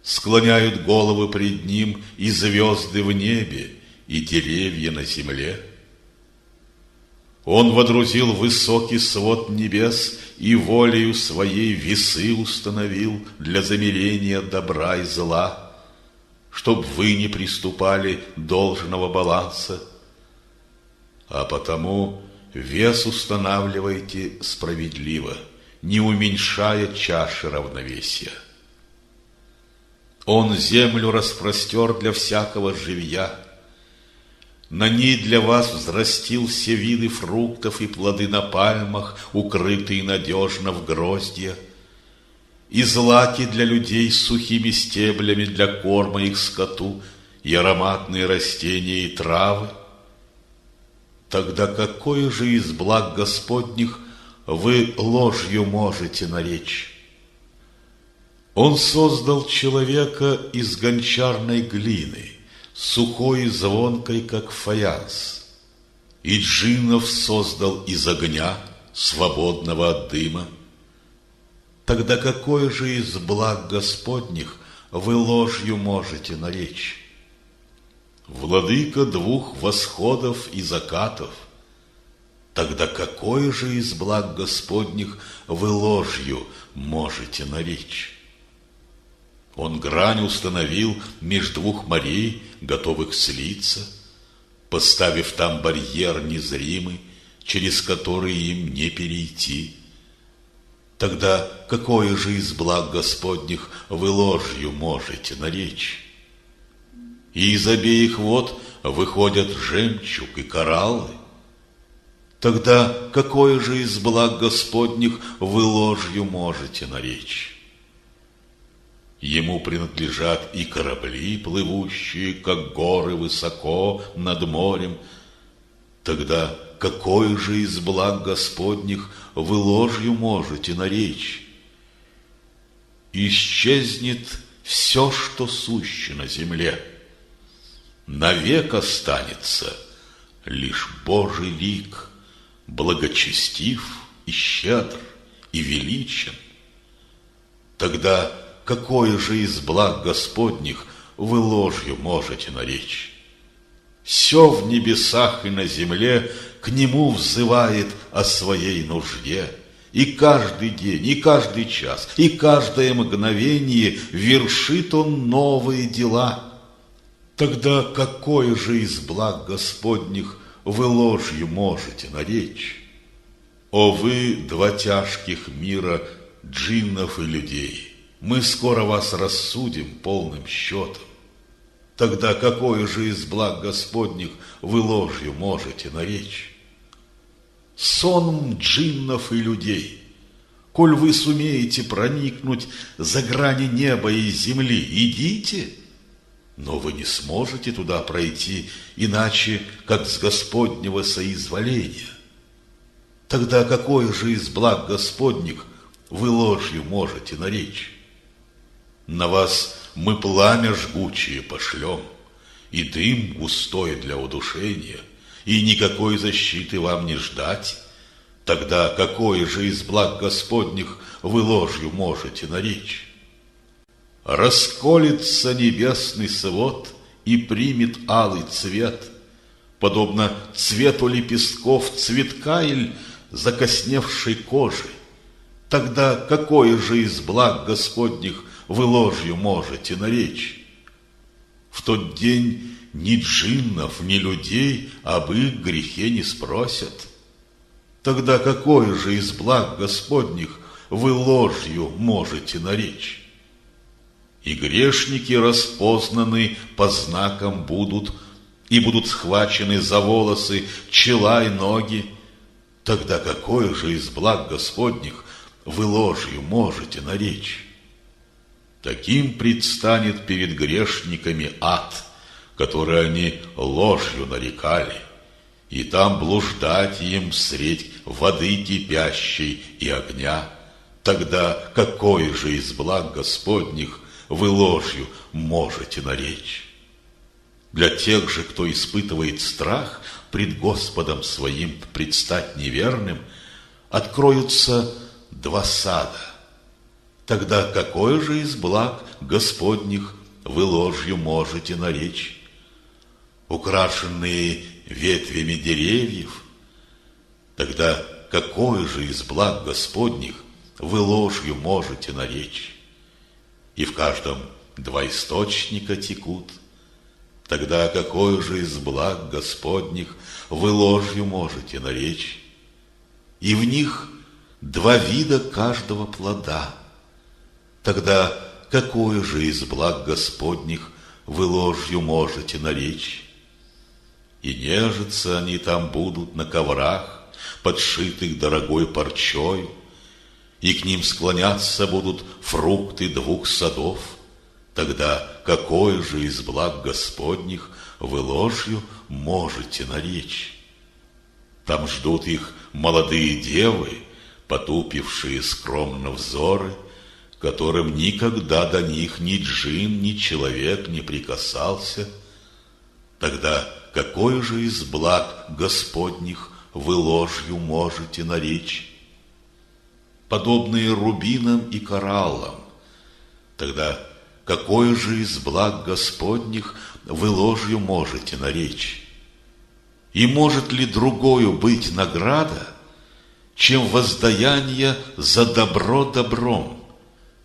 Склоняют головы пред ним и звезды в небе, и деревья на земле. Он водрузил высокий свод небес и волею своей весы установил для замерения добра и зла, чтоб вы не приступали должного баланса. А потому вес устанавливайте справедливо, не уменьшая чаши равновесия. Он землю распростер для всякого живья. На ней для вас взрастил все виды фруктов и плоды на пальмах, укрытые надежно в гроздья, и злаки для людей с сухими стеблями для корма их скоту, и ароматные растения и травы. Тогда какое же из благ Господних вы ложью можете наречь? Он создал человека из гончарной глины, сухой и звонкой, как фаянс, и джиннов создал из огня, свободного от дыма. Тогда какое же из благ Господних вы ложью можете наречь? владыка двух восходов и закатов. Тогда какое же из благ Господних вы ложью можете наречь? Он грань установил меж двух морей, готовых слиться, поставив там барьер незримый, через который им не перейти. Тогда какое же из благ Господних вы ложью можете наречь? И из обеих вод выходят жемчуг и кораллы. Тогда какое же из благ Господних вы ложью можете наречь? Ему принадлежат и корабли, плывущие, как горы, высоко над морем. Тогда какое же из благ Господних вы ложью можете наречь? Исчезнет все, что суще на земле. Навек останется лишь Божий лик, благочестив и щедр и величен. Тогда какое же из благ Господних вы ложью можете наречь? Все в небесах и на земле к Нему взывает о своей нужде, и каждый день, и каждый час, и каждое мгновение вершит Он новые дела. Тогда какое же из благ Господних вы ложью можете наречь? О вы, два тяжких мира, джиннов и людей, мы скоро вас рассудим полным счетом. Тогда какое же из благ Господних вы ложью можете наречь? Сон джиннов и людей, коль вы сумеете проникнуть за грани неба и земли, идите, но вы не сможете туда пройти иначе, как с Господнего соизволения. Тогда какое же из благ Господних вы ложью можете наречь? На вас мы пламя жгучее пошлем, и дым густой для удушения, и никакой защиты вам не ждать. Тогда какое же из благ Господних вы ложью можете наречь? Расколется небесный свод и примет алый цвет, подобно цвету лепестков цветка или закосневшей кожи. Тогда какое же из благ Господних вы ложью можете наречь? В тот день ни джиннов, ни людей об их грехе не спросят. Тогда какое же из благ Господних вы ложью можете наречь? И грешники распознаны по знакам будут, и будут схвачены за волосы чела и ноги. Тогда какое же из благ Господних вы ложью можете наречь? Таким предстанет перед грешниками ад, который они ложью нарекали, и там блуждать им средь воды кипящей и огня. Тогда какое же из благ Господних вы ложью можете наречь? Для тех же, кто испытывает страх пред Господом своим предстать неверным, откроются два сада. Тогда какое же из благ Господних вы ложью можете наречь? Украшенные ветвями деревьев. Тогда какое же из благ Господних вы ложью можете наречь? И в каждом два источника текут. Тогда какое же из благ Господних вы ложью можете наречь? И в них два вида каждого плода. Тогда какое же из благ Господних вы ложью можете наречь? И нежиться они там будут на коврах, подшитых дорогой парчою, и к ним склоняться будут фрукты двух садов. Тогда какое же из благ Господних вы ложью можете наречь? Там ждут их молодые девы, потупившие скромно взоры, которым никогда до них ни джин, ни человек не прикасался. Тогда какое же из благ Господних вы ложью можете наречь? Подобные рубинам и кораллам. Тогда какое же из благ Господних вы ложью можете наречь? И может ли другою быть награда, чем воздаяние за добро добром?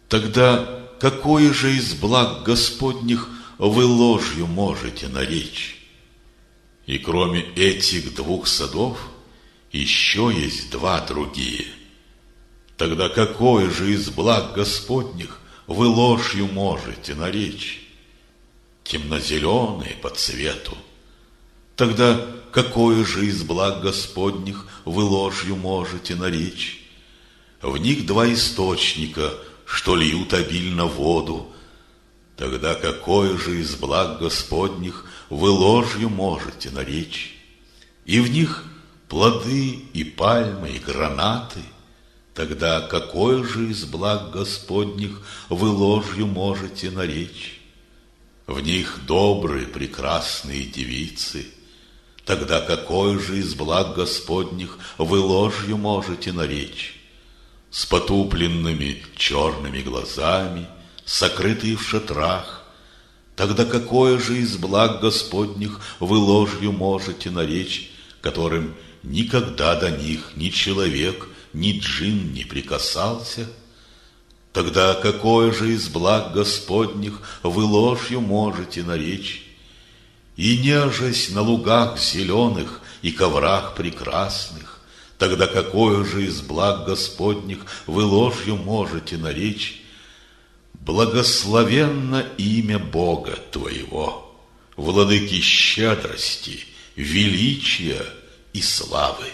Тогда какое же из благ Господних вы ложью можете наречь? И кроме этих двух садов еще есть два другие. Тогда какое же из благ Господних вы ложью можете наречь? Темно-зеленые по цвету. Тогда какое же из благ Господних вы ложью можете наречь? В них два источника, что льют обильно воду. Тогда какое же из благ Господних вы ложью можете наречь? И в них плоды и пальмы, и гранаты. Тогда какое же из благ Господних вы ложью можете наречь? В них добрые, прекрасные девицы. Тогда какое же из благ Господних вы ложью можете наречь? С потупленными черными глазами, сокрытые в шатрах. Тогда какое же из благ Господних вы ложью можете наречь, которым никогда до них ни человек, ни джин не прикасался? Тогда какое же из благ Господних вы ложью можете наречь? И нежесть на лугах зеленых и коврах прекрасных, тогда какое же из благ Господних вы ложью можете наречь? Благословенно имя Бога твоего, владыки щедрости, величия и славы.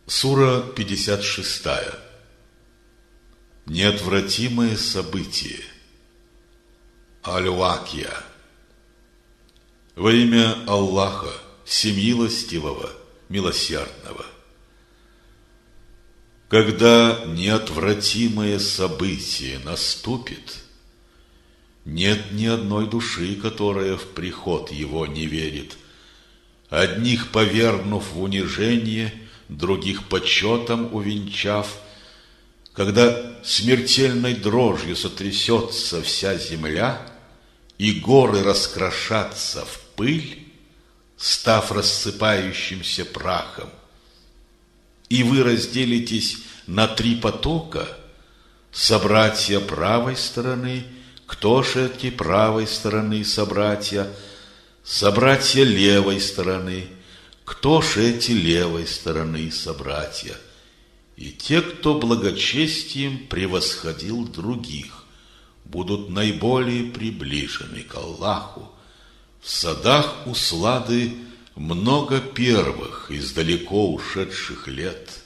Сура 56. Неотвратимое событие. Аль-Вакия. Во имя Аллаха, Всемилостивого, Милосердного. Когда неотвратимое событие наступит, нет ни одной души, которая в приход его не верит, одних повергнув в унижение, других почетом увенчав. Когда смертельной дрожью сотрясется вся земля, и горы раскрошатся в пыль, став рассыпающимся прахом, и вы разделитесь на три потока, собратья правой стороны, кто ж эти правой стороны собратья, собратья левой стороны, кто ж эти левой стороны собратья, и те, кто благочестием превосходил других, будут наиболее приближены к Аллаху. В садах Услады много первых из далеко ушедших лет,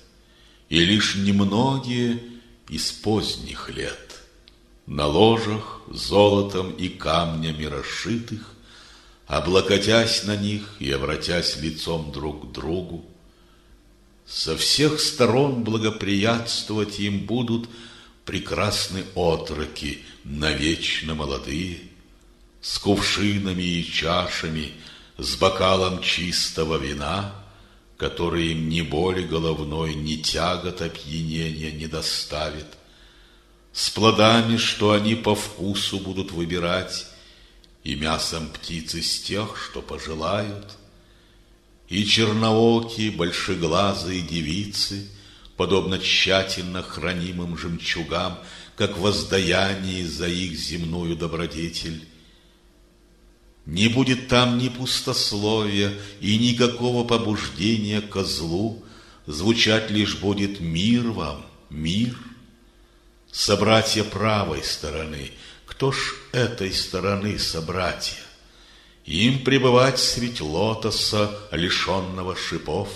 и лишь немногие из поздних лет. На ложах золотом и камнями расшитых, облокотясь на них и обратясь лицом друг к другу, со всех сторон благоприятствовать им будут прекрасные отроки, навечно молодые, с кувшинами и чашами, с бокалом чистого вина, который им ни боли головной, ни тягот опьянения не доставит, с плодами, что они по вкусу будут выбирать, и мясом птиц из тех, что пожелают, и черноокие, большеглазые девицы, подобно тщательно хранимым жемчугам, как воздаяние за их земную добродетель. Не будет там ни пустословия и никакого побуждения ко злу, звучать лишь будет «мир вам, мир». Собратья правой стороны, кто ж этой стороны собратья? Им пребывать средь лотоса, лишенного шипов,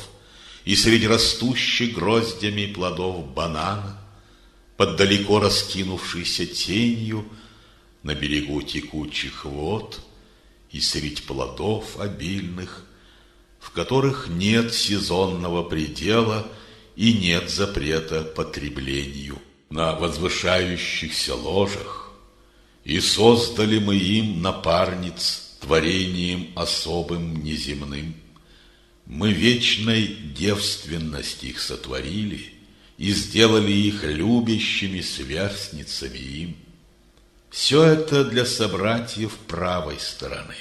и среди растущих гроздями плодов банана, под далеко раскинувшейся тенью на берегу текучих вод, и средь плодов обильных, в которых нет сезонного предела и нет запрета потреблению, на возвышающихся ложах, и создали мы им напарниц творением особым неземным. Мы вечной девственность их сотворили, и сделали их любящими сверстницами им. Все это для собратьев правой стороны.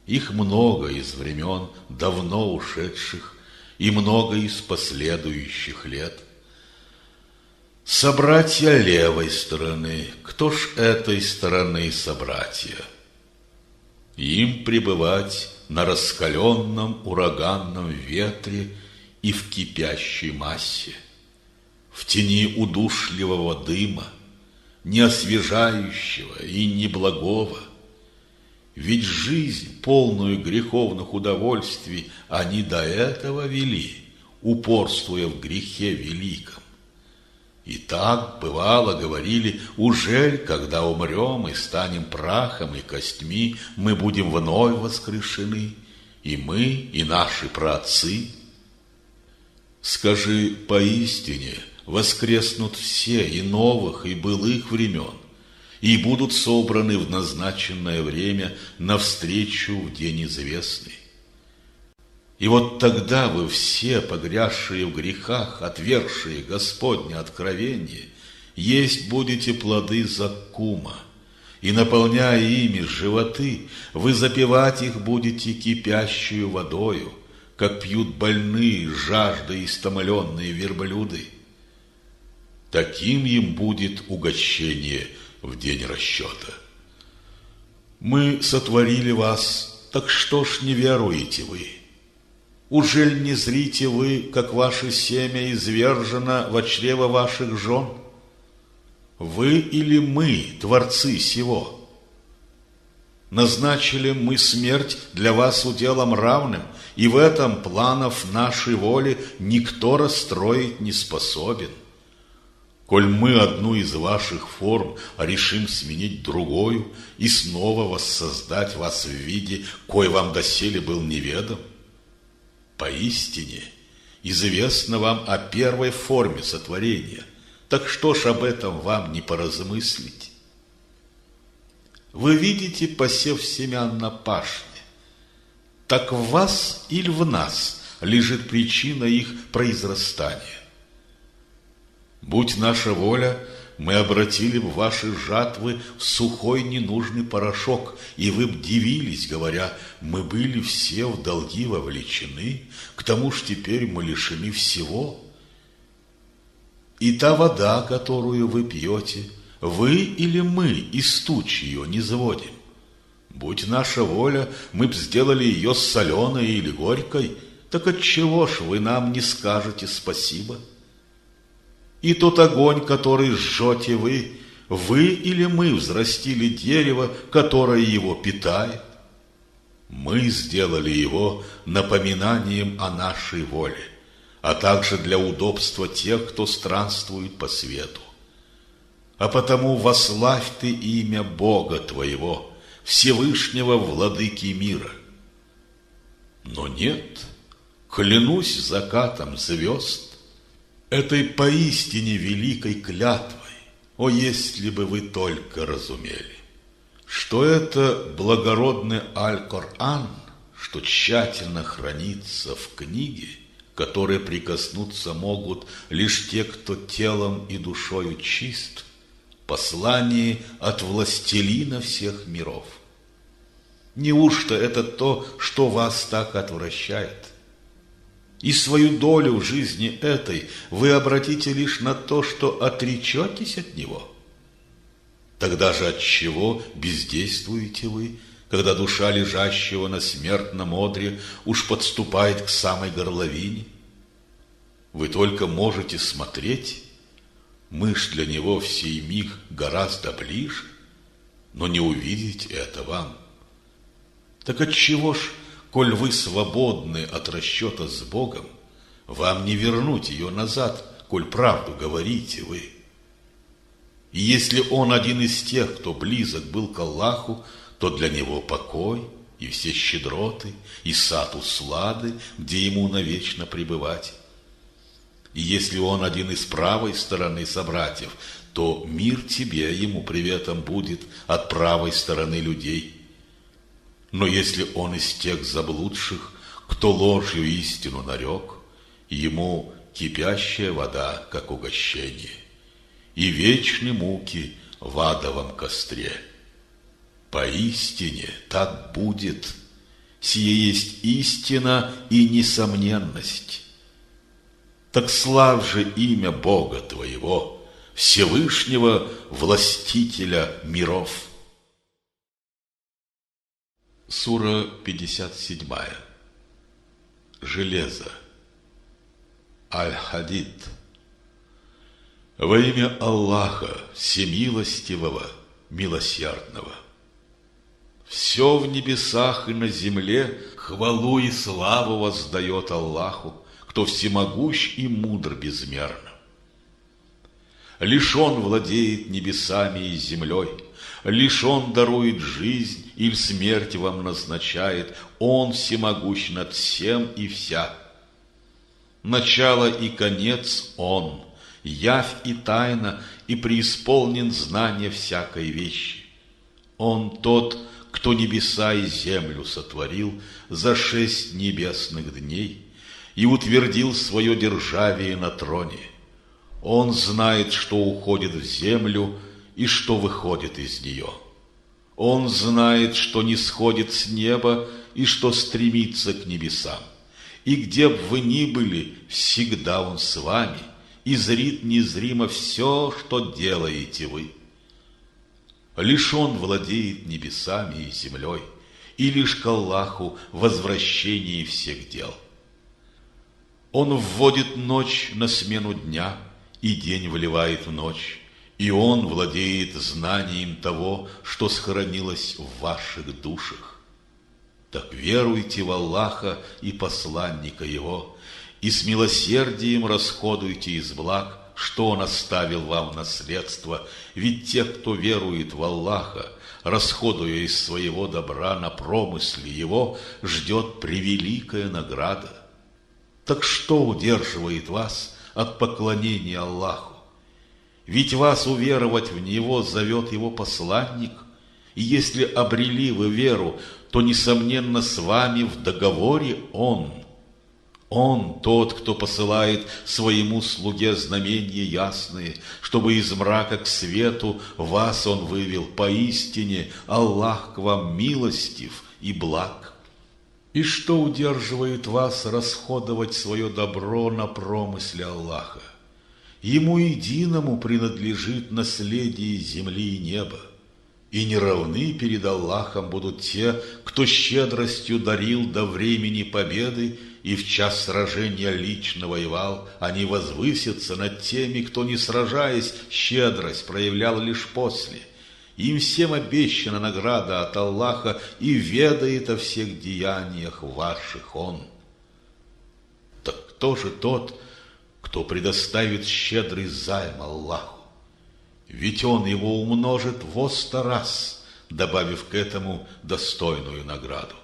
Их много из времен давно ушедших и много из последующих лет. Собратья левой стороны, кто ж этой стороны собратья? Им пребывать на раскаленном ураганном ветре и в кипящей массе, в тени удушливого дыма, не освежающего и не благого. Ведь жизнь, полную греховных удовольствий, они до этого вели, упорствуя в грехе великом. И так, бывало, говорили: ужель, когда умрем и станем прахом и костьми, мы будем вновь воскрешены, и мы, и наши праотцы? Скажи, поистине воскреснут все и новых, и былых времен, и будут собраны в назначенное время навстречу в день известный. И вот тогда вы все, погрязшие в грехах, отвергшие Господне откровение, есть будете плоды заккума, и, наполняя ими животы, вы запивать их будете кипящую водою, как пьют больные, жаждой истомленные верблюды. Таким им будет угощение в день расчета. Мы сотворили вас, так что ж не веруете вы? Ужель не зрите вы, как ваше семя извержено во чрево ваших жен? Вы или мы, творцы сего? Назначили мы смерть для вас уделом равным, и в этом планов нашей воли никто расстроить не способен. Коль мы одну из ваших форм решим сменить другою и снова воссоздать вас в виде, кой вам доселе был неведом, поистине известно вам о первой форме сотворения, так что ж об этом вам не поразмыслить? Вы видите посев семян на пашне, так в вас или в нас лежит причина их произрастания? Будь наша воля, мы обратили бы ваши жатвы в сухой ненужный порошок, и вы б дивились, говоря: мы были все в долги вовлечены, к тому ж теперь мы лишены всего. И та вода, которую вы пьете, вы или мы из туч ее не заводим? Будь наша воля, мы б сделали ее соленой или горькой, так отчего ж вы нам не скажете спасибо? И тот огонь, который жжете вы или мы взрастили дерево, которое его питает? Мы сделали его напоминанием о нашей воле, а также для удобства тех, кто странствует по свету. А потому вославь ты имя Бога твоего, Всевышнего Владыки мира. Но нет, клянусь закатом звезд, этой поистине великой клятвой, о, если бы вы только разумели, что это благородный Аль-Коран, что тщательно хранится в книге, которой прикоснуться могут лишь те, кто телом и душою чист, послание от властелина всех миров. Неужто это то, что вас так отвращает? И свою долю в жизни этой вы обратите лишь на то, что отречетесь от него? Тогда же отчего бездействуете вы, когда душа лежащего на смертном одре уж подступает к самой горловине? Вы только можете смотреть, мы ж для него в сей миг гораздо ближе, но не увидеть это вам. Так отчего ж, коль вы свободны от расчета с Богом, вам не вернуть ее назад, коль правду говорите вы? И если он один из тех, кто близок был к Аллаху, то для него покой и все щедроты, и сад услады, где ему навечно пребывать. И если он один из правой стороны собратьев, то мир тебе, ему приветом будет от правой стороны людей. Но если он из тех заблудших, кто ложью истину нарек, ему кипящая вода, как угощение, и вечны муки в адовом костре. Поистине так будет. Сие есть истина и несомненность. Так славь же имя Бога твоего, Всевышнего Властителя миров. Сура 57. Железо. Аль-Хадид. Во имя Аллаха, Всемилостивого, Милосердного. Все в небесах и на земле хвалу и славу воздает Аллаху, кто всемогущ и мудр безмерно. Лишь Он владеет небесами и землей, лишь Он дарует жизнь или смерть вам назначает, Он всемогущ над всем и вся. Начало и конец Он, явь и тайна, и преисполнен знания всякой вещи. Он тот, кто небеса и землю сотворил за 6 небесных дней и утвердил свое державие на троне. Он знает, что уходит в землю и что выходит из нее. Он знает, что не сходит с неба и что стремится к небесам. И где бы вы ни были, всегда Он с вами, и зрит незримо все, что делаете вы. Лишь Он владеет небесами и землей, и лишь к Аллаху возвращение всех дел. Он вводит ночь на смену дня, и день вливает в ночь, и Он владеет знанием того, что сохранилось в ваших душах. Так веруйте в Аллаха и посланника Его, и с милосердием расходуйте из благ, что Он оставил вам в наследство, ведь тех, кто верует в Аллаха, расходуя из своего добра на промысле Его, ждет превеликая награда. Так что удерживает вас от поклонения Аллаху? Ведь вас уверовать в Него зовет Его посланник, и если обрели вы веру, то, несомненно, с вами в договоре Он. Он тот, кто посылает своему слуге знамения ясные, чтобы из мрака к свету вас Он вывел. Поистине Аллах к вам милостив и благ. И что удерживает вас расходовать свое добро на промысле Аллаха? Ему единому принадлежит наследие земли и неба. И не равны перед Аллахом будут те, кто щедростью дарил до времени победы и в час сражения лично воевал. Они возвысятся над теми, кто, не сражаясь, щедрость проявлял лишь после. Им всем обещана награда от Аллаха, и ведает о всех деяниях ваших Он. Так кто же тот, кто предоставит щедрый займ Аллаху? Ведь Он его умножит во 100 раз, добавив к этому достойную награду.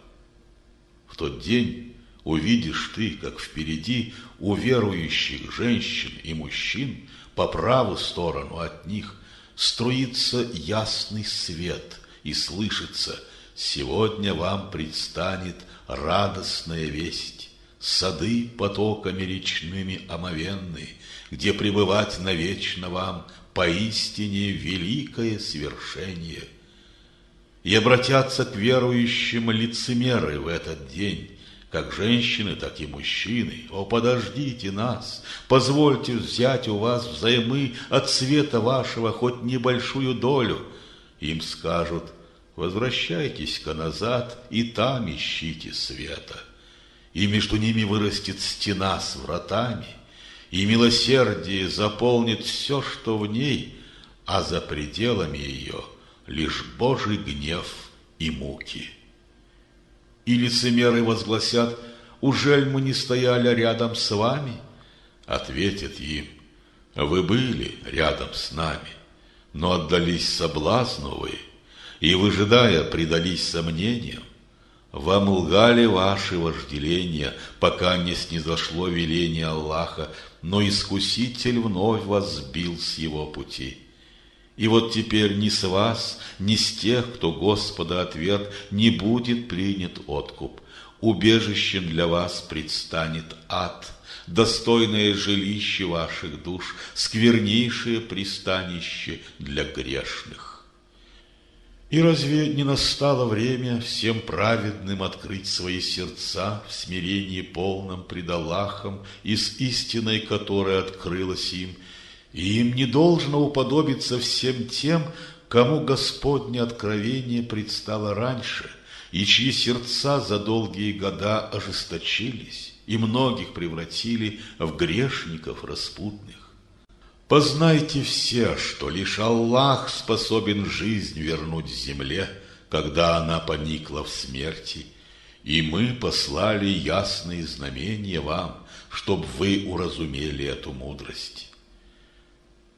В тот день увидишь ты, как впереди у верующих женщин и мужчин по правую сторону от них струится ясный свет, и слышится: «Сегодня вам предстанет радостная весть, сады потоками речными омовенные, где пребывать навечно вам поистине великое свершение». И обратятся к верующим лицемеры в этот день, как женщины, так и мужчины: «О, подождите нас, позвольте взять у вас взаймы от света вашего хоть небольшую долю». Им скажут: «Возвращайтесь-ка назад и там ищите света». И между ними вырастет стена с вратами, и милосердие заполнит все, что в ней, а за пределами ее лишь Божий гнев и муки. И лицемеры возгласят: «Ужель мы не стояли рядом с вами?» Ответят им: «Вы были рядом с нами, но отдались соблазну вы, и, выжидая, предались сомнениям. Вам лгали ваши вожделения, пока не снизошло веление Аллаха, но искуситель вновь вас сбил с его пути. И вот теперь ни с вас, ни с тех, кто Господа отверг, не будет принят откуп. Убежищем для вас предстанет ад, достойное жилище ваших душ, сквернейшее пристанище для грешных. И разве не настало время всем праведным открыть свои сердца в смирении полном пред Аллахом и с истиной, которая открылась им, и им не должно уподобиться всем тем, кому Господне откровение предстало раньше, и чьи сердца за долгие года ожесточились, и многих превратили в грешников распутных. Познайте все, что лишь Аллах способен жизнь вернуть земле, когда она поникла в смерти, и мы послали ясные знамения вам, чтоб вы уразумели эту мудрость.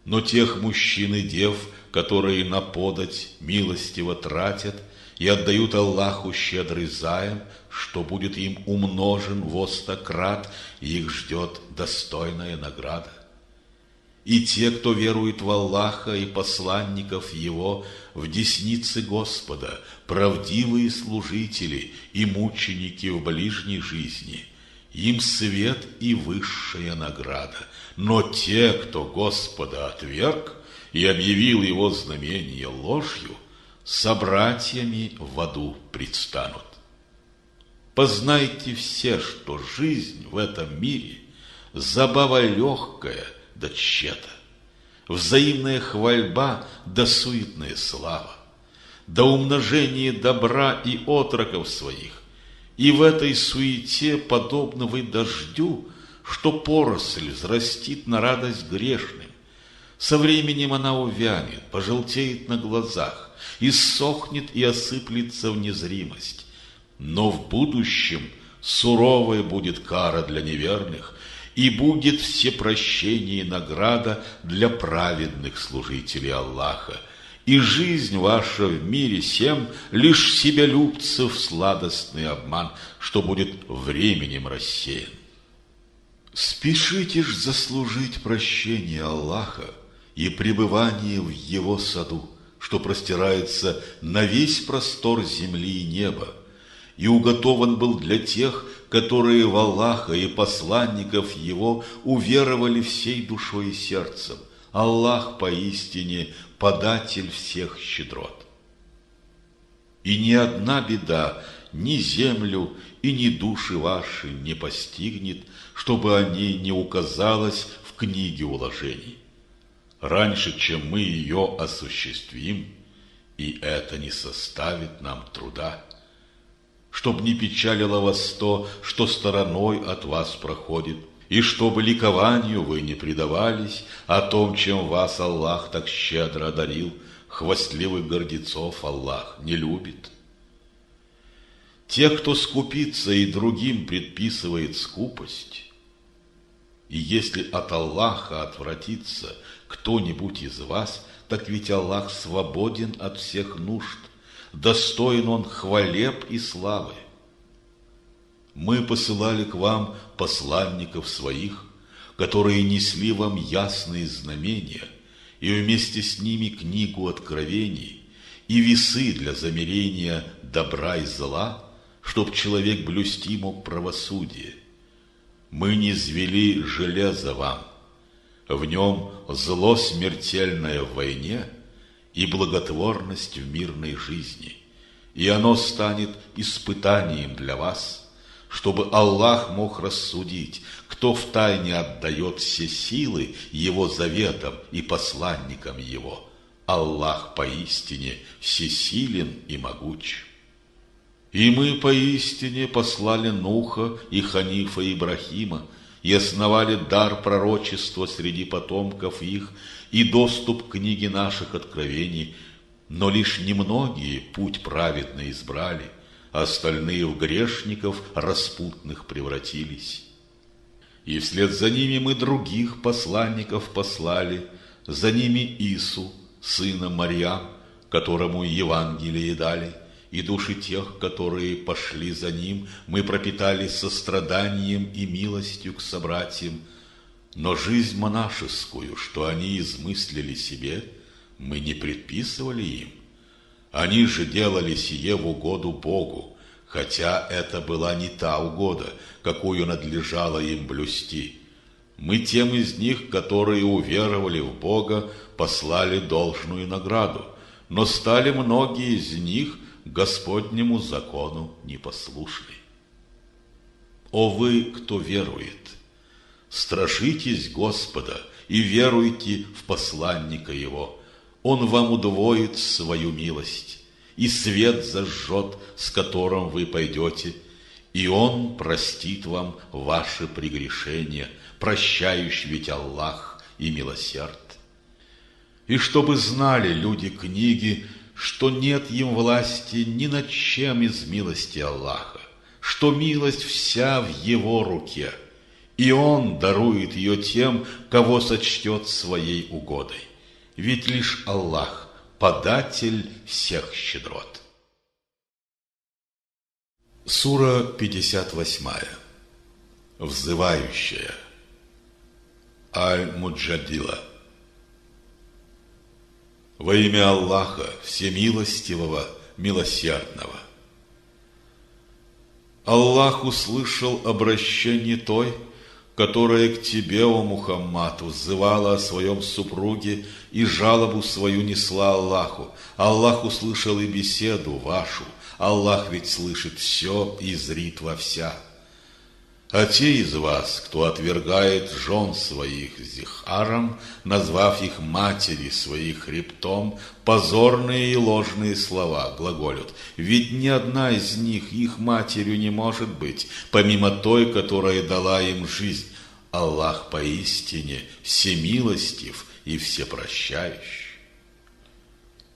Но тех мужчин и дев, которые на подать милостиво тратят и отдают Аллаху щедрый займ, что будет им умножен во 100 крат, их ждет достойная награда. И те, кто верует в Аллаха и посланников Его, в деснице Господа, правдивые служители и мученики в ближней жизни, им свет и высшая награда. Но те, кто Господа отверг и объявил Его знамение ложью, собратьями в аду предстанут. Познайте все, что жизнь в этом мире – забава легкая да тщета, взаимная хвальба да суетная слава, да умножение добра и отроков своих, и в этой суете подобно вы дождю, что поросль взрастит на радость грешным. Со временем она увянет, пожелтеет на глазах, иссохнет и осыплется в незримость. Но в будущем суровая будет кара для неверных, и будет всепрощение и награда для праведных служителей Аллаха. И жизнь ваша в мире сем лишь себялюбцев сладостный обман, что будет временем рассеян. Спешите ж заслужить прощение Аллаха и пребывание в Его саду, что простирается на весь простор земли и неба, и уготован был для тех, которые в Аллаха и посланников Его уверовали всей душой и сердцем. Аллах поистине податель всех щедрот. И ни одна беда ни землю и ни души ваши не постигнет, чтобы о ней не указалось в книге уложений. Раньше, чем мы ее осуществим, и это не составит нам труда, чтоб не печалило вас то, что стороной от вас проходит, и чтобы ликованию вы не предавались о том, чем вас Аллах так щедро одарил. Хвастливых гордецов Аллах не любит. Те, кто скупится и другим предписывает скупость, и если от Аллаха отвратится кто-нибудь из вас, так ведь Аллах свободен от всех нужд, достоин Он хвалеб и славы. Мы посылали к вам посланников своих, которые несли вам ясные знамения, и вместе с ними книгу откровений и весы для замерения добра и зла, чтоб человек блюсти мог правосудие. Мы низвели железо вам, в нем зло смертельное в войне и благотворность в мирной жизни, и оно станет испытанием для вас, чтобы Аллах мог рассудить, кто втайне отдает все силы Его заветам и посланникам Его. Аллах поистине всесилен и могуч. И мы поистине послали Нуха и Ханифа Ибрахима, и основали дар пророчества среди потомков их и доступ к книге наших откровений, но лишь немногие путь праведный избрали, остальные в грешников распутных превратились. И вслед за ними мы других посланников послали, за ними Ису, сына Марьям, которому Евангелие дали, и души тех, которые пошли за ним, мы пропитали состраданием и милостью к собратьям, но жизнь монашескую, что они измыслили себе, мы не предписывали им. Они же делали сие в угоду Богу, хотя это была не та угода, какую надлежало им блюсти. мы тем из них, которые уверовали в Бога, послали должную награду, но стали многие из них Господнему закону непослушны. О вы, кто верует, страшитесь Господа и веруйте в посланника Его. Он вам удвоит свою милость, и свет зажжет, с которым вы пойдете, и Он простит вам ваши прегрешения, прощающий ведь Аллах и милосерд. И чтобы знали люди книги, что нет им власти ни над чем из милости Аллаха, что милость вся в Его руке, и Он дарует ее тем, кого сочтет своей угодой. Ведь лишь Аллах – податель всех щедрот. Сура 58. Взывающая. Аль-Муджадила. Во имя Аллаха, Всемилостивого, Милосердного. Аллах услышал обращение той, которая к тебе, о Мухаммад, взывала о своем супруге и жалобу свою несла Аллаху. Аллах услышал и беседу вашу. Аллах ведь слышит все и зрит во вся. А те из вас, кто отвергает жен своих зихаром, назвав их матери своих хребтом, позорные и ложные слова глаголют. Ведь ни одна из них их матерью не может быть, помимо той, которая дала им жизнь. Аллах поистине всемилостив и всепрощающий.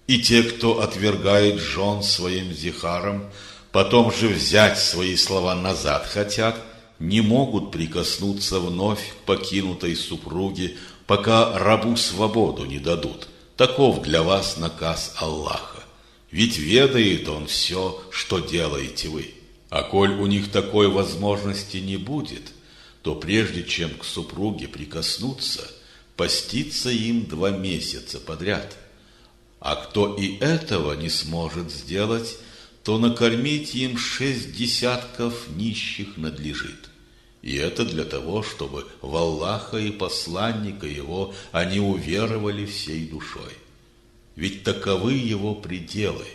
И те, кто отвергает жен своим зихаром, потом же взять свои слова назад хотят, не могут прикоснуться вновь к покинутой супруге, пока рабу свободу не дадут. Таков для вас наказ Аллаха. Ведь ведает Он все, что делаете вы. А коль у них такой возможности не будет, то прежде чем к супруге прикоснуться, поститься им 2 месяца подряд. А кто и этого не сможет сделать, то накормить им 6 десятков нищих надлежит. И это для того, чтобы в Аллаха и посланника Его они уверовали всей душой. Ведь таковы Его пределы,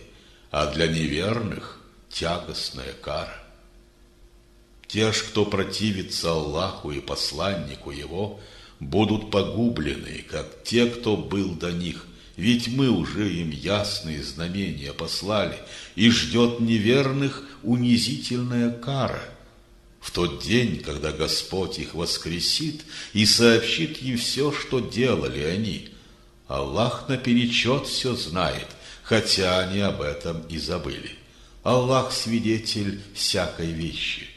а для неверных тягостная кара. Те ж, кто противится Аллаху и посланнику Его, будут погублены, как те, кто был до них. Ведь мы уже им ясные знамения послали, и ждет неверных унизительная кара. В тот день, когда Господь их воскресит и сообщит им все, что делали они. Аллах наперечет все знает, хотя они об этом и забыли. Аллах свидетель всякой вещи.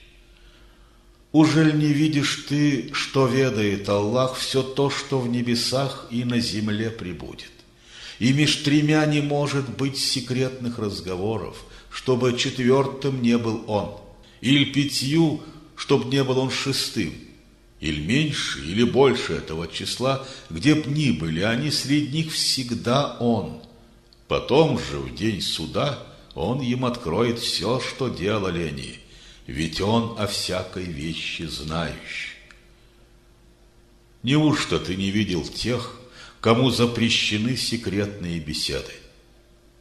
Ужель не видишь ты, что ведает Аллах все то, что в небесах и на земле пребудет? И меж 3 не может быть секретных разговоров, чтобы 4-м не был Он, или 5, чтоб не был он 6-м, или меньше, или больше этого числа, где б ни были они, среди них всегда Он. Потом же в день суда Он им откроет все, что делали они, ведь Он о всякой вещи знающий. Неужто ты не видел тех, кому запрещены секретные беседы?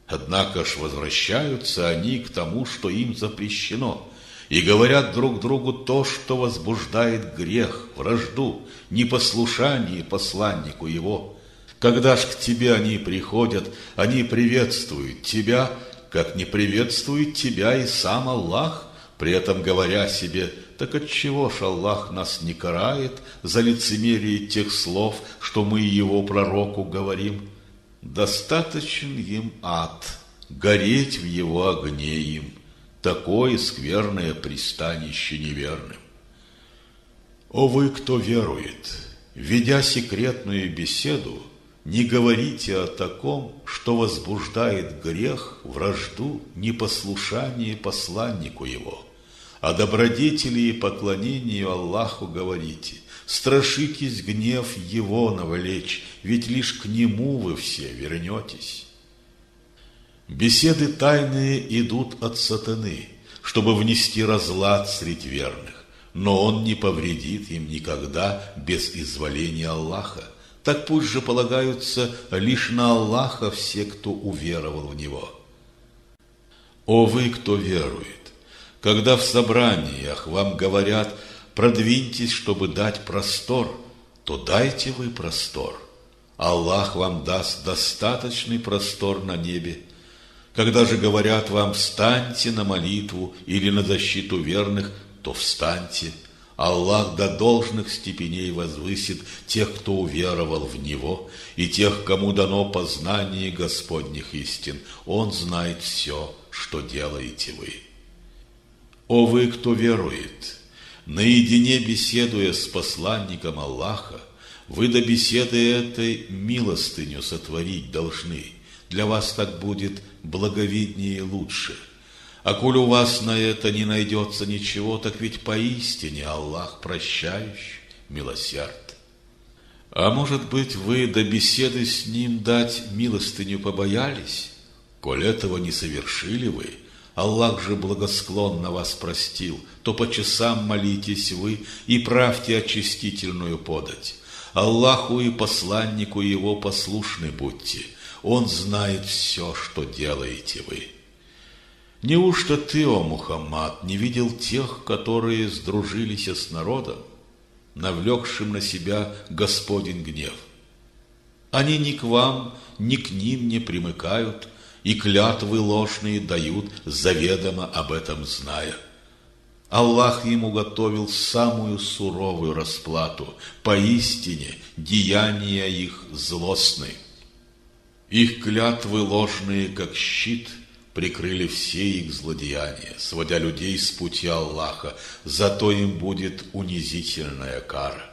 Однако ж возвращаются они к тому, что им запрещено, и говорят друг другу то, что возбуждает грех, вражду, непослушание посланнику Его. Когда ж к тебе они приходят, они приветствуют тебя, как не приветствует тебя и сам Аллах, при этом говоря себе: так отчего ж Аллах нас не карает за лицемерие тех слов, что мы Его пророку говорим? Достаточен им ад, гореть в его огне им. Такое скверное пристанище неверным. О вы, кто верует, ведя секретную беседу, не говорите о таком, что возбуждает грех, вражду, непослушание посланнику Его. О добродетели и поклонению Аллаху говорите: страшитесь гнев Его навлечь, ведь лишь к Нему вы все вернетесь. Беседы тайные идут от сатаны, чтобы внести разлад средь верных. но Он не повредит им никогда без изволения Аллаха. Так пусть же полагаются лишь на Аллаха все, кто уверовал в Него. О вы, кто верует, когда в собраниях вам говорят: продвиньтесь, чтобы дать простор, то дайте вы простор. Аллах вам даст достаточный простор на небе. Когда же говорят вам: встаньте на молитву или на защиту верных, то встаньте. Аллах до должных степеней возвысит тех, кто уверовал в Него, и тех, кому дано познание Господних истин. Он знает все, что делаете вы. О вы, кто верует, наедине беседуя с посланником Аллаха, вы до беседы этой милостыню сотворить должны. Для вас так будет благовиднее и лучше. А коль у вас на это не найдется ничего, так ведь поистине Аллах прощающий, милосерд. А может быть, вы до беседы с Ним дать милостыню побоялись? Коль этого не совершили вы, Аллах же благосклонно вас простил, то по часам молитесь вы и правьте очистительную подать. Аллаху и посланнику Его послушны будьте, Он знает все, что делаете вы. Неужто ты, о Мухаммад, не видел тех, которые сдружились с народом, навлекшим на себя Господень гнев? Они ни к вам, ни к ним не примыкают, и клятвы ложные дают, заведомо об этом зная. Аллах им уготовил самую суровую расплату, поистине деяния их злостны. Их клятвы ложные, как щит, прикрыли все их злодеяния, сводя людей с пути Аллаха, зато им будет унизительная кара.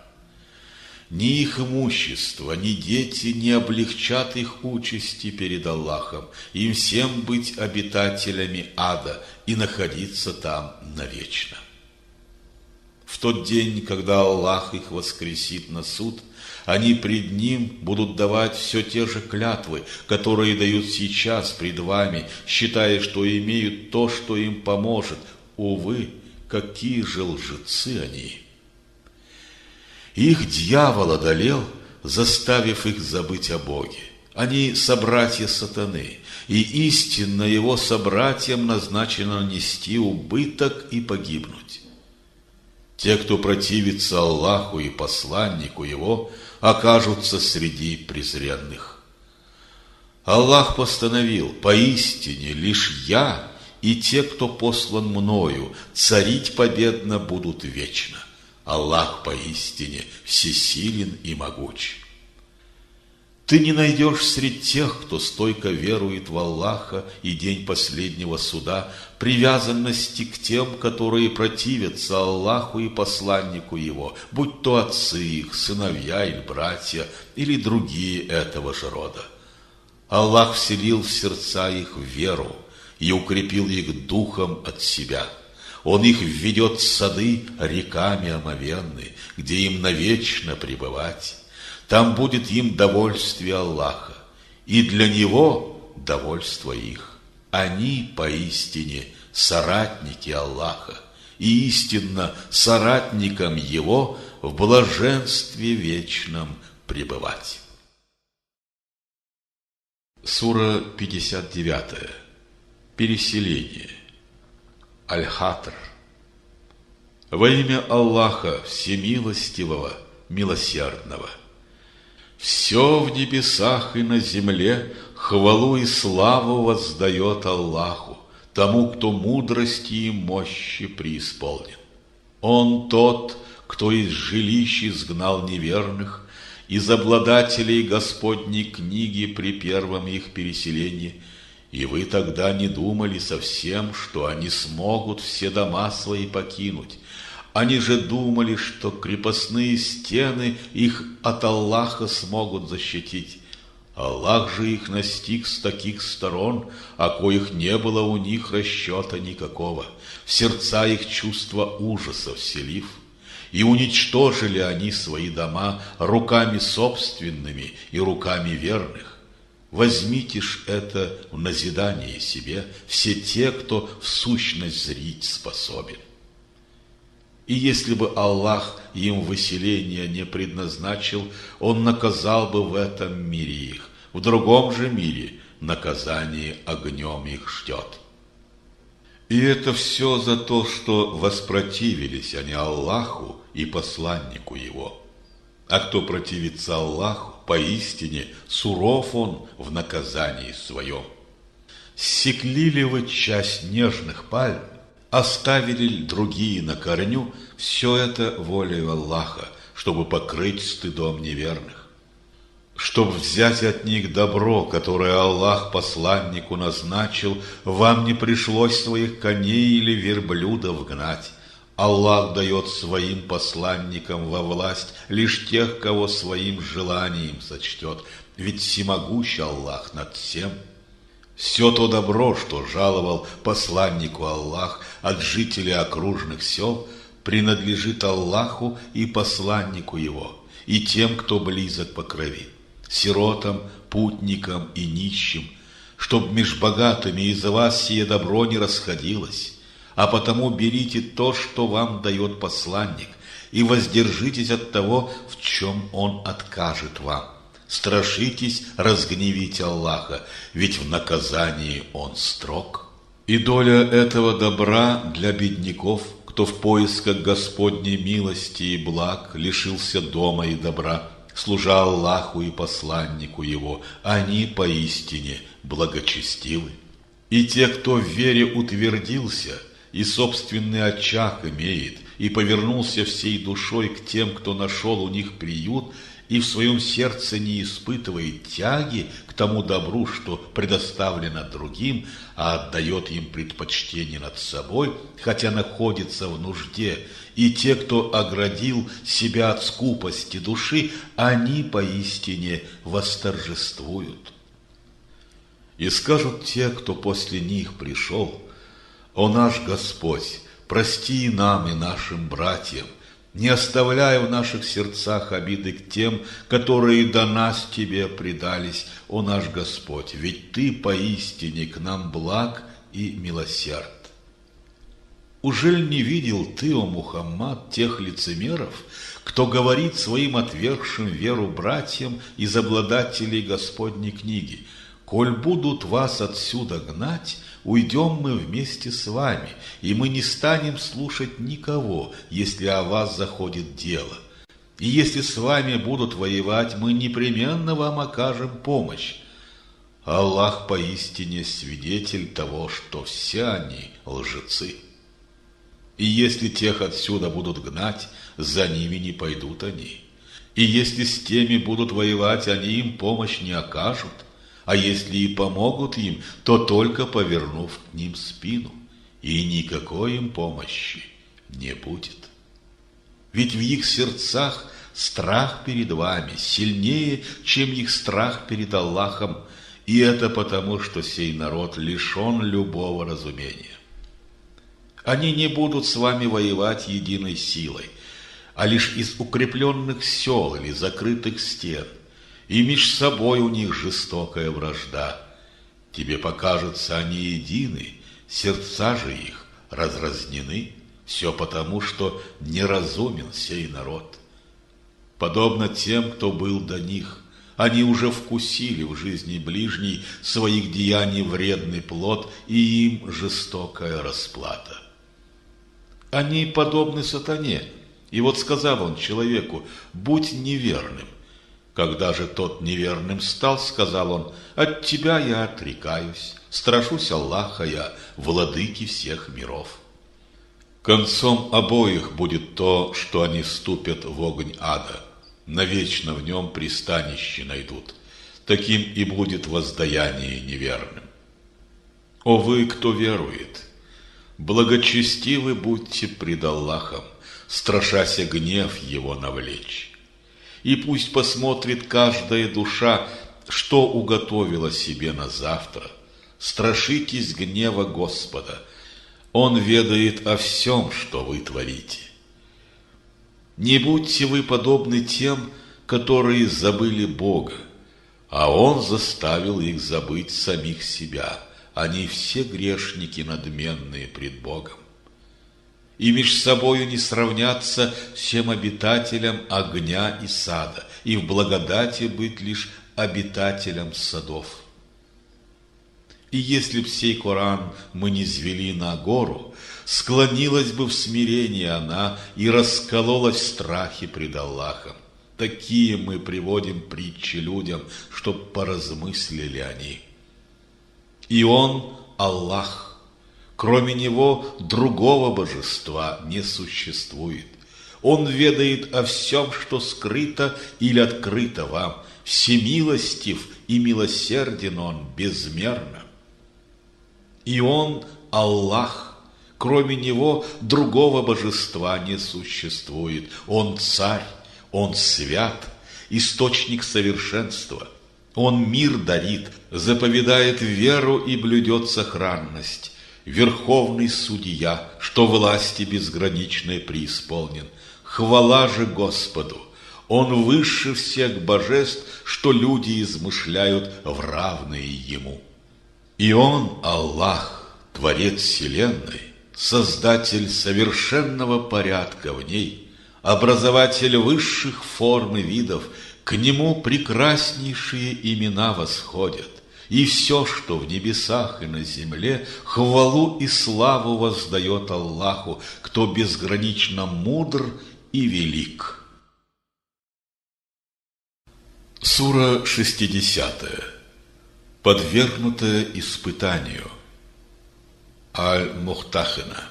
Ни их имущество, ни дети не облегчат их участи перед Аллахом, им всем быть обитателями ада и находиться там навечно. В тот день, когда Аллах их воскресит на суд, они пред Ним будут давать все те же клятвы, которые дают сейчас пред вами, считая, что имеют то, что им поможет. Увы, какие же лжецы они! Их дьявол одолел, заставив их забыть о Боге. Они собратья сатаны, и истинно его собратьям назначено нести убыток и погибнуть. Те, кто противится Аллаху и посланнику Его, окажутся среди презренных. Аллах постановил: поистине лишь Я и те, кто послан Мною, царить победно будут вечно. Аллах поистине всесилен и могуч. Ты не найдешь среди тех, кто стойко верует в Аллаха и день последнего суда, привязанности к тем, которые противятся Аллаху и посланнику Его, будь то отцы их, сыновья или братья, или другие этого же рода. Аллах вселил в сердца их веру и укрепил их духом от себя. Он их введет в сады реками омовенны, где им навечно пребывать. Там будет им довольствие Аллаха, и для Него довольство их. Они поистине соратники Аллаха, и истинно соратникам Его в блаженстве вечном пребывать. Сура 59. Переселение. Аль-Хатр. Во имя Аллаха Всемилостивого, Милосердного. Все в небесах и на земле хвалу и славу воздает Аллаху, тому, кто мудрости и мощи преисполнен. Он тот, кто из жилищ изгнал неверных, из обладателей Господней книги при первом их переселении, и вы тогда не думали совсем, что они смогут все дома свои покинуть. Они же думали, что крепостные стены их от Аллаха смогут защитить. Аллах же их настиг с таких сторон, о коих не было у них расчета никакого, в сердца их чувство ужаса вселив. И уничтожили они свои дома руками собственными и руками верных. Возьмите ж это в назидание себе, все те, кто в сущность зрить способен. И если бы Аллах им выселение не предназначил, Он наказал бы в этом мире их. В другом же мире наказание огнем их ждет. И это все за то, что воспротивились они Аллаху и посланнику Его. А кто противится Аллаху, поистине суров Он в наказании своем. Ссекли ли вы часть нежных пальм, оставили ли другие на корню, все это волею Аллаха, чтобы покрыть стыдом неверных. Чтобы взять от них добро, которое Аллах посланнику назначил, вам не пришлось своих коней или верблюдов гнать. Аллах дает своим посланникам во власть лишь тех, кого своим желанием сочтет, ведь всемогущий Аллах над всем. Все то добро, что жаловал посланнику Аллах от жителей окружных сел, принадлежит Аллаху и посланнику Его, и тем, кто близок по крови, сиротам, путникам и нищим, чтоб меж богатыми из вас сие добро не расходилось. А потому берите то, что вам дает посланник, и воздержитесь от того, в чем он откажет вам. Страшитесь разгневить Аллаха, ведь в наказании Он строг. И доля этого добра для бедняков, кто в поисках Господней милости и благ лишился дома и добра, служа Аллаху и посланнику Его, они поистине благочестивы. И те, кто в вере утвердился и собственный очаг имеет, и повернулся всей душой к тем, кто нашел у них приют, и в своем сердце не испытывает тяги к тому добру, что предоставлено другим, а отдает им предпочтение над собой, хотя находится в нужде, и те, кто оградил себя от скупости души, они поистине восторжествуют. И скажут те, кто после них пришел: «О наш Господь, прости и нам, и нашим братьям, не оставляя в наших сердцах обиды к тем, которые до нас Тебе предались, о наш Господь, ведь Ты поистине к нам благ и милосерд». Ужель не видел ты, о Мухаммад, тех лицемеров, кто говорит своим отвергшим веру братьям из обладателей Господней книги: «Коль будут вас отсюда гнать, уйдем мы вместе с вами, и мы не станем слушать никого, если о вас заходит дело. И если с вами будут воевать, мы непременно вам окажем помощь». Аллах поистине свидетель того, что все они лжецы. И если тех отсюда будут гнать, за ними не пойдут они. И если с теми будут воевать, они им помощь не окажут. А если и помогут им, то только повернув к ним спину, и никакой им помощи не будет. Ведь в их сердцах страх перед вами сильнее, чем их страх перед Аллахом, и это потому, что сей народ лишен любого разумения. Они не будут с вами воевать единой силой, а лишь из укрепленных сел или закрытых стен, и меж собой у них жестокая вражда. Тебе покажется, они едины, сердца же их разразнены, все потому, что неразумен сей народ. Подобно тем, кто был до них, они уже вкусили в жизни ближней своих деяний вредный плод, и им жестокая расплата. Они подобны сатане, и вот сказал он человеку: «Будь неверным». Когда же тот неверным стал, сказал он: «От тебя я отрекаюсь, страшусь Аллаха я, владыки всех миров». Концом обоих будет то, что они вступят в огонь ада, навечно в нем пристанище найдут. Таким и будет воздаяние неверным. О вы, кто верует, благочестивы будьте пред Аллахом, страшася гнев Его навлечь. И пусть посмотрит каждая душа, что уготовила себе на завтра. Страшитесь гнева Господа, Он ведает о всем, что вы творите. Не будьте вы подобны тем, которые забыли Бога, а Он заставил их забыть самих себя. Они все грешники надменные пред Богом. и меж собою не сравняться всем обитателям огня и сада, и в благодати быть лишь обитателям садов. И если б сей Коран мы не низвели на гору, склонилась бы в смирении она и раскололась в страхе пред Аллахом. Такие мы приводим притчи людям, чтоб поразмыслили они. И Он – Аллах. Кроме Него другого божества не существует. Он ведает о всем, что скрыто или открыто вам. Всемилостив и милосерден Он безмерно. И Он – Аллах. Кроме Него другого божества не существует. Он царь, Он свят, источник совершенства. Он мир дарит, заповедает веру и блюдет сохранность. Верховный судья, что власти безграничной преисполнен. Хвала же Господу! Он выше всех божеств, что люди измышляют в равные Ему. И Он, Аллах, Творец вселенной, Создатель совершенного порядка в ней, образователь высших форм и видов, к Нему прекраснейшие имена восходят. И все, что в небесах и на земле, хвалу и славу воздает Аллаху, кто безгранично мудр и велик. Сура 60. Подвергнутая испытанию. Аль-Мухтахина.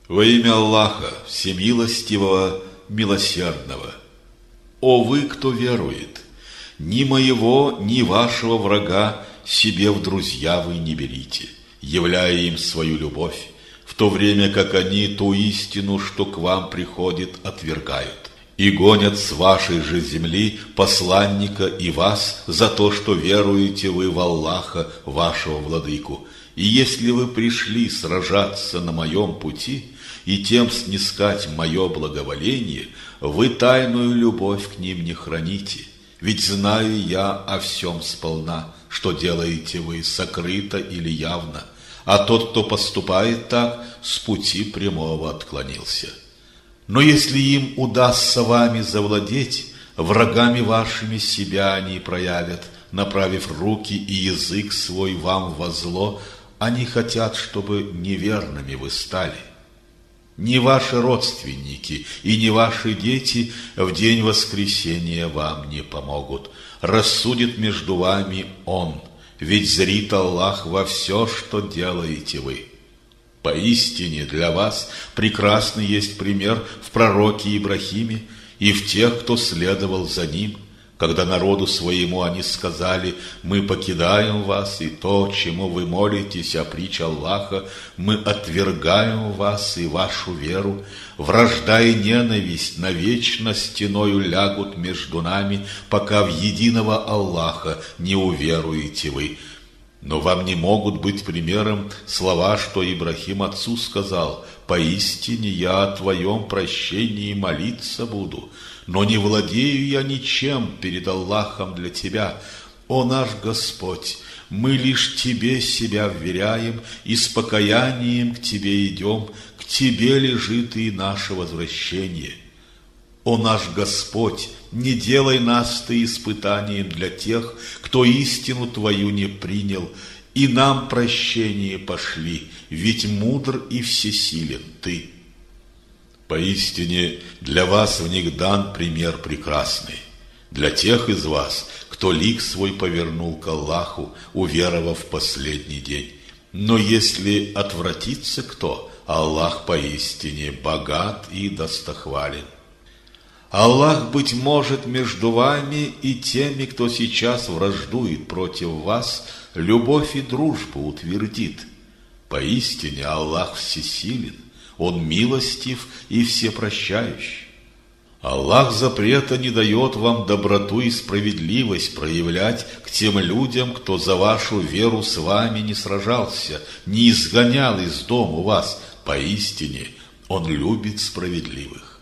Во имя Аллаха, Всемилостивого, Милосердного. О вы, кто верует! Ни моего, ни вашего врага себе в друзья вы не берите, являя им свою любовь, в то время как они ту истину, что к вам приходит, отвергают, и гонят с вашей же земли посланника и вас за то, что веруете вы в Аллаха, вашего владыку. И если вы пришли сражаться на моем пути и тем снискать мое благоволение, вы тайную любовь к ним не храните. Ведь знаю я о всем сполна, что делаете вы сокрыто или явно, а тот, кто поступает так, с пути прямого отклонился. Но если им удастся вами завладеть, врагами вашими себя они проявят, направив руки и язык свой вам во зло, они хотят, чтобы неверными вы стали. Ни ваши родственники и ни ваши дети в день воскресения вам не помогут. Рассудит между вами Он, ведь зрит Аллах во все, что делаете вы. Поистине для вас прекрасный есть пример в пророке Ибрахиме и в тех, кто следовал за ним, когда народу своему они сказали: «Мы покидаем вас, и то, чему вы молитесь, о притче Аллаха, мы отвергаем вас и вашу веру. Вражда и ненависть навечно стеною лягут между нами, пока в единого Аллаха не уверуете вы». Но вам не могут быть примером слова, что Ибрахим отцу сказал: «Поистине я о твоем прощении молиться буду, но не владею я ничем перед Аллахом для тебя. О наш Господь, мы лишь Тебе себя вверяем и с покаянием к Тебе идем, к Тебе лежит и наше возвращение. О наш Господь, не делай нас Ты испытанием для тех, кто истину Твою не принял, и нам прощение пошли, ведь мудр и всесилен Ты». Поистине для вас в них дан пример прекрасный, для тех из вас, кто лик свой повернул к Аллаху, уверовав в последний день. Но если отвратится кто, Аллах поистине богат и достохвален. Аллах, быть может, между вами и теми, кто сейчас враждует против вас, любовь и дружбу утвердит. Поистине Аллах всесилен, Он милостив и всепрощающий. Аллах запрета не дает вам доброту и справедливость проявлять к тем людям, кто за вашу веру с вами не сражался, не изгонял из дома вас. Поистине Он любит справедливых.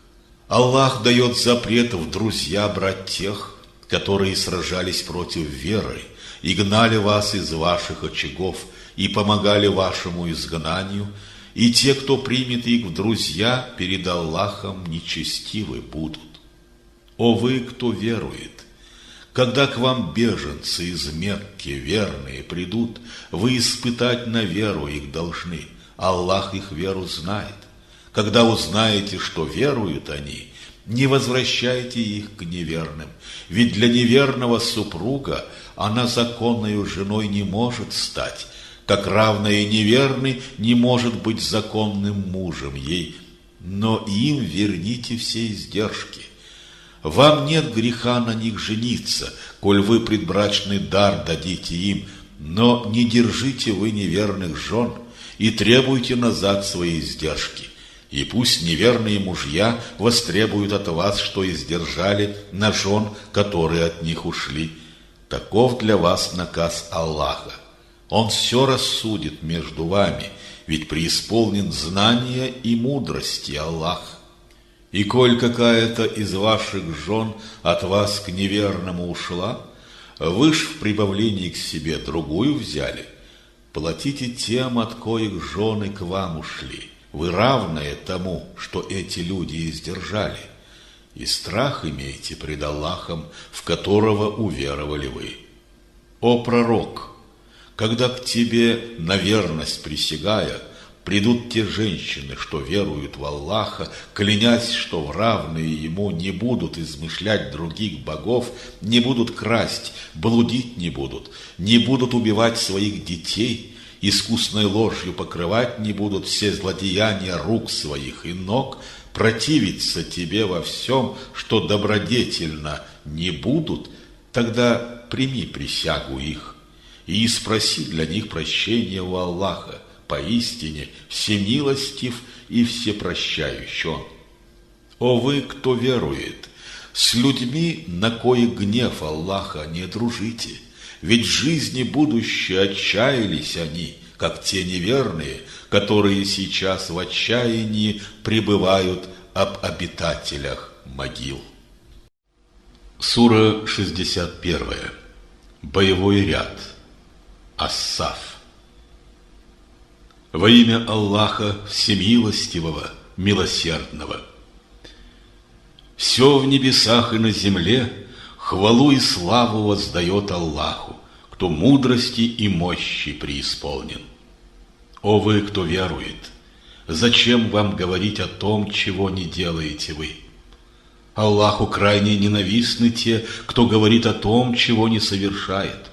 Аллах дает запрет в друзья брать тех, которые сражались против веры и гнали вас из ваших очагов и помогали вашему изгнанию, и те, кто примет их в друзья, перед Аллахом нечестивы будут. О вы, кто верует! Когда к вам беженцы из Мекки верные придут, вы испытать на веру их должны. Аллах их веру знает. Когда узнаете, что веруют они, не возвращайте их к неверным, ведь для неверного супруга она законною женой не может стать, как равно и неверный не может быть законным мужем ей, но им верните все издержки. Вам нет греха на них жениться, коль вы предбрачный дар дадите им, но не держите вы неверных жен и требуйте назад свои издержки. И пусть неверные мужья востребуют от вас, что издержали на жен, которые от них ушли. Таков для вас наказ Аллаха. Он все рассудит между вами, ведь преисполнен знания и мудрости Аллах. И коль какая-то из ваших жен от вас к неверному ушла, вы ж в прибавлении к себе другую взяли, платите тем, от коих жены к вам ушли. Вы равные тому, что эти люди издержали, и страх имейте пред Аллахом, в которого уверовали вы. О пророк! Когда к тебе на верность присягая, придут те женщины, что веруют в Аллаха, клянясь, что в равные ему не будут измышлять других богов, не будут красть, блудить не будут убивать своих детей, искусной ложью покрывать не будут все злодеяния рук своих и ног, противиться тебе во всем, что добродетельно не будут, тогда прими присягу их и спроси для них прощения у Аллаха, поистине всемилостив и всепрощающий Он. О вы, кто верует, с людьми, на коих гнев Аллаха, не дружите, ведь в жизни будущей отчаялись они, как те неверные, которые сейчас в отчаянии пребывают об обитателях могил. Сура 61. Боевой ряд. Ас-Саф. Во имя Аллаха Всемилостивого, Милосердного. Все в небесах и на земле хвалу и славу воздает Аллаху, кто мудрости и мощи преисполнен. О вы, кто верует! Зачем вам говорить о том, чего не делаете вы? Аллаху крайне ненавистны те, кто говорит о том, чего не совершает.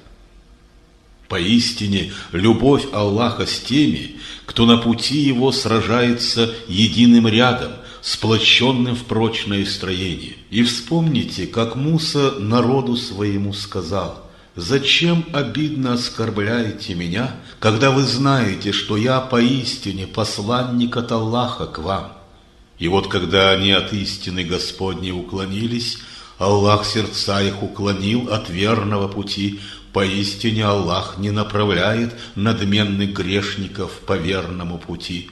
Поистине, любовь Аллаха с теми, кто на пути его сражается единым рядом, сплоченным в прочное строение. И вспомните, как Муса народу своему сказал: «Зачем обидно оскорбляете меня, когда вы знаете, что я поистине посланник от Аллаха к вам?» И вот когда они от истины Господней уклонились, Аллах сердца их уклонил от верного пути. Поистине Аллах не направляет надменных грешников по верному пути.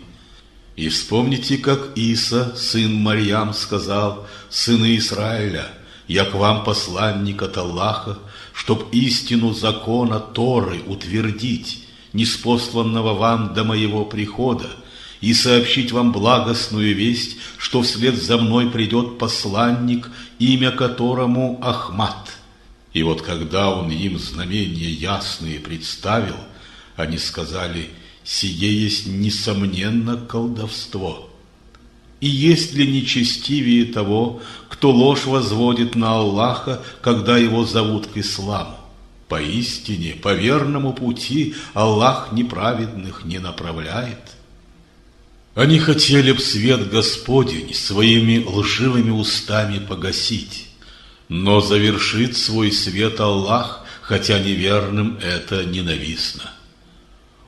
И вспомните, как Иса, сын Марьям, сказал: «Сыны Израиля, я к вам посланник от Аллаха, чтоб истину закона Торы утвердить, ниспосланного вам до моего прихода, и сообщить вам благостную весть, что вслед за мной придет посланник, имя которому Ахмад». И вот когда он им знамения ясные представил, они сказали: «Сие есть несомненно колдовство». И есть ли нечестивее того, кто ложь возводит на Аллаха, когда его зовут к исламу? Поистине, по верному пути Аллах неправедных не направляет. Они хотели б свет Господень своими лживыми устами погасить, но завершит свой свет Аллах, хотя неверным это ненавистно.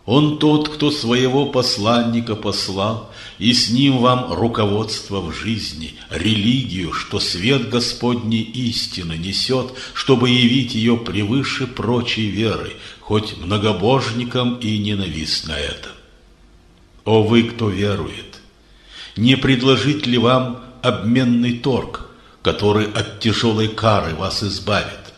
Он тот, кто своего посланника послал, и с ним вам руководство в жизни, религию, что свет Господней истины несет, чтобы явить ее превыше прочей веры, хоть многобожникам и ненавистно это. О вы, кто верует! Не предложить ли вам обменный торг, который от тяжелой кары вас избавит?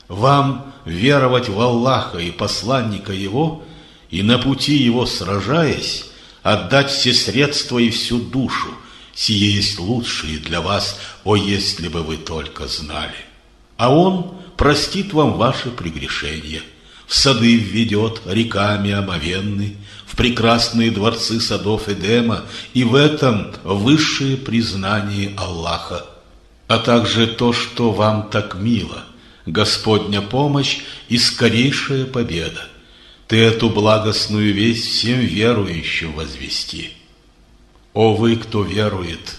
Вам веровать в Аллаха и посланника Его, и на пути Его сражаясь, отдать все средства и всю душу. Сие есть лучшее для вас, о, если бы вы только знали. А Он простит вам ваши прегрешения, в сады введет реками омовенный, в прекрасные дворцы садов Эдема, и в этом высшее признание Аллаха, а также то, что вам так мило, Господня помощь и скорейшая победа. Ты эту благостную весть всем верующим возвести. О вы, кто верует,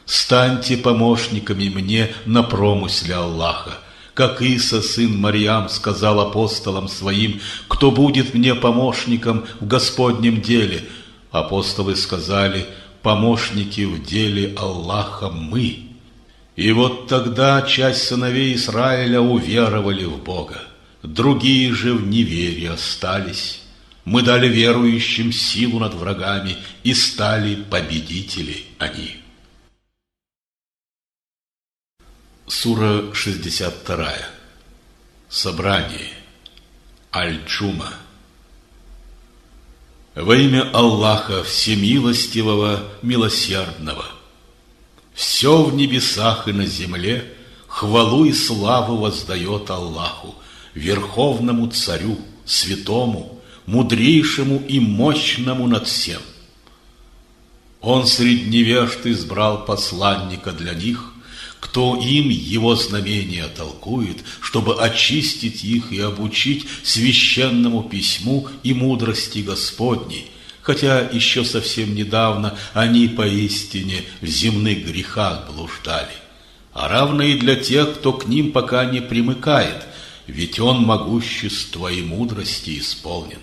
станьте помощниками мне на промысле Аллаха, как Иса, сын Марьям, сказал апостолам своим: кто будет мне помощником в Господнем деле? Апостолы сказали: помощники в деле Аллаха мы. И вот тогда часть сыновей Израиля уверовали в Бога, другие же в неверии остались. Мы дали верующим силу над врагами, и стали победители они. Сура 62. Собрание. Аль-Джума. Во имя Аллаха Всемилостивого, Милосердного. Все в небесах и на земле хвалу и славу воздает Аллаху, Верховному Царю, Святому, Мудрейшему и Мощному над всем. Он средь невежд избрал посланника для них, кто им его знамения толкует, чтобы очистить их и обучить священному письму и мудрости Господней, хотя еще совсем недавно они поистине в земных грехах блуждали, а равно и для тех, кто к ним пока не примыкает, ведь Он могущества и мудрости исполнен.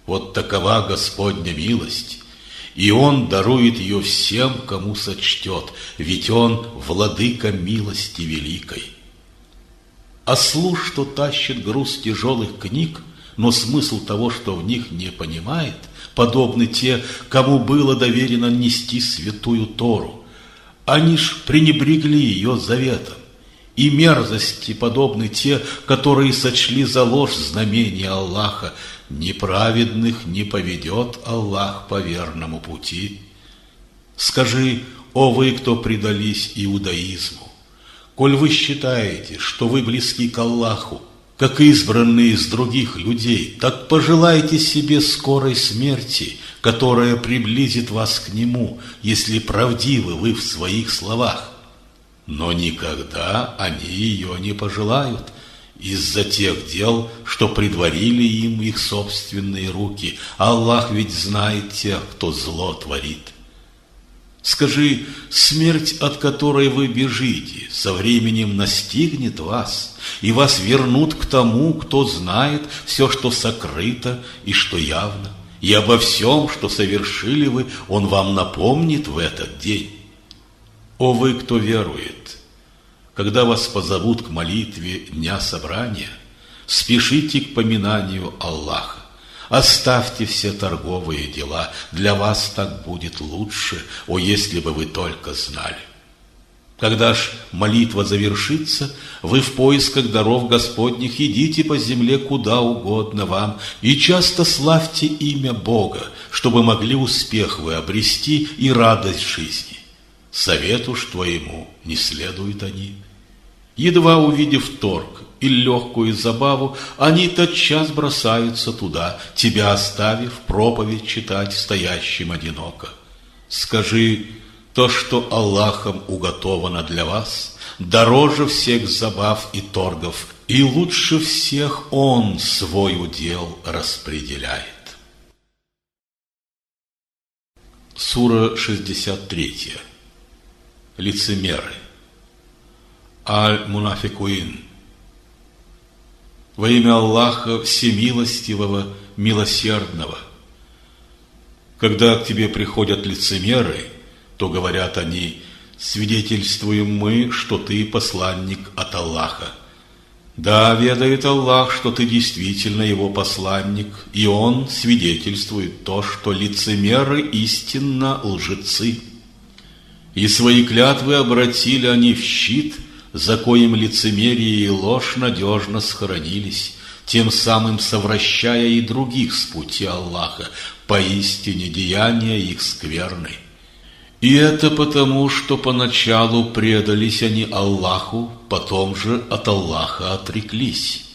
Вот такова Господня милость, и Он дарует ее всем, кому сочтет, ведь Он владыка милости великой. Ослу, что тащит груз тяжелых книг, но смысл того, что в них не понимает, подобны те, кому было доверено нести святую Тору. Они ж пренебрегли ее заветом. И мерзости подобны те, которые сочли за ложь знамения Аллаха. Неправедных не поведет Аллах по верному пути. Скажи, о вы, кто предались иудаизму, коль вы считаете, что вы близки к Аллаху, как избранные из других людей, так пожелайте себе скорой смерти, которая приблизит вас к Нему, если правдивы вы в своих словах. Но никогда они ее не пожелают, из-за тех дел, что предварили им их собственные руки. Аллах ведь знает тех, кто зло творит. Скажи, смерть, от которой вы бежите, со временем настигнет вас, и вас вернут к тому, кто знает все, что сокрыто и что явно, и обо всем, что совершили вы, Он вам напомнит в этот день. О вы, кто верует! Когда вас позовут к молитве Дня Собрания, спешите к поминанию Аллаха. Оставьте все торговые дела, для вас так будет лучше, о, если бы вы только знали. Когда ж молитва завершится, вы в поисках даров Господних идите по земле куда угодно вам и часто славьте имя Бога, чтобы могли успех вы обрести и радость жизни. Совету ж твоему не следуют они. Едва увидев торг и легкую забаву, они тотчас бросаются туда, тебя оставив проповедь читать стоящим одиноко. Скажи, то, что Аллахом уготовано для вас, дороже всех забав и торгов, и лучше всех Он свой удел распределяет. Сура 63. Лицемеры. Аль-Мунафикуин. Во имя Аллаха Всемилостивого, Милосердного. Когда к тебе приходят лицемеры, то говорят они: свидетельствуем мы, что ты посланник от Аллаха. Да, ведает Аллах, что ты действительно его посланник, и Он свидетельствует то, что лицемеры истинно лжецы. И свои клятвы обратили они в щит, за коим лицемерие и ложь надежно схоронились. тем самым совращая и других с пути Аллаха, поистине деяния их скверны. И это потому, что поначалу предались они Аллаху, потом же от Аллаха отреклись.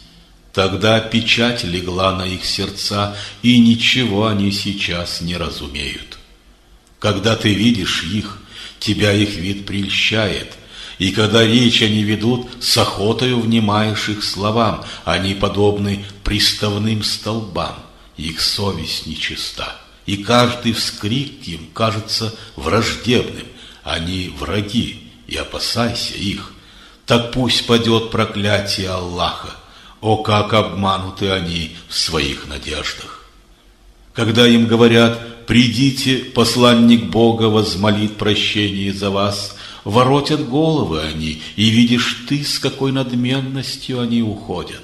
Тогда печать легла на их сердца, и ничего они сейчас не разумеют. Когда ты видишь их, тебя их вид прельщает, и когда речь они ведут, с охотою внимаешь их словам, они подобны приставным столбам, их совесть нечиста, и каждый вскрик им кажется враждебным, они враги, и опасайся их. Так пусть падет проклятие Аллаха. О, как обмануты они в своих надеждах! Когда им говорят: «Придите, посланник Бога возмолит прощение за вас», воротят головы они, и видишь ты, с какой надменностью они уходят.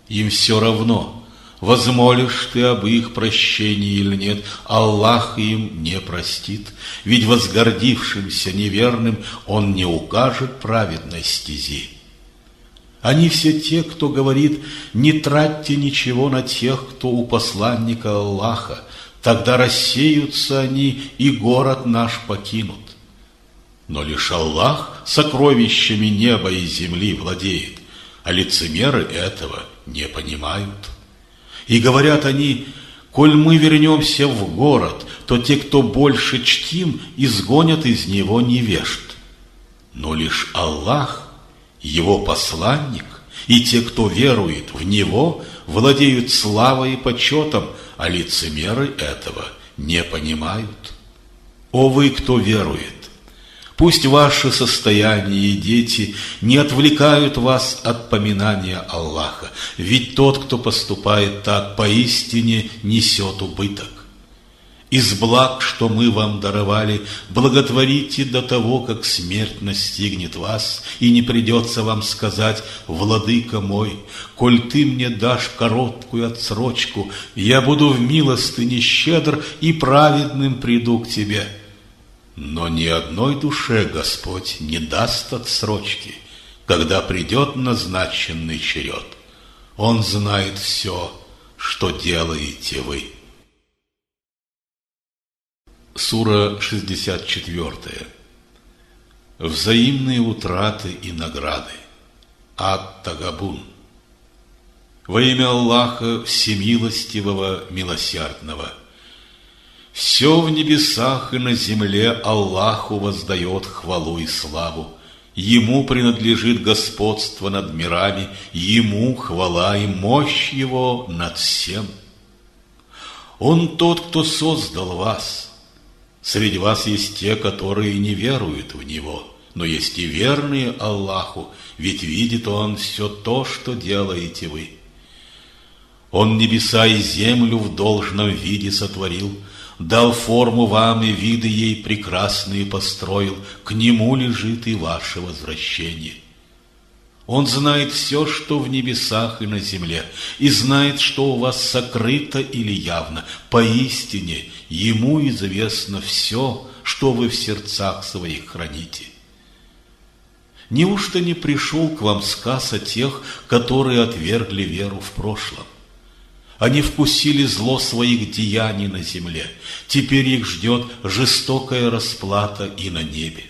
Им все равно, возмолишь ты об их прощении или нет, Аллах им не простит, ведь возгордившимся неверным Он не укажет праведной стези. Они все те, кто говорит: «Не тратьте ничего на тех, кто у посланника Аллаха, тогда рассеются они, и город наш покинут». Но лишь Аллах сокровищами неба и земли владеет, а лицемеры этого не понимают. И говорят они: «Коль мы вернемся в город, то те, кто больше чтим, изгонят из него невежд». Но лишь Аллах, Его посланник и те, кто верует в Него, владеют славой и почетом, а лицемеры этого не понимают. О вы, кто верует! Пусть ваше состояние и дети не отвлекают вас от поминания Аллаха, ведь тот, кто поступает так, поистине несет убыток. Из благ, что мы вам даровали, благотворите до того, как смерть настигнет вас, и не придется вам сказать: «Владыка мой, коль ты мне дашь короткую отсрочку, я буду в милостыне щедр и праведным приду к тебе». Но ни одной душе Господь не даст отсрочки, когда придет назначенный черед. Он знает все, что делаете вы. Сура 64. Взаимные утраты и награды. Ат-Тагабун. Во имя Аллаха Всемилостивого, Милосердного. Все в небесах и на земле Аллаху воздает хвалу и славу. Ему принадлежит господство над мирами, Ему хвала и мощь Его над всем. Он тот, кто создал вас. Среди вас есть те, которые не веруют в Него, но есть и верные Аллаху, ведь видит Он все то, что делаете вы. Он небеса и землю в должном виде сотворил, дал форму вам и виды ей прекрасные построил, к Нему лежит и ваше возвращение. Он знает все, что в небесах и на земле, и знает, что у вас сокрыто или явно. Поистине, Ему известно все, что вы в сердцах своих храните. Неужто не пришел к вам сказ о тех, которые отвергли веру в прошлом? Они вкусили зло своих деяний на земле. Теперь их ждет жестокая расплата и на небе.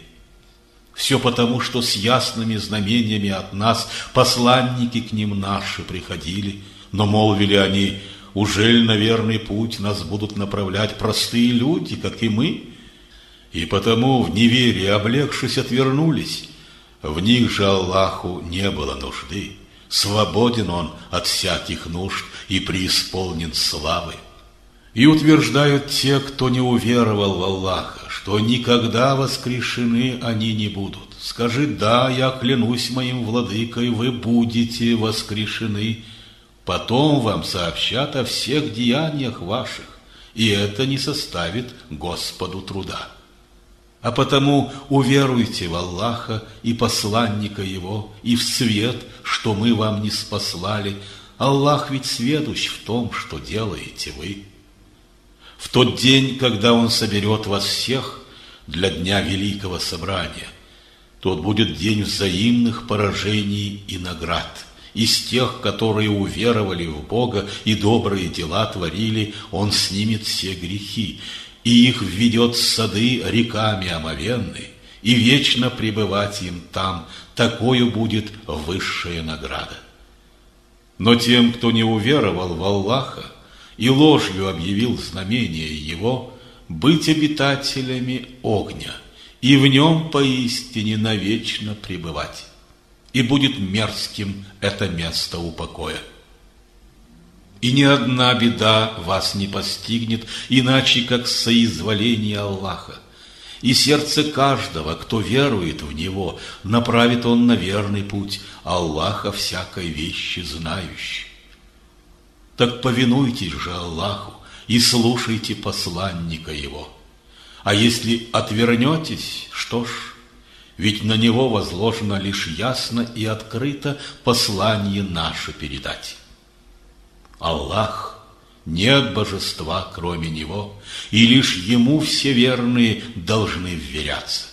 Все потому, что с ясными знамениями от нас посланники к ним наши приходили, но молвили они: «Ужель на верный путь нас будут направлять простые люди, как и мы?» И потому в неверии, облегшись, отвернулись. В них же Аллаху не было нужды. Свободен Он от всяких нужд и преисполнен славы. И утверждают те, кто не уверовал в Аллаха, что никогда воскрешены они не будут. Скажи: «Да, я клянусь моим владыкой, вы будете воскрешены». Потом вам сообщат о всех деяниях ваших, и это не составит Господу труда. А потому уверуйте в Аллаха и посланника Его, и в свет, что мы вам не спаслали. Аллах ведь сведущ в том, что делаете вы. В тот день, когда Он соберет вас всех для дня великого собрания, тот будет день взаимных поражений и наград, Из тех, которые уверовали в Бога и добрые дела творили, Он снимет все грехи, и их введет в сады реками омовенной, и вечно пребывать им там, такою будет высшая награда. Но тем, кто не уверовал в Аллаха и ложью объявил знамение Его, быть обитателями огня, и в нем поистине навечно пребывать. И будет мерзким это место упокоя. И ни одна беда вас не постигнет, иначе как соизволение Аллаха. И сердце каждого, кто верует в Него, направит он на верный путь, Аллаха всякой вещи знающий. Так повинуйтесь же Аллаху и слушайте посланника Его. А если отвернетесь, что ж, ведь на Него возложено лишь ясно и открыто послание наше передать. Аллах, нет божества, кроме Него, и лишь Ему все верные должны вверяться.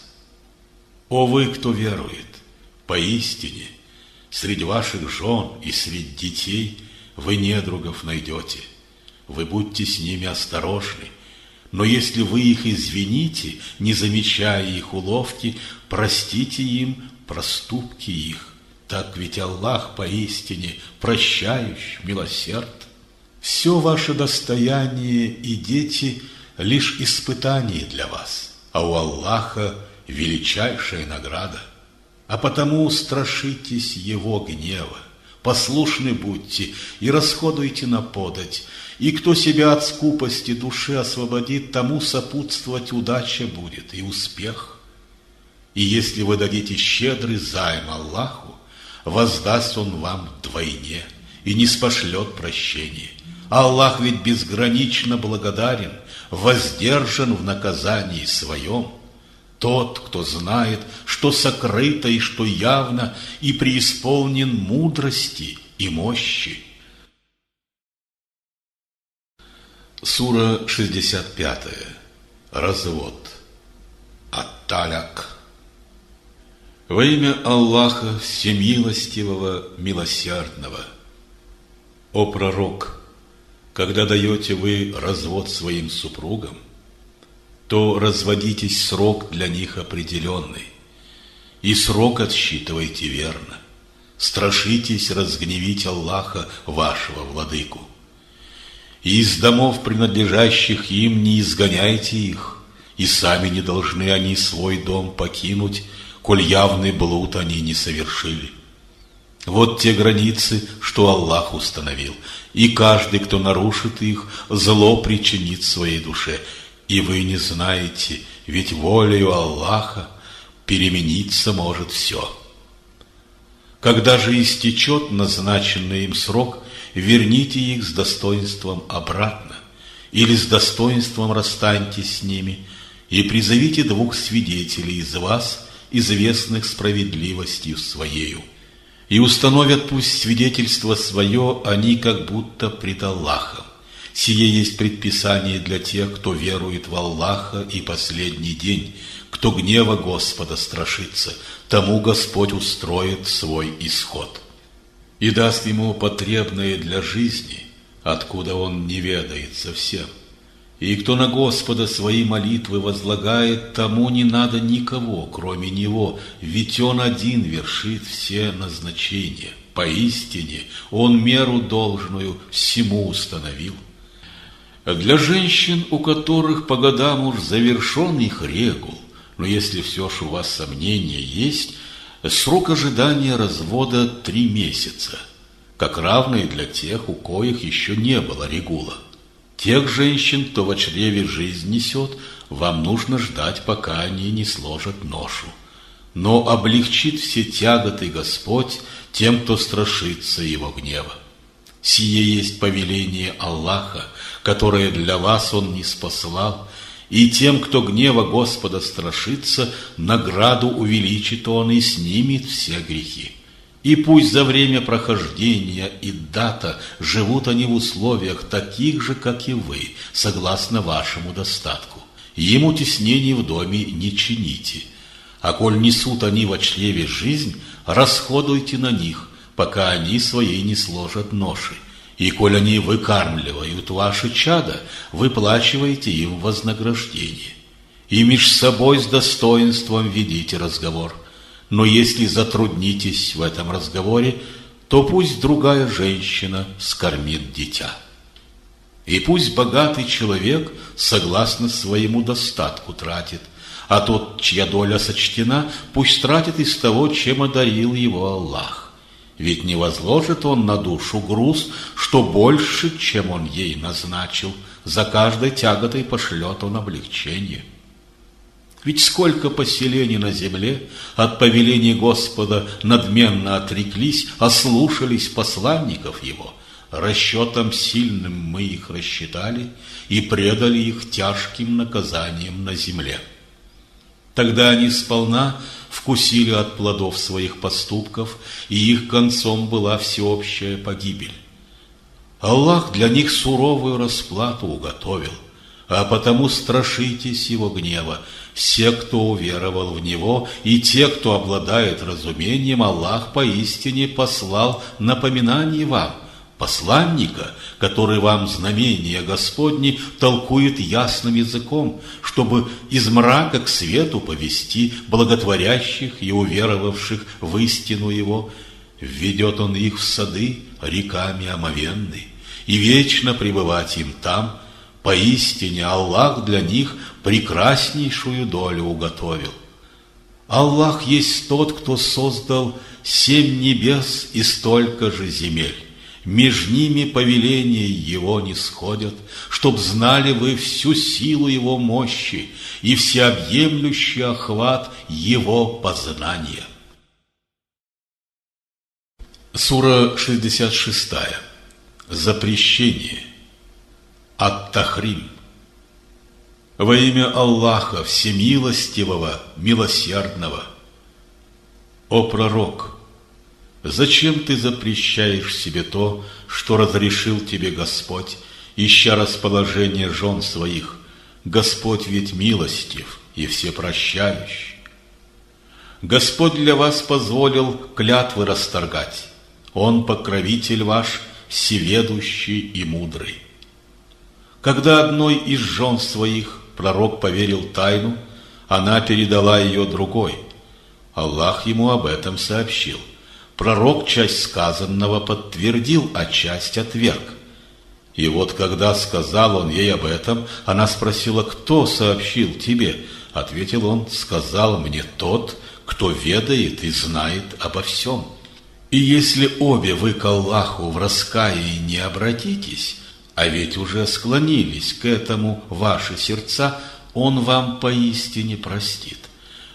О вы, кто верует, поистине, среди ваших жен и среди детей вы недругов найдете. Вы будьте с ними осторожны, но если вы их извините, не замечая их уловки, простите им проступки их. Так ведь Аллах поистине прощающий, милосерд. Все ваше достояние и дети – лишь испытание для вас, а у Аллаха величайшая награда. А потому страшитесь Его гнева, послушны будьте и расходуйте на подать, и кто себя от скупости души освободит, тому сопутствовать удача будет и успех. И если вы дадите щедрый займ Аллаху, воздаст Он вам вдвойне и не спошлет прощения. Аллах ведь безгранично благодарен, воздержан в наказании своем. Тот, кто знает, что сокрыто и что явно, и преисполнен мудрости и мощи. Сура 65. Развод. Ат-Таляк. Во имя Аллаха Всемилостивого, Милосердного. О пророк, когда даете вы развод своим супругам, то разводитесь срок для них определенный, и срок отсчитывайте верно. Страшитесь разгневить Аллаха, вашего владыку. И из домов, принадлежащих им, не изгоняйте их, и сами не должны они свой дом покинуть, коль явный блуд они не совершили. Вот те границы, что Аллах установил, и каждый, кто нарушит их, зло причинит своей душе. И вы не знаете, ведь волею Аллаха перемениться может все. Когда же истечет назначенный им срок, верните их с достоинством обратно, или с достоинством расстаньтесь с ними, и призовите 2 свидетелей из вас, известных справедливостью своею. И установят пусть свидетельство свое они как будто пред Аллахом. Сие есть предписание для тех, кто верует в Аллаха и последний день, кто гнева Господа страшится, тому Господь устроит свой исход. И даст ему потребное для жизни, откуда он не ведает совсем. И кто на Господа свои молитвы возлагает, тому не надо никого, кроме Него, ведь Он один вершит все назначения. Поистине Он меру должную всему установил. Для женщин, у которых по годам уж завершен их регул, но если все ж у вас сомнения есть, срок ожидания развода 3 месяца, как равный для тех, у коих еще не было регула. Тех женщин, кто в чреве жизнь несет, вам нужно ждать, пока они не сложат ношу. Но облегчит все тяготы Господь тем, кто страшится Его гнева. Сие есть повеление Аллаха, которое для вас Он ниспослал, и тем, кто гнева Господа страшится, награду увеличит Он и снимет все грехи. И пусть за время прохождения и дата живут они в условиях таких же, как и вы, согласно вашему достатку. Ему теснений в доме не чините. А коль несут они во чреве жизнь, расходуйте на них, пока они свои не сложат ноши. И коль они выкармливают ваши чада, выплачиваете им вознаграждение. И меж собой с достоинством ведите разговор. Но если затруднитесь в этом разговоре, то пусть другая женщина скормит дитя. И пусть богатый человек согласно своему достатку тратит, а тот, чья доля сочтена, пусть тратит из того, чем одарил его Аллах. Ведь не возложит он на душу груз, что больше, чем он ей назначил, за каждой тяготой пошлет он облегчение. Ведь сколько поселений на земле от повелений Господа надменно отреклись, ослушались посланников Его. Расчетом сильным мы их рассчитали и предали их тяжким наказанием на земле. Тогда они сполна вкусили от плодов своих поступков, и их концом была всеобщая погибель. Аллах для них суровую расплату уготовил, а потому страшитесь Его гнева, все, кто уверовал в Него, и те, кто обладает разумением. Аллах поистине послал напоминание вам, посланника, который вам знамения Господни толкует ясным языком, чтобы из мрака к свету повести благотворящих и уверовавших в истину Его. Введет Он их в сады реками омовенны, и вечно пребывать им там. Поистине Аллах для них прекраснейшую долю уготовил. Аллах есть тот, кто создал 7 небес и столько же земель. Меж ними повеления Его не сходят, чтоб знали вы всю силу Его мощи и всеобъемлющий охват Его познания. Сура 66. Запрещение. Ат-Тахрим. Во имя Аллаха Всемилостивого, Милосердного. О пророк! Зачем ты запрещаешь себе то, что разрешил тебе Господь, ища расположение жен своих? Господь ведь милостив и всепрощающий. Господь для вас позволил клятвы расторгать. Он покровитель ваш, всеведущий и мудрый. Когда одной из жен своих пророк поверил тайну, она передала ее другой. Аллах ему об этом сообщил. Пророк часть сказанного подтвердил, а часть отверг. И вот когда сказал он ей об этом, она спросила: «Кто сообщил тебе?» Ответил он: «Сказал мне тот, кто ведает и знает обо всем». И если обе вы к Аллаху в раскаянии не обратитесь, а ведь уже склонились к этому ваши сердца, Он вам поистине простит.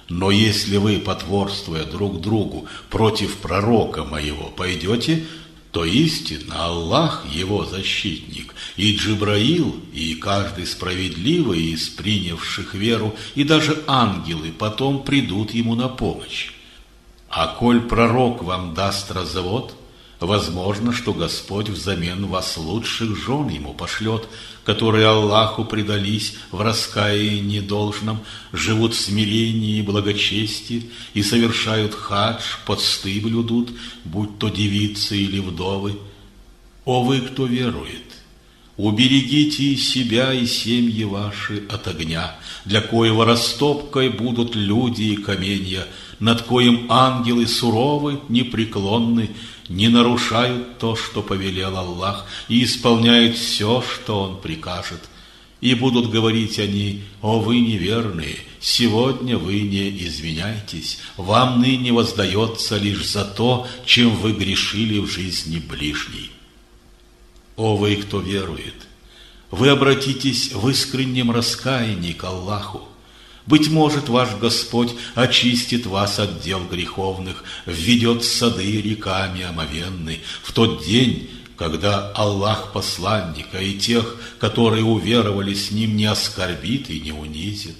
Но если вы, потворствуя друг другу против пророка моего, пойдете, то истинно Аллах его защитник, и Джибраил, и каждый справедливый из принявших веру, и даже ангелы потом придут ему на помощь. А коль пророк вам даст развод, возможно, что Господь взамен вас лучших жен ему пошлет, которые Аллаху предались в раскаянии должном, живут в смирении и благочестии и совершают хадж, посты блюдут, будь то девицы или вдовы. О вы, кто верует! Уберегите и себя, и семьи ваши от огня, для коего растопкой будут люди и каменья, над коим ангелы суровы, непреклонны, не нарушают то, что повелел Аллах, и исполняют все, что Он прикажет. И будут говорить они: «О вы неверные, сегодня вы не извиняйтесь, вам ныне воздается лишь за то, чем вы грешили в жизни ближней». О вы, кто верует! Вы обратитесь в искреннем раскаянии к Аллаху. Быть может, ваш Господь очистит вас от дел греховных, введет в сады реками омовенны в тот день, когда Аллах посланника и тех, которые уверовали с ним, не оскорбит и не унизит.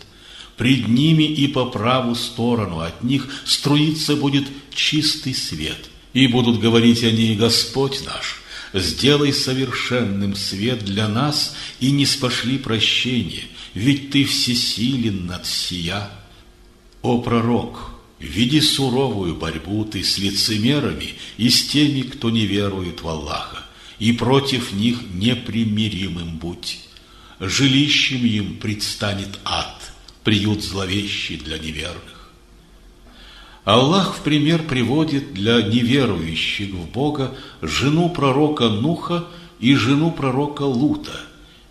Пред ними и по правую сторону от них струиться будет чистый свет, и будут говорить они: «Господь наш, сделай совершенным свет для нас и не спошли прощения, ведь Ты всесилен над сия». О пророк! Веди суровую борьбу ты с лицемерами и с теми, кто не верует в Аллаха, и против них непримиримым будь. Жилищем им предстанет ад, приют зловещий для неверных. Аллах в пример приводит для неверующих в Бога жену пророка Нуха и жену пророка Лута,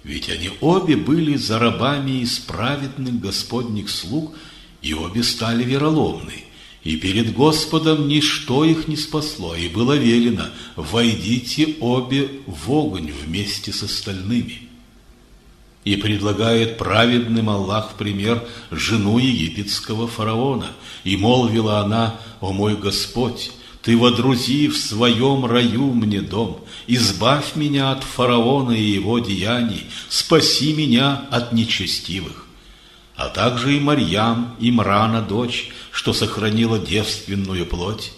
ведь они обе были за рабами из праведных Господних слуг, и обе стали вероломны, и перед Господом ничто их не спасло, и было велено: войдите обе в огонь вместе с остальными. И предлагает праведным Аллах в пример жену египетского фараона, и молвила она: «О мой Господь, Ты водрузи в своем раю мне дом, избавь меня от фараона и его деяний, спаси меня от нечестивых». А также и Марьям, Имрана, дочь, что сохранила девственную плоть,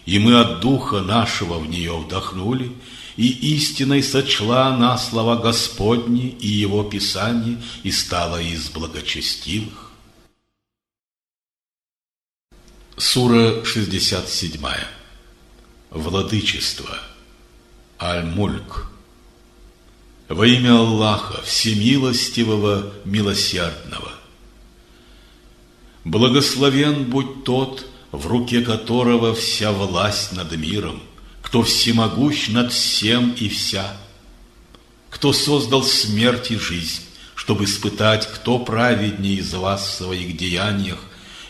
и мы от Духа нашего в нее вдохнули, и истиной сочла она слова Господни и Его Писание, и стала из благочестивых. Сура 67. Владычество. Аль-Мульк. Во имя Аллаха, Всемилостивого, Милосердного. Благословен будь тот, в руке которого вся власть над миром, кто всемогущ над всем и вся, кто создал смерть и жизнь, чтобы испытать, кто праведнее из вас в своих деяниях,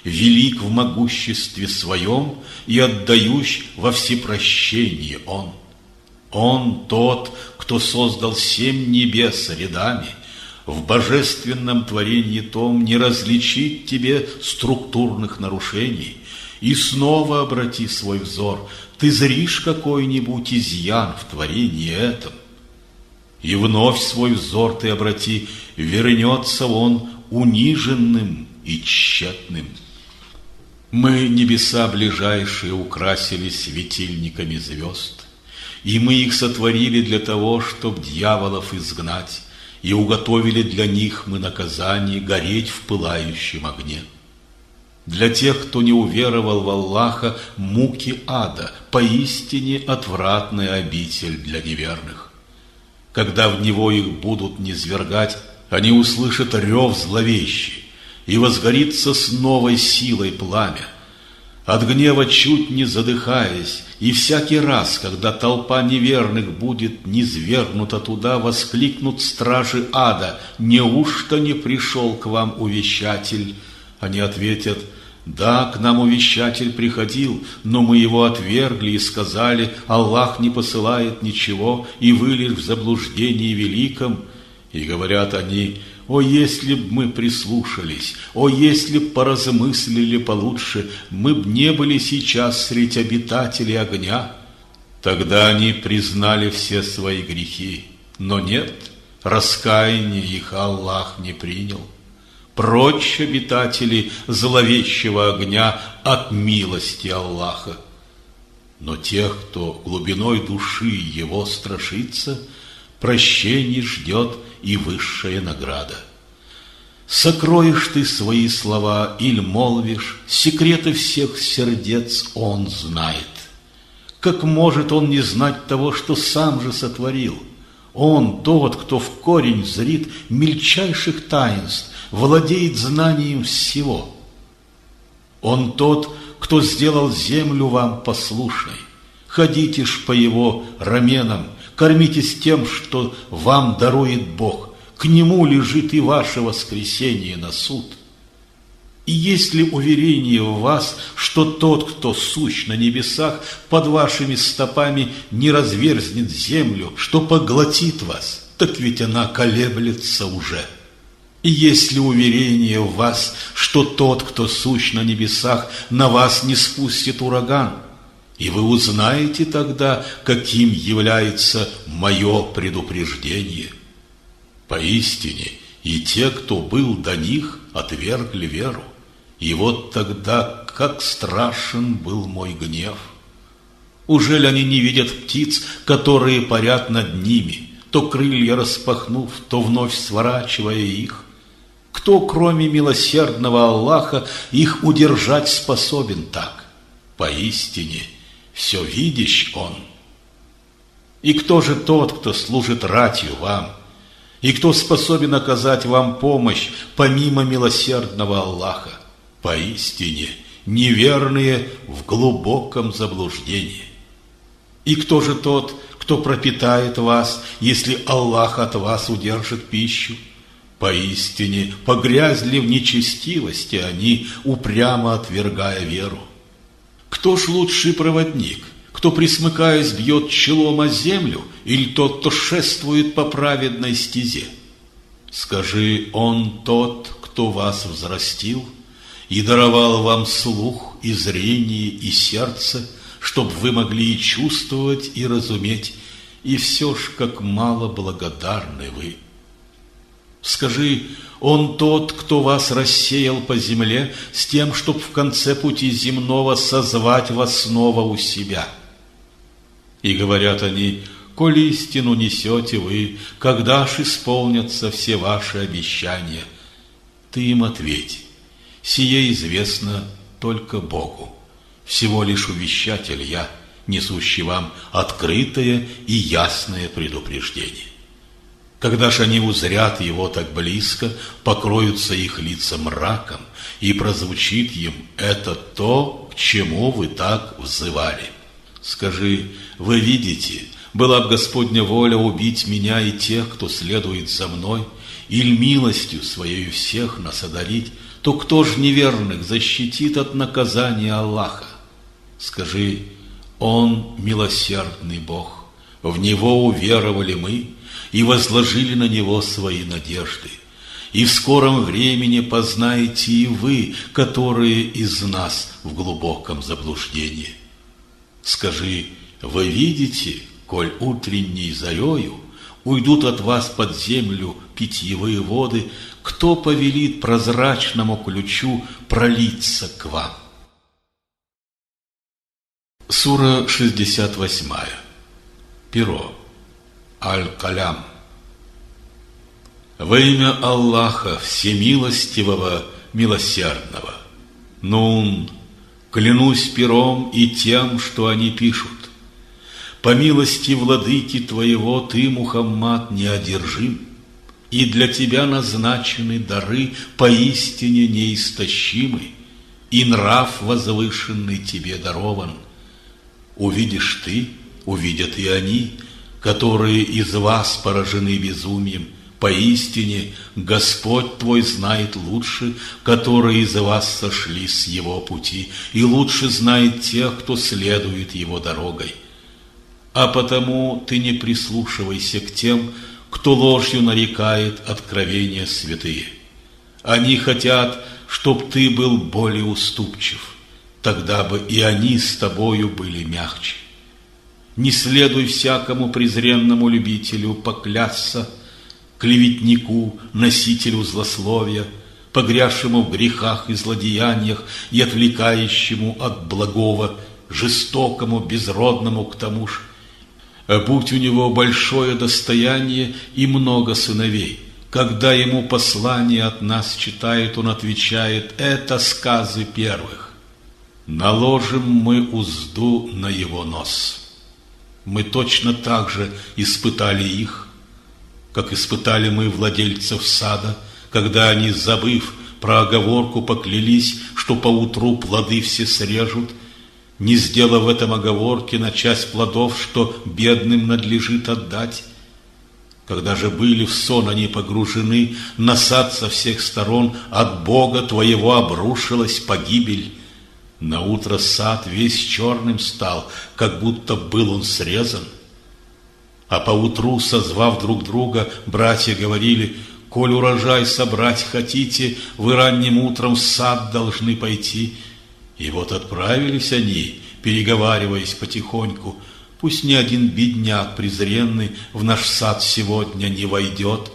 велик в могуществе своем и отдающ во всепрощении Он. Он тот, кто создал 7 небес рядами. В божественном творении том не различить тебе структурных нарушений. И снова обрати свой взор, ты зришь какой-нибудь изъян в творении этом. И вновь свой взор ты обрати, вернется он униженным и тщетным. Мы, небеса ближайшие, украсили светильниками звезд, и мы их сотворили для того, чтоб дьяволов изгнать, и уготовили для них мы наказание гореть в пылающем огне. Для тех, кто не уверовал в Аллаха, муки ада, поистине отвратная обитель для неверных. Когда в него их будут низвергать, они услышат рев зловещий, и возгорится с новой силой пламя. От гнева чуть не задыхаясь, и всякий раз, когда толпа неверных будет низвергнута туда, воскликнут стражи ада: «Неужто не пришел к вам увещатель?» Они ответят: «Да, к нам увещатель приходил, но мы его отвергли и сказали: Аллах не посылает ничего, и вы лишь в заблуждении великом». И говорят они: «О, если б мы прислушались, о, если б поразмыслили получше, мы б не были сейчас средь обитателей огня». Тогда они признали все свои грехи, но нет, раскаяния их Аллах не принял. Прочь, обитатели зловещего огня, от милости Аллаха. Но тех, кто глубиной души его страшится, прощение ждет и высшая награда. Сокроешь ты свои слова или молвишь, секреты всех сердец Он знает. Как может Он не знать того, что сам же сотворил? Он тот, кто в корень зрит мельчайших таинств, владеет знанием всего. Он тот, кто сделал землю вам послушной. Ходите ж по его раменам, кормитесь тем, что вам дарует Бог. К Нему лежит и ваше воскресение на суд. И есть ли уверение в вас, что тот, кто сущ на небесах, под вашими стопами не разверзнет землю, что поглотит вас, так ведь она колеблется уже. И есть ли уверение в вас, что тот, кто сущ на небесах, на вас не спустит ураган? И вы узнаете тогда, каким является мое предупреждение. Поистине, и те, кто был до них, отвергли веру. И вот тогда, как страшен был мой гнев. Ужели они не видят птиц, которые парят над ними, то крылья распахнув, то вновь сворачивая их? Кто, кроме милосердного Аллаха, их удержать способен так? Поистине, все видящ Он. И кто же тот, кто служит ратью вам, и кто способен оказать вам помощь, помимо милосердного Аллаха? Поистине, неверные в глубоком заблуждении. И кто же тот, кто пропитает вас, если Аллах от вас удержит пищу? Поистине, погрязли в нечестивости они, упрямо отвергая веру. Кто ж лучший проводник, кто, присмыкаясь, бьет челом о землю, или тот, кто шествует по праведной стезе? Скажи, Он тот, кто вас взрастил и даровал вам слух, и зрение, и сердце, чтоб вы могли и чувствовать, и разуметь, и все ж, как мало благодарны вы. Скажи, Он тот, кто вас рассеял по земле, с тем, чтоб в конце пути земного созвать вас снова у себя. И говорят они: коль истину несете вы, когда ж исполнятся все ваши обещания? Ты им ответь: сие известно только Богу. Всего лишь увещатель я, несущий вам открытое и ясное предупреждение. Когда ж они узрят его так близко, покроются их лица мраком, и прозвучит им: это то, к чему вы так взывали. Скажи: вы видите, была б Господня воля убить меня и тех, кто следует за мной, или милостью Своею всех нас одарить, то кто ж неверных защитит от наказания Аллаха? Скажи: Он милосердный Бог, в Него уверовали мы и возложили на Него свои надежды. И в скором времени познаете и вы, которые из нас в глубоком заблуждении. Скажи: вы видите, коль утренней зарею уйдут от вас под землю питьевые воды, кто повелит прозрачному ключу пролиться к вам? Сура 68. Перо. Аль-Калям. Во имя Аллаха Всемилостивого, Милосердного. Нун. Клянусь пером и тем, что они пишут. По милости владыки твоего ты, Мухаммад, неодержим, и для тебя назначены дары поистине неистощимы, и нрав возвышенный тебе дарован. Увидишь ты, увидят и они, которые из вас поражены безумием. Поистине Господь твой знает лучше, которые из вас сошли с Его пути, и лучше знает тех, кто следует Его дорогой. А потому ты не прислушивайся к тем, кто ложью нарекает откровения святые. Они хотят, чтоб ты был более уступчив, тогда бы и они с тобою были мягче. Не следуй всякому презренному любителю поклясться, клеветнику, носителю злословия, погрязшему в грехах и злодеяниях и отвлекающему от благого, жестокому, безродному к тому же. Будь у него большое достояние и много сыновей, когда ему послание от нас читает, он отвечает: это сказы первых. Наложим мы узду на его нос. Мы точно так же испытали их, как испытали мы владельцев сада, когда они, забыв про оговорку, поклялись, что поутру плоды все срежут, не сделав в этом оговорки на часть плодов, что бедным надлежит отдать. Когда же были в сон они погружены, на сад со всех сторон от Бога твоего обрушилась погибель. Наутро сад весь черным стал, как будто был он срезан. А поутру, созвав друг друга, братья говорили: коль урожай собрать хотите, вы ранним утром в сад должны пойти. И вот отправились они, переговариваясь потихоньку: пусть ни один бедняк презренный в наш сад сегодня не войдет.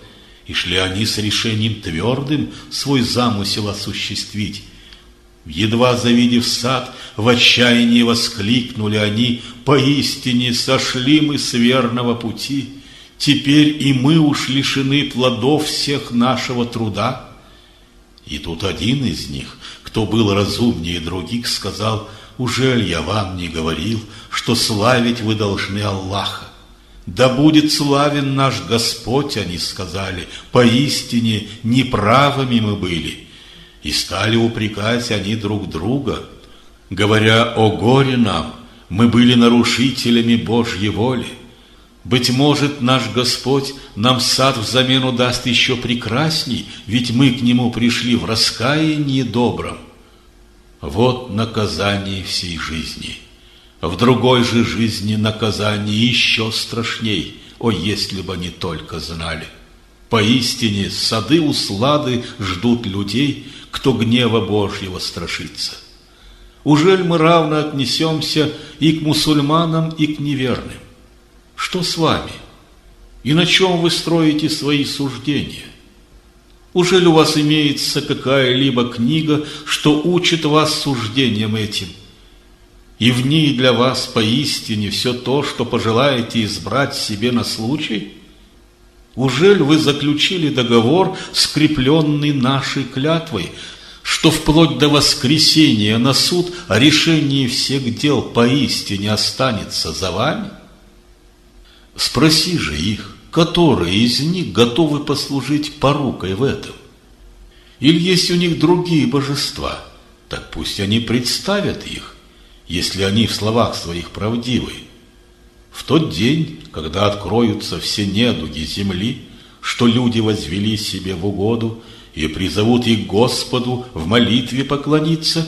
И шли они с решением твердым свой замысел осуществить. Едва завидев сад, в отчаянии воскликнули они: поистине сошли мы с верного пути, теперь и мы уж лишены плодов всех нашего труда. И тут один из них, кто был разумнее других, сказал: «Ужель я вам не говорил, что славить вы должны Аллаха? Да будет славен наш Господь», они сказали, «поистине неправыми мы были». И стали упрекать они друг друга, говоря: «О горе нам, мы были нарушителями Божьей воли. Быть может, наш Господь нам сад взамену даст еще прекрасней, ведь мы к Нему пришли в раскаянии добром». Вот наказание всей жизни. В другой же жизни наказание еще страшней. О, если бы они только знали! Поистине, сады услады ждут людей, кто гнева Божьего страшится. Ужель мы равно отнесемся и к мусульманам, и к неверным? Что с вами? И на чем вы строите свои суждения? Ужель у вас имеется какая-либо книга, что учит вас суждениям этим? И в ней для вас поистине все то, что пожелаете избрать себе на случай? Ужель вы заключили договор, скрепленный нашей клятвой, что вплоть до воскресения на суд о решении всех дел поистине останется за вами? Спроси же их, которые из них готовы послужить порукой в этом? Или есть у них другие божества? Так пусть они представят их, если они в словах своих правдивы. В тот день, когда откроются все недуги земли, что люди возвели себе в угоду, и призовут их Господу в молитве поклониться,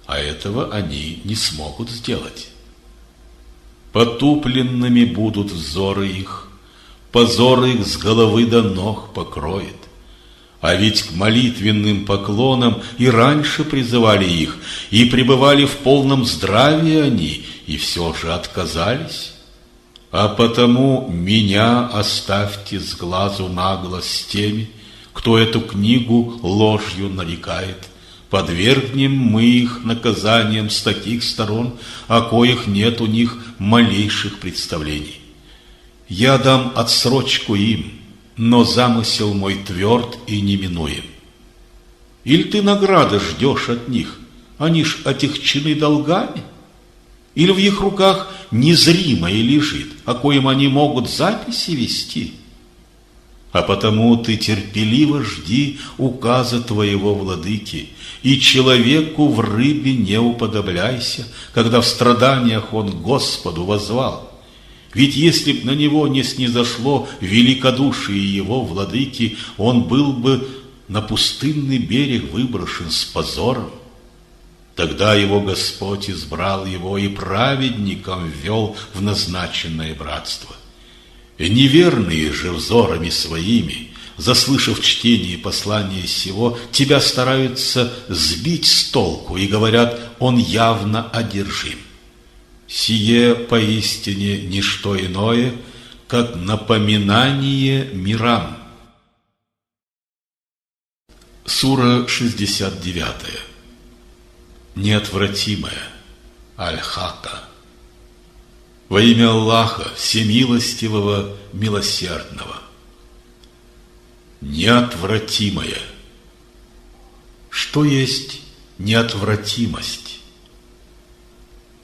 а этого они не смогут сделать. Потупленными будут взоры их, позор их с головы до ног покроет. А ведь к молитвенным поклонам и раньше призывали их, и пребывали в полном здравии они, и все же отказались. А потому меня оставьте с глазу на глаз с теми, кто эту книгу ложью нарекает. Подвергнем мы их наказаниям с таких сторон, о коих нет у них малейших представлений. Я дам отсрочку им, но замысел мой тверд и неминуем. Или ты награды ждешь от них, они ж отягчены долгами? Или в их руках незримое лежит, о коем они могут записи вести? А потому ты терпеливо жди указа твоего владыки, и человеку в рыбе не уподобляйся, когда в страданиях он Господу воззвал. Ведь если б на него не снизошло великодушие его владыки, он был бы на пустынный берег выброшен с позором. Тогда его Господь избрал его и праведником ввел в назначенное братство. Неверные же взорами своими, заслышав чтение послания сего, тебя стараются сбить с толку и говорят: он явно одержим. Сие поистине не что иное, как напоминание мирам. Сура 69. Неотвратимая. Аль-Хака. Во имя Аллаха, Всемилостивого, Милосердного. Неотвратимое. Что есть неотвратимость?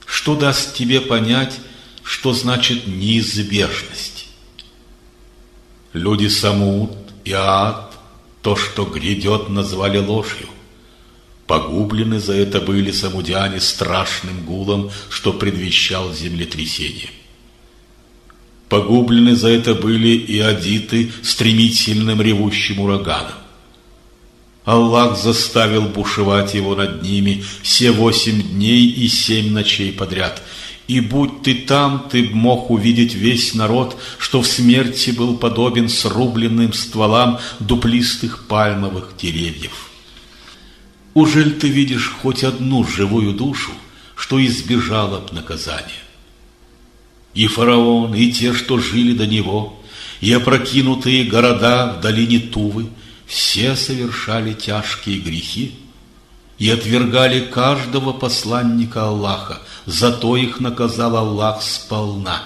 Что даст тебе понять, что значит неизбежность? Люди Самуд и Аад то, что грядет, назвали ложью. Погублены за это были самудяне страшным гулом, что предвещал землетрясение. Погублены за это были и адиты стремительным ревущим ураганом. Аллах заставил бушевать его над ними все 8 дней и 7 ночей подряд. И будь ты там, ты б мог увидеть весь народ, что в смерти был подобен срубленным стволам дуплистых пальмовых деревьев. Ужель ты видишь хоть одну живую душу, что избежала б наказания? И фараон, и те, что жили до него, и опрокинутые города в долине Тувы, все совершали тяжкие грехи и отвергали каждого посланника Аллаха, зато их наказал Аллах сполна.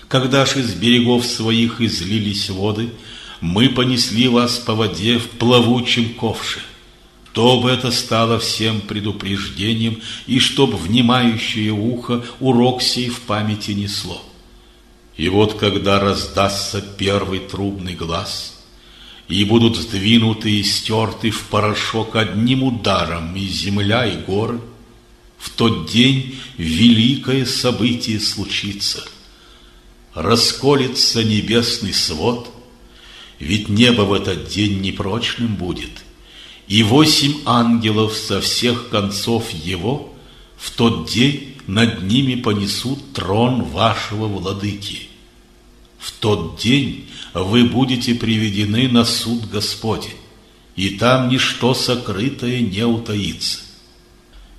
Когда ж из берегов своих излились воды, мы понесли вас по воде в плавучем ковше. То бы это стало всем предупреждением, и чтоб внимающее ухо урок сей в памяти несло. И вот когда раздастся первый трубный глас, и будут сдвинуты и стерты в порошок одним ударом и земля, и горы, в тот день великое событие случится. Расколется небесный свод, ведь небо в этот день непрочным будет, и 8 ангелов со всех концов его в тот день над ними понесут трон вашего владыки. В тот день вы будете приведены на суд Господень, и там ничто сокрытое не утаится.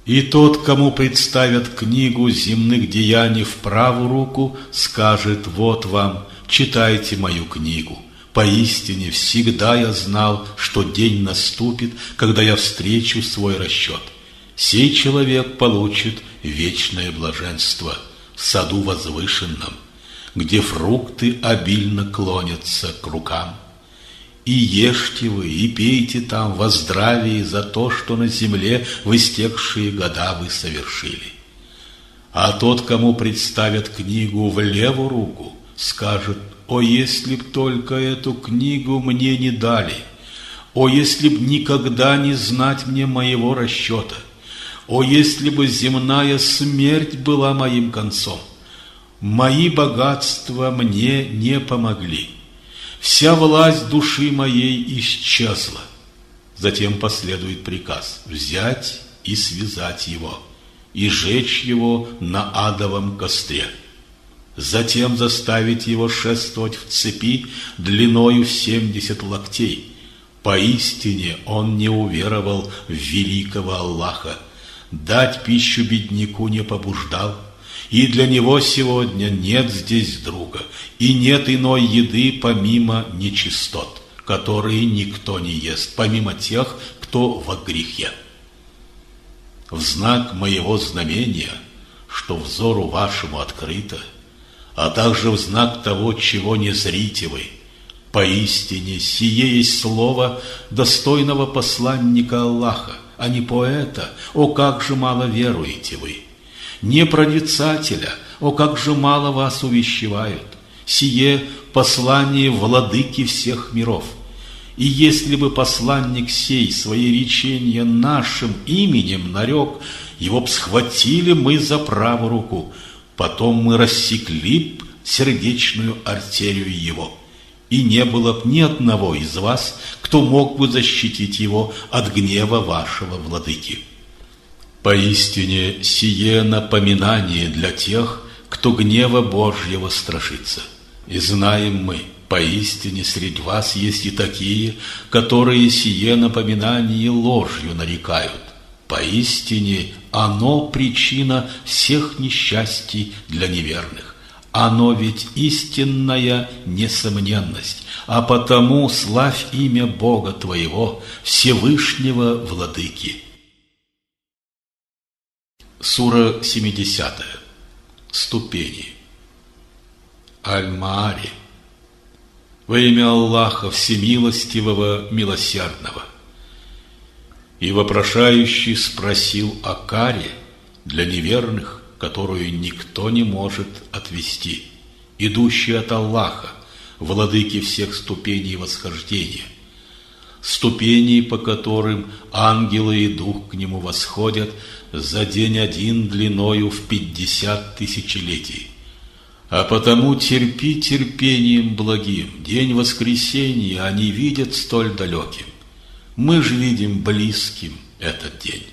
И тот, кому представят книгу земных деяний в правую руку, скажет: вот вам, читайте мою книгу. Поистине всегда я знал, что день наступит, когда я встречу свой расчет. Сей человек получит вечное блаженство в саду возвышенном, где фрукты обильно клонятся к рукам. И ешьте вы, и пейте там во здравии за то, что на земле в истекшие года вы совершили. А тот, кому представят книгу в левую руку, скажет: о, если б только эту книгу мне не дали! О, если б никогда не знать мне моего расчета! О, если бы земная смерть была моим концом! Мои богатства мне не помогли. Вся власть души моей исчезла. Затем последует приказ взять и связать его, и сжечь его на адовом костре. Затем заставить его шествовать в цепи длиною в 70 локтей. Поистине он не уверовал в великого Аллаха, дать пищу бедняку не побуждал, и для него сегодня нет здесь друга, и нет иной еды помимо нечистот, которые никто не ест, помимо тех, кто во грехе. В знак моего знамения, что взору вашему открыто, а также в знак того, чего не зрите вы, поистине сие есть слово достойного посланника Аллаха, а не поэта. О, как же мало веруете вы! Не прорицателя, о, как же мало вас увещевают! Сие послание владыки всех миров. И если бы посланник сей свои речения нашим именем нарек, его б схватили мы за правую руку, потом мы рассекли б сердечную артерию его, и не было б ни одного из вас, кто мог бы защитить его от гнева вашего владыки. Поистине сие напоминание для тех, кто гнева Божьего страшится. И знаем мы, поистине среди вас есть и такие, которые сие напоминание ложью нарекают. Поистине оно причина всех несчастий для неверных. Оно ведь истинная несомненность, а потому славь имя Бога твоего, Всевышнего Владыки. Сура 70. Ступени. Аль-Маари. Во имя Аллаха Всемилостивого, Милосердного. И вопрошающий спросил о каре для неверных, которую никто не может отвести, идущей от Аллаха, владыки всех ступеней восхождения, ступеней, по которым ангелы и дух к нему восходят за день один длиною в 50 тысячелетий. А потому терпи терпением благим, день воскресения они видят столь далеким. Мы же видим близким этот день.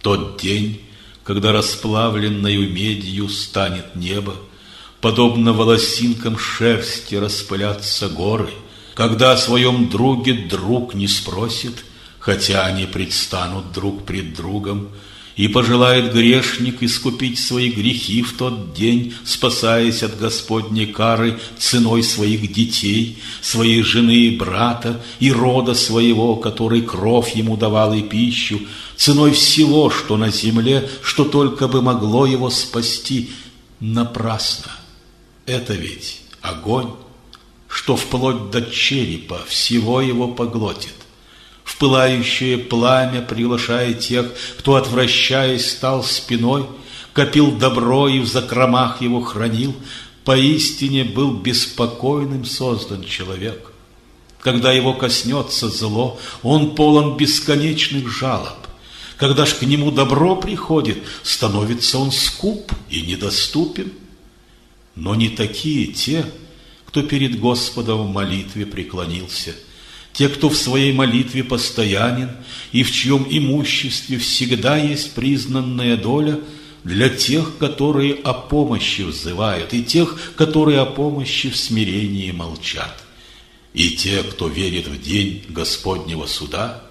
Тот день, когда расплавленною медью станет небо, подобно волосинкам шерсти распылятся горы, когда о своем друге друг не спросит, хотя они предстанут друг пред другом, и пожелает грешник искупить свои грехи в тот день, спасаясь от Господней кары ценой своих детей, своей жены и брата, и рода своего, который кровь ему давал и пищу, ценой всего, что на земле, что только бы могло его спасти. Напрасно. Это ведь огонь. что вплоть до черепа всего его поглотит. В пылающее пламя приглашая тех, кто, отвращаясь, стал спиной, копил добро и в закромах его хранил, поистине был беспокойным создан человек. Когда его коснется зло, он полон бесконечных жалоб. Когда ж к нему добро приходит, становится он скуп и недоступен. Но не такие те, кто перед Господом в молитве преклонился, те, кто в своей молитве постоянен и в чьем имуществе всегда есть признанная доля для тех, которые о помощи взывают, и тех, которые о помощи в смирении молчат, и те, кто верит в день Господнего суда,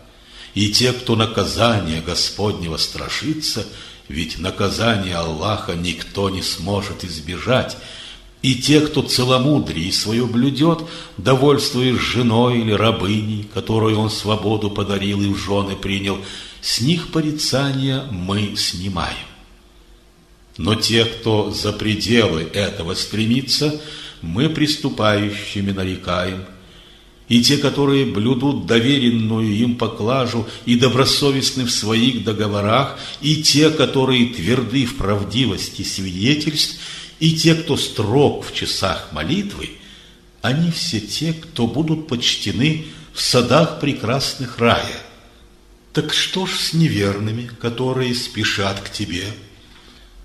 и те, кто наказания Господнего страшится, ведь наказание Аллаха никто не сможет избежать, и те, кто целомудрие свое блюдет, довольствуясь женой или рабыней, которую он свободу подарил и в жены принял, с них порицания мы снимаем. Но те, кто за пределы этого стремится, мы приступающими нарекаем, и те, которые блюдут доверенную им поклажу и добросовестны в своих договорах, и те, которые тверды в правдивости свидетельств, и те, кто строг в часах молитвы, они все те, кто будут почтены в садах прекрасных рая. Так что ж с неверными, которые спешат к тебе,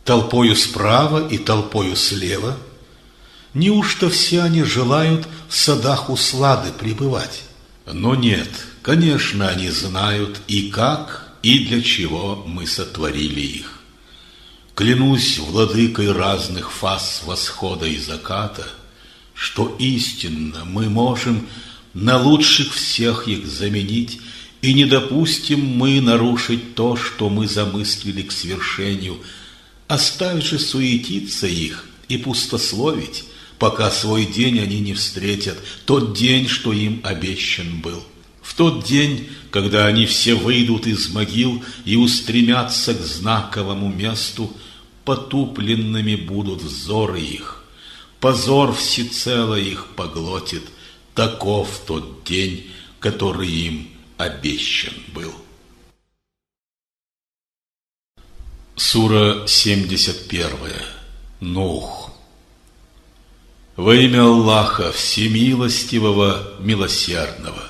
толпою справа и толпою слева? Неужто все они желают в садах услады пребывать? Но нет, конечно, они знают и как, и для чего мы сотворили их. Клянусь владыкой разных фаз восхода и заката, что истинно мы можем на лучших всех их заменить, и не допустим мы нарушить то, что мы замыслили к свершению. Оставь же суетиться их и пустословить, пока свой день они не встретят, тот день, что им обещан был. В тот день, когда они все выйдут из могил и устремятся к знаковому месту, потупленными будут взоры их, позор всецело их поглотит. Таков тот день, который им обещан был. Сура 71. Нух. Во имя Аллаха Всемилостивого, Милосердного.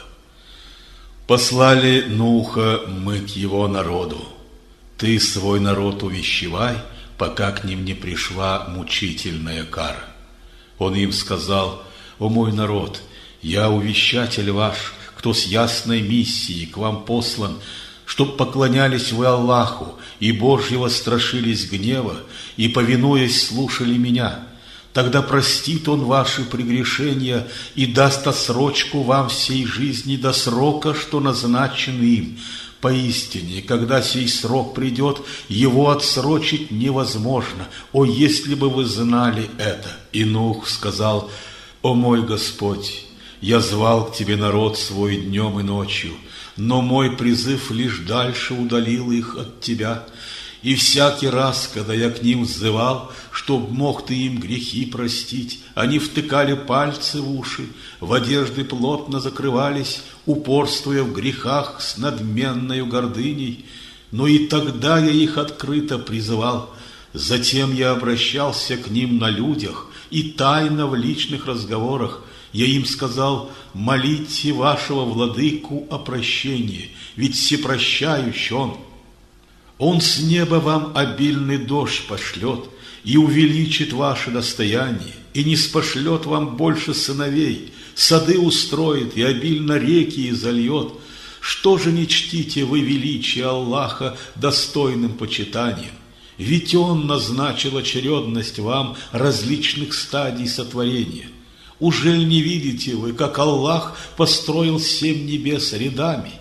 Послали Нуха мы к его народу. Ты свой народ увещевай, пока к ним не пришла мучительная кара. Он им сказал: «О мой народ, я увещатель ваш, кто с ясной миссией к вам послан, чтоб поклонялись вы Аллаху и Божьего страшились гнева, и, повинуясь, слушали меня. Тогда простит Он ваши прегрешения и даст отсрочку вам всей жизни до срока, что назначен им. Поистине, когда сей срок придет, его отсрочить невозможно. О, если бы вы знали это!» И Нух сказал: «О мой Господь, я звал к тебе народ свой днем и ночью, но мой призыв лишь дальше удалил их от тебя. И всякий раз, когда я к ним взывал, чтоб мог ты им грехи простить, они втыкали пальцы в уши, в одежды плотно закрывались, упорствуя в грехах с надменною гордыней. Но и тогда я их открыто призывал. Затем я обращался к ним на людях и тайно в личных разговорах. Я им сказал: молите вашего владыку о прощении, ведь всепрощающий он. Он с неба вам обильный дождь пошлет и увеличит ваше достояние, и не спошлет вам больше сыновей, сады устроит и обильно реки изольет. Что же не чтите вы величие Аллаха достойным почитанием? Ведь Он назначил очередность вам различных стадий сотворения. Ужель не видите вы, как Аллах построил 7 небес рядами?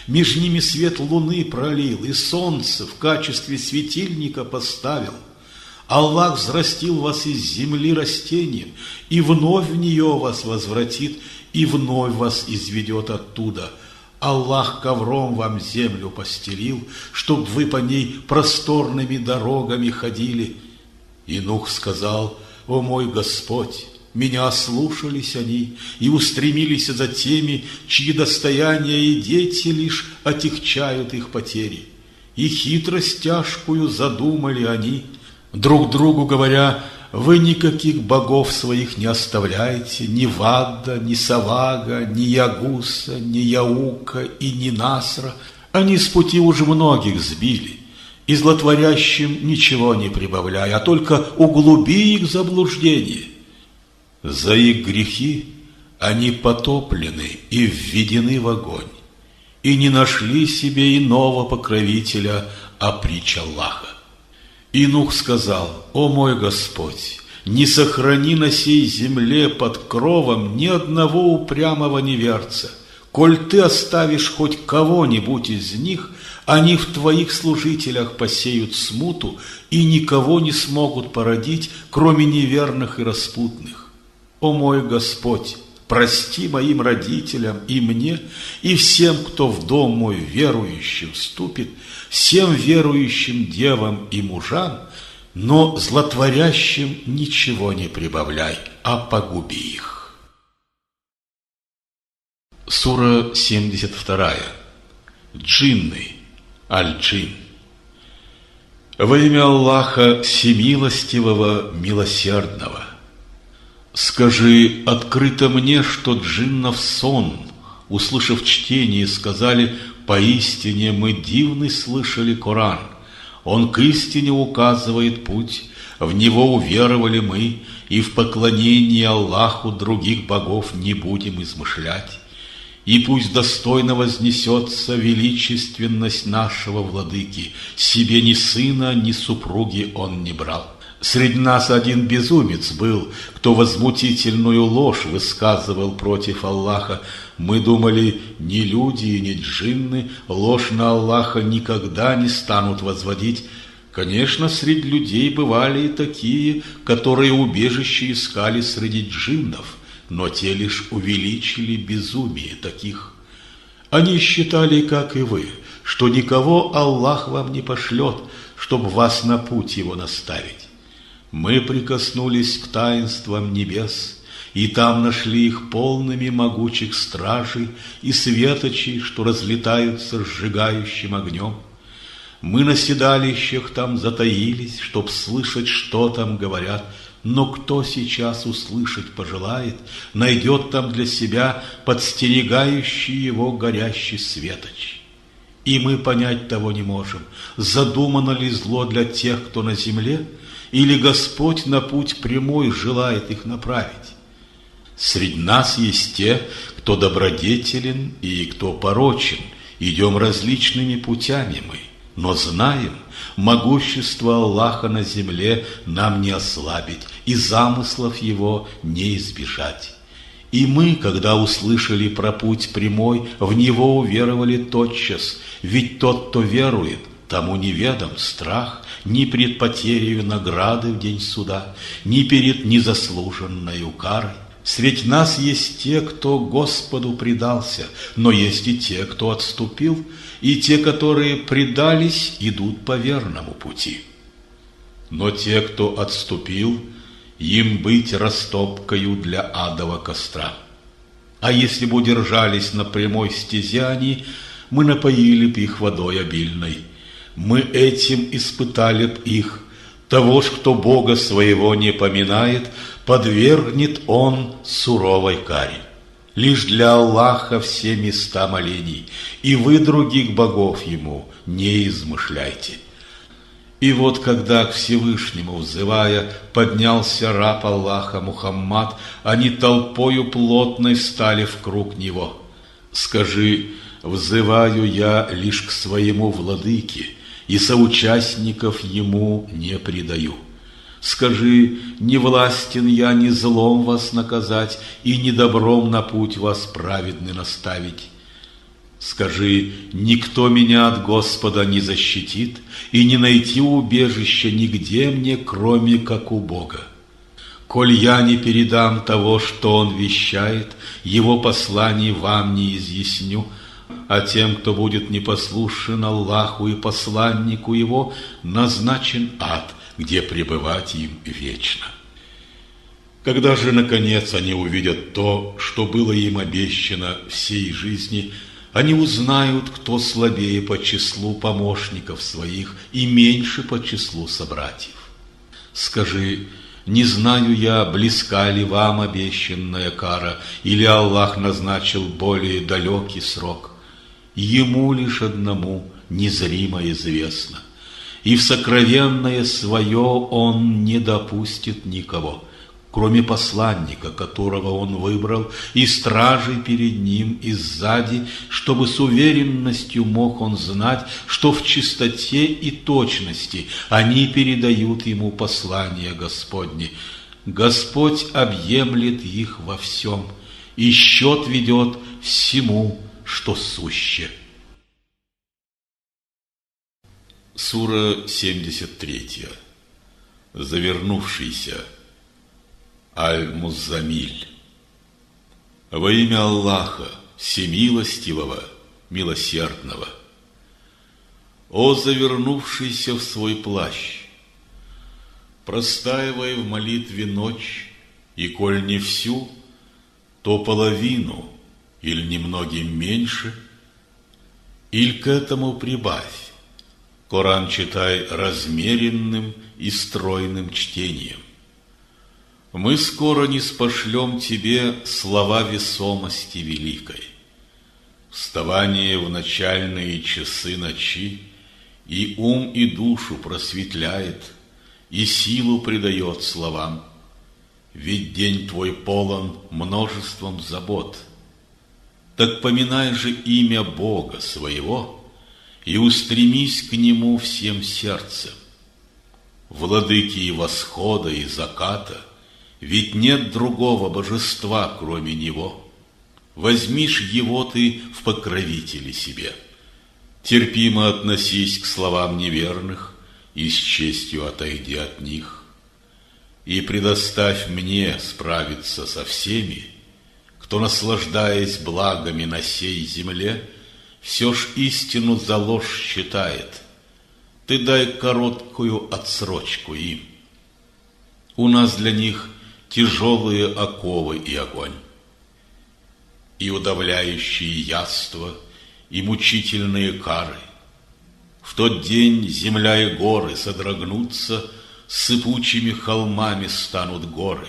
Меж ними свет луны пролил, и солнце в качестве светильника поставил. Аллах взрастил вас из земли растением, и вновь в нее вас возвратит, и вновь вас изведет оттуда. Аллах ковром вам землю постелил, чтоб вы по ней просторными дорогами ходили». И Нух сказал: «О мой Господь, Меня ослушались они и устремились за теми, чьи достояния и дети лишь отягчают их потери. И хитрость тяжкую задумали они, друг другу говоря: вы никаких богов своих не оставляете, ни Вадда, ни Савага, ни Ягуса, ни Яука и ни Насра. Они с пути уже многих сбили, и злотворящим ничего не прибавляя, а только углуби их заблуждение. За их грехи они потоплены и введены в огонь, и не нашли себе иного покровителя, а притч Аллаха. И Нух сказал: «О мой Господь, не сохрани на сей земле под кровом ни одного упрямого неверца. Коль ты оставишь хоть кого-нибудь из них, они в твоих служителях посеют смуту и никого не смогут породить, кроме неверных и распутных. О мой Господь, прости моим родителям и мне, и всем, кто в дом мой верующим вступит, всем верующим девам и мужам, но злотворящим ничего не прибавляй, а погуби их». Сура 72. Джинны. Аль-Джин. Во имя Аллаха Всемилостивого, Милосердного. Скажи открыто мне, что джиннов сон, услышав чтение, сказали: поистине мы дивный слышали Коран. Он к истине указывает путь, в него уверовали мы, и в поклонении Аллаху других богов не будем измышлять. И пусть достойно вознесется величественность нашего владыки, себе ни сына, ни супруги он не брал. Среди нас один безумец был, кто возмутительную ложь высказывал против Аллаха. Мы думали, ни люди и ни джинны ложь на Аллаха никогда не станут возводить. Конечно, среди людей бывали и такие, которые убежище искали среди джиннов, но те лишь увеличили безумие таких. Они считали, как и вы, что никого Аллах вам не пошлет, чтобы вас на путь его наставить. Мы прикоснулись к таинствам небес, и там нашли их полными могучих стражей и светочей, что разлетаются сжигающим огнем. Мы на седалищах там затаились, чтоб слышать, что там говорят, но кто сейчас услышать пожелает, найдет там для себя подстерегающий его горящий светоч. И мы понять того не можем, задумано ли зло для тех, кто на земле, или Господь на путь прямой желает их направить. Среди нас есть те, кто добродетелен и кто порочен, идем различными путями мы, но знаем, могущество Аллаха на земле нам не ослабить и замыслов его не избежать. И мы, когда услышали про путь прямой, в него уверовали тотчас, ведь тот, кто верует, тому неведом страх ни пред потерею награды в день суда, ни перед незаслуженною карой. Средь нас есть те, кто Господу предался, но есть и те, кто отступил, и те, которые предались, идут по верному пути. Но те, кто отступил, им быть растопкою для адова костра. А если бы удержались на прямой стезе они, мы напоили б их водой обильной. Мы этим испытали б их. Того ж, кто Бога своего не поминает, подвергнет он суровой каре. Лишь для Аллаха все места молений, и вы других богов ему не измышляйте. И вот когда к Всевышнему взывая поднялся раб Аллаха Мухаммад, они толпою плотной стали в круг него. Скажи: взываю я лишь к своему владыке, и соучастников ему не предаю. Скажи: не властен я ни злом вас наказать, и ни добром на путь вас праведный наставить. Скажи: никто меня от Господа не защитит, и не найти убежища нигде мне, кроме как у Бога. Коль я не передам того, что Он вещает, Его посланий вам не изъясню, а тем, кто будет непослушен Аллаху и посланнику Его, назначен ад, где пребывать им вечно. Когда же, наконец, они увидят то, что было им обещано всей жизни, они узнают, кто слабее по числу помощников своих и меньше по числу собратьев. Скажи, не знаю я, близка ли вам обещанная кара, или Аллах назначил более далекий срок? Ему лишь одному незримо известно, и в сокровенное свое Он не допустит никого, кроме посланника, которого Он выбрал, и стражей перед ним и сзади, чтобы с уверенностью мог Он знать, что в чистоте и точности они передают Ему послание Господне. Господь объемлет их во всем, и счет ведет всему, что суще. Сура 73. Завернувшийся. Аль-Муззамиль. Во имя Аллаха, Всемилостивого, Милосердного. О завернувшийся в свой плащ, простаивай в молитве ночь, и коль не всю, то половину, или немногим меньше, или к этому прибавь. Коран читай размеренным и стройным чтением. Мы скоро ниспошлем тебе слова весомости великой. Вставание в начальные часы ночи и ум и душу просветляет, и силу придает словам. Ведь день твой полон множеством забот. Так поминай же имя Бога своего и устремись к Нему всем сердцем. Владыки и восхода, и заката, ведь нет другого божества, кроме Него. Возьмишь Его ты в покровители себе. Терпимо относись к словам неверных и с честью отойди от них. И предоставь мне справиться со всеми, кто, наслаждаясь благами на сей земле, все ж истину за ложь считает. Ты дай короткую отсрочку им. У нас для них тяжелые оковы и огонь, и удавляющие яства, и мучительные кары. В тот день земля и горы содрогнутся, сыпучими холмами станут горы.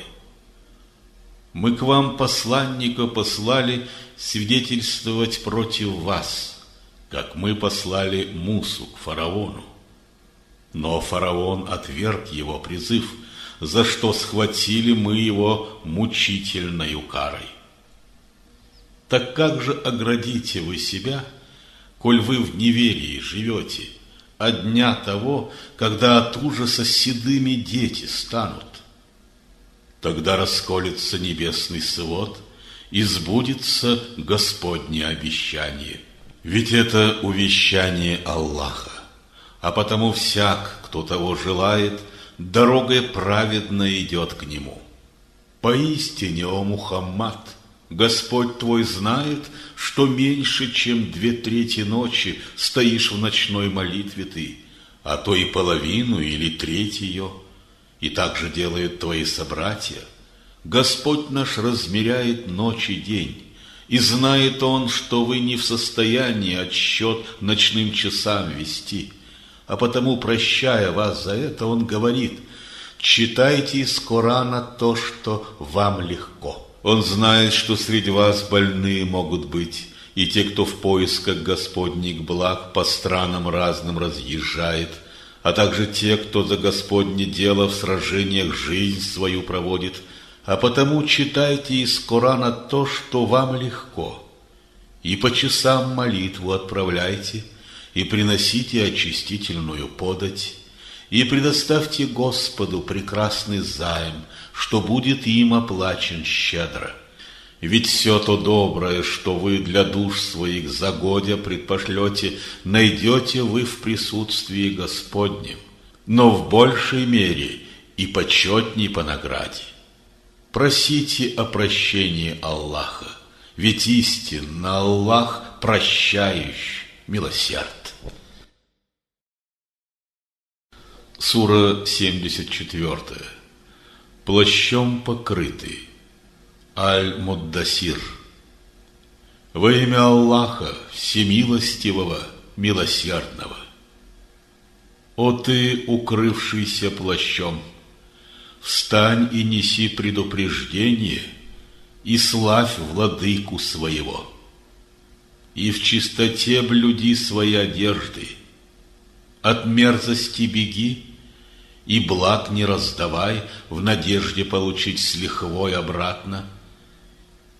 Мы к вам посланника послали свидетельствовать против вас, как мы послали Мусу к фараону. Но фараон отверг его призыв, за что схватили мы его мучительною карой. Так как же оградите вы себя, коль вы в неверии живете, от дня того, когда от ужаса седыми дети станут? Тогда расколется небесный свод, и сбудется Господне обещание. Ведь это увещание Аллаха, а потому всяк, кто того желает, дорогой праведно идет к Нему. Поистине, о Мухаммад, Господь твой знает, что меньше, чем 2/3 ночи стоишь в ночной молитве ты, а то и половину или треть ее, и так же делают твои собратья. Господь наш размеряет ночь и день, и знает Он, что вы не в состоянии отсчет ночным часам вести, а потому, прощая вас за это, Он говорит: читайте из Корана то, что вам легко. Он знает, что среди вас больные могут быть, и те, кто в поисках Господних благ по странам разным разъезжает, а также те, кто за Господне дело в сражениях жизнь свою проводит, а потому читайте из Корана то, что вам легко, и по часам молитву отправляйте, и приносите очистительную подать, и предоставьте Господу прекрасный займ, что будет им оплачен щедро. Ведь все то доброе, что вы для душ своих загодя предпошлете, найдете вы в присутствии Господнем, но в большей мере и почетней по награде. Просите о прощении Аллаха, ведь истинно Аллах прощающий, милосерд. Сура 74. плащом покрыты. Аль-Муддасир. Во имя Аллаха, Всемилостивого, Милосердного. О ты, укрывшийся плащом, встань и неси предупреждение, и славь владыку своего. И в чистоте блюди свои одежды, от мерзости беги, и благ не раздавай в надежде получить с лихвой обратно.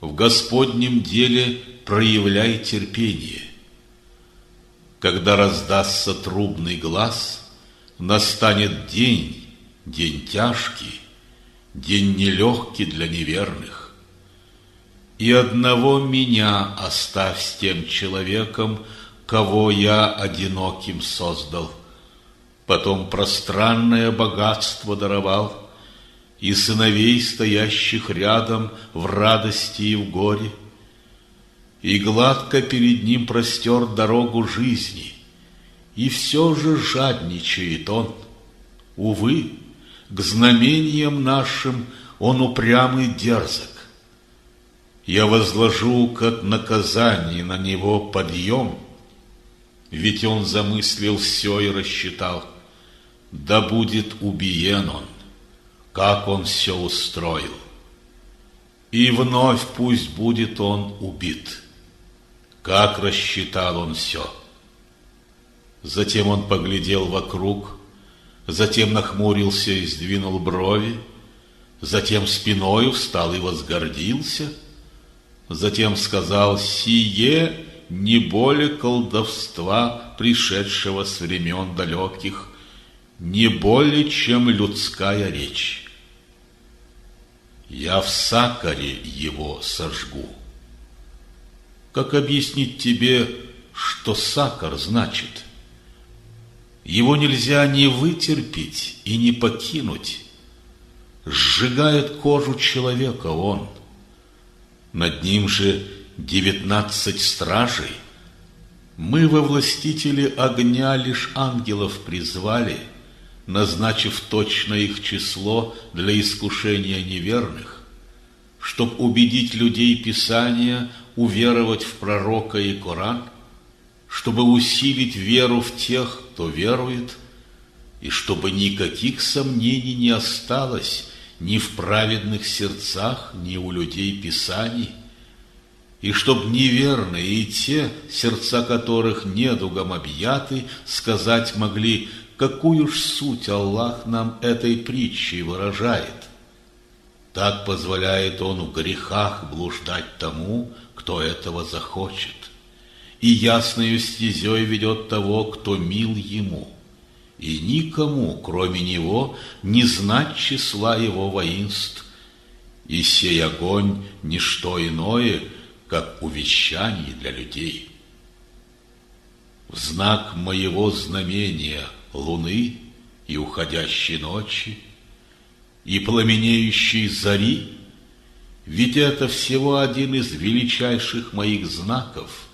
В Господнем деле проявляй терпение. Когда раздастся трубный глас, настанет день, день тяжкий, день нелегкий для неверных. И одного меня оставь с тем человеком, кого я одиноким создал. Потом пространное богатство даровал, и сыновей, стоящих рядом в радости и в горе, и гладко перед ним простер дорогу жизни, и все же жадничает он. Увы, к знамениям нашим он упрямый дерзок. Я возложу как наказание на него подъем, ведь он замыслил все и рассчитал. Да будет убиен он, как он все устроил. И вновь пусть будет он убит, как рассчитал он все. Затем он поглядел вокруг, затем нахмурился и сдвинул брови, затем спиною встал и возгордился, затем сказал: «Сие не более колдовства, пришедшего с времен далеких, не более, чем людская речь. Я в сакаре его сожгу». Как объяснить тебе, что сакар значит? Его нельзя ни вытерпеть и не покинуть. Сжигает кожу человека он. Над ним же 19 стражей. Мы во властители огня лишь ангелов призвали, назначив точно их число для искушения неверных, чтоб убедить людей Писания уверовать в пророка и Коран, чтобы усилить веру в тех, кто верует, и чтобы никаких сомнений не осталось ни в праведных сердцах, ни у людей Писаний, и чтоб неверные и те, сердца которых недугом объяты, сказать могли: какую ж суть Аллах нам этой притчей выражает. Так позволяет Он в грехах блуждать тому, кто этого захочет, и ясною стезей ведет того, кто мил Ему, и никому, кроме Него, не знать числа Его воинств, и сей огонь – не что иное, как увещание для людей. В знак моего знамения луны и уходящей ночи, и пламенеющей зари, ведь это всего один из величайших моих знаков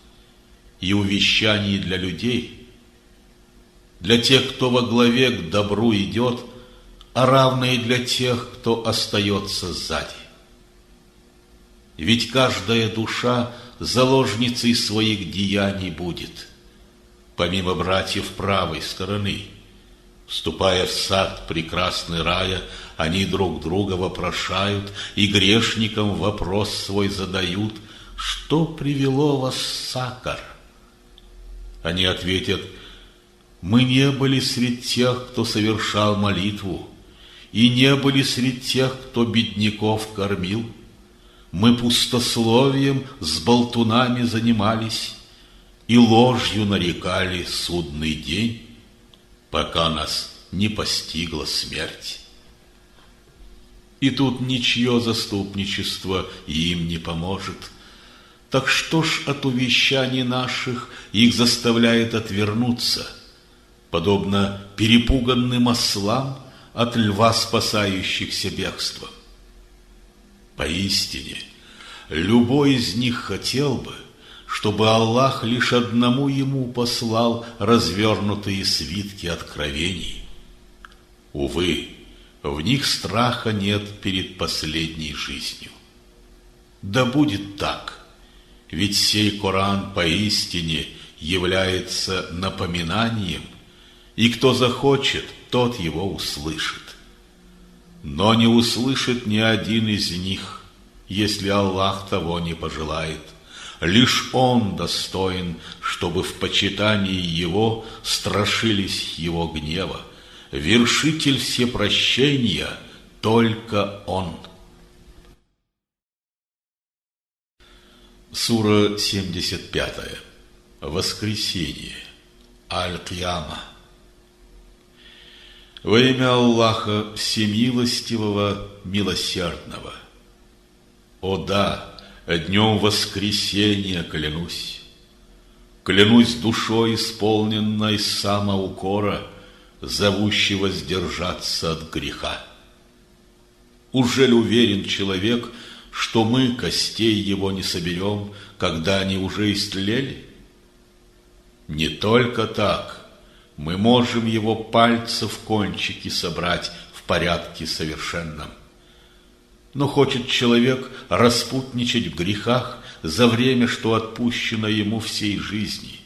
и увещаний для людей, для тех, кто во главе к добру идет, а равно и для тех, кто остается сзади. Ведь каждая душа заложницей своих деяний будет, помимо братьев правой стороны. Вступая в сад прекрасный рая, они друг друга вопрошают и грешникам вопрос свой задают: что привело вас в сакар? Они ответят: мы не были среди тех, кто совершал молитву, и не были среди тех, кто бедняков кормил. Мы пустословием с болтунами занимались и ложью нарекали судный день, пока нас не постигла смерть. И тут ничье заступничество им не поможет. Так что ж от увещаний наших их заставляет отвернуться, подобно перепуганным ослам от льва, спасающихся бегством? Поистине, любой из них хотел бы, чтобы Аллах лишь одному ему послал развернутые свитки откровений. Увы, в них страха нет перед последней жизнью. Да будет так, ведь сей Коран поистине является напоминанием, и кто захочет, тот его услышит. Но не услышит ни один из них, если Аллах того не пожелает. Лишь Он достоин, чтобы в почитании Его страшились Его гнева. Вершитель всепрощения только Он. Сура 75. Воскресение. Аль-Кияма. Во имя Аллаха Всемилостивого, Милосердного. О да, днем воскресения клянусь. Клянусь душой, исполненной самоукора, зовущего сдержаться от греха. Ужель уверен человек, что мы костей его не соберем, когда они уже истлели? Не только так. Мы можем его пальцы в кончики собрать в порядке совершенном. Но хочет человек распутничать в грехах за время, что отпущено ему всей жизни.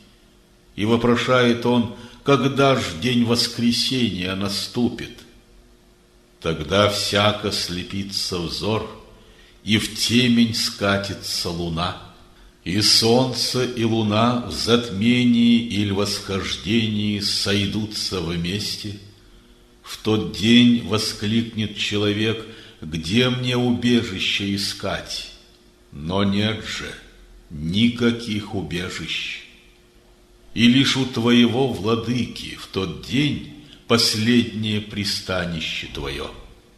И вопрошает он, когда ж день воскресения наступит? Тогда всяко слепится взор, и в темень скатится луна. И солнце, и луна в затмении или восхождении сойдутся вместе. В тот день воскликнет человек: где мне убежище искать? Но нет же никаких убежищ. И лишь у твоего владыки в тот день последнее пристанище твое.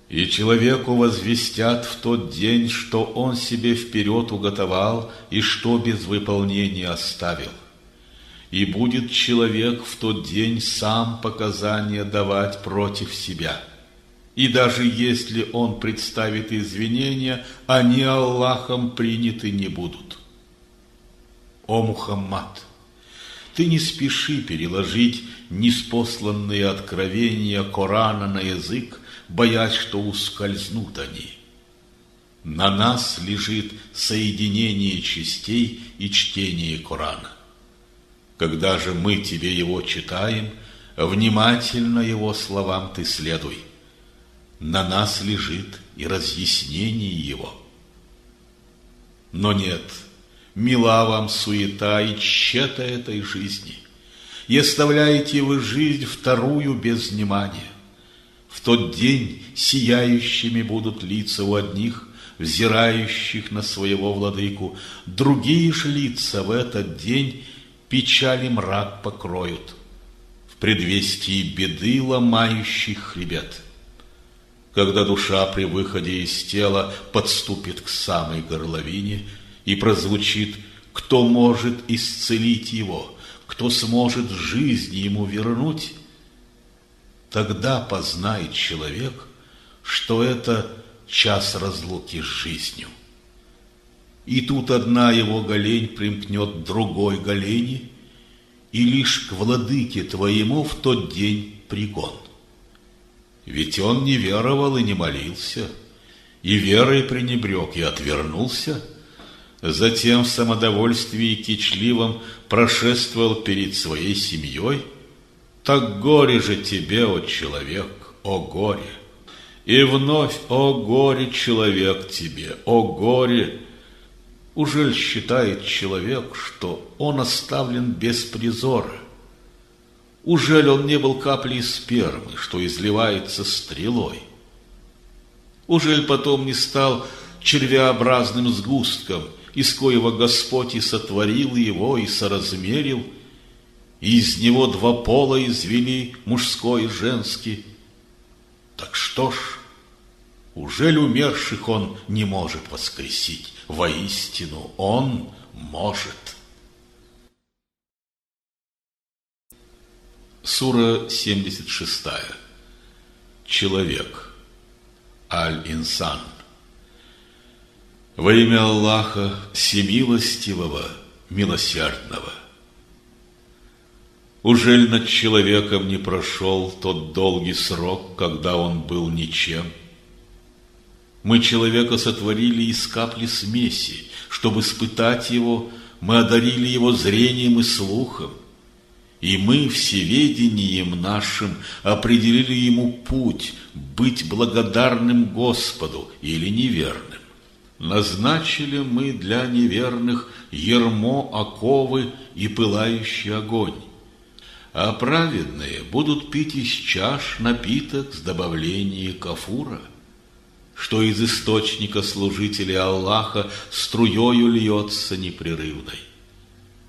И человеку возвестят в тот день, что он себе вперед уготовал и что без выполнения оставил. И будет человек в тот день сам показания давать против себя. И даже если он представит извинения, они Аллахом приняты не будут. О Мухаммад! Ты не спеши переложить ниспосланные откровения Корана на язык, боясь, что ускользнут они. На нас лежит соединение частей и чтение Корана. Когда же мы тебе его читаем, внимательно его словам ты следуй. На нас лежит и разъяснение его. Но нет, мила вам суета и тщета этой жизни, и оставляете вы жизнь вторую без внимания. В тот день сияющими будут лица у одних, взирающих на своего владыку, другие же лица в этот день печаль и мрак покроют, в предвестии беды ломающих хребет. Когда душа при выходе из тела подступит к самой горловине и прозвучит: кто может исцелить его, кто сможет жизнь ему вернуть, тогда познает человек, что это час разлуки с жизнью. И тут одна его голень примкнет к другой голени, и лишь к владыке твоему в тот день пригон. Ведь он не веровал и не молился, и верой пренебрег и отвернулся, затем в самодовольствии кичливом прошествовал перед своей семьей. Так горе же тебе, о человек, о горе! И вновь, о горе, человек тебе, о горе! Ужель считает человек, что он оставлен без призора? Ужель он не был каплей спермы, что изливается стрелой? Ужель потом не стал червеобразным сгустком, из коего Господь и сотворил его, и соразмерил, и из него два пола извели, мужской и женский? Так что ж, ужель умерших он не может воскресить? Воистину, он может. Сура 76. Человек. Аль-Инсан. Во имя Аллаха Всемилостивого, Милосердного. Ужель над человеком не прошел тот долгий срок, когда он был ничем? Мы человека сотворили из капли смеси, чтобы испытать его, мы одарили его зрением и слухом, и мы всеведением нашим определили ему путь быть благодарным Господу или неверным. Назначили мы для неверных ярмо, оковы и пылающий огонь, а праведные будут пить из чаш напиток с добавлением кафура, что из источника служителей Аллаха струею льется непрерывной.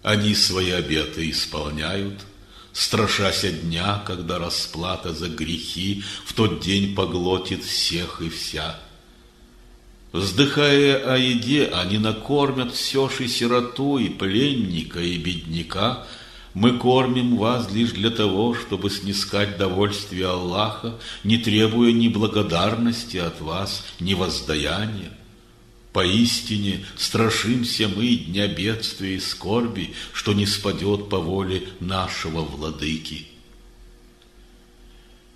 Они свои обеты исполняют, страшася дня, когда расплата за грехи в тот день поглотит всех и вся. Вздыхая о еде, они накормят все же сироту, и пленника, и бедняка. Мы кормим вас лишь для того, чтобы снискать довольствие Аллаха, не требуя ни благодарности от вас, ни воздаяния. Поистине страшимся мы дня бедствия и скорби, что не спадет по воле нашего владыки.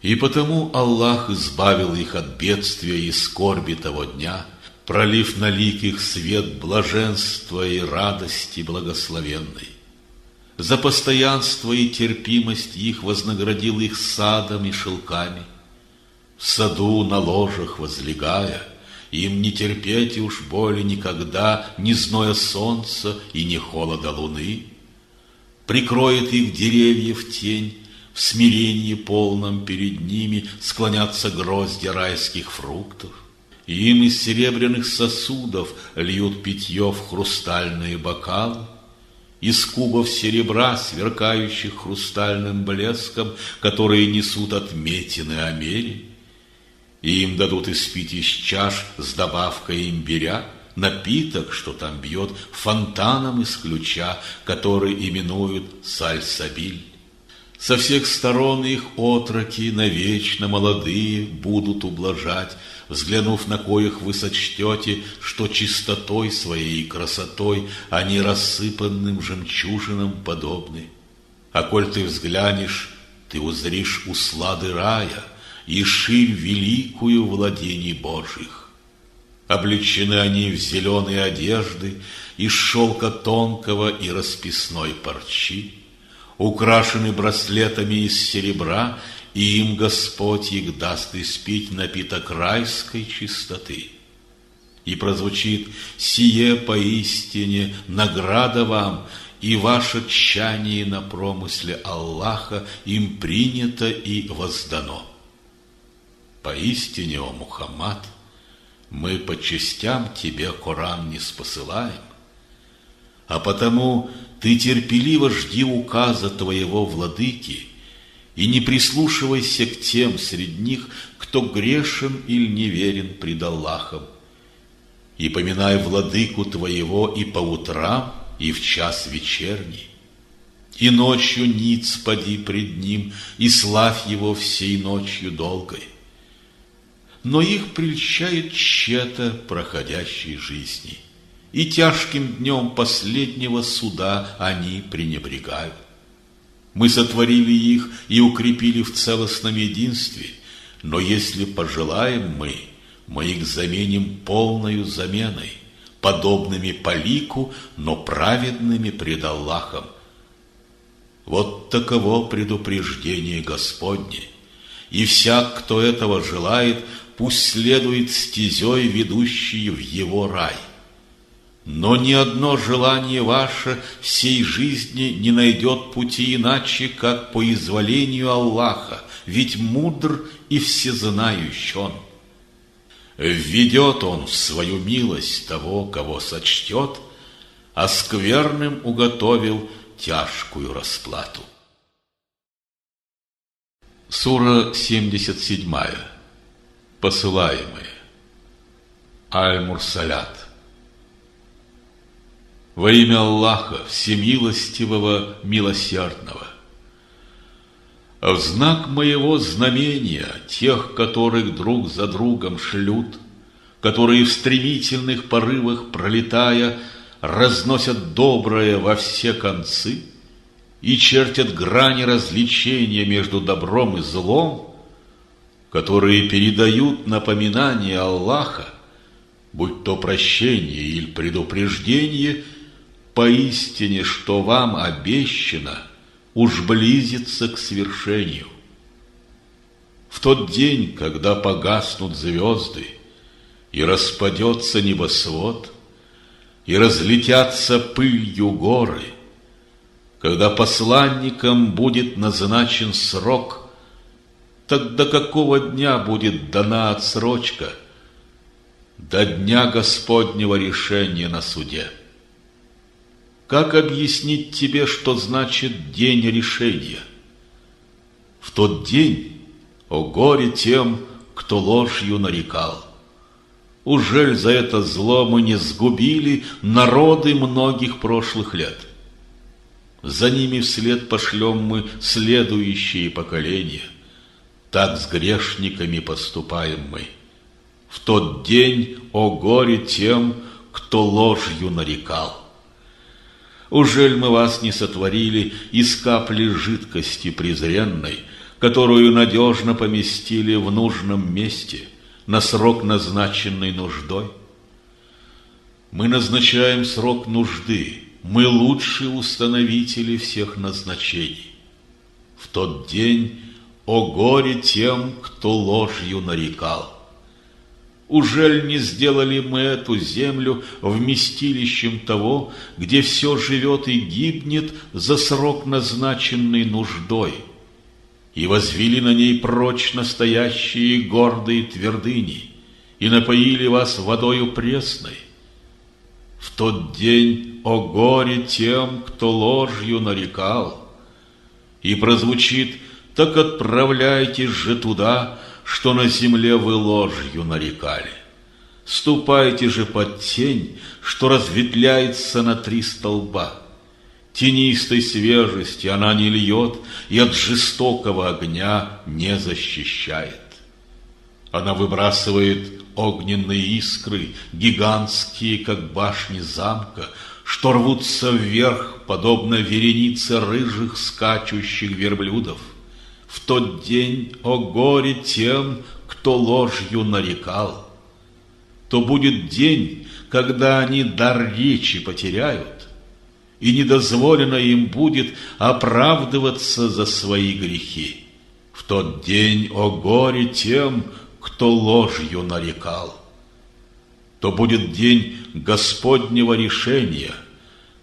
И потому Аллах избавил их от бедствия и скорби того дня, пролив на лик их свет блаженства и радости благословенной. За постоянство и терпимость их вознаградил их садом и шелками. В саду на ложах возлегая, им не терпеть уж боли никогда, ни зноя солнца и ни холода луны. Прикроет их деревья в тень, в смирении полном перед ними склонятся гроздья райских фруктов. И им из серебряных сосудов льют питье в хрустальные бокалы, из кубов серебра, сверкающих хрустальным блеском, которые несут отметины о мере. И им дадут испить из чаш с добавкой имбиря, напиток, что там бьет фонтаном из ключа, который именуют сальсабиль. Со всех сторон их отроки навечно молодые будут ублажать, взглянув на коих вы сочтете, что чистотой своей и красотой они рассыпанным жемчужинам подобны. А коль ты взглянешь, ты узришь услады рая и ширь великую владений Божьих. Облечены они в зеленые одежды из шелка тонкого и расписной парчи, украшены браслетами из серебра, и им Господь их даст испить напиток райской чистоты. И прозвучит: «Сие поистине награда вам, и ваше тщание на промысле Аллаха им принято и воздано». Поистине, о Мухаммад, мы по частям тебе Коран не спосылаем, а потому ты терпеливо жди указа твоего владыки и не прислушивайся к тем среди них, кто грешен или неверен пред Аллахом. И поминай владыку твоего и по утрам, и в час вечерний. И ночью ниц поди пред ним, и славь его всей ночью долгой. Но их прельщает тщета проходящей жизни, и тяжким днем последнего суда они пренебрегают. Мы сотворили их и укрепили в целостном единстве, но если пожелаем мы их заменим полною заменой, подобными по лику, но праведными пред Аллахом. Вот таково предупреждение Господне, и всяк, кто этого желает, пусть следует стезей, ведущей в его рай. Но ни одно желание ваше всей жизни не найдет пути иначе, как по изволению Аллаха, ведь мудр и всезнающий Он. Введет Он в свою милость того, кого сочтет, а скверным уготовил тяжкую расплату. Сура 77. Посылаемые. Аль-Мурсалят. Во имя Аллаха, Всемилостивого, Милосердного. В знак моего знамения, тех, которых друг за другом шлют, которые в стремительных порывах пролетая, разносят доброе во все концы, и чертят грани различения между добром и злом, которые передают напоминание Аллаха, будь то прощение или предупреждение, поистине, что вам обещано, уж близится к свершению. В тот день, когда погаснут звезды, и распадется небосвод, и разлетятся пылью горы, когда посланникам будет назначен срок, так до какого дня будет дана отсрочка? До дня Господнего решения на суде. Как объяснить тебе, что значит день решения? В тот день, о горе тем, кто ложью нарекал. Ужель за это зло мы не сгубили народы многих прошлых лет? За ними вслед пошлем мы следующие поколения. Так с грешниками поступаем мы. В тот день, о горе тем, кто ложью нарекал. Ужель мы вас не сотворили из капли жидкости презренной, которую надежно поместили в нужном месте, на срок, назначенный нуждой? Мы назначаем срок нужды, мы лучшие установители всех назначений. В тот день, о горе тем, кто ложью нарекал. Ужель не сделали мы эту землю вместилищем того, где все живет и гибнет за срок, назначенный нуждой, и возвели на ней прочно стоящие гордые твердыни, и напоили вас водою пресной? В тот день, о горе тем, кто ложью нарекал, и прозвучит: так отправляйтесь же туда, что на земле вы ложью нарекали. Ступайте же под тень, что разветвляется на 3 столба. Тенистой свежести она не льет и от жестокого огня не защищает. Она выбрасывает огненные искры, гигантские, как башни замка, что рвутся вверх, подобно веренице рыжих скачущих верблюдов. В тот день, о горе тем, кто ложью нарекал. То будет день, когда они дар речи потеряют, и недозволено им будет оправдываться за свои грехи. В тот день, о горе тем, кто ложью нарекал. То будет день Господнего решения,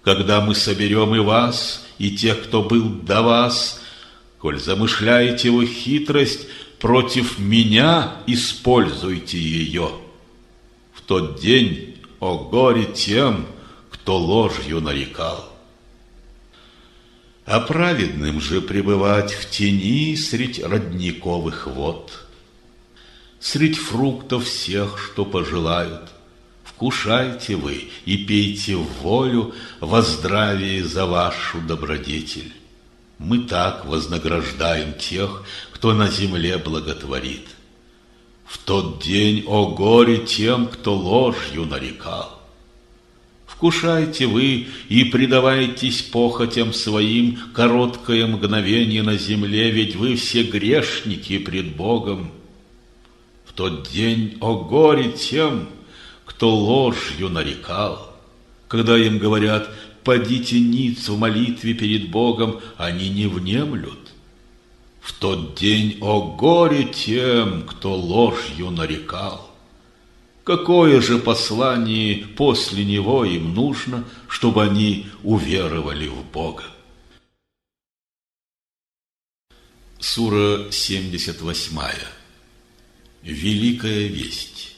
когда мы соберем и вас, и тех, кто был до вас. Коль замышляете вы хитрость, против меня используйте ее. В тот день, о горе тем, кто ложью нарекал. А праведным же пребывать в тени средь родниковых вод, средь фруктов всех, что пожелают. Вкушайте вы и пейте в волю во здравии за вашу добродетель. Мы так вознаграждаем тех, кто на земле благотворит. В тот день, о горе тем, кто ложью нарекал. Вкушайте вы и предавайтесь похотям своим короткое мгновение на земле, ведь вы все грешники пред Богом. В тот день, о горе тем, кто ложью нарекал. Когда им говорят: подите ниц в молитве перед Богом, они не внемлют. В тот день, о горе тем, кто ложью нарекал. Какое же послание после него им нужно, чтобы они уверовали в Бога? Сура 78. Великая весть.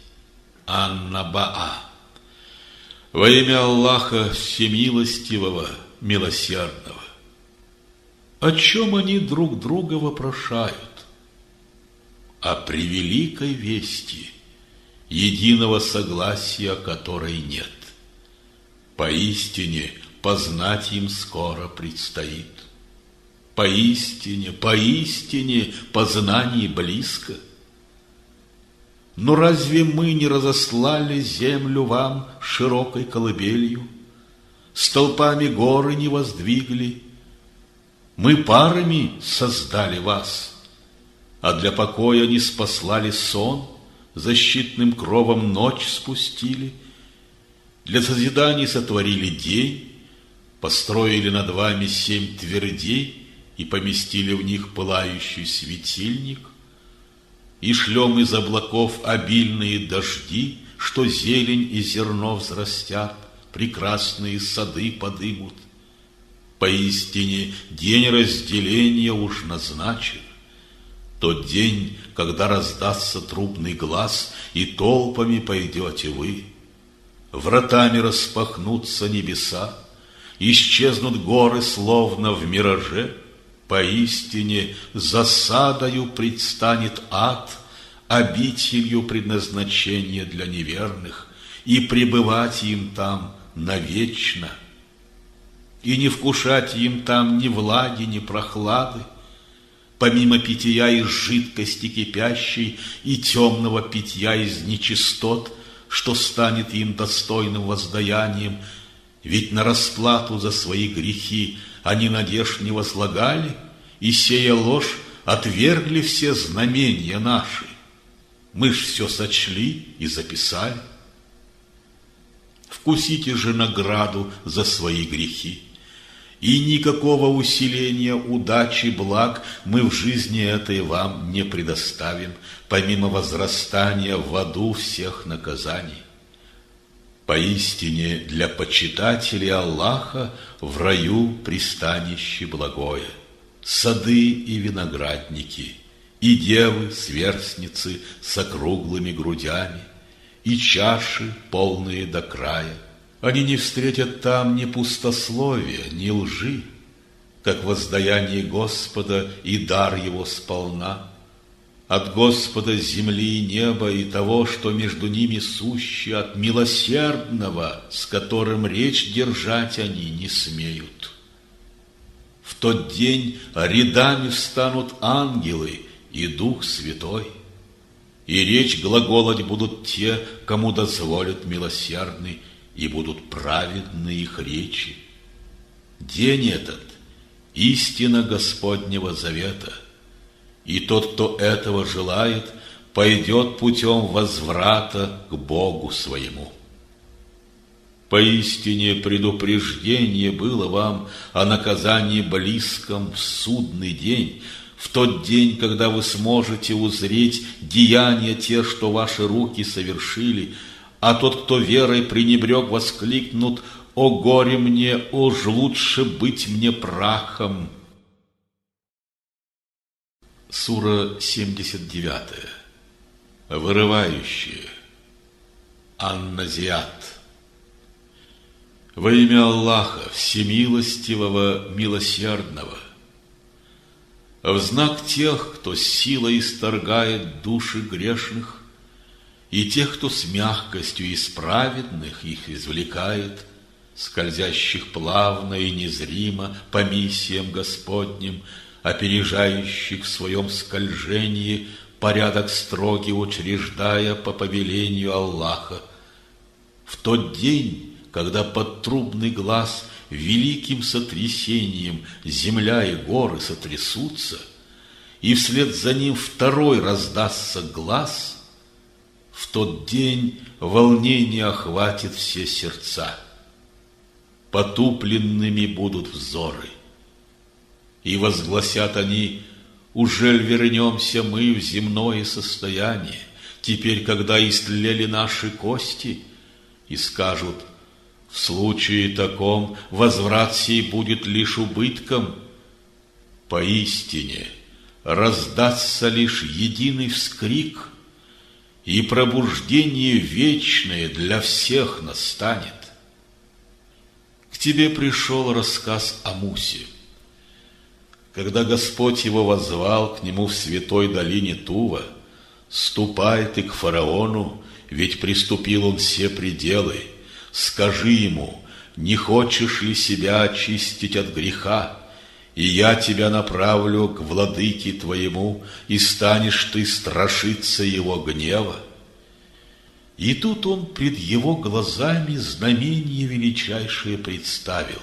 Ан-Набаа. Во имя Аллаха Всемилостивого, Милосердного. О чем они друг друга вопрошают? О превеликой вести, единого согласия которой нет. Поистине познать им скоро предстоит. Поистине познание близко. Но разве мы не разослали землю вам широкой колыбелью, столпами горы не воздвигли, Мы парами создали вас, а для покоя не спаслали сон, защитным кровом ночь спустили, для созиданий сотворили день, построили над вами 7 твердей и поместили в них пылающий светильник, и шлем из облаков обильные дожди, что зелень и зерно взрастят, прекрасные сады подымут. Поистине день разделения уж назначен, тот день, когда раздастся трубный глас, и толпами пойдете вы. Вратами распахнутся небеса, исчезнут горы, словно в мираже. Поистине засадою предстанет ад, обителью предназначения для неверных, и пребывать им там навечно, и не вкушать им там ни влаги, ни прохлады, помимо питья из жидкости кипящей и темного питья из нечистот, что станет им достойным воздаянием, ведь на расплату за свои грехи они надежд не возлагали, и, сея ложь, отвергли все знамения наши. Мы ж все сочли и записали. Вкусите же награду за свои грехи, и никакого усиления удачи благ мы в жизни этой вам не предоставим, помимо возрастания в аду всех наказаний. Поистине для почитателей Аллаха в раю пристанище благое, сады и виноградники, и девы, сверстницы с округлыми грудями, и чаши, полные до края. Они не встретят там ни пустословия, ни лжи, как воздаяние Господа и дар Его сполна. От Господа земли и неба и того, что между ними суще, от милосердного, с которым речь держать они не смеют. В тот день рядами встанут ангелы и Дух Святой, и речь глаголать будут те, кому дозволят милосердный, и будут праведны их речи. День этот – истина Господнего завета, и тот, кто этого желает, пойдет путем возврата к Богу своему. Поистине предупреждение было вам о наказании близком в судный день, в тот день, когда вы сможете узреть деяния те, что ваши руки совершили, а тот, кто верой пренебрег, воскликнут: «О горе мне, уж лучше быть мне прахом!» Сура 79. Вырывающие. Ан-Назиат. Во имя Аллаха, Всемилостивого, Милосердного. В знак тех, кто силой исторгает души грешных, и тех, кто с мягкостью из праведных их извлекает, скользящих плавно и незримо по миссиям Господним, опережающих в своем скольжении порядок строгий учреждая по повелению Аллаха. В тот день, когда под трубный глас великим сотрясением земля и горы сотрясутся, и вслед за ним второй раздастся глас, в тот день волнение охватит все сердца. Потупленными будут взоры, и возгласят они: «Ужель вернемся мы в земное состояние, теперь, когда истлели наши кости?» И скажут: «В случае таком возврат сей будет лишь убытком». Поистине раздастся лишь единый вскрик, и пробуждение вечное для всех настанет. К тебе пришел рассказ о Мусе. Когда Господь его воззвал к нему в святой долине Тува: «Ступай ты к фараону, ведь приступил он все пределы. Скажи ему: не хочешь ли себя очистить от греха? И я тебя направлю к владыке твоему, и станешь ты страшиться его гнева». И тут он пред его глазами знамение величайшее представил.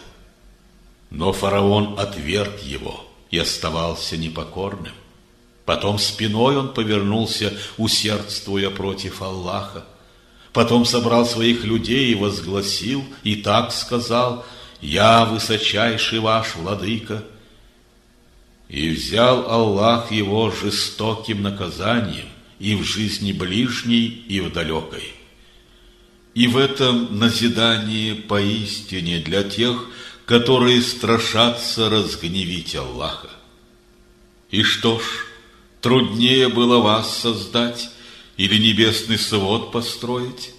Но фараон отверг его и оставался непокорным. Потом спиной он повернулся, усердствуя против Аллаха. Потом собрал своих людей и возгласил, и так сказал: «Я высочайший ваш владыка». И взял Аллах его жестоким наказанием и в жизни ближней, и в далекой. И в этом назидание поистине для тех, которые страшатся разгневить Аллаха. И что ж, труднее было вас создать или небесный свод построить?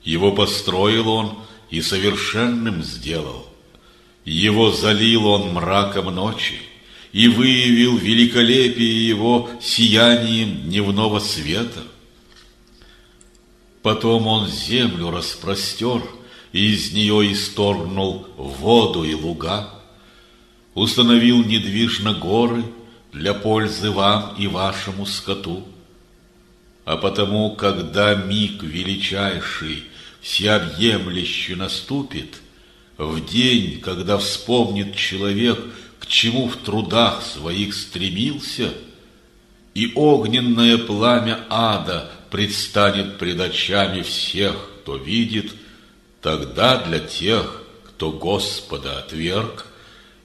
Его построил он и совершенным сделал. Его залил он мраком ночи и выявил великолепие его сиянием дневного света. Потом он землю распростер и из нее исторгнул воду и луга, установил недвижно горы для пользы вам и вашему скоту. А потому, когда миг величайший, всеобъемлющий наступит, в день, когда вспомнит человек, к чему в трудах своих стремился, и огненное пламя ада предстанет пред очами всех, кто видит, тогда для тех, кто Господа отверг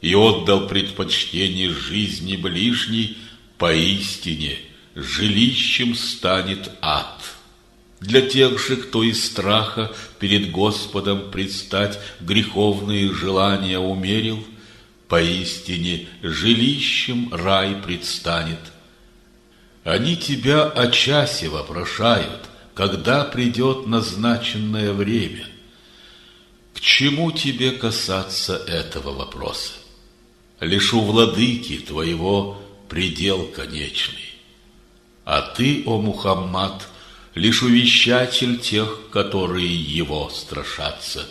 и отдал предпочтение жизни ближней, поистине жилищем станет ад. Для тех же, кто из страха перед Господом предстать греховные желания умерил, поистине жилищем рай предстанет. Они тебя о часе вопрошают, когда придет назначенное время. К чему тебе касаться этого вопроса? Лишь у владыки твоего предел конечный. А ты, о Мухаммад, лишь увещатель тех, которые его страшатся.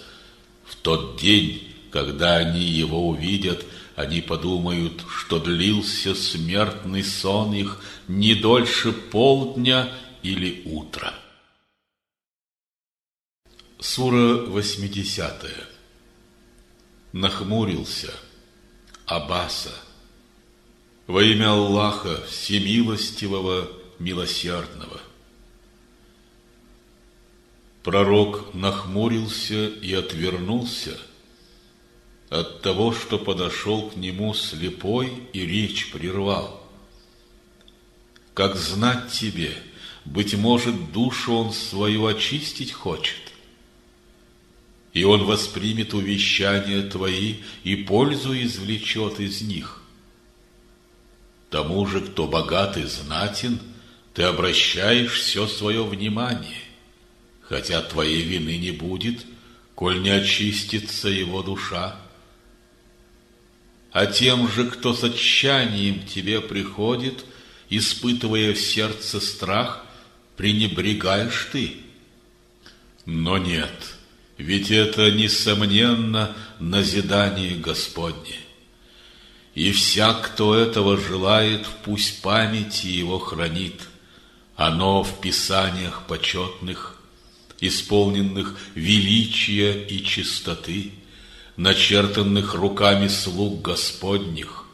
В тот день, когда они его увидят, они подумают, что длился смертный сон их не дольше полдня или утра. Сура 80. Нахмурился Абаса. Во имя Аллаха Всемилостивого, Милосердного. Пророк нахмурился и отвернулся от того, что подошел к нему слепой и речь прервал. Как знать тебе, быть может, душу он свою очистить хочет, и он воспримет увещания твои и пользу извлечет из них. Тому же, кто богат и знатен, ты обращаешь все свое внимание, хотя твоей вины не будет, коль не очистится его душа. А тем же, кто с отчаянием к тебе приходит, испытывая в сердце страх, пренебрегаешь ты. Но нет, ведь это, несомненно, назидание Господне. И всяк, кто этого желает, пусть памяти его хранит. Оно в писаниях почетных, исполненных величия и чистоты, начертанных руками слуг Господних,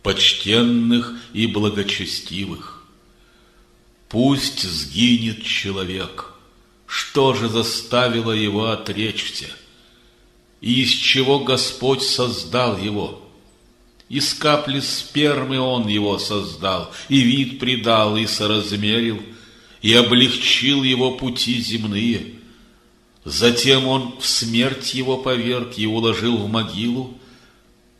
почтенных и благочестивых. Пусть сгинет человек. Что же заставило его отречься? И из чего Господь создал его? Из капли спермы Он его создал, и вид придал, и соразмерил, и облегчил его пути земные. Затем Он в смерть его поверг и уложил в могилу.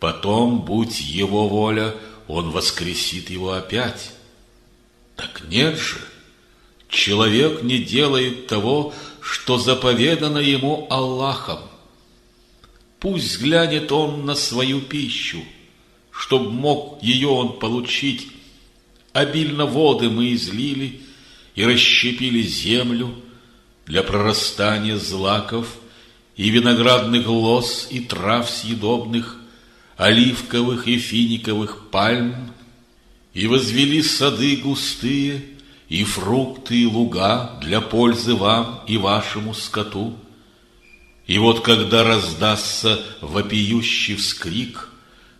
Потом, будь его воля, Он воскресит его опять. Так нет же, человек не делает того, что заповедано ему Аллахом. Пусть взглянет он на свою пищу, чтоб мог ее он получить. Обильно воды мы излили и расщепили землю для прорастания злаков и виноградных лоз и трав съедобных, оливковых и финиковых пальм, и возвели сады густые, и фрукты, и луга для пользы вам и вашему скоту. И вот когда раздастся вопиющий вскрик,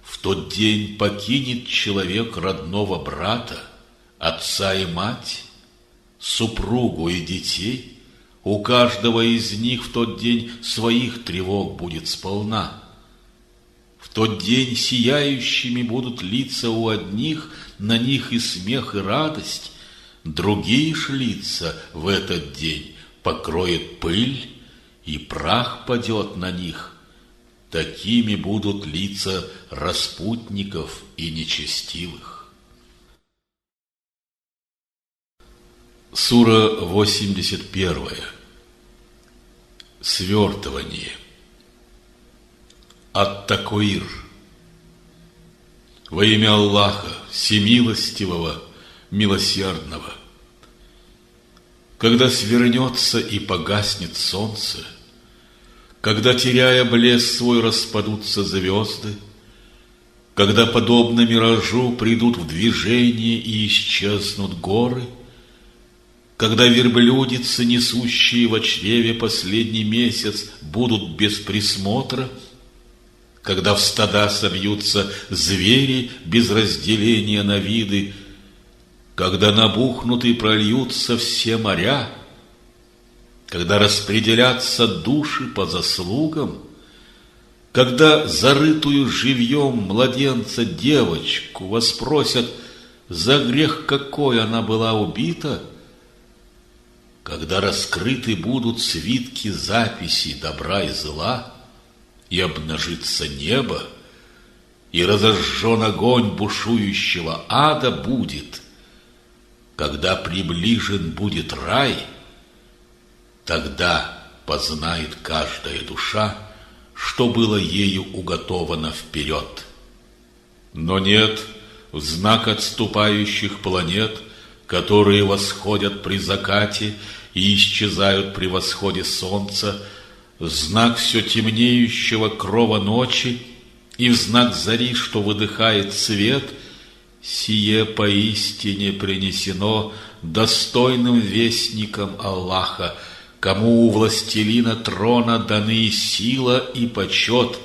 в тот день покинет человек родного брата, отца и мать, супругу и детей. У каждого из них в тот день своих тревог будет сполна. В тот день сияющими будут лица у одних, на них и смех, и радость. Другие ж лица в этот день покроет пыль, и прах падет на них. Такими будут лица распутников и нечестивых. Сура 81. Свертывание. Ат-Такуир. Во имя Аллаха, Всемилостивого, Милосердного. Когда свернется и погаснет солнце, когда, теряя блеск свой, распадутся звезды, когда, подобно миражу, придут в движение и исчезнут горы, когда верблюдицы, несущие во чреве последний месяц, будут без присмотра, когда в стада собьются звери без разделения на виды, когда набухнут и прольются все моря, когда распределятся души по заслугам, когда зарытую живьем младенца девочку воспросят, за грех какой она была убита, когда раскрыты будут свитки записей добра и зла, и обнажится небо, и разожжен огонь бушующего ада будет, когда приближен будет рай, тогда познает каждая душа, что было ею уготовано вперед. Но нет в знак отступающих планет, которые восходят при закате и исчезают при восходе солнца, в знак все темнеющего крова ночи и в знак зари, что выдыхает свет, сие поистине принесено достойным вестникам Аллаха, кому у властелина трона даны сила и почет,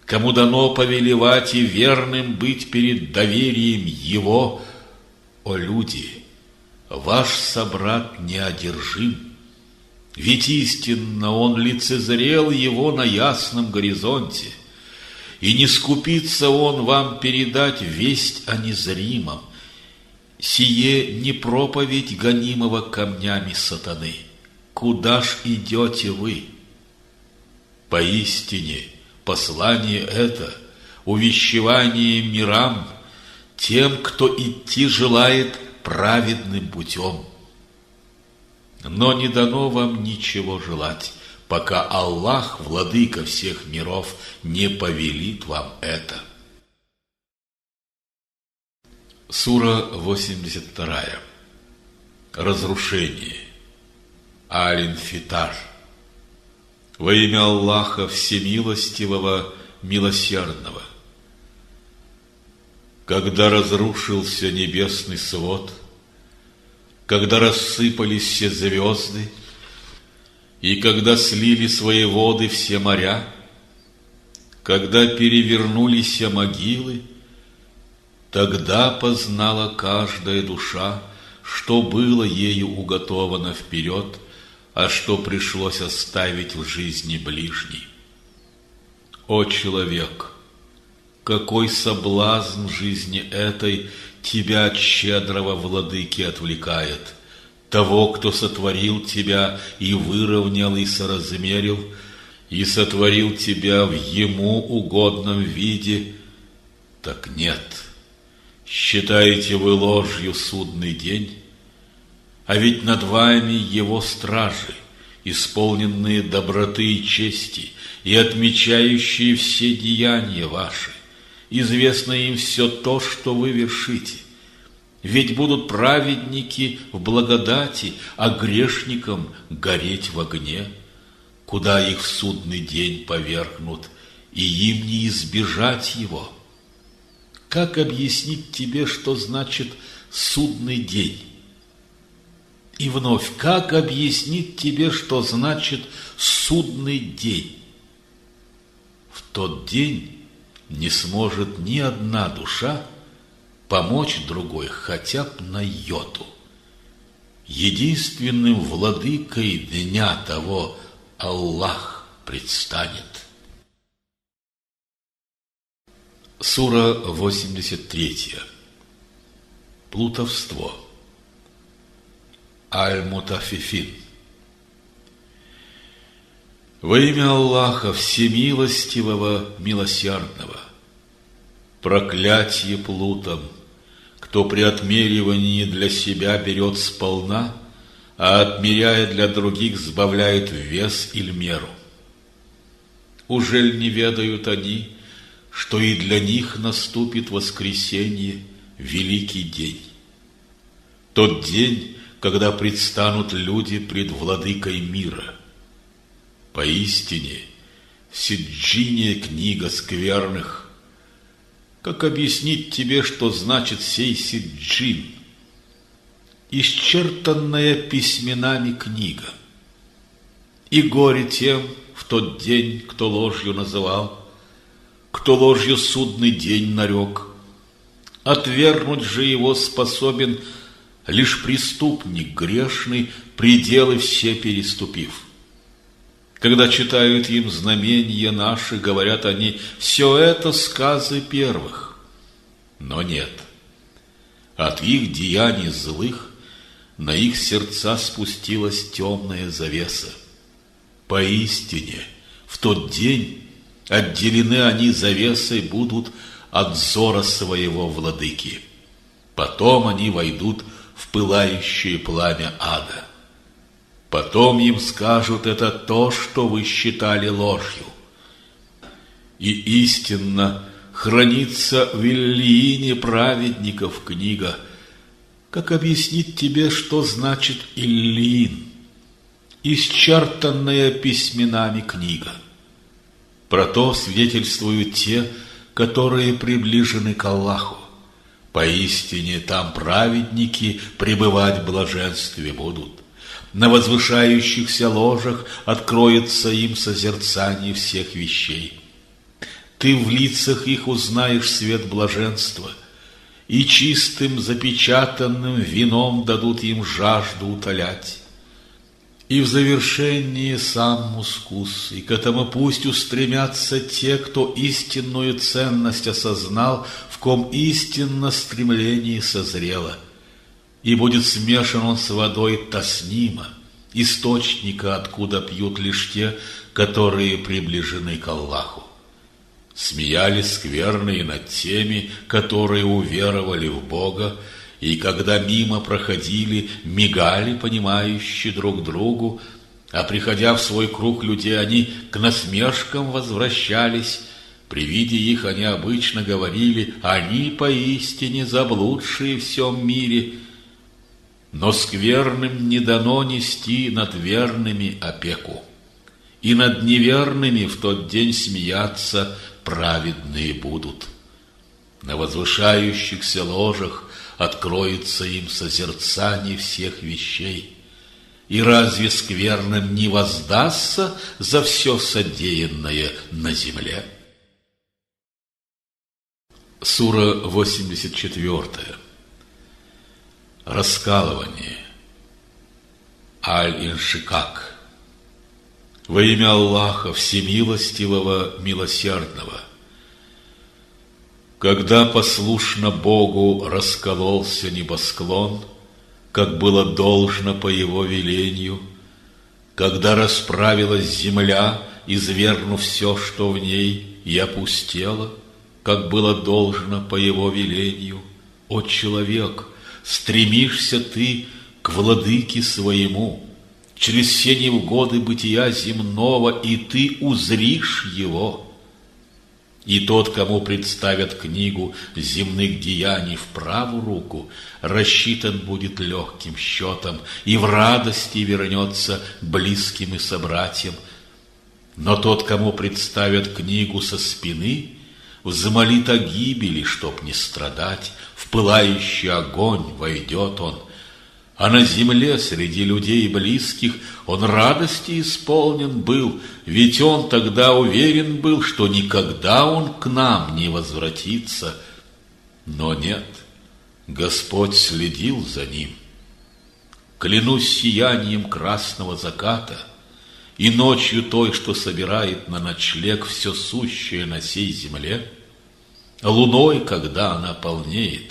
кому дано повелевать и верным быть перед доверием его. О люди, ваш собрат неодержим, ведь истинно он лицезрел его на ясном горизонте, и не скупится он вам передать весть о незримом. Сие не проповедь гонимого камнями сатаны. Куда ж идете вы? Поистине, послание это — увещевание мирам, тем, кто идти желает праведным путем. Но не дано вам ничего желать, пока Аллах, владыка всех миров, не повелит вам это. Сура 82. Разрушение. Аль-Инфитар. Во имя Аллаха Всемилостивого, Милосердного. Когда разрушился небесный свод, когда рассыпались все звезды, и когда слили свои воды все моря, когда перевернулись могилы, тогда познала каждая душа, что было ею уготовано вперед, а что пришлось оставить в жизни ближней. О человек! Какой соблазн в жизни этой тебя от щедрого владыки отвлекает, того, кто сотворил тебя и выровнял, и соразмерил, и сотворил тебя в ему угодном виде? Так нет. Считаете вы ложью судный день? А ведь над вами его стражи, исполненные доброты и чести, и отмечающие все деяния ваши. Известно им все то, что вы вершите. Ведь будут праведники в благодати, а грешникам гореть в огне, куда их в судный день повергнут, и им не избежать его. Как объяснить тебе, что значит судный день? И вновь, как объяснить тебе, что значит судный день? В тот день не сможет ни одна душа помочь другой хотя бы на йоту. Единственным владыкой дня того Аллах предстанет. Сура 83. Плутовство. Аль-Мутаффифин. Во имя Аллаха Всемилостивого, Милосердного. Проклятие плутам, кто при отмеривании для себя берет сполна, а отмеряя для других сбавляет вес или меру. Ужель не ведают они, что и для них наступит воскресенье, великий день? Тот день, когда предстанут люди пред владыкой мира. Поистине, в Сиджине книга скверных. Как объяснить тебе, что значит сей Сиджин? Исчертанная письменами книга. И горе тем в тот день, кто ложью называл, кто ложью судный день нарек. Отвергнуть же его способен лишь преступник грешный, пределы все переступив. Когда читают им знамения наши, говорят они, все это сказы первых. Но нет. От их деяний злых на их сердца спустилась темная завеса. Поистине, в тот день отделены они завесой будут от взора своего владыки. Потом они войдут в пылающее пламя ада. Потом им скажут: это то, что вы считали ложью. И истинно хранится в Иллиине праведников книга. Как объяснить тебе, что значит Иллиин? Исчертанная письменами книга. Про то свидетельствуют те, которые приближены к Аллаху. Поистине там праведники пребывать в блаженстве будут. На возвышающихся ложах откроется им созерцание всех вещей. Ты в лицах их узнаешь свет блаженства, и чистым запечатанным вином дадут им жажду утолять. И в завершении сам мускус, и к этому пусть устремятся те, кто истинную ценность осознал, в ком истинно стремление созрело. И будет смешан он с водой таснима, источника, откуда пьют лишь те, которые приближены к Аллаху. Смеялись скверные над теми, которые уверовали в Бога, и когда мимо проходили, мигали, понимающие друг другу, а приходя в свой круг людей, они к насмешкам возвращались. При виде их они обычно говорили: они поистине заблудшие в всем мире. Но скверным не дано нести над верными опеку, и над неверными в тот день смеяться праведные будут. На возвышающихся ложах откроется им созерцание всех вещей. И разве скверным не воздастся за все содеянное на земле? Сура 84. Раскалывание. Аль-Иншикак. Во имя Аллаха Всемилостивого, Милосердного. Когда послушно Богу раскололся небосклон, как было должно по его велению, когда расправилась земля, извергнув все, что в ней, и опустела, как было должно по его велению, о человек, стремишься ты к владыке своему, через все невгоды бытия земного, и ты узришь его. И тот, кому представят книгу земных деяний в правую руку, рассчитан будет легким счетом, и в радости вернется близким и собратьям. Но тот, кому представят книгу со спины, взмолит о гибели, чтоб не страдать, в пылающий огонь войдет он, А на земле среди людей близких он радости исполнен был, ведь он тогда уверен был, что никогда он к нам не возвратится. Но нет, Господь следил за ним. Клянусь сиянием красного заката и ночью той, что собирает на ночлег все сущее на сей земле, луной, когда она полнеет,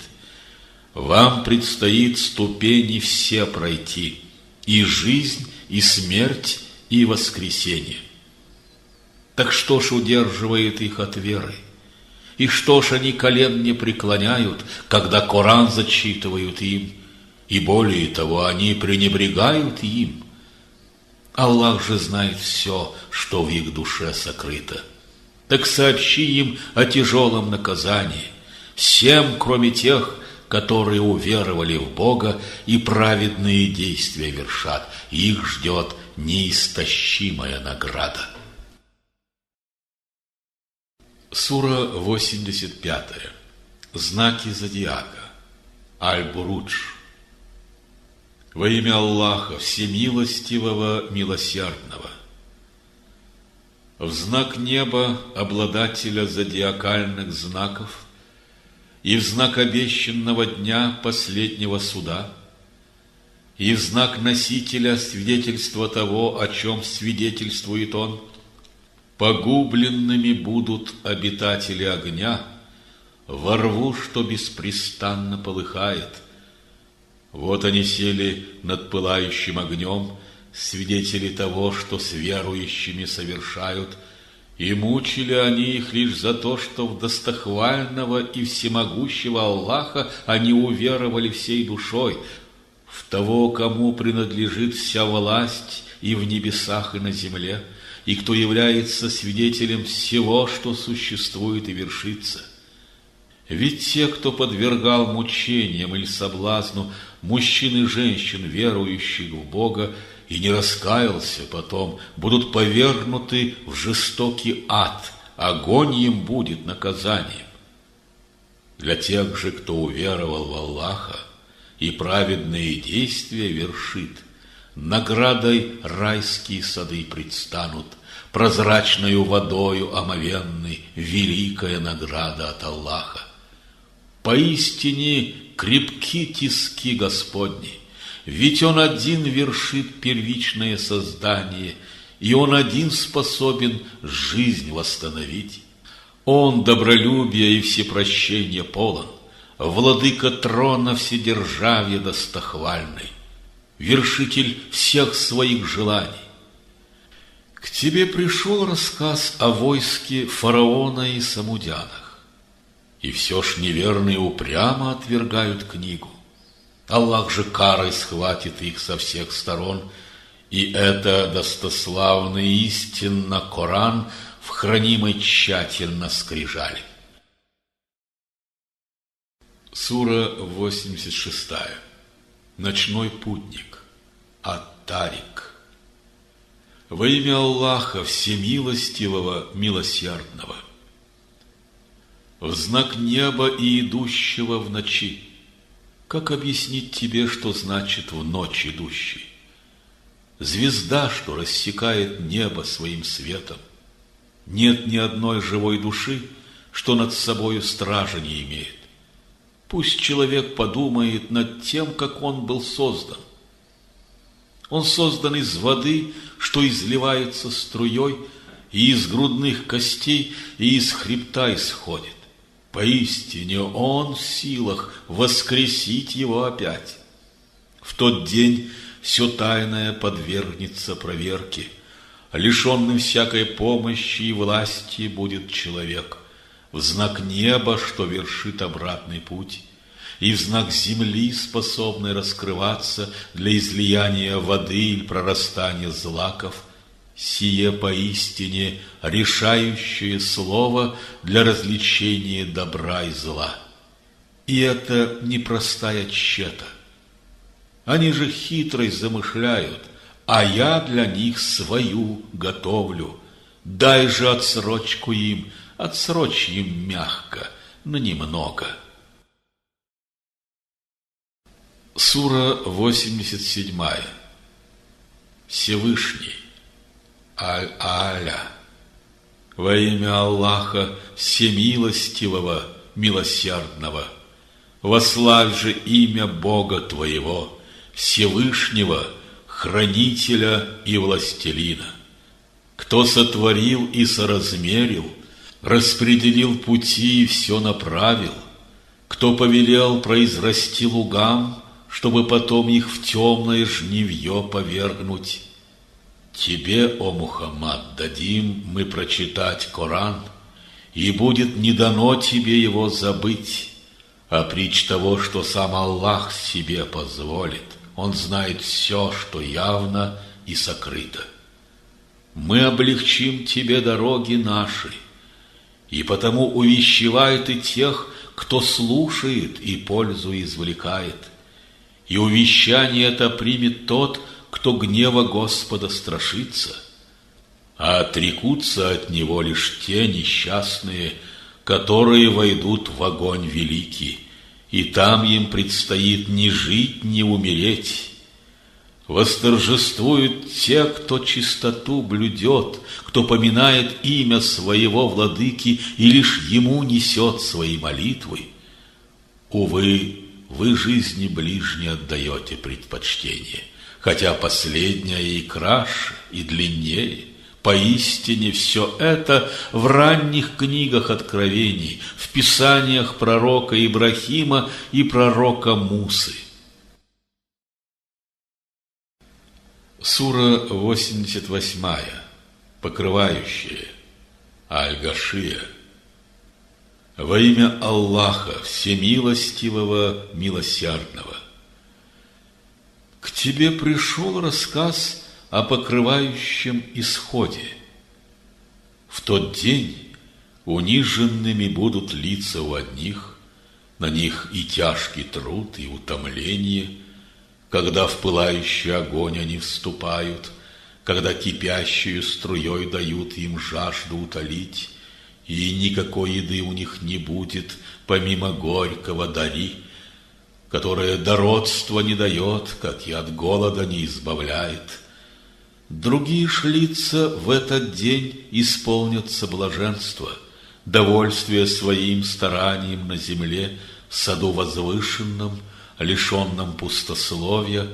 вам предстоит ступени все пройти, и жизнь, и смерть, и воскресение. Так что ж удерживает их от веры? И что ж они колен не преклоняют, когда Коран зачитывают им? И более того, они пренебрегают им. Аллах же знает все, что в их душе сокрыто. Так сообщи им о тяжелом наказании, всем, кроме тех, которые уверовали в Бога и праведные действия вершат. Их ждет неистощимая награда. Сура 85. Знаки зодиака. Аль-Бурудж. Во имя Аллаха, Всемилостивого, Милосердного. В знак неба обладателя зодиакальных знаков и в знак обещанного дня последнего суда, и в знак носителя свидетельства того, о чем свидетельствует он, погубленными будут обитатели огня во рву, что беспрестанно полыхает. Вот они сели над пылающим огнем, свидетели того, что с верующими совершают, и мучили они их лишь за то, что в достохвального и всемогущего Аллаха они уверовали всей душой, в того, кому принадлежит вся власть и в небесах, и на земле, и кто является свидетелем всего, что существует и вершится. Ведь те, кто подвергал мучениям или соблазну мужчин и женщин, верующих в Бога, и не раскаялся потом, будут повергнуты в жестокий ад, огонь им будет наказанием. Для тех же, кто уверовал в Аллаха и праведные действия вершит, наградой райские сады предстанут, прозрачною водою омовенной, великая награда от Аллаха. Поистине крепки тиски Господни, ведь Он один вершит первичное создание, и Он один способен жизнь восстановить. Он добролюбия и всепрощения полон, владыка трона вседержавья достохвальный, вершитель всех своих желаний. К тебе пришел рассказ о войске фараона и самудянах, и все ж неверные упрямо отвергают книгу. Аллах же карой схватит их со всех сторон, и это достославный истинно Коран в хранимой тщательно скрижали. Сура 86. Ночной путник. Ат-Тарик. Во имя Аллаха Всемилостивого, Милосердного. В знак неба и идущего в ночи. Как объяснить тебе, что значит в ночь идущий? Звезда, что рассекает небо своим светом. Нет ни одной живой души, что над собою стражи не имеет. Пусть человек подумает над тем, как он был создан. Он создан из воды, что изливается струей, и из грудных костей, и из хребта исходит. Поистине Он в силах воскресить его опять. В тот день все тайное подвергнется проверке. Лишенным всякой помощи и власти будет человек. В знак неба, что вершит обратный путь, и в знак земли, способный раскрываться для излияния воды или прорастания злаков, сие поистине решающее слово для развлечения добра и зла. И это непростая тщета. Они же хитрость замышляют, а я для них свою готовлю. Дай же отсрочку им, отсрочь им мягко, но немного. Сура 87. Всевышний. Аль-Аля. Во имя Аллаха Всемилостивого, Милосердного. Вославь же имя Бога твоего, Всевышнего, Хранителя и Властелина. Кто сотворил и соразмерил, распределил пути и все направил, кто повелел произрасти лугам, чтобы потом их в темное жнивье повергнуть. Тебе, о Мухаммад, дадим мы прочитать Коран, и будет не дано тебе его забыть, а притч того, что сам Аллах себе позволит. Он знает все, что явно и сокрыто. Мы облегчим тебе дороги наши, и потому увещевай ты тех, кто слушает и пользу извлекает. И увещание это примет тот, кто гнева Господа страшится, а отрекутся от него лишь те несчастные, которые войдут в огонь великий, и там им предстоит ни жить, ни умереть. Восторжествуют те, кто чистоту блюдет, кто поминает имя своего владыки и лишь ему несет свои молитвы. Увы, вы жизни ближней отдаете предпочтение, хотя последняя и краше, и длиннее. Поистине все это в ранних книгах откровений, в писаниях пророка Ибрахима и пророка Мусы. Сура 88. Покрывающая. Аль-Гашия. Во имя Аллаха Всемилостивого, Милосердного. К тебе пришел рассказ о покрывающем исходе. В тот день униженными будут лица у одних, на них и тяжкий труд, и утомление, когда в пылающий огонь они вступают, когда кипящую струей дают им жажду утолить, и никакой еды у них не будет, помимо горького дари, которое дородства не дает, как и от голода не избавляет. Другие ж лица в этот день исполнятся блаженства, довольствия своим старанием на земле, в саду возвышенном, лишенном пустословия,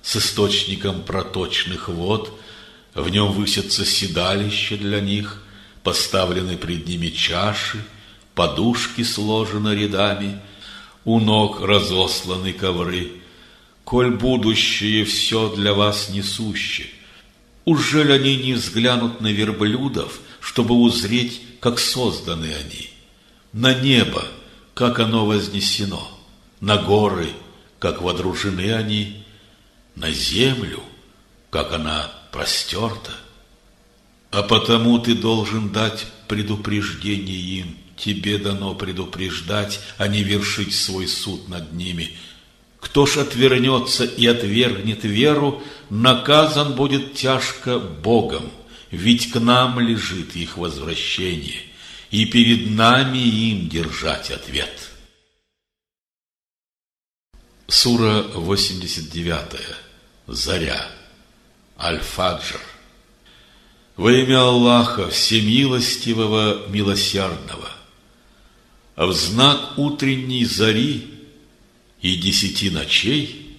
с источником проточных вод, в нем высятся седалища для них, поставлены пред ними чаши, подушки сложены рядами, у ног разосланы ковры. Коль будущее все для вас несуще, ужель они не взглянут на верблюдов, чтобы узреть, как созданы они, на небо, как оно вознесено, на горы, как водружены они, на землю, как она простерта? А потому ты должен дать предупреждение им, тебе дано предупреждать, а не вершить свой суд над ними. Кто ж отвернется и отвергнет веру, наказан будет тяжко Богом, ведь к нам лежит их возвращение, и перед нами им держать ответ. Сура 89. Заря. Аль-Фаджр. Во имя Аллаха Всемилостивого, Милосердного. В знак утренней зари и 10 ночей,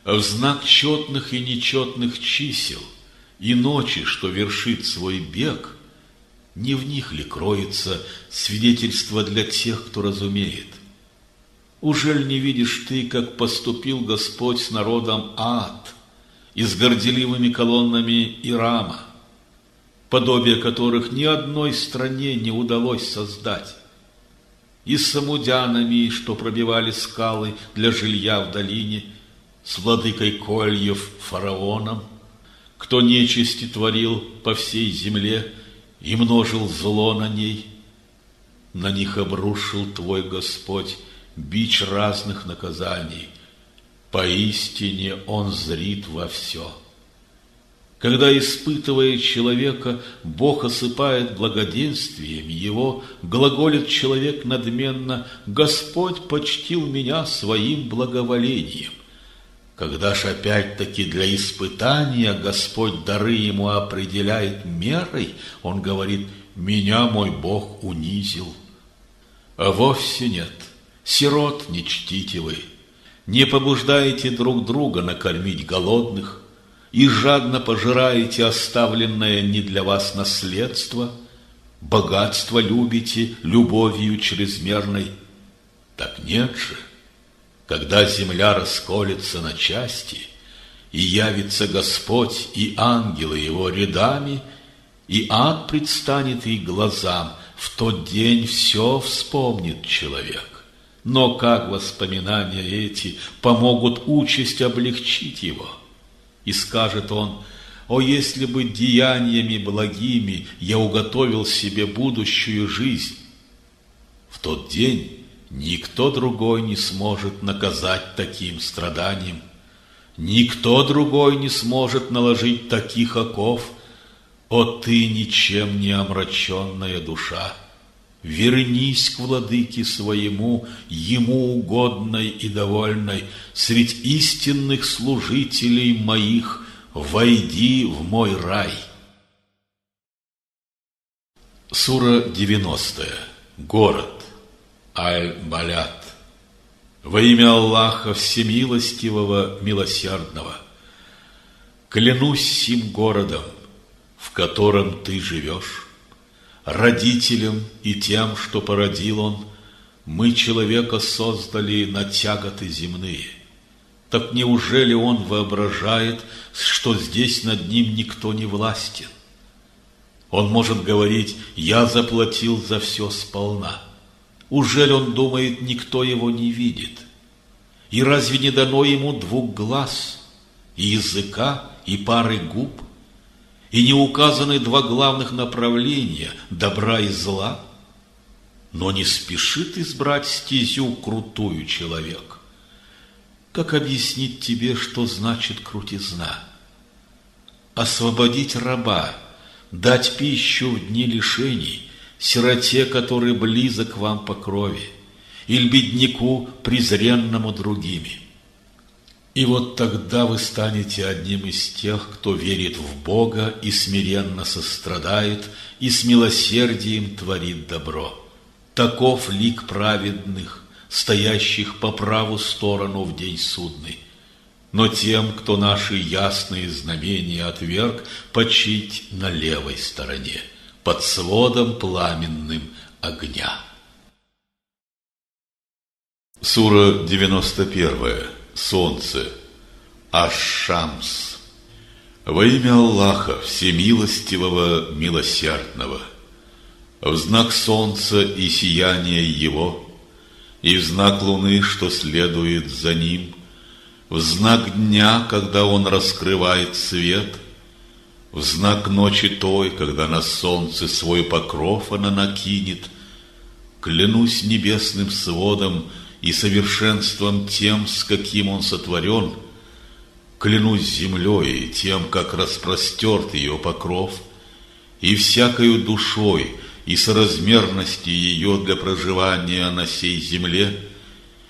в знак четных и нечетных чисел и ночи, что вершит свой бег, не в них ли кроется свидетельство для тех, кто разумеет? Ужель не видишь ты, как поступил Господь с народом Ад и с горделивыми колоннами Ирама, подобие которых ни одной стране не удалось создать, и с самудянами, что пробивали скалы для жилья в долине, с владыкой кольев фараоном, кто нечисти творил по всей земле и множил зло на ней. На них обрушил твой Господь бич разных наказаний, поистине Он зрит во все. Когда, испытывая человека, Бог осыпает благоденствием его, глаголит человек надменно: «Господь почтил меня своим благоволением». Когда ж опять-таки для испытания Господь дары ему определяет мерой, он говорит: «Меня мой Бог унизил». А вовсе нет, сирот не чтите вы, не побуждаете друг друга накормить голодных, и жадно пожираете оставленное не для вас наследство, богатство любите любовью чрезмерной. Так нет же, когда земля расколется на части, и явится Господь и ангелы его рядами, и ад предстанет их глазам, в тот день все вспомнит человек. Но как воспоминания эти помогут участь облегчить его? И скажет он: «О, если бы деяниями благими я уготовил себе будущую жизнь!» В тот день никто другой не сможет наказать таким страданием, никто другой не сможет наложить таких оков. О, ты, ничем не омраченная душа, вернись к владыке своему, ему угодной и довольной, средь истинных служителей моих войди в мой рай. Сура 90. Город. Аль-Балят. Во имя Аллаха Всемилостивого, Милосердного. Клянусь сим городом, в котором ты живешь, родителем и тем, что породил он, мы человека создали на тяготы земные. Так неужели он воображает, что здесь над ним никто не властен? Он может говорить: «Я заплатил за все сполна». Ужели он думает, никто его не видит? И разве не дано ему двух глаз, и языка, и пары губ? И не указаны два главных направления – добра и зла? Но не спешит избрать стезю крутую человек. Как объяснить тебе, что значит крутизна? Освободить раба, дать пищу в дни лишений сироте, который близок вам по крови, или бедняку, презренному другими. И вот тогда вы станете одним из тех, кто верит в Бога и смиренно сострадает, и с милосердием творит добро. Таков лик праведных, стоящих по правую сторону в день судный. Но тем, кто наши ясные знамения отверг, почить на левой стороне, под сводом пламенным огня. Сура 91. Солнце. Аш-Шамс. Во имя Аллаха Всемилостивого, Милосердного. В знак солнца и сияния его, и в знак луны, что следует за ним, в знак дня, когда он раскрывает свет, в знак ночи той, когда на солнце свой покров она накинет, клянусь небесным сводом и совершенством тем, с каким он сотворен, клянусь землей и тем, как распростерт ее покров, и всякою душой и соразмерностью ее для проживания на сей земле,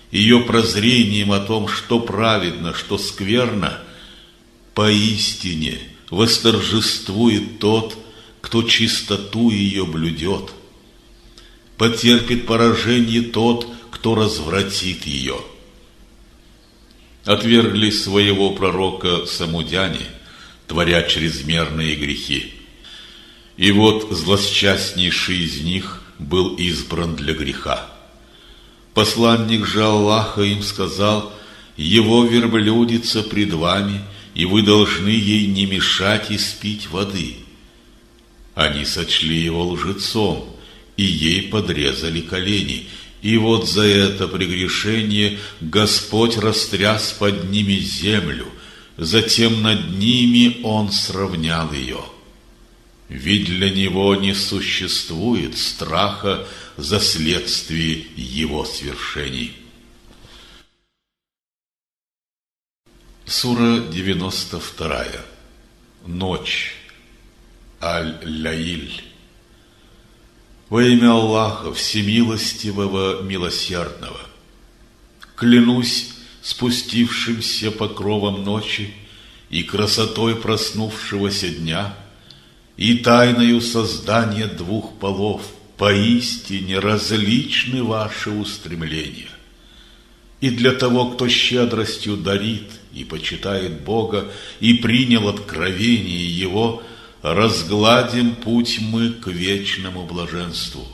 ее прозрением о том, что праведно, что скверно, поистине восторжествует тот, кто чистоту ее блюдет. Потерпит поражение тот, кто развратит ее. Отвергли своего пророка самудяне, творя чрезмерные грехи. И вот злосчастнейший из них был избран для греха. Посланник же Аллаха им сказал: «Его верблюдица пред вами, и вы должны ей не мешать испить воды». Они сочли его лжецом, и ей подрезали колени. И вот за это прегрешение Господь растряс под ними землю, затем над ними Он сравнял ее. Ведь для него не существует страха за следствие его свершений. Сура 92. Ночь. Аль-Ляиль. Во имя Аллаха, Всемилостивого, Милосердного. Клянусь спустившимся покровом ночи и красотой проснувшегося дня, и тайною создания двух полов, поистине различны ваши устремления. И для того, кто щедростью дарит и почитает Бога, и принял откровение Его, разгладим путь мы к вечному блаженству.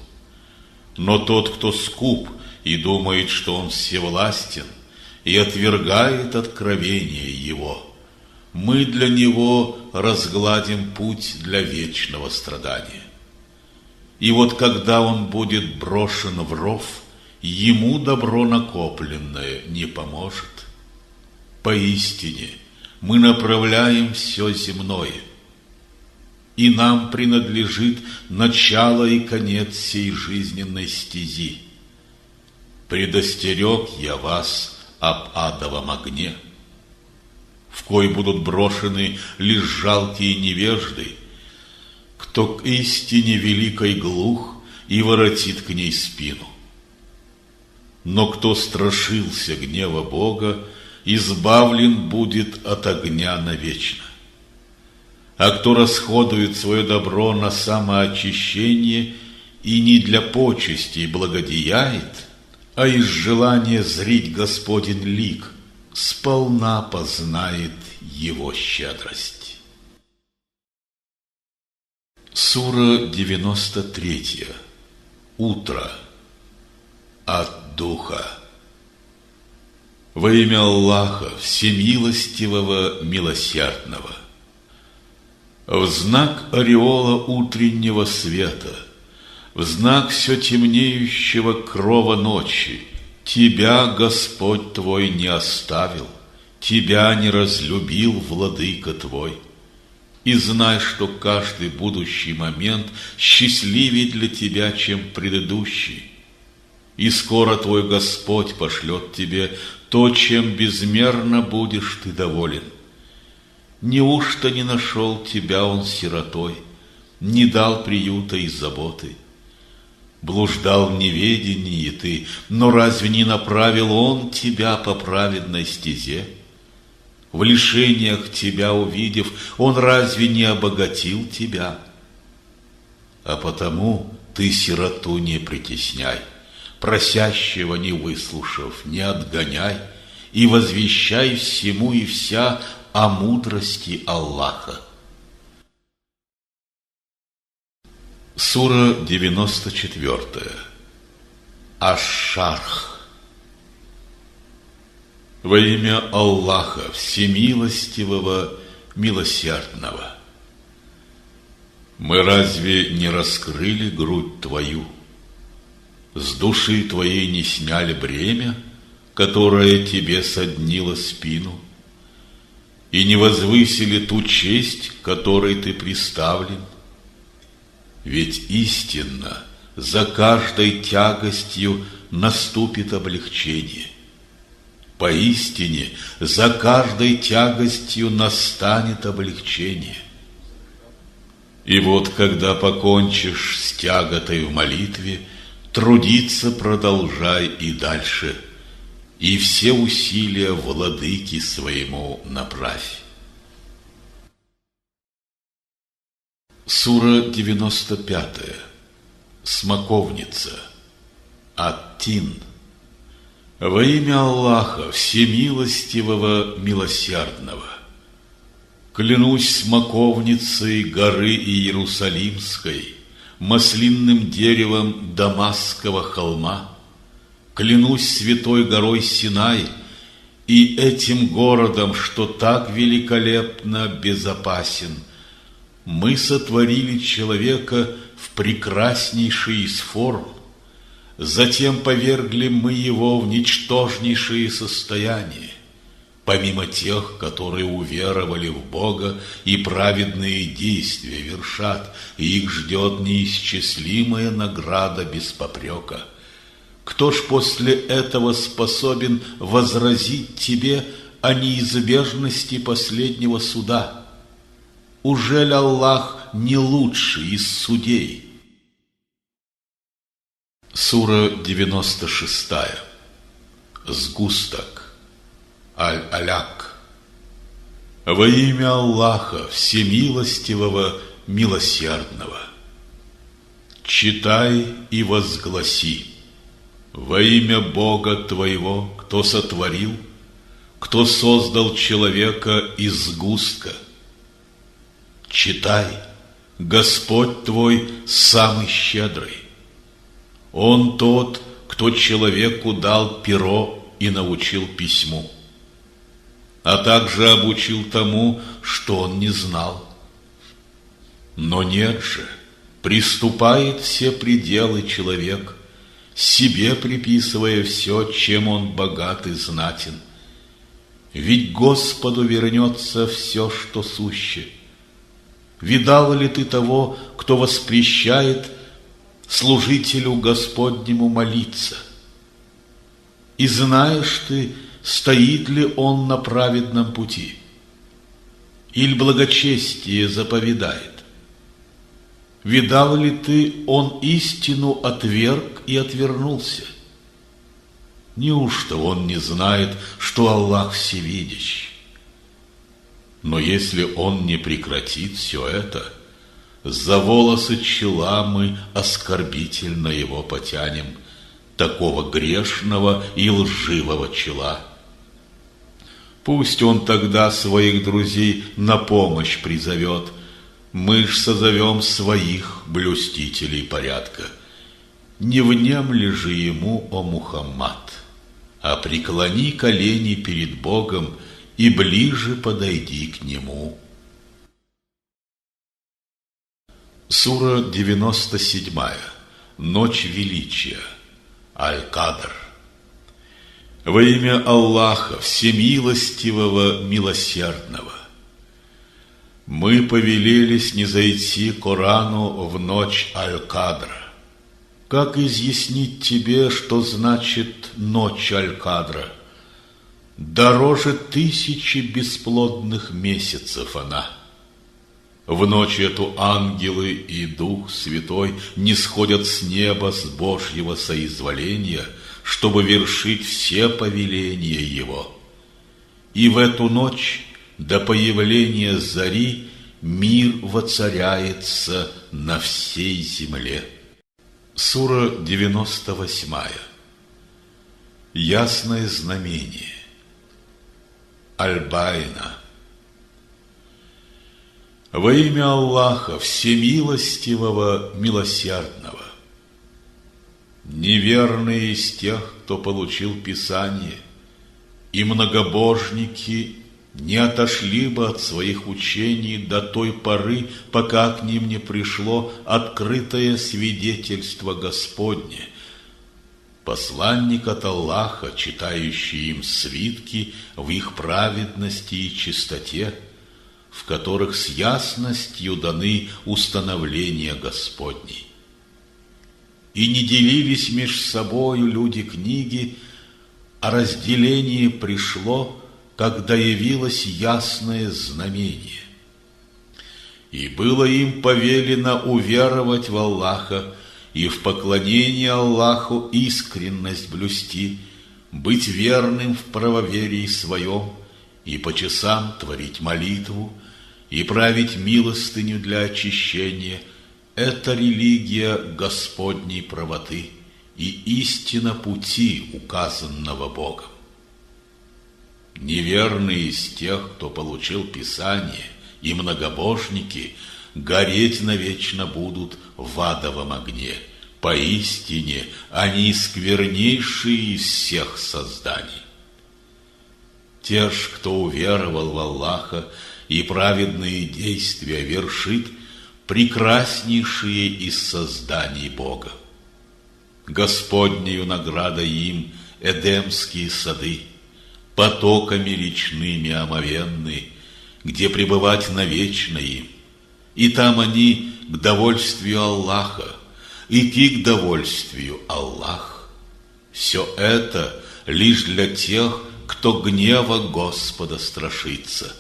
Но тот, кто скуп и думает, что он всевластен, и отвергает откровение Его, мы для него разгладим путь для вечного страдания. И вот когда он будет брошен в ров, ему добро накопленное не поможет. Поистине, мы направляем все земное, и нам принадлежит начало и конец сей жизненной стези. Предостерег я вас об адовом огне, в кой будут брошены лишь жалкие невежды, кто к истине великой глух и воротит к ней спину. Но кто страшился гнева Бога, избавлен будет от огня навечно. А кто расходует свое добро на самоочищение и не для почестей благодеяет, а из желания зрить Господень лик, сполна познает Его щедрость. Сура 93. Утро. От Духа. Во имя Аллаха, Всемилостивого, Милосердного. В знак ореола утреннего света, в знак все темнеющего крова ночи, Тебя Господь твой не оставил, тебя не разлюбил Владыка твой. И знай, что каждый будущий момент счастливее для тебя, чем предыдущий. И скоро твой Господь пошлет тебе то, чем безмерно будешь ты доволен. Неужто не нашел тебя он сиротой, не дал приюта и заботы? Блуждал в неведении ты, но разве не направил он тебя по праведной стезе? В лишениях тебя увидев, он разве не обогатил тебя? А потому ты сироту не притесняй, просящего не выслушав, не отгоняй, и возвещай всему и вся о мудрости Аллаха. Сура 94. Аш-Шарх. Во имя Аллаха, Всемилостивого, Милосердного. Мы разве не раскрыли грудь твою? С души твоей не сняли бремя, которое тебе соднило спину? И не возвысили ту честь, которой ты приставлен? Ведь истинно за каждой тягостью наступит облегчение. Поистине за каждой тягостью настанет облегчение. И вот когда покончишь с тяготой в молитве, трудиться продолжай и дальше, и все усилия владыке своему направь. Сура 95. Смоковница. Ат-Тин. Во имя Аллаха, Всемилостивого, Милосердного. Клянусь смоковницей горы Иерусалимской, маслинным деревом Дамасского холма, клянусь святой горой Синай и этим городом, что так великолепно безопасен. Мы сотворили человека в прекраснейший из форм, затем повергли мы его в ничтожнейшие состояния, помимо тех, которые уверовали в Бога и праведные действия вершат, и их ждет неисчислимая награда без попрека. Кто ж после этого способен возразить тебе о неизбежности последнего суда? Ужель Аллах не лучший из судей? Сура 96. Сгусток. Аль-Аляк. Во имя Аллаха, Всемилостивого, Милосердного. Читай и возгласи. Во имя Бога твоего, кто сотворил, кто создал человека из сгустка. Читай, Господь твой самый щедрый. Он тот, кто человеку дал перо и научил письму, а также обучил тому, что он не знал. Но нет же, приступает все пределы человек, себе приписывая все, чем он богат и знатен. Ведь Господу вернется все, что суще. Видал ли ты того, кто воспрещает служителю Господнему молиться? И знаешь ты, стоит ли он на праведном пути, или благочестие заповедает? Видал ли ты, он истину отверг и отвернулся? Неужто он не знает, что Аллах всевидящий? Но если он не прекратит все это, за волосы чела мы оскорбительно его потянем, такого грешного и лживого чела. Пусть он тогда своих друзей на помощь призовет, мы ж созовем своих блюстителей порядка. Не внемли же ему, о Мухаммад, а преклони колени перед Богом и ближе подойди к Нему. Сура 97. Ночь величия. Аль-Кадр. Во имя Аллаха, Всемилостивого, Милосердного. Мы повелели снизойти Корану в ночь Аль-Кадра. Как изъяснить тебе, что значит ночь Аль-Кадра? Дороже 1000 бесплодных месяцев она. В ночь эту ангелы и Дух Святой не сходят с неба с Божьего соизволения, чтобы вершить все повеления Его. И в эту ночь до появления зари мир воцаряется на всей земле. Сура 98. Ясное знамение. Аль-Байна. Во имя Аллаха, Всемилостивого, Милосердного. Неверные из тех, кто получил Писание, и многобожники не отошли бы от своих учений до той поры, пока к ним не пришло открытое свидетельство Господне, посланник от Аллаха, читающий им свитки в их праведности и чистоте, в которых с ясностью даны установления Господней. И не делились меж собою люди книги, а разделение пришло, когда явилось ясное знамение. И было им повелено уверовать в Аллаха и в поклонении Аллаху искренность блюсти, быть верным в правоверии своем и по часам творить молитву и править милостыню для очищения. Это религия Господней правоты и истина пути, указанного Богом. Неверные из тех, кто получил Писание, и многобожники гореть навечно будут в адовом огне. Поистине, они сквернейшие из всех созданий. Те ж, кто уверовал в Аллаха и праведные действия вершит, прекраснейшие из созданий Бога. Господнею награда им эдемские сады, потоками речными омовенны, где пребывать навечно им. И там они к довольствию Аллаха, и ты к довольствию Аллах. Все это лишь для тех, кто гнева Господа страшится.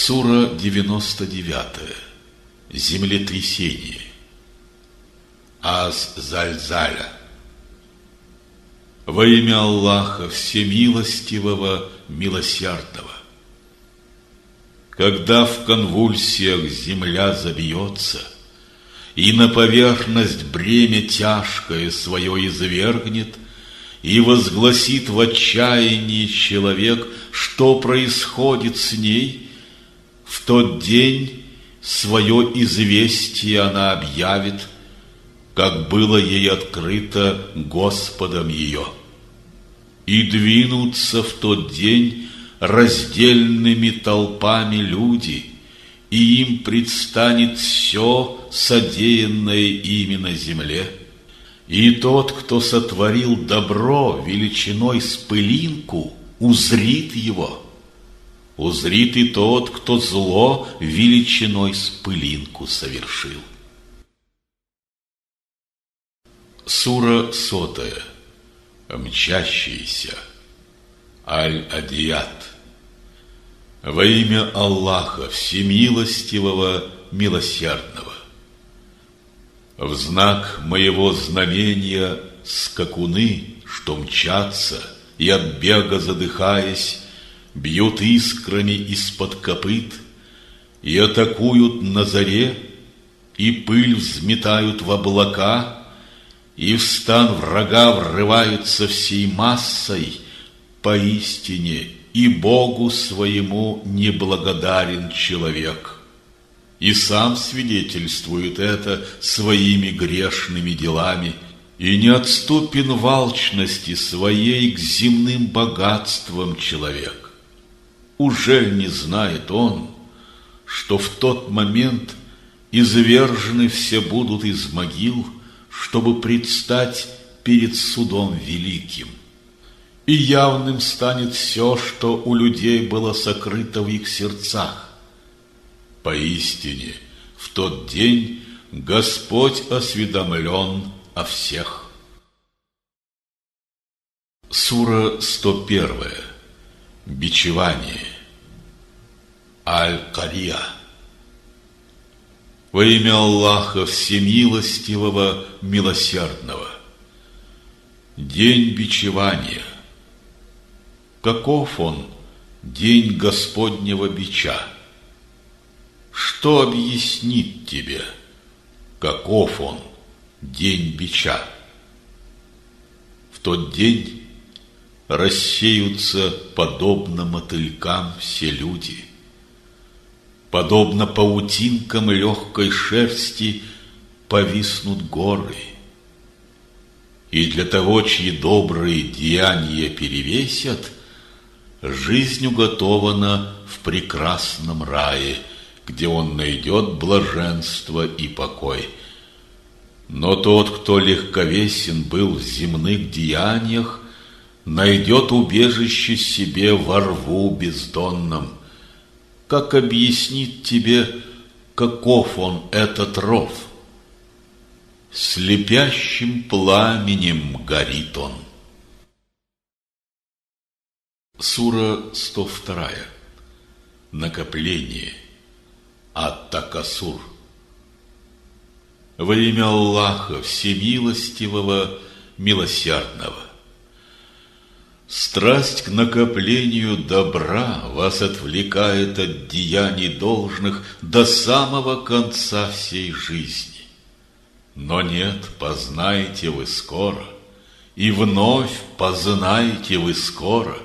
Сура 99. Землетрясение. Аз-Заль-Заля. Во имя Аллаха Всемилостивого, Милосердного. Когда в конвульсиях земля забьется, и на поверхность бремя тяжкое свое извергнет, и возгласит в отчаянии человек, что происходит с ней, в тот день свое известие она объявит, как было ей открыто Господом ее. И двинутся в тот день раздельными толпами люди, и им предстанет все, содеянное ими на земле. И тот, кто сотворил добро величиной с пылинку, узрит его. Узрит и тот, кто зло величиной с пылинку совершил. Сура 100. Мчащиеся. Аль-Адият. Во имя Аллаха Всемилостивого, Милосердного. В знак моего знамения скакуны, что мчатся, и от бега задыхаясь, бьют искрами из-под копыт, и атакуют на заре, и пыль взметают в облака, и в стан врага врываются всей массой. Поистине и Богу своему неблагодарен человек, и сам свидетельствует это своими грешными делами, и не отступен в алчности своей к земным богатствам человек. Ужель не знает он, что в тот момент извержены все будут из могил, чтобы предстать перед судом великим, и явным станет все, что у людей было сокрыто в их сердцах. Поистине, в тот день Господь осведомлен о всех. Сура 101. Бичевание. Аль-Кария. Во имя Аллаха Всемилостивого, Милосердного. День бичевания. Каков он, день Господнего бича? Что объяснит тебе, каков он, день бича? В тот день рассеются, подобно мотылькам, все люди. Подобно паутинкам легкой шерсти повиснут горы. И для того, чьи добрые деяния перевесят, жизнь уготована в прекрасном рае, где он найдет блаженство и покой. Но тот, кто легковесен был в земных деяниях, найдет убежище себе во рву бездонном. Как объяснить тебе, каков он, этот ров? Слепящим пламенем горит он. Сура 102. Накопление. Ат-Такасур. Во имя Аллаха Всемилостивого, Милосердного. Страсть к накоплению добра вас отвлекает от деяний должных до самого конца всей жизни. Но нет, познаете вы скоро, и вновь познаете вы скоро.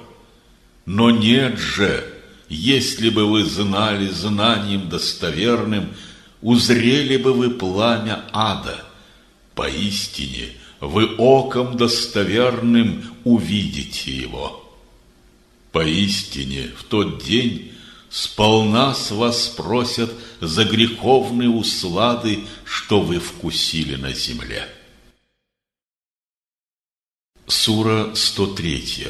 Но нет же, если бы вы знали знанием достоверным, узрели бы вы пламя ада. Поистине, вы оком достоверным увидите его. Поистине, в тот день сполна с вас спросят за греховные услады, что вы вкусили на земле. Сура 103.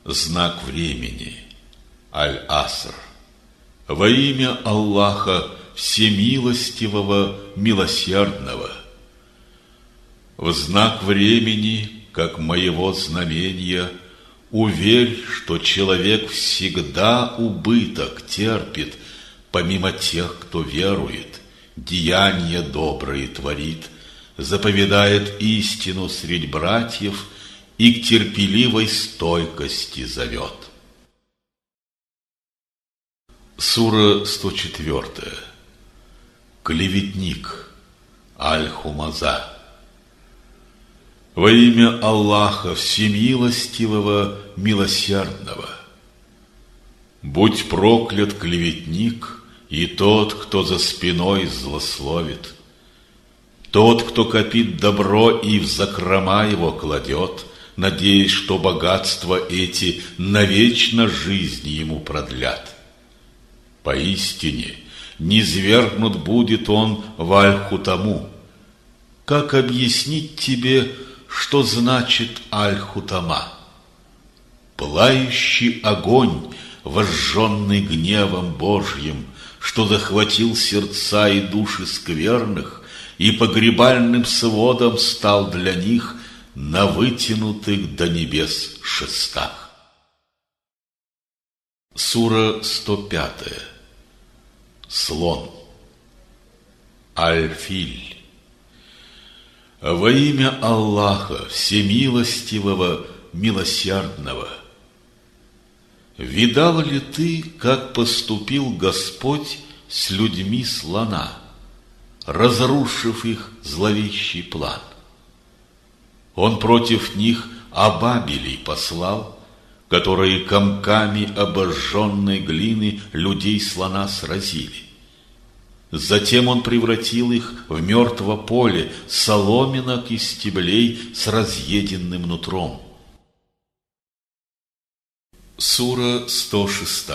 Знак времени. Аль-Аср. Во имя Аллаха Всемилостивого, Милосердного. В знак времени, как моего знамения, Уверь, что человек всегда убыток терпит, помимо тех, кто верует, деяния добрые творит, заповедает истину средь братьев и к терпеливой стойкости зовет. Сура 104. Клеветник. Аль-Хумаза. Во имя Аллаха Всемилостивого, Милосердного. Будь проклят клеветник и тот, кто за спиной злословит, тот, кто копит добро и в закрома его кладет, надеясь, что богатства эти навечно жизнь ему продлят. Поистине, низвергнут будет он в Аль-Хутаму. Как объяснить тебе, что значит Аль-Хутама? Пылающий огонь, возжженный гневом Божьим, что захватил сердца и души скверных, и погребальным сводом стал для них на вытянутых до небес шестах. Сура 105. Слон. Аль-Филь. Во имя Аллаха Всемилостивого, Милосердного. Видал ли ты, как поступил Господь с людьми слона, разрушив их зловещий план? Он против них Абабелей послал, которые комками обожженной глины людей слона сразили. Затем он превратил их в мертво поле соломинок и стеблей с разъеденным нутром. Сура 106.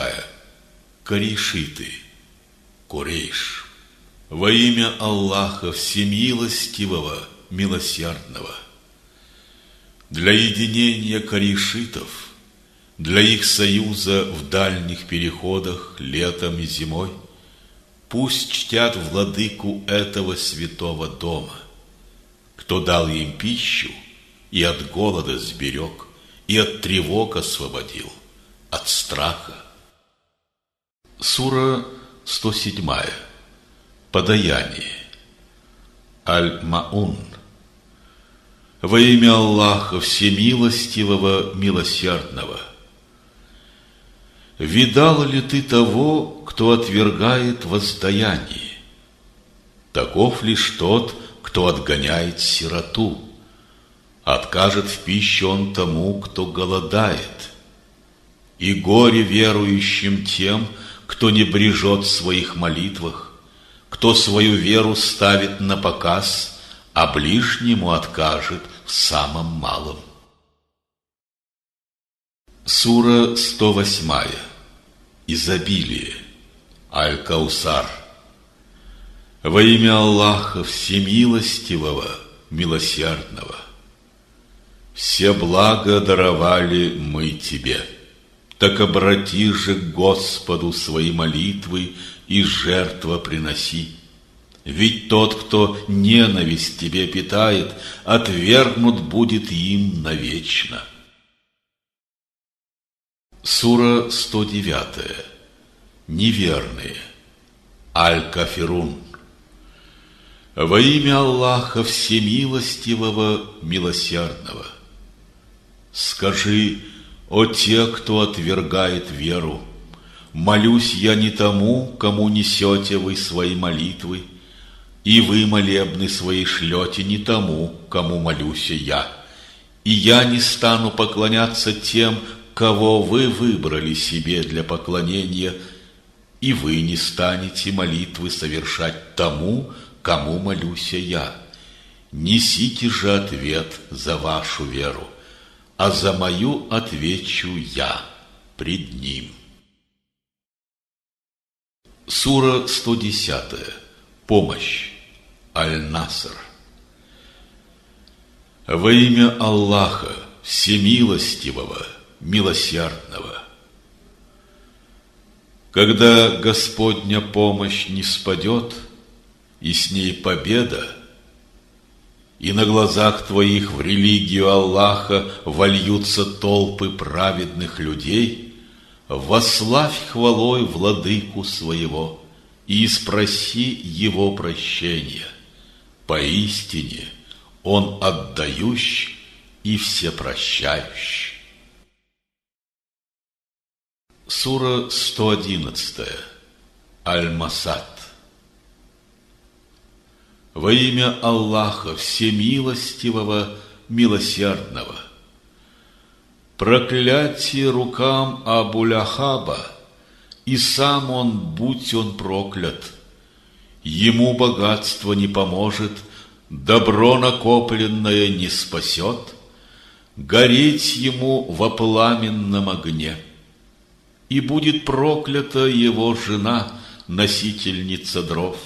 Корейшиты. Курейш. Во имя Аллаха Всемилостивого, Милосердного. Для единения корейшитов, для их союза в дальних переходах летом и зимой, пусть чтят владыку этого святого дома, кто дал им пищу и от голода сберег, и от тревог освободил, от страха. Сура 107. Подаяние. Аль-Маун. Во имя Аллаха Всемилостивого, Милосердного. Видал ли ты того, кто отвергает воздаяние? Таков лишь тот, кто отгоняет сироту. Откажет в пищу он тому, кто голодает. И горе верующим тем, кто не брежет в своих молитвах, кто свою веру ставит на показ, а ближнему откажет в самом малом. Сура 108. Изобилие. Аль-Каусар. Во имя Аллаха Всемилостивого, Милосердного. Все блага даровали мы тебе. Так обрати же к Господу свои молитвы и жертва приноси. Ведь тот, кто ненависть тебе питает, отвергнут будет им навечно. Сура 109. Неверные. Аль-Кафирун. Во имя Аллаха Всемилостивого, Милосердного. Скажи: о те, кто отвергает веру, молюсь я не тому, кому несете вы свои молитвы, и вы молебны свои шлете не тому, кому молюсь я, и я не стану поклоняться тем, кого вы выбрали себе для поклонения, и вы не станете молитвы совершать тому, кому молюсь я. Несите же ответ за вашу веру, а за мою отвечу я пред ним. Сура 110. Помощь. Аль-Наср. Во имя Аллаха Всемилостивого, Милосердного. Когда Господня помощь не спадет, и с ней победа, и на глазах твоих в религию Аллаха вольются толпы праведных людей, восславь хвалой владыку своего и спроси его прощения. Поистине он отдающий и всепрощающий. Сура 111. Аль-Масад. Во имя Аллаха Всемилостивого, Милосердного. Проклятие рукам Абу-Лахаба, и сам он, будь он проклят. Ему богатство не поможет, добро накопленное не спасет, гореть ему во пламенном огне. И будет проклята его жена, носительница дров,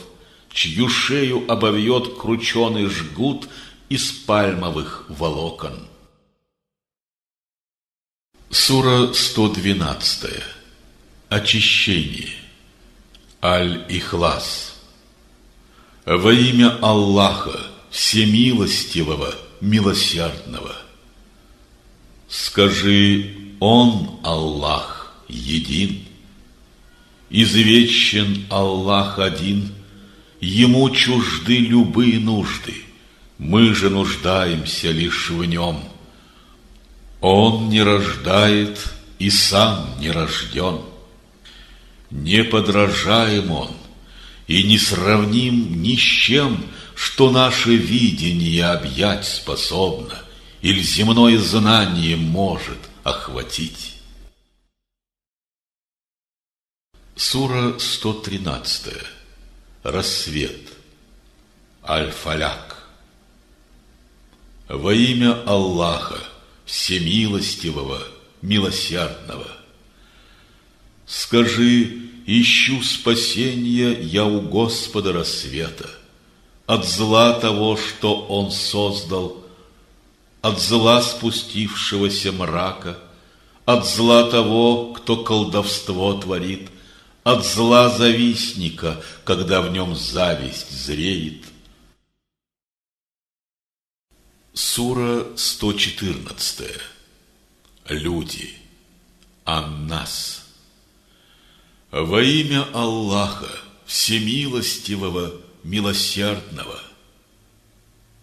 чью шею обовьет крученый жгут из пальмовых волокон. Сура 112. Очищение. Аль-Ихлас. Во имя Аллаха, Всемилостивого, Милосердного. Скажи: Он, Аллах, един. Извечен Аллах один, Ему чужды любые нужды, мы же нуждаемся лишь в Нем. Он не рождает и сам не рожден. Не подражаем Он и не сравним ни с чем, что наше видение объять способно или земное знание может охватить. Сура 113. Рассвет. Аль-Фаляк. Во имя Аллаха, Всемилостивого, Милосердного. Скажи: ищу спасения я у Господа рассвета, от зла того, что Он создал, от зла спустившегося мрака, от зла того, кто колдовство творит, от зла завистника, когда в нем зависть зреет. Сура 114. Люди. Ан-Нас. Во имя Аллаха, Всемилостивого, Милосердного.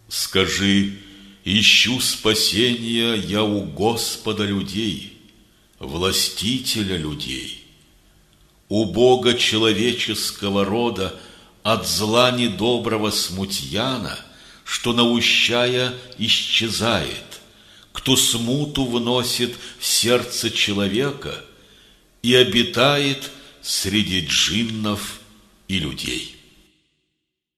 Скажи: ищу спасения я у Господа людей, Властителя людей, у Бога человеческого рода, от зла недоброго смутьяна, что, наущая, исчезает, кто смуту вносит в сердце человека и обитает среди джиннов и людей.